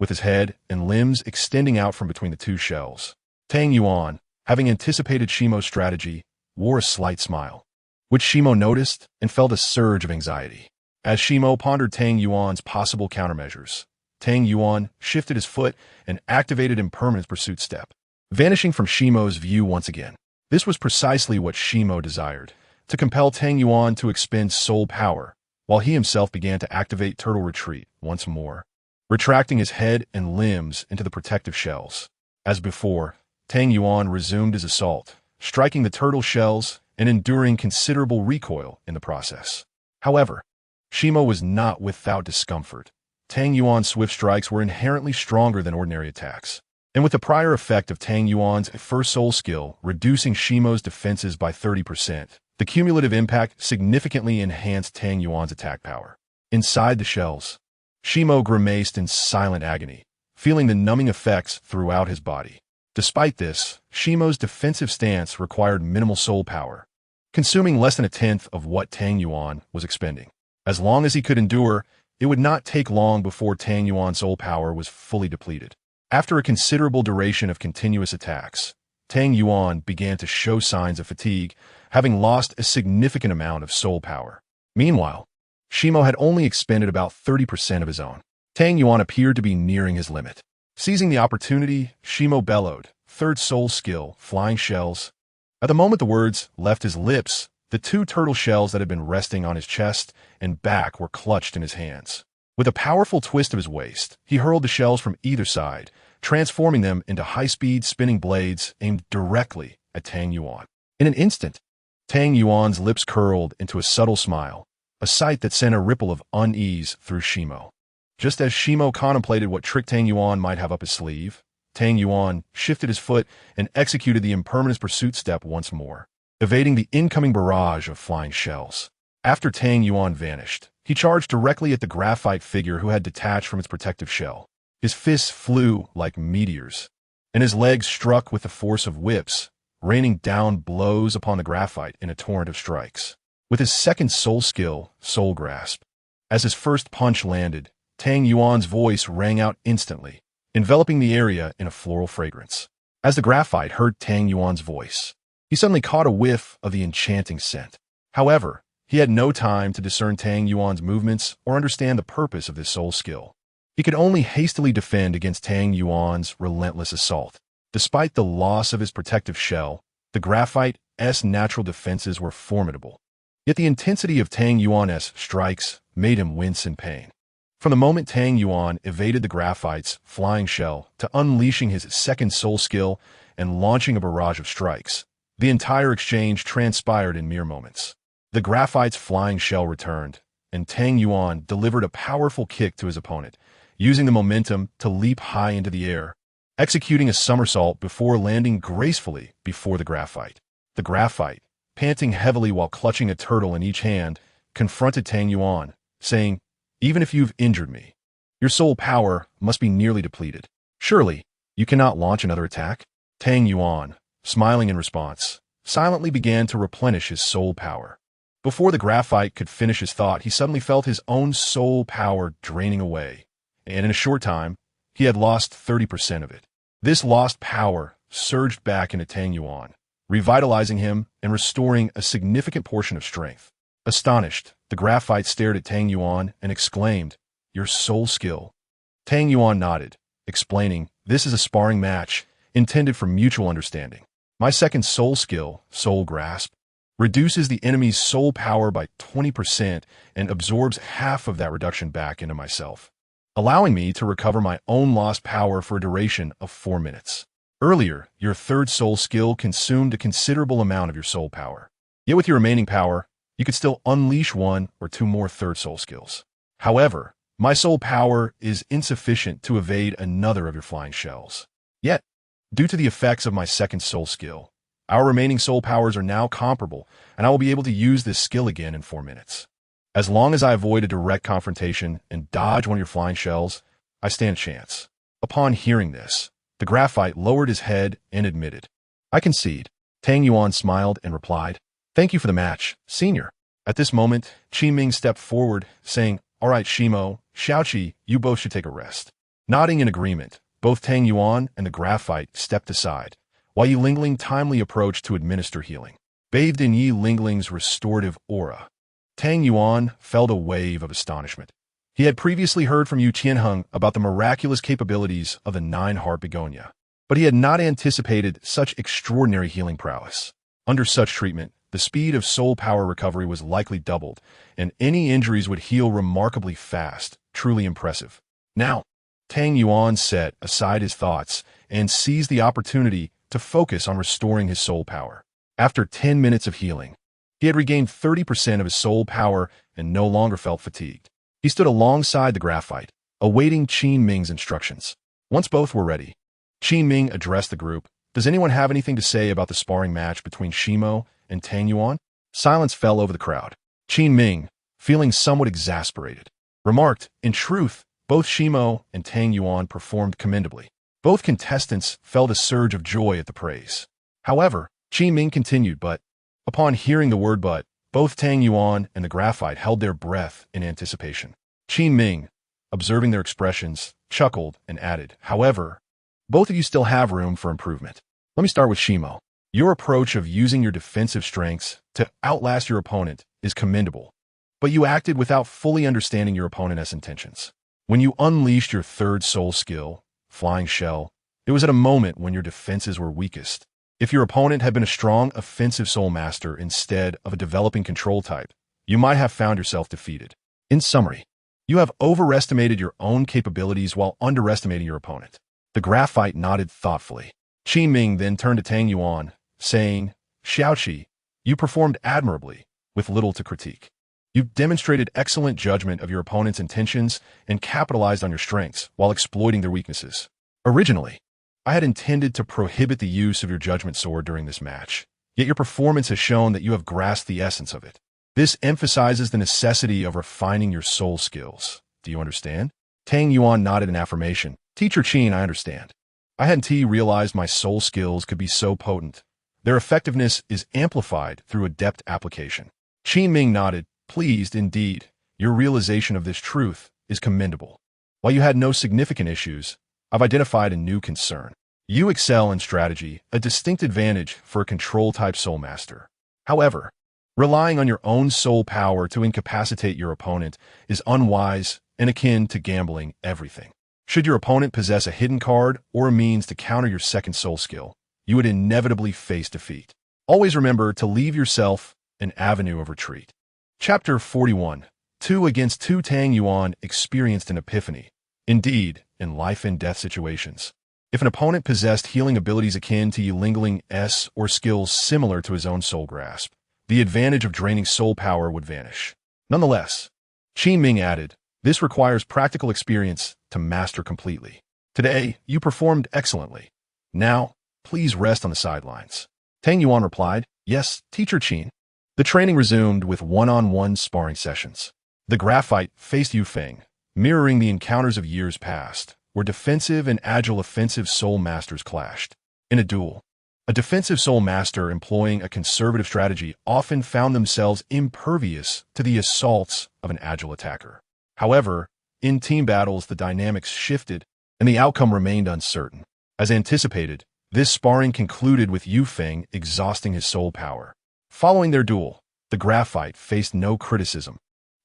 With his head and limbs extending out from between the two shells, Tang Yuan, having anticipated Shimo's strategy, wore a slight smile, which Shimo noticed and felt a surge of anxiety. As Shimo pondered Tang Yuan's possible countermeasures, Tang Yuan shifted his foot and activated Impermanence Pursuit Step, vanishing from Shimo's view once again. This was precisely what Shimo desired, to compel Tang Yuan to expend soul power, while he himself began to activate Turtle Retreat once more, retracting his head and limbs into the protective shells. As before, Tang Yuan resumed his assault, striking the turtle shells and enduring considerable recoil in the process. However, Shimo was not without discomfort. Tang Yuan's swift strikes were inherently stronger than ordinary attacks, and with the prior effect of Tang Yuan's first soul skill reducing Shimo's defenses by 30%, the cumulative impact significantly enhanced Tang Yuan's attack power. Inside the shells, Shimo grimaced in silent agony, feeling the numbing effects throughout his body. Despite this, Shimo's defensive stance required minimal soul power, consuming less than a tenth of what Tang Yuan was expending. As long as he could endure, it would not take long before Tang Yuan's soul power was fully depleted. After a considerable duration of continuous attacks, Tang Yuan began to show signs of fatigue, having lost a significant amount of soul power. Meanwhile, Shimo had only expended about 30% of his own. Tang Yuan appeared to be nearing his limit. Seizing the opportunity, Shimo bellowed, third soul skill, flying shells. At the moment the words left his lips, the two turtle shells that had been resting on his chest and back were clutched in his hands. With a powerful twist of his waist, he hurled the shells from either side, transforming them into high-speed spinning blades aimed directly at Tang Yuan. In an instant, Tang Yuan's lips curled into a subtle smile, a sight that sent a ripple of unease through Shimo. Just as Shimo contemplated what trick Tang Yuan might have up his sleeve, Tang Yuan shifted his foot and executed the Impermanence Pursuit Step once more, evading the incoming barrage of flying shells. After Tang Yuan vanished, he charged directly at the graphite figure who had detached from its protective shell. His fists flew like meteors, and his legs struck with the force of whips, raining down blows upon the graphite in a torrent of strikes. With his second soul skill, Soul Grasp, as his first punch landed, Tang Yuan's voice rang out instantly, enveloping the area in a floral fragrance. As the graphite heard Tang Yuan's voice, he suddenly caught a whiff of the enchanting scent. However, he had no time to discern Tang Yuan's movements or understand the purpose of this soul skill. He could only hastily defend against Tang Yuan's relentless assault. Despite the loss of his protective shell, the graphite's natural defenses were formidable. Yet the intensity of Tang Yuan's strikes made him wince in pain. From the moment Tang Yuan evaded the graphite's flying shell to unleashing his second soul skill and launching a barrage of strikes, the entire exchange transpired in mere moments. The graphite's flying shell returned, and Tang Yuan delivered a powerful kick to his opponent, using the momentum to leap high into the air, executing a somersault before landing gracefully before the graphite. The graphite, panting heavily while clutching a turtle in each hand, confronted Tang Yuan, saying, "Even if you've injured me, your soul power must be nearly depleted. Surely, you cannot launch another attack?" Tang Yuan, smiling in response, silently began to replenish his soul power. Before the graphite could finish his thought, he suddenly felt his own soul power draining away, and in a short time, he had lost 30% of it. This lost power surged back into Tang Yuan, revitalizing him and restoring a significant portion of strength. Astonished, the graphite stared at Tang Yuan and exclaimed, "Your soul skill." Tang Yuan nodded, explaining, "This is a sparring match intended for mutual understanding. My second soul skill, Soul Grasp, reduces the enemy's soul power by 20% and absorbs half of that reduction back into myself, allowing me to recover my own lost power for a duration of 4 minutes. Earlier, your third soul skill consumed a considerable amount of your soul power. Yet with your remaining power, you could still unleash 1 or 2 more third soul skills. However, my soul power is insufficient to evade another of your flying shells. Yet, due to the effects of my second soul skill, our remaining soul powers are now comparable, and I will be able to use this skill again in 4 minutes. As long as I avoid a direct confrontation and dodge one of your flying shells, I stand a chance. Upon hearing this, the graphite lowered his head and admitted, I concede. Tang Yuan smiled and replied, Thank you for the match, senior. At this moment, Qi Ming stepped forward, saying, All right, Shimo, Xiaoqi, you both should take a rest. Nodding in agreement, both Tang Yuan and the graphite stepped aside, while Yi Lingling timely approached to administer healing. Bathed in Yi Lingling's restorative aura, Tang Yuan felt a wave of astonishment. He had previously heard from Yu Qianheng about the miraculous capabilities of the nine-heart begonia, but he had not anticipated such extraordinary healing prowess. Under such treatment, the speed of soul power recovery was likely doubled, and any injuries would heal remarkably fast, truly impressive. Now, Tang Yuan set aside his thoughts and seized the opportunity to focus on restoring his soul power. After 10 minutes of healing, he had regained 30% of his soul power and no longer felt fatigued. He stood alongside the graphite, awaiting Qi Ming's instructions. Once both were ready, Qi Ming addressed the group. Does anyone have anything to say about the sparring match between Shimo and Tang Yuan? Silence fell over the crowd. Qi Ming, feeling somewhat exasperated, remarked, In truth, both Shimo and Tang Yuan performed commendably. Both contestants felt a surge of joy at the praise. However, Qi Ming continued, upon hearing the word but, both Tang Yuan and the graphite held their breath in anticipation. Qi Ming, observing their expressions, chuckled and added, However, both of you still have room for improvement. Let me start with Shimo. Your approach of using your defensive strengths to outlast your opponent is commendable, but you acted without fully understanding your opponent's intentions. When you unleashed your third soul skill, Flying Shell, it was at a moment when your defenses were weakest. If your opponent had been a strong offensive soul master instead of a developing control type, you might have found yourself defeated. In summary, you have overestimated your own capabilities while underestimating your opponent. The graphite nodded thoughtfully. Qi Ming then turned to Tang Yuan, saying, Xiaoqi, you performed admirably, with little to critique. You demonstrated excellent judgment of your opponent's intentions and capitalized on your strengths while exploiting their weaknesses. Originally, I had intended to prohibit the use of your judgment sword during this match, yet your performance has shown that you have grasped the essence of it. This emphasizes the necessity of refining your soul skills. Do you understand? Tang Yuan nodded in affirmation. Teacher Qin, I understand. I hadn't realized my soul skills could be so potent. Their effectiveness is amplified through adept application. Qi Ming nodded, pleased indeed. Your realization of this truth is commendable. While you had no significant issues, I've identified a new concern. You excel in strategy, a distinct advantage for a control-type soul master. However, relying on your own soul power to incapacitate your opponent is unwise and akin to gambling everything. Should your opponent possess a hidden card or a means to counter your second soul skill, you would inevitably face defeat. Always remember to leave yourself an avenue of retreat. Chapter 41. 2 against 2. Tang Yuan experienced an epiphany. Indeed, in life and death situations, if an opponent possessed healing abilities akin to Yi Lingling's or skills similar to his own soul grasp, the advantage of draining soul power would vanish. Nonetheless, Qi Ming added, this requires practical experience to master completely. Today, you performed excellently. Now, please rest on the sidelines. Tang Yuan replied, Yes, Teacher Qin. The training resumed with one-on-one sparring sessions. The graphite faced Yu Feng, mirroring the encounters of years past, where defensive and agile offensive soul masters clashed. In a duel, a defensive soul master employing a conservative strategy often found themselves impervious to the assaults of an agile attacker. However, in team battles the dynamics shifted, and the outcome remained uncertain. As anticipated, this sparring concluded with Yu Feng exhausting his soul power. Following their duel, the graphite faced no criticism,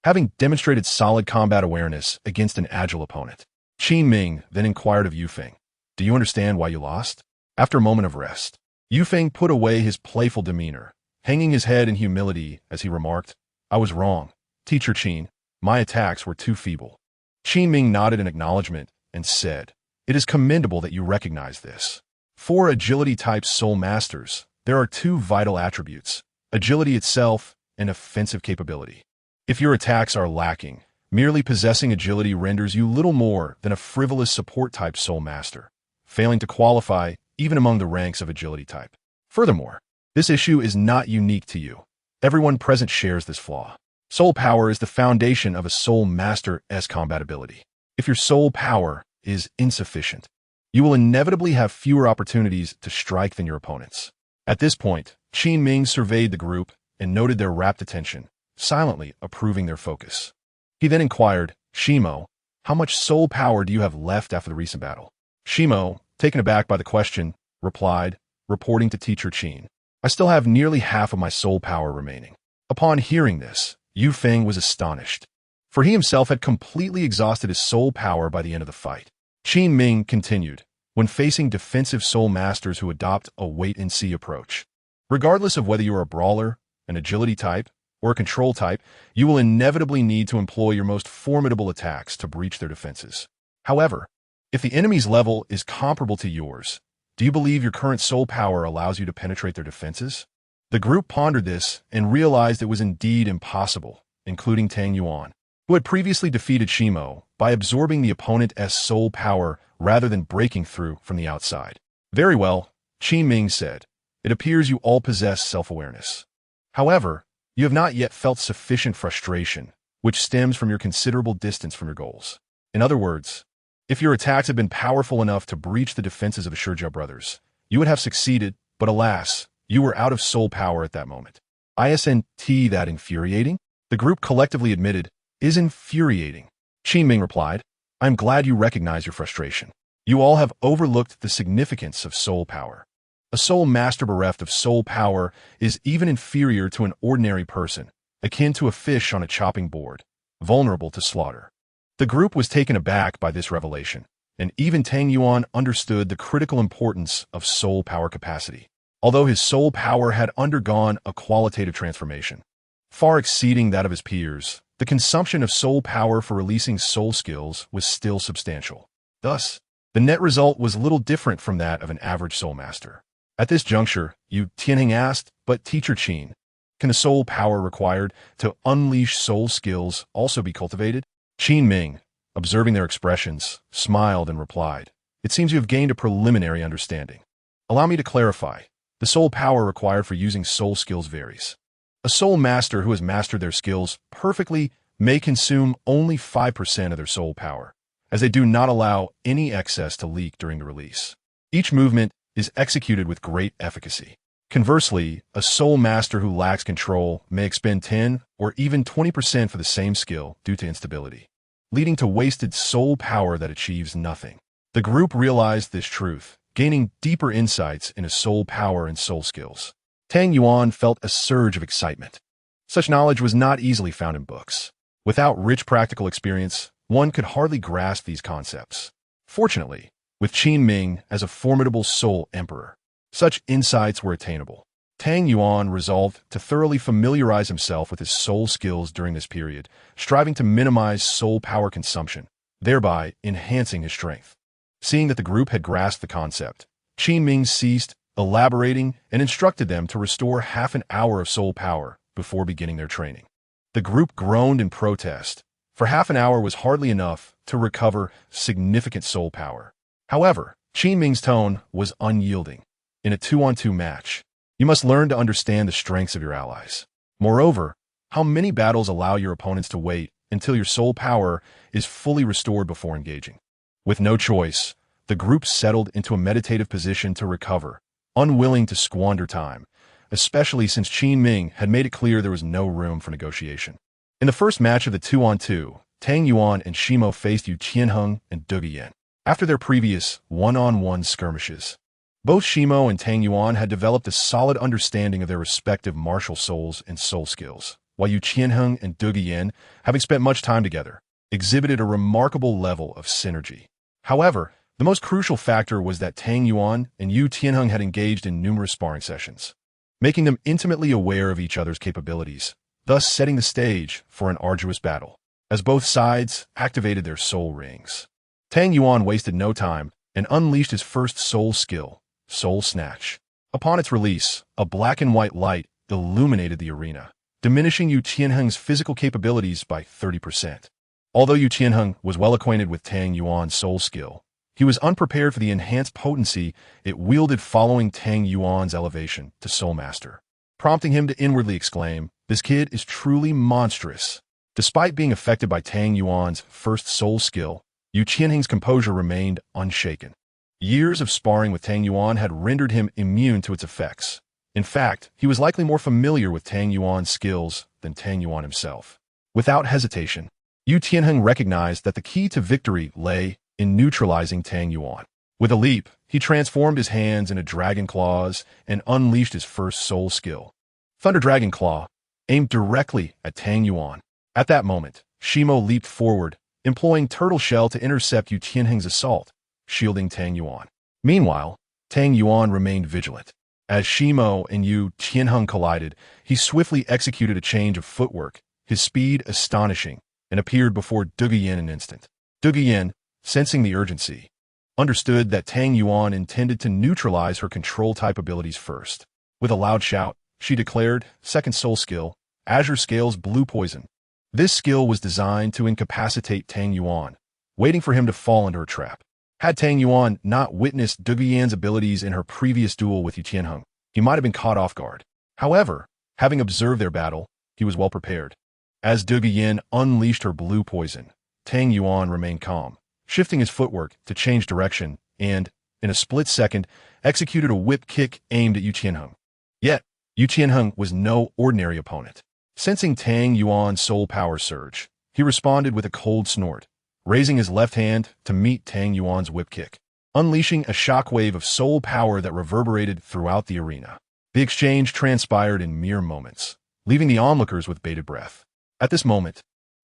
having demonstrated solid combat awareness against an agile opponent. Qi Ming then inquired of Yu Feng, Do you understand why you lost? After a moment of rest, Yu Feng put away his playful demeanor, hanging his head in humility as he remarked, I was wrong, Teacher Qin. My attacks were too feeble. Qi Ming nodded in acknowledgement and said, It is commendable that you recognize this. For agility-type soul masters, there are two vital attributes, agility itself and offensive capability. If your attacks are lacking, merely possessing agility renders you little more than a frivolous support-type soul master, failing to qualify even among the ranks of agility type. Furthermore, this issue is not unique to you. Everyone present shares this flaw. Soul power is the foundation of a soul master's combat ability. If your soul power is insufficient, you will inevitably have fewer opportunities to strike than your opponents. At this point, Qin Ming surveyed the group and noted their rapt attention, silently approving their focus. He then inquired, Shimo, how much soul power do you have left after the recent battle? Shimo, taken aback by the question, replied, reporting to teacher Qin, I still have nearly half of my soul power remaining. Upon hearing this, Yu Feng was astonished, for he himself had completely exhausted his soul power by the end of the fight. Qin Ming continued, when facing defensive soul masters who adopt a wait-and-see approach. Regardless of whether you are a brawler, an agility type, or a control type, you will inevitably need to employ your most formidable attacks to breach their defenses. However, if the enemy's level is comparable to yours, do you believe your current soul power allows you to penetrate their defenses? The group pondered this and realized it was indeed impossible, including Tang Yuan, who had previously defeated Shimo by absorbing the opponent's soul power rather than breaking through from the outside. Very well, Qin Ming said. It appears you all possess self-awareness. However, you have not yet felt sufficient frustration, which stems from your considerable distance from your goals. In other words, if your attacks had been powerful enough to breach the defenses of the Shurja brothers, you would have succeeded, but alas, you were out of soul power at that moment. Isn't that infuriating? The group collectively admitted, is infuriating. Qin Ming replied, I'm glad you recognize your frustration. You all have overlooked the significance of soul power. A soul master bereft of soul power is even inferior to an ordinary person, akin to a fish on a chopping board, vulnerable to slaughter. The group was taken aback by this revelation, and even Tang Yuan understood the critical importance of soul power capacity. Although his soul power had undergone a qualitative transformation, far exceeding that of his peers, the consumption of soul power for releasing soul skills was still substantial. Thus, the net result was little different from that of an average soul master. At this juncture, Yu Tianheng asked, but Teacher Qin, can the soul power required to unleash soul skills also be cultivated? Qin Ming, observing their expressions, smiled and replied, it seems you have gained a preliminary understanding. Allow me to clarify. The soul power required for using soul skills varies. A soul master who has mastered their skills perfectly may consume only 5% of their soul power, as they do not allow any excess to leak during the release. Each movement is executed with great efficacy. Conversely, a soul master who lacks control may expend 10 or even 20% for the same skill due to instability, leading to wasted soul power that achieves nothing. The group realized this truth, gaining deeper insights into soul power and soul skills. Tang Yuan felt a surge of excitement. Such knowledge was not easily found in books. Without rich practical experience, one could hardly grasp these concepts. Fortunately, with Qin Ming as a formidable soul emperor, such insights were attainable. Tang Yuan resolved to thoroughly familiarize himself with his soul skills during this period, striving to minimize soul power consumption, thereby enhancing his strength. Seeing that the group had grasped the concept, Qin Ming ceased elaborating and instructed them to restore half an hour of soul power before beginning their training. The group groaned in protest, for half an hour was hardly enough to recover significant soul power. However, Qin Ming's tone was unyielding. In a 2-on-2 match, you must learn to understand the strengths of your allies. Moreover, how many battles allow your opponents to wait until your soul power is fully restored before engaging? With no choice, the group settled into a meditative position to recover, unwilling to squander time, especially since Qin Ming had made it clear there was no room for negotiation. In the first match of the 2-on-2, Tang Yuan and Shimo faced Yu Tianheng and Dugiyan. After their previous 1-on-1 skirmishes, both Shimo and Tang Yuan had developed a solid understanding of their respective martial souls and soul skills, while Yu Tianheng and Dugiyan, having spent much time together, exhibited a remarkable level of synergy. However, the most crucial factor was that Tang Yuan and Yu Tianheng had engaged in numerous sparring sessions, making them intimately aware of each other's capabilities, thus setting the stage for an arduous battle, as both sides activated their soul rings. Tang Yuan wasted no time and unleashed his first soul skill, Soul Snatch. Upon its release, a black and white light illuminated the arena, diminishing Yu Tianheng's physical capabilities by 30%. Although Yu Tianheng was well acquainted with Tang Yuan's soul skill, he was unprepared for the enhanced potency it wielded following Tang Yuan's elevation to Soul Master, prompting him to inwardly exclaim, "This kid is truly monstrous." Despite being affected by Tang Yuan's first soul skill, Yu Qianheng's composure remained unshaken. Years of sparring with Tang Yuan had rendered him immune to its effects. In fact, he was likely more familiar with Tang Yuan's skills than Tang Yuan himself. Without hesitation, Yu Qianheng recognized that the key to victory lay in neutralizing Tang Yuan. With a leap, he transformed his hands into dragon claws and unleashed his first soul skill. Thunder Dragon Claw, aimed directly at Tang Yuan. At that moment, Shimo leaped forward, employing Turtle Shell to intercept Yu Qianheng's assault, shielding Tang Yuan. Meanwhile, Tang Yuan remained vigilant. As Shimo and Yu Qianheng collided, he swiftly executed a change of footwork, his speed astonishing, and appeared before Douluo in an instant. Douluo, sensing the urgency, understood that Tang Yuan intended to neutralize her control-type abilities first. With a loud shout, she declared, second soul skill, Azure Scales Blue Poison. This skill was designed to incapacitate Tang Yuan, waiting for him to fall into her trap. Had Tang Yuan not witnessed Douluo's abilities in her previous duel with Yu Qianheng, he might have been caught off guard. However, having observed their battle, he was well prepared. As Douluo unleashed her blue poison, Tang Yuan remained calm, shifting his footwork to change direction and, in a split second, executed a whip kick aimed at Yu Qianheng. Yet, Yu Qianheng was no ordinary opponent. Sensing Tang Yuan's soul power surge, he responded with a cold snort, raising his left hand to meet Tang Yuan's whip kick, unleashing a shockwave of soul power that reverberated throughout the arena. The exchange transpired in mere moments, leaving the onlookers with bated breath. At this moment,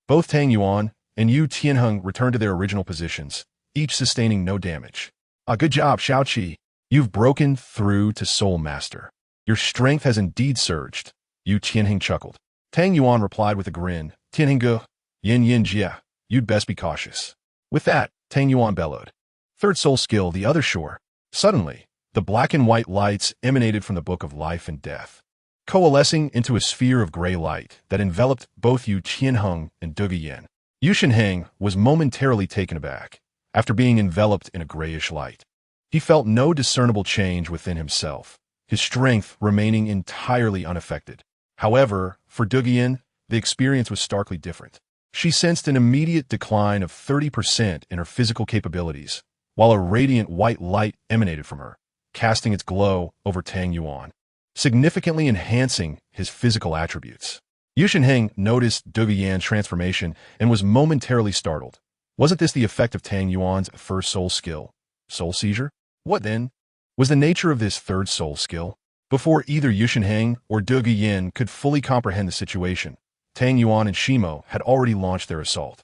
both Tang Yuan and Yu Qianheng returned to their original positions, each sustaining no damage. Good job, Shaoqi. You've broken through to Soul Master. Your strength has indeed surged. Yu Qianheng chuckled. Tang Yuan replied with a grin. Tianheng, yin yin jia, you'd best be cautious. With that, Tang Yuan bellowed. Third soul skill, the other shore. Suddenly, the black and white lights emanated from the Book of Life and Death, coalescing into a sphere of gray light that enveloped both Yu Qianheng and Douluo. Yu Qianheng was momentarily taken aback, after being enveloped in a grayish light. He felt no discernible change within himself, his strength remaining entirely unaffected. However, for Douluo, the experience was starkly different. She sensed an immediate decline of 30% in her physical capabilities, while a radiant white light emanated from her, casting its glow over Tang Yuan, significantly enhancing his physical attributes. Yu Qianheng noticed Douluo's transformation and was momentarily startled. Wasn't this the effect of Tang Yuan's first soul skill, Soul Seizure? What then was the nature of this third soul skill? Before either Yu Qianheng or Douluo could fully comprehend the situation, Tang Yuan and Shimo had already launched their assault.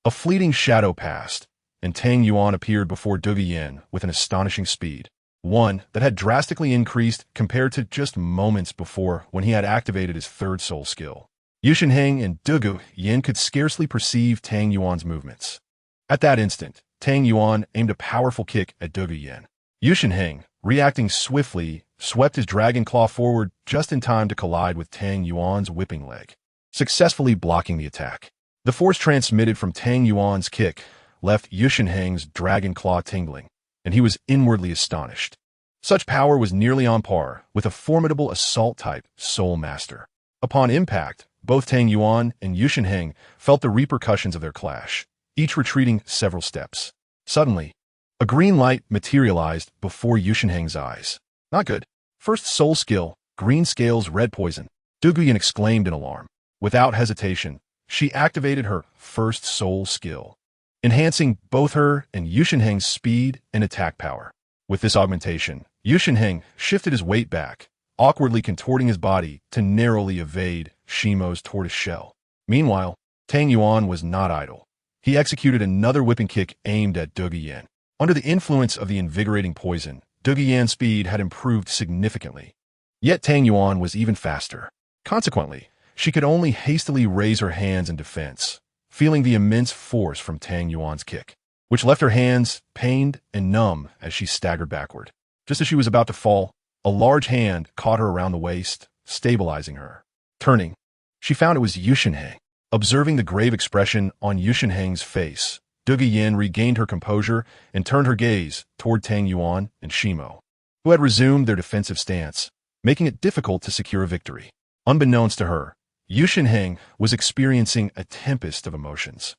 A fleeting shadow passed, and Tang Yuan appeared before Douluo with an astonishing speed, one that had drastically increased compared to just moments before when he had activated his third soul skill. Yu Qianheng and Douluo could scarcely perceive Tang Yuan's movements. At that instant, Tang Yuan aimed a powerful kick at Douluo. Yu Qianheng, reacting swiftly, swept his dragon claw forward just in time to collide with Tang Yuan's whipping leg, successfully blocking the attack. The force transmitted from Tang Yuan's kick left Yu Qianheng's dragon claw tingling, and he was inwardly astonished. Such power was nearly on par with a formidable assault-type Soul Master. Upon impact, both Tang Yuan and Yu Qianheng felt the repercussions of their clash, each retreating several steps. Suddenly, a green light materialized before Yu Qianheng's eyes. Not good. First soul skill, green scales red poison. Douluo exclaimed in alarm. Without hesitation, she activated her first soul skill, enhancing both her and Yu Qianheng's speed and attack power. With this augmentation, Yu Qianheng shifted his weight back, awkwardly contorting his body to narrowly evade Shimo's tortoise shell. Meanwhile, Tang Yuan was not idle. He executed another whipping kick aimed at Douluo. Under the influence of the invigorating poison, Douluo's speed had improved significantly. Yet Tang Yuan was even faster. Consequently, she could only hastily raise her hands in defense, feeling the immense force from Tang Yuan's kick, which left her hands pained and numb as she staggered backward. Just as she was about to fall, a large hand caught her around the waist, stabilizing her. Turning, she found it was Yu Qianheng. Observing the grave expression on Yu Qianheng's face, Douluo regained her composure and turned her gaze toward Tang Yuan and Shimo, who had resumed their defensive stance, making it difficult to secure a victory. Unbeknownst to her, Yu Qianheng was experiencing a tempest of emotions.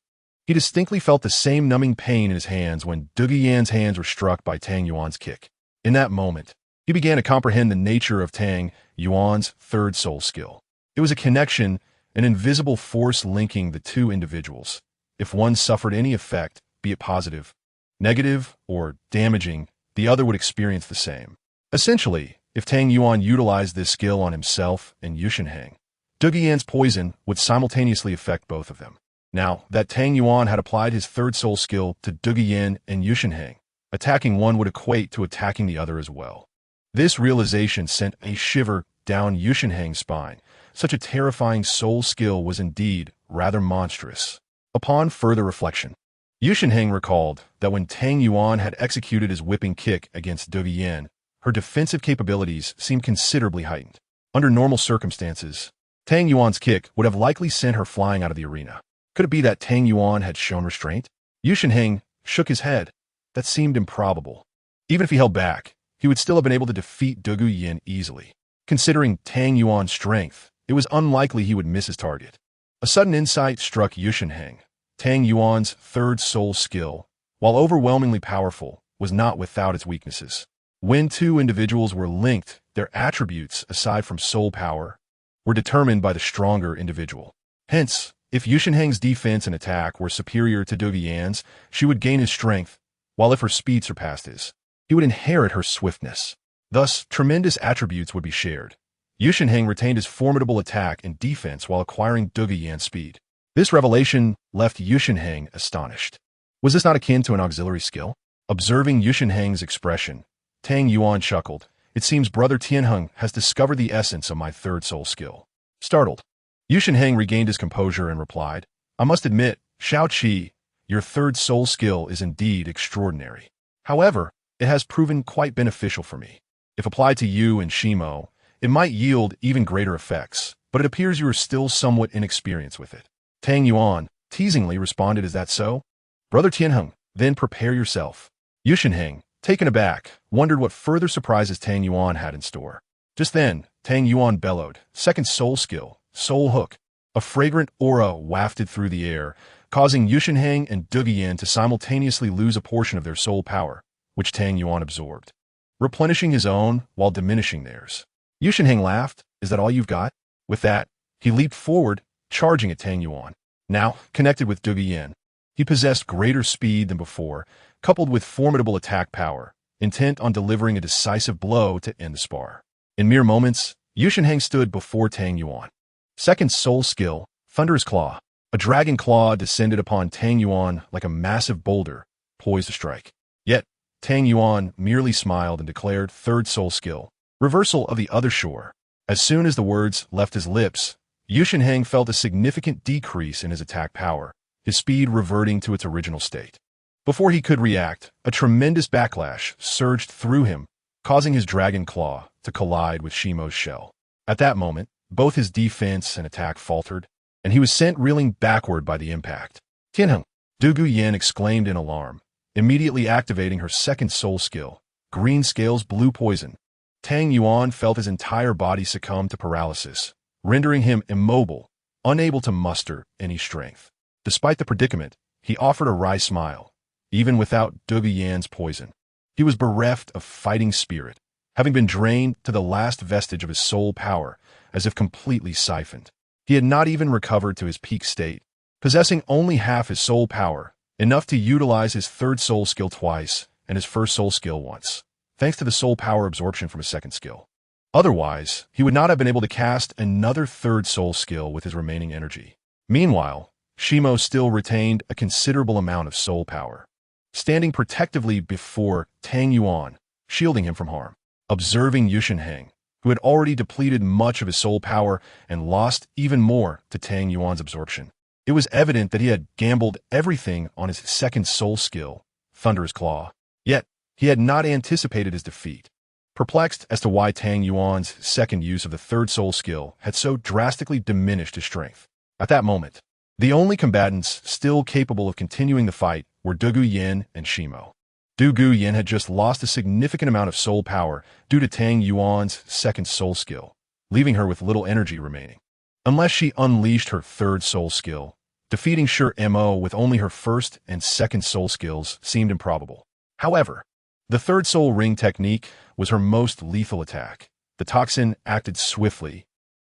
He distinctly felt the same numbing pain in his hands when Dugu Yan's hands were struck by Tang Yuan's kick. In that moment, he began to comprehend the nature of Tang Yuan's third soul skill. It was a connection, an invisible force linking the two individuals. If one suffered any effect, be it positive, negative, or damaging, the other would experience the same. Essentially, if Tang Yuan utilized this skill on himself and Yushinheng, Dugu Yan's poison would simultaneously affect both of them. Now that Tang Yuan had applied his third soul skill to Dugu Yan and Yushinheng, attacking one would equate to attacking the other as well. This realization sent a shiver down Yushinheng's spine. Such a terrifying soul skill was indeed rather monstrous. Upon further reflection, Yushinheng recalled that when Tang Yuan had executed his whipping kick against Dugu Yan, her defensive capabilities seemed considerably heightened. Under normal circumstances, Tang Yuan's kick would have likely sent her flying out of the arena. Could it be that Tang Yuan had shown restraint? Yushinheng shook his head. That seemed improbable. Even if he held back, he would still have been able to defeat Dugu Yan easily. Considering Tang Yuan's strength, it was unlikely he would miss his target. A sudden insight struck Yushinheng. Tang Yuan's third soul skill, while overwhelmingly powerful, was not without its weaknesses. When two individuals were linked, their attributes, aside from soul power, were determined by the stronger individual. Hence, if Yushinheng's defense and attack were superior to Dugu Yan's, she would gain his strength, while if her speed surpassed his, he would inherit her swiftness. Thus, tremendous attributes would be shared. Yushinheng retained his formidable attack and defense while acquiring Dugu Yan's speed. This revelation left Yushinheng astonished. Was this not akin to an auxiliary skill? Observing Yushinheng's expression, Tang Yuan chuckled. It seems Brother Tianheng has discovered the essence of my third soul skill. Startled, Yushinheng regained his composure and replied, I must admit, Shao Qi, your third soul skill is indeed extraordinary. However, it has proven quite beneficial for me. If applied to you and Shimo, it might yield even greater effects, but it appears you are still somewhat inexperienced with it. Tang Yuan teasingly responded, Is that so? Brother Tianheng, then prepare yourself. Yushinheng, taken aback, wondered what further surprises Tang Yuan had in store. Just then, Tang Yuan bellowed, Second soul skill, Soul Hook. A fragrant aura wafted through the air, causing Yushinheng and Dugu Yan to simultaneously lose a portion of their soul power, which Tang Yuan absorbed, replenishing his own while diminishing theirs. Yushinheng laughed, Is that all you've got? With that, he leaped forward, charging at Tang Yuan. Now, connected with Dugu Yan, he possessed greater speed than before, coupled with formidable attack power, intent on delivering a decisive blow to end the spar. In mere moments, Yushinheng stood before Tang Yuan. Second soul skill, Thunderous Claw. A dragon claw descended upon Tang Yuan like a massive boulder, poised to strike. Yet, Tang Yuan merely smiled and declared third soul skill, Reversal of the Other Shore. As soon as the words left his lips, Yushinheng felt a significant decrease in his attack power, his speed reverting to its original state. Before he could react, a tremendous backlash surged through him, causing his dragon claw to collide with Shimo's shell. At that moment, both his defense and attack faltered, and he was sent reeling backward by the impact. Tianheng, Dugu Yan exclaimed in alarm, immediately activating her second soul skill, Green Scales Blue Poison. Tang Yuan felt his entire body succumb to paralysis, rendering him immobile, unable to muster any strength. Despite the predicament, he offered a wry smile. Even without Dugu Yan's poison, he was bereft of fighting spirit, having been drained to the last vestige of his soul power, as if completely siphoned. He had not even recovered to his peak state, possessing only half his soul power, enough to utilize his third soul skill twice and his first soul skill once, thanks to the soul power absorption from his second skill. Otherwise, he would not have been able to cast another third soul skill with his remaining energy. Meanwhile, Shimo still retained a considerable amount of soul power, standing protectively before Tang Yuan, shielding him from harm. Observing Yushinheng, who had already depleted much of his soul power and lost even more to Tang Yuan's absorption, it was evident that he had gambled everything on his second soul skill, Thunderous Claw. Yet, he had not anticipated his defeat. Perplexed as to why Tang Yuan's second use of the third soul skill had so drastically diminished his strength. At that moment, the only combatants still capable of continuing the fight were Dugu Yan and Shimo. Dugu Yan had just lost a significant amount of soul power due to Tang Yuan's second soul skill, leaving her with little energy remaining. Unless she unleashed her third soul skill, Defeating Sure Mo with only her first and second soul skills seemed improbable. However, the third soul ring technique was her most lethal attack. The toxin acted swiftly,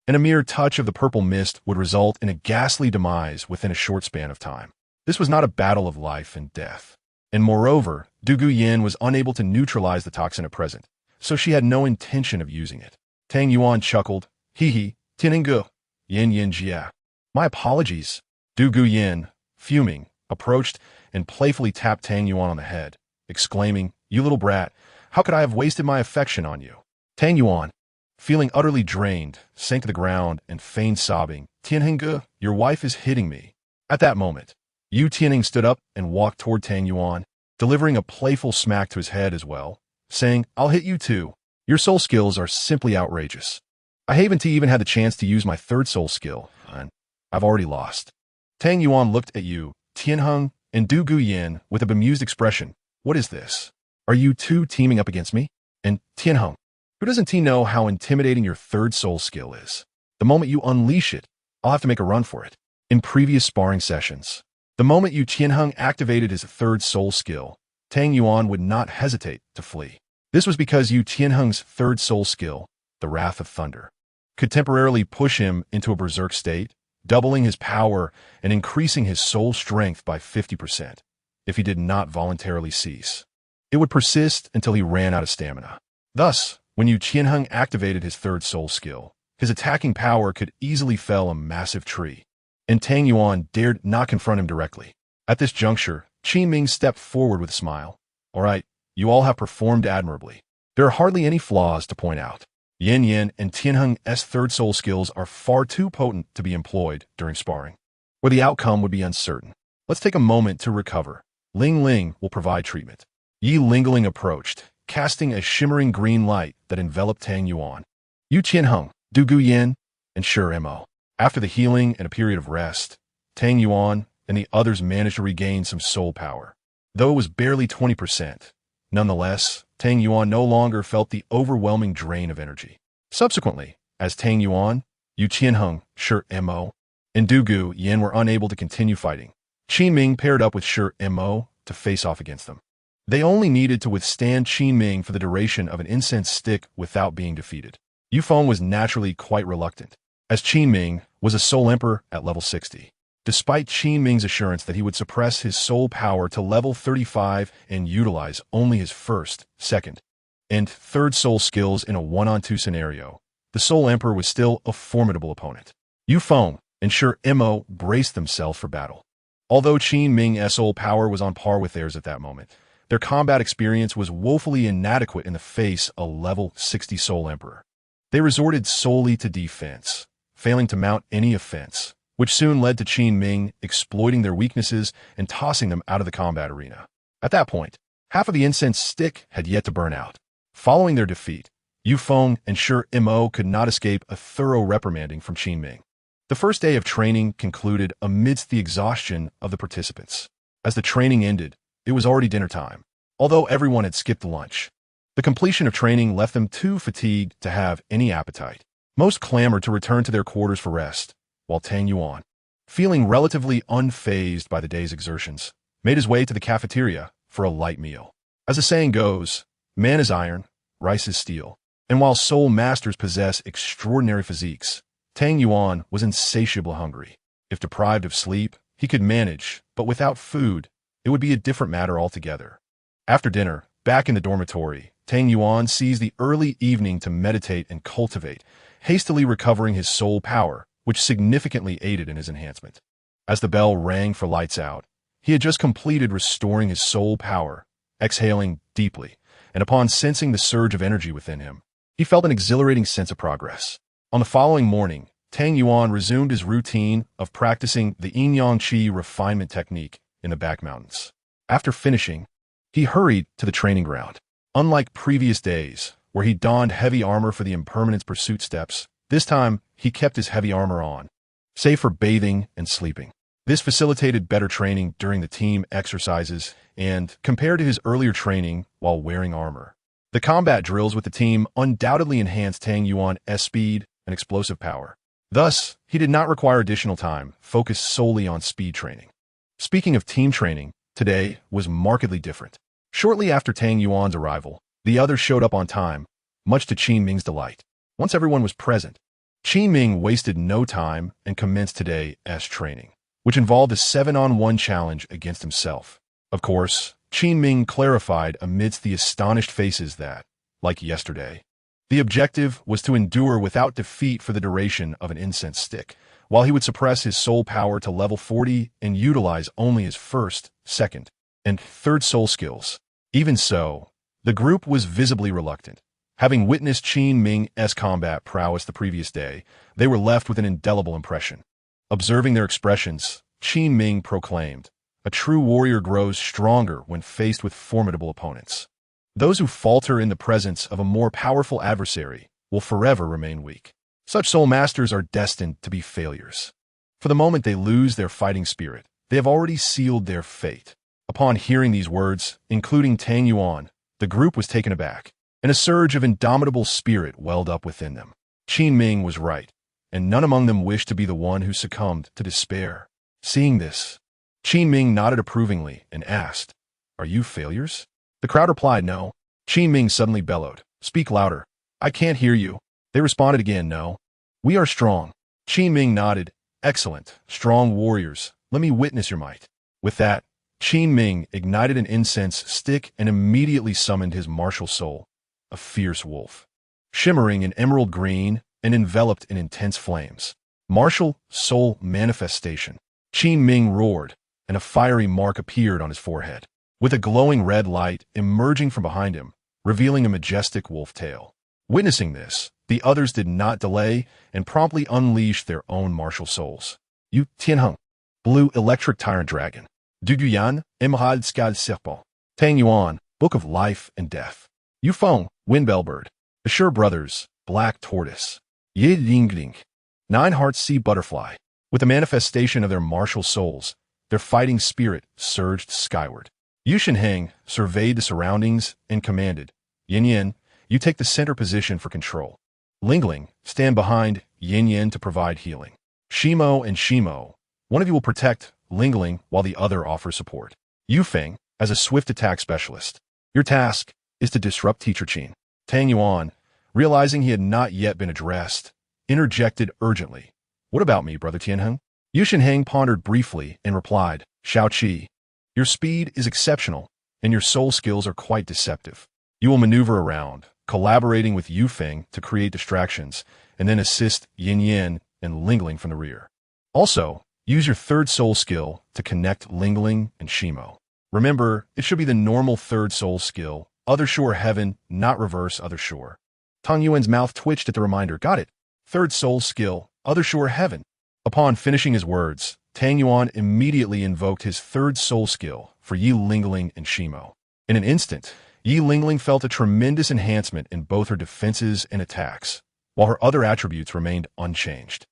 and a mere touch of the purple mist would result in a ghastly demise within a short span of time. This was not a battle of life and death. And moreover, Douluo Yin was unable to neutralize the toxin at present, so she had no intention of using it. Tang Yuan chuckled, "Hee, Tiangu, Yin Yin Jia. My apologies." Douluo Yin, fuming, approached and playfully tapped Tang Yuan on the head, exclaiming, "You little brat, how could I have wasted my affection on you?" Tang Yuan, feeling utterly drained, sank to the ground and feigned sobbing, "Tianhenge, your wife is hitting me." At that moment, Yu Tianheng stood up and walked toward Tang Yuan, delivering a playful smack to his head as well, saying, "I'll hit you too. Your soul skills are simply outrageous. I haven't even had the chance to use my third soul skill, and I've already lost." Tang Yuan looked at Yu Tianheng and Douluo Yin with a bemused expression. "What is this? Are you two teaming up against me?" And Tianheng, who doesn't know how intimidating your third soul skill is? The moment you unleash it, I'll have to make a run for it. In previous sparring sessions, the moment Yu Tianheng activated his third soul skill, Tang Yuan would not hesitate to flee. This was because Yu Tianheng's third soul skill, the Wrath of Thunder, could temporarily push him into a berserk state, doubling his power and increasing his soul strength by 50% if he did not voluntarily cease. It would persist until he ran out of stamina. Thus, when Yu Tianheng activated his third soul skill, his attacking power could easily fell a massive tree, and Tang Yuan dared not confront him directly. At this juncture, Qin Ming stepped forward with a smile. "All right, you all have performed admirably. There are hardly any flaws to point out. Yin Yin and Tianheng's third soul skills are far too potent to be employed during sparring, where the outcome would be uncertain. Let's take a moment to recover. Ling Ling will provide treatment." Yi Lingling approached, casting a shimmering green light that enveloped Tang Yuan, Yu Tianheng, Douluo Yin, and Sure Mo. After the healing and a period of rest, Tang Yuan and the others managed to regain some soul power. Though it was barely 20%, nonetheless, Tang Yuan no longer felt the overwhelming drain of energy. Subsequently, as Tang Yuan, Yu Tianheng, Sure Mo, and Douluo Yin were unable to continue fighting, Qin Ming paired up with Sure Mo to face off against them. They only needed to withstand Qin Ming for the duration of an incense stick without being defeated. Yu Feng was naturally quite reluctant, as Qin Ming was a soul emperor at level 60. Despite Qin Ming's assurance that he would suppress his soul power to level 35 and utilize only his first, second, and third soul skills in a one-on-two scenario, the soul emperor was still a formidable opponent. Yu Feng and Sure Mo braced themselves for battle. Although Qin Ming's soul power was on par with theirs at that moment, their combat experience was woefully inadequate in the face of a level 60 soul emperor. They resorted solely to defense, failing to mount any offense, which soon led to Qin Ming exploiting their weaknesses and tossing them out of the combat arena. At that point, half of the incense stick had yet to burn out. Following their defeat, Yu Feng and Sure Mo could not escape a thorough reprimanding from Qin Ming. The first day of training concluded amidst the exhaustion of the participants. As the training ended, it was already dinner time, although everyone had skipped lunch. The completion of training left them too fatigued to have any appetite. Most clamored to return to their quarters for rest, while Tang Yuan, feeling relatively unfazed by the day's exertions, made his way to the cafeteria for a light meal. As the saying goes, man is iron, rice is steel. And while soul masters possess extraordinary physiques, Tang Yuan was insatiably hungry. If deprived of sleep, he could manage, but without food, it would be a different matter altogether. After dinner, back in the dormitory, Tang Yuan seized the early evening to meditate and cultivate, hastily recovering his soul power, which significantly aided in his enhancement. As the bell rang for lights out, he had just completed restoring his soul power, exhaling deeply, and upon sensing the surge of energy within him, he felt an exhilarating sense of progress. On the following morning, Tang Yuan resumed his routine of practicing the yin-yang qi refinement technique in the back mountains. After finishing, he hurried to the training ground. Unlike previous days, where he donned heavy armor for the impermanence pursuit steps, this time he kept his heavy armor on, save for bathing and sleeping. This facilitated better training during the team exercises and, compared to his earlier training while wearing armor, the combat drills with the team undoubtedly enhanced Tang Yuan's speed and explosive power. Thus, he did not require additional time, focused solely on speed training. Speaking of team training, today was markedly different. Shortly after Tang Yuan's arrival, the others showed up on time, much to Qin Ming's delight. Once everyone was present, Qin Ming wasted no time and commenced today as training, which involved a 7-on-1 challenge against himself. Of course, Qin Ming clarified amidst the astonished faces that, like yesterday, the objective was to endure without defeat for the duration of an incense stick, while he would suppress his soul power to level 40 and utilize only his first, second, and third soul skills. Even so, the group was visibly reluctant. Having witnessed Qin Ming's combat prowess the previous day, they were left with an indelible impression. Observing their expressions, Qin Ming proclaimed, "A true warrior grows stronger when faced with formidable opponents. Those who falter in the presence of a more powerful adversary will forever remain weak. Such soul masters are destined to be failures. For the moment they lose their fighting spirit, they have already sealed their fate." Upon hearing these words, including Tang Yuan, the group was taken aback, and a surge of indomitable spirit welled up within them. Qin Ming was right, and none among them wished to be the one who succumbed to despair. Seeing this, Qin Ming nodded approvingly and asked, "Are you failures?" The crowd replied, "No." Qin Ming suddenly bellowed, "Speak louder. I can't hear you." They responded again, "No. We are strong." Qin Ming nodded, "Excellent. Strong warriors. Let me witness your might." With that, Qin Ming ignited an incense stick and immediately summoned his martial soul, a fierce wolf. Shimmering in emerald green and enveloped in intense flames. Martial soul manifestation. Qin Ming roared, and a fiery mark appeared on his forehead, with a glowing red light emerging from behind him, revealing a majestic wolf tail. Witnessing this, the others did not delay and promptly unleashed their own martial souls. Yu Tianheng, Blue Electric Tyrant Dragon. Duguyan, Emerald Scaled Serpent. Tang Yuan, Book of Life and Death. Yu Feng, Windbellbird. Assure Brothers, Black Tortoise. Ye Lingling, Nine Hearts Sea Butterfly. With the manifestation of their martial souls, their fighting spirit surged skyward. Yu Shenheng surveyed the surroundings and commanded, "Yin Yin, you take the center position for control. Lingling, stand behind Yin Yin to provide healing. Shimo and Shimo, one of you will protect Lingling while the other offers support. Yu Feng, as a swift attack specialist, your task is to disrupt Teacher Qin." Tang Yuan, realizing he had not yet been addressed, interjected urgently, "What about me, Brother Tianheng?" Yu Shenheng pondered briefly and replied, "Shao Qi, your speed is exceptional, and your soul skills are quite deceptive. You will maneuver around, collaborating with Yu Feng to create distractions, and then assist Yin Yin and Lingling from the rear. Also, use your third soul skill to connect Lingling and Shimo. Remember, it should be the normal third soul skill, Other Shore Heaven, not reverse Other Shore." Tang Yuan's mouth twitched at the reminder. Got it. Third soul skill, Other Shore Heaven. Upon finishing his words, Tang Yuan immediately invoked his third soul skill for Yi Lingling and Shimo. In an instant, Yi Lingling felt a tremendous enhancement in both her defenses and attacks, while her other attributes remained unchanged.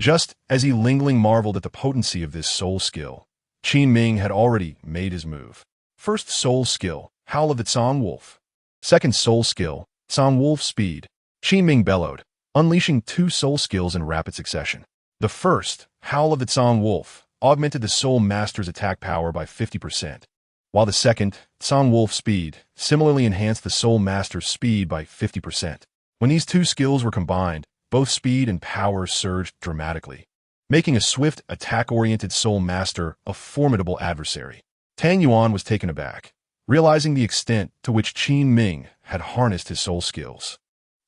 Just as Yi Lingling marveled at the potency of this soul skill, Qin Ming had already made his move. First soul skill, Howl of the Tsang Wolf. Second soul skill, Tsang Wolf Speed. Qin Ming bellowed, unleashing two soul skills in rapid succession. The first, Howl of the Tsang Wolf, augmented the Soul Master's attack power by 50%, while the second, Tsang Wolf Speed, similarly enhanced the Soul Master's speed by 50%. When these two skills were combined, both speed and power surged dramatically, making a swift, attack-oriented Soul Master a formidable adversary. Tang Yuan was taken aback, realizing the extent to which Qin Ming had harnessed his soul skills.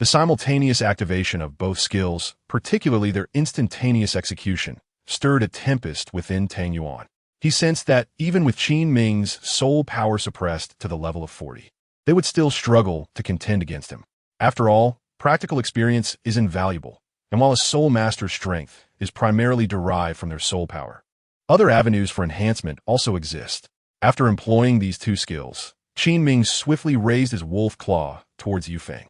The simultaneous activation of both skills, particularly their instantaneous execution, stirred a tempest within Tang Yuan. He sensed that even with Qin Ming's soul power suppressed to the level of 40, they would still struggle to contend against him. After all, practical experience is invaluable, and while a soul master's strength is primarily derived from their soul power, other avenues for enhancement also exist. After employing these two skills, Qin Ming swiftly raised his wolf claw towards Yu Feng.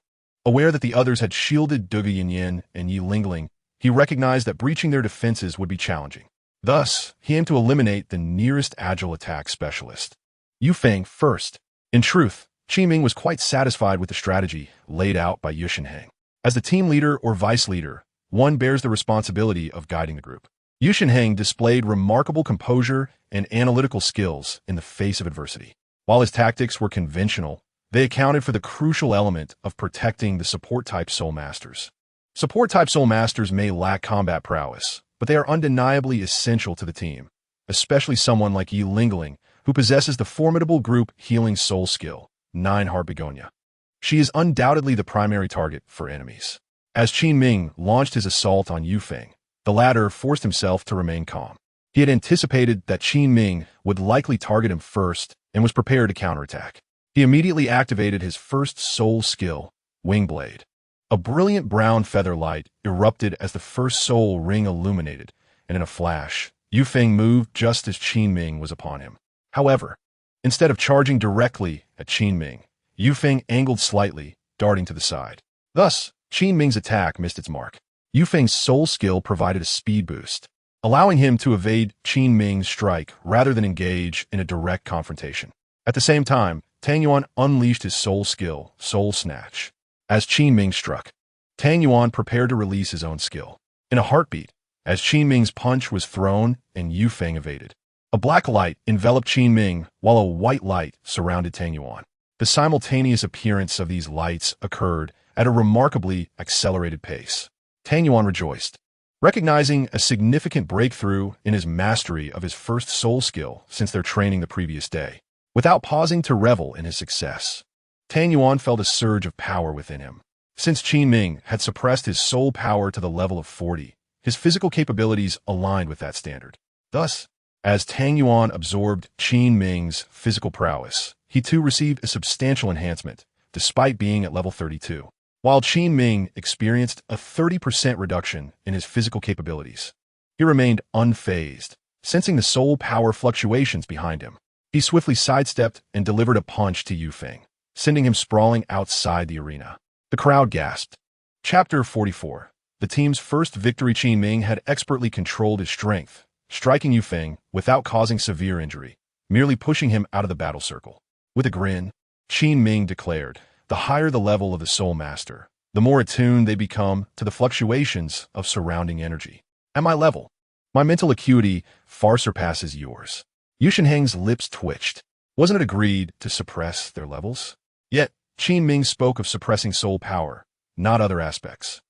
Aware that the others had shielded Dugu Yin and Yi Lingling, he recognized that breaching their defenses would be challenging. Thus, he aimed to eliminate the nearest agile attack specialist. Yu Feng first. In truth, Qin Ming was quite satisfied with the strategy laid out by Yu Shenheng. As the team leader or vice leader, one bears the responsibility of guiding the group. Yushinheng displayed remarkable composure and analytical skills in the face of adversity. While his tactics were conventional, they accounted for the crucial element of protecting the support-type Soul Masters. Support-type Soul Masters may lack combat prowess, but they are undeniably essential to the team, especially someone like Yi Lingling, who possesses the formidable group healing soul skill, 9 Heart Begonia. She is undoubtedly the primary target for enemies. As Qin Ming launched his assault on Yufeng, the latter forced himself to remain calm. He had anticipated that Qin Ming would likely target him first and was prepared to counterattack. He immediately activated his first soul skill, Wing Blade. A brilliant brown feather light erupted as the first soul ring illuminated, and in a flash, Yufeng moved just as Qin Ming was upon him. However, instead of charging directly at Qin Ming, Yufeng angled slightly, darting to the side. Thus, Qin Ming's attack missed its mark. Yufeng's soul skill provided a speed boost, allowing him to evade Qin Ming's strike rather than engage in a direct confrontation. At the same time, Tang Yuan unleashed his soul skill, Soul Snatch. As Qin Ming struck, Tang Yuan prepared to release his own skill. In a heartbeat, as Qin Ming's punch was thrown and Yufeng evaded. A black light enveloped Qin Ming while a white light surrounded Tang Yuan. The simultaneous appearance of these lights occurred at a remarkably accelerated pace. Tang Yuan rejoiced, recognizing a significant breakthrough in his mastery of his first soul skill since their training the previous day. Without pausing to revel in his success, Tang Yuan felt a surge of power within him. Since Qin Ming had suppressed his soul power to the level of 40, his physical capabilities aligned with that standard. Thus, as Tang Yuan absorbed Qin Ming's physical prowess, he too received a substantial enhancement, despite being at level 32. While Qin Ming experienced a 30% reduction in his physical capabilities, he remained unfazed, sensing the soul power fluctuations behind him. He swiftly sidestepped and delivered a punch to Yufeng, sending him sprawling outside the arena. The crowd gasped. Chapter 44. The team's first victory. Qin Ming had expertly controlled his strength, striking Yufeng without causing severe injury, merely pushing him out of the battle circle. With a grin, Qin Ming declared, "The higher the level of the Soul Master, the more attuned they become to the fluctuations of surrounding energy. At my level, my mental acuity far surpasses yours." Yushinheng's lips twitched. Wasn't it agreed to suppress their levels? Yet, Qin Ming spoke of suppressing soul power, not other aspects.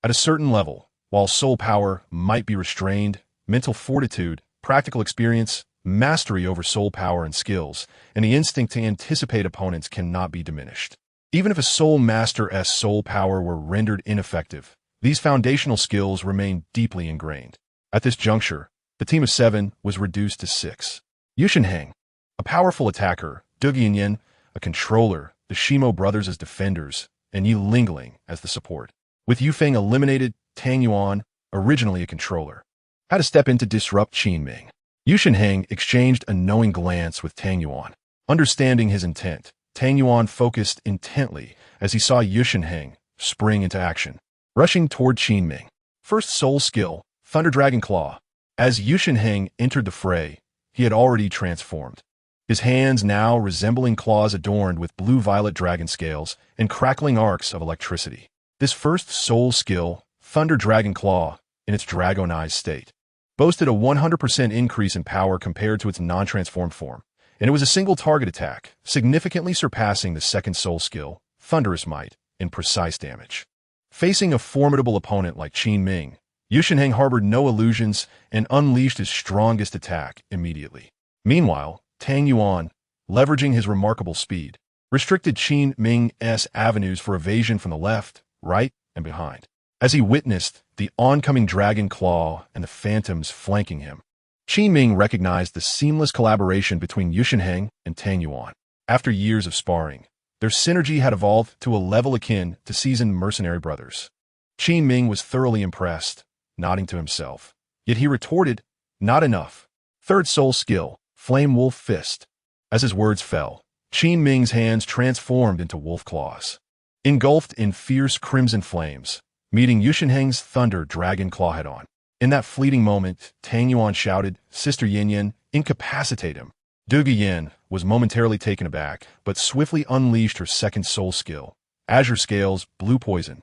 At a certain level, while soul power might be restrained, mental fortitude, practical experience, mastery over soul power and skills, and the instinct to anticipate opponents cannot be diminished. Even if a soul master's soul power were rendered ineffective, these foundational skills remain deeply ingrained. At this juncture, the team of 7 was reduced to 6. Yushinheng, a powerful attacker, Dugianyan, a controller, the Shimo brothers as defenders, and Yi Lingling as the support. With Yufeng eliminated, Tang Yuan, originally a controller, had to step in to disrupt Qin Ming. Yushinheng exchanged a knowing glance with Tang Yuan. Understanding his intent, Tang Yuan focused intently as he saw Yushinheng spring into action, rushing toward Qin Ming. First soul skill, Thunder Dragon Claw. As Yushinheng entered the fray, he had already transformed. His hands now resembling claws adorned with blue-violet dragon scales and crackling arcs of electricity. This first soul skill, Thunder Dragon Claw, in its dragonized state, boasted a 100% increase in power compared to its non-transformed form, and it was a single target attack, significantly surpassing the second soul skill, Thunderous Might, in precise damage. Facing a formidable opponent like Qin Ming, Yushinheng harbored no illusions and unleashed his strongest attack immediately. Meanwhile, Tang Yuan, leveraging his remarkable speed, restricted Qin Ming's avenues for evasion from the left, right, and behind. As he witnessed the oncoming Dragon Claw and the phantoms flanking him, Qin Ming recognized the seamless collaboration between Yushinheng and Tang Yuan. After years of sparring, their synergy had evolved to a level akin to seasoned mercenary brothers. Qin Ming was thoroughly impressed, nodding to himself. Yet he retorted, "Not enough." Third soul skill, Flame Wolf Fist. As his words fell, Qin Ming's hands transformed into wolf claws, engulfed in fierce crimson flames, meeting Yushinheng's Thunder Dragon Claw head-on. In that fleeting moment, Tang Yuan shouted, "Sister Yin, incapacitate him." Dugi Yin was momentarily taken aback, but swiftly unleashed her second soul skill, Azure Scales Blue Poison.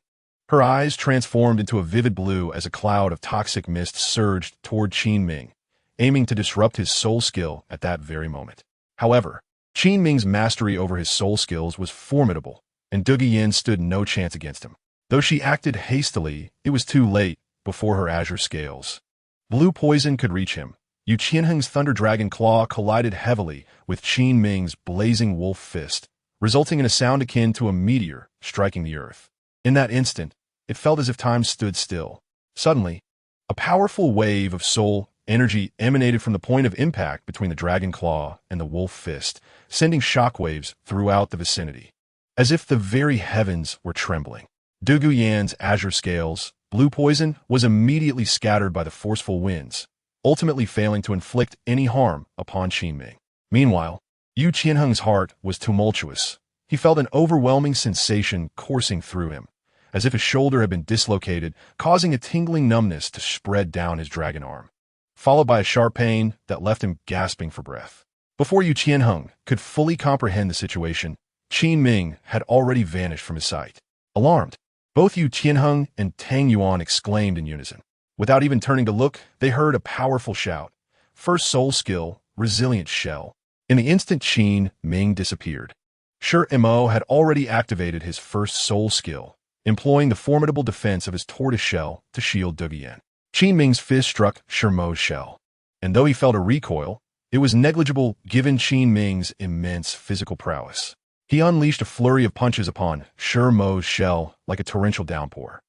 Her eyes transformed into a vivid blue as a cloud of toxic mist surged toward Qin Ming, aiming to disrupt his soul skill at that very moment. However, Qin Ming's mastery over his soul skills was formidable, and Duge Yin stood no chance against him. Though she acted hastily, it was too late before her azure scales. Blue poison could reach him. Yu Qianheng's Thunder Dragon Claw collided heavily with Qin Ming's blazing wolf fist, resulting in a sound akin to a meteor striking the earth. In that instant, it felt as if time stood still. Suddenly, a powerful wave of soul energy emanated from the point of impact between the dragon claw and the wolf fist, sending shockwaves throughout the vicinity, as if the very heavens were trembling. Du Guyan's azure scales, blue poison, was immediately scattered by the forceful winds, ultimately failing to inflict any harm upon Qin Ming. Meanwhile, Yu Qianheng's heart was tumultuous. He felt an overwhelming sensation coursing through him, as if his shoulder had been dislocated, causing a tingling numbness to spread down his dragon arm, followed by a sharp pain that left him gasping for breath. Before Yu Qianheng could fully comprehend the situation, Qin Ming had already vanished from his sight. Alarmed, both Yu Qianheng and Tang Yuan exclaimed in unison. Without even turning to look, they heard a powerful shout. First soul skill, resilient shell. In the instant Qin Ming disappeared, Shi Mo had already activated his first soul skill, employing the formidable defense of his tortoise shell to shield Duge Yin. Qin Ming's fist struck Shi Mo's shell, and though he felt a recoil, it was negligible given Qin Ming's immense physical prowess. He unleashed a flurry of punches upon Shi Mo's shell like a torrential downpour.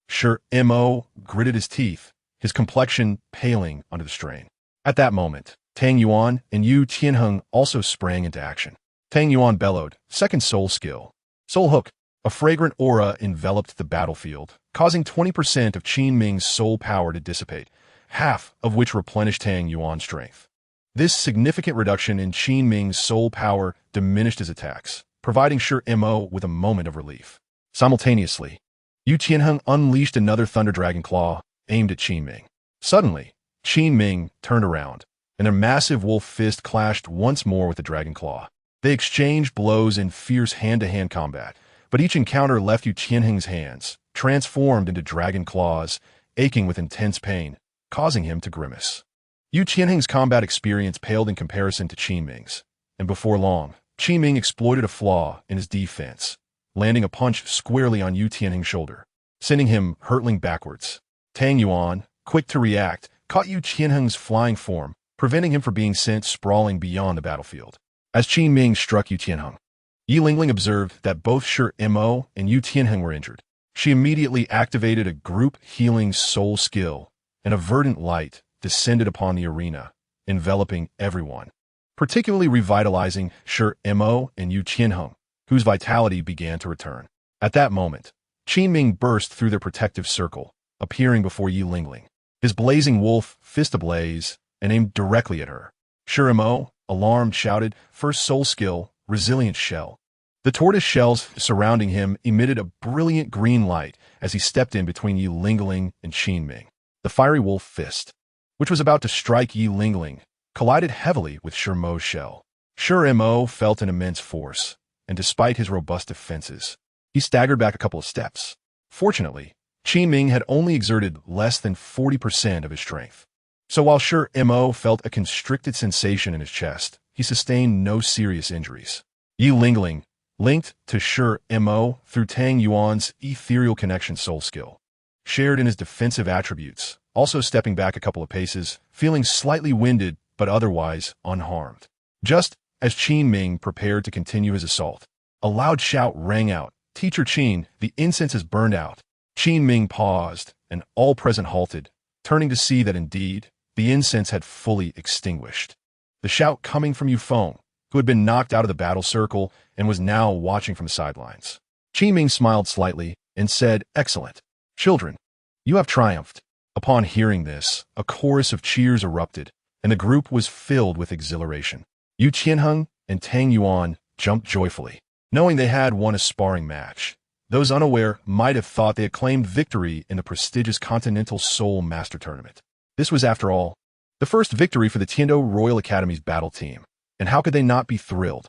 Shi Mo gritted his teeth, his complexion paling under the strain. At that moment, Tang Yuan and Yu Qianheng also sprang into action. Tang Yuan bellowed, second soul skill. Soul Hook. A fragrant aura enveloped the battlefield, causing 20% of Qin Ming's soul power to dissipate, half of which replenished Tang Yuan's strength. This significant reduction in Qin Ming's soul power diminished his attacks, providing Shi Mo with a moment of relief. Simultaneously, Yu Qianheng unleashed another Thunder Dragon Claw, aimed at Qin Ming. Suddenly, Qin Ming turned around, and their massive wolf fist clashed once more with the Dragon Claw. They exchanged blows in fierce hand-to-hand combat, but each encounter left Yu Qianheng's hands, transformed into dragon claws, aching with intense pain, causing him to grimace. Yu Qianheng's combat experience paled in comparison to Qin Ming's, and before long, Qin Ming exploited a flaw in his defense, landing a punch squarely on Yu Qianheng's shoulder, sending him hurtling backwards. Tang Yuan, quick to react, caught Yu Qianheng's flying form, preventing him from being sent sprawling beyond the battlefield. As Qin Ming struck Yu Qianheng, Yi Lingling observed that both Shi Mo and Yu Qianheng were injured. She immediately activated a group healing soul skill, and a verdant light descended upon the arena, enveloping everyone, particularly revitalizing Shi Mo and Yu Qianheng, whose vitality began to return. At that moment, Qin Ming burst through their protective circle, appearing before Yi Lingling, his blazing wolf fist ablaze, and aimed directly at her. Shi Mo, alarmed, shouted, first soul skill, resilient shell. The tortoise shells surrounding him emitted a brilliant green light as he stepped in between Yi Lingling and Qin Ming. The fiery wolf fist, which was about to strike Yi Lingling, collided heavily with Shi Mo's shell. Shi Mo felt an immense force, and despite his robust defenses, he staggered back a couple of steps. Fortunately, Qin Ming had only exerted less than 40% of his strength. So while Shi Mo felt a constricted sensation in his chest, he sustained no serious injuries. Yi Lingling, linked to Shi Mo through Tang Yuan's ethereal connection soul skill, shared in his defensive attributes, also stepping back a couple of paces, feeling slightly winded but otherwise unharmed. Just as Qin Ming prepared to continue his assault, a loud shout rang out, "Teacher Qin, the incense is burned out." Qin Ming paused, and all present halted, turning to see that indeed, the incense had fully extinguished. The shout coming from Yu Feng, who had been knocked out of the battle circle and was now watching from the sidelines. Qin Ming smiled slightly and said, "Excellent. Children, you have triumphed." Upon hearing this, a chorus of cheers erupted, and the group was filled with exhilaration. Yu Qianheng and Tang Yuan jumped joyfully, knowing they had won a sparring match. Those unaware might have thought they had claimed victory in the prestigious Continental Soul Master Tournament. This was, after all, the first victory for the Tiando Royal Academy's battle team, and how could they not be thrilled?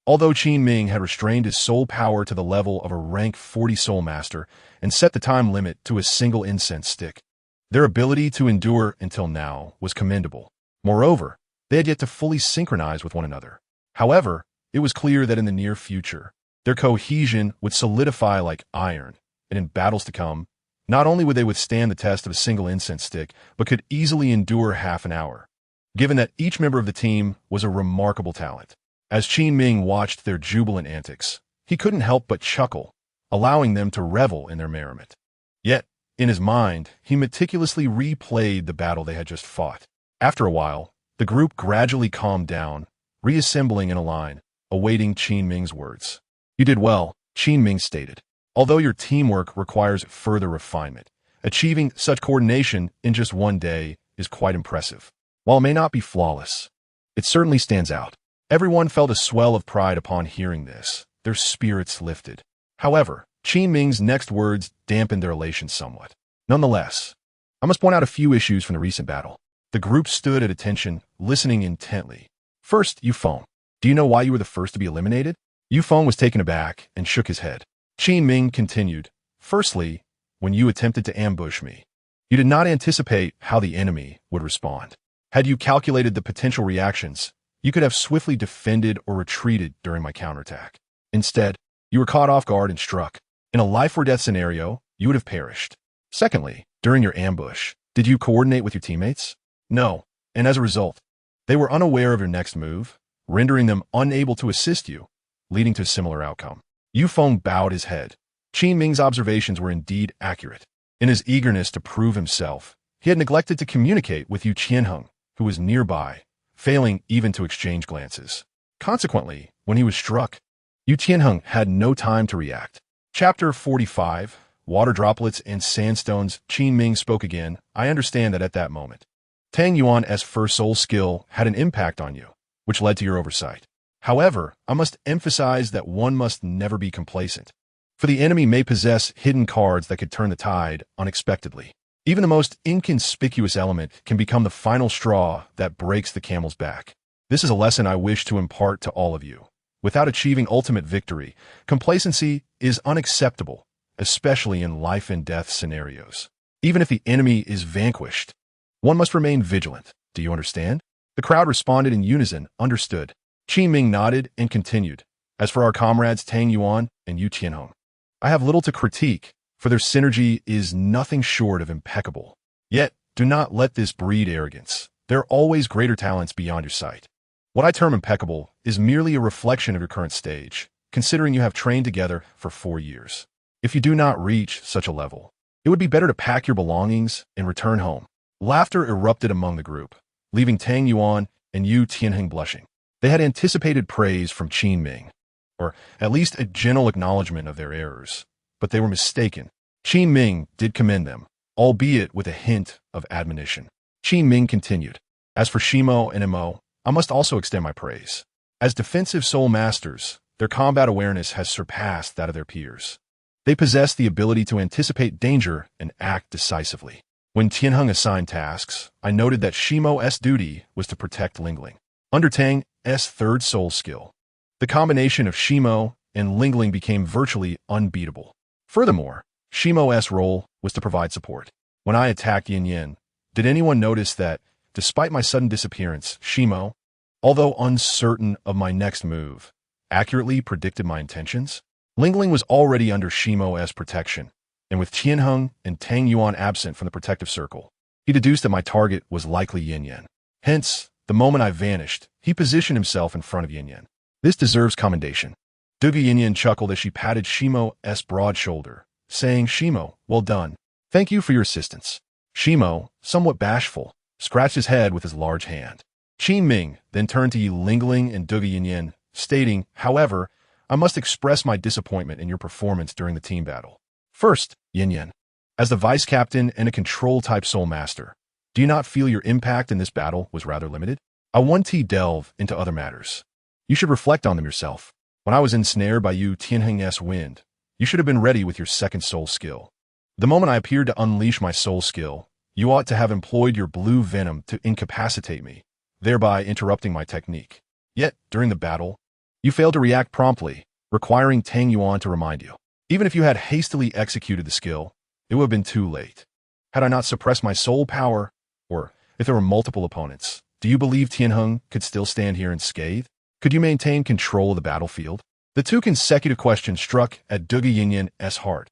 Although Qin Ming had restrained his soul power to the level of a rank 40 soul master and set the time limit to a single incense stick, their ability to endure until now was commendable. Moreover, they had yet to fully synchronize with one another. However, it was clear that in the near future, their cohesion would solidify like iron, and in battles to come, not only would they withstand the test of a single incense stick, but could easily endure half an hour. Given that each member of the team was a remarkable talent, as Qin Ming watched their jubilant antics, he couldn't help but chuckle, allowing them to revel in their merriment. Yet, in his mind, he meticulously replayed the battle they had just fought. After a while, the group gradually calmed down, reassembling in a line, awaiting Qin Ming's words. "You did well," Qin Ming stated. "Although your teamwork requires further refinement, achieving such coordination in just one day is quite impressive. While it may not be flawless, it certainly stands out." Everyone felt a swell of pride upon hearing this, their spirits lifted. However, Qin Ming's next words dampened their elation somewhat. "Nonetheless, I must point out a few issues from the recent battle." The group stood at attention, listening intently. "First, Yufeng. Do you know why you were the first to be eliminated?" Yufeng was taken aback and shook his head. Qin Ming continued, "Firstly, when you attempted to ambush me, you did not anticipate how the enemy would respond. Had you calculated the potential reactions, you could have swiftly defended or retreated during my counterattack. Instead, you were caught off guard and struck. In a life-or-death scenario, you would have perished. Secondly, during your ambush, did you coordinate with your teammates? No, and as a result, they were unaware of your next move, rendering them unable to assist you, leading to a similar outcome." Yufeng bowed his head. Qin Ming's observations were indeed accurate. In his eagerness to prove himself, he had neglected to communicate with Yu Qianheng, who was nearby, failing even to exchange glances. Consequently, when he was struck, Yu Qianheng had no time to react. Chapter 45, Water Droplets and Sandstones. Qin Ming spoke again. "I understand that at that moment, Tang Yuan's first soul skill had an impact on you, which led to your oversight. However, I must emphasize that one must never be complacent, for the enemy may possess hidden cards that could turn the tide unexpectedly. Even the most inconspicuous element can become the final straw that breaks the camel's back. This is a lesson I wish to impart to all of you. Without achieving ultimate victory, complacency is unacceptable, especially in life and death scenarios. Even if the enemy is vanquished, one must remain vigilant. Do you understand?" The crowd responded in unison, "Understood." Qin Ming nodded and continued, "As for our comrades Tang Yuan and Yu Qianheng, I have little to critique, for their synergy is nothing short of impeccable. Yet, do not let this breed arrogance. There are always greater talents beyond your sight. What I term impeccable is merely a reflection of your current stage, considering you have trained together for 4 years. If you do not reach such a level, it would be better to pack your belongings and return home." Laughter erupted among the group, leaving Tang Yuan and Yu Tianheng blushing. They had anticipated praise from Qin Ming, or at least a gentle acknowledgement of their errors, but they were mistaken. Qin Ming did commend them, albeit with a hint of admonition. Qin Ming continued, "As for Shimo and Mo, I must also extend my praise. As defensive soul masters, their combat awareness has surpassed that of their peers. They possess the ability to anticipate danger and act decisively. When Tianheng assigned tasks, I noted that Shimo's duty was to protect Lingling. Under Tang's third soul skill, the combination of Shimo and Lingling became virtually unbeatable. Furthermore, Shimo's role was to provide support. When I attacked Yin Yin, did anyone notice that, despite my sudden disappearance, Shimo, although uncertain of my next move, accurately predicted my intentions? Lingling was already under Shimo's protection, and with Tianheng and Tang Yuan absent from the protective circle, he deduced that my target was likely Yin Yin. Hence, the moment I vanished, he positioned himself in front of Yin Yin. This deserves commendation." Duga Yin Yin chuckled as she patted Shimo's broad shoulder, saying, "Shimo, well done. Thank you for your assistance." Shimo, somewhat bashful, scratched his head with his large hand. Qin Ming then turned to Yi Lingling and Duga Yin Yin, stating, "However, I must express my disappointment in your performance during the team battle. First, Yin Yin, as the vice captain and a control-type soul master, do you not feel your impact in this battle was rather limited? I want to delve into other matters. You should reflect on them yourself. When I was ensnared by Yu Tianheng's wind, you should have been ready with your second soul skill. The moment I appeared to unleash my soul skill, you ought to have employed your blue venom to incapacitate me, thereby interrupting my technique. Yet, during the battle, You failed to react promptly, requiring Tang Yuan to remind you. Even if you had hastily executed the skill, it would have been too late. Had I not suppressed my soul power, or if there were multiple opponents, do you believe Tianheng could still stand here unscathed? Could you maintain control of the battlefield? The two consecutive questions struck at Dugu Yinyan's heart,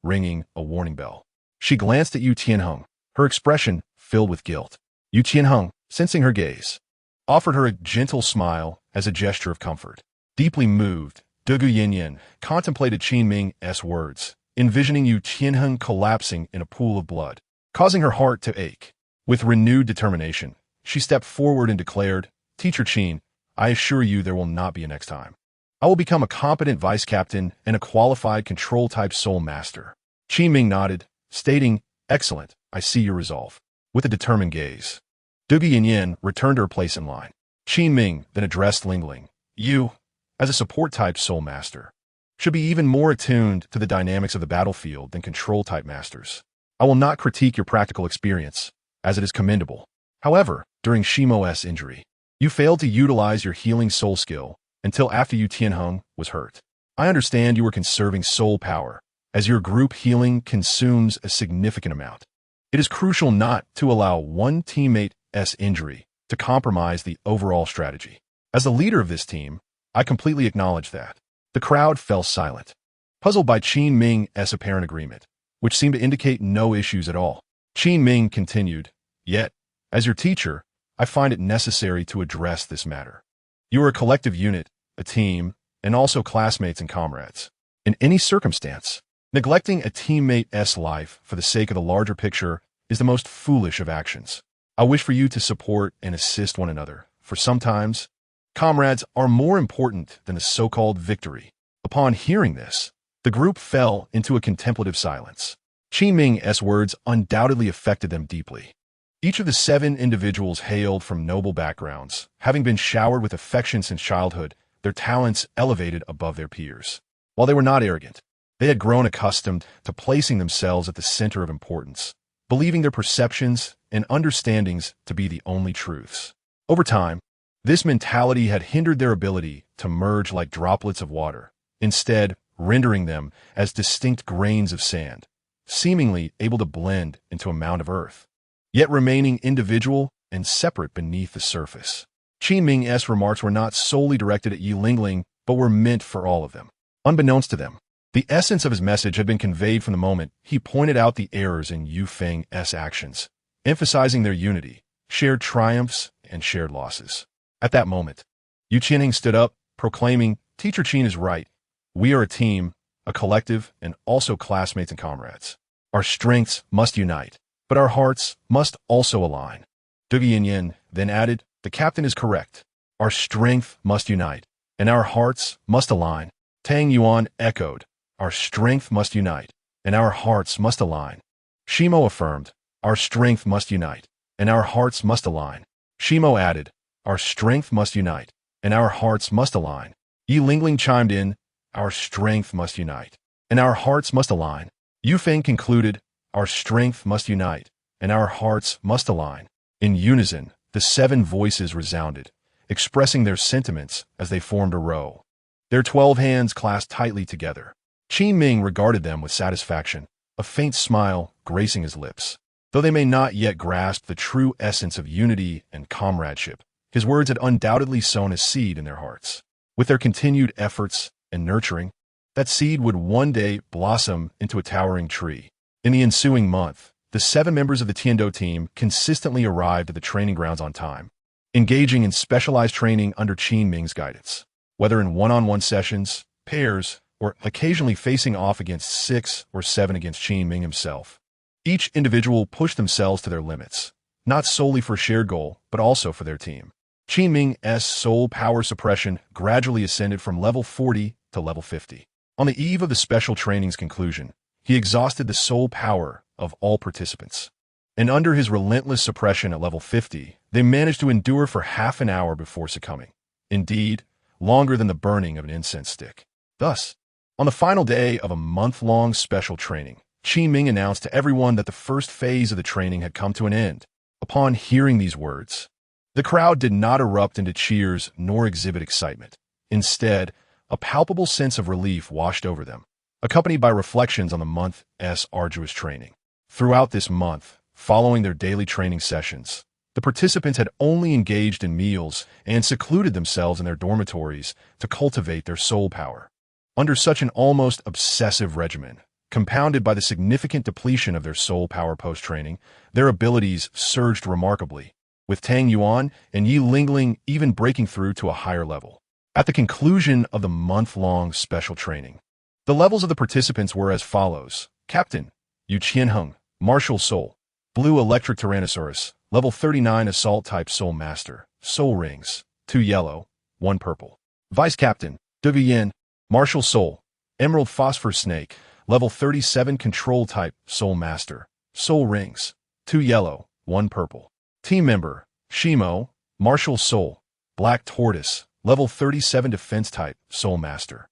ringing a warning bell. She glanced at Yu Tianheng, her expression filled with guilt. Yu Tianheng, sensing her gaze, offered her a gentle smile as a gesture of comfort. Deeply moved, Dugu Yinyan contemplated Qin Ming's words, envisioning Yu Tianheng collapsing in a pool of blood, causing her heart to ache. With renewed determination, she stepped forward and declared, "Teacher Qin, I assure you there will not be a next time. I will become a competent vice captain and a qualified control-type soul master." Qin Ming nodded, stating, "Excellent, I see your resolve." With a determined gaze, Dugu Yinyan returned to her place in line. Qin Ming then addressed Ling Ling, "You, as a support-type soul master, should be even more attuned to the dynamics of the battlefield than control-type masters. I will not critique your practical experience, as it is commendable. However, during Shimo's injury, you failed to utilize your healing soul skill until after Yu Tianheng was hurt. I understand you were conserving soul power, as your group healing consumes a significant amount. It is crucial not to allow one teammate's injury to compromise the overall strategy. As the leader of this team, I completely acknowledge that." The crowd fell silent, puzzled by Qin Ming's apparent agreement, which seemed to indicate no issues at all. Qin Ming continued, "Yet, as your teacher, I find it necessary to address this matter. You are a collective unit, a team, and also classmates and comrades. In any circumstance, neglecting a teammate's life for the sake of the larger picture is the most foolish of actions. I wish for you to support and assist one another, for sometimes, comrades are more important than the so-called victory." Upon hearing this, the group fell into a contemplative silence. Qin Ming's words undoubtedly affected them deeply. Each of the 7 individuals hailed from noble backgrounds, having been showered with affection since childhood, their talents elevated above their peers. While they were not arrogant, they had grown accustomed to placing themselves at the center of importance, believing their perceptions and understandings to be the only truths. Over time, this mentality had hindered their ability to merge like droplets of water, instead rendering them as distinct grains of sand, seemingly able to blend into a mound of earth, yet remaining individual and separate beneath the surface. Qin Ming's remarks were not solely directed at Yi Lingling, but were meant for all of them. Unbeknownst to them, the essence of his message had been conveyed from the moment he pointed out the errors in Yu Feng's actions, emphasizing their unity, shared triumphs, and shared losses. At that moment, Yu Qianheng stood up, proclaiming, "Teacher Qin is right. We are a team, a collective, and also classmates and comrades. Our strengths must unite, but our hearts must also align." Dugu Yinyan then added, "The captain is correct. Our strength must unite, and our hearts must align." Tang Yuan echoed, "Our strength must unite, and our hearts must align." Shimo affirmed, "Our strength must unite, and our hearts must align." Shimo added, "Our strength must unite, and our hearts must align." Yi Lingling chimed in, "Our strength must unite, and our hearts must align." Yu Feng concluded, "Our strength must unite, and our hearts must align." In unison, the 7 voices resounded, expressing their sentiments as they formed a row, their 12 hands clasped tightly together. Qin Ming regarded them with satisfaction, a faint smile gracing his lips. Though they may not yet grasp the true essence of unity and comradeship, his words had undoubtedly sown a seed in their hearts. With their continued efforts and nurturing, that seed would one day blossom into a towering tree. In the ensuing month, the 7 members of the Tiando team consistently arrived at the training grounds on time, engaging in specialized training under Qin Ming's guidance. Whether in one-on-one sessions, pairs, or occasionally facing off against 6 or 7 against Qin Ming himself, each individual pushed themselves to their limits, not solely for a shared goal, but also for their team. Qin Ming's soul power suppression gradually ascended from level 40 to level 50. On the eve of the special training's conclusion, he exhausted the soul power of all participants. And under his relentless suppression at level 50, they managed to endure for half an hour before succumbing. Indeed, longer than the burning of an incense stick. Thus, on the final day of a month-long special training, Qin Ming announced to everyone that the first phase of the training had come to an end. Upon hearing these words, the crowd did not erupt into cheers nor exhibit excitement. Instead, a palpable sense of relief washed over them, accompanied by reflections on the month's arduous training. Throughout this month, following their daily training sessions, the participants had only engaged in meals and secluded themselves in their dormitories to cultivate their soul power. Under such an almost obsessive regimen, compounded by the significant depletion of their soul power post-training, their abilities surged remarkably, with Tang Yuan and Yi Lingling even breaking through to a higher level. At the conclusion of the month-long special training, the levels of the participants were as follows. Captain, Yu Qianheng, Martial Soul, Blue Electric Tyrannosaurus, Level 39 Assault Type Soul Master, Soul Rings, 2 yellow, 1 purple. Vice Captain, Du Yin, Martial Soul, Emerald Phosphor Snake, Level 37 Control Type Soul Master, Soul Rings, 2 yellow, 1 purple. Team Member, Shimo, Martial Soul, Black Tortoise, Level 37 Defense Type Soul Master,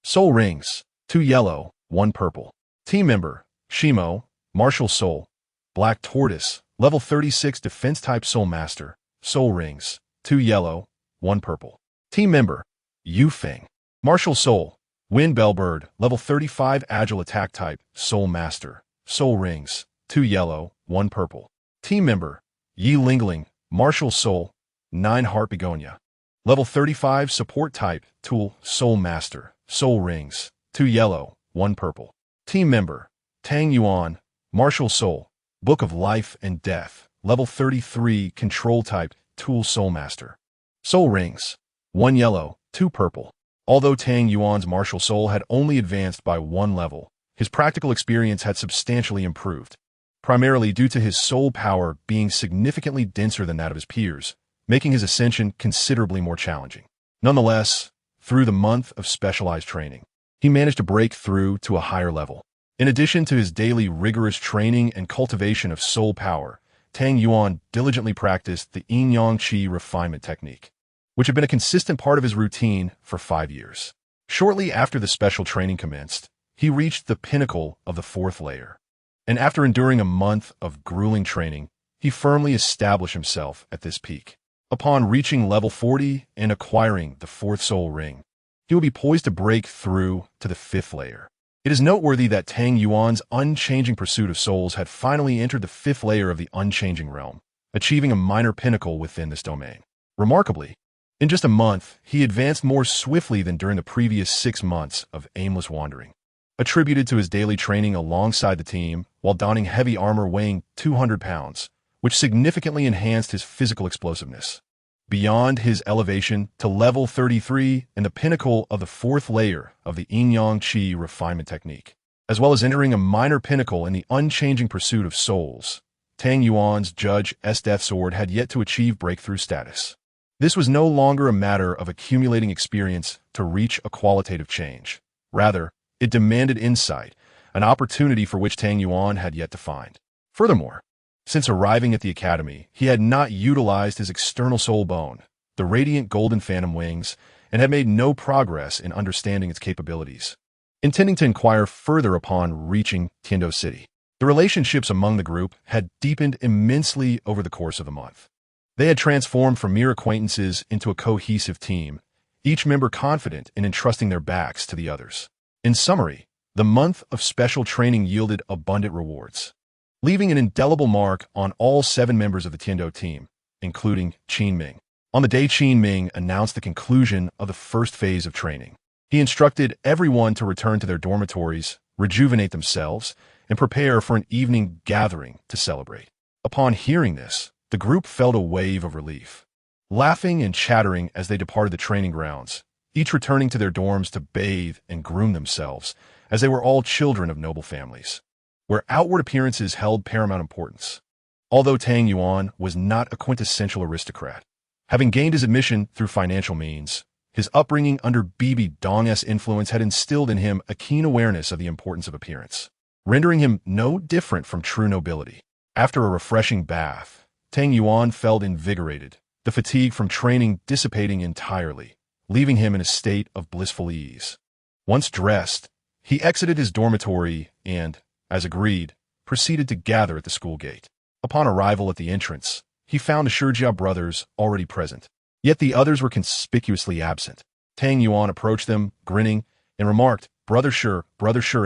Soul Rings, 2 yellow, 1 purple. Team Member, Shimo, Martial Soul, Black Tortoise, Level 36 Defense Type Soul Master, Soul Rings, 2 yellow, 1 purple. Team Member, Yu Feng, Martial Soul, Wind Bellbird, Level 35 Agile Attack Type Soul Master, Soul Rings, 2 yellow, 1 purple. Team Member, Yi Lingling, Martial Soul, 9 Heart Begonia, Level 35 Support Type Tool Soul Master, Soul Rings, 2 yellow, 1 purple. Team Member, Tang Yuan, Martial Soul, Book of Life and Death, Level 33 Control Type Tool Soul Master, Soul Rings, 1 yellow, 2 purple. Although Tang Yuan's martial soul had only advanced by 1 level, his practical experience had substantially improved, primarily due to his soul power being significantly denser than that of his peers, making his ascension considerably more challenging. Nonetheless, through the month of specialized training, he managed to break through to a higher level. In addition to his daily rigorous training and cultivation of soul power, Tang Yuan diligently practiced the yin-yang qi refinement technique, which had been a consistent part of his routine for 5 years. Shortly after the special training commenced, he reached the pinnacle of the 4th layer, and after enduring a month of grueling training, he firmly established himself at this peak. Upon reaching level 40 and acquiring the 4th soul ring, he will be poised to break through to the 5th layer. It is noteworthy that Tang Yuan's unchanging pursuit of souls had finally entered the 5th layer of the unchanging realm, achieving a minor pinnacle within this domain. Remarkably, in just a month, he advanced more swiftly than during the previous 6 months of aimless wandering, attributed to his daily training alongside the team while donning heavy armor weighing 200 pounds, which significantly enhanced his physical explosiveness. Beyond his elevation to level 33 and the pinnacle of the 4th layer of the yin-yang qi refinement technique, as well as entering a minor pinnacle in the unchanging pursuit of souls, Tang Yuan's Judge S Death Sword had yet to achieve breakthrough status. This was no longer a matter of accumulating experience to reach a qualitative change. Rather, it demanded insight, an opportunity for which Tang Yuan had yet to find. Furthermore, since arriving at the academy, he had not utilized his external soul bone, the radiant golden phantom wings, and had made no progress in understanding its capabilities. Intending to inquire further upon reaching Tiando City, the relationships among the group had deepened immensely over the course of the month. They had transformed from mere acquaintances into a cohesive team, each member confident in entrusting their backs to the others. In summary, the month of special training yielded abundant rewards, leaving an indelible mark on all 7 members of the Tiando team, including Qin Ming. On the day Qin Ming announced the conclusion of the first phase of training, he instructed everyone to return to their dormitories, rejuvenate themselves, and prepare for an evening gathering to celebrate. Upon hearing this, the group felt a wave of relief, laughing and chattering as they departed the training grounds, each returning to their dorms to bathe and groom themselves, as they were all children of noble families, where outward appearances held paramount importance. Although Tang Yuan was not a quintessential aristocrat, having gained his admission through financial means, his upbringing under Bibi Dong's influence had instilled in him a keen awareness of the importance of appearance, rendering him no different from true nobility. After a refreshing bath, Tang Yuan felt invigorated, the fatigue from training dissipating entirely, leaving him in a state of blissful ease. Once dressed, he exited his dormitory and, as agreed, proceeded to gather at the school gate. Upon arrival at the entrance, he found the Shurjia brothers already present, yet the others were conspicuously absent. Tang Yuan approached them, grinning, and remarked, brother sure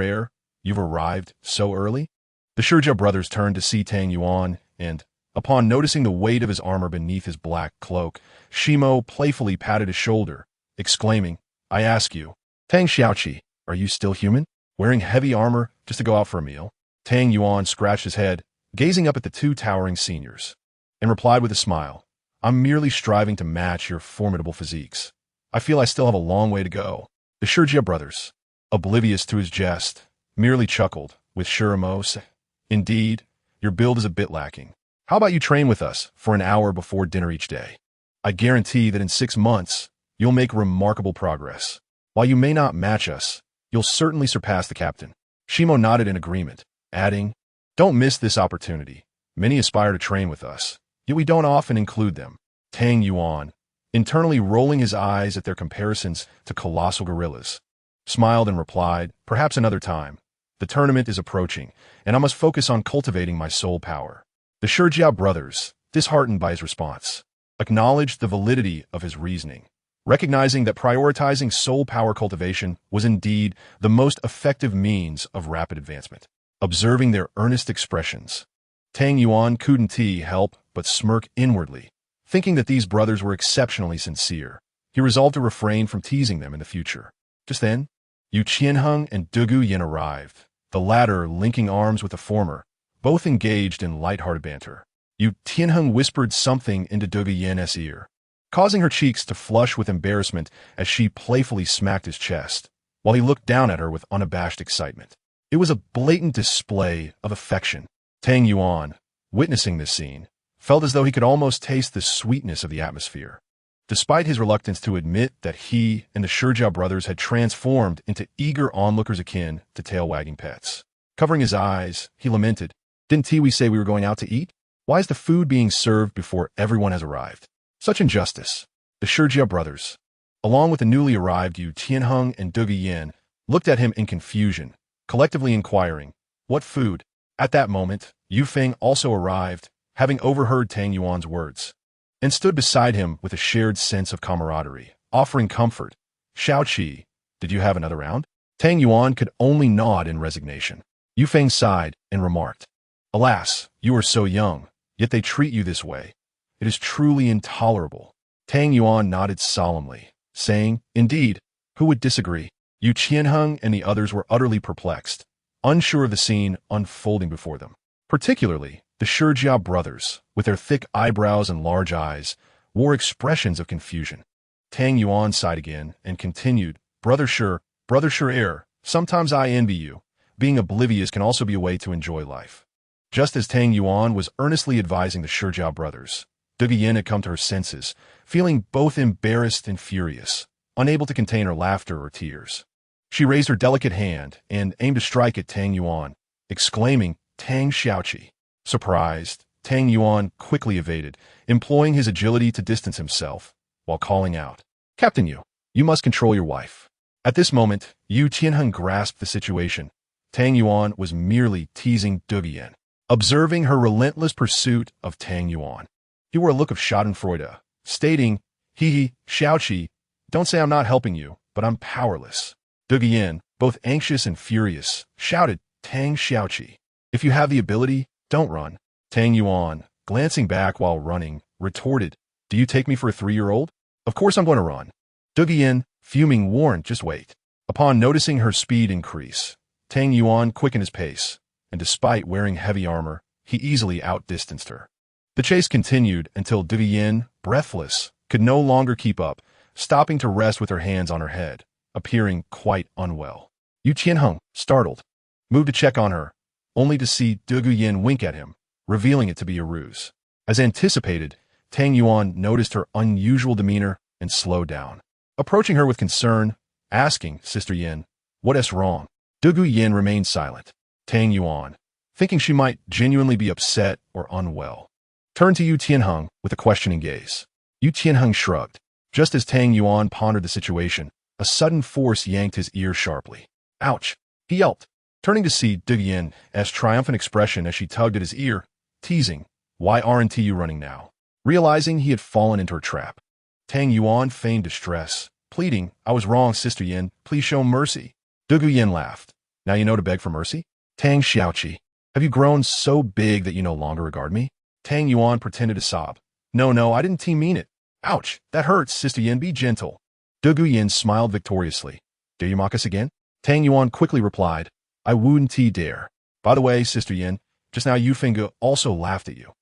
heir, you've arrived so early? The Shijia brothers turned to see Tang Yuan, and, upon noticing the weight of his armor beneath his black cloak, Shimo playfully patted his shoulder, exclaiming, I ask you, Tang Xiaoqi, are you still human? Wearing heavy armor just to go out for a meal? Tang Yuan scratched his head, gazing up at the two towering seniors, and replied with a smile, I'm merely striving to match your formidable physiques. I feel I still have a long way to go. The Shijia brothers, oblivious to his jest, merely chuckled, with Shiramo, indeed, your build is a bit lacking. How about you train with us for an hour before dinner each day? I guarantee that in 6 months, you'll make remarkable progress. While you may not match us, you'll certainly surpass the captain. Shimo nodded in agreement, adding, don't miss this opportunity. Many aspire to train with us, yet we don't often include them. Tang Yuan, internally rolling his eyes at their comparisons to colossal gorillas, smiled and replied, perhaps another time. The tournament is approaching, and I must focus on cultivating my soul power. The Shijia brothers, disheartened by his response, acknowledged the validity of his reasoning, recognizing that prioritizing soul power cultivation was indeed the most effective means of rapid advancement. Observing their earnest expressions, Tang Yuan couldn't help but smirk inwardly, thinking that these brothers were exceptionally sincere. He resolved to refrain from teasing them in the future. Just then, Yu Qianheng and Dugu Yin arrived, the latter linking arms with the former, both engaged in light-hearted banter. Yu Tianheng whispered something into Dugu Yin's ear, causing her cheeks to flush with embarrassment as she playfully smacked his chest, while he looked down at her with unabashed excitement. It was a blatant display of affection. Tang Yuan, witnessing this scene, felt as though he could almost taste the sweetness of the atmosphere. Despite his reluctance to admit that he and the Shijia brothers had transformed into eager onlookers akin to tail-wagging pets. Covering his eyes, he lamented, didn't we say we were going out to eat? Why is the food being served before everyone has arrived? Such injustice. The Shijia brothers, along with the newly arrived Yu Tianheng and Dugu Yin, looked at him in confusion, collectively inquiring, what food? At that moment, Yu Feng also arrived, having overheard Tang Yuan's words, and stood beside him with a shared sense of camaraderie, offering comfort. Xiaoqi, did you have another round? Tang Yuan could only nod in resignation. Yu Feng sighed and remarked, alas, you are so young, yet they treat you this way. It is truly intolerable. Tang Yuan nodded solemnly, saying, indeed, who would disagree? Yu Qianheng and the others were utterly perplexed, unsure of the scene unfolding before them. Particularly, the Shijia brothers, with their thick eyebrows and large eyes, wore expressions of confusion. Tang Yuan sighed again and continued, brother sure heir, sometimes I envy you. Being oblivious can also be a way to enjoy life. Just as Tang Yuan was earnestly advising the Shijia brothers, Dugu Yin had come to her senses, feeling both embarrassed and furious, unable to contain her laughter or tears. She raised her delicate hand and aimed to strike at Tang Yuan, exclaiming, Tang Xiaoqi. Surprised, Tang Yuan quickly evaded, employing his agility to distance himself, while calling out, Captain Yu, you must control your wife. At this moment, Yu Tianheng grasped the situation. Tang Yuan was merely teasing Dugu Yin, observing her relentless pursuit of Tang Yuan. He wore a look of schadenfreude, stating, Xiaoqi, don't say I'm not helping you, but I'm powerless. Dugu Yin, both anxious and furious, shouted, Tang Xiaoqi, if you have the ability, don't run. Tang Yuan, glancing back while running, retorted, do you take me for a 3-year-old? Of course I'm going to run. Dugu Yin, fuming, warned, just wait. Upon noticing her speed increase, Tang Yuan quickened his pace, and despite wearing heavy armor, he easily outdistanced her. The chase continued until Dugu Yin, breathless, could no longer keep up, stopping to rest with her hands on her head, appearing quite unwell. Yu Qianheng, startled, moved to check on her, only to see Dugu Yin wink at him, revealing it to be a ruse. As anticipated, Tang Yuan noticed her unusual demeanor and slowed down, approaching her with concern, asking, Sister Yin, what is wrong? Dugu Yin remained silent. Tang Yuan, thinking she might genuinely be upset or unwell, turned to Yu Tianheng with a questioning gaze. Yu Tianheng shrugged. Just as Tang Yuan pondered the situation, a sudden force yanked his ear sharply. Ouch! He yelped, turning to see Dugu Yin's triumphant expression as she tugged at his ear, teasing, why aren't you running now? Realizing he had fallen into her trap, Tang Yuan feigned distress, pleading, "I was wrong, Sister Yin. Please show mercy." Dugu Yin laughed. "Now you know to beg for mercy? Tang Xiaoqi, have you grown so big that you no longer regard me?" Tang Yuan pretended to sob. No, I didn't mean it. Ouch, that hurts, Sister Yin, be gentle." Dugu Yin smiled victoriously. "Dare you mock us again?" Tang Yuan quickly replied, "I wouldn't dare. By the way, Sister Yin, just now Yu Feng also laughed at you.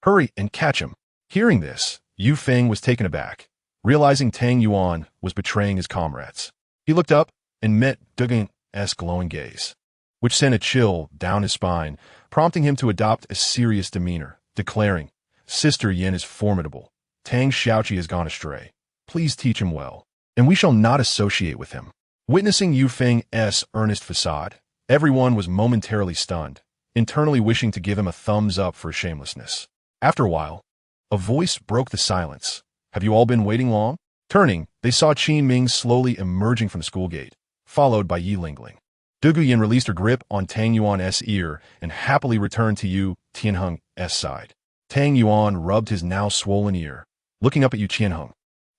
Hurry and catch him." Hearing this, Yu Feng was taken aback, realizing Tang Yuan was betraying his comrades. He looked up and met Dugu Yin's glowing gaze, which sent a chill down his spine, prompting him to adopt a serious demeanor, declaring, "Sister Yin is formidable. Tang Xiaoqi has gone astray. Please teach him well, and we shall not associate with him." Witnessing Yu Feng's earnest facade, everyone was momentarily stunned, internally wishing to give him a thumbs up for his shamelessness. After a while, a voice broke the silence. "Have you all been waiting long?" Turning, they saw Qin Ming slowly emerging from the school gate, followed by Yi Lingling. Dugu Yin released her grip on Tang Yuan's ear and happily returned to Yu Tianheng's side. Tang Yuan rubbed his now swollen ear, looking up at Yu Tianheng,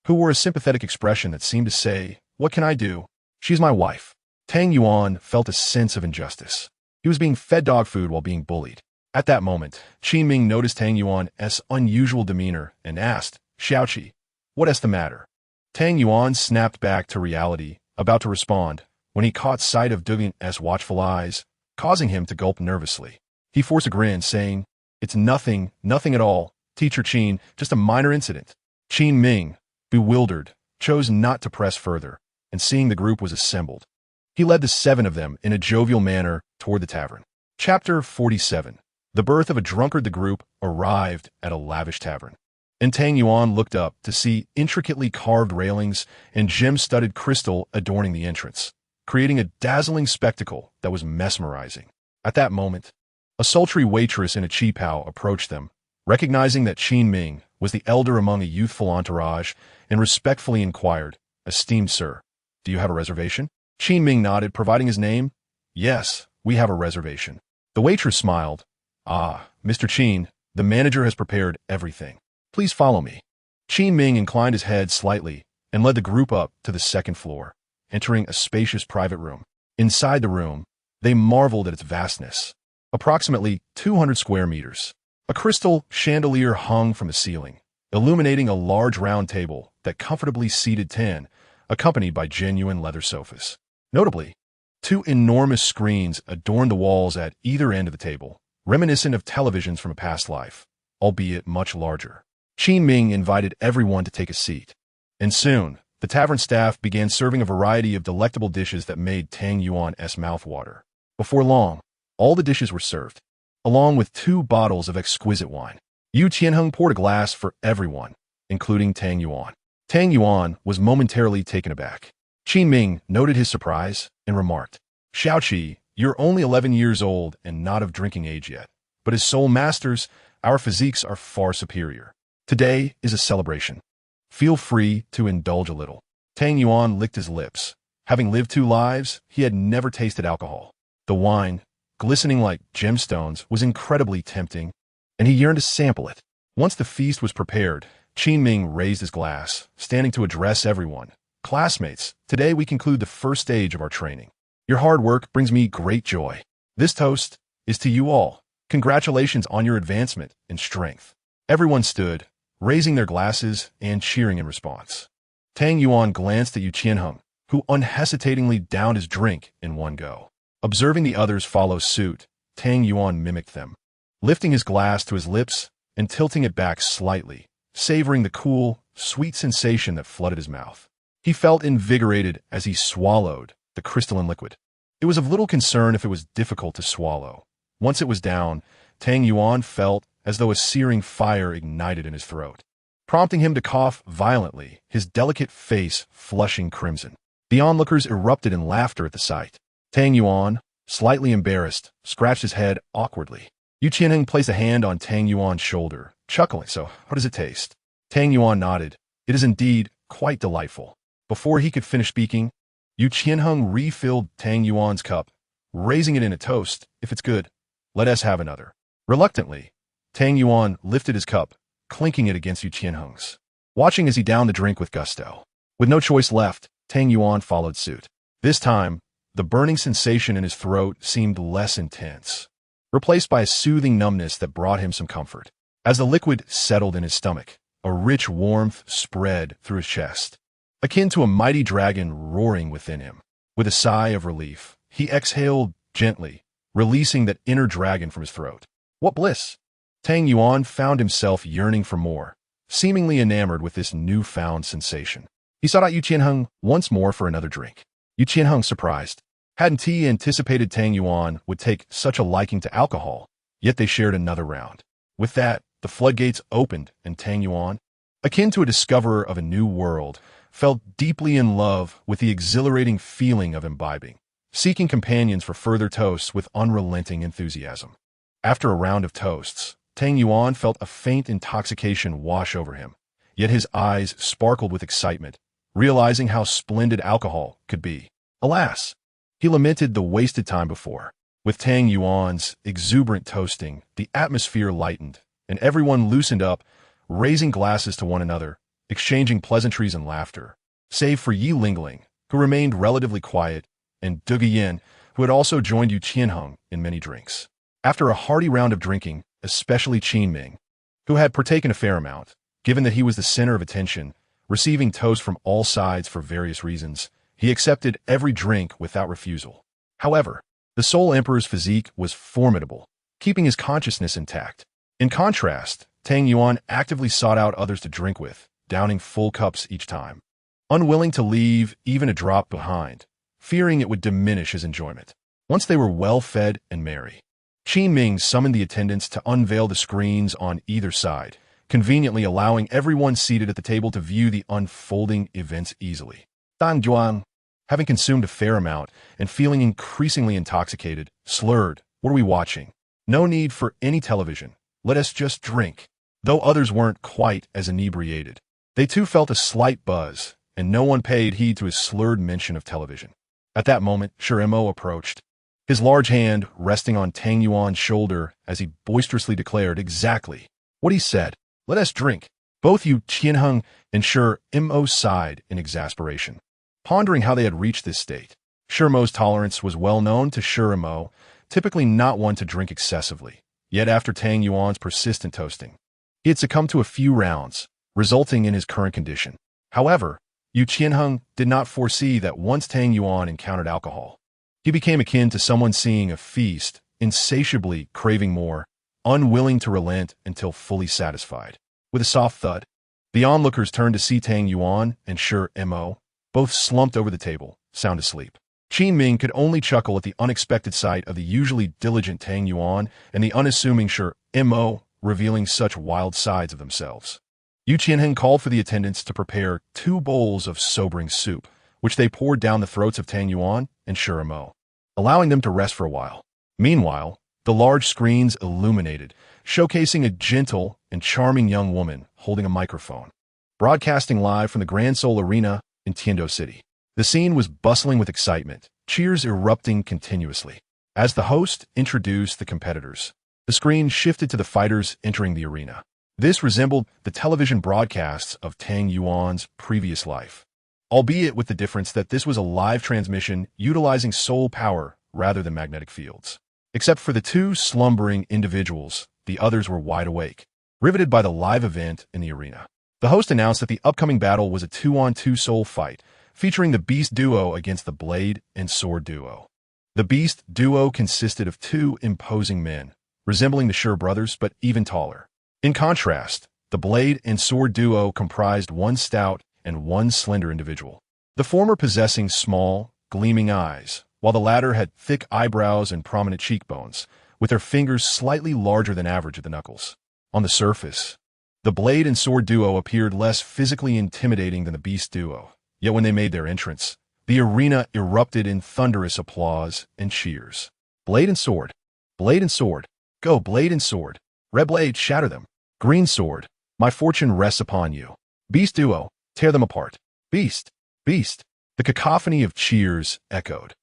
who wore a sympathetic expression that seemed to say, "What can I do? She's my wife." Tang Yuan felt a sense of injustice. He was being fed dog food while being bullied. At that moment, Qin Ming noticed Tang Yuan's unusual demeanor and asked, "Xiaoqi, what is the matter?" Tang Yuan snapped back to reality, about to respond, when he caught sight of Dugu Yin's watchful eyes, causing him to gulp nervously. He forced a grin, saying, "It's nothing at all, Teacher Qin, just a minor incident." Qin Ming, bewildered, chose not to press further, and seeing the group was assembled, he led the 7 of them in a jovial manner toward the tavern. Chapter 47. The birth of a drunkard. The group arrived at a lavish tavern, and Tang Yuan looked up to see intricately carved railings and gem-studded crystal adorning the entrance, creating a dazzling spectacle that was mesmerizing. At that moment, a sultry waitress in a qipao approached them, recognizing that Qin Ming was the elder among a youthful entourage, and respectfully inquired, "Esteemed sir, do you have a reservation?" Qin Ming nodded, providing his name. "Yes, we have a reservation." The waitress smiled. "Ah, Mr. Qin, the manager has prepared everything. Please follow me." Qin Ming inclined his head slightly and led the group up to the 2nd floor, entering a spacious private room. Inside the room, they marveled at its vastness. Approximately 200 square meters. A crystal chandelier hung from the ceiling, illuminating a large round table that comfortably seated 10, accompanied by genuine leather sofas. Notably, 2 enormous screens adorned the walls at either end of the table, reminiscent of televisions from a past life, albeit much larger. Qin Ming invited everyone to take a seat, and soon, the tavern staff began serving a variety of delectable dishes that made Tang Yuan's mouth water. Before long, all the dishes were served, along with 2 bottles of exquisite wine. Yu Tianheng poured a glass for everyone, including Tang Yuan. Tang Yuan was momentarily taken aback. Qin Ming noted his surprise and remarked, "Xiaoqi, you're only 11 years old and not of drinking age yet, but as soul masters, our physiques are far superior. Today is a celebration. Feel free to indulge a little." Tang Yuan licked his lips. Having lived 2 lives, he had never tasted alcohol. The wine, glistening like gemstones, was incredibly tempting, and he yearned to sample it. Once the feast was prepared, Qin Ming raised his glass, standing to address everyone. "Classmates, today we conclude the first stage of our training. Your hard work brings me great joy. This toast is to you all. Congratulations on your advancement in strength." Everyone stood, raising their glasses and cheering in response. Tang Yuan glanced at Yu Tianheng, who unhesitatingly downed his drink in one go. Observing the others follow suit, Tang Yuan mimicked them, lifting his glass to his lips and tilting it back slightly, savoring the cool, sweet sensation that flooded his mouth. He felt invigorated as he swallowed the crystalline liquid. It was of little concern if it was difficult to swallow. Once it was down, Tang Yuan felt as though a searing fire ignited in his throat, prompting him to cough violently, his delicate face flushing crimson. The onlookers erupted in laughter at the sight. Tang Yuan, slightly embarrassed, scratched his head awkwardly. Yu Qianheng placed a hand on Tang Yuan's shoulder, chuckling. "So, how does it taste?" Tang Yuan nodded. "It is indeed quite delightful." Before he could finish speaking, Yu Qianheng refilled Tang Yuan's cup, raising it in a toast. "If it's good, let us have another." Reluctantly, Tang Yuan lifted his cup, clinking it against Yu Qianheng's, watching as he downed the drink with gusto. With no choice left, Tang Yuan followed suit. This time, the burning sensation in his throat seemed less intense, replaced by a soothing numbness that brought him some comfort. As the liquid settled in his stomach, a rich warmth spread through his chest, akin to a mighty dragon roaring within him. With a sigh of relief, he exhaled gently, releasing that inner dragon from his throat. What bliss! Tang Yuan found himself yearning for more, seemingly enamored with this newfound sensation. He sought out Yu Qianheng once more for another drink. Yu Qianheng, surprised, hadn't he anticipated Tang Yuan would take such a liking to alcohol, yet they shared another round. With that, the floodgates opened, and Tang Yuan, akin to a discoverer of a new world, felt deeply in love with the exhilarating feeling of imbibing, seeking companions for further toasts with unrelenting enthusiasm. After a round of toasts, Tang Yuan felt a faint intoxication wash over him, yet his eyes sparkled with excitement, realizing how splendid alcohol could be. Alas! He lamented the wasted time before. With Tang Yuan's exuberant toasting, the atmosphere lightened, and everyone loosened up, raising glasses to one another, exchanging pleasantries and laughter, save for Yi Lingling, who remained relatively quiet, and De Yin, who had also joined Yu Qianheng in many drinks. After a hearty round of drinking, especially Qin Ming, who had partaken a fair amount, given that he was the center of attention, receiving toast from all sides for various reasons, he accepted every drink without refusal. However, the Soul Emperor's physique was formidable, keeping his consciousness intact. In contrast, Tang Yuan actively sought out others to drink with, downing full cups each time, unwilling to leave even a drop behind, fearing it would diminish his enjoyment. Once they were well fed and merry, Qin Ming summoned the attendants to unveil the screens on either side, conveniently allowing everyone seated at the table to view the unfolding events easily. Tang Yuan, having consumed a fair amount and feeling increasingly intoxicated, slurred, "What are we watching? No need for any television. Let us just drink." Though others weren't quite as inebriated, they too felt a slight buzz, and no one paid heed to his slurred mention of television. At that moment, Mo approached, his large hand resting on Tang Yuan's shoulder as he boisterously declared exactly what he said. "Let us drink." Both Yu Qianheng and Mo sighed in exasperation, pondering how they had reached this state. Mo's tolerance was well known to Mo, typically not one to drink excessively. Yet after Tang Yuan's persistent toasting, he had succumbed to a few rounds, resulting in his current condition. However, Yu Qianheng did not foresee that once Tang Yuan encountered alcohol, he became akin to someone seeing a feast, insatiably craving more, unwilling to relent until fully satisfied. With a soft thud, the onlookers turned to see Tang Yuan and Mo, both slumped over the table, sound asleep. Qin Ming could only chuckle at the unexpected sight of the usually diligent Tang Yuan and the unassuming Mo revealing such wild sides of themselves. Yu Qianheng called for the attendants to prepare 2 bowls of sobering soup, which they poured down the throats of Tang Yuan and Mo, allowing them to rest for a while. Meanwhile, the large screens illuminated, showcasing a gentle and charming young woman holding a microphone, broadcasting live from the Grand Seoul Arena in Tiando City. The scene was bustling with excitement, cheers erupting continuously. As the host introduced the competitors, the screen shifted to the fighters entering the arena. This resembled the television broadcasts of Tang Yuan's previous life, albeit with the difference that this was a live transmission utilizing soul power rather than magnetic fields. Except for the 2 slumbering individuals, the others were wide awake, riveted by the live event in the arena. The host announced that the upcoming battle was a 2-on-2 soul fight, featuring the Beast Duo against the Blade and Sword Duo. The Beast Duo consisted of 2 imposing men, resembling the Sure brothers but even taller. In contrast, the Blade and Sword Duo comprised 1 stout and 1 slender individual, the former possessing small, gleaming eyes, while the latter had thick eyebrows and prominent cheekbones, with their fingers slightly larger than average at the knuckles. On the surface, the Blade and Sword Duo appeared less physically intimidating than the Beast Duo. Yet when they made their entrance, the arena erupted in thunderous applause and cheers. "Blade and sword! Blade and sword! Go, Blade and sword! Red Blade, shatter them! Green sword, my fortune rests upon you! Beast Duo, tear them apart! Beast! Beast!" The cacophony of cheers echoed,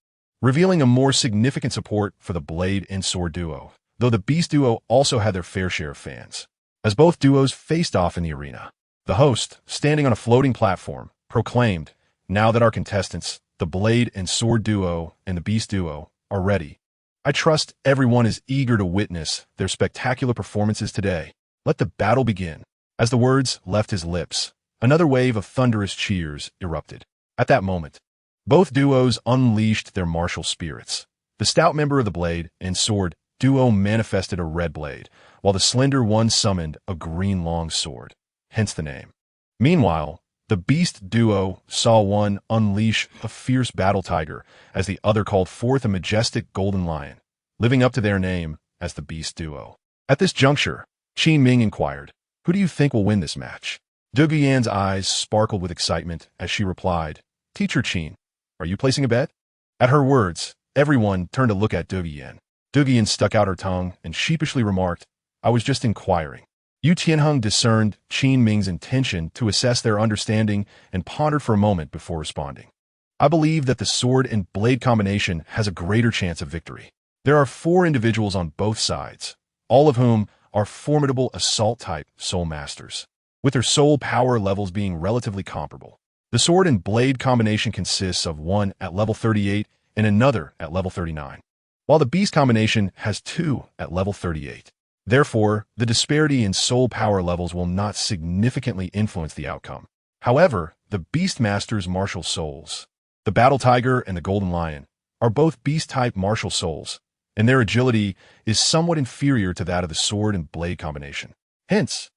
revealing a more significant support for the Blade and Sword Duo, though the Beast Duo also had their fair share of fans. As both duos faced off in the arena, the host, standing on a floating platform, proclaimed, "Now that our contestants, the Blade and Sword Duo and the Beast Duo, are ready, I trust everyone is eager to witness their spectacular performances today. Let the battle begin." As the words left his lips, another wave of thunderous cheers erupted. At that moment, both duos unleashed their martial spirits. The stout member of the Blade and Sword Duo manifested a red blade, while the slender one summoned a green long sword, hence the name. Meanwhile, the Beast Duo saw one unleash a fierce battle tiger as the other called forth a majestic golden lion, living up to their name as the Beast Duo. At this juncture, Qin Ming inquired, "Who do you think will win this match?" Dugu Yan's eyes sparkled with excitement as she replied, "Teacher Qin, are you placing a bet?" At her words, everyone turned to look at Dugu Yan. Dugu Yan stuck out her tongue and sheepishly remarked, "I was just inquiring." Yu Tianheng discerned Qin Ming's intention to assess their understanding and pondered for a moment before responding. "I believe that the sword and blade combination has a greater chance of victory. There are 4 individuals on both sides, all of whom are formidable assault-type soul masters, with their soul power levels being relatively comparable. The sword and blade combination consists of one at level 38 and another at level 39, while the beast combination has 2 at level 38. Therefore, the disparity in soul power levels will not significantly influence the outcome. However, the beast masters' martial souls, the battle tiger and the golden lion, are both beast-type martial souls, and their agility is somewhat inferior to that of the sword and blade combination. Hence,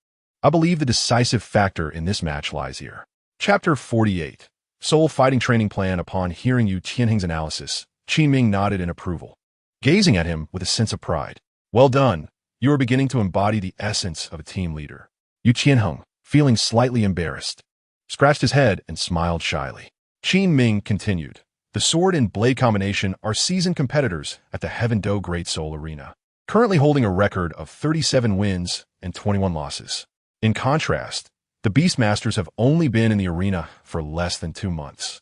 I believe the decisive factor in this match lies here." Chapter 48. Soul Fighting Training Plan. Upon hearing Yu Tianheng's analysis, Qin Ming nodded in approval, gazing at him with a sense of pride. "Well done. You are beginning to embody the essence of a team leader." Yu Tianheng, feeling slightly embarrassed, scratched his head and smiled shyly. Qin Ming continued, "The sword and blade combination are seasoned competitors at the Heaven Do Great Soul Arena, currently holding a record of 37 wins and 21 losses. In contrast, the Beastmasters have only been in the arena for less than 2 months,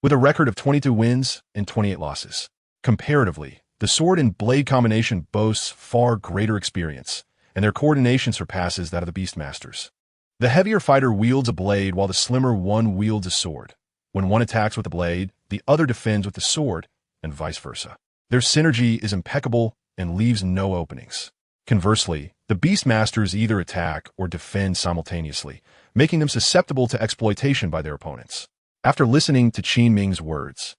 with a record of 22 wins and 28 losses. Comparatively, the sword and blade combination boasts far greater experience, and their coordination surpasses that of the Beastmasters. The heavier fighter wields a blade while the slimmer one wields a sword. When one attacks with the blade, the other defends with the sword, and vice versa. Their synergy is impeccable and leaves no openings. Conversely, the Beastmasters either attack or defend simultaneously, making them susceptible to exploitation by their opponents. After listening to Qin Ming's words,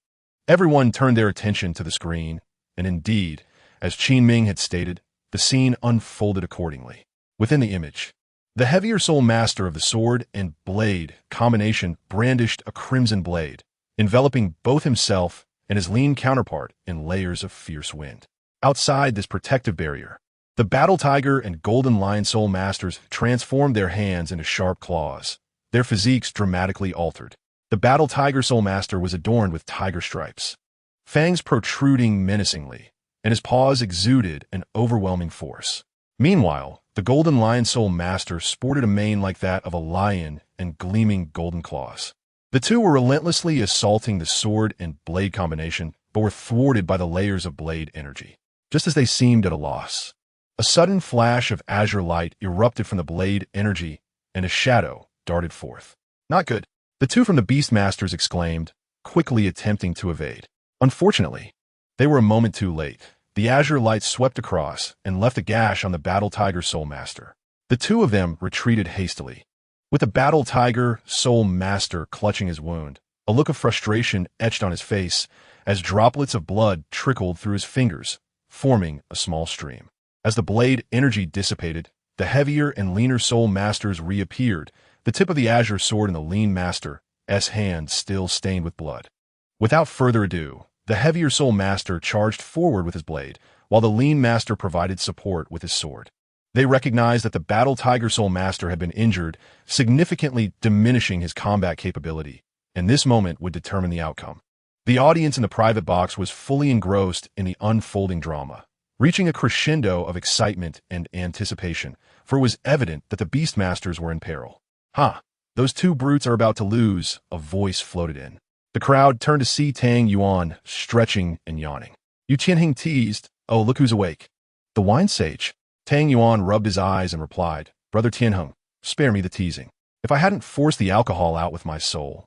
everyone turned their attention to the screen, and indeed, as Qin Ming had stated, the scene unfolded accordingly. Within the image, the heavier soul master of the sword and blade combination brandished a crimson blade, enveloping both himself and his lean counterpart in layers of fierce wind. Outside this protective barrier, the battle tiger and golden lion soul masters transformed their hands into sharp claws, their physiques dramatically altered. The battle tiger soul master was adorned with tiger stripes, fangs protruding menacingly, and his paws exuded an overwhelming force. Meanwhile, the golden lion soul master sported a mane like that of a lion and gleaming golden claws. The two were relentlessly assaulting the sword and blade combination, but were thwarted by the layers of blade energy. Just as they seemed at a loss, a sudden flash of azure light erupted from the blade energy, and a shadow darted forth. "Not good," the two from the Beastmasters exclaimed, quickly attempting to evade. Unfortunately, they were a moment too late. The azure light swept across and left a gash on the battle tiger soul master. The two of them retreated hastily, with the battle tiger soul master clutching his wound. A look of frustration etched on his face as droplets of blood trickled through his fingers, forming a small stream. As the blade energy dissipated, the heavier and leaner soul masters reappeared, the tip of the azure sword in the lean master's hand still stained with blood. Without further ado, the heavier soul master charged forward with his blade, while the lean master provided support with his sword. They recognized that the battle tiger soul master had been injured, significantly diminishing his combat capability, and this moment would determine the outcome. The audience in the private box was fully engrossed in the unfolding drama, reaching a crescendo of excitement and anticipation, for it was evident that the Beastmasters were in peril. Those two brutes are about to lose," a voice floated in. The crowd turned to see Tang Yuan stretching and yawning. Yu Tianheng teased, "Oh, look who's awake. The wine sage." Tang Yuan rubbed his eyes and replied, "Brother Tianheng, spare me the teasing. If I hadn't forced the alcohol out with my soul,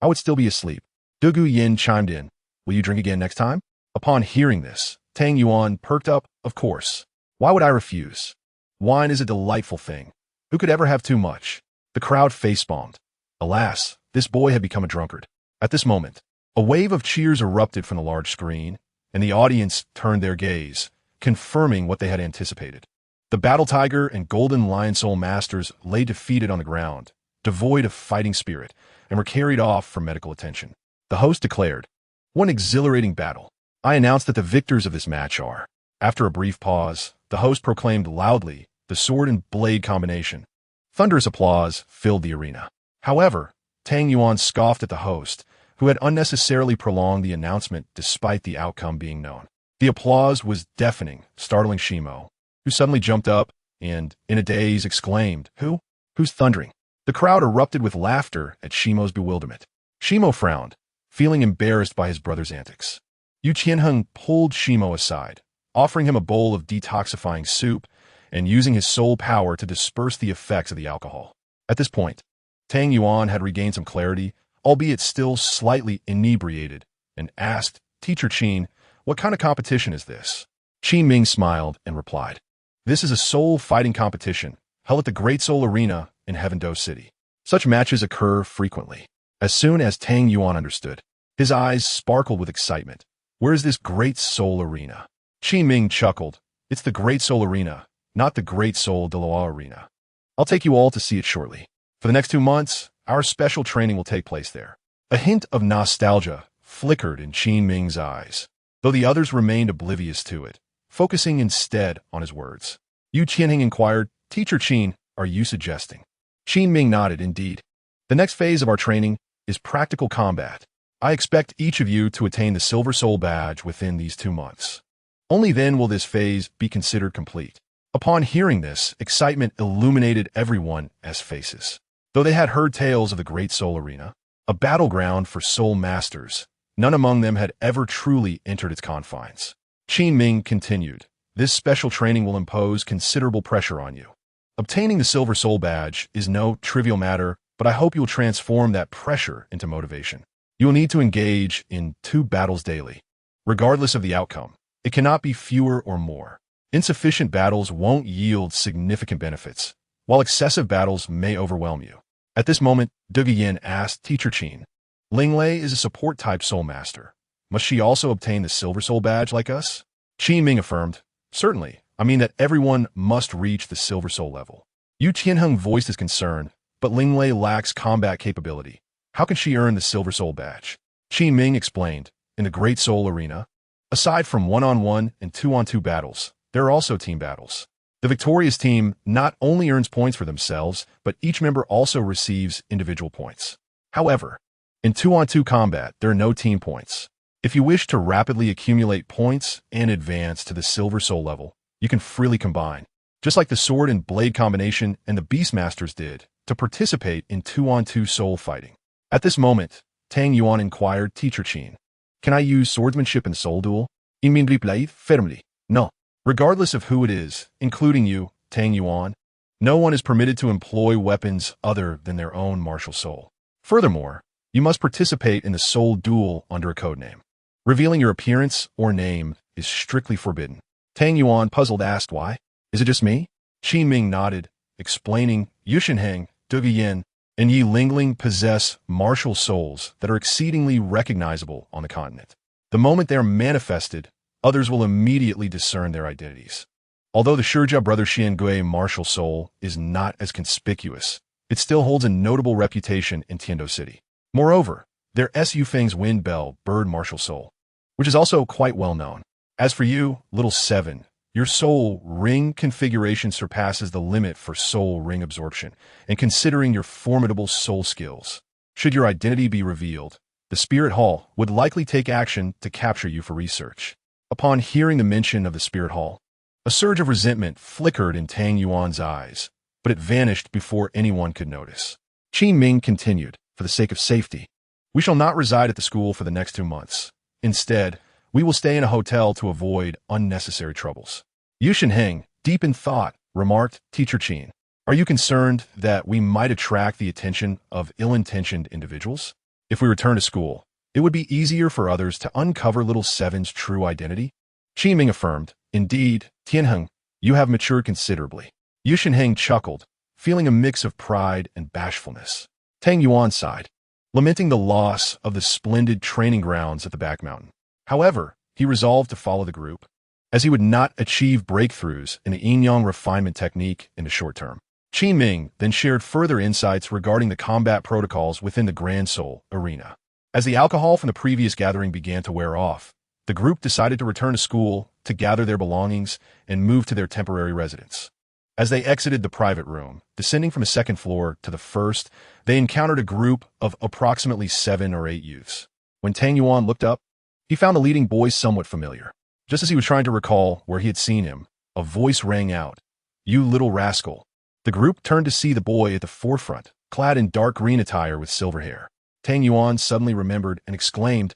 I would still be asleep. Dugu Yin chimed in. Will you drink again next time? Upon hearing this, Tang Yuan perked up, of course. Why would I refuse? Wine is a delightful thing. Who could ever have too much? The crowd facepalmed. Alas, this boy had become a drunkard. At this moment, a wave of cheers erupted from the large screen, and the audience turned their gaze, confirming what they had anticipated. The Battle Tiger and Golden Lion Soul Masters lay defeated on the ground, devoid of fighting spirit, and were carried off for medical attention. The host declared, "What an exhilarating battle. I announce that the victors of this match are." After a brief pause, the host proclaimed loudly the sword and blade combination. Thunderous applause filled the arena. However, Tang Yuan scoffed at the host, who had unnecessarily prolonged the announcement despite the outcome being known. The applause was deafening, startling Shimo, who suddenly jumped up and, in a daze, exclaimed, "Who? Who's thundering?" The crowd erupted with laughter at Shimo's bewilderment. Shimo frowned, feeling embarrassed by his brother's antics. Yu Qianheng pulled Shimo aside, offering him a bowl of detoxifying soup and using his soul power to disperse the effects of the alcohol. At this point, Tang Yuan had regained some clarity, albeit still slightly inebriated, and asked, "Teacher Qin, what kind of competition is this?" Qin Ming smiled and replied, "This is a soul fighting competition held at the Great Soul Arena in Heaven-Do City. Such matches occur frequently." As soon as Tang Yuan understood, his eyes sparkled with excitement. "Where is this Great Soul Arena?" Qin Ming chuckled. "It's the Great Soul Arena, not the Great Soul Douluo Arena. I'll take you all to see it shortly. For the next 2 months, our special training will take place there." A hint of nostalgia flickered in Qin Ming's eyes, though the others remained oblivious to it, focusing instead on his words. Yu Qianheng inquired, "Teacher Qin, are you suggesting?" Qin Ming nodded, "Indeed. The next phase of our training is practical combat. I expect each of you to attain the Silver Soul Badge within these 2 months. Only then will this phase be considered complete." Upon hearing this, excitement illuminated everyone's faces. Though they had heard tales of the Great Soul Arena, a battleground for soul masters, none among them had ever truly entered its confines. Qin Ming continued, "This special training will impose considerable pressure on you. Obtaining the Silver Soul Badge is no trivial matter, but I hope you'll transform that pressure into motivation. You will need to engage in 2 battles daily. Regardless of the outcome, it cannot be fewer or more. Insufficient battles won't yield significant benefits, while excessive battles may overwhelm you." At this moment, Dugu Yin asked, "Teacher Qin, Linglei is a support-type soul master. Must she also obtain the Silver Soul Badge like us?" Qin Ming affirmed, "Certainly. I mean that everyone must reach the Silver Soul level." Yu Qianheng voiced his concern, "But Linglei lacks combat capability. How can she earn the Silver Soul Badge?" Qin Ming explained, "In the Great Soul Arena, aside from 1-on-1 and 2-on-2 battles, there are also team battles. The victorious team not only earns points for themselves, but each member also receives individual points. However, in 2-on-2 combat, there are no team points. If you wish to rapidly accumulate points and advance to the Silver Soul level, you can freely combine, just like the sword and blade combination and the Beastmasters did, to participate in 2-on-2 soul fighting." At this moment, Tang Yuan inquired, "Teacher Qin, can I use swordsmanship in the soul duel?" "Immediately, firmly. No. Regardless of who it is, including you, Tang Yuan, no one is permitted to employ weapons other than their own martial soul. Furthermore, you must participate in the soul duel under a codename. Revealing your appearance or name is strictly forbidden." Tang Yuan, puzzled, asked, "Why? Is it just me?" Qin Ming nodded, explaining, "Yu Qianheng, Dugu Yin, and Yi Lingling possess martial souls that are exceedingly recognizable on the continent. The moment they are manifested, others will immediately discern their identities. Although the Shurja brother Xiangui martial soul is not as conspicuous, it still holds a notable reputation in Tiando City. Moreover, there is Yufeng's Wind Bell bird martial soul, which is also quite well known. As for you, Little Seven, your soul ring configuration surpasses the limit for soul ring absorption, and considering your formidable soul skills, should your identity be revealed, the Spirit Hall would likely take action to capture you for research." Upon hearing the mention of the Spirit Hall, a surge of resentment flickered in Tang Yuan's eyes, but it vanished before anyone could notice. Qin Ming continued, "For the sake of safety, we shall not reside at the school for the next 2 months. Instead, we will stay in a hotel to avoid unnecessary troubles." Yu Qianheng, deep in thought, remarked, "Teacher Qin, are you concerned that we might attract the attention of ill-intentioned individuals?" If we return to school, it would be easier for others to uncover little Seven's true identity. Qin Ming affirmed, indeed, Tianheng, you have matured considerably. Yu Shenheng chuckled, feeling a mix of pride and bashfulness. Tang Yuan sighed, lamenting the loss of the splendid training grounds at the back mountain. However, he resolved to follow the group, as he would not achieve breakthroughs in the yin-yang refinement technique in the short term. Qin Ming then shared further insights regarding the combat protocols within the Grand Soul arena. As the alcohol from the previous gathering began to wear off, the group decided to return to school to gather their belongings and move to their temporary residence. As they exited the private room, descending from the second floor to the first, they encountered a group of approximately 7 or 8 youths. When Tang Yuan looked up, he found the leading boy somewhat familiar. Just as he was trying to recall where he had seen him, a voice rang out, "You little rascal." The group turned to see the boy at the forefront, clad in dark green attire with silver hair. Tang Yuan suddenly remembered and exclaimed,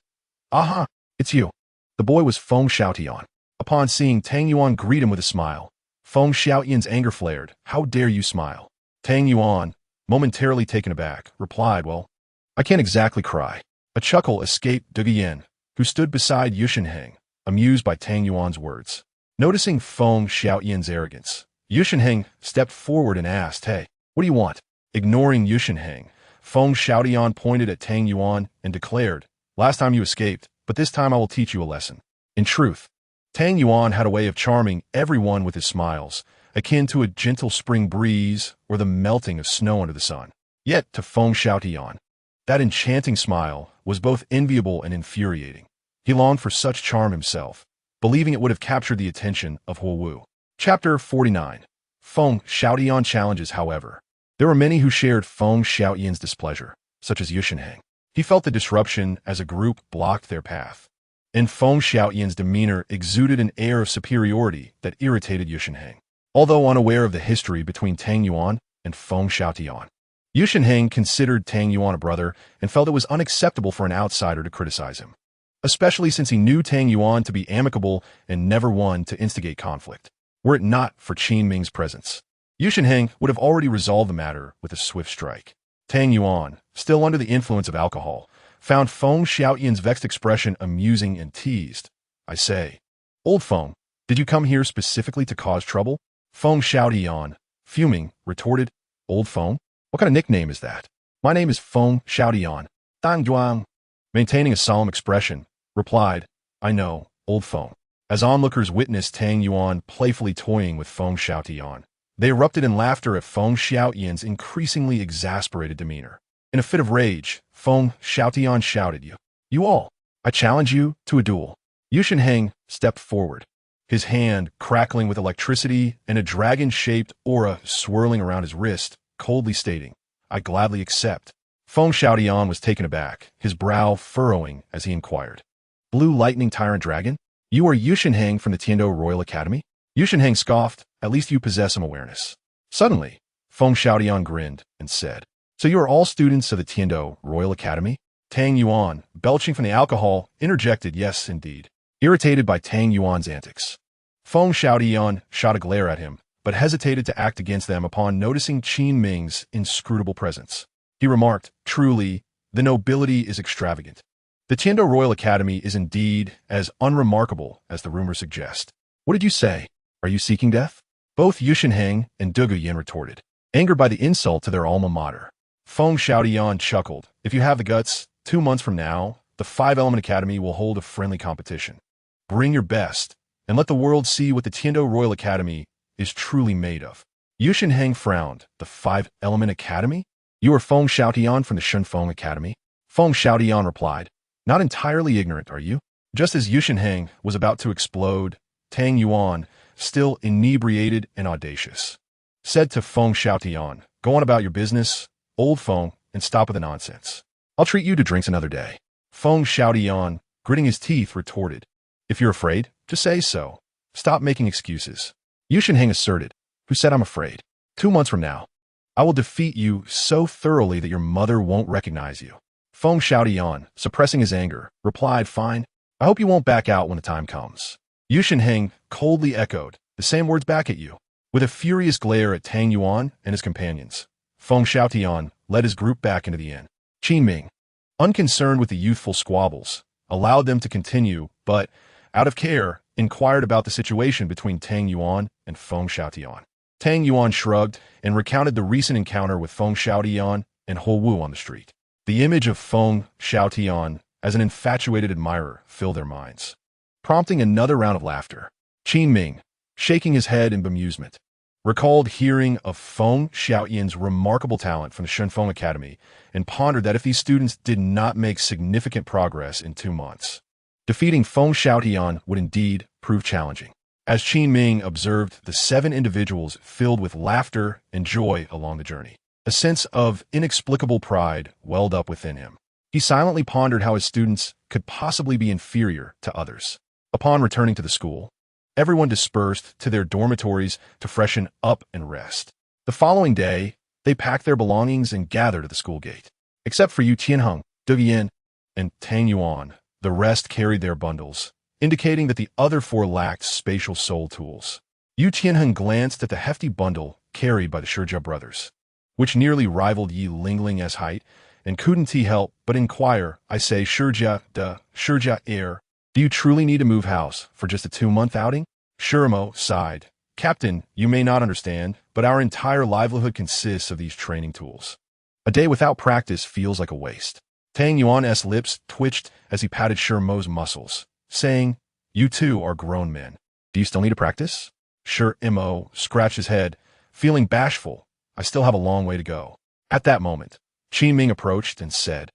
"Aha, it's you." The boy was Feng Xiaotian. Upon seeing Tang Yuan greet him with a smile, Feng Xiaotian's anger flared. "How dare you smile?" Tang Yuan, momentarily taken aback, replied, "Well, I can't exactly cry." A chuckle escaped Dugu Yin, who stood beside Yu Shenheng, amused by Tang Yuan's words. Noticing Feng Xiaotian's arrogance, Yu Shenheng stepped forward and asked, "Hey, what do you want?" Ignoring Yu Shenheng, Feng Xiaotian pointed at Tang Yuan and declared, "Last time you escaped, but this time I will teach you a lesson." In truth, Tang Yuan had a way of charming everyone with his smiles, akin to a gentle spring breeze or the melting of snow under the sun. Yet, to Feng Xiaotian, that enchanting smile was both enviable and infuriating. He longed for such charm himself, believing it would have captured the attention of Huo Wu. Chapter 49. Feng Xiaotian challenges, however. There were many who shared Feng Xiaotian's displeasure, such as Yu Shenheng. He felt the disruption as a group blocked their path, and Feng Xiaotian's demeanor exuded an air of superiority that irritated Yu Shenheng. Although unaware of the history between Tang Yuan and Feng Xiaotian, Yu Shenheng considered Tang Yuan a brother and felt it was unacceptable for an outsider to criticize him, especially since he knew Tang Yuan to be amicable and never one to instigate conflict. Were it not for Qin Ming's presence, Yu Shenheng would have already resolved the matter with a swift strike. Tang Yuan, still under the influence of alcohol, found Feng Xiaotian's vexed expression amusing and teased. "I say, old Feng, did you come here specifically to cause trouble?" Feng Xiaotian, fuming, retorted, "Old Feng? What kind of nickname is that? My name is Feng Xiaotian." Tang Yuan, maintaining a solemn expression, replied, "I know, old Feng." As onlookers witnessed Tang Yuan playfully toying with Feng Xiaotian, they erupted in laughter at Feng Xiaotian's increasingly exasperated demeanor. In a fit of rage, Feng Xiaotian shouted, You all, I challenge you to a duel." Yu Shenheng stepped forward, his hand crackling with electricity and a dragon-shaped aura swirling around his wrist, coldly stating, "I gladly accept." Feng Xiaotian was taken aback, his brow furrowing as he inquired, "Blue Lightning Tyrant Dragon? You are Yu Shenheng from the Tiando Royal Academy?" Yu Shenheng scoffed, "At least you possess some awareness." Suddenly, Feng Xiaotian grinned and said, "So you are all students of the Tiando Royal Academy?" Tang Yuan, belching from the alcohol, interjected, "Yes, indeed." Irritated by Tang Yuan's antics, Feng Xiaotian shot a glare at him, but hesitated to act against them upon noticing Qin Ming's inscrutable presence. He remarked, "Truly, the nobility is extravagant. The Tiando Royal Academy is indeed as unremarkable as the rumors suggest." "What did you say? Are you seeking death?" Both Yu Shenheng and Dugu Yin retorted, angered by the insult to their alma mater. Feng Xiaotian chuckled, "If you have the guts, 2 months from now, the 5-Element Academy will hold a friendly competition. Bring your best, and let the world see what the Tiando Royal Academy is truly made of." Yu Shenheng frowned. "The 5-Element Academy? You are Feng Xiaotian from the Shunfeng Academy?" Feng Xiaotian replied, "Not entirely ignorant, are you?" Just as Yu Shenheng was about to explode, Tang Yuan, still inebriated and audacious, said to Feng Xiaotian, "Go on about your business, old Feng, and stop with the nonsense. I'll treat you to drinks another day." Feng Xiaotian, gritting his teeth, retorted, "If you're afraid, just say so. Stop making excuses." Yu Shenheng asserted, "Who said I'm afraid? 2 months from now, I will defeat you so thoroughly that your mother won't recognize you." Feng Xiaotian, suppressing his anger, replied, "Fine. I hope you won't back out when the time comes." Yu Shenheng coldly echoed the same words back at you. With a furious glare at Tang Yuan and his companions, Feng Xiaotian led his group back into the inn. Qin Ming, unconcerned with the youthful squabbles, allowed them to continue, but, out of care, inquired about the situation between Tang Yuan and Feng Xiaotian. Tang Yuan shrugged and recounted the recent encounter with Feng Xiaotian and Ho Wu on the street. The image of Feng Xiaotian as an infatuated admirer filled their minds, prompting another round of laughter. Qin Ming, shaking his head in bemusement, recalled hearing of Feng Xiaotian's remarkable talent from the Shenfeng Academy and pondered that if these students did not make significant progress in 2 months, defeating Feng Xiaotian would indeed prove challenging. As Qin Ming observed the 7 individuals filled with laughter and joy along the journey, a sense of inexplicable pride welled up within him. He silently pondered how his students could possibly be inferior to others. Upon returning to the school, everyone dispersed to their dormitories to freshen up and rest. The following day, they packed their belongings and gathered at the school gate. Except for Yu Tianheng, Du Yin, and Tang Yuan, the rest carried their bundles, indicating that the other 4 lacked spatial soul tools. Yu Tianheng glanced at the hefty bundle carried by the Shijia brothers, which nearly rivaled Yi Lingling's height, and couldn't he help but inquire, I say, Shijia heir, do you truly need to move house for just a 2-month outing? Shirimo sighed. Captain, you may not understand, but our entire livelihood consists of these training tools. A day without practice feels like a waste. Tang Yuan's lips twitched as he patted Shirimo's muscles, saying, you two are grown men. Do you still need to practice? Shirimo scratched his head, feeling bashful. I still have a long way to go. At that moment, Qin Ming approached and said,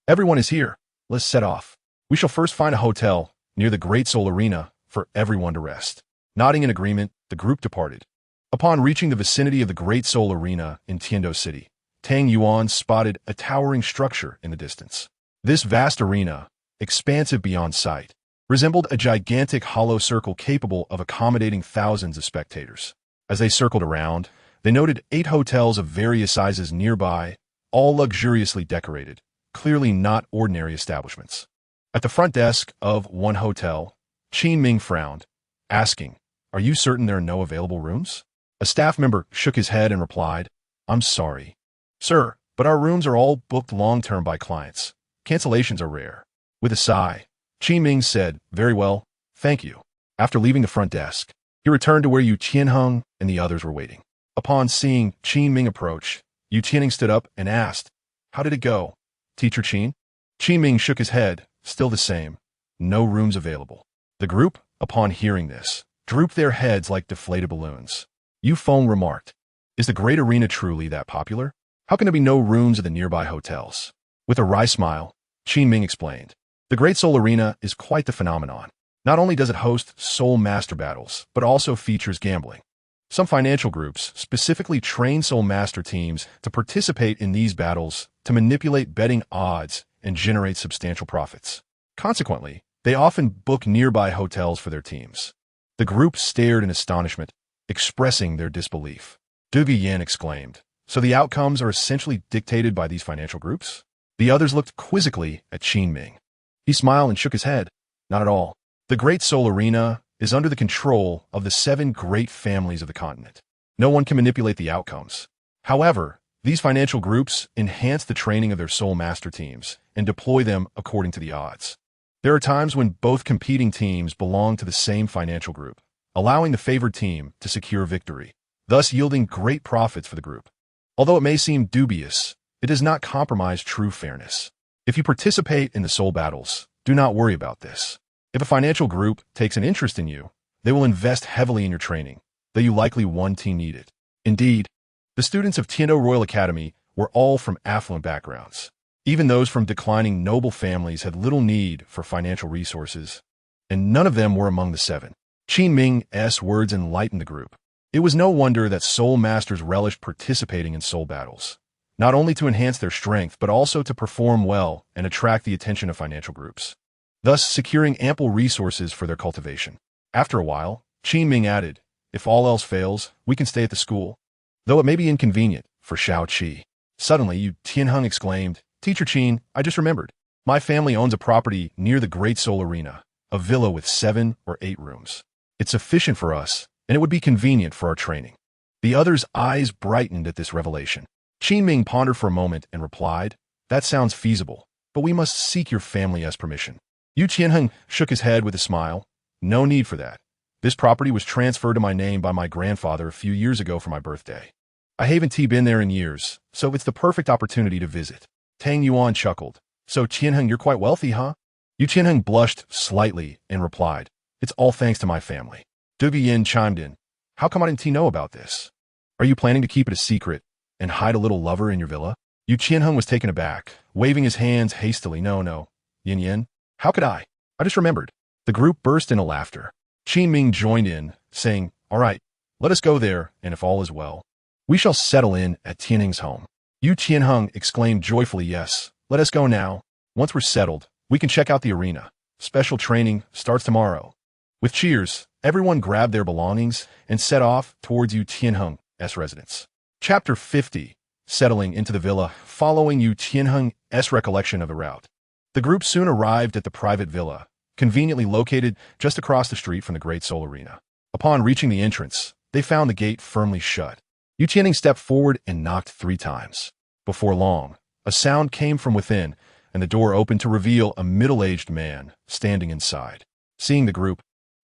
everyone is here. Let's set off. We shall first find a hotel near the Great Soul Arena for everyone to rest. Nodding in agreement, the group departed. Upon reaching the vicinity of the Great Soul Arena in Tiando City, Tang Yuan spotted a towering structure in the distance. This vast arena, expansive beyond sight, resembled a gigantic hollow circle capable of accommodating thousands of spectators. As they circled around, they noted 8 hotels of various sizes nearby, all luxuriously decorated, clearly not ordinary establishments. At the front desk of one hotel, Qin Ming frowned, asking, are you certain there are no available rooms? A staff member shook his head and replied, I'm sorry, sir, but our rooms are all booked long-term by clients. Cancellations are rare. With a sigh, Qin Ming said, very well, thank you. After leaving the front desk, he returned to where Yu Tianheng and the others were waiting. Upon seeing Qin Ming approach, Yu Tianheng stood up and asked, how did it go, Teacher Qin? Qin Ming shook his head, still the same. No rooms available. The group, upon hearing this, drooped their heads like deflated balloons. Yu Feng remarked, is the great arena truly that popular? How can there be no rooms at the nearby hotels? With a wry smile, Qin Ming explained, the Great Soul Arena is quite the phenomenon. Not only does it host soul master battles, but also features gambling. Some financial groups specifically train soul master teams to participate in these battles to manipulate betting odds and generate substantial profits. Consequently, they often book nearby hotels for their teams. The group stared in astonishment, expressing their disbelief. Du Yin exclaimed, so the outcomes are essentially dictated by these financial groups? The others looked quizzically at Qin Ming. He smiled and shook his head. Not at all. The Great Soul Arena is under the control of the 7 great families of the continent. No one can manipulate the outcomes. However, these financial groups enhance the training of their soul master teams and deploy them according to the odds. There are times when both competing teams belong to the same financial group, allowing the favored team to secure victory, thus yielding great profits for the group. Although it may seem dubious, it does not compromise true fairness. If you participate in the soul battles, do not worry about this. If a financial group takes an interest in you, they will invest heavily in your training, though you likely won't need it. Indeed, the students of Tiando Royal Academy were all from affluent backgrounds. Even those from declining noble families had little need for financial resources, and none of them were among the 7. Qin Ming's words enlightened the group. It was no wonder that soul masters relished participating in soul battles, not only to enhance their strength, but also to perform well and attract the attention of financial groups, thus securing ample resources for their cultivation. After a while, Qin Ming added, if all else fails, we can stay at the school, though it may be inconvenient for Xiao Qi. Suddenly, Yu Tianheng exclaimed, Teacher Qin, I just remembered. My family owns a property near the Great Soul Arena, a villa with 7 or 8 rooms. It's sufficient for us, and it would be convenient for our training. The other's eyes brightened at this revelation. Qin Ming pondered for a moment and replied, that sounds feasible, but we must seek your family's permission. Yu Qianheng shook his head with a smile. No need for that. This property was transferred to my name by my grandfather a few years ago for my birthday. I haven't been there in years, so it's the perfect opportunity to visit. Tang Yuan chuckled. So Qianheng, you're quite wealthy, huh? Yu Qianheng blushed slightly and replied, it's all thanks to my family. Du Yin chimed in. How come I didn't know about this? Are you planning to keep it a secret and hide a little lover in your villa? Yu Qianheng was taken aback, waving his hands hastily. No. Yin Yin, how could I? I just remembered. The group burst into laughter. Qin Ming joined in, saying, all right, let us go there, and if all is well, we shall settle in at Tianheng's home. Yu Qianheng exclaimed joyfully, yes, let us go now. Once we're settled, we can check out the arena. Special training starts tomorrow. With cheers, everyone grabbed their belongings and set off towards Yu Tianheng's residence. Chapter 50. Settling into the villa, following Yu Tianheng's recollection of the route. The group soon arrived at the private villa, conveniently located just across the street from the Great Soul Arena. Upon reaching the entrance, they found the gate firmly shut. Yu Tianheng stepped forward and knocked 3 times. Before long, a sound came from within, and the door opened to reveal a middle-aged man standing inside. Seeing the group,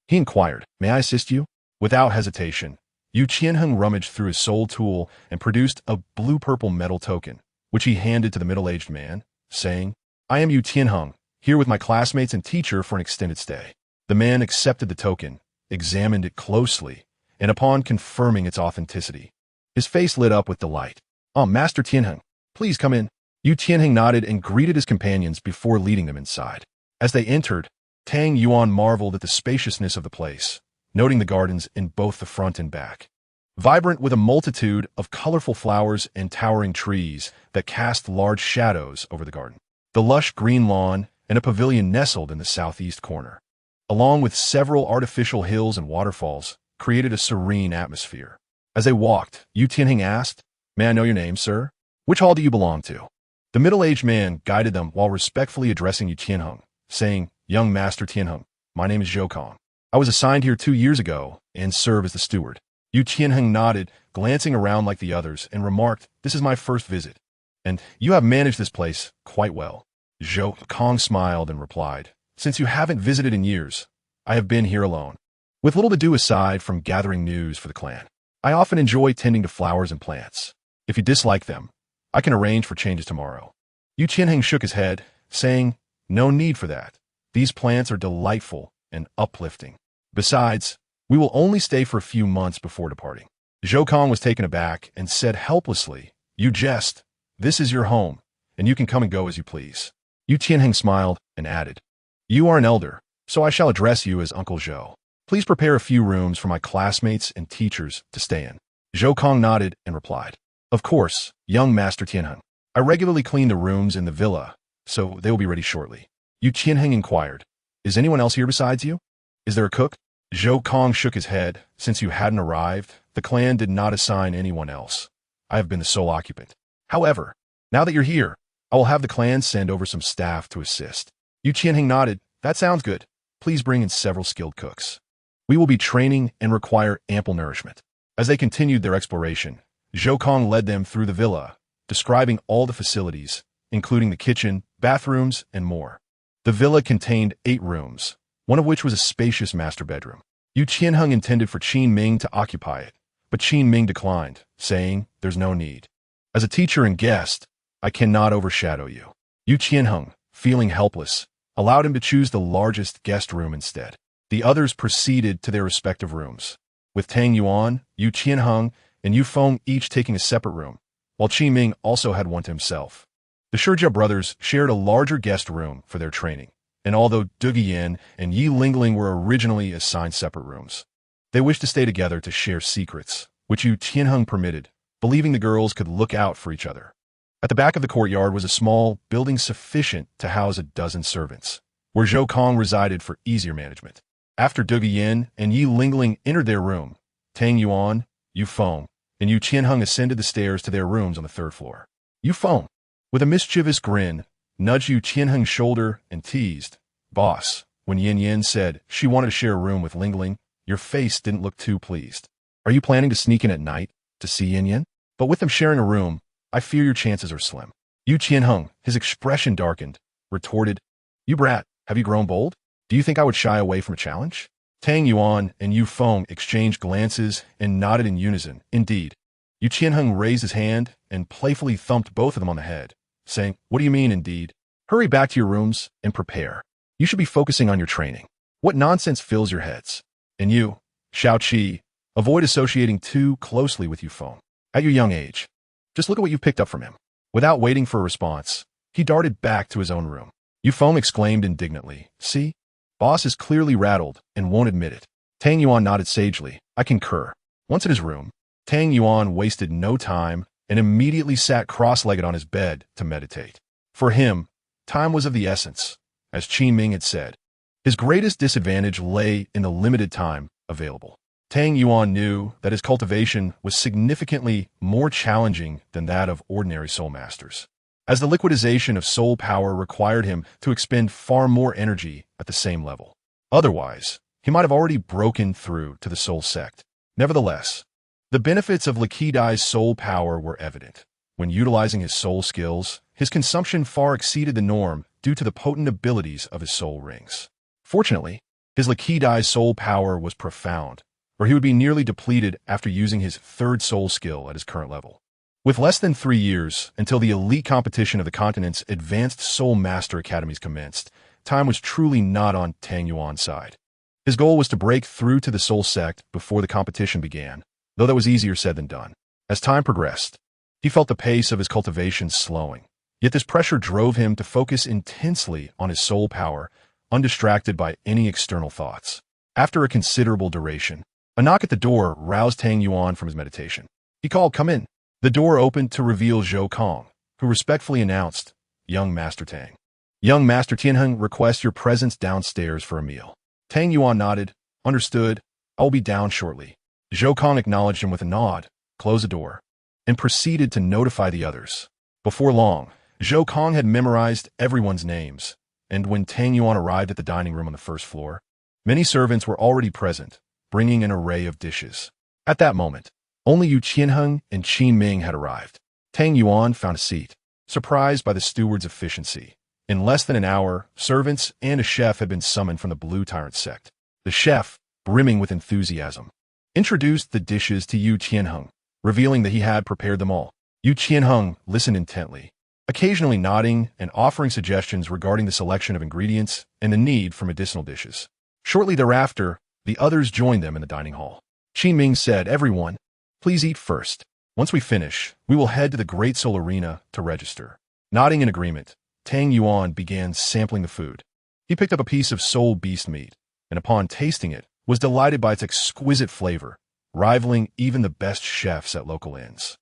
he inquired, may I assist you? Without hesitation, Yu Qianheng rummaged through his soul tool and produced a blue-purple metal token, which he handed to the middle-aged man, saying, I am Yu Tianheng, here with my classmates and teacher for an extended stay. The man accepted the token, examined it closely, and upon confirming its authenticity, his face lit up with delight. Master Tianheng, please come in. Yu Tianheng nodded and greeted his companions before leading them inside. As they entered, Tang Yuan marveled at the spaciousness of the place, noting the gardens in both the front and back. Vibrant with a multitude of colorful flowers and towering trees that cast large shadows over the garden. The lush green lawn and a pavilion nestled in the southeast corner, along with several artificial hills and waterfalls, created a serene atmosphere. As they walked, Yu Tianheng asked, may I know your name, sir? Which hall do you belong to? The middle-aged man guided them while respectfully addressing Yu Tianheng, saying, young Master Tianheng, my name is Zhou Kong. I was assigned here 2 years ago and serve as the steward. Yu Tianheng nodded, glancing around like the others, and remarked, this is my first visit, and you have managed this place quite well. Zhou Kong smiled and replied, since you haven't visited in years, I have been here alone, with little to do aside from gathering news for the clan. I often enjoy tending to flowers and plants. If you dislike them, I can arrange for changes tomorrow. Yu Qianheng shook his head, saying, no need for that. These plants are delightful and uplifting. Besides, we will only stay for a few months before departing. Zhou Kong was taken aback and said helplessly, you jest. This is your home, and you can come and go as you please. Yu Tianheng smiled and added, you are an elder, so I shall address you as Uncle Zhou. Please prepare a few rooms for my classmates and teachers to stay in. Zhou Kong nodded and replied, of course, young Master Tianheng. I regularly clean the rooms in the villa, so they will be ready shortly. Yu Qianheng inquired, is anyone else here besides you? Is there a cook? Zhou Kong shook his head. Since you hadn't arrived, the clan did not assign anyone else. I have been the sole occupant. However, now that you're here, I will have the clan send over some staff to assist. Yu Qianheng nodded. That sounds good. Please bring in several skilled cooks. We will be training and require ample nourishment. As they continued their exploration, Zhou Kong led them through the villa, describing all the facilities, including the kitchen, bathrooms, and more. The villa contained 8 rooms, one of which was a spacious master bedroom. Yu Qianheng intended for Qin Ming to occupy it, but Qin Ming declined, saying, there's no need. As a teacher and guest, I cannot overshadow you. Yu Qianheng, feeling helpless, allowed him to choose the largest guest room instead. The others proceeded to their respective rooms, with Tang Yuan, Yu Qianheng, and Yu Feng each taking a separate room, while Qin Ming also had one to himself. The Shijia brothers shared a larger guest room for their training, and although Du Yin and Yi Lingling were originally assigned separate rooms, they wished to stay together to share secrets, which Yu Tianheng permitted, believing the girls could look out for each other. At the back of the courtyard was a small building sufficient to house a dozen servants, where Zhou Kong resided for easier management. After Du Yin and Yi Lingling entered their room, Tang Yuan, Yu Feng, and Yu Qianheng ascended the stairs to their rooms on the 3rd floor. Yu Feng, with a mischievous grin, nudged Yu Qianheng's shoulder and teased, boss, when Yin Yin said she wanted to share a room with Lingling, your face didn't look too pleased. Are you planning to sneak in at night to see Yin Yin? But with them sharing a room, I fear your chances are slim. Yu Qianheng, his expression darkened, retorted, "You brat, have you grown bold? Do you think I would shy away from a challenge?" Tang Yuan and Yu Feng exchanged glances and nodded in unison. Indeed. Yu Qianheng raised his hand and playfully thumped both of them on the head, saying, "What do you mean, indeed? Hurry back to your rooms and prepare. You should be focusing on your training. What nonsense fills your heads? And you, Xiao Qi, avoid associating too closely with Yu Feng. At your young age, just look at what you've picked up from him." Without waiting for a response, he darted back to his own room. Yu Feng exclaimed indignantly, "See? Boss is clearly rattled and won't admit it." Tang Yuan nodded sagely. "I concur." Once in his room, Tang Yuan wasted no time and immediately sat cross-legged on his bed to meditate. For him, time was of the essence, as Qi Ming had said. His greatest disadvantage lay in the limited time available. Tang Yuan knew that his cultivation was significantly more challenging than that of ordinary soul masters, as the liquidization of soul power required him to expend far more energy at the same level. Otherwise, he might have already broken through to the soul sect. Nevertheless, the benefits of Liquidai's soul power were evident. When utilizing his soul skills, his consumption far exceeded the norm due to the potent abilities of his soul rings. Fortunately, his Liquidai's soul power was profound, or he would be nearly depleted after using his third soul skill at his current level. With less than 3 years until the elite competition of the continent's advanced soul master academies commenced, time was truly not on Tang Yuan's side. His goal was to break through to the soul sect before the competition began, though that was easier said than done. As time progressed, he felt the pace of his cultivation slowing, yet this pressure drove him to focus intensely on his soul power, undistracted by any external thoughts. After a considerable duration, a knock at the door roused Tang Yuan from his meditation. He called, "Come in." The door opened to reveal Zhou Kong, who respectfully announced, "Young Master Tang. Young Master Tianheng requests your presence downstairs for a meal." Tang Yuan nodded. "Understood. I will be down shortly." Zhou Kong acknowledged him with a nod, closed the door, and proceeded to notify the others. Before long, Zhou Kong had memorized everyone's names, and when Tang Yuan arrived at the dining room on the first floor, many servants were already present, bringing an array of dishes. At that moment, only Yu Qianheng and Qi Ming had arrived. Tang Yuan found a seat, surprised by the steward's efficiency. In less than an hour, servants and a chef had been summoned from the Blue Tyrant sect. The chef, brimming with enthusiasm, introduced the dishes to Yu Qianheng, revealing that he had prepared them all. Yu Qianheng listened intently, occasionally nodding and offering suggestions regarding the selection of ingredients and the need for medicinal dishes. Shortly thereafter, the others joined them in the dining hall. Qi Ming said, "Everyone, please eat first. Once we finish, we will head to the Great Soul Arena to register." Nodding in agreement, Tang Yuan began sampling the food. He picked up a piece of soul beast meat, and upon tasting it, was delighted by its exquisite flavor, rivaling even the best chefs at local inns.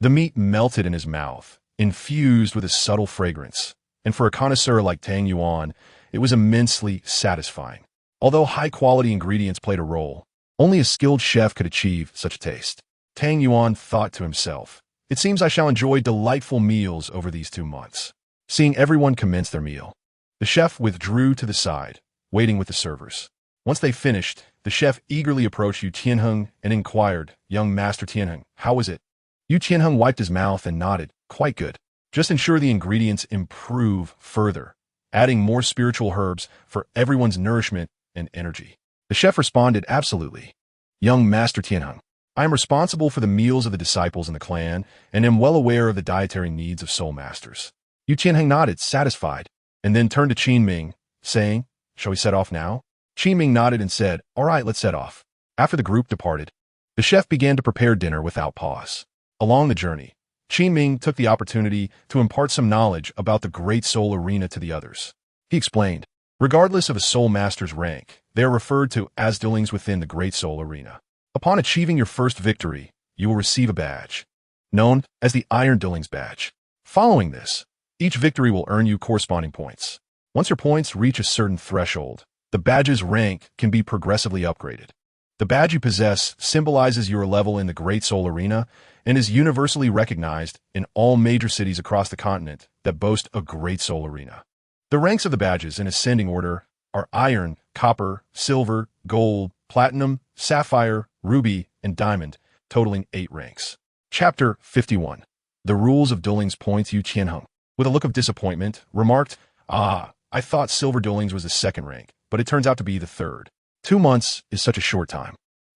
The meat melted in his mouth, infused with a subtle fragrance, and for a connoisseur like Tang Yuan, it was immensely satisfying. Although high-quality ingredients played a role, only a skilled chef could achieve such a taste. Tang Yuan thought to himself, "It seems I shall enjoy delightful meals over these 2 months." Seeing everyone commence their meal, the chef withdrew to the side, waiting with the servers. Once they finished, the chef eagerly approached Yu Qianheng and inquired, "Young Master Tianheng, how was it?" Yu Qianheng wiped his mouth and nodded, "Quite good. Just ensure the ingredients improve further, adding more spiritual herbs for everyone's nourishment and energy." The chef responded, "Absolutely. Young Master Tianheng, I am responsible for the meals of the disciples in the clan and am well aware of the dietary needs of soul masters." Yu Qianheng nodded, satisfied, and then turned to Qi Ming, saying, "Shall we set off now?" Qi Ming nodded and said, "All right, let's set off." After the group departed, the chef began to prepare dinner without pause. Along the journey, Qi Ming took the opportunity to impart some knowledge about the Great Soul Arena to the others. He explained, regardless of a soul master's rank, they are referred to as duelings within the Great Soul Arena. Upon achieving your first victory, you will receive a badge, known as the Iron Duelings Badge. Following this, each victory will earn you corresponding points. Once your points reach a certain threshold, the badge's rank can be progressively upgraded. The badge you possess symbolizes your level in the Great Soul Arena and is universally recognized in all major cities across the continent that boast a Great Soul Arena. The ranks of the badges in ascending order are Iron, Copper, Silver, Gold, Platinum, Sapphire, Ruby, and Diamond, totaling 8 ranks. Chapter 51. The Rules of Dueling's Points. Yu Qianheng, with a look of disappointment, remarked, Ah, I thought silver duelings was the second rank, but it turns out to be the third. 2 months is such a short time.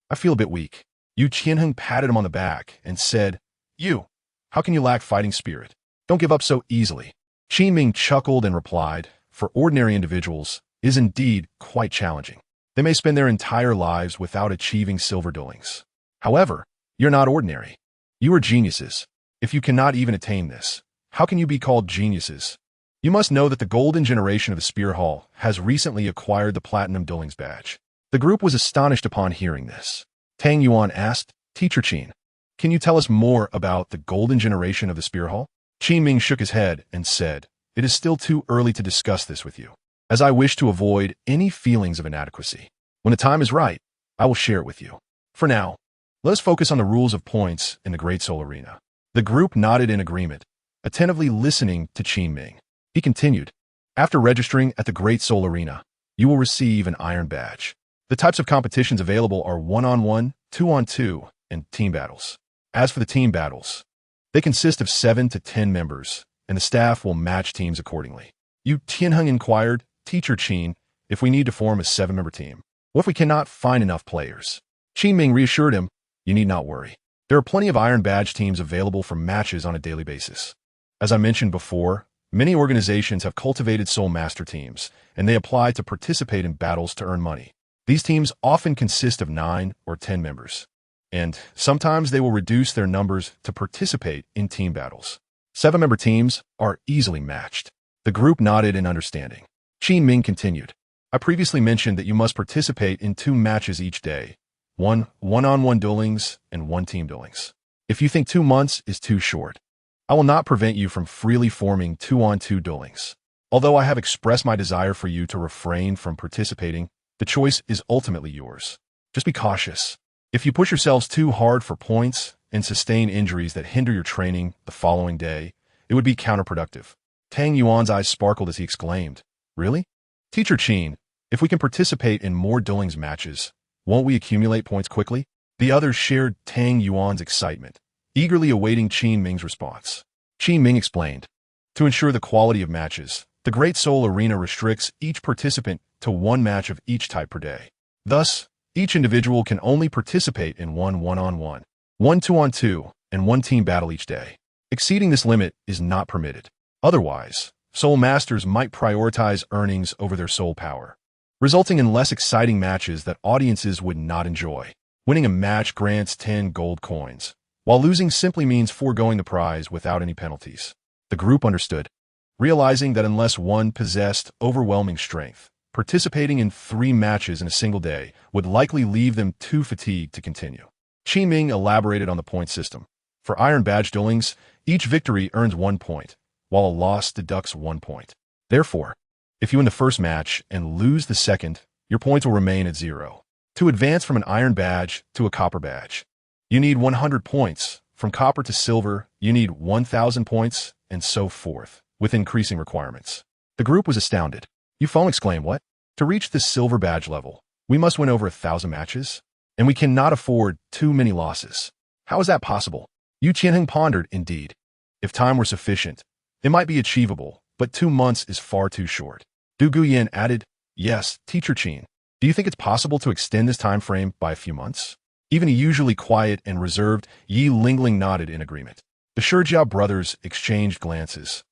I feel a bit weak. Yu Qianheng patted him on the back and said, "You, how can you lack fighting spirit? Don't give up so easily." Qin Ming chuckled and replied, "For ordinary individuals, it is indeed quite challenging. They may spend their entire lives without achieving silver duelings. However, you're not ordinary. You are geniuses. If you cannot even attain this, how can you be called geniuses? You must know that the golden generation of the Spear Hall has recently acquired the Platinum Duelings badge." The group was astonished upon hearing this. Tang Yuan asked, "Teacher Qin, can you tell us more about the golden generation of the Spear Hall?" Qin Ming shook his head and said, "It is still too early to discuss this with you, as I wish to avoid any feelings of inadequacy. When the time is right, I will share it with you. For now, let us focus on the rules of points in the Great Soul Arena." The group nodded in agreement, attentively listening to Qin Ming. He continued, "After registering at the Great Soul Arena, you will receive an iron badge. The types of competitions available are 1-on-1, 2-on-2, and team battles. As for the team battles, they consist of 7 to 10 members, and the staff will match teams accordingly." Yu Tianheng inquired, "Teacher Qin, if we need to form a 7-member team, what if we cannot find enough players?" Qin Ming reassured him, "You need not worry. There are plenty of Iron Badge teams available for matches on a daily basis. As I mentioned before, many organizations have cultivated Soul Master teams, and they apply to participate in battles to earn money. These teams often consist of 9 or 10 members, and sometimes they will reduce their numbers to participate in team battles. 7-member teams are easily matched." The group nodded in understanding. Qin Ming continued, "I previously mentioned that you must participate in 2 matches each day, 1-on-1 duelings and 1 team duelings. If you think 2 months is too short, I will not prevent you from freely forming 2-on-2 duelings. Although I have expressed my desire for you to refrain from participating, the choice is ultimately yours. Just be cautious. If you push yourselves too hard for points and sustain injuries that hinder your training the following day, it would be counterproductive." Tang Yuan's eyes sparkled as he exclaimed, "Really? Teacher Qin, if we can participate in more duelings matches, won't we accumulate points quickly?" The others shared Tang Yuan's excitement, eagerly awaiting Qin Ming's response. Qin Ming explained, "To ensure the quality of matches, the Great Soul Arena restricts each participant to 1 match of each type per day. Thus, each individual can only participate in 1-on-1, 1-2-on-2, and 1 team battle each day. Exceeding this limit is not permitted. Otherwise, Soul Masters might prioritize earnings over their soul power, resulting in less exciting matches that audiences would not enjoy. Winning a match grants 10 gold coins, while losing simply means foregoing the prize without any penalties." The group understood, realizing that unless one possessed overwhelming strength, participating in 3 matches in a single day would likely leave them too fatigued to continue. Qin Ming elaborated on the point system. For Iron Badge duelings, each victory earns 1 point, while a loss deducts 1 point. Therefore, if you win the first match and lose the second, your points will remain at 0. To advance from an Iron Badge to a Copper Badge, you need 100 points. From Copper to Silver, you need 1,000 points, and so forth, with increasing requirements. The group was astounded. Yufeng exclaimed, "What? To reach the Silver Badge level, we must win over 1,000 matches? And we cannot afford too many losses. How is that possible?" Yu Qianheng pondered, "Indeed, if time were sufficient, it might be achievable, but 2 months is far too short." Du Guyan added, "Yes, Teacher Qin. Do you think it's possible to extend this time frame by a few months?" Even a usually quiet and reserved Yi Lingling nodded in agreement. The Shijiao brothers exchanged glances,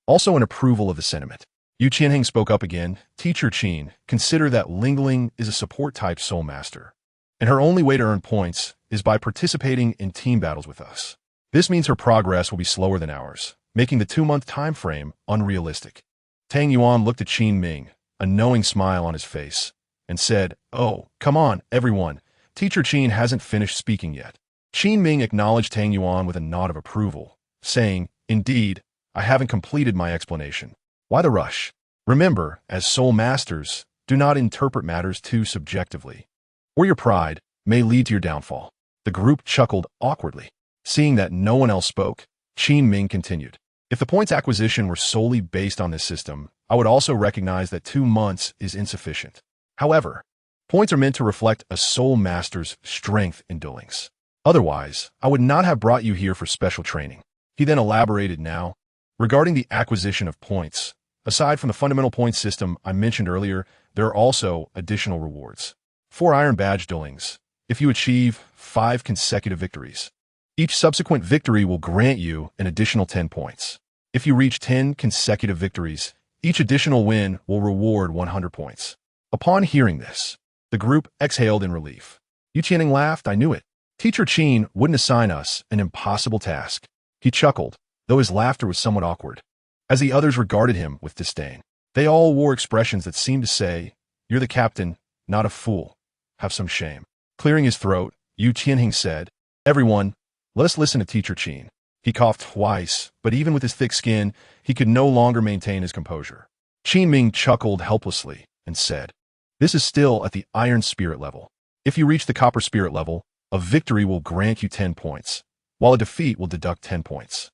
also in approval of the sentiment. Yu Qianheng spoke up again, "Teacher Qin, consider that Lingling is a support-type soul master, and her only way to earn points is by participating in team battles with us. This means her progress will be slower than ours, making the 2-month time frame unrealistic." Tang Yuan looked at Qin Ming, a knowing smile on his face, and said, "Oh, come on, everyone. Teacher Qin hasn't finished speaking yet." Qin Ming acknowledged Tang Yuan with a nod of approval, saying, "Indeed, I haven't completed my explanation. Why the rush? Remember, as Soul Masters, do not interpret matters too subjectively, or your pride may lead to your downfall." The group chuckled awkwardly. Seeing that no one else spoke, Qin Ming continued, "If the points acquisition were solely based on this system, I would also recognize that 2 months is insufficient. However, points are meant to reflect a Soul Master's strength in duelings. Otherwise, I would not have brought you here for special training." He then elaborated, "Now, regarding the acquisition of points, Aside from the fundamental point system I mentioned earlier, there are also additional rewards. 4 Iron Badge Duelings. If you achieve 5 consecutive victories, each subsequent victory will grant you an additional 10 points. If you reach 10 consecutive victories, each additional win will reward 100 points. Upon hearing this, the group exhaled in relief. Yu Qianning laughed. I knew it. Teacher Qin wouldn't assign us an impossible task. He chuckled, though his laughter was somewhat awkward, as the others regarded him with disdain. They all wore expressions that seemed to say, "You're the captain, not a fool. Have some shame." Clearing his throat, Yu Qianning said, "Everyone, let us listen to Teacher Qin." He coughed twice, but even with his thick skin, he could no longer maintain his composure. Qin Ming chuckled helplessly and said, "This is still at the Iron Spirit level. If you reach the Copper Spirit level, a victory will grant you 10 points, while a defeat will deduct 10 points.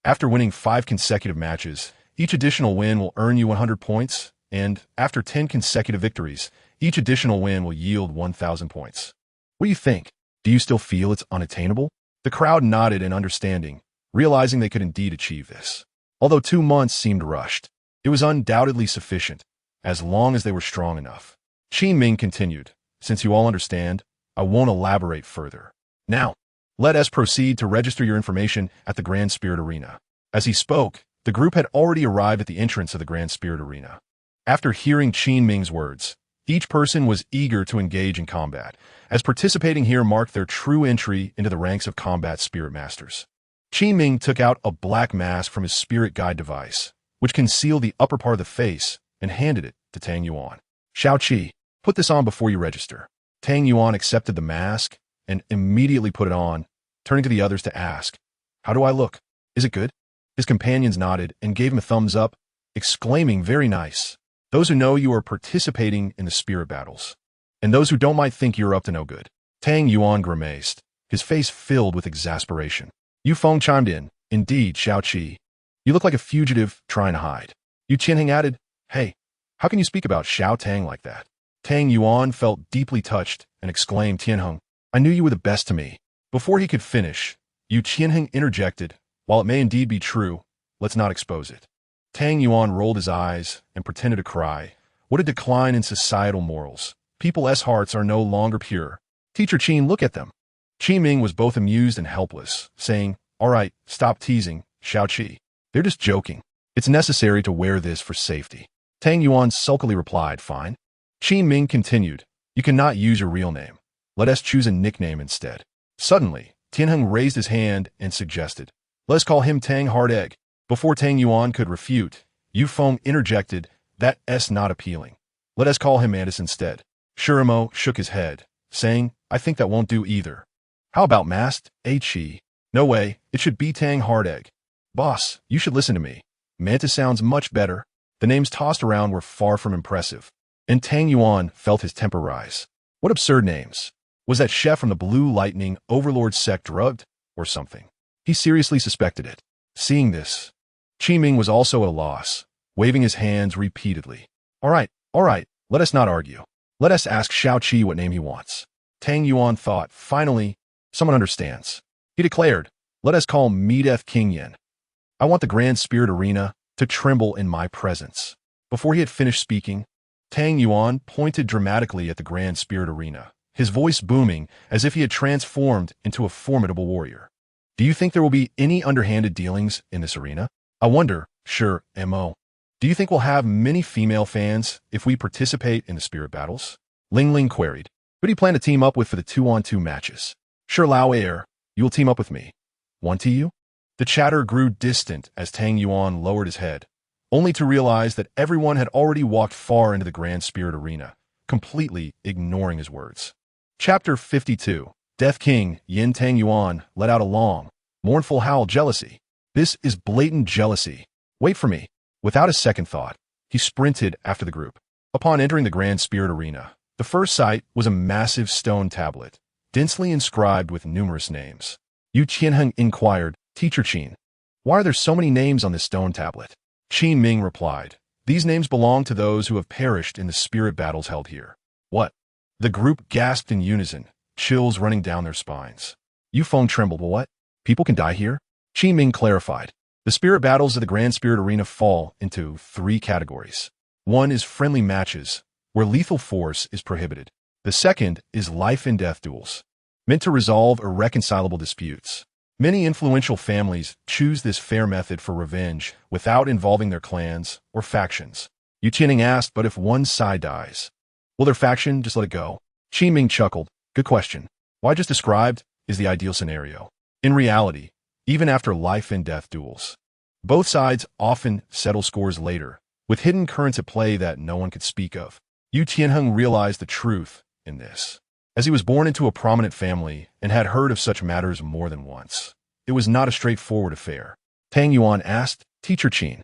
After winning 5 consecutive matches, each additional win will earn you 100 points, and after 10 consecutive victories, each additional win will yield 1,000 points. What do you think? Do you still feel it's unattainable?" The crowd nodded in understanding, realizing they could indeed achieve this. Although 2 months seemed rushed, it was undoubtedly sufficient, as long as they were strong enough. Qin Ming continued, "Since you all understand, I won't elaborate further. Now, let us proceed to register your information at the Grand Spirit Arena." As he spoke, the group had already arrived at the entrance of the Grand Spirit Arena. After hearing Qin Ming's words, each person was eager to engage in combat, as participating here marked their true entry into the ranks of combat spirit masters. Qin Ming took out a black mask from his spirit guide device, which concealed the upper part of the face, and handed it to Tang Yuan. "Xiao Qi, put this on before you register." Tang Yuan accepted the mask and immediately put it on, turning to the others to ask, "How do I look? Is it good?" His companions nodded and gave him a thumbs up, exclaiming, "Very nice." Those who know you are participating in the spirit battles, and those who don't might think you're up to no good. Tang Yuan grimaced, his face filled with exasperation. Yu Feng chimed in, "Indeed, Xiao Qi. You look like a fugitive trying to hide." Yu Qianheng added, "Hey, how can you speak about Xiao Tang like that?" Tang Yuan felt deeply touched and exclaimed, "Tianheng, I knew you were the best to me." Before he could finish, Yu Qianheng interjected, "While it may indeed be true, let's not expose it." Tang Yuan rolled his eyes and pretended to cry. What a decline in societal morals. People's hearts are no longer pure. "Teacher Qin, look at them." Qin Ming was both amused and helpless, saying, "All right, stop teasing, Xiao Qi. They're just joking. It's necessary to wear this for safety." Tang Yuan sulkily replied, "Fine." Qin Ming continued, "You cannot use your real name. Let us choose a nickname instead." Suddenly, Tianheng raised his hand and suggested, "Let us call him Tang Hard Egg." Before Tang Yuan could refute, Yu Feng interjected, "That's not appealing. Let us call him Mantis instead." Shurimo shook his head, saying, "I think that won't do either." "How about Masked Qi?" "No way, it should be Tang Hard Egg." "Boss, you should listen to me. Mantis sounds much better." The names tossed around were far from impressive, and Tang Yuan felt his temper rise. What absurd names. Was that chef from the Blue Lightning Overlord sect drugged, or something? He seriously suspected it. Seeing this, Qin Ming was also at a loss, waving his hands repeatedly. All right, let us not argue. Let us ask Xiao Qi what name he wants." Tang Yuan thought, "Finally, someone understands." He declared, "Let us call Medeth King Yin. I want the Grand Spirit Arena to tremble in my presence." Before he had finished speaking, Tang Yuan pointed dramatically at the Grand Spirit Arena, his voice booming as if he had transformed into a formidable warrior. "Do you think there will be any underhanded dealings in this arena? I wonder, sure, M.O. Do you think we'll have many female fans if we participate in the spirit battles?" Ling Ling queried. "Who do you plan to team up with for the 2-on-2 matches?" "Sure, Lao Air, you will team up with me." "One to you?" The chatter grew distant as Tang Yuan lowered his head, only to realize that everyone had already walked far into the Grand Spirit Arena, completely ignoring his words. Chapter 52. Death King Yin Tang Yuan let out a long, mournful howl. Jealousy. This is blatant jealousy. Wait for me. Without a second thought, he sprinted after the group. Upon entering the Grand Spirit Arena, the first sight was a massive stone tablet, densely inscribed with numerous names. Yu Qianheng inquired, "Teacher Qin, why are there so many names on this stone tablet?" Qin Ming replied, "These names belong to those who have perished in the spirit battles held here." "What?" The group gasped in unison, chills running down their spines. Yu Feng trembled. "What? People can die here?" Qin Ming clarified, The spirit battles of the Grand Spirit Arena fall into three categories. One is friendly matches, where lethal force is prohibited. The second is life and death duels, meant to resolve irreconcilable disputes. Many influential families choose this fair method for revenge without involving their clans or factions. Yu Qianning asked, but if one side dies, will their faction just let it go? Qi Ming chuckled. Good question. What I just described is the ideal scenario. In reality, even after life and death duels, both sides often settle scores later, with hidden currents at play that no one could speak of. Yu Tianheng realized the truth in this, as he was born into a prominent family and had heard of such matters more than once. It was not a straightforward affair. Tang Yuan asked, Teacher Qin,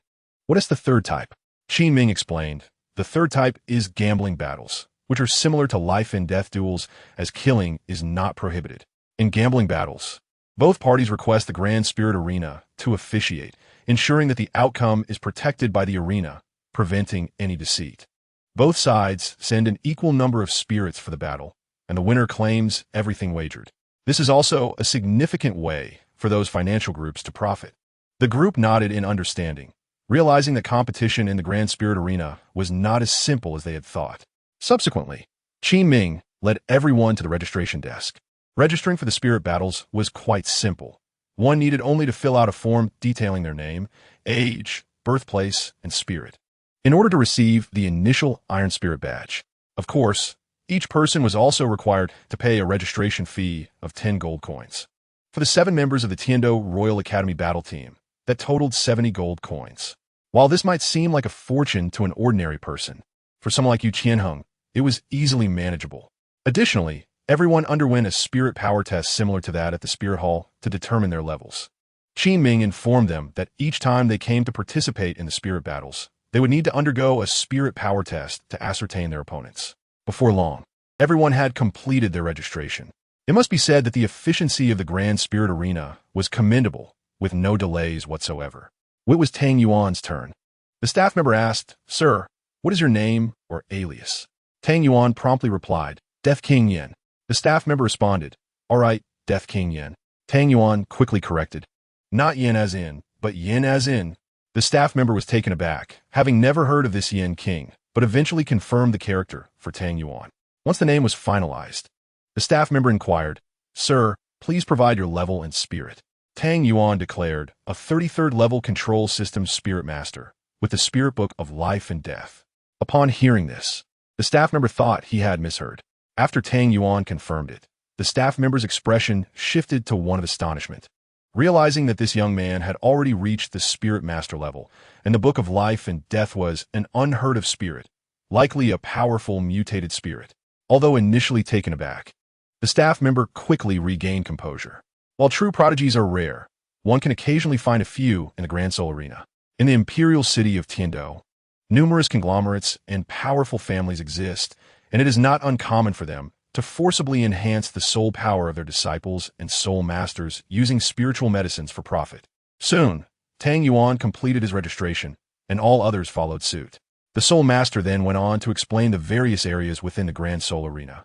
what is the third type? Qi Ming explained, the third type is gambling battles, which are similar to life and death duels, as killing is not prohibited. In gambling battles, both parties request the Grand Spirit Arena to officiate, ensuring that the outcome is protected by the arena, preventing any deceit. Both sides send an equal number of spirits for the battle, and the winner claims everything wagered. This is also a significant way for those financial groups to profit. The group nodded in understanding, realizing that competition in the Grand Spirit Arena was not as simple as they had thought. Subsequently, Qi Ming led everyone to the registration desk. Registering for the spirit battles was quite simple. One needed only to fill out a form detailing their name, age, birthplace, and spirit, in order to receive the initial Iron Spirit badge. Of course, each person was also required to pay a registration fee of 10 gold coins. For the 7 members of the Tiando Royal Academy battle team, that totaled 70 gold coins. While this might seem like a fortune to an ordinary person, for someone like Yu Qianheng, it was easily manageable. Additionally, everyone underwent a spirit power test similar to that at the Spirit Hall to determine their levels. Qi Ming informed them that each time they came to participate in the spirit battles, they would need to undergo a spirit power test to ascertain their opponents. Before long, everyone had completed their registration. It must be said that the efficiency of the Grand Spirit Arena was commendable, with no delays whatsoever. It was Tang Yuan's turn. The staff member asked, Sir, what is your name or alias? Tang Yuan promptly replied, Death King Yin. The staff member responded, All right, Death King Yin. Tang Yuan quickly corrected, Not Yin as in, but Yin as in. The staff member was taken aback, having never heard of this Yin King, but eventually confirmed the character for Tang Yuan. Once the name was finalized, the staff member inquired, Sir, please provide your level and spirit. Tang Yuan declared, a 33rd level control system spirit master, with the spirit book of life and death. Upon hearing this, the staff member thought he had misheard. After Tang Yuan confirmed it, the staff member's expression shifted to one of astonishment. Realizing that this young man had already reached the spirit master level, and the book of life and death was an unheard of spirit, likely a powerful mutated spirit. Although initially taken aback, the staff member quickly regained composure. While true prodigies are rare, one can occasionally find a few in the Grand Soul Arena. In the imperial city of Tiando, numerous conglomerates and powerful families exist, and it is not uncommon for them to forcibly enhance the soul power of their disciples and soul masters using spiritual medicines for profit. Soon, Tang Yuan completed his registration, and all others followed suit. The soul master then went on to explain the various areas within the Grand Soul Arena,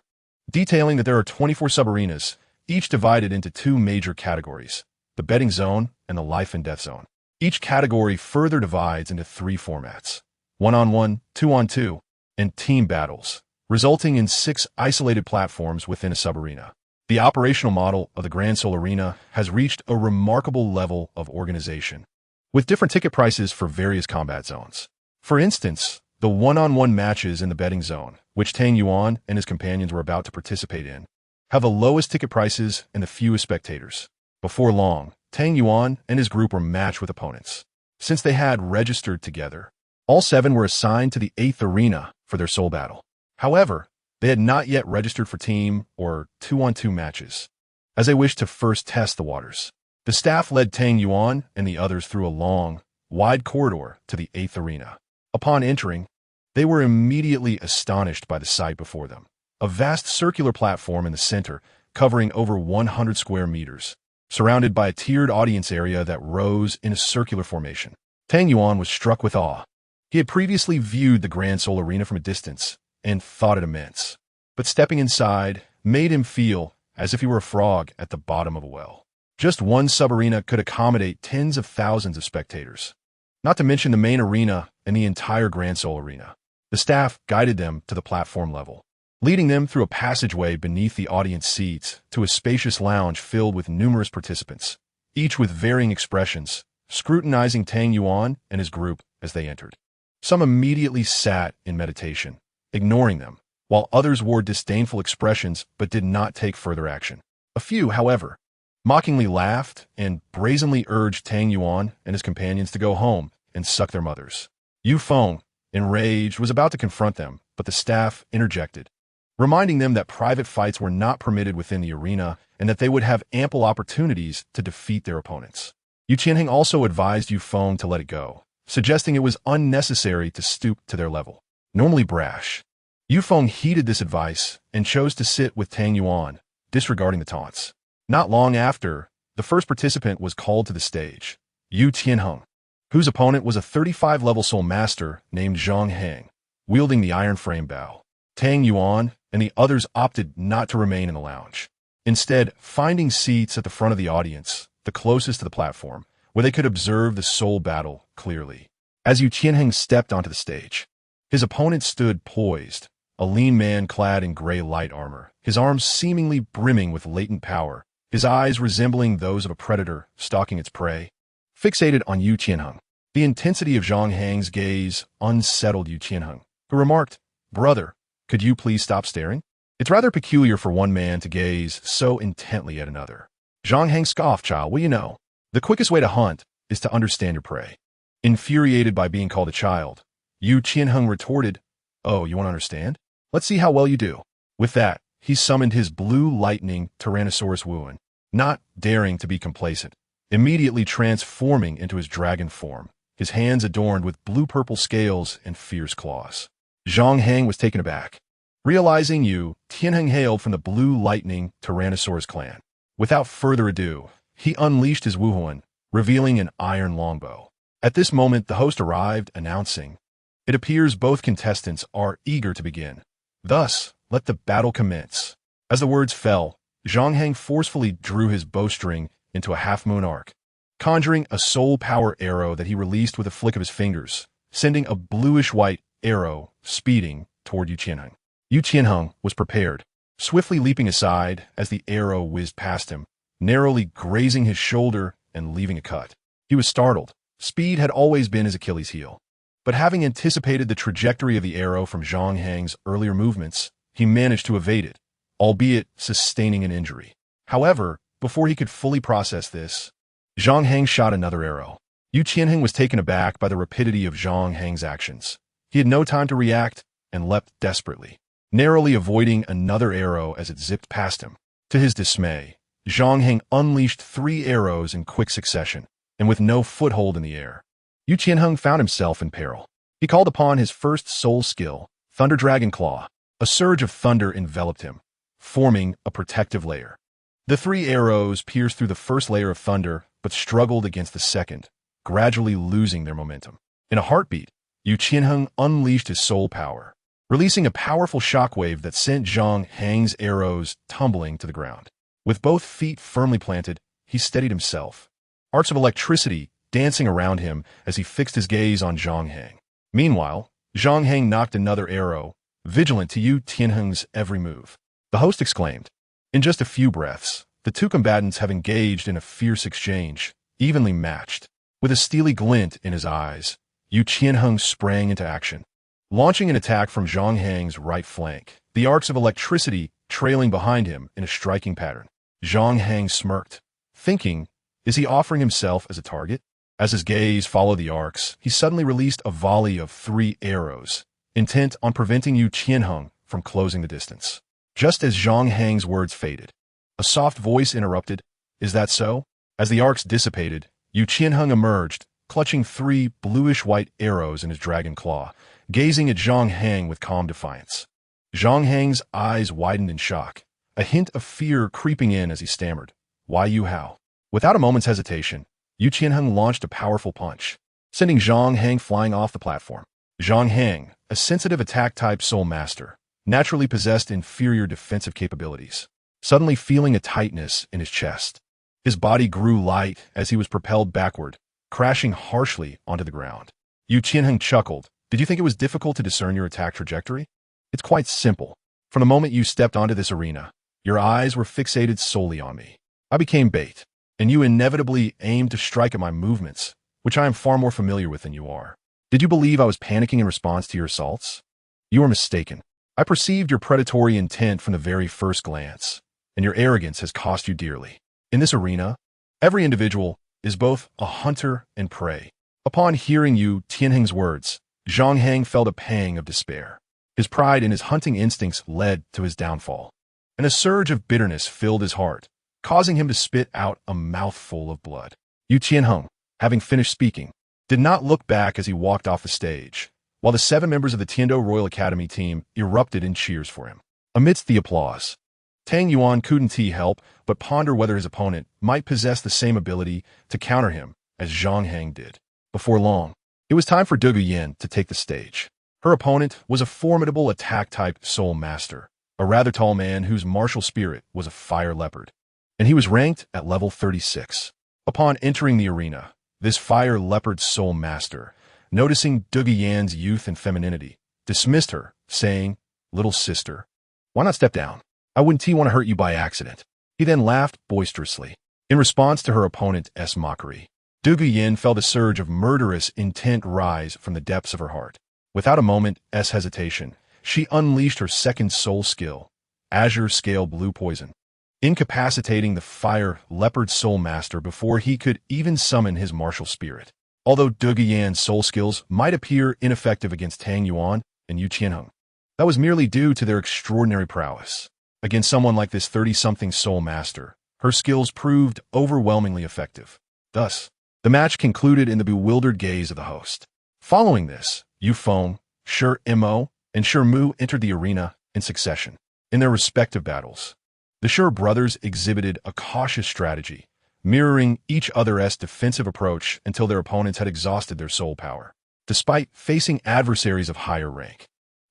detailing that there are 24 sub-arenas, each divided into 2 major categories, the betting zone and the life and death zone. Each category further divides into 3 formats, 1-on-1, 2-on-2, and team battles, resulting in 6 isolated platforms within a sub-arena. The operational model of the Grand Soul Arena has reached a remarkable level of organization, with different ticket prices for various combat zones. For instance, the 1-on-1 matches in the betting zone, which Tang Yuan and his companions were about to participate in, have the lowest ticket prices and the fewest spectators. Before long, Tang Yuan and his group were matched with opponents. Since they had registered together, all 7 were assigned to the 8th arena for their soul battle. However, they had not yet registered for team or 2-on-2 matches, as they wished to first test the waters. The staff led Tang Yuan and the others through a long, wide corridor to the 8th arena. Upon entering, they were immediately astonished by the sight before them. A vast circular platform in the center, covering over 100 square meters, surrounded by a tiered audience area that rose in a circular formation. Tang Yuan was struck with awe. He had previously viewed the Grand Soul Arena from a distance and thought it immense, but stepping inside made him feel as if he were a frog at the bottom of a well. Just one sub-arena could accommodate tens of thousands of spectators, not to mention the main arena and the entire Grand Soul Arena. The staff guided them to the platform level, leading them through a passageway beneath the audience seats to a spacious lounge filled with numerous participants, each with varying expressions, scrutinizing Tang Yuan and his group as they entered. Some immediately sat in meditation, ignoring them, while others wore disdainful expressions but did not take further action. A few, however, mockingly laughed and brazenly urged Tang Yuan and his companions to go home and suck their mothers. Yu Feng, enraged, was about to confront them, but the staff interjected, reminding them that private fights were not permitted within the arena and that they would have ample opportunities to defeat their opponents. Yu Qianheng also advised Yu Feng to let it go, suggesting it was unnecessary to stoop to their level. Normally brash, Yu Feng heeded this advice and chose to sit with Tang Yuan, disregarding the taunts. Not long after, the first participant was called to the stage, Yu Tianheng, whose opponent was a 35-level soul master named Zhang Heng, wielding the iron frame bow. Tang Yuan and the others opted not to remain in the lounge, instead finding seats at the front of the audience, the closest to the platform, where they could observe the soul battle clearly. As Yu Tianheng stepped onto the stage, his opponent stood poised, a lean man clad in gray light armor, his arms seemingly brimming with latent power, his eyes resembling those of a predator stalking its prey. Fixated on Yu Tianheng, the intensity of Zhang Heng's gaze unsettled Yu Tianheng, who remarked, "Brother, could you please stop staring? It's rather peculiar for one man to gaze so intently at another." Zhang Heng scoffed, "Child, well, you know, the quickest way to hunt is to understand your prey." Infuriated by being called a child, Yu Tianheng retorted, "Oh, you want to understand? Let's see how well you do." With that, he summoned his blue lightning Tyrannosaurus Wuan, not daring to be complacent, immediately transforming into his dragon form, his hands adorned with blue-purple scales and fierce claws. Zhang Heng was taken aback, realizing Yu Tianheng hailed from the blue lightning Tyrannosaurus clan. Without further ado, he unleashed his Wuhuan, revealing an iron longbow. At this moment, the host arrived, announcing, "It appears both contestants are eager to begin. Thus, let the battle commence." As the words fell, Zhang Heng forcefully drew his bowstring into a half-moon arc, conjuring a soul power arrow that he released with a flick of his fingers, sending a bluish-white arrow speeding toward Yu Qianheng. Yu Qianheng was prepared, swiftly leaping aside as the arrow whizzed past him, narrowly grazing his shoulder and leaving a cut. He was startled. Speed had always been his Achilles heel, but having anticipated the trajectory of the arrow from Zhang Heng's earlier movements, he managed to evade it, albeit sustaining an injury. However, before he could fully process this, Zhang Heng shot another arrow. Yu Qianheng was taken aback by the rapidity of Zhang Heng's actions. He had no time to react and leapt desperately, narrowly avoiding another arrow as it zipped past him. To his dismay, Zhang Heng unleashed 3 arrows in quick succession, and with no foothold in the air. Yu Qianheng found himself in peril. He called upon his first soul skill, Thunder Dragon Claw. A surge of thunder enveloped him, forming a protective layer. The 3 arrows pierced through the first layer of thunder, but struggled against the second, gradually losing their momentum. In a heartbeat, Yu Qianheng unleashed his soul power, releasing a powerful shockwave that sent Zhang Heng's arrows tumbling to the ground. With both feet firmly planted, he steadied himself, arcs of electricity dancing around him as he fixed his gaze on Zhang Heng. Meanwhile, Zhang Heng knocked another arrow, vigilant to Yu Tianheng's every move. The host exclaimed. In just a few breaths, the two combatants have engaged in a fierce exchange, evenly matched. With a steely glint in his eyes, Yu Qianheng sprang into action, launching an attack from Zhang Heng's right flank, the arcs of electricity trailing behind him in a striking pattern. Zhang Heng smirked, thinking, is he offering himself as a target? As his gaze followed the arcs, he suddenly released a volley of 3 arrows, intent on preventing Yu Qianheng from closing the distance. Just as Zhang Heng's words faded, a soft voice interrupted, "Is that so?" As the arcs dissipated, Yu Qianheng emerged, clutching 3 bluish-white arrows in his dragon claw, gazing at Zhang Heng with calm defiance. Zhang Heng's eyes widened in shock, a hint of fear creeping in as he stammered, "Why you how?" Without a moment's hesitation, Yu Qianheng launched a powerful punch, sending Zhang Heng flying off the platform. Zhang Heng, a sensitive attack-type soul master, naturally possessed inferior defensive capabilities, suddenly feeling a tightness in his chest. His body grew light as he was propelled backward, crashing harshly onto the ground. Yu Qianheng chuckled. Did you think it was difficult to discern your attack trajectory? It's quite simple. From the moment you stepped onto this arena, your eyes were fixated solely on me. I became bait, and you inevitably aimed to strike at my movements, which I am far more familiar with than you are. Did you believe I was panicking in response to your assaults? You were mistaken. I perceived your predatory intent from the very first glance, and your arrogance has cost you dearly. In this arena, every individual is both a hunter and prey. Upon hearing Yu Tianheng's words, Zhang Heng felt a pang of despair. His pride in his hunting instincts led to his downfall, and a surge of bitterness filled his heart, causing him to spit out a mouthful of blood. Yu Qianheng, having finished speaking, did not look back as he walked off the stage, while the 7 members of the Tiando Royal Academy team erupted in cheers for him. Amidst the applause, Tang Yuan couldn't help but ponder whether his opponent might possess the same ability to counter him as Zhang Heng did. Before long, it was time for Douluo Yin to take the stage. Her opponent was a formidable attack-type soul master, a rather tall man whose martial spirit was a fire leopard, and he was ranked at level 36. Upon entering the arena, this fire leopard soul master, noticing Douluo Yin's youth and femininity, dismissed her, saying, "Little sister, why not step down? I wouldn't want to hurt you by accident." He then laughed boisterously. In response to her opponent's mockery, Douluo Yin felt a surge of murderous intent rise from the depths of her heart. Without a moment's hesitation, she unleashed her second soul skill, Azure Scale Blue Poison, incapacitating the fire leopard soul master before he could even summon his martial spirit. Although Douluo Yin's soul skills might appear ineffective against Tang Yuan and Yu Qianheng, that was merely due to their extraordinary prowess. Against someone like this 30-something soul master, her skills proved overwhelmingly effective. Thus, the match concluded in the bewildered gaze of the host. Following this, Yu Feng, Shi Mo, and Shi Mu entered the arena in succession. In their respective battles, the Shi brothers exhibited a cautious strategy, mirroring each other's defensive approach until their opponents had exhausted their soul power. Despite facing adversaries of higher rank,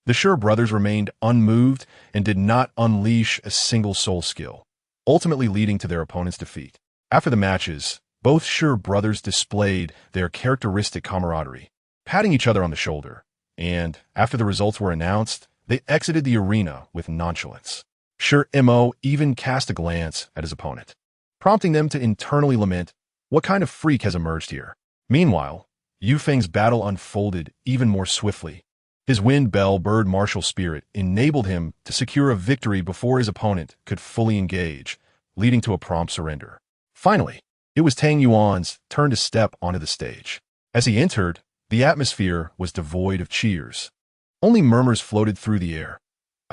the Shi brothers remained unmoved and did not unleash a single soul skill, ultimately leading to their opponent's defeat. After the matches, both Shi brothers displayed their characteristic camaraderie, patting each other on the shoulder, and, after the results were announced, they exited the arena with nonchalance. Shi Mo even cast a glance at his opponent, prompting them to internally lament, "What kind of freak has emerged here?" Meanwhile, Yu Feng's battle unfolded even more swiftly. His wind bell bird martial spirit enabled him to secure a victory before his opponent could fully engage, leading to a prompt surrender. Finally, it was Tang Yuan's turn to step onto the stage. As he entered, the atmosphere was devoid of cheers. Only murmurs floated through the air.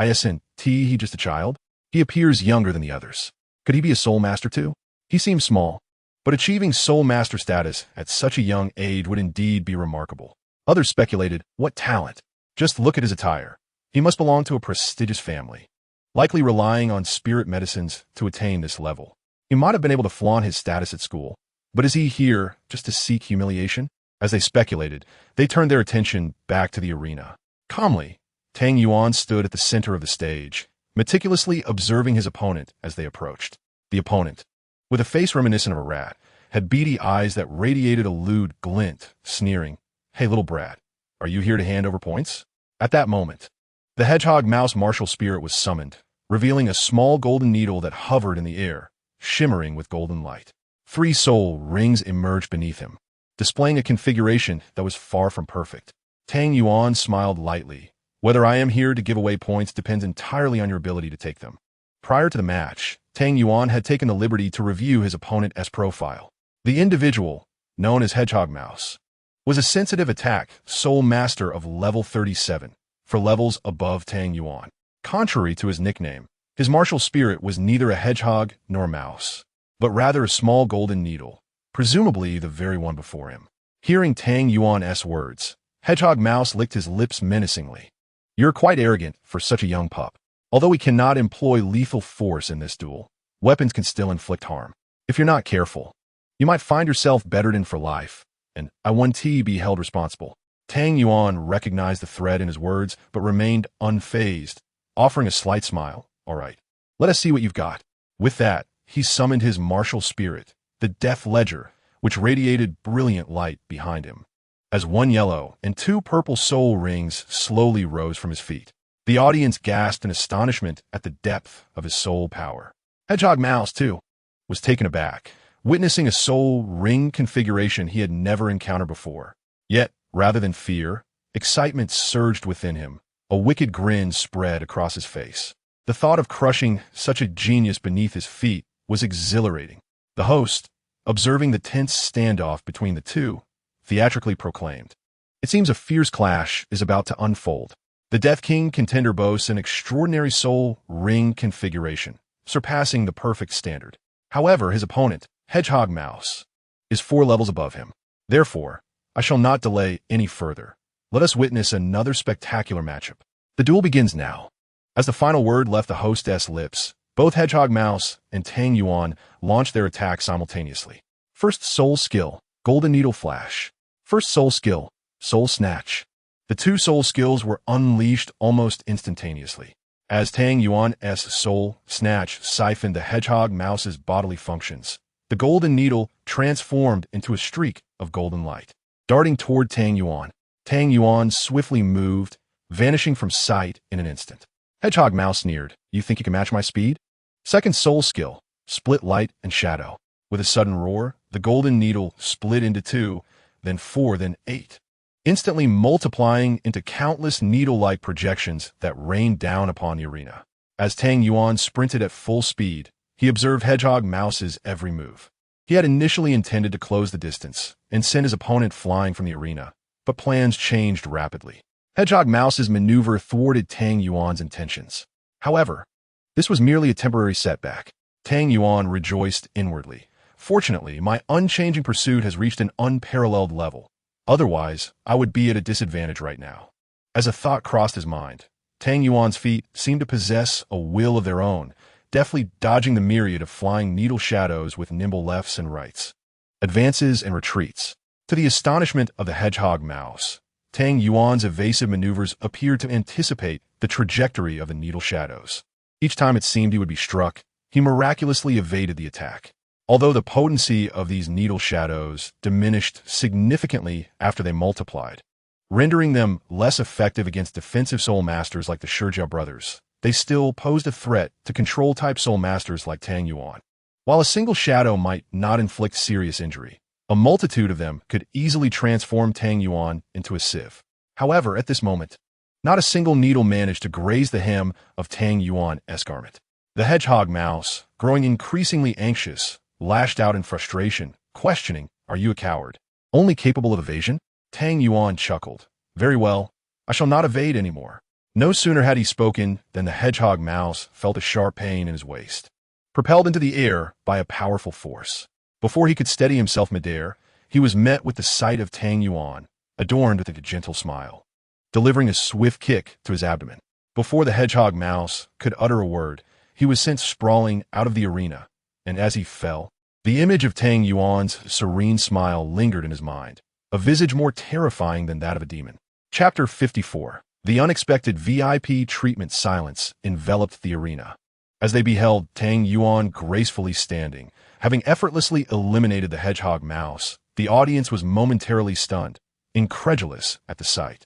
"Isn't he just a child? He appears younger than the others. Could he be a soul master too? He seems small, but achieving soul master status at such a young age would indeed be remarkable." Others speculated, "What talent? Just look at his attire. He must belong to a prestigious family, likely relying on spirit medicines to attain this level. He might have been able to flaunt his status at school, but is he here just to seek humiliation?" As they speculated, they turned their attention back to the arena. Calmly, Tang Yuan stood at the center of the stage, meticulously observing his opponent as they approached. The opponent, with a face reminiscent of a rat, had beady eyes that radiated a lewd glint, sneering, "Hey, little brat, are you here to hand over points?" At that moment, the hedgehog mouse martial spirit was summoned, revealing a small golden needle that hovered in the air, shimmering with golden light. 3 soul rings emerged beneath him, displaying a configuration that was far from perfect. Tang Yuan smiled lightly. "Whether I am here to give away points depends entirely on your ability to take them." Prior to the match, Tang Yuan had taken the liberty to review his opponent's profile. The individual, known as Hedgehog Mouse, was a sensitive attack soul master of level 37, for levels above Tang Yuan. Contrary to his nickname, his martial spirit was neither a hedgehog nor a mouse, but rather a small golden needle, presumably the very one before him. Hearing Tang Yuan's words, Hedgehog Mouse licked his lips menacingly. "You're quite arrogant for such a young pup. Although we cannot employ lethal force in this duel, weapons can still inflict harm. If you're not careful, you might find yourself bettered in for life, and I want to be held responsible." Tang Yuan recognized the threat in his words, but remained unfazed, offering a slight smile. "All right, let us see what you've got." With that, he summoned his martial spirit, the Death Ledger, which radiated brilliant light behind him. As one yellow and two purple soul rings slowly rose from his feet, the audience gasped in astonishment at the depth of his soul power. Hedgehog Mouse, too, was taken aback, witnessing a soul ring configuration he had never encountered before. Yet, rather than fear, excitement surged within him. A wicked grin spread across his face. The thought of crushing such a genius beneath his feet was exhilarating. The host, observing the tense standoff between the two, theatrically proclaimed, "It seems a fierce clash is about to unfold. The Death King contender boasts an extraordinary soul ring configuration, surpassing the perfect standard. However, his opponent, Hedgehog Mouse, is 4 levels above him. Therefore, I shall not delay any further. Let us witness another spectacular matchup. The duel begins now." As the final word left the hostess' lips, both Hedgehog Mouse and Tang Yuan launched their attack simultaneously. First soul skill, Golden Needle Flash. First soul skill, Soul Snatch. The two soul skills were unleashed almost instantaneously. As Tang Yuan's Soul Snatch siphoned the Hedgehog Mouse's bodily functions, the golden needle transformed into a streak of golden light. Darting toward Tang Yuan swiftly moved, vanishing from sight in an instant. Hedgehog Mouse sneered, "You think you can match my speed?" Second soul skill, Split Light and Shadow. With a sudden roar, the golden needle split into 2, then 4, then 8, instantly multiplying into countless needle-like projections that rained down upon the arena. As Tang Yuan sprinted at full speed, he observed Hedgehog Mouse's every move. He had initially intended to close the distance and send his opponent flying from the arena, but plans changed rapidly. Hedgehog Mouse's maneuver thwarted Tang Yuan's intentions. However, this was merely a temporary setback. Tang Yuan rejoiced inwardly. "Fortunately, my unchanging pursuit has reached an unparalleled level. Otherwise, I would be at a disadvantage right now." As a thought crossed his mind, Tang Yuan's feet seemed to possess a will of their own, deftly dodging the myriad of flying needle shadows with nimble lefts and rights, advances and retreats. To the astonishment of the Hedgehog Mouse, Tang Yuan's evasive maneuvers appeared to anticipate the trajectory of the needle shadows. Each time it seemed he would be struck, he miraculously evaded the attack. Although the potency of these needle shadows diminished significantly after they multiplied, rendering them less effective against defensive soul masters like the Shijia brothers, they still posed a threat to control-type soul masters like Tang Yuan. While a single shadow might not inflict serious injury, a multitude of them could easily transform Tang Yuan into a sieve. However, at this moment, not a single needle managed to graze the hem of Tang Yuan's garment. The Hedgehog Mouse, growing increasingly anxious, lashed out in frustration, questioning, "Are you a coward? Only capable of evasion?" Tang Yuan chuckled. "Very well, I shall not evade anymore." No sooner had he spoken than the Hedgehog Mouse felt a sharp pain in his waist, propelled into the air by a powerful force. Before he could steady himself midair, he was met with the sight of Tang Yuan, adorned with a gentle smile, delivering a swift kick to his abdomen. Before the Hedgehog Mouse could utter a word, he was sent sprawling out of the arena, and as he fell, the image of Tang Yuan's serene smile lingered in his mind, a visage more terrifying than that of a demon. Chapter 54. The unexpected VIP treatment. Silence enveloped the arena as they beheld Tang Yuan gracefully standing, having effortlessly eliminated the Hedgehog Mouse. The audience was momentarily stunned, incredulous at the sight.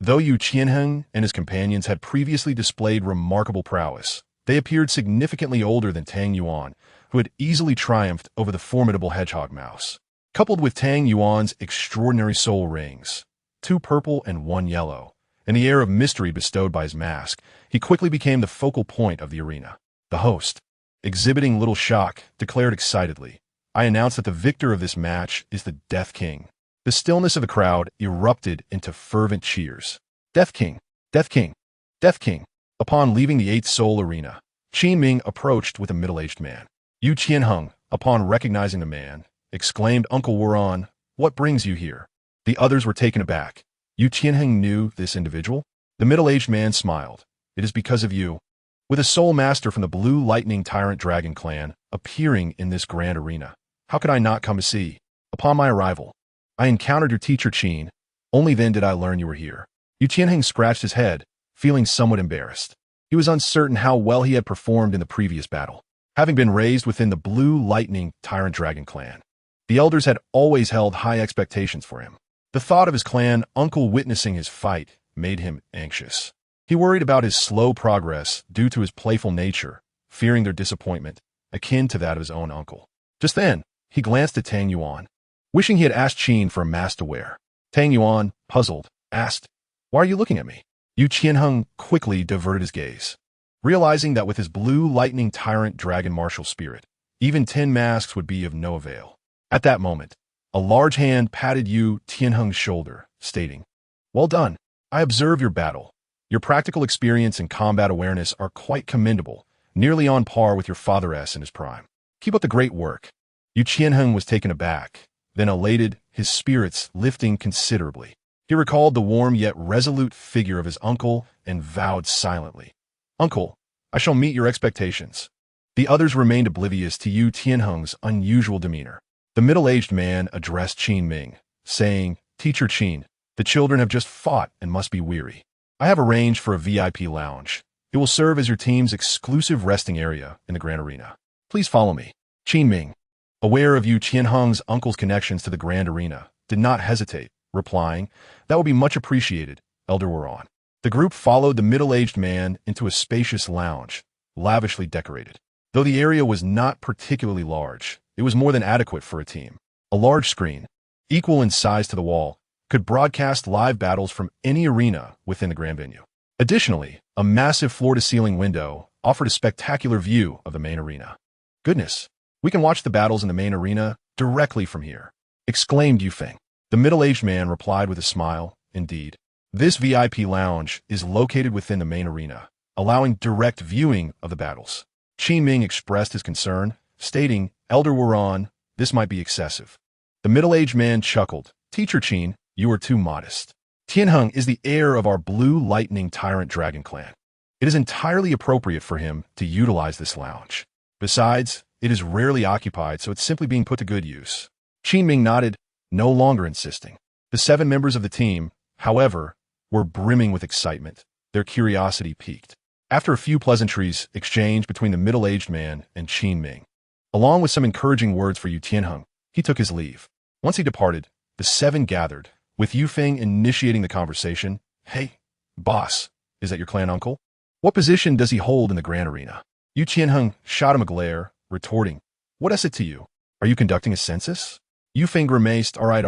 Though Yu Qianheng and his companions had previously displayed remarkable prowess, they appeared significantly older than Tang Yuan, who had easily triumphed over the formidable Hedgehog Mouse. Coupled with Tang Yuan's extraordinary soul rings, 2 purple and 1 yellow, and the air of mystery bestowed by his mask, he quickly became the focal point of the arena. The host, exhibiting little shock, declared excitedly, "I announce that the victor of this match is the Death King." The stillness of the crowd erupted into fervent cheers. "Death King! Death King! Death King!" Upon leaving the 8th Soul Arena, Qin Ming approached with a middle-aged man. Yu Qianheng, upon recognizing the man, exclaimed, "Uncle Wuran, what brings you here?" The others were taken aback. Yu Qianheng knew this individual. The middle-aged man smiled. "It is because of you." With a soul master from the Blue Lightning Tyrant Dragon clan appearing in this grand arena, how could I not come to see? Upon my arrival, I encountered your teacher Qin. Only then did I learn you were here. Yu Qianheng scratched his head, feeling somewhat embarrassed. He was uncertain how well he had performed in the previous battle. Having been raised within the Blue Lightning Tyrant Dragon clan, the elders had always held high expectations for him. The thought of his clan uncle witnessing his fight made him anxious. He worried about his slow progress due to his playful nature, fearing their disappointment, akin to that of his own uncle. Just then, he glanced at Tang Yuan, wishing he had asked Qin for a mask to wear. Tang Yuan, puzzled, asked, "Why are you looking at me?" Yu Qianheng quickly diverted his gaze, realizing that with his Blue Lightning Tyrant Dragon martial spirit, even 10 masks would be of no avail. At that moment, a large hand patted Yu Tianheng's shoulder, stating, "Well done. I observe your battle. Your practical experience and combat awareness are quite commendable, nearly on par with your father-s in his prime. Keep up the great work." Yu Qianheng was taken aback, then elated, his spirits lifting considerably. He recalled the warm yet resolute figure of his uncle and vowed silently, "Uncle, I shall meet your expectations." The others remained oblivious to Yu Tianheng's unusual demeanor. The middle-aged man addressed Qin Ming, saying, "Teacher Qin, the children have just fought and must be weary. I have arranged for a VIP lounge. It will serve as your team's exclusive resting area in the Grand Arena. Please follow me." Qin Ming, aware of Yu Qianheng's uncle's connections to the Grand Arena, did not hesitate, replying, "That will be much appreciated, Elder Wuran." The group followed the middle-aged man into a spacious lounge, lavishly decorated. Though the area was not particularly large, it was more than adequate for a team. A large screen, equal in size to the wall, could broadcast live battles from any arena within the grand venue. Additionally, a massive floor-to-ceiling window offered a spectacular view of the main arena. "Goodness, we can watch the battles in the main arena directly from here," exclaimed Yufeng. The middle-aged man replied with a smile, "Indeed. This VIP lounge is located within the main arena, allowing direct viewing of the battles." Qin Ming expressed his concern, stating, "Elder Wuran, this might be excessive." The middle-aged man chuckled, "Teacher Qin, you are too modest. Tianheng is the heir of our Blue Lightning Tyrant Dragon clan. It is entirely appropriate for him to utilize this lounge. Besides, it is rarely occupied, so it's simply being put to good use." Qin Ming nodded, no longer insisting. The 7 members of the team, however, were brimming with excitement, their curiosity piqued. After a few pleasantries exchanged between the middle-aged man and Qin Ming, along with some encouraging words for Yu Tianheng, he took his leave. Once he departed, the 7 gathered, with Yufeng initiating the conversation. "Hey, boss, is that your clan uncle? What position does he hold in the Grand Arena?" Yu Tianheng shot him a glare, retorting, "What is it to you? Are you conducting a census?" Yufeng grimaced, All right.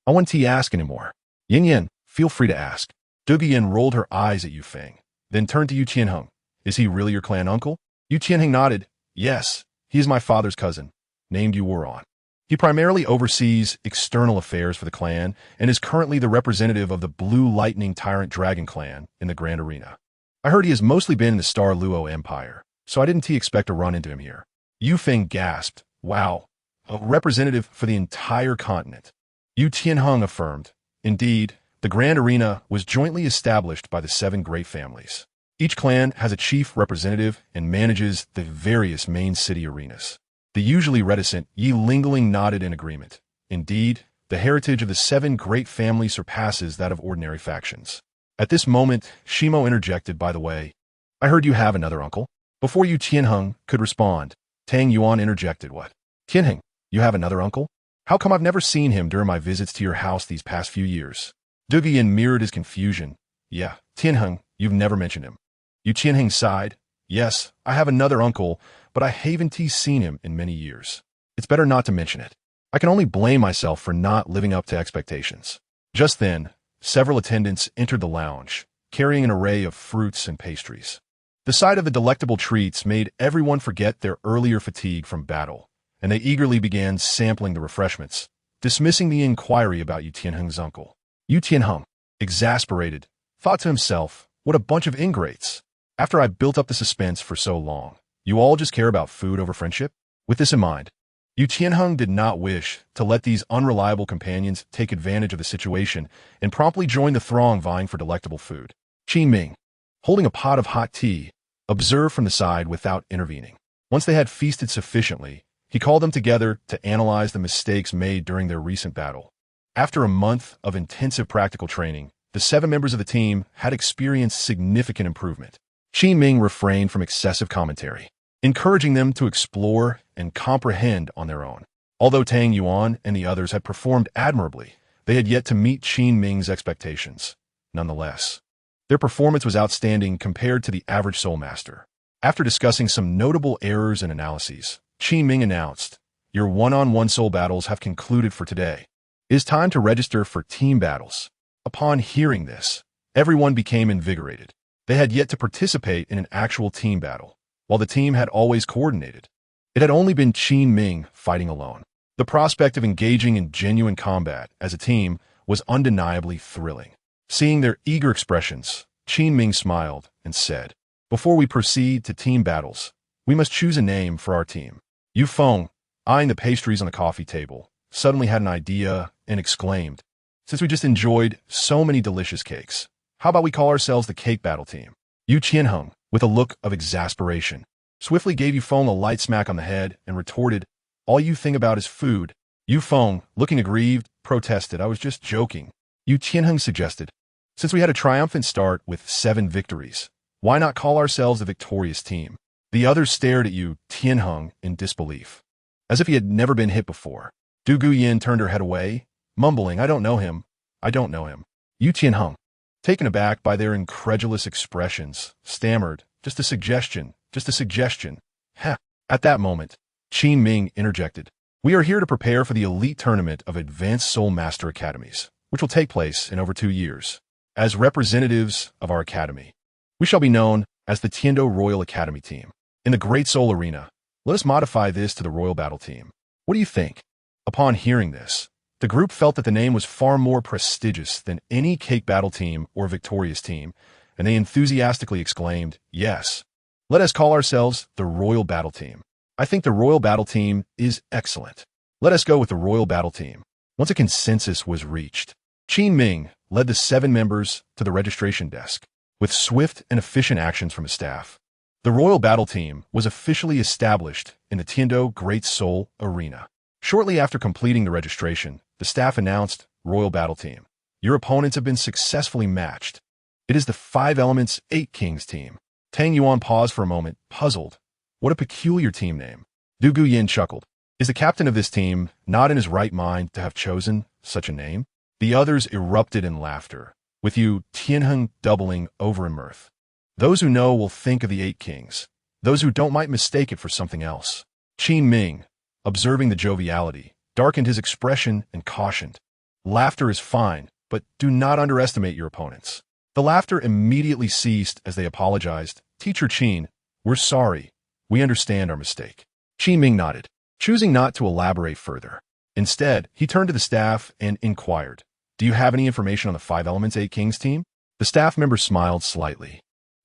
I won't ask anymore. Yin Yin, feel free to ask." Dugian rolled her eyes at Yufeng, then turned to Yu Tianheng. "Is he really your clan uncle?" Yu Tianheng nodded. "Yes, he is my father's cousin, named Yu Wuran. He primarily oversees external affairs for the clan and is currently the representative of the Blue Lightning Tyrant Dragon clan in the Grand Arena. I heard he has mostly been in the Star Luo Empire, so I didn't expect to run into him here." Yufeng gasped, "Wow, a representative for the entire continent." Yu Tianheng affirmed, "Indeed, the Grand Arena was jointly established by the 7 great families. Each clan has a chief representative and manages the various main city arenas." The usually reticent Yi Lingling nodded in agreement. Indeed, the heritage of the 7 great families surpasses that of ordinary factions. At this moment, Shimo interjected, "By the way, I heard you have another uncle." Before Yu Tianheng could respond, Tang Yuan interjected, "What? Tianheng, you have another uncle? How come I've never seen him during my visits to your house these past few years?" Dugian mirrored his confusion. "Yeah, Tianheng, you've never mentioned him." Yu Tianheng sighed. "Yes, I have another uncle, but I haven't seen him in many years. It's better not to mention it. I can only blame myself for not living up to expectations." Just then, several attendants entered the lounge, carrying an array of fruits and pastries. The sight of the delectable treats made everyone forget their earlier fatigue from battle, and they eagerly began sampling the refreshments, dismissing the inquiry about Yu Tianheng's uncle. Yu Tianheng, exasperated, thought to himself, "What a bunch of ingrates. After I built up the suspense for so long, you all just care about food over friendship?" With this in mind, Yu Tianheng did not wish to let these unreliable companions take advantage of the situation and promptly join the throng vying for delectable food. Qin Ming, holding a pot of hot tea, observed from the side without intervening. Once they had feasted sufficiently, he called them together to analyze the mistakes made during their recent battle. After a month of intensive practical training, the 7 members of the team had experienced significant improvement. Qin Ming refrained from excessive commentary. encouraging them to explore and comprehend on their own. Although Tang Yuan and the others had performed admirably, they had yet to meet Qin Ming's expectations. Nonetheless, their performance was outstanding compared to the average Soul Master. After discussing some notable errors and analyses, Qin Ming announced, "Your one-on-one soul battles have concluded for today. It is time to register for team battles." Upon hearing this, everyone became invigorated. They had yet to participate in an actual team battle, while the team had always coordinated. It had only been Qin Ming fighting alone. The prospect of engaging in genuine combat as a team was undeniably thrilling. Seeing their eager expressions, Qin Ming smiled and said, "Before we proceed to team battles, we must choose a name for our team." Yu Feng, eyeing the pastries on the coffee table, suddenly had an idea and exclaimed, "Since we just enjoyed so many delicious cakes, how about we call ourselves the Cake Battle Team?" Yu Qianheng, with a look of exasperation, swiftly gave Yu Feng a light smack on the head and retorted, "All you think about is food." Yu Feng, looking aggrieved, protested, "I was just joking." Yu Qianheng suggested, "Since we had a triumphant start with 7 victories, why not call ourselves the victorious team?" The others stared at Yu Tianheng in disbelief, as if he had never been hit before. Du Guyan turned her head away, mumbling, "I don't know him. I don't know him." Yu Tianheng, taken aback by their incredulous expressions, stammered, "Just a suggestion, just a suggestion." Heh. At that moment, Qin Ming interjected, "We are here to prepare for the elite tournament of Advanced Soul Master Academies, which will take place in over 2 years. As representatives of our academy, we shall be known as the Tiando Royal Academy Team. In the Great Soul Arena, let us modify this to the Royal Battle Team. What do you think?" Upon hearing this, the group felt that the name was far more prestigious than any Cake Battle Team or Victorious Team, and they enthusiastically exclaimed, "Yes, let us call ourselves the Royal Battle Team. I think the Royal Battle Team is excellent. Let us go with the Royal Battle Team." Once a consensus was reached, Qin Ming led the 7 members to the registration desk. With swift and efficient actions from his staff, the Royal Battle Team was officially established in the Tiando Great Soul Arena. Shortly after completing the registration, the staff announced, "Royal Battle Team, your opponents have been successfully matched. It is the 5 Elements 8 Kings team." Tang Yuan paused for a moment, puzzled. What a peculiar team name. Du Guyan chuckled. Is the captain of this team not in his right mind to have chosen such a name? The others erupted in laughter, with Yu Tianheng doubling over in mirth. Those who know will think of the 8 Kings. Those who don't might mistake it for something else. Qin Ming, observing the joviality, darkened his expression and cautioned, "Laughter is fine, but do not underestimate your opponents." The laughter immediately ceased as they apologized. "Teacher Qin, we're sorry. We understand our mistake." Qin Ming nodded, choosing not to elaborate further. Instead, he turned to the staff and inquired, "Do you have any information on the 5 Elements 8 Kings team?" The staff member smiled slightly.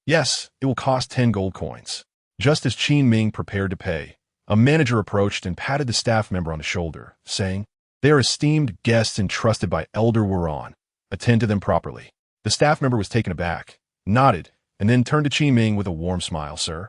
"Yes, it will cost 10 gold coins." Just as Qin Ming prepared to pay, a manager approached and patted the staff member on the shoulder, saying, "They are esteemed guests entrusted by Elder Wuran. Attend to them properly." The staff member was taken aback, nodded, and then turned to Qin Ming with a warm smile. "Sir,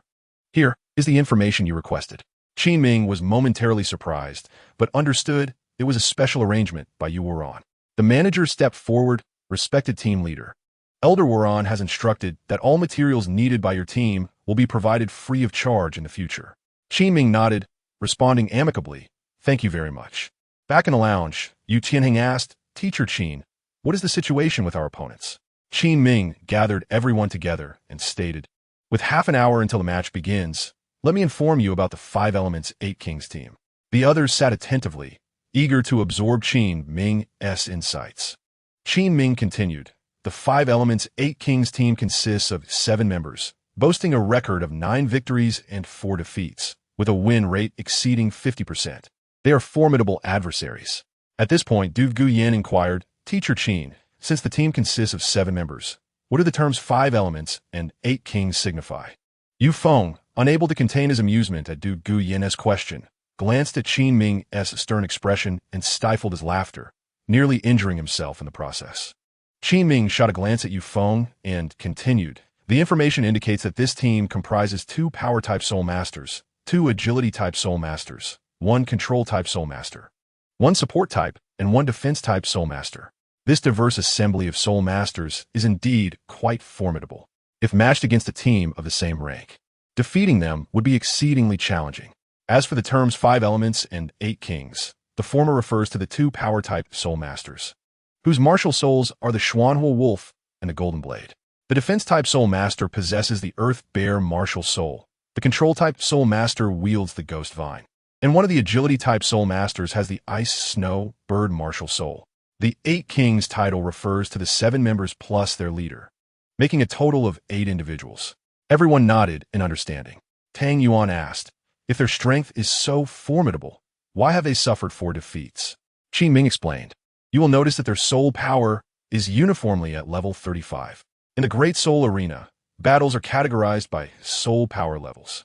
here is the information you requested." Qin Ming was momentarily surprised, but understood it was a special arrangement by Yu Wuran. The manager stepped forward, "Respected team leader, Elder Wuran has instructed that all materials needed by your team will be provided free of charge in the future." Qin Ming nodded, responding amicably, "Thank you very much." Back in the lounge, Yu Tianheng asked, "Teacher Qin, what is the situation with our opponents?" Qin Ming gathered everyone together and stated, "With half an hour until the match begins, let me inform you about the 5 Elements 8 Kings team." The others sat attentively, eager to absorb Qin Ming's insights. Qin Ming continued, "The 5 Elements 8 Kings team consists of 7 members, boasting a record of 9 victories and 4 defeats, with a win rate exceeding 50%. They are formidable adversaries." At this point, Du Guyan inquired, "Teacher Qin, since the team consists of 7 members, what do the terms 5 Elements and 8 Kings signify?" Yu Feng, unable to contain his amusement at Du Guyan's question, glanced at Qin Ming's stern expression and stifled his laughter, nearly injuring himself in the process. Qin Ming shot a glance at Yu Feng and continued, "The information indicates that this team comprises 2 Power-type Soul Masters, 2 Agility-type Soul Masters, 1 Control-type Soul Master, 1 Support-type, and 1 Defense-type Soul Master. This diverse assembly of Soul Masters is indeed quite formidable, if matched against a team of the same rank. Defeating them would be exceedingly challenging. As for the terms 5 elements and 8 kings, the former refers to the 2 power-type soul masters, whose martial souls are the Xuanhua wolf and the golden blade. The defense-type soul master possesses the earth bear martial soul. The control-type soul master wields the ghost vine. And one of the agility-type soul masters has the ice snow bird martial soul. The 8 kings title refers to the 7 members plus their leader, making a total of 8 individuals. Everyone nodded in understanding. Tang Yuan asked, if their strength is so formidable, why have they suffered 4 defeats? Qi Ming explained, you will notice that their soul power is uniformly at level 35. In the Great Soul Arena, battles are categorized by soul power levels.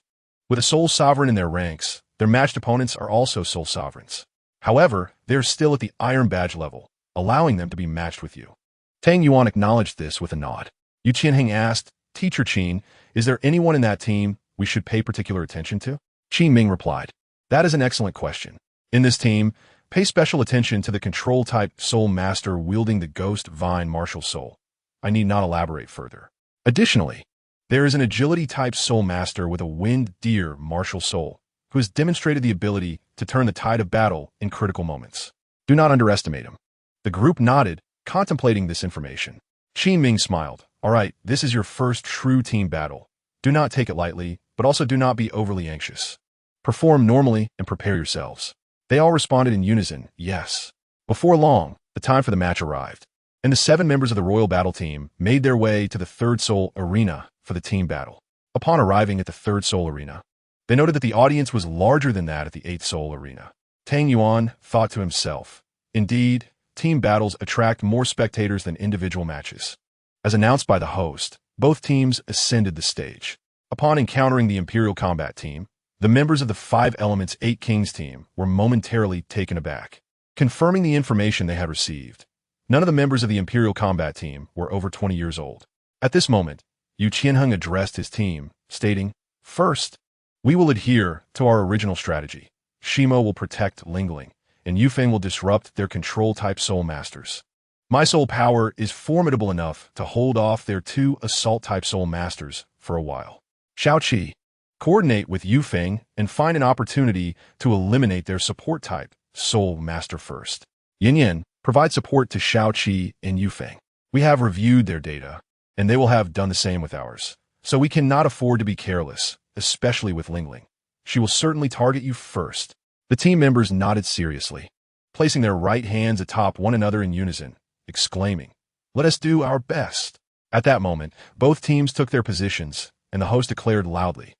With a soul sovereign in their ranks, their matched opponents are also soul sovereigns. However, they are still at the Iron Badge level, allowing them to be matched with you. Tang Yuan acknowledged this with a nod. Yu Qianheng asked, Teacher Qin, is there anyone in that team we should pay particular attention to? Qi Ming replied, that is an excellent question. In this team, pay special attention to the control-type soul master wielding the ghost vine martial soul. I need not elaborate further. Additionally, there is an agility-type soul master with a wind deer martial soul who has demonstrated the ability to turn the tide of battle in critical moments. Do not underestimate him. The group nodded, contemplating this information. Qi Ming smiled. All right, this is your first true team battle. Do not take it lightly, but also do not be overly anxious. Perform normally and prepare yourselves. They all responded in unison, yes. Before long, the time for the match arrived, and the 7 members of the Royal Battle Team made their way to the 3rd Soul Arena for the team battle. Upon arriving at the 3rd Soul Arena, they noted that the audience was larger than that at the 8th Soul Arena. Tang Yuan thought to himself, indeed, team battles attract more spectators than individual matches. As announced by the host, both teams ascended the stage. Upon encountering the Imperial Combat Team, the members of the 5 Elements 8 Kings team were momentarily taken aback. Confirming the information they had received, none of the members of the Imperial Combat Team were over 20 years old. At this moment, Yu Qianheng addressed his team, stating, first, we will adhere to our original strategy. Shimo will protect Lingling, and Yufeng will disrupt their control-type soul masters. My soul power is formidable enough to hold off their 2 assault-type soul masters for a while. Xiaoqi, coordinate with Yufeng and find an opportunity to eliminate their support-type soul master first. Yin, provide support to Xiaoqi and Yufeng. We have reviewed their data, and they will have done the same with ours. So we cannot afford to be careless, especially with Lingling. She will certainly target you first. The team members nodded seriously, placing their right hands atop one another in unison, exclaiming, let us do our best. At that moment, both teams took their positions, and the host declared loudly,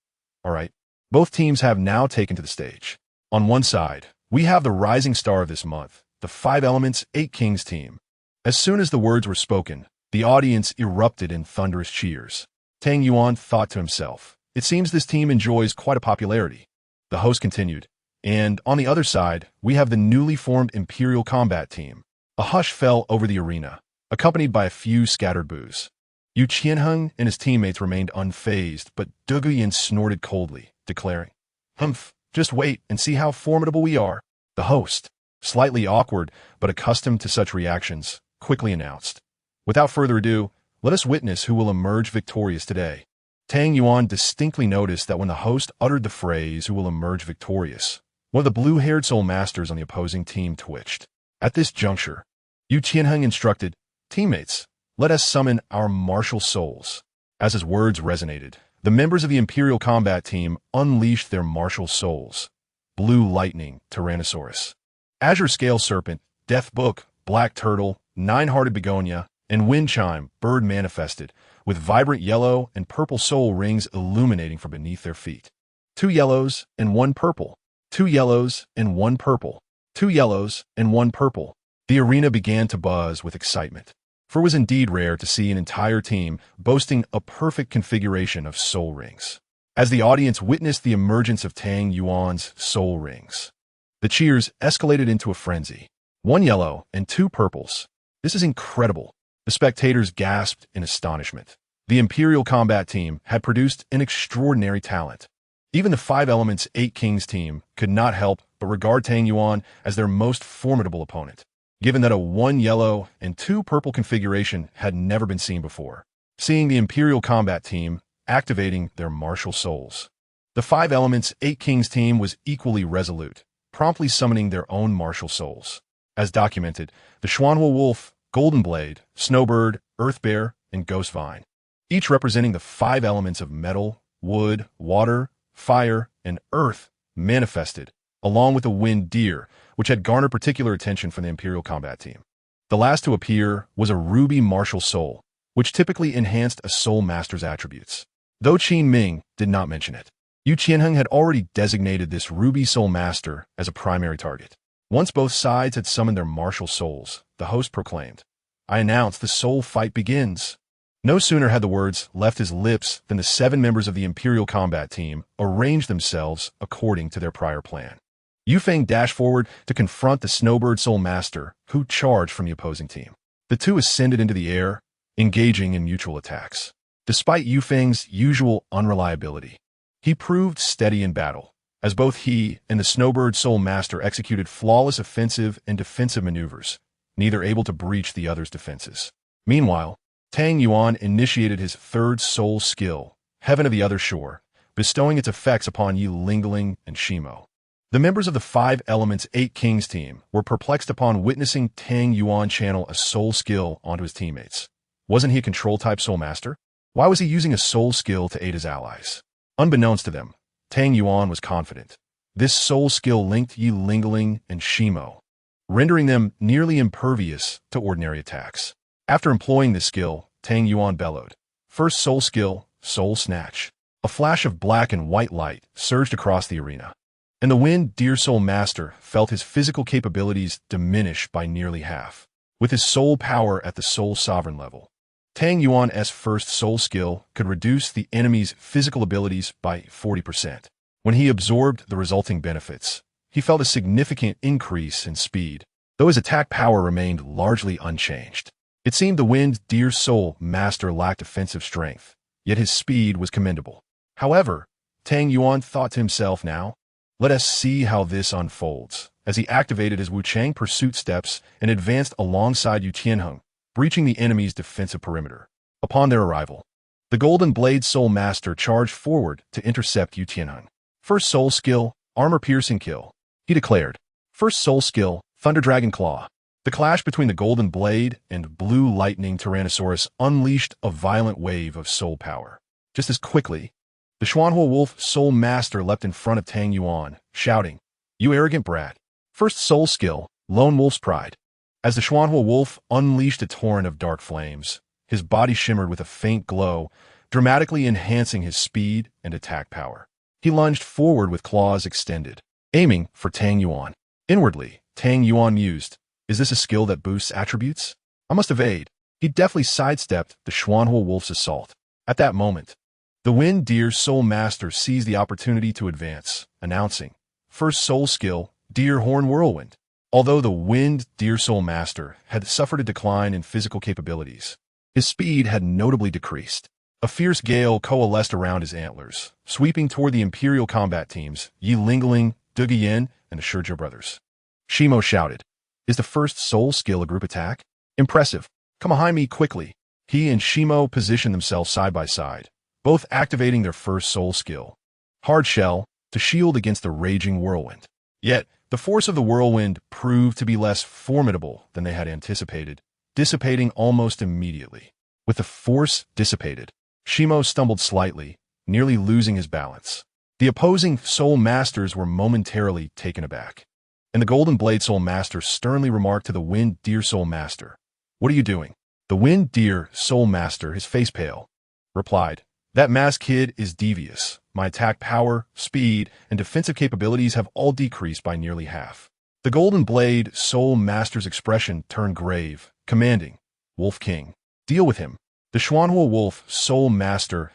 all right, both teams have now taken to the stage. On one side, we have the rising star of this month, the 5 Elements 8 Kings team. As soon as the words were spoken, the audience erupted in thunderous cheers. Tang Yuan thought to himself, it seems this team enjoys quite a popularity. The host continued, and on the other side, we have the newly formed Imperial Combat Team. A hush fell over the arena, accompanied by a few scattered boos. Yu Qianheng and his teammates remained unfazed, but Du Guyan snorted coldly, declaring, humph, just wait and see how formidable we are. The host, slightly awkward but accustomed to such reactions, quickly announced, without further ado, let us witness who will emerge victorious today. Tang Yuan distinctly noticed that when the host uttered the phrase, who will emerge victorious, one of the blue-haired soul masters on the opposing team twitched. At this juncture, Yu Qianheng instructed, teammates, let us summon our martial souls. As his words resonated, the members of the Imperial Combat Team unleashed their martial souls. Blue Lightning, Tyrannosaurus. Azure Scale Serpent, Death Book, Black Turtle, Nine-Hearted Begonia, and Wind Chime, Bird manifested, with vibrant yellow and purple soul rings illuminating from beneath their feet. 2 yellows and 1 purple. 2 yellows and 1 purple. 2 yellows and 1 purple. The arena began to buzz with excitement, for it was indeed rare to see an entire team boasting a perfect configuration of soul rings. As the audience witnessed the emergence of Tang Yuan's soul rings, the cheers escalated into a frenzy. 1 yellow and 2 purples. This is incredible. The spectators gasped in astonishment. The Imperial Combat Team had produced an extraordinary talent. Even the 5 Elements 8 Kings team could not help but regard Tang Yuan as their most formidable opponent, given that a 1 yellow and 2 purple configuration had never been seen before. Seeing the Imperial Combat Team activating their martial souls. The Five Elements, Eight Kings team was equally resolute, promptly summoning their own martial souls. As documented, the Xuanhua Wolf, Golden Blade, Snowbird, Earth Bear, and Ghost Vine, each representing the five elements of metal, wood, water, fire, and earth, manifested, along with the Wind Deer, which had garnered particular attention from the Imperial Combat Team. The last to appear was a Ruby Martial Soul, which typically enhanced a Soul Master's attributes. Though Qin Ming did not mention it, Yu Qianheng had already designated this Ruby Soul Master as a primary target. Once both sides had summoned their martial souls, the host proclaimed, "I announce the soul fight begins." No sooner had the words left his lips than the 7 members of the Imperial Combat Team arranged themselves according to their prior plan. Yu Feng dashed forward to confront the Snowbird Soul Master, who charged from the opposing team. The two ascended into the air, engaging in mutual attacks. Despite Yu Feng's usual unreliability, he proved steady in battle, as both he and the Snowbird Soul Master executed flawless offensive and defensive maneuvers, neither able to breach the other's defenses. Meanwhile, Tang Yuan initiated his third soul skill, Heaven of the Other Shore, bestowing its effects upon Yi Lingling and Shimo. The members of the Five Elements Eight Kings team were perplexed upon witnessing Tang Yuan channel a soul skill onto his teammates. Wasn't he a control-type soul master? Why was he using a soul skill to aid his allies? Unbeknownst to them, Tang Yuan was confident. This soul skill linked Yi Lingling and Shimo, rendering them nearly impervious to ordinary attacks. After employing this skill, Tang Yuan bellowed, "First soul skill, Soul Snatch." A flash of black and white light surged across the arena, and the Wind Deer Soul Master felt his physical capabilities diminish by nearly half. With his soul power at the Soul Sovereign level, Tang Yuan's first soul skill could reduce the enemy's physical abilities by 40%. When he absorbed the resulting benefits, he felt a significant increase in speed, though his attack power remained largely unchanged. It seemed the Wind Deer Soul Master lacked offensive strength, yet his speed was commendable. However, Tang Yuan thought to himself now, "Let us see how this unfolds," as he activated his Wuchang pursuit steps and advanced alongside Yu Qianheng, breaching the enemy's defensive perimeter. Upon their arrival, the Golden Blade Soul Master charged forward to intercept Yu Qianheng. "First soul skill, Armor-Piercing Kill," he declared. "First soul skill, Thunder Dragon Claw." The clash between the Golden Blade and Blue Lightning Tyrannosaurus unleashed a violent wave of soul power. Just as quickly, the Xuanhua Wolf Soul Master leapt in front of Tang Yuan, shouting, "You arrogant brat." First soul skill, Lone Wolf's Pride. As the Xuanhua Wolf unleashed a torrent of dark flames, his body shimmered with a faint glow, dramatically enhancing his speed and attack power. He lunged forward with claws extended, aiming for Tang Yuan. Inwardly, Tang Yuan mused, "Is this a skill that boosts attributes? I must evade." He deftly sidestepped the Xuanhua Wolf's assault. At that moment, the Wind Deer Soul Master seized the opportunity to advance, announcing, "First soul skill, Deer Horn Whirlwind." Although the Wind Deer Soul Master had suffered a decline in physical capabilities, his speed had notably decreased. A fierce gale coalesced around his antlers, sweeping toward the Imperial Combat Teams, Yi Lingling, Duge Yin, and the Shizhou brothers. Shimo shouted, "Is the first soul skill a group attack? Impressive. Come behind me quickly." He and Shimo positioned themselves side by side, both activating their first soul skill, Hard Shell, to shield against the raging whirlwind. Yet, the force of the whirlwind proved to be less formidable than they had anticipated, dissipating almost immediately. With the force dissipated, Shimo stumbled slightly, nearly losing his balance. The opposing Soul Masters were momentarily taken aback, and the Golden Blade Soul Master sternly remarked to the Wind Deer Soul Master, "What are you doing?" The Wind Deer Soul Master, his face pale, replied, "That masked kid is devious. My attack power, speed, and defensive capabilities have all decreased by nearly half." The Golden Blade Soul Master's expression turned grave, commanding, "Wolf King, deal with him." The Xuanhua Wolf Soul Master's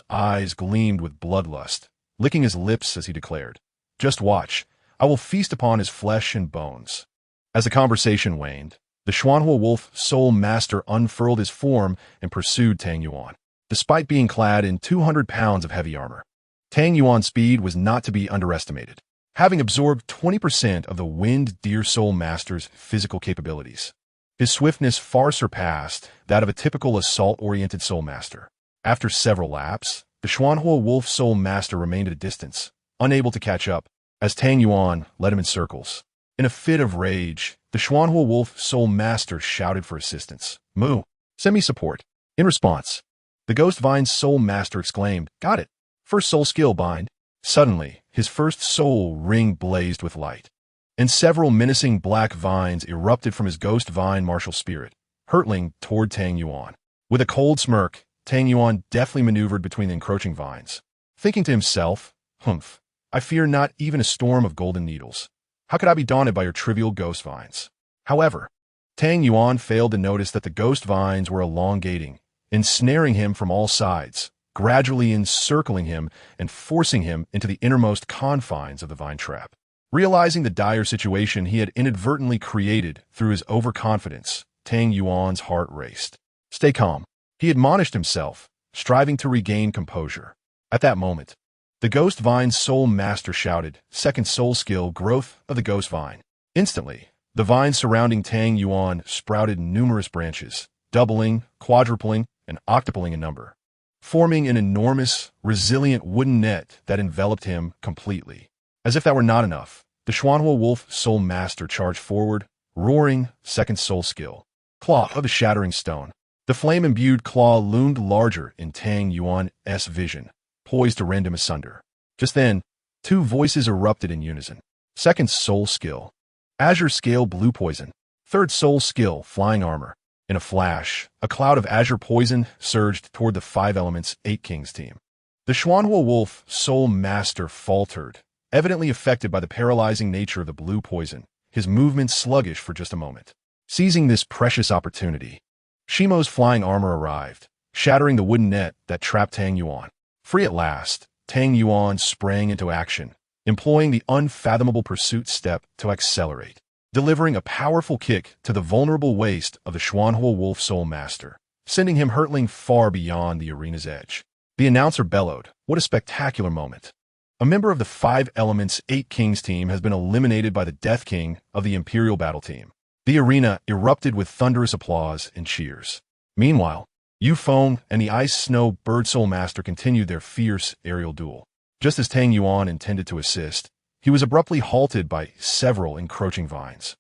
eyes gleamed with bloodlust, licking his lips as he declared, "Just watch. I will feast upon his flesh and bones." As the conversation waned, the Xuanhua Wolf Soul Master unfurled his form and pursued Tang Yuan. Despite being clad in 200 pounds of heavy armor, Tang Yuan's speed was not to be underestimated, having absorbed 20% of the Wind Deer Soul Master's physical capabilities. His swiftness far surpassed that of a typical assault-oriented Soul Master. After several laps, The Xuanhua Wolf Soul Master remained at a distance, unable to catch up, as Tang Yuan led him in circles. In a fit of rage, the Xuanhua Wolf Soul Master shouted for assistance. "Moo, send me support." In response, the Ghost Vine's Soul Master exclaimed, "Got it. First soul skill, bind." Suddenly, his first soul ring blazed with light, and several menacing black vines erupted from his Ghost Vine martial spirit, hurtling toward Tang Yuan. With a cold smirk, Tang Yuan deftly maneuvered between the encroaching vines, thinking to himself, "Humph, I fear not even a storm of golden needles. How could I be daunted by your trivial ghost vines?" However, Tang Yuan failed to notice that the ghost vines were elongating, ensnaring him from all sides, gradually encircling him and forcing him into the innermost confines of the vine trap. Realizing the dire situation he had inadvertently created through his overconfidence, Tang Yuan's heart raced. "Stay calm," he admonished himself, striving to regain composure. At that moment, the Ghost Vine's Soul Master shouted, "Second soul skill, growth of the Ghost Vine." Instantly, the vines surrounding Tang Yuan sprouted numerous branches, doubling, quadrupling, and octupling in number, forming an enormous, resilient wooden net that enveloped him completely. As if that were not enough, the Xuanhua Wolf Soul Master charged forward, roaring, second soul skill. Claw of the Shattering Stone. The flame-imbued claw loomed larger in Tang Yuan's vision, poised to rend him asunder. Just then, two voices erupted in unison. Second soul skill. Azure Scale Blue Poison. Third soul skill, Flying Armor. In a flash, a cloud of azure poison surged toward the 5 Elements 8 Kings team. The Xuanhua Wolf Soul Master faltered, evidently affected by the paralyzing nature of the blue poison, his movements sluggish for just a moment. Seizing this precious opportunity, Shimo's flying armor arrived, shattering the wooden net that trapped Tang Yuan. Free at last, Tang Yuan sprang into action, employing the unfathomable pursuit step to accelerate, delivering a powerful kick to the vulnerable waist of the Xuanhua Wolf Soul Master, sending him hurtling far beyond the arena's edge. The announcer bellowed, "What a spectacular moment." A member of the 5 Elements 8 Kings team has been eliminated by the Death King of the Imperial Battle Team. The arena erupted with thunderous applause and cheers. Meanwhile, Yu Feng and the Ice Snow Bird Soul Master continued their fierce aerial duel. Just as Tang Yuan intended to assist, he was abruptly halted by several encroaching vines,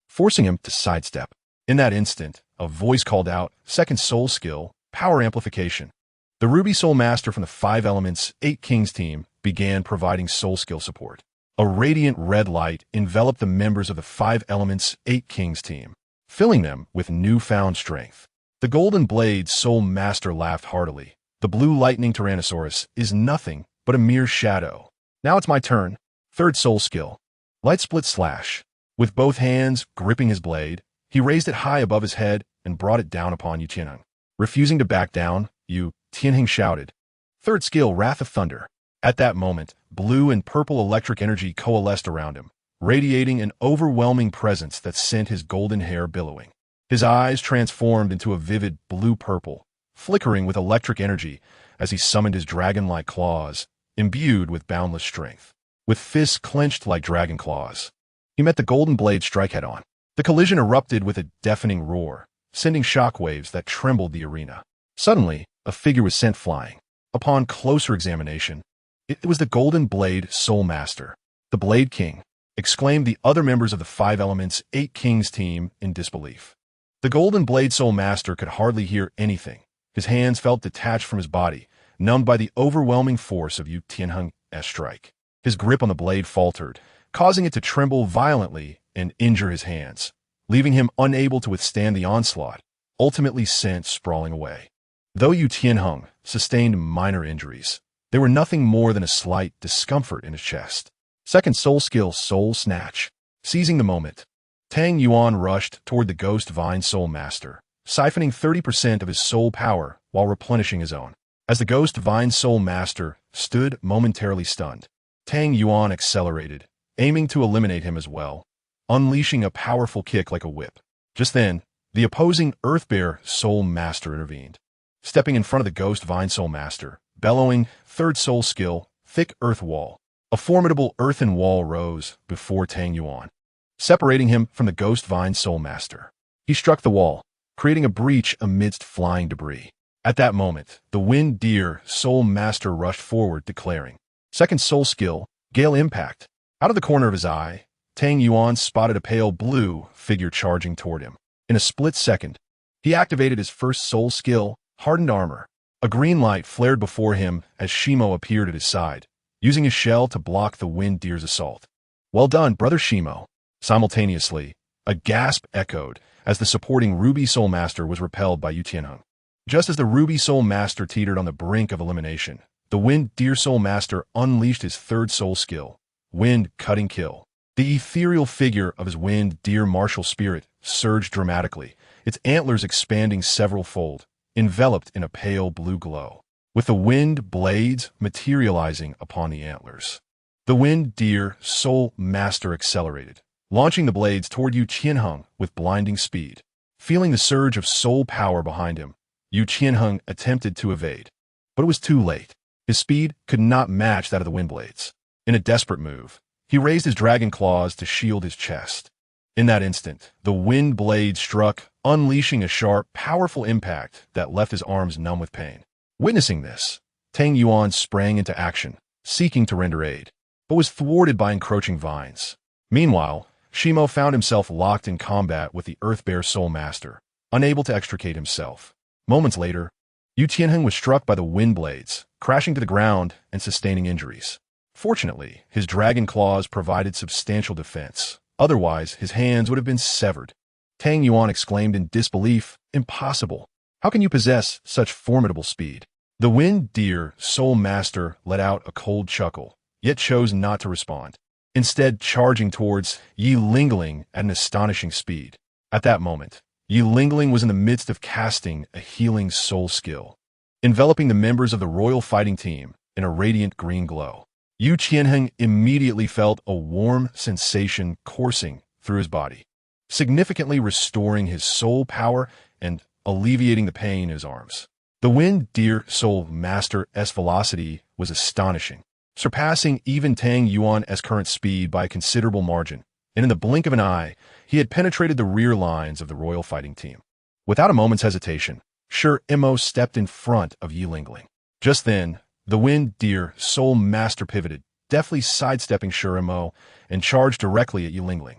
forcing him to sidestep. In that instant, a voice called out, "Second soul skill, Power Amplification." The Ruby Soul Master from the 5 Elements 8 Kings team began providing soul skill support. A radiant red light enveloped the members of the 5 Elements 8 Kings team, filling them with newfound strength. The Golden Blade Soul Master laughed heartily. "The Blue Lightning Tyrannosaurus is nothing but a mere shadow. Now it's my turn." Third soul skill, Light Split Slash. With both hands gripping his blade, he raised it high above his head and brought it down upon Yu Tianheng. Refusing to back down, Yu Tianheng shouted. Third skill, Wrath of Thunder. At that moment, blue and purple electric energy coalesced around him, radiating an overwhelming presence that sent his golden hair billowing. His eyes transformed into a vivid blue-purple, flickering with electric energy as he summoned his dragon-like claws, imbued with boundless strength. With fists clenched like dragon claws, he met the golden blade strike head-on. The collision erupted with a deafening roar, sending shockwaves that trembled the arena. Suddenly, a figure was sent flying. Upon closer examination, it was the Golden Blade Soul Master, the Blade King, exclaimed the other members of the 5 Elements 8 Kings team in disbelief. The Golden Blade Soul Master could hardly hear anything. His hands felt detached from his body, numbed by the overwhelming force of Yu Tianheng's strike. His grip on the blade faltered, causing it to tremble violently and injure his hands, leaving him unable to withstand the onslaught, ultimately sent sprawling away. Though Yu Tianheng sustained minor injuries, they were nothing more than a slight discomfort in his chest. Second soul skill, Soul Snatch. Seizing the moment, Tang Yuan rushed toward the Ghost Vine Soul Master, siphoning 30% of his soul power while replenishing his own. As the Ghost Vine Soul Master stood momentarily stunned, Tang Yuan accelerated, aiming to eliminate him as well, unleashing a powerful kick like a whip. Just then, the opposing Earthbear Soul Master intervened, stepping in front of the Ghost Vine Soul Master, bellowing, third soul skill, Thick Earth Wall. A formidable earthen wall rose before Tang Yuan, separating him from the Ghost Vine Soul Master. He struck the wall, creating a breach amidst flying debris. At that moment, the Wind Deer Soul Master rushed forward, declaring, "Second soul skill, Gale Impact." Out of the corner of his eye, Tang Yuan spotted a pale blue figure charging toward him. In a split second, he activated his first soul skill, Hardened Armor. A green light flared before him as Shimo appeared at his side, using his shell to block the Wind Deer's assault. "Well done, Brother Shimo." Simultaneously, a gasp echoed as the supporting Ruby Soul Master was repelled by Yu Tianheng. Just as the Ruby Soul Master teetered on the brink of elimination, the Wind Deer Soul Master unleashed his third soul skill, Wind Cutting Kill. The ethereal figure of his Wind Deer martial spirit surged dramatically, its antlers expanding several-fold, enveloped in a pale blue glow, with the wind blades materializing upon the antlers. The Wind Deer Soul Master accelerated, launching the blades toward Yu Qianheng with blinding speed. Feeling the surge of soul power behind him, Yu Qianheng attempted to evade, but it was too late. His speed could not match that of the wind blades. In a desperate move, he raised his dragon claws to shield his chest. In that instant, the wind blade struck, unleashing a sharp, powerful impact that left his arms numb with pain. Witnessing this, Tang Yuan sprang into action, seeking to render aid, but was thwarted by encroaching vines. Meanwhile, Shimo found himself locked in combat with the Earthbear Soul Master, unable to extricate himself. Moments later, Yu Tianheng was struck by the wind blades, crashing to the ground and sustaining injuries. Fortunately, his dragon claws provided substantial defense. Otherwise, his hands would have been severed. Tang Yuan exclaimed in disbelief, "Impossible! How can you possess such formidable speed?" The Wind Deer Soul Master let out a cold chuckle, yet chose not to respond, instead charging towards Yi Lingling at an astonishing speed. At that moment, Yi Lingling was in the midst of casting a healing soul skill, enveloping the members of the royal fighting team in a radiant green glow. Yu Qianheng immediately felt a warm sensation coursing through his body, significantly restoring his soul power and alleviating the pain in his arms. The Wind Deer Soul Master's velocity was astonishing, surpassing even Tang Yuan's current speed by a considerable margin, and in the blink of an eye, he had penetrated the rear lines of the royal fighting team. Without a moment's hesitation, Shi Mo stepped in front of Yi Lingling. Just then, the Wind Deer Soul Master pivoted, deftly sidestepping Shi Mo, and charged directly at Yi Lingling.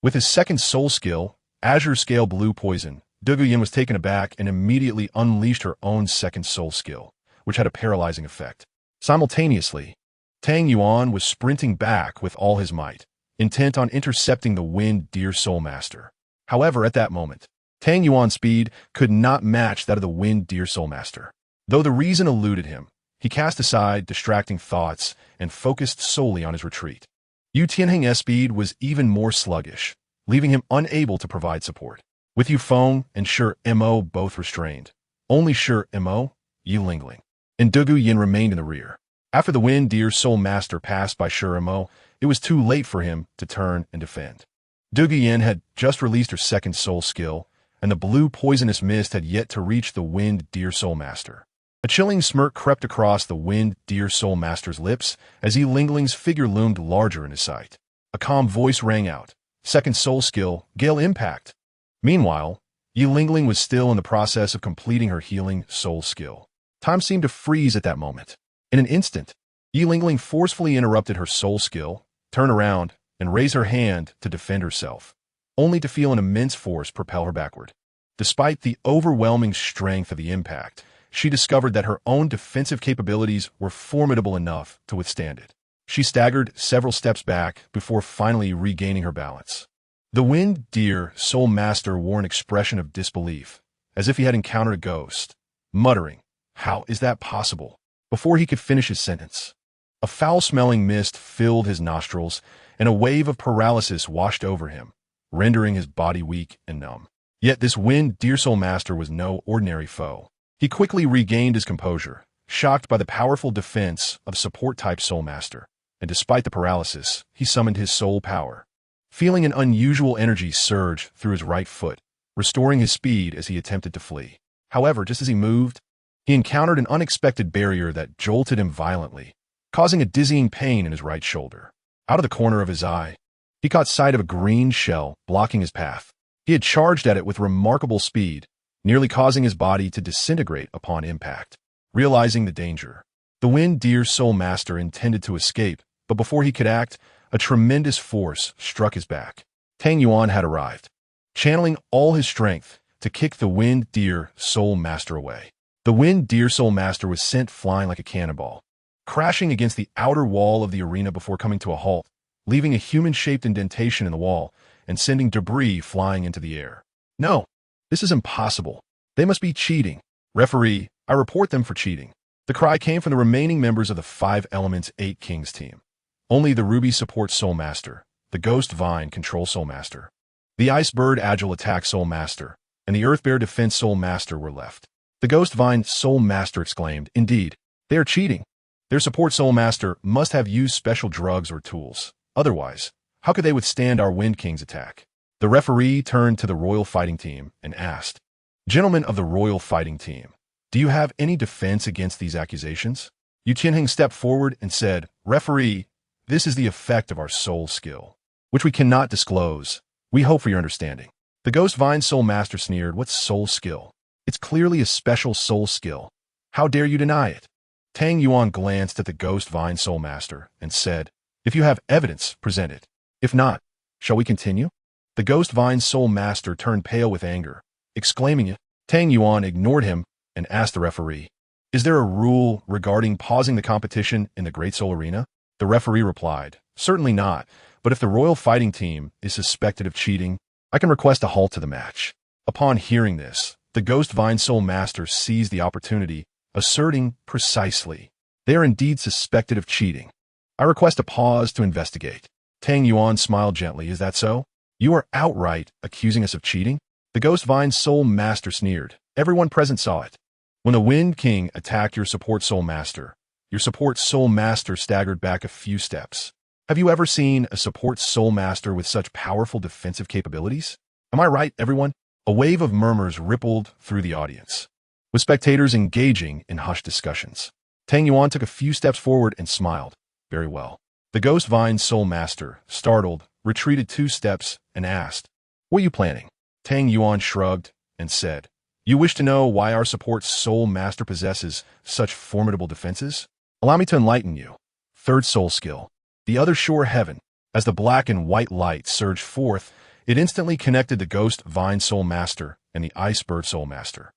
With his second soul skill, Azure Scale Blue Poison, Douluo was taken aback and immediately unleashed her own second soul skill, which had a paralyzing effect. Simultaneously, Tang Yuan was sprinting back with all his might, intent on intercepting the Wind Deer Soul Master. However, at that moment, Tang Yuan's speed could not match that of the Wind Deer Soul Master. Though the reason eluded him, he cast aside distracting thoughts and focused solely on his retreat. Yu Tianheng's speed was even more sluggish, leaving him unable to provide support. With Yu Feng and Shi Mo both restrained, only Shi Mo, Yi Lingling, and Douluo remained in the rear. After the Wind Deer Soul Master passed by Shi Mo, it was too late for him to turn and defend. Douluo had just released her second soul skill, and the blue poisonous mist had yet to reach the Wind Deer Soul Master. A chilling smirk crept across the Wind Deer Soul Master's lips as Yi Lingling's figure loomed larger in his sight. A calm voice rang out, "Second soul skill, Gale Impact." Meanwhile, Yi Lingling was still in the process of completing her healing soul skill. Time seemed to freeze at that moment. In an instant, Yi Lingling forcefully interrupted her soul skill, turned around, and raised her hand to defend herself, only to feel an immense force propel her backward. Despite the overwhelming strength of the impact, she discovered that her own defensive capabilities were formidable enough to withstand it. She staggered several steps back before finally regaining her balance. The Wind Deer Soul Master wore an expression of disbelief, as if he had encountered a ghost, muttering, "How is that possible?" before he could finish his sentence. A foul-smelling mist filled his nostrils, and a wave of paralysis washed over him, rendering his body weak and numb. Yet this Wind Deer Soul Master was no ordinary foe. He quickly regained his composure, shocked by the powerful defense of support-type Soul Master, and despite the paralysis, he summoned his soul power. Feeling an unusual energy surge through his right foot, restoring his speed as he attempted to flee. However, just as he moved, he encountered an unexpected barrier that jolted him violently, causing a dizzying pain in his right shoulder. Out of the corner of his eye, he caught sight of a green shell blocking his path. He had charged at it with remarkable speed, nearly causing his body to disintegrate upon impact. Realizing the danger, the Wind Deer Soul Master intended to escape, but before he could act, a tremendous force struck his back. Tang Yuan had arrived, channeling all his strength to kick the Wind Deer Soul Master away. The Wind Deer Soul Master was sent flying like a cannonball, crashing against the outer wall of the arena before coming to a halt, leaving a human-shaped indentation in the wall and sending debris flying into the air. No, this is impossible. They must be cheating. Referee, I report them for cheating. The cry came from the remaining members of the 5 Elements 8 Kings team. Only the Ruby Support Soul Master, the Ghost Vine Control Soul Master, the Ice Bird Agile Attack Soul Master, and the Earth Bear Defense Soul Master were left. The Ghost Vine Soul Master exclaimed, "Indeed, they are cheating. Their Support Soul Master must have used special drugs or tools. Otherwise, how could they withstand our Wind King's attack?" The referee turned to the Royal Fighting Team and asked, "Gentlemen of the Royal Fighting Team, do you have any defense against these accusations?" Yu Qianheng stepped forward and said, "Referee, this is the effect of our soul skill, which we cannot disclose. We hope for your understanding." The Ghost Vine Soul Master sneered, "What soul skill? It's clearly a special soul skill. How dare you deny it?" Tang Yuan glanced at the Ghost Vine Soul Master and said, "If you have evidence, present it. If not, shall we continue?" The Ghost Vine Soul Master turned pale with anger, exclaiming it. Tang Yuan ignored him and asked the referee, "Is there a rule regarding pausing the competition in the Great Soul Arena?" The referee replied, "Certainly not, but if the Royal Fighting Team is suspected of cheating, I can request a halt to the match." Upon hearing this, the Ghost Vine Soul Master seized the opportunity, asserting precisely, "They are indeed suspected of cheating. I request a pause to investigate." Tang Yuan smiled gently, "Is that so? You are outright accusing us of cheating?" The Ghost Vine Soul Master sneered. Everyone present saw it. When the Wind King attacked your Support Soul Master, your Support Soul Master staggered back a few steps. Have you ever seen a Support Soul Master with such powerful defensive capabilities? Am I right, everyone? A wave of murmurs rippled through the audience, with spectators engaging in hushed discussions. Tang Yuan took a few steps forward and smiled. "Very well." The Ghost Vine Soul Master, startled, retreated 2 steps and asked, "What are you planning?" Tang Yuan shrugged and said, "You wish to know why our Support Soul Master possesses such formidable defenses? Allow me to enlighten you. 3rd soul skill, the Other Shore Heaven. As the black and white light surged forth, it instantly connected the Ghost Vine Soul Master and the Ice Bird Soul Master.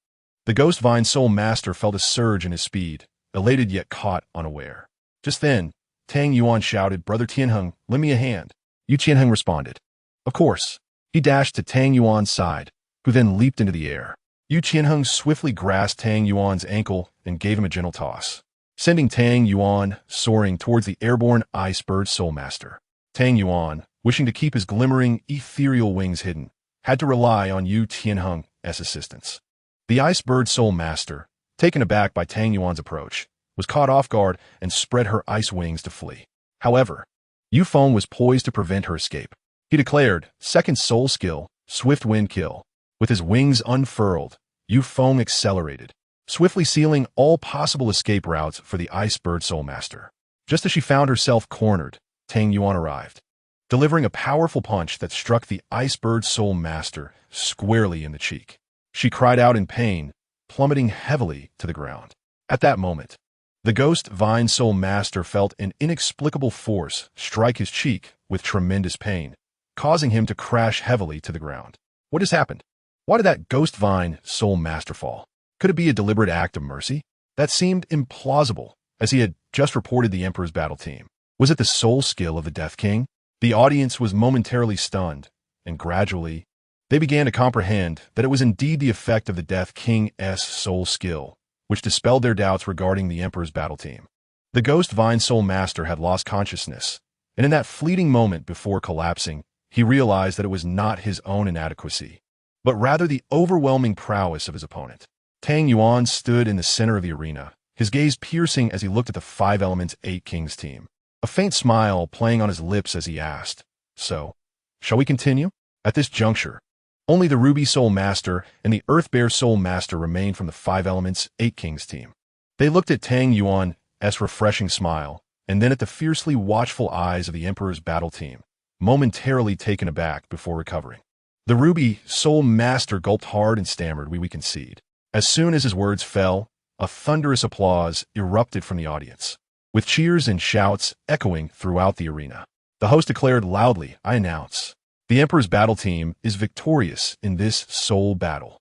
The Ghost Vine Soul Master felt a surge in his speed, elated yet caught unaware. Just then, Tang Yuan shouted, "Brother Tianheng, lend me a hand." Yu Qianheng responded, "Of course." He dashed to Tang Yuan's side, who then leaped into the air. Yu Qianheng swiftly grasped Tang Yuan's ankle and gave him a gentle toss, sending Tang Yuan soaring towards the airborne Ice Bird Soul Master. Tang Yuan, wishing to keep his glimmering, ethereal wings hidden, had to rely on Yu Qianheng's assistance. The Ice Bird Soul Master, taken aback by Tang Yuan's approach, was caught off guard and spread her ice wings to flee. However, Yu Feng was poised to prevent her escape. He declared, "Second soul skill, Swift Wind Kill." With his wings unfurled, Yu Feng accelerated, swiftly sealing all possible escape routes for the Ice Bird Soul Master. Just as she found herself cornered, Tang Yuan arrived, delivering a powerful punch that struck the Ice Bird Soul Master squarely in the cheek. She cried out in pain, plummeting heavily to the ground. At that moment, the Ghost Vine Soul Master felt an inexplicable force strike his cheek with tremendous pain, causing him to crash heavily to the ground. What has happened? Why did that Ghost Vine Soul Master fall? Could it be a deliberate act of mercy? That seemed implausible, as he had just reported the Emperor's battle team. Was it the soul skill of the Death King? The audience was momentarily stunned, and gradually, they began to comprehend that it was indeed the effect of the Death King's soul skill, which dispelled their doubts regarding the Emperor's battle team. The Ghost Vine Soul Master had lost consciousness, and in that fleeting moment before collapsing, he realized that it was not his own inadequacy, but rather the overwhelming prowess of his opponent. Tang Yuan stood in the center of the arena, his gaze piercing as he looked at the 5 Elements 8 Kings team, a faint smile playing on his lips as he asked, "So, shall we continue?" At this juncture, only the Ruby Soul Master and the Earth Bear Soul Master remained from the 5 Elements 8 Kings team. They looked at Tang Yuan's refreshing smile, and then at the fiercely watchful eyes of the Emperor's battle team, momentarily taken aback before recovering. The ruby soul master gulped hard and stammered, we concede. As soon as his words fell, a thunderous applause erupted from the audience, with cheers and shouts echoing throughout the arena. The host declared loudly, I announce, the Emperor's battle team is victorious in this soul battle.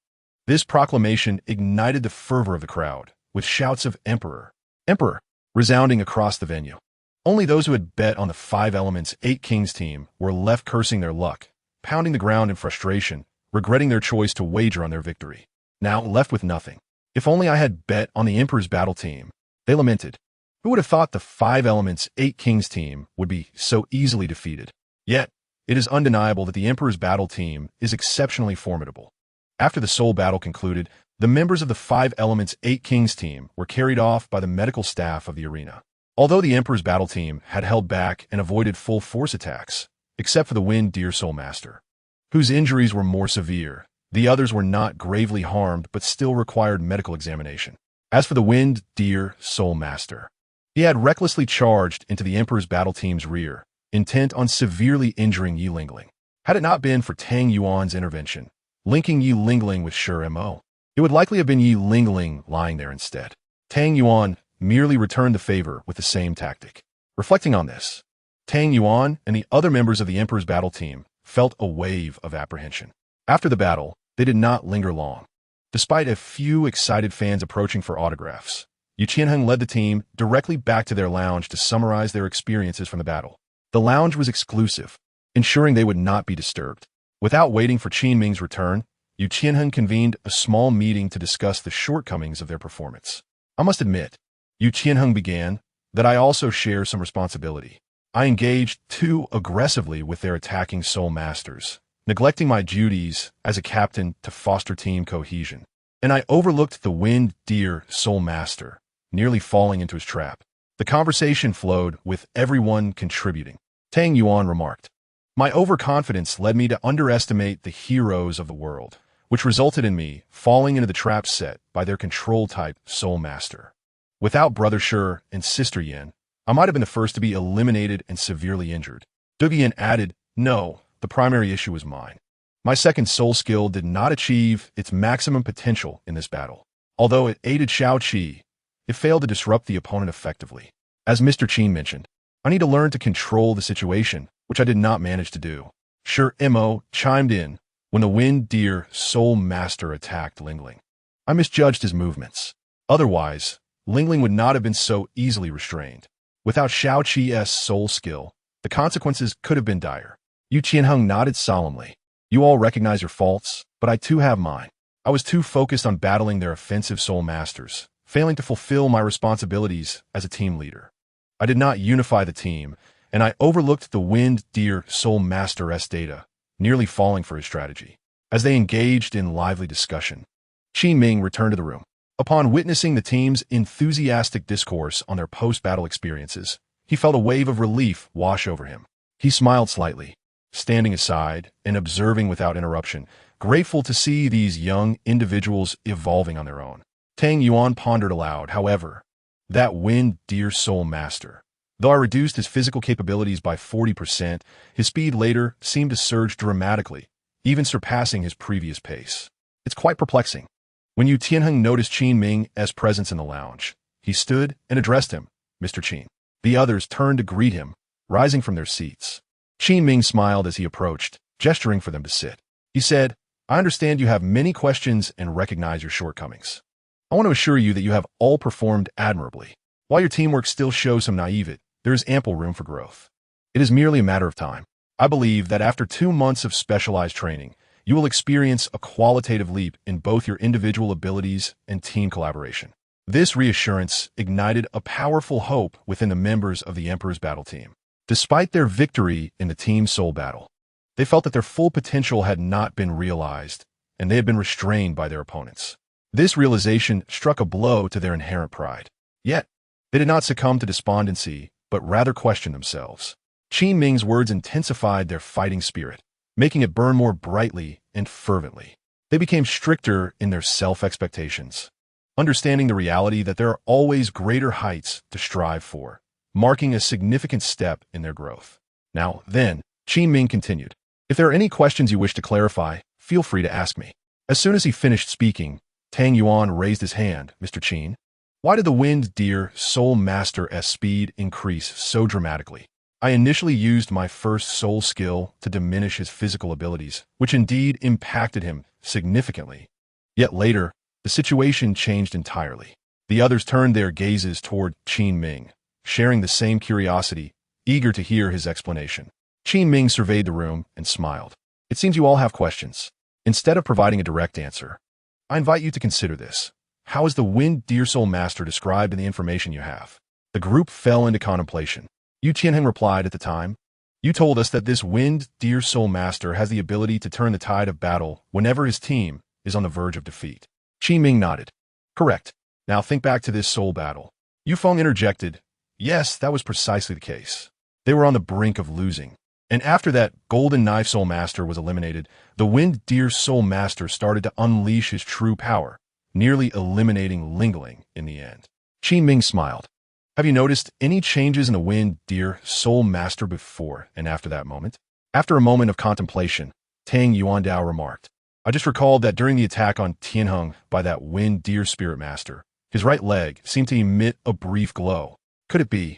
This proclamation ignited the fervor of the crowd, with shouts of Emperor, Emperor, resounding across the venue. Only those who had bet on the 5 Elements 8 Kings team were left cursing their luck, pounding the ground in frustration, regretting their choice to wager on their victory. Now left with nothing. If only I had bet on the Emperor's battle team, they lamented. Who would have thought the 5 Elements 8 Kings team would be so easily defeated? Yet, it is undeniable that the Emperor's battle team is exceptionally formidable. After the soul battle concluded, the members of the 5 Elements 8 Kings team were carried off by the medical staff of the arena. Although the Emperor's battle team had held back and avoided full force attacks, except for the Wind Deer Soul Master, whose injuries were more severe, the others were not gravely harmed but still required medical examination. As for the Wind Deer Soul Master, he had recklessly charged into the Emperor's battle team's rear, intent on severely injuring Yi Lingling. Had it not been for Tang Yuan's intervention, linking Yi Lingling with Sure Mo, it would likely have been Yi Lingling lying there instead. Tang Yuan merely returned the favor with the same tactic. Reflecting on this, Tang Yuan and the other members of the Emperor's battle team felt a wave of apprehension. After the battle, they did not linger long. Despite a few excited fans approaching for autographs, Yu Qianheng led the team directly back to their lounge to summarize their experiences from the battle. The lounge was exclusive, ensuring they would not be disturbed. Without waiting for Qin Ming's return, Yu Qianheng convened a small meeting to discuss the shortcomings of their performance. I must admit, Yu Qianheng began, that I also share some responsibility. I engaged too aggressively with their attacking soul masters, neglecting my duties as a captain to foster team cohesion. And I overlooked the Wind Deer Soul Master, nearly falling into his trap. The conversation flowed with everyone contributing. Tang Yuan remarked, my overconfidence led me to underestimate the heroes of the world, which resulted in me falling into the trap set by their control-type soul master. Without Brother Shi and Sister Yin, I might have been the first to be eliminated and severely injured. Duvian added, no, the primary issue was mine. My second soul skill did not achieve its maximum potential in this battle. Although it aided Shao Qi, it failed to disrupt the opponent effectively. As Mr. Qin mentioned, I need to learn to control the situation, which I did not manage to do. Sure Mo chimed in when the Wind Deer Soul Master attacked Lingling. I misjudged his movements. Otherwise, Lingling would not have been so easily restrained. Without Shao Qi's soul skill, the consequences could have been dire. Yu Qianheng nodded solemnly. You all recognize your faults, but I too have mine. I was too focused on battling their offensive soul masters, failing to fulfill my responsibilities as a team leader. I did not unify the team, and I overlooked the Wind Deer Soul Master's data, nearly falling for his strategy. As they engaged in lively discussion, Qin Ming returned to the room. Upon witnessing the team's enthusiastic discourse on their post-battle experiences, he felt a wave of relief wash over him. He smiled slightly, standing aside and observing without interruption, grateful to see these young individuals evolving on their own. Tang Yuan pondered aloud, however, that Wind Deer Soul Master. Though I reduced his physical capabilities by 40%, his speed later seemed to surge dramatically, even surpassing his previous pace. It's quite perplexing. When Yu Tianheng noticed Qin Ming's presence in the lounge, he stood and addressed him, Mr. Qin. The others turned to greet him, rising from their seats. Qin Ming smiled as he approached, gesturing for them to sit. He said, I understand you have many questions and recognize your shortcomings. I want to assure you that you have all performed admirably. While your teamwork still shows some naivete, there is ample room for growth. It is merely a matter of time. I believe that after 2 months of specialized training, you will experience a qualitative leap in both your individual abilities and team collaboration. This reassurance ignited a powerful hope within the members of the Emperor's battle team. Despite their victory in the team soul battle, they felt that their full potential had not been realized, and they had been restrained by their opponents. This realization struck a blow to their inherent pride. Yet, they did not succumb to despondency, but rather questioned themselves. Qin Ming's words intensified their fighting spirit, making it burn more brightly and fervently. They became stricter in their self-expectations, understanding the reality that there are always greater heights to strive for, marking a significant step in their growth. Now, then, Qin Ming continued. If there are any questions you wish to clarify, feel free to ask me. As soon as he finished speaking, Tang Yuan raised his hand. Mr. Qin, why did the Wind Deer Soul Master's speed increase so dramatically? I initially used my first soul skill to diminish his physical abilities, which indeed impacted him significantly. Yet later, the situation changed entirely. The others turned their gazes toward Qin Ming, sharing the same curiosity, eager to hear his explanation. Qin Ming surveyed the room and smiled. It seems you all have questions. Instead of providing a direct answer, I invite you to consider this. How is the Wind Deer Soul Master described in the information you have? The group fell into contemplation. Yu Qianheng replied at the time, you told us that this Wind Deer Soul Master has the ability to turn the tide of battle whenever his team is on the verge of defeat. Qin Ming nodded. Correct. Now think back to this soul battle. Yu Feng interjected. Yes, that was precisely the case. They were on the brink of losing. And after that Golden Knife Soul Master was eliminated, the Wind Deer Soul Master started to unleash his true power, nearly eliminating Lingling in the end. Qin Ming smiled. Have you noticed any changes in the Wind Deer Soul Master before and after that moment? After a moment of contemplation, Tang Yuandao remarked, I just recalled that during the attack on Tianheng by that Wind Deer Spirit Master, his right leg seemed to emit a brief glow. Could it be?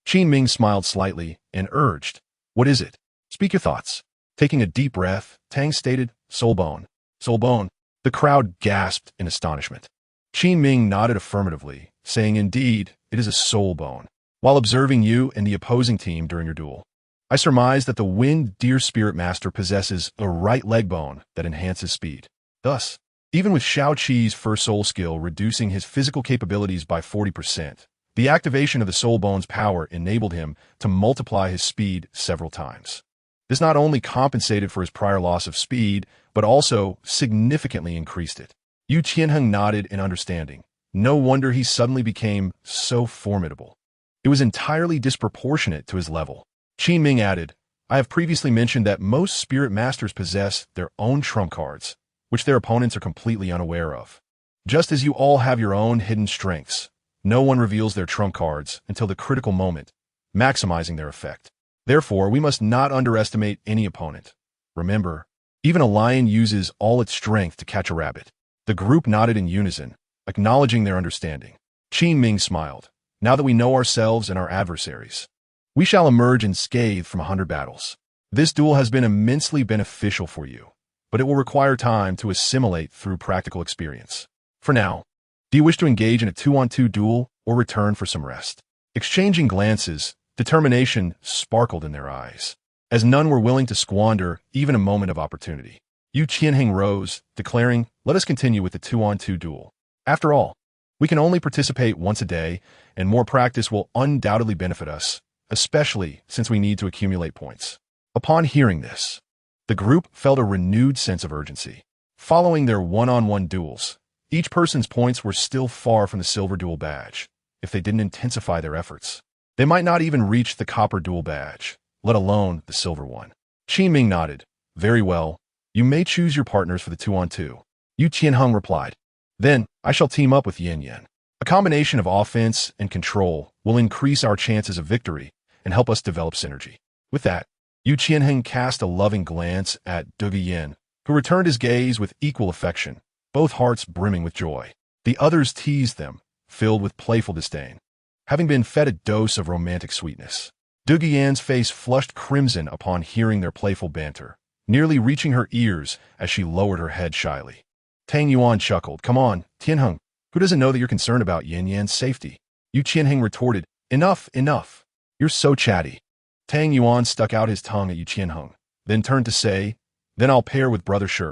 Qin Ming smiled slightly and urged, what is it? Speak your thoughts. Taking a deep breath, Tang stated, Soul Bone. Soul Bone. The crowd gasped in astonishment. Qin Ming nodded affirmatively, saying, indeed, it is a soul bone. While observing you and the opposing team during your duel, I surmised that the Wind Deer Spirit Master possesses a right leg bone that enhances speed. Thus, even with Shao Qi's first soul skill reducing his physical capabilities by 40%, the activation of the soul bone's power enabled him to multiply his speed several times. This not only compensated for his prior loss of speed, but also significantly increased it. Yu Qianheng nodded in understanding. No wonder he suddenly became so formidable. It was entirely disproportionate to his level. Qin Ming added, I have previously mentioned that most spirit masters possess their own trump cards, which their opponents are completely unaware of. Just as you all have your own hidden strengths, no one reveals their trump cards until the critical moment, maximizing their effect. Therefore, we must not underestimate any opponent. Remember, even a lion uses all its strength to catch a rabbit. The group nodded in unison, acknowledging their understanding. Qin Ming smiled. Now that we know ourselves and our adversaries, we shall emerge unscathed from 100 battles. This duel has been immensely beneficial for you, but it will require time to assimilate through practical experience. For now, do you wish to engage in a 2-on-2 duel or return for some rest? Exchanging glances, determination sparkled in their eyes, as none were willing to squander even a moment of opportunity. Yu Qianheng rose, declaring, let us continue with the 2-on-2 duel. After all, we can only participate once a day, and more practice will undoubtedly benefit us, especially since we need to accumulate points. Upon hearing this, the group felt a renewed sense of urgency. Following their one-on-one duels, each person's points were still far from the silver duel badge. If they didn't intensify their efforts, they might not even reach the copper duel badge, let alone the silver one. Qin Ming nodded. Very well. You may choose your partners for the 2-on-2. Yu Qianheng replied. Then, I shall team up with Yan Yan. A combination of offense and control will increase our chances of victory and help us develop synergy. With that, Yu Qianheng cast a loving glance at Douluo Yan, who returned his gaze with equal affection, both hearts brimming with joy. The others teased them, filled with playful disdain, having been fed a dose of romantic sweetness. Douluo Yan's face flushed crimson upon hearing their playful banter, nearly reaching her ears as she lowered her head shyly. Tang Yuan chuckled. Come on, Tianheng. Who doesn't know that you're concerned about Yan Yan's safety? Yu Qianheng retorted. Enough, enough. You're so chatty. Tang Yuan stuck out his tongue at Yu Qianheng, then turned to say, then I'll pair with Brother Shi.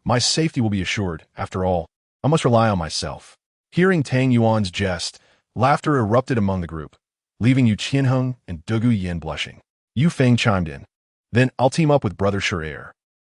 My safety will be assured. After all, I must rely on myself. Hearing Tang Yuan's jest, laughter erupted among the group, leaving Yu Qianheng and Douluo Yan blushing. Yu Feng chimed in. Then I'll team up with Brother Shi.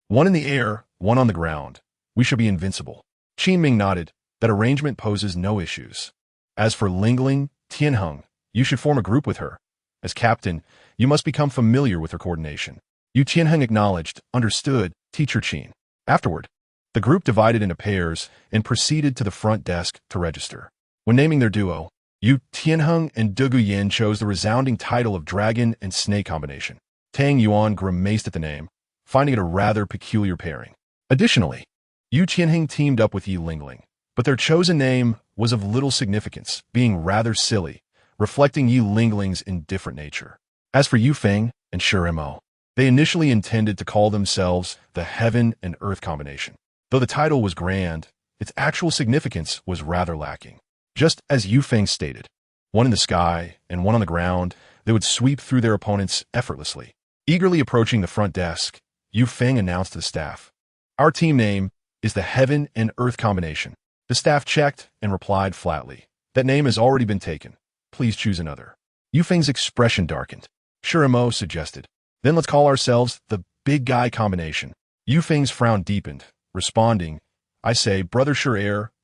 One in the air, one on the ground. We shall be invincible. Qin Ming nodded. That arrangement poses no issues. As for Lingling, Tianheng, you should form a group with her. As captain, you must become familiar with her coordination. Yu Tianheng acknowledged, understood, Teacher Qin. Afterward, the group divided into pairs and proceeded to the front desk to register. When naming their duo, Yu Tianheng and Douluo Yan chose the resounding title of Dragon and Snake combination. Tang Yuan grimaced at the name, finding it a rather peculiar pairing. Additionally, Yu Qianheng teamed up with Yi Lingling, but their chosen name was of little significance, being rather silly, reflecting Yi Lingling's indifferent nature. As for Yu Feng and Shi Mo, they initially intended to call themselves the Heaven and Earth combination. Though the title was grand, its actual significance was rather lacking. Just as Yu Feng stated, one in the sky and one on the ground, they would sweep through their opponents effortlessly. Eagerly approaching the front desk, Yu Feng announced to the staff, "Our team name is the Heaven and Earth combination." The staff checked and replied flatly, "That name has already been taken. Please choose another." Yu Feng's expression darkened. Shi Mo suggested, "Then let's call ourselves the Big Guy combination." Yu Feng's frown deepened, responding, "I say, Brother Shi,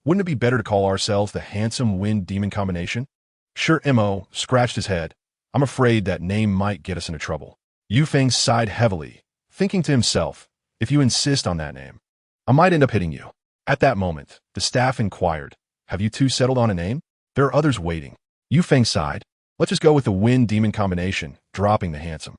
wouldn't it be better to call ourselves the Handsome Wind Demon combination?" Shi Mo scratched his head. "I'm afraid that name might get us into trouble." Yu Feng sighed heavily, thinking to himself, "If you insist on that name, I might end up hitting you." At that moment, the staff inquired, "Have you two settled on a name? There are others waiting." Yu Feng sighed. "Let's just go with the Wind Demon combination, dropping the handsome.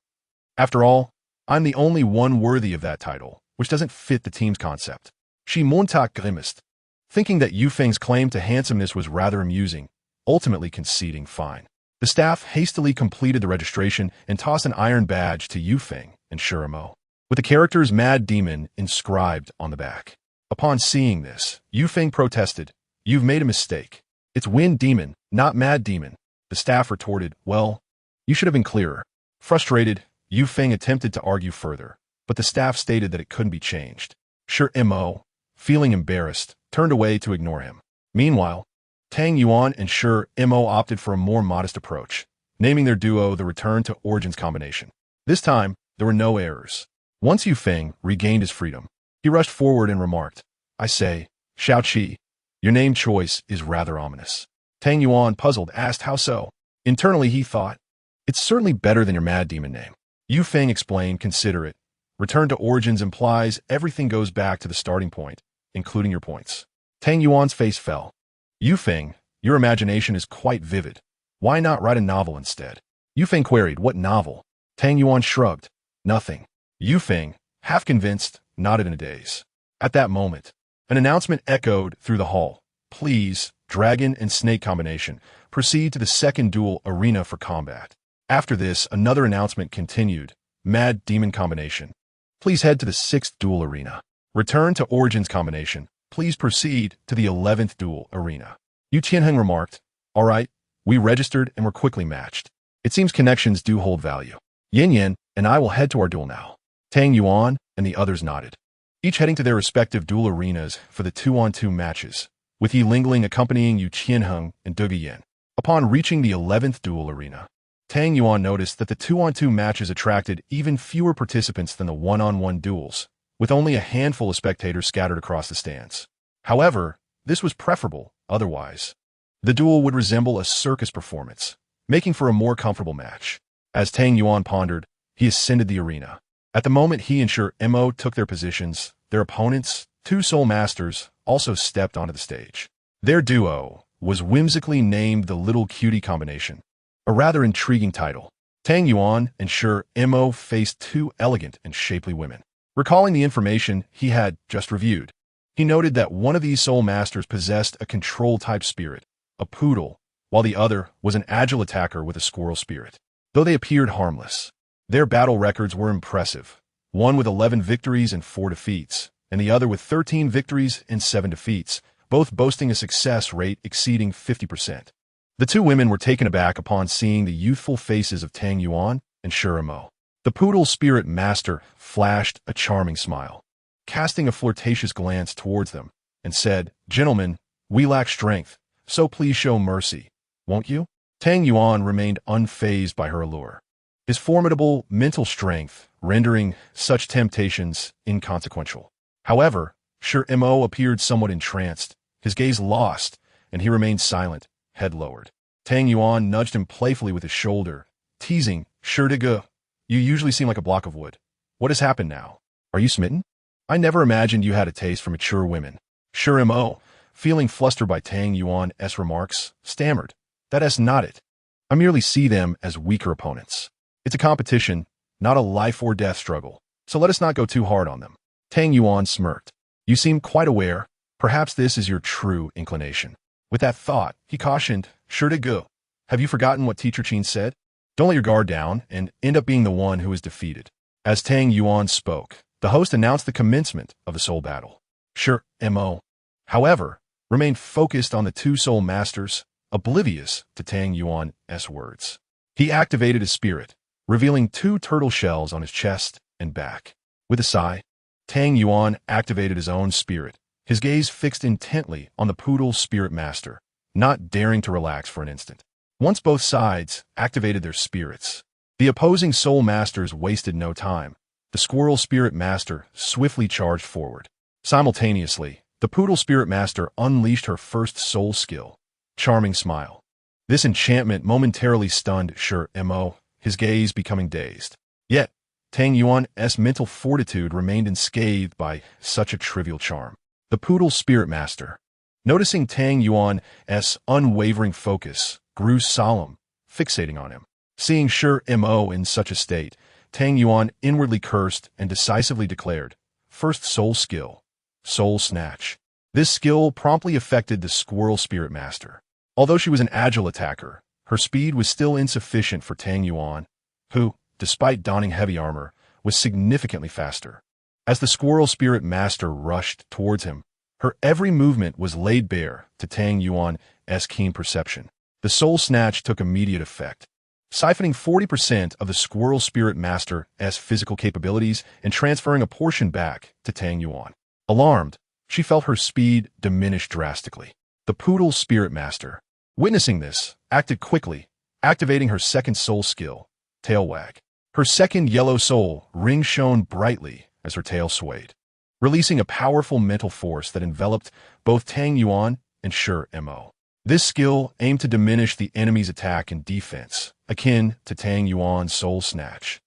After all, I'm the only one worthy of that title, which doesn't fit the team's concept." Shi Montak grimaced, thinking that Yu Feng's claim to handsomeness was rather amusing, ultimately conceding fine. The staff hastily completed the registration and tossed an iron badge to Yu Feng and Shi Mo, with the characters Mad Demon inscribed on the back. Upon seeing this, Yu Feng protested, "You've made a mistake. It's Wind Demon, not Mad Demon." The staff retorted, "Well, you should have been clearer." Frustrated, Yu Feng attempted to argue further, but the staff stated that it couldn't be changed. Shi Mo, feeling embarrassed, turned away to ignore him. Meanwhile, Tang Yuan and Shi Mo opted for a more modest approach, naming their duo the Return to Origins combination. This time, there were no errors. Once Yu Feng regained his freedom, he rushed forward and remarked, "I say, Xiao Qi, your name choice is rather ominous." Tang Yuan, puzzled, asked, "How so?" Internally, he thought, "It's certainly better than your Mad Demon name." Yu Feng explained, "Consider it. Return to Origins implies everything goes back to the starting point, including your points." Tang Yuan's face fell. "Yu Feng, your imagination is quite vivid. Why not write a novel instead?" Yu Feng queried, "What novel?" Tang Yuan shrugged. "Nothing." Yu Feng, half convinced, nodded in a daze. At that moment, an announcement echoed through the hall. "Please, Dragon and Snake combination, proceed to the second duel arena for combat." After this, another announcement continued. "Mad Demon combination, please head to the 6th duel arena. Return to Origins combination, please proceed to the 11th duel arena." Yu Qianheng remarked, "All right, we registered and were quickly matched. It seems connections do hold value. Yin Yin and I will head to our duel now." Tang Yuan and the others nodded, each heading to their respective duel arenas for the 2-on-2 matches, with Yi Lingling accompanying Yu Qianheng and Duge Yin. Upon reaching the 11th duel arena, Tang Yuan noticed that the 2-on-2 matches attracted even fewer participants than the 1-on-1 duels, with only a handful of spectators scattered across the stands. However, this was preferable otherwise. The duel would resemble a circus performance, making for a more comfortable match. As Tang Yuan pondered, he ascended the arena. At the moment he and Shi Mo took their positions, their opponents, 2 Soul Masters, also stepped onto the stage. Their duo was whimsically named the Little Cutie combination, a rather intriguing title. Tang Yuan and Shi Mo faced 2 elegant and shapely women. Recalling the information he had just reviewed, he noted that one of these Soul Masters possessed a control-type spirit, a poodle, while the other was an agile attacker with a squirrel spirit. Though they appeared harmless, their battle records were impressive, one with 11 victories and 4 defeats, and the other with 13 victories and 7 defeats, both boasting a success rate exceeding 50%. The 2 women were taken aback upon seeing the youthful faces of Tang Yuan and Shi Mo. The poodle spirit master flashed a charming smile, casting a flirtatious glance towards them, and said, "Gentlemen, we lack strength, so please show mercy, won't you?" Tang Yuan remained unfazed by her allure, his formidable mental strength rendering such temptations inconsequential. However, Shi Mo appeared somewhat entranced, his gaze lost, and he remained silent, head lowered. Tang Yuan nudged him playfully with his shoulder, teasing, "Shi Ge, you usually seem like a block of wood. What has happened now? Are you smitten? I never imagined you had a taste for mature women." Shi Mo, feeling flustered by Tang Yuan's remarks, stammered, "That's not it. I merely see them as weaker opponents. It's a competition, not a life-or-death struggle." so let us not go too hard on them. Tang Yuan smirked. You seem quite aware. Perhaps this is your true inclination. With that thought, he cautioned, sure to go. Have you forgotten what Teacher Qin said? Don't let your guard down and end up being the one who is defeated. As Tang Yuan spoke, the host announced the commencement of the soul battle. Sure, M.O., however, remained focused on the two soul masters, oblivious to Tang Yuan's words. He activated his spirit, revealing two turtle shells on his chest and back. With a sigh, Tang Yuan activated his own spirit, his gaze fixed intently on the poodle spirit master, not daring to relax for an instant. Once both sides activated their spirits, the opposing soul masters wasted no time. The squirrel spirit master swiftly charged forward. Simultaneously, the poodle spirit master unleashed her first soul skill, Charming Smile. This enchantment momentarily stunned Sure M.O., his gaze becoming dazed. Yet, Tang Yuan's mental fortitude remained unscathed by such a trivial charm. The poodle spirit master, noticing Tang Yuan's unwavering focus, grew solemn, fixating on him. Seeing Sure M.O. in such a state, Tang Yuan inwardly cursed and decisively declared, First soul skill, Soul Snatch. This skill promptly affected the squirrel spirit master. Although she was an agile attacker, her speed was still insufficient for Tang Yuan, who, despite donning heavy armor, was significantly faster. As the squirrel spirit master rushed towards him, her every movement was laid bare to Tang Yuan's keen perception. The soul snatch took immediate effect, siphoning 40% of the squirrel spirit master's physical capabilities and transferring a portion back to Tang Yuan. Alarmed, she felt her speed diminish drastically. The poodle spirit master, witnessing this, acted quickly, activating her second soul skill, Tail Wag. Her second yellow soul ring shone brightly as her tail swayed, releasing a powerful mental force that enveloped both Tang Yuan and Sure M.O. This skill aimed to diminish the enemy's attack and defense, akin to Tang Yuan's soul snatch,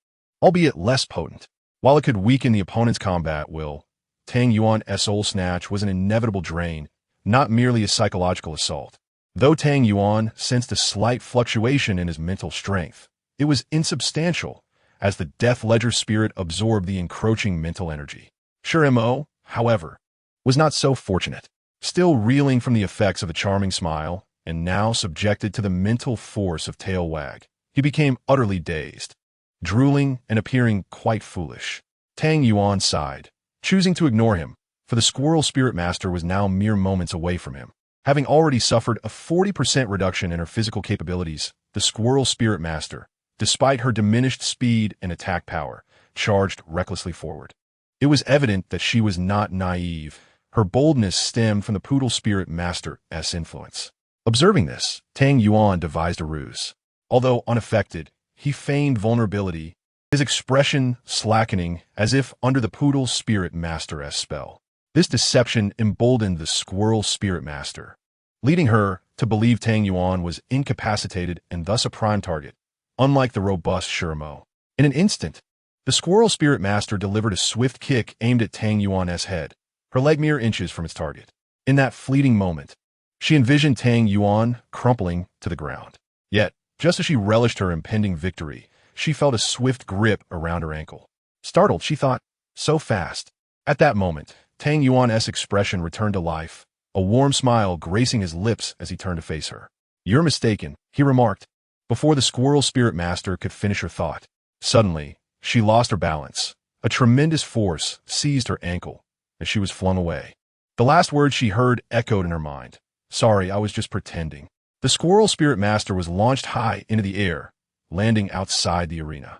albeit less potent. While it could weaken the opponent's combat will, Tang Yuan's soul snatch was an inevitable drain, not merely a psychological assault. Though Tang Yuan sensed a slight fluctuation in his mental strength, it was insubstantial, as the Death Ledger spirit absorbed the encroaching mental energy. Sure M.O., however, was not so fortunate. Still reeling from the effects of a charming smile, and now subjected to the mental force of Tail Wag, he became utterly dazed, drooling and appearing quite foolish. Tang Yuan sighed, choosing to ignore him, for the squirrel spirit master was now mere moments away from him. Having already suffered a 40% reduction in her physical capabilities, the squirrel spirit master, despite her diminished speed and attack power, charged recklessly forward. It was evident that she was not naive. Her boldness stemmed from the poodle spirit master's influence. Observing this, Tang Yuan devised a ruse. Although unaffected, he feigned vulnerability, his expression slackening as if under the poodle spirit master's spell. This deception emboldened the squirrel spirit master, leading her to believe Tang Yuan was incapacitated and thus a prime target, unlike the robust Sure M.O. In an instant, the squirrel spirit master delivered a swift kick aimed at Tang Yuan's head, her leg mere inches from its target. In that fleeting moment, she envisioned Tang Yuan crumpling to the ground. Yet, just as she relished her impending victory, she felt a swift grip around her ankle. Startled, she thought, so fast. At that moment, Tang Yuan's expression returned to life, a warm smile gracing his lips as he turned to face her. You're mistaken, he remarked, before the squirrel spirit master could finish her thought. Suddenly, she lost her balance. A tremendous force seized her ankle as she was flung away. The last words she heard echoed in her mind. Sorry, I was just pretending. The squirrel spirit master was launched high into the air, landing outside the arena.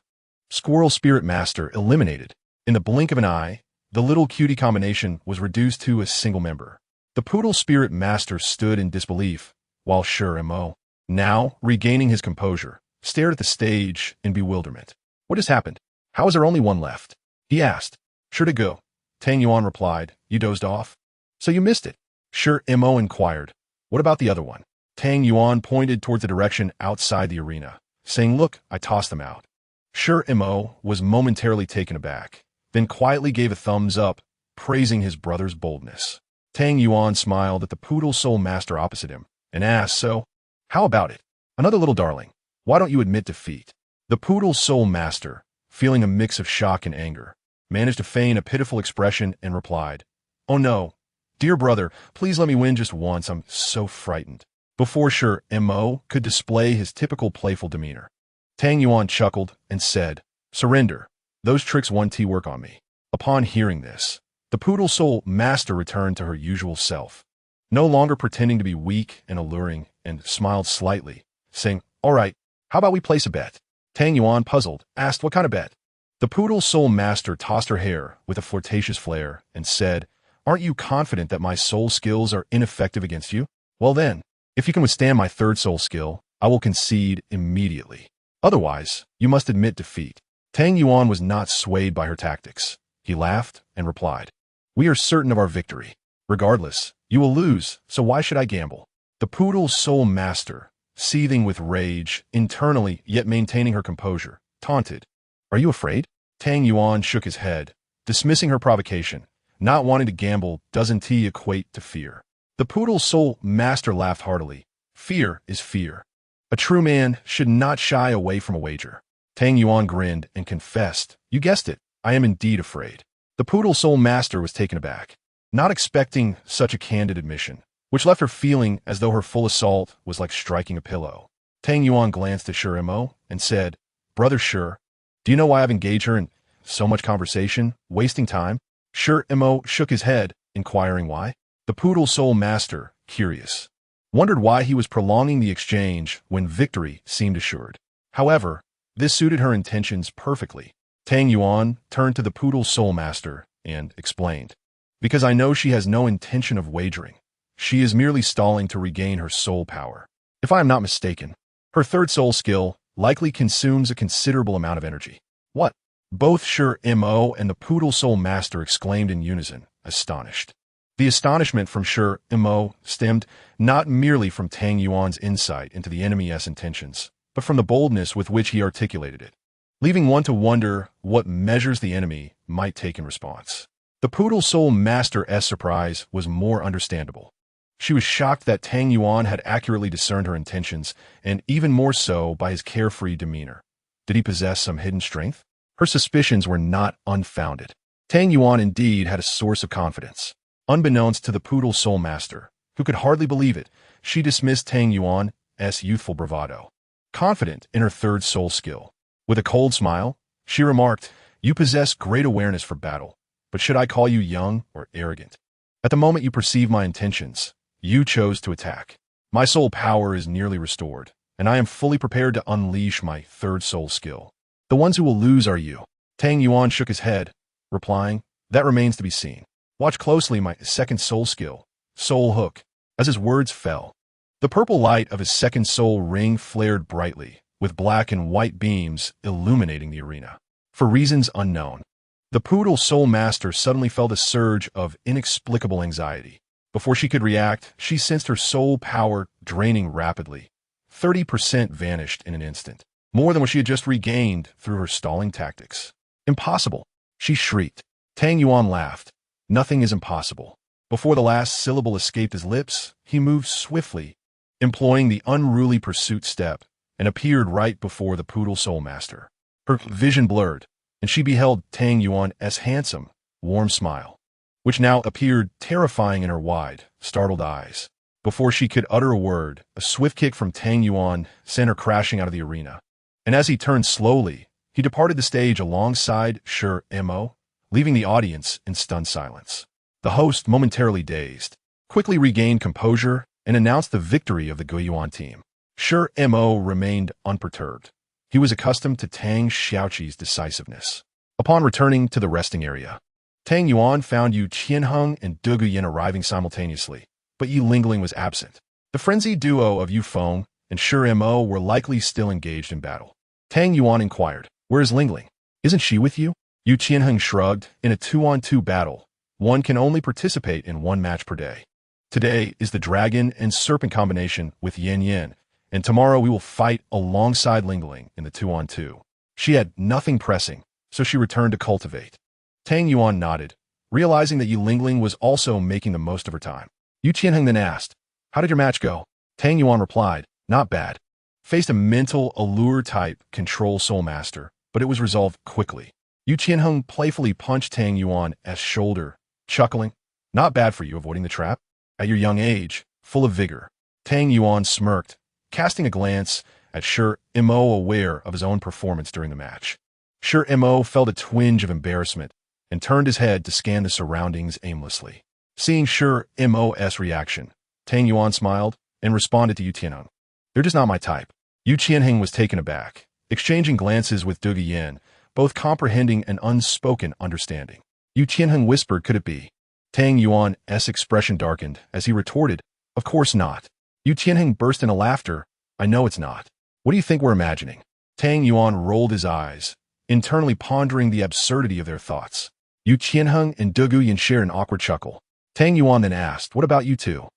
Squirrel spirit master eliminated. In the blink of an eye, the little cutie combination was reduced to a single member. The poodle spirit master stood in disbelief, while Sure M.O., now regaining his composure, stared at the stage in bewilderment. What has happened? How is there only one left? He asked. Sure to go. Tang Yuan replied. You dozed off? So you missed it. Sure M.O. inquired. What about the other one? Tang Yuan pointed towards the direction outside the arena, saying, Look, I tossed them out. Sure M.O. was momentarily taken aback, then quietly gave a thumbs up, praising his brother's boldness. Tang Yuan smiled at the poodle soul master opposite him, and asked, So, how about it? Another little darling. Why don't you admit defeat? The poodle soul master, feeling a mix of shock and anger, managed to feign a pitiful expression and replied, "Oh no, dear brother, please let me win just once, I'm so frightened." Before sure Mo could display his typical playful demeanor, Tang Yuan chuckled and said, "Surrender. Those tricks won't work on me." Upon hearing this, the poodle soul master returned to her usual self, no longer pretending to be weak and alluring, and smiled slightly, saying, "All right, how about we place a bet?" Tang Yuan, puzzled, asked what kind of bet. The poodle soul master tossed her hair with a flirtatious flair and said, "Aren't you confident that my soul skills are ineffective against you? Well then, if you can withstand my third soul skill, I will concede immediately. Otherwise, you must admit defeat." Tang Yuan was not swayed by her tactics. He laughed and replied, "We are certain of our victory. Regardless, you will lose, so why should I gamble?" The poodle soul master, seething with rage internally yet maintaining her composure, taunted, "Are you afraid?" Tang Yuan shook his head, dismissing her provocation. Not wanting to gamble doesn't equate to fear. The poodle soul master laughed heartily. "Fear is fear. A true man should not shy away from a wager." Tang Yuan grinned and confessed, "You guessed it, I am indeed afraid." The poodle soul master was taken aback, not expecting such a candid admission, which left her feeling as though her full assault was like striking a pillow. Tang Yuan glanced at Sure Mo and said, "Brother Sure, do you know why I've engaged her in so much conversation, wasting time?" Sure Mo shook his head, inquiring why. The poodle soul master, curious, wondered why he was prolonging the exchange when victory seemed assured. However, this suited her intentions perfectly. Tang Yuan turned to the poodle soul master and explained, "Because I know she has no intention of wagering. She is merely stalling to regain her soul power. If I am not mistaken, her third soul skill likely consumes a considerable amount of energy." "What?" Both Sure Mo and the poodle soul master exclaimed in unison, astonished. The astonishment from Sure Mo stemmed not merely from Tang Yuan's insight into the enemy's intentions, but from the boldness with which he articulated it, leaving one to wonder what measures the enemy might take in response. The poodle soul master's surprise was more understandable. She was shocked that Tang Yuan had accurately discerned her intentions, and even more so by his carefree demeanor. Did he possess some hidden strength? Her suspicions were not unfounded. Tang Yuan indeed had a source of confidence. Unbeknownst to the poodle soul master, who could hardly believe it, she dismissed Tang Yuan's youthful bravado. Confident in her third soul skill, with a cold smile, she remarked, "You possess great awareness for battle, but should I call you young or arrogant? At the moment you perceive my intentions, you chose to attack. My soul power is nearly restored, and I am fully prepared to unleash my third soul skill. The ones who will lose are you." Tang Yuan shook his head, replying, "That remains to be seen. Watch closely my second soul skill, Soul Hook." As his words fell, the purple light of his second soul ring flared brightly, with black and white beams illuminating the arena. For reasons unknown, the poodle soul master suddenly felt a surge of inexplicable anxiety. Before she could react, she sensed her soul power draining rapidly. 30% vanished in an instant, more than what she had just regained through her stalling tactics. "Impossible!" she shrieked. Tang Yuan laughed. "Nothing is impossible." Before the last syllable escaped his lips, he moved swiftly, employing the unruly pursuit step, and appeared right before the poodle soul master. Her vision blurred, and she beheld Tang Yuan's handsome, warm smile, which now appeared terrifying in her wide, startled eyes. Before she could utter a word, a swift kick from Tang Yuan sent her crashing out of the arena. And as he turned slowly, he departed the stage alongside Sure Mo, leaving the audience in stunned silence. The host, momentarily dazed, quickly regained composure and announced the victory of the Guiyuan team. Sure Mo remained unperturbed. He was accustomed to Tang Xiaoqi's decisiveness. Upon returning to the resting area, Tang Yuan found Yu Qianheng and De Guyan arriving simultaneously, but Yi Lingling was absent. The frenzied duo of Yu Feng and Sure Mo were likely still engaged in battle. Tang Yuan inquired, "Where is Lingling? Isn't she with you?" Yu Qianheng shrugged. "In a 2-on-2 battle, one can only participate in one match per day. Today is the dragon and serpent combination with Yan Yan, and tomorrow we will fight alongside Lingling in the 2-on-2. She had nothing pressing, so she returned to cultivate." Tang Yuan nodded, realizing that Yi Lingling was also making the most of her time. Yu Qianheng then asked, "How did your match go?" Tang Yuan replied, "Not bad. Faced a mental allure type control soul master, but it was resolved quickly. Yu Qianheng playfully punched Tang Yuan's shoulder, chuckling. Not bad for you avoiding the trap. At your young age, full of vigor. Tang Yuan smirked, casting a glance at Shi Mo, aware of his own performance during the match. Shi Mo felt a twinge of embarrassment and turned his head to scan the surroundings aimlessly. Seeing Shi Mo's reaction, Tang Yuan smiled and responded to Yu Qianheng. They're just not my type. Yu Qianheng was taken aback, exchanging glances with Dugu Yan, both comprehending an unspoken understanding. Yu Qianheng whispered, could it be? Tang Yuan's expression darkened as he retorted, of course not. Yu Qianheng burst into laughter. I know it's not. What do you think we're imagining? Tang Yuan rolled his eyes, internally pondering the absurdity of their thoughts. Yu Qianheng and Dugu Yan shared an awkward chuckle. Tang Yuan then asked, what about you two?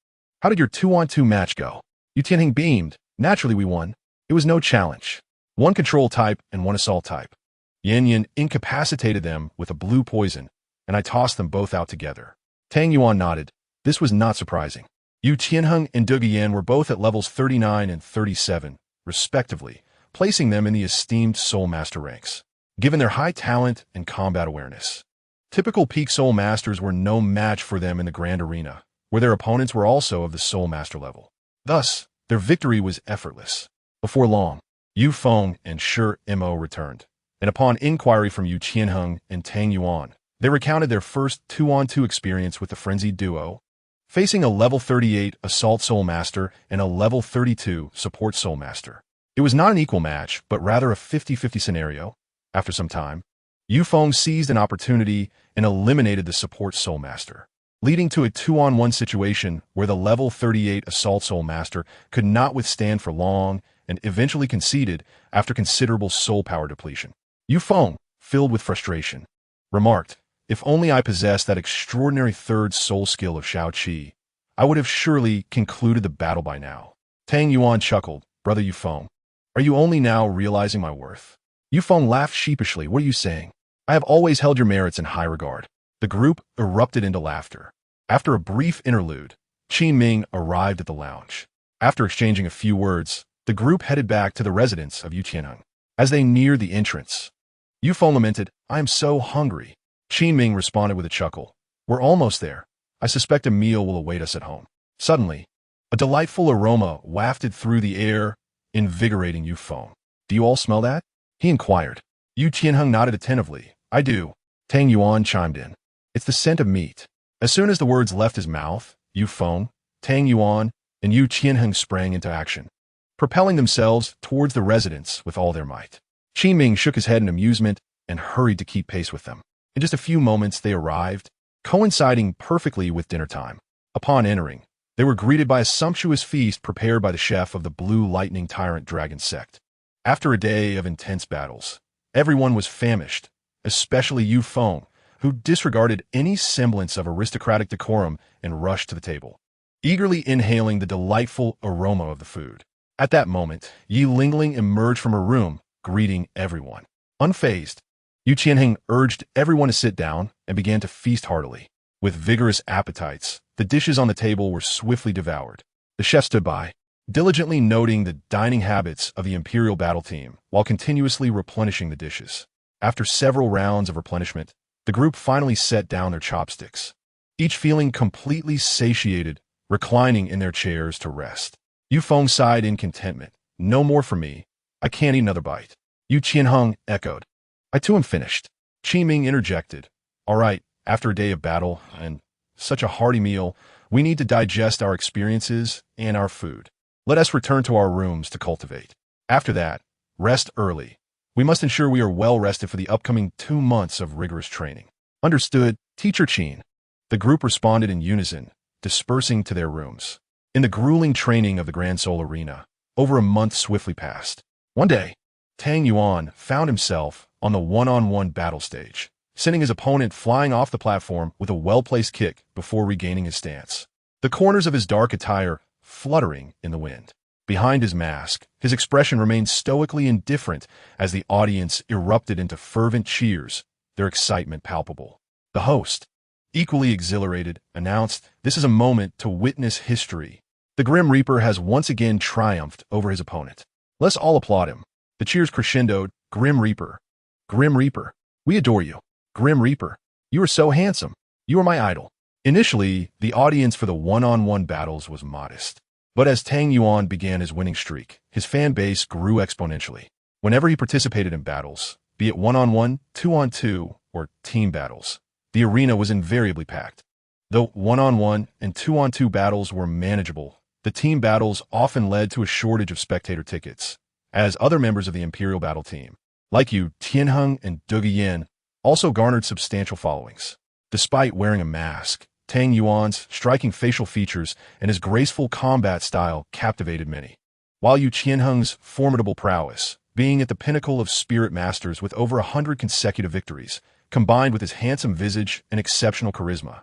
How did your 2-on-2 match go? Yu Qianheng beamed. Naturally we won. It was no challenge. One control type and one assault type. Yan incapacitated them with a blue poison, and I tossed them both out together. Tang Yuan nodded. This was not surprising. Yu Qianheng and Dugu Yan were both at levels 39 and 37, respectively, placing them in the esteemed Soul Master ranks, given their high talent and combat awareness. Typical peak Soul Masters were no match for them in the Grand Arena, where their opponents were also of the Soul Master level. Thus, their victory was effortless. Before long, Yu Feng and Shi Mo returned, and upon inquiry from Yu Qianheng and Tang Yuan, they recounted their first 2-on-2 experience with the Frenzied Duo, facing a level 38 Assault Soul Master and a level 32 Support Soul Master. It was not an equal match, but rather a 50-50 scenario. After some time, Yu Feng seized an opportunity and eliminated the Support Soul Master, leading to a 2-on-1 situation where the level 38 Assault Soul Master could not withstand for long and eventually conceded after considerable soul power depletion. Yu Feng, filled with frustration, remarked, if only I possessed that extraordinary third soul skill of Shao Qi, I would have surely concluded the battle by now. Tang Yuan chuckled, Brother Yu Feng, are you only now realizing my worth? Yu Feng laughed sheepishly, what are you saying? I have always held your merits in high regard. The group erupted into laughter. After a brief interlude, Qi Ming arrived at the lounge. After exchanging a few words, the group headed back to the residence of Yu Qianheng. As they neared the entrance, Yu Feng lamented, I am so hungry. Qi Ming responded with a chuckle. We're almost there. I suspect a meal will await us at home. Suddenly, a delightful aroma wafted through the air, invigorating Yu Feng. Do you all smell that? He inquired. Yu Qianheng nodded attentively. I do. Tang Yuan chimed in. It's the scent of meat. As soon as the words left his mouth, Yu Feng, Tang Yuan, and Yu Qianheng sprang into action, propelling themselves towards the residence with all their might. Qi Ming shook his head in amusement and hurried to keep pace with them. In just a few moments they arrived, coinciding perfectly with dinner time. Upon entering, they were greeted by a sumptuous feast prepared by the chef of the Blue Lightning Tyrant Dragon sect. After a day of intense battles, everyone was famished, especially Yu Feng, who disregarded any semblance of aristocratic decorum and rushed to the table, eagerly inhaling the delightful aroma of the food. At that moment, Yi Lingling emerged from her room, greeting everyone. Unfazed, Yu Qianheng urged everyone to sit down and began to feast heartily. With vigorous appetites, the dishes on the table were swiftly devoured. The chef stood by, diligently noting the dining habits of the Imperial battle team while continuously replenishing the dishes. After several rounds of replenishment, the group finally set down their chopsticks, each feeling completely satiated, reclining in their chairs to rest. Yu Feng sighed in contentment. No more for me. I can't eat another bite. Yu Qianheng echoed. I too am finished. Qi Ming interjected. All right, after a day of battle and such a hearty meal, we need to digest our experiences and our food. Let us return to our rooms to cultivate. After that, rest early. We must ensure we are well rested for the upcoming 2 months of rigorous training. Understood, Teacher Qin. The group responded in unison, dispersing to their rooms. In the grueling training of the Grand Soul Arena, over a month swiftly passed. One day, Tang Yuan found himself on the one-on-one battle stage, sending his opponent flying off the platform with a well-placed kick before regaining his stance. The corners of his dark attire fluttering in the wind. Behind his mask, his expression remained stoically indifferent as the audience erupted into fervent cheers, their excitement palpable. The host, equally exhilarated, announced, "This is a moment to witness history. The Grim Reaper has once again triumphed over his opponent. Let's all applaud him." The cheers crescendoed, "Grim Reaper! Grim Reaper!" We adore you. Grim Reaper. You are so handsome. You are my idol. Initially, the audience for the one-on-one battles was modest. But as Tang Yuan began his winning streak, his fan base grew exponentially. Whenever he participated in battles, be it one-on-one, two-on-two, or team battles, the arena was invariably packed. Though one-on-one and two-on-two battles were manageable, the team battles often led to a shortage of spectator tickets, as other members of the Imperial Battle Team, like Yu Tianheng and Douluo, also garnered substantial followings. Despite wearing a mask, Tang Yuan's striking facial features and his graceful combat style captivated many. While Yu Tianheng's formidable prowess, being at the pinnacle of spirit masters with over 100 consecutive victories, combined with his handsome visage and exceptional charisma,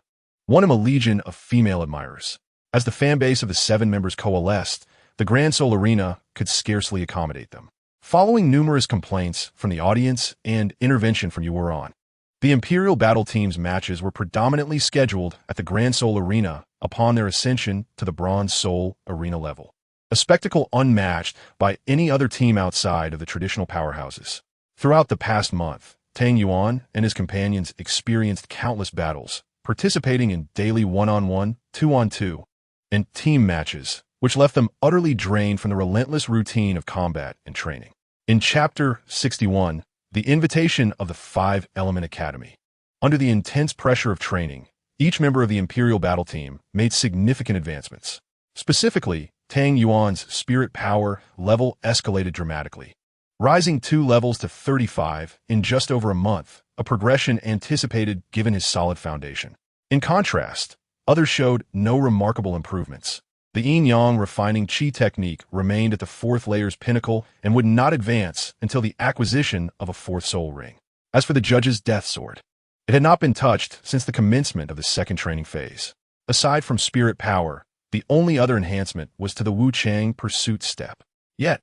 won him a legion of female admirers. As the fanbase of the 7 members coalesced, the Grand Seoul Arena could scarcely accommodate them. Following numerous complaints from the audience and intervention from Yuan, the Imperial Battle Team's matches were predominantly scheduled at the Grand Seoul Arena upon their ascension to the Bronze Seoul Arena level, a spectacle unmatched by any other team outside of the traditional powerhouses. Throughout the past month, Tang Yuan and his companions experienced countless battles, participating in daily one-on-one, two-on-two, and team matches, which left them utterly drained from the relentless routine of combat and training. In Chapter 61, The Invitation of the 5-Element Academy. Under the intense pressure of training, each member of the Imperial Battle Team made significant advancements. Specifically, Tang Yuan's spirit power level escalated dramatically, rising 2 levels to 35 in just over a month, a progression anticipated given his solid foundation. In contrast, others showed no remarkable improvements. The yin-yang refining chi technique remained at the 4th layer's pinnacle and would not advance until the acquisition of a 4th soul ring. As for the judge's death sword, it had not been touched since the commencement of the 2nd training phase. Aside from spirit power, the only other enhancement was to the Wu Chang pursuit step. Yet,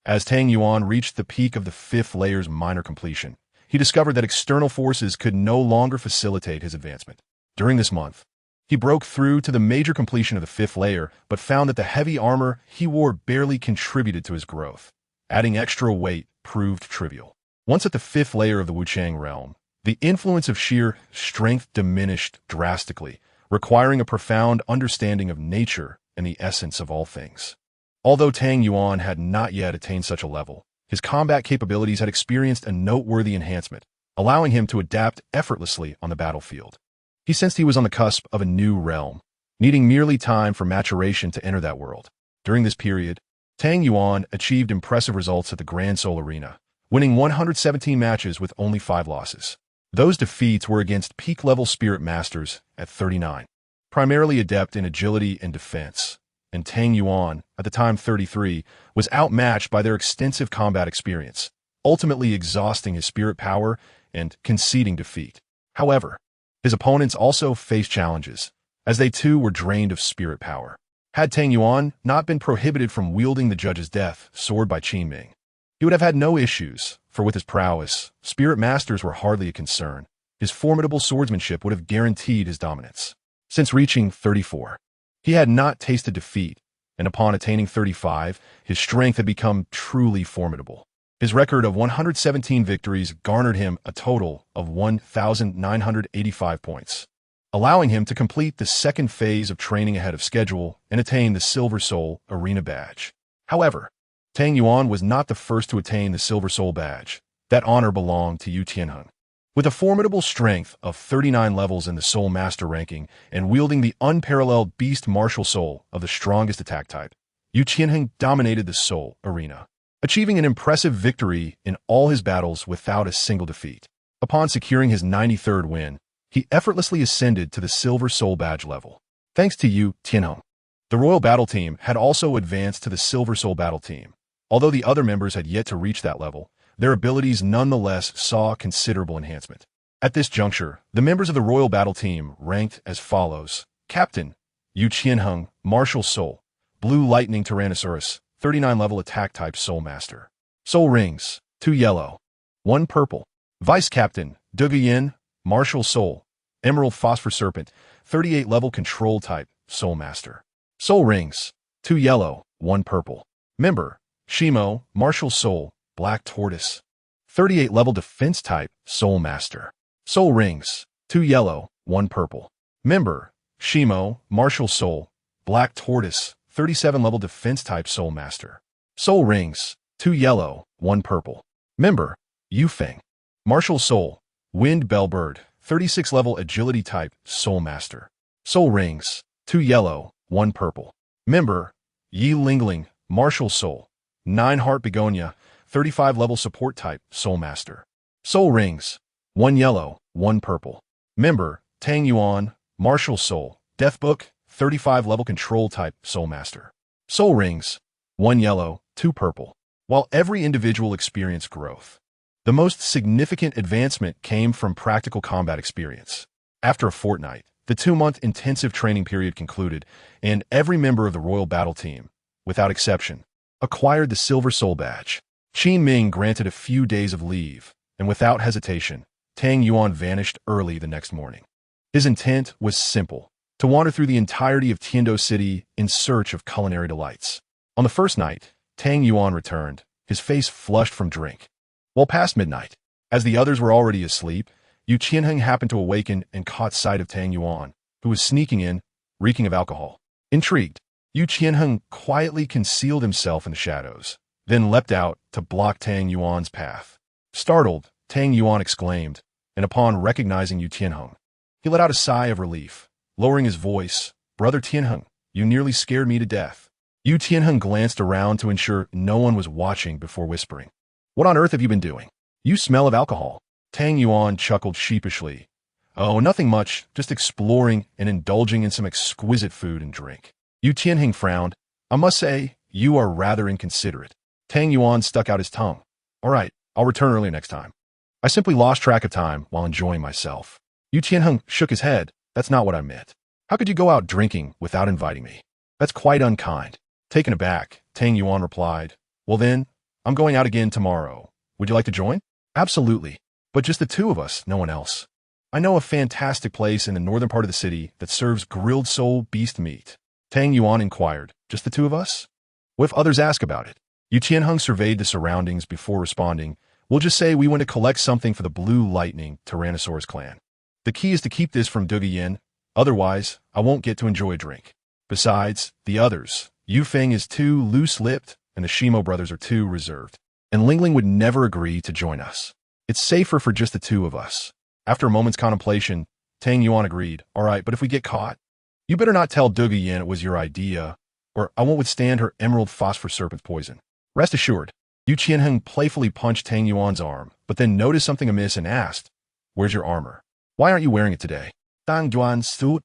as Tang Yuan reached the peak of the 5th layer's minor completion, he discovered that external forces could no longer facilitate his advancement. During this month, he broke through to the major completion of the 5th layer, but found that the heavy armor he wore barely contributed to his growth. Adding extra weight proved trivial. Once at the 5th layer of the Wuchang realm, the influence of sheer strength diminished drastically, requiring a profound understanding of nature and the essence of all things. Although Tang Yuan had not yet attained such a level, his combat capabilities had experienced a noteworthy enhancement, allowing him to adapt effortlessly on the battlefield. He sensed he was on the cusp of a new realm, needing merely time for maturation to enter that world. During this period, Tang Yuan achieved impressive results at the Grand Seoul Arena, winning 117 matches with only 5 losses. Those defeats were against peak-level spirit masters at 39, primarily adept in agility and defense, and Tang Yuan, at the time 33, was outmatched by their extensive combat experience, ultimately exhausting his spirit power and conceding defeat. However, his opponents also faced challenges, as they too were drained of spirit power. Had Tang Yuan not been prohibited from wielding the judge's death sword by Qin Ming, he would have had no issues, for with his prowess, spirit masters were hardly a concern. His formidable swordsmanship would have guaranteed his dominance. Since reaching 34, he had not tasted defeat, and upon attaining 35, his strength had become truly formidable. His record of 117 victories garnered him a total of 1,985 points, allowing him to complete the 2nd phase of training ahead of schedule and attain the Silver Soul Arena badge. However, Tang Yuan was not the first to attain the Silver Soul badge. That honor belonged to Yu Tianheng. With a formidable strength of 39 levels in the Soul Master ranking and wielding the unparalleled Beast Martial Soul of the strongest attack type, Yu Tianheng dominated the Soul Arena, achieving an impressive victory in all his battles without a single defeat. Upon securing his 93rd win, he effortlessly ascended to the Silver Soul Badge level. Thanks to Yu Tianheng, the Royal Battle Team had also advanced to the Silver Soul Battle Team. Although the other members had yet to reach that level, their abilities nonetheless saw considerable enhancement. At this juncture, the members of the Royal Battle Team ranked as follows: Captain, Yu Tianheng, Martial Soul, Blue Lightning Tyrannosaurus, 39 level attack type Soul Master. Soul Rings, 2 yellow, 1 purple. Vice Captain, Douluo, Martial Soul, Emerald Phosphor Serpent, 38 level control type Soul Master. Soul Rings, 2 yellow, 1 purple. Member, Shimo, Martial Soul, Black Tortoise, 38-level defense type, Soul Master. Soul Rings, 2 yellow, 1 purple. Member, Shimo, Martial Soul, Black Tortoise, 37-level defense type Soul Master. Soul Rings, 2 yellow, 1 purple. Member, Yufeng, Martial Soul, Wind Bellbird, 36-level agility type Soul Master. Soul Rings, 2 yellow, 1 purple. Member, Yi Lingling, Martial Soul, 9 Heart Begonia, 35-level support type Soul Master. Soul Rings, 1 yellow, 1 purple. Member, Tang Yuan, Martial Soul, Death Book, 35-level control type Soul Master. Soul Rings, 1 yellow, 2 purple. While every individual experienced growth, the most significant advancement came from practical combat experience. After a fortnight, the 2-month intensive training period concluded, and every member of the Royal Battle Team, without exception, acquired the Silver Soul Badge. Qin Ming granted a few days of leave, and without hesitation, Tang Yuan vanished early the next morning. His intent was simple: to wander through the entirety of Tiando City in search of culinary delights. On the first night, Tang Yuan returned, his face flushed from drink. Well past midnight, as the others were already asleep, Yu Qianheng happened to awaken and caught sight of Tang Yuan, who was sneaking in, reeking of alcohol. Intrigued, Yu Qianheng quietly concealed himself in the shadows, then leapt out to block Tang Yuan's path. Startled, Tang Yuan exclaimed, and upon recognizing Yu Qianheng, he let out a sigh of relief, lowering his voice. "Brother Qianheng, you nearly scared me to death." Yu Qianheng glanced around to ensure no one was watching before whispering, "What on earth have you been doing? You smell of alcohol." Tang Yuan chuckled sheepishly. "Oh, nothing much, just exploring and indulging in some exquisite food and drink." Yu Qianheng frowned. "I must say, you are rather inconsiderate." Tang Yuan stuck out his tongue. "All right, I'll return early next time. I simply lost track of time while enjoying myself." Yu Qianheng shook his head. "That's not what I meant. How could you go out drinking without inviting me? That's quite unkind." Taken aback, Tang Yuan replied, "Well then, I'm going out again tomorrow. Would you like to join?" "Absolutely. But just the two of us, no one else. I know a fantastic place in the northern part of the city that serves grilled soul beast meat." Tang Yuan inquired, "Just the two of us? What if others ask about it?" Yu Qianheng surveyed the surroundings before responding. "We'll just say we went to collect something for the Blue Lightning Tyrannosaurus clan. The key is to keep this from Duguyin, otherwise I won't get to enjoy a drink. Besides, the others, Yufeng is too loose-lipped and the Shimo brothers are too reserved. And Lingling would never agree to join us. It's safer for just the two of us." After a moment's contemplation, Tang Yuan agreed. "All right, but if we get caught, you better not tell Duguyin it was your idea, or I won't withstand her emerald phosphor serpent poison. Rest assured." Yu Qianheng playfully punched Tang Yuan's arm, but then noticed something amiss and asked, "Where's your armor? Why aren't you wearing it today?" "Tang Yuan suit.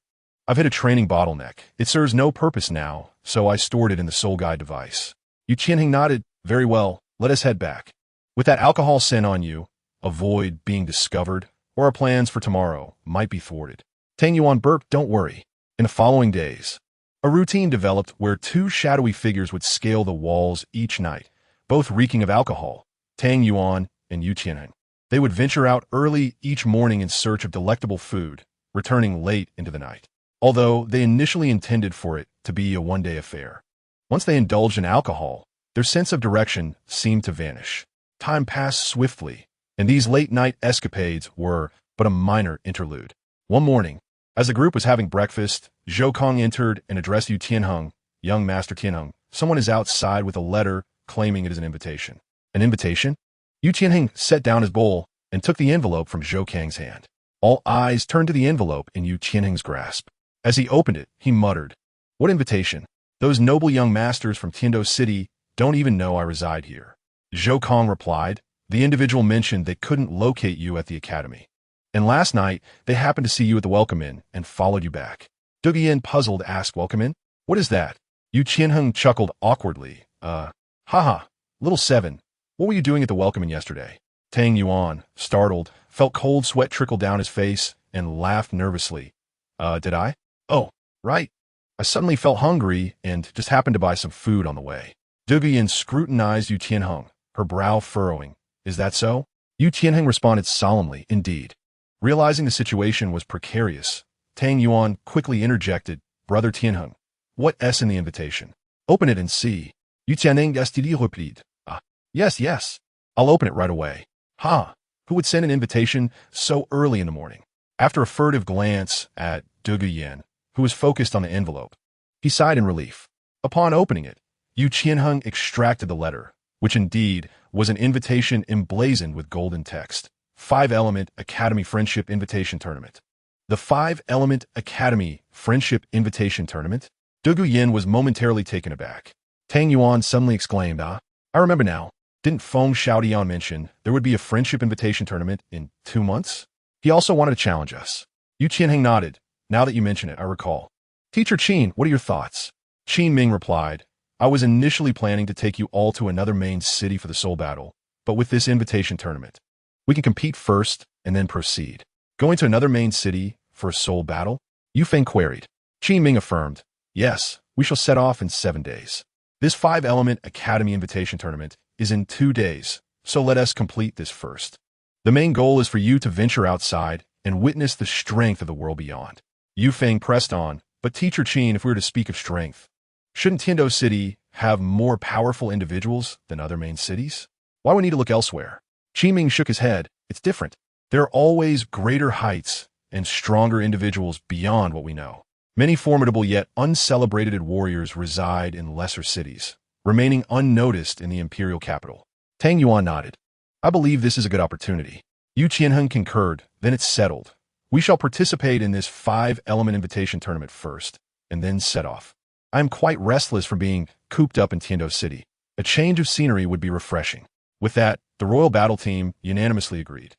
I've hit a training bottleneck. It serves no purpose now, so I stored it in the Soul Guide device." Yu Qianheng nodded. "Very well, let us head back. With that alcohol scent on you, avoid being discovered, or our plans for tomorrow might be thwarted." Tang Yuan burped. "Don't worry." In the following days, a routine developed where 2 shadowy figures would scale the walls each night, both reeking of alcohol, Tang Yuan and Yu Qianheng. They would venture out early each morning in search of delectable food, returning late into the night, although they initially intended for it to be a one-day affair. Once they indulged in alcohol, their sense of direction seemed to vanish. Time passed swiftly, and these late-night escapades were but a minor interlude. One morning, as the group was having breakfast, Zhou Kong entered and addressed Yu Tianheng. "Young Master Tianheng, someone is outside with a letter claiming it is an invitation." "An invitation?" Yu Tianheng set down his bowl and took the envelope from Zhou Kang's hand. All eyes turned to the envelope in Yu Tianheng's grasp. As he opened it, he muttered, "What invitation? Those noble young masters from Tiando City don't even know I reside here." Zhou Kong replied, "The individual mentioned they couldn't locate you at the academy. And last night, they happened to see you at the Welcome Inn and followed you back." Duguyin, puzzled, asked, "Welcome Inn? What is that?" Yu Qianheng chuckled awkwardly. Haha, little 7. What were you doing at the Welcome Inn yesterday?" Tang Yuan, startled, felt cold sweat trickle down his face and laughed nervously. Did I? Oh, right. I suddenly felt hungry and just happened to buy some food on the way." Duguyin scrutinized Yu Tianheng, her brow furrowing. "Is that so?" Yu Tianheng responded solemnly, "Indeed." Realizing the situation was precarious, Tang Yuan quickly interjected, "Brother Tianheng, what's in the invitation? Open it and see." Yu Tianheng replied, Yes, I'll open it right away." Ha! Who would send an invitation so early in the morning? After a furtive glance at Douluo, who was focused on the envelope, he sighed in relief. Upon opening it, Yu Qianheng extracted the letter, which indeed was an invitation emblazoned with golden text. 5-Element Academy Friendship Invitation Tournament. The 5-Element Academy Friendship Invitation Tournament? Douluo was momentarily taken aback. Tang Yuan suddenly exclaimed, "Ah, I remember now. Didn't Feng Xiaodian mention there would be a friendship invitation tournament in 2 months? He also wanted to challenge us." Yu Qianheng nodded. "Now that you mention it, I recall." "Teacher Qin, what are your thoughts?" Qin Ming replied, "I was initially planning to take you all to another main city for the soul battle, but with this invitation tournament, we can compete first and then proceed." "Going to another main city for a soul battle?" Yu Feng queried. Qin Ming affirmed, "Yes, we shall set off in 7 days. This 5-Element Academy Invitation Tournament is in 2 days, so let us complete this first. The main goal is for you to venture outside and witness the strength of the world beyond." Yu Feng pressed on, "But Teacher Qin, if we were to speak of strength, shouldn't Tiando City have more powerful individuals than other main cities? Why would we need to look elsewhere?" Qin Ming shook his head. "It's different. There are always greater heights and stronger individuals beyond what we know. Many formidable yet uncelebrated warriors reside in lesser cities, remaining unnoticed in the imperial capital." Tang Yuan nodded. "I believe this is a good opportunity." Yu Qianheng concurred. "Then it's settled. We shall participate in this 5-Element Invitation Tournament first, and then set off. I am quite restless from being cooped up in Tiando City. A change of scenery would be refreshing." With that, the royal battle team unanimously agreed.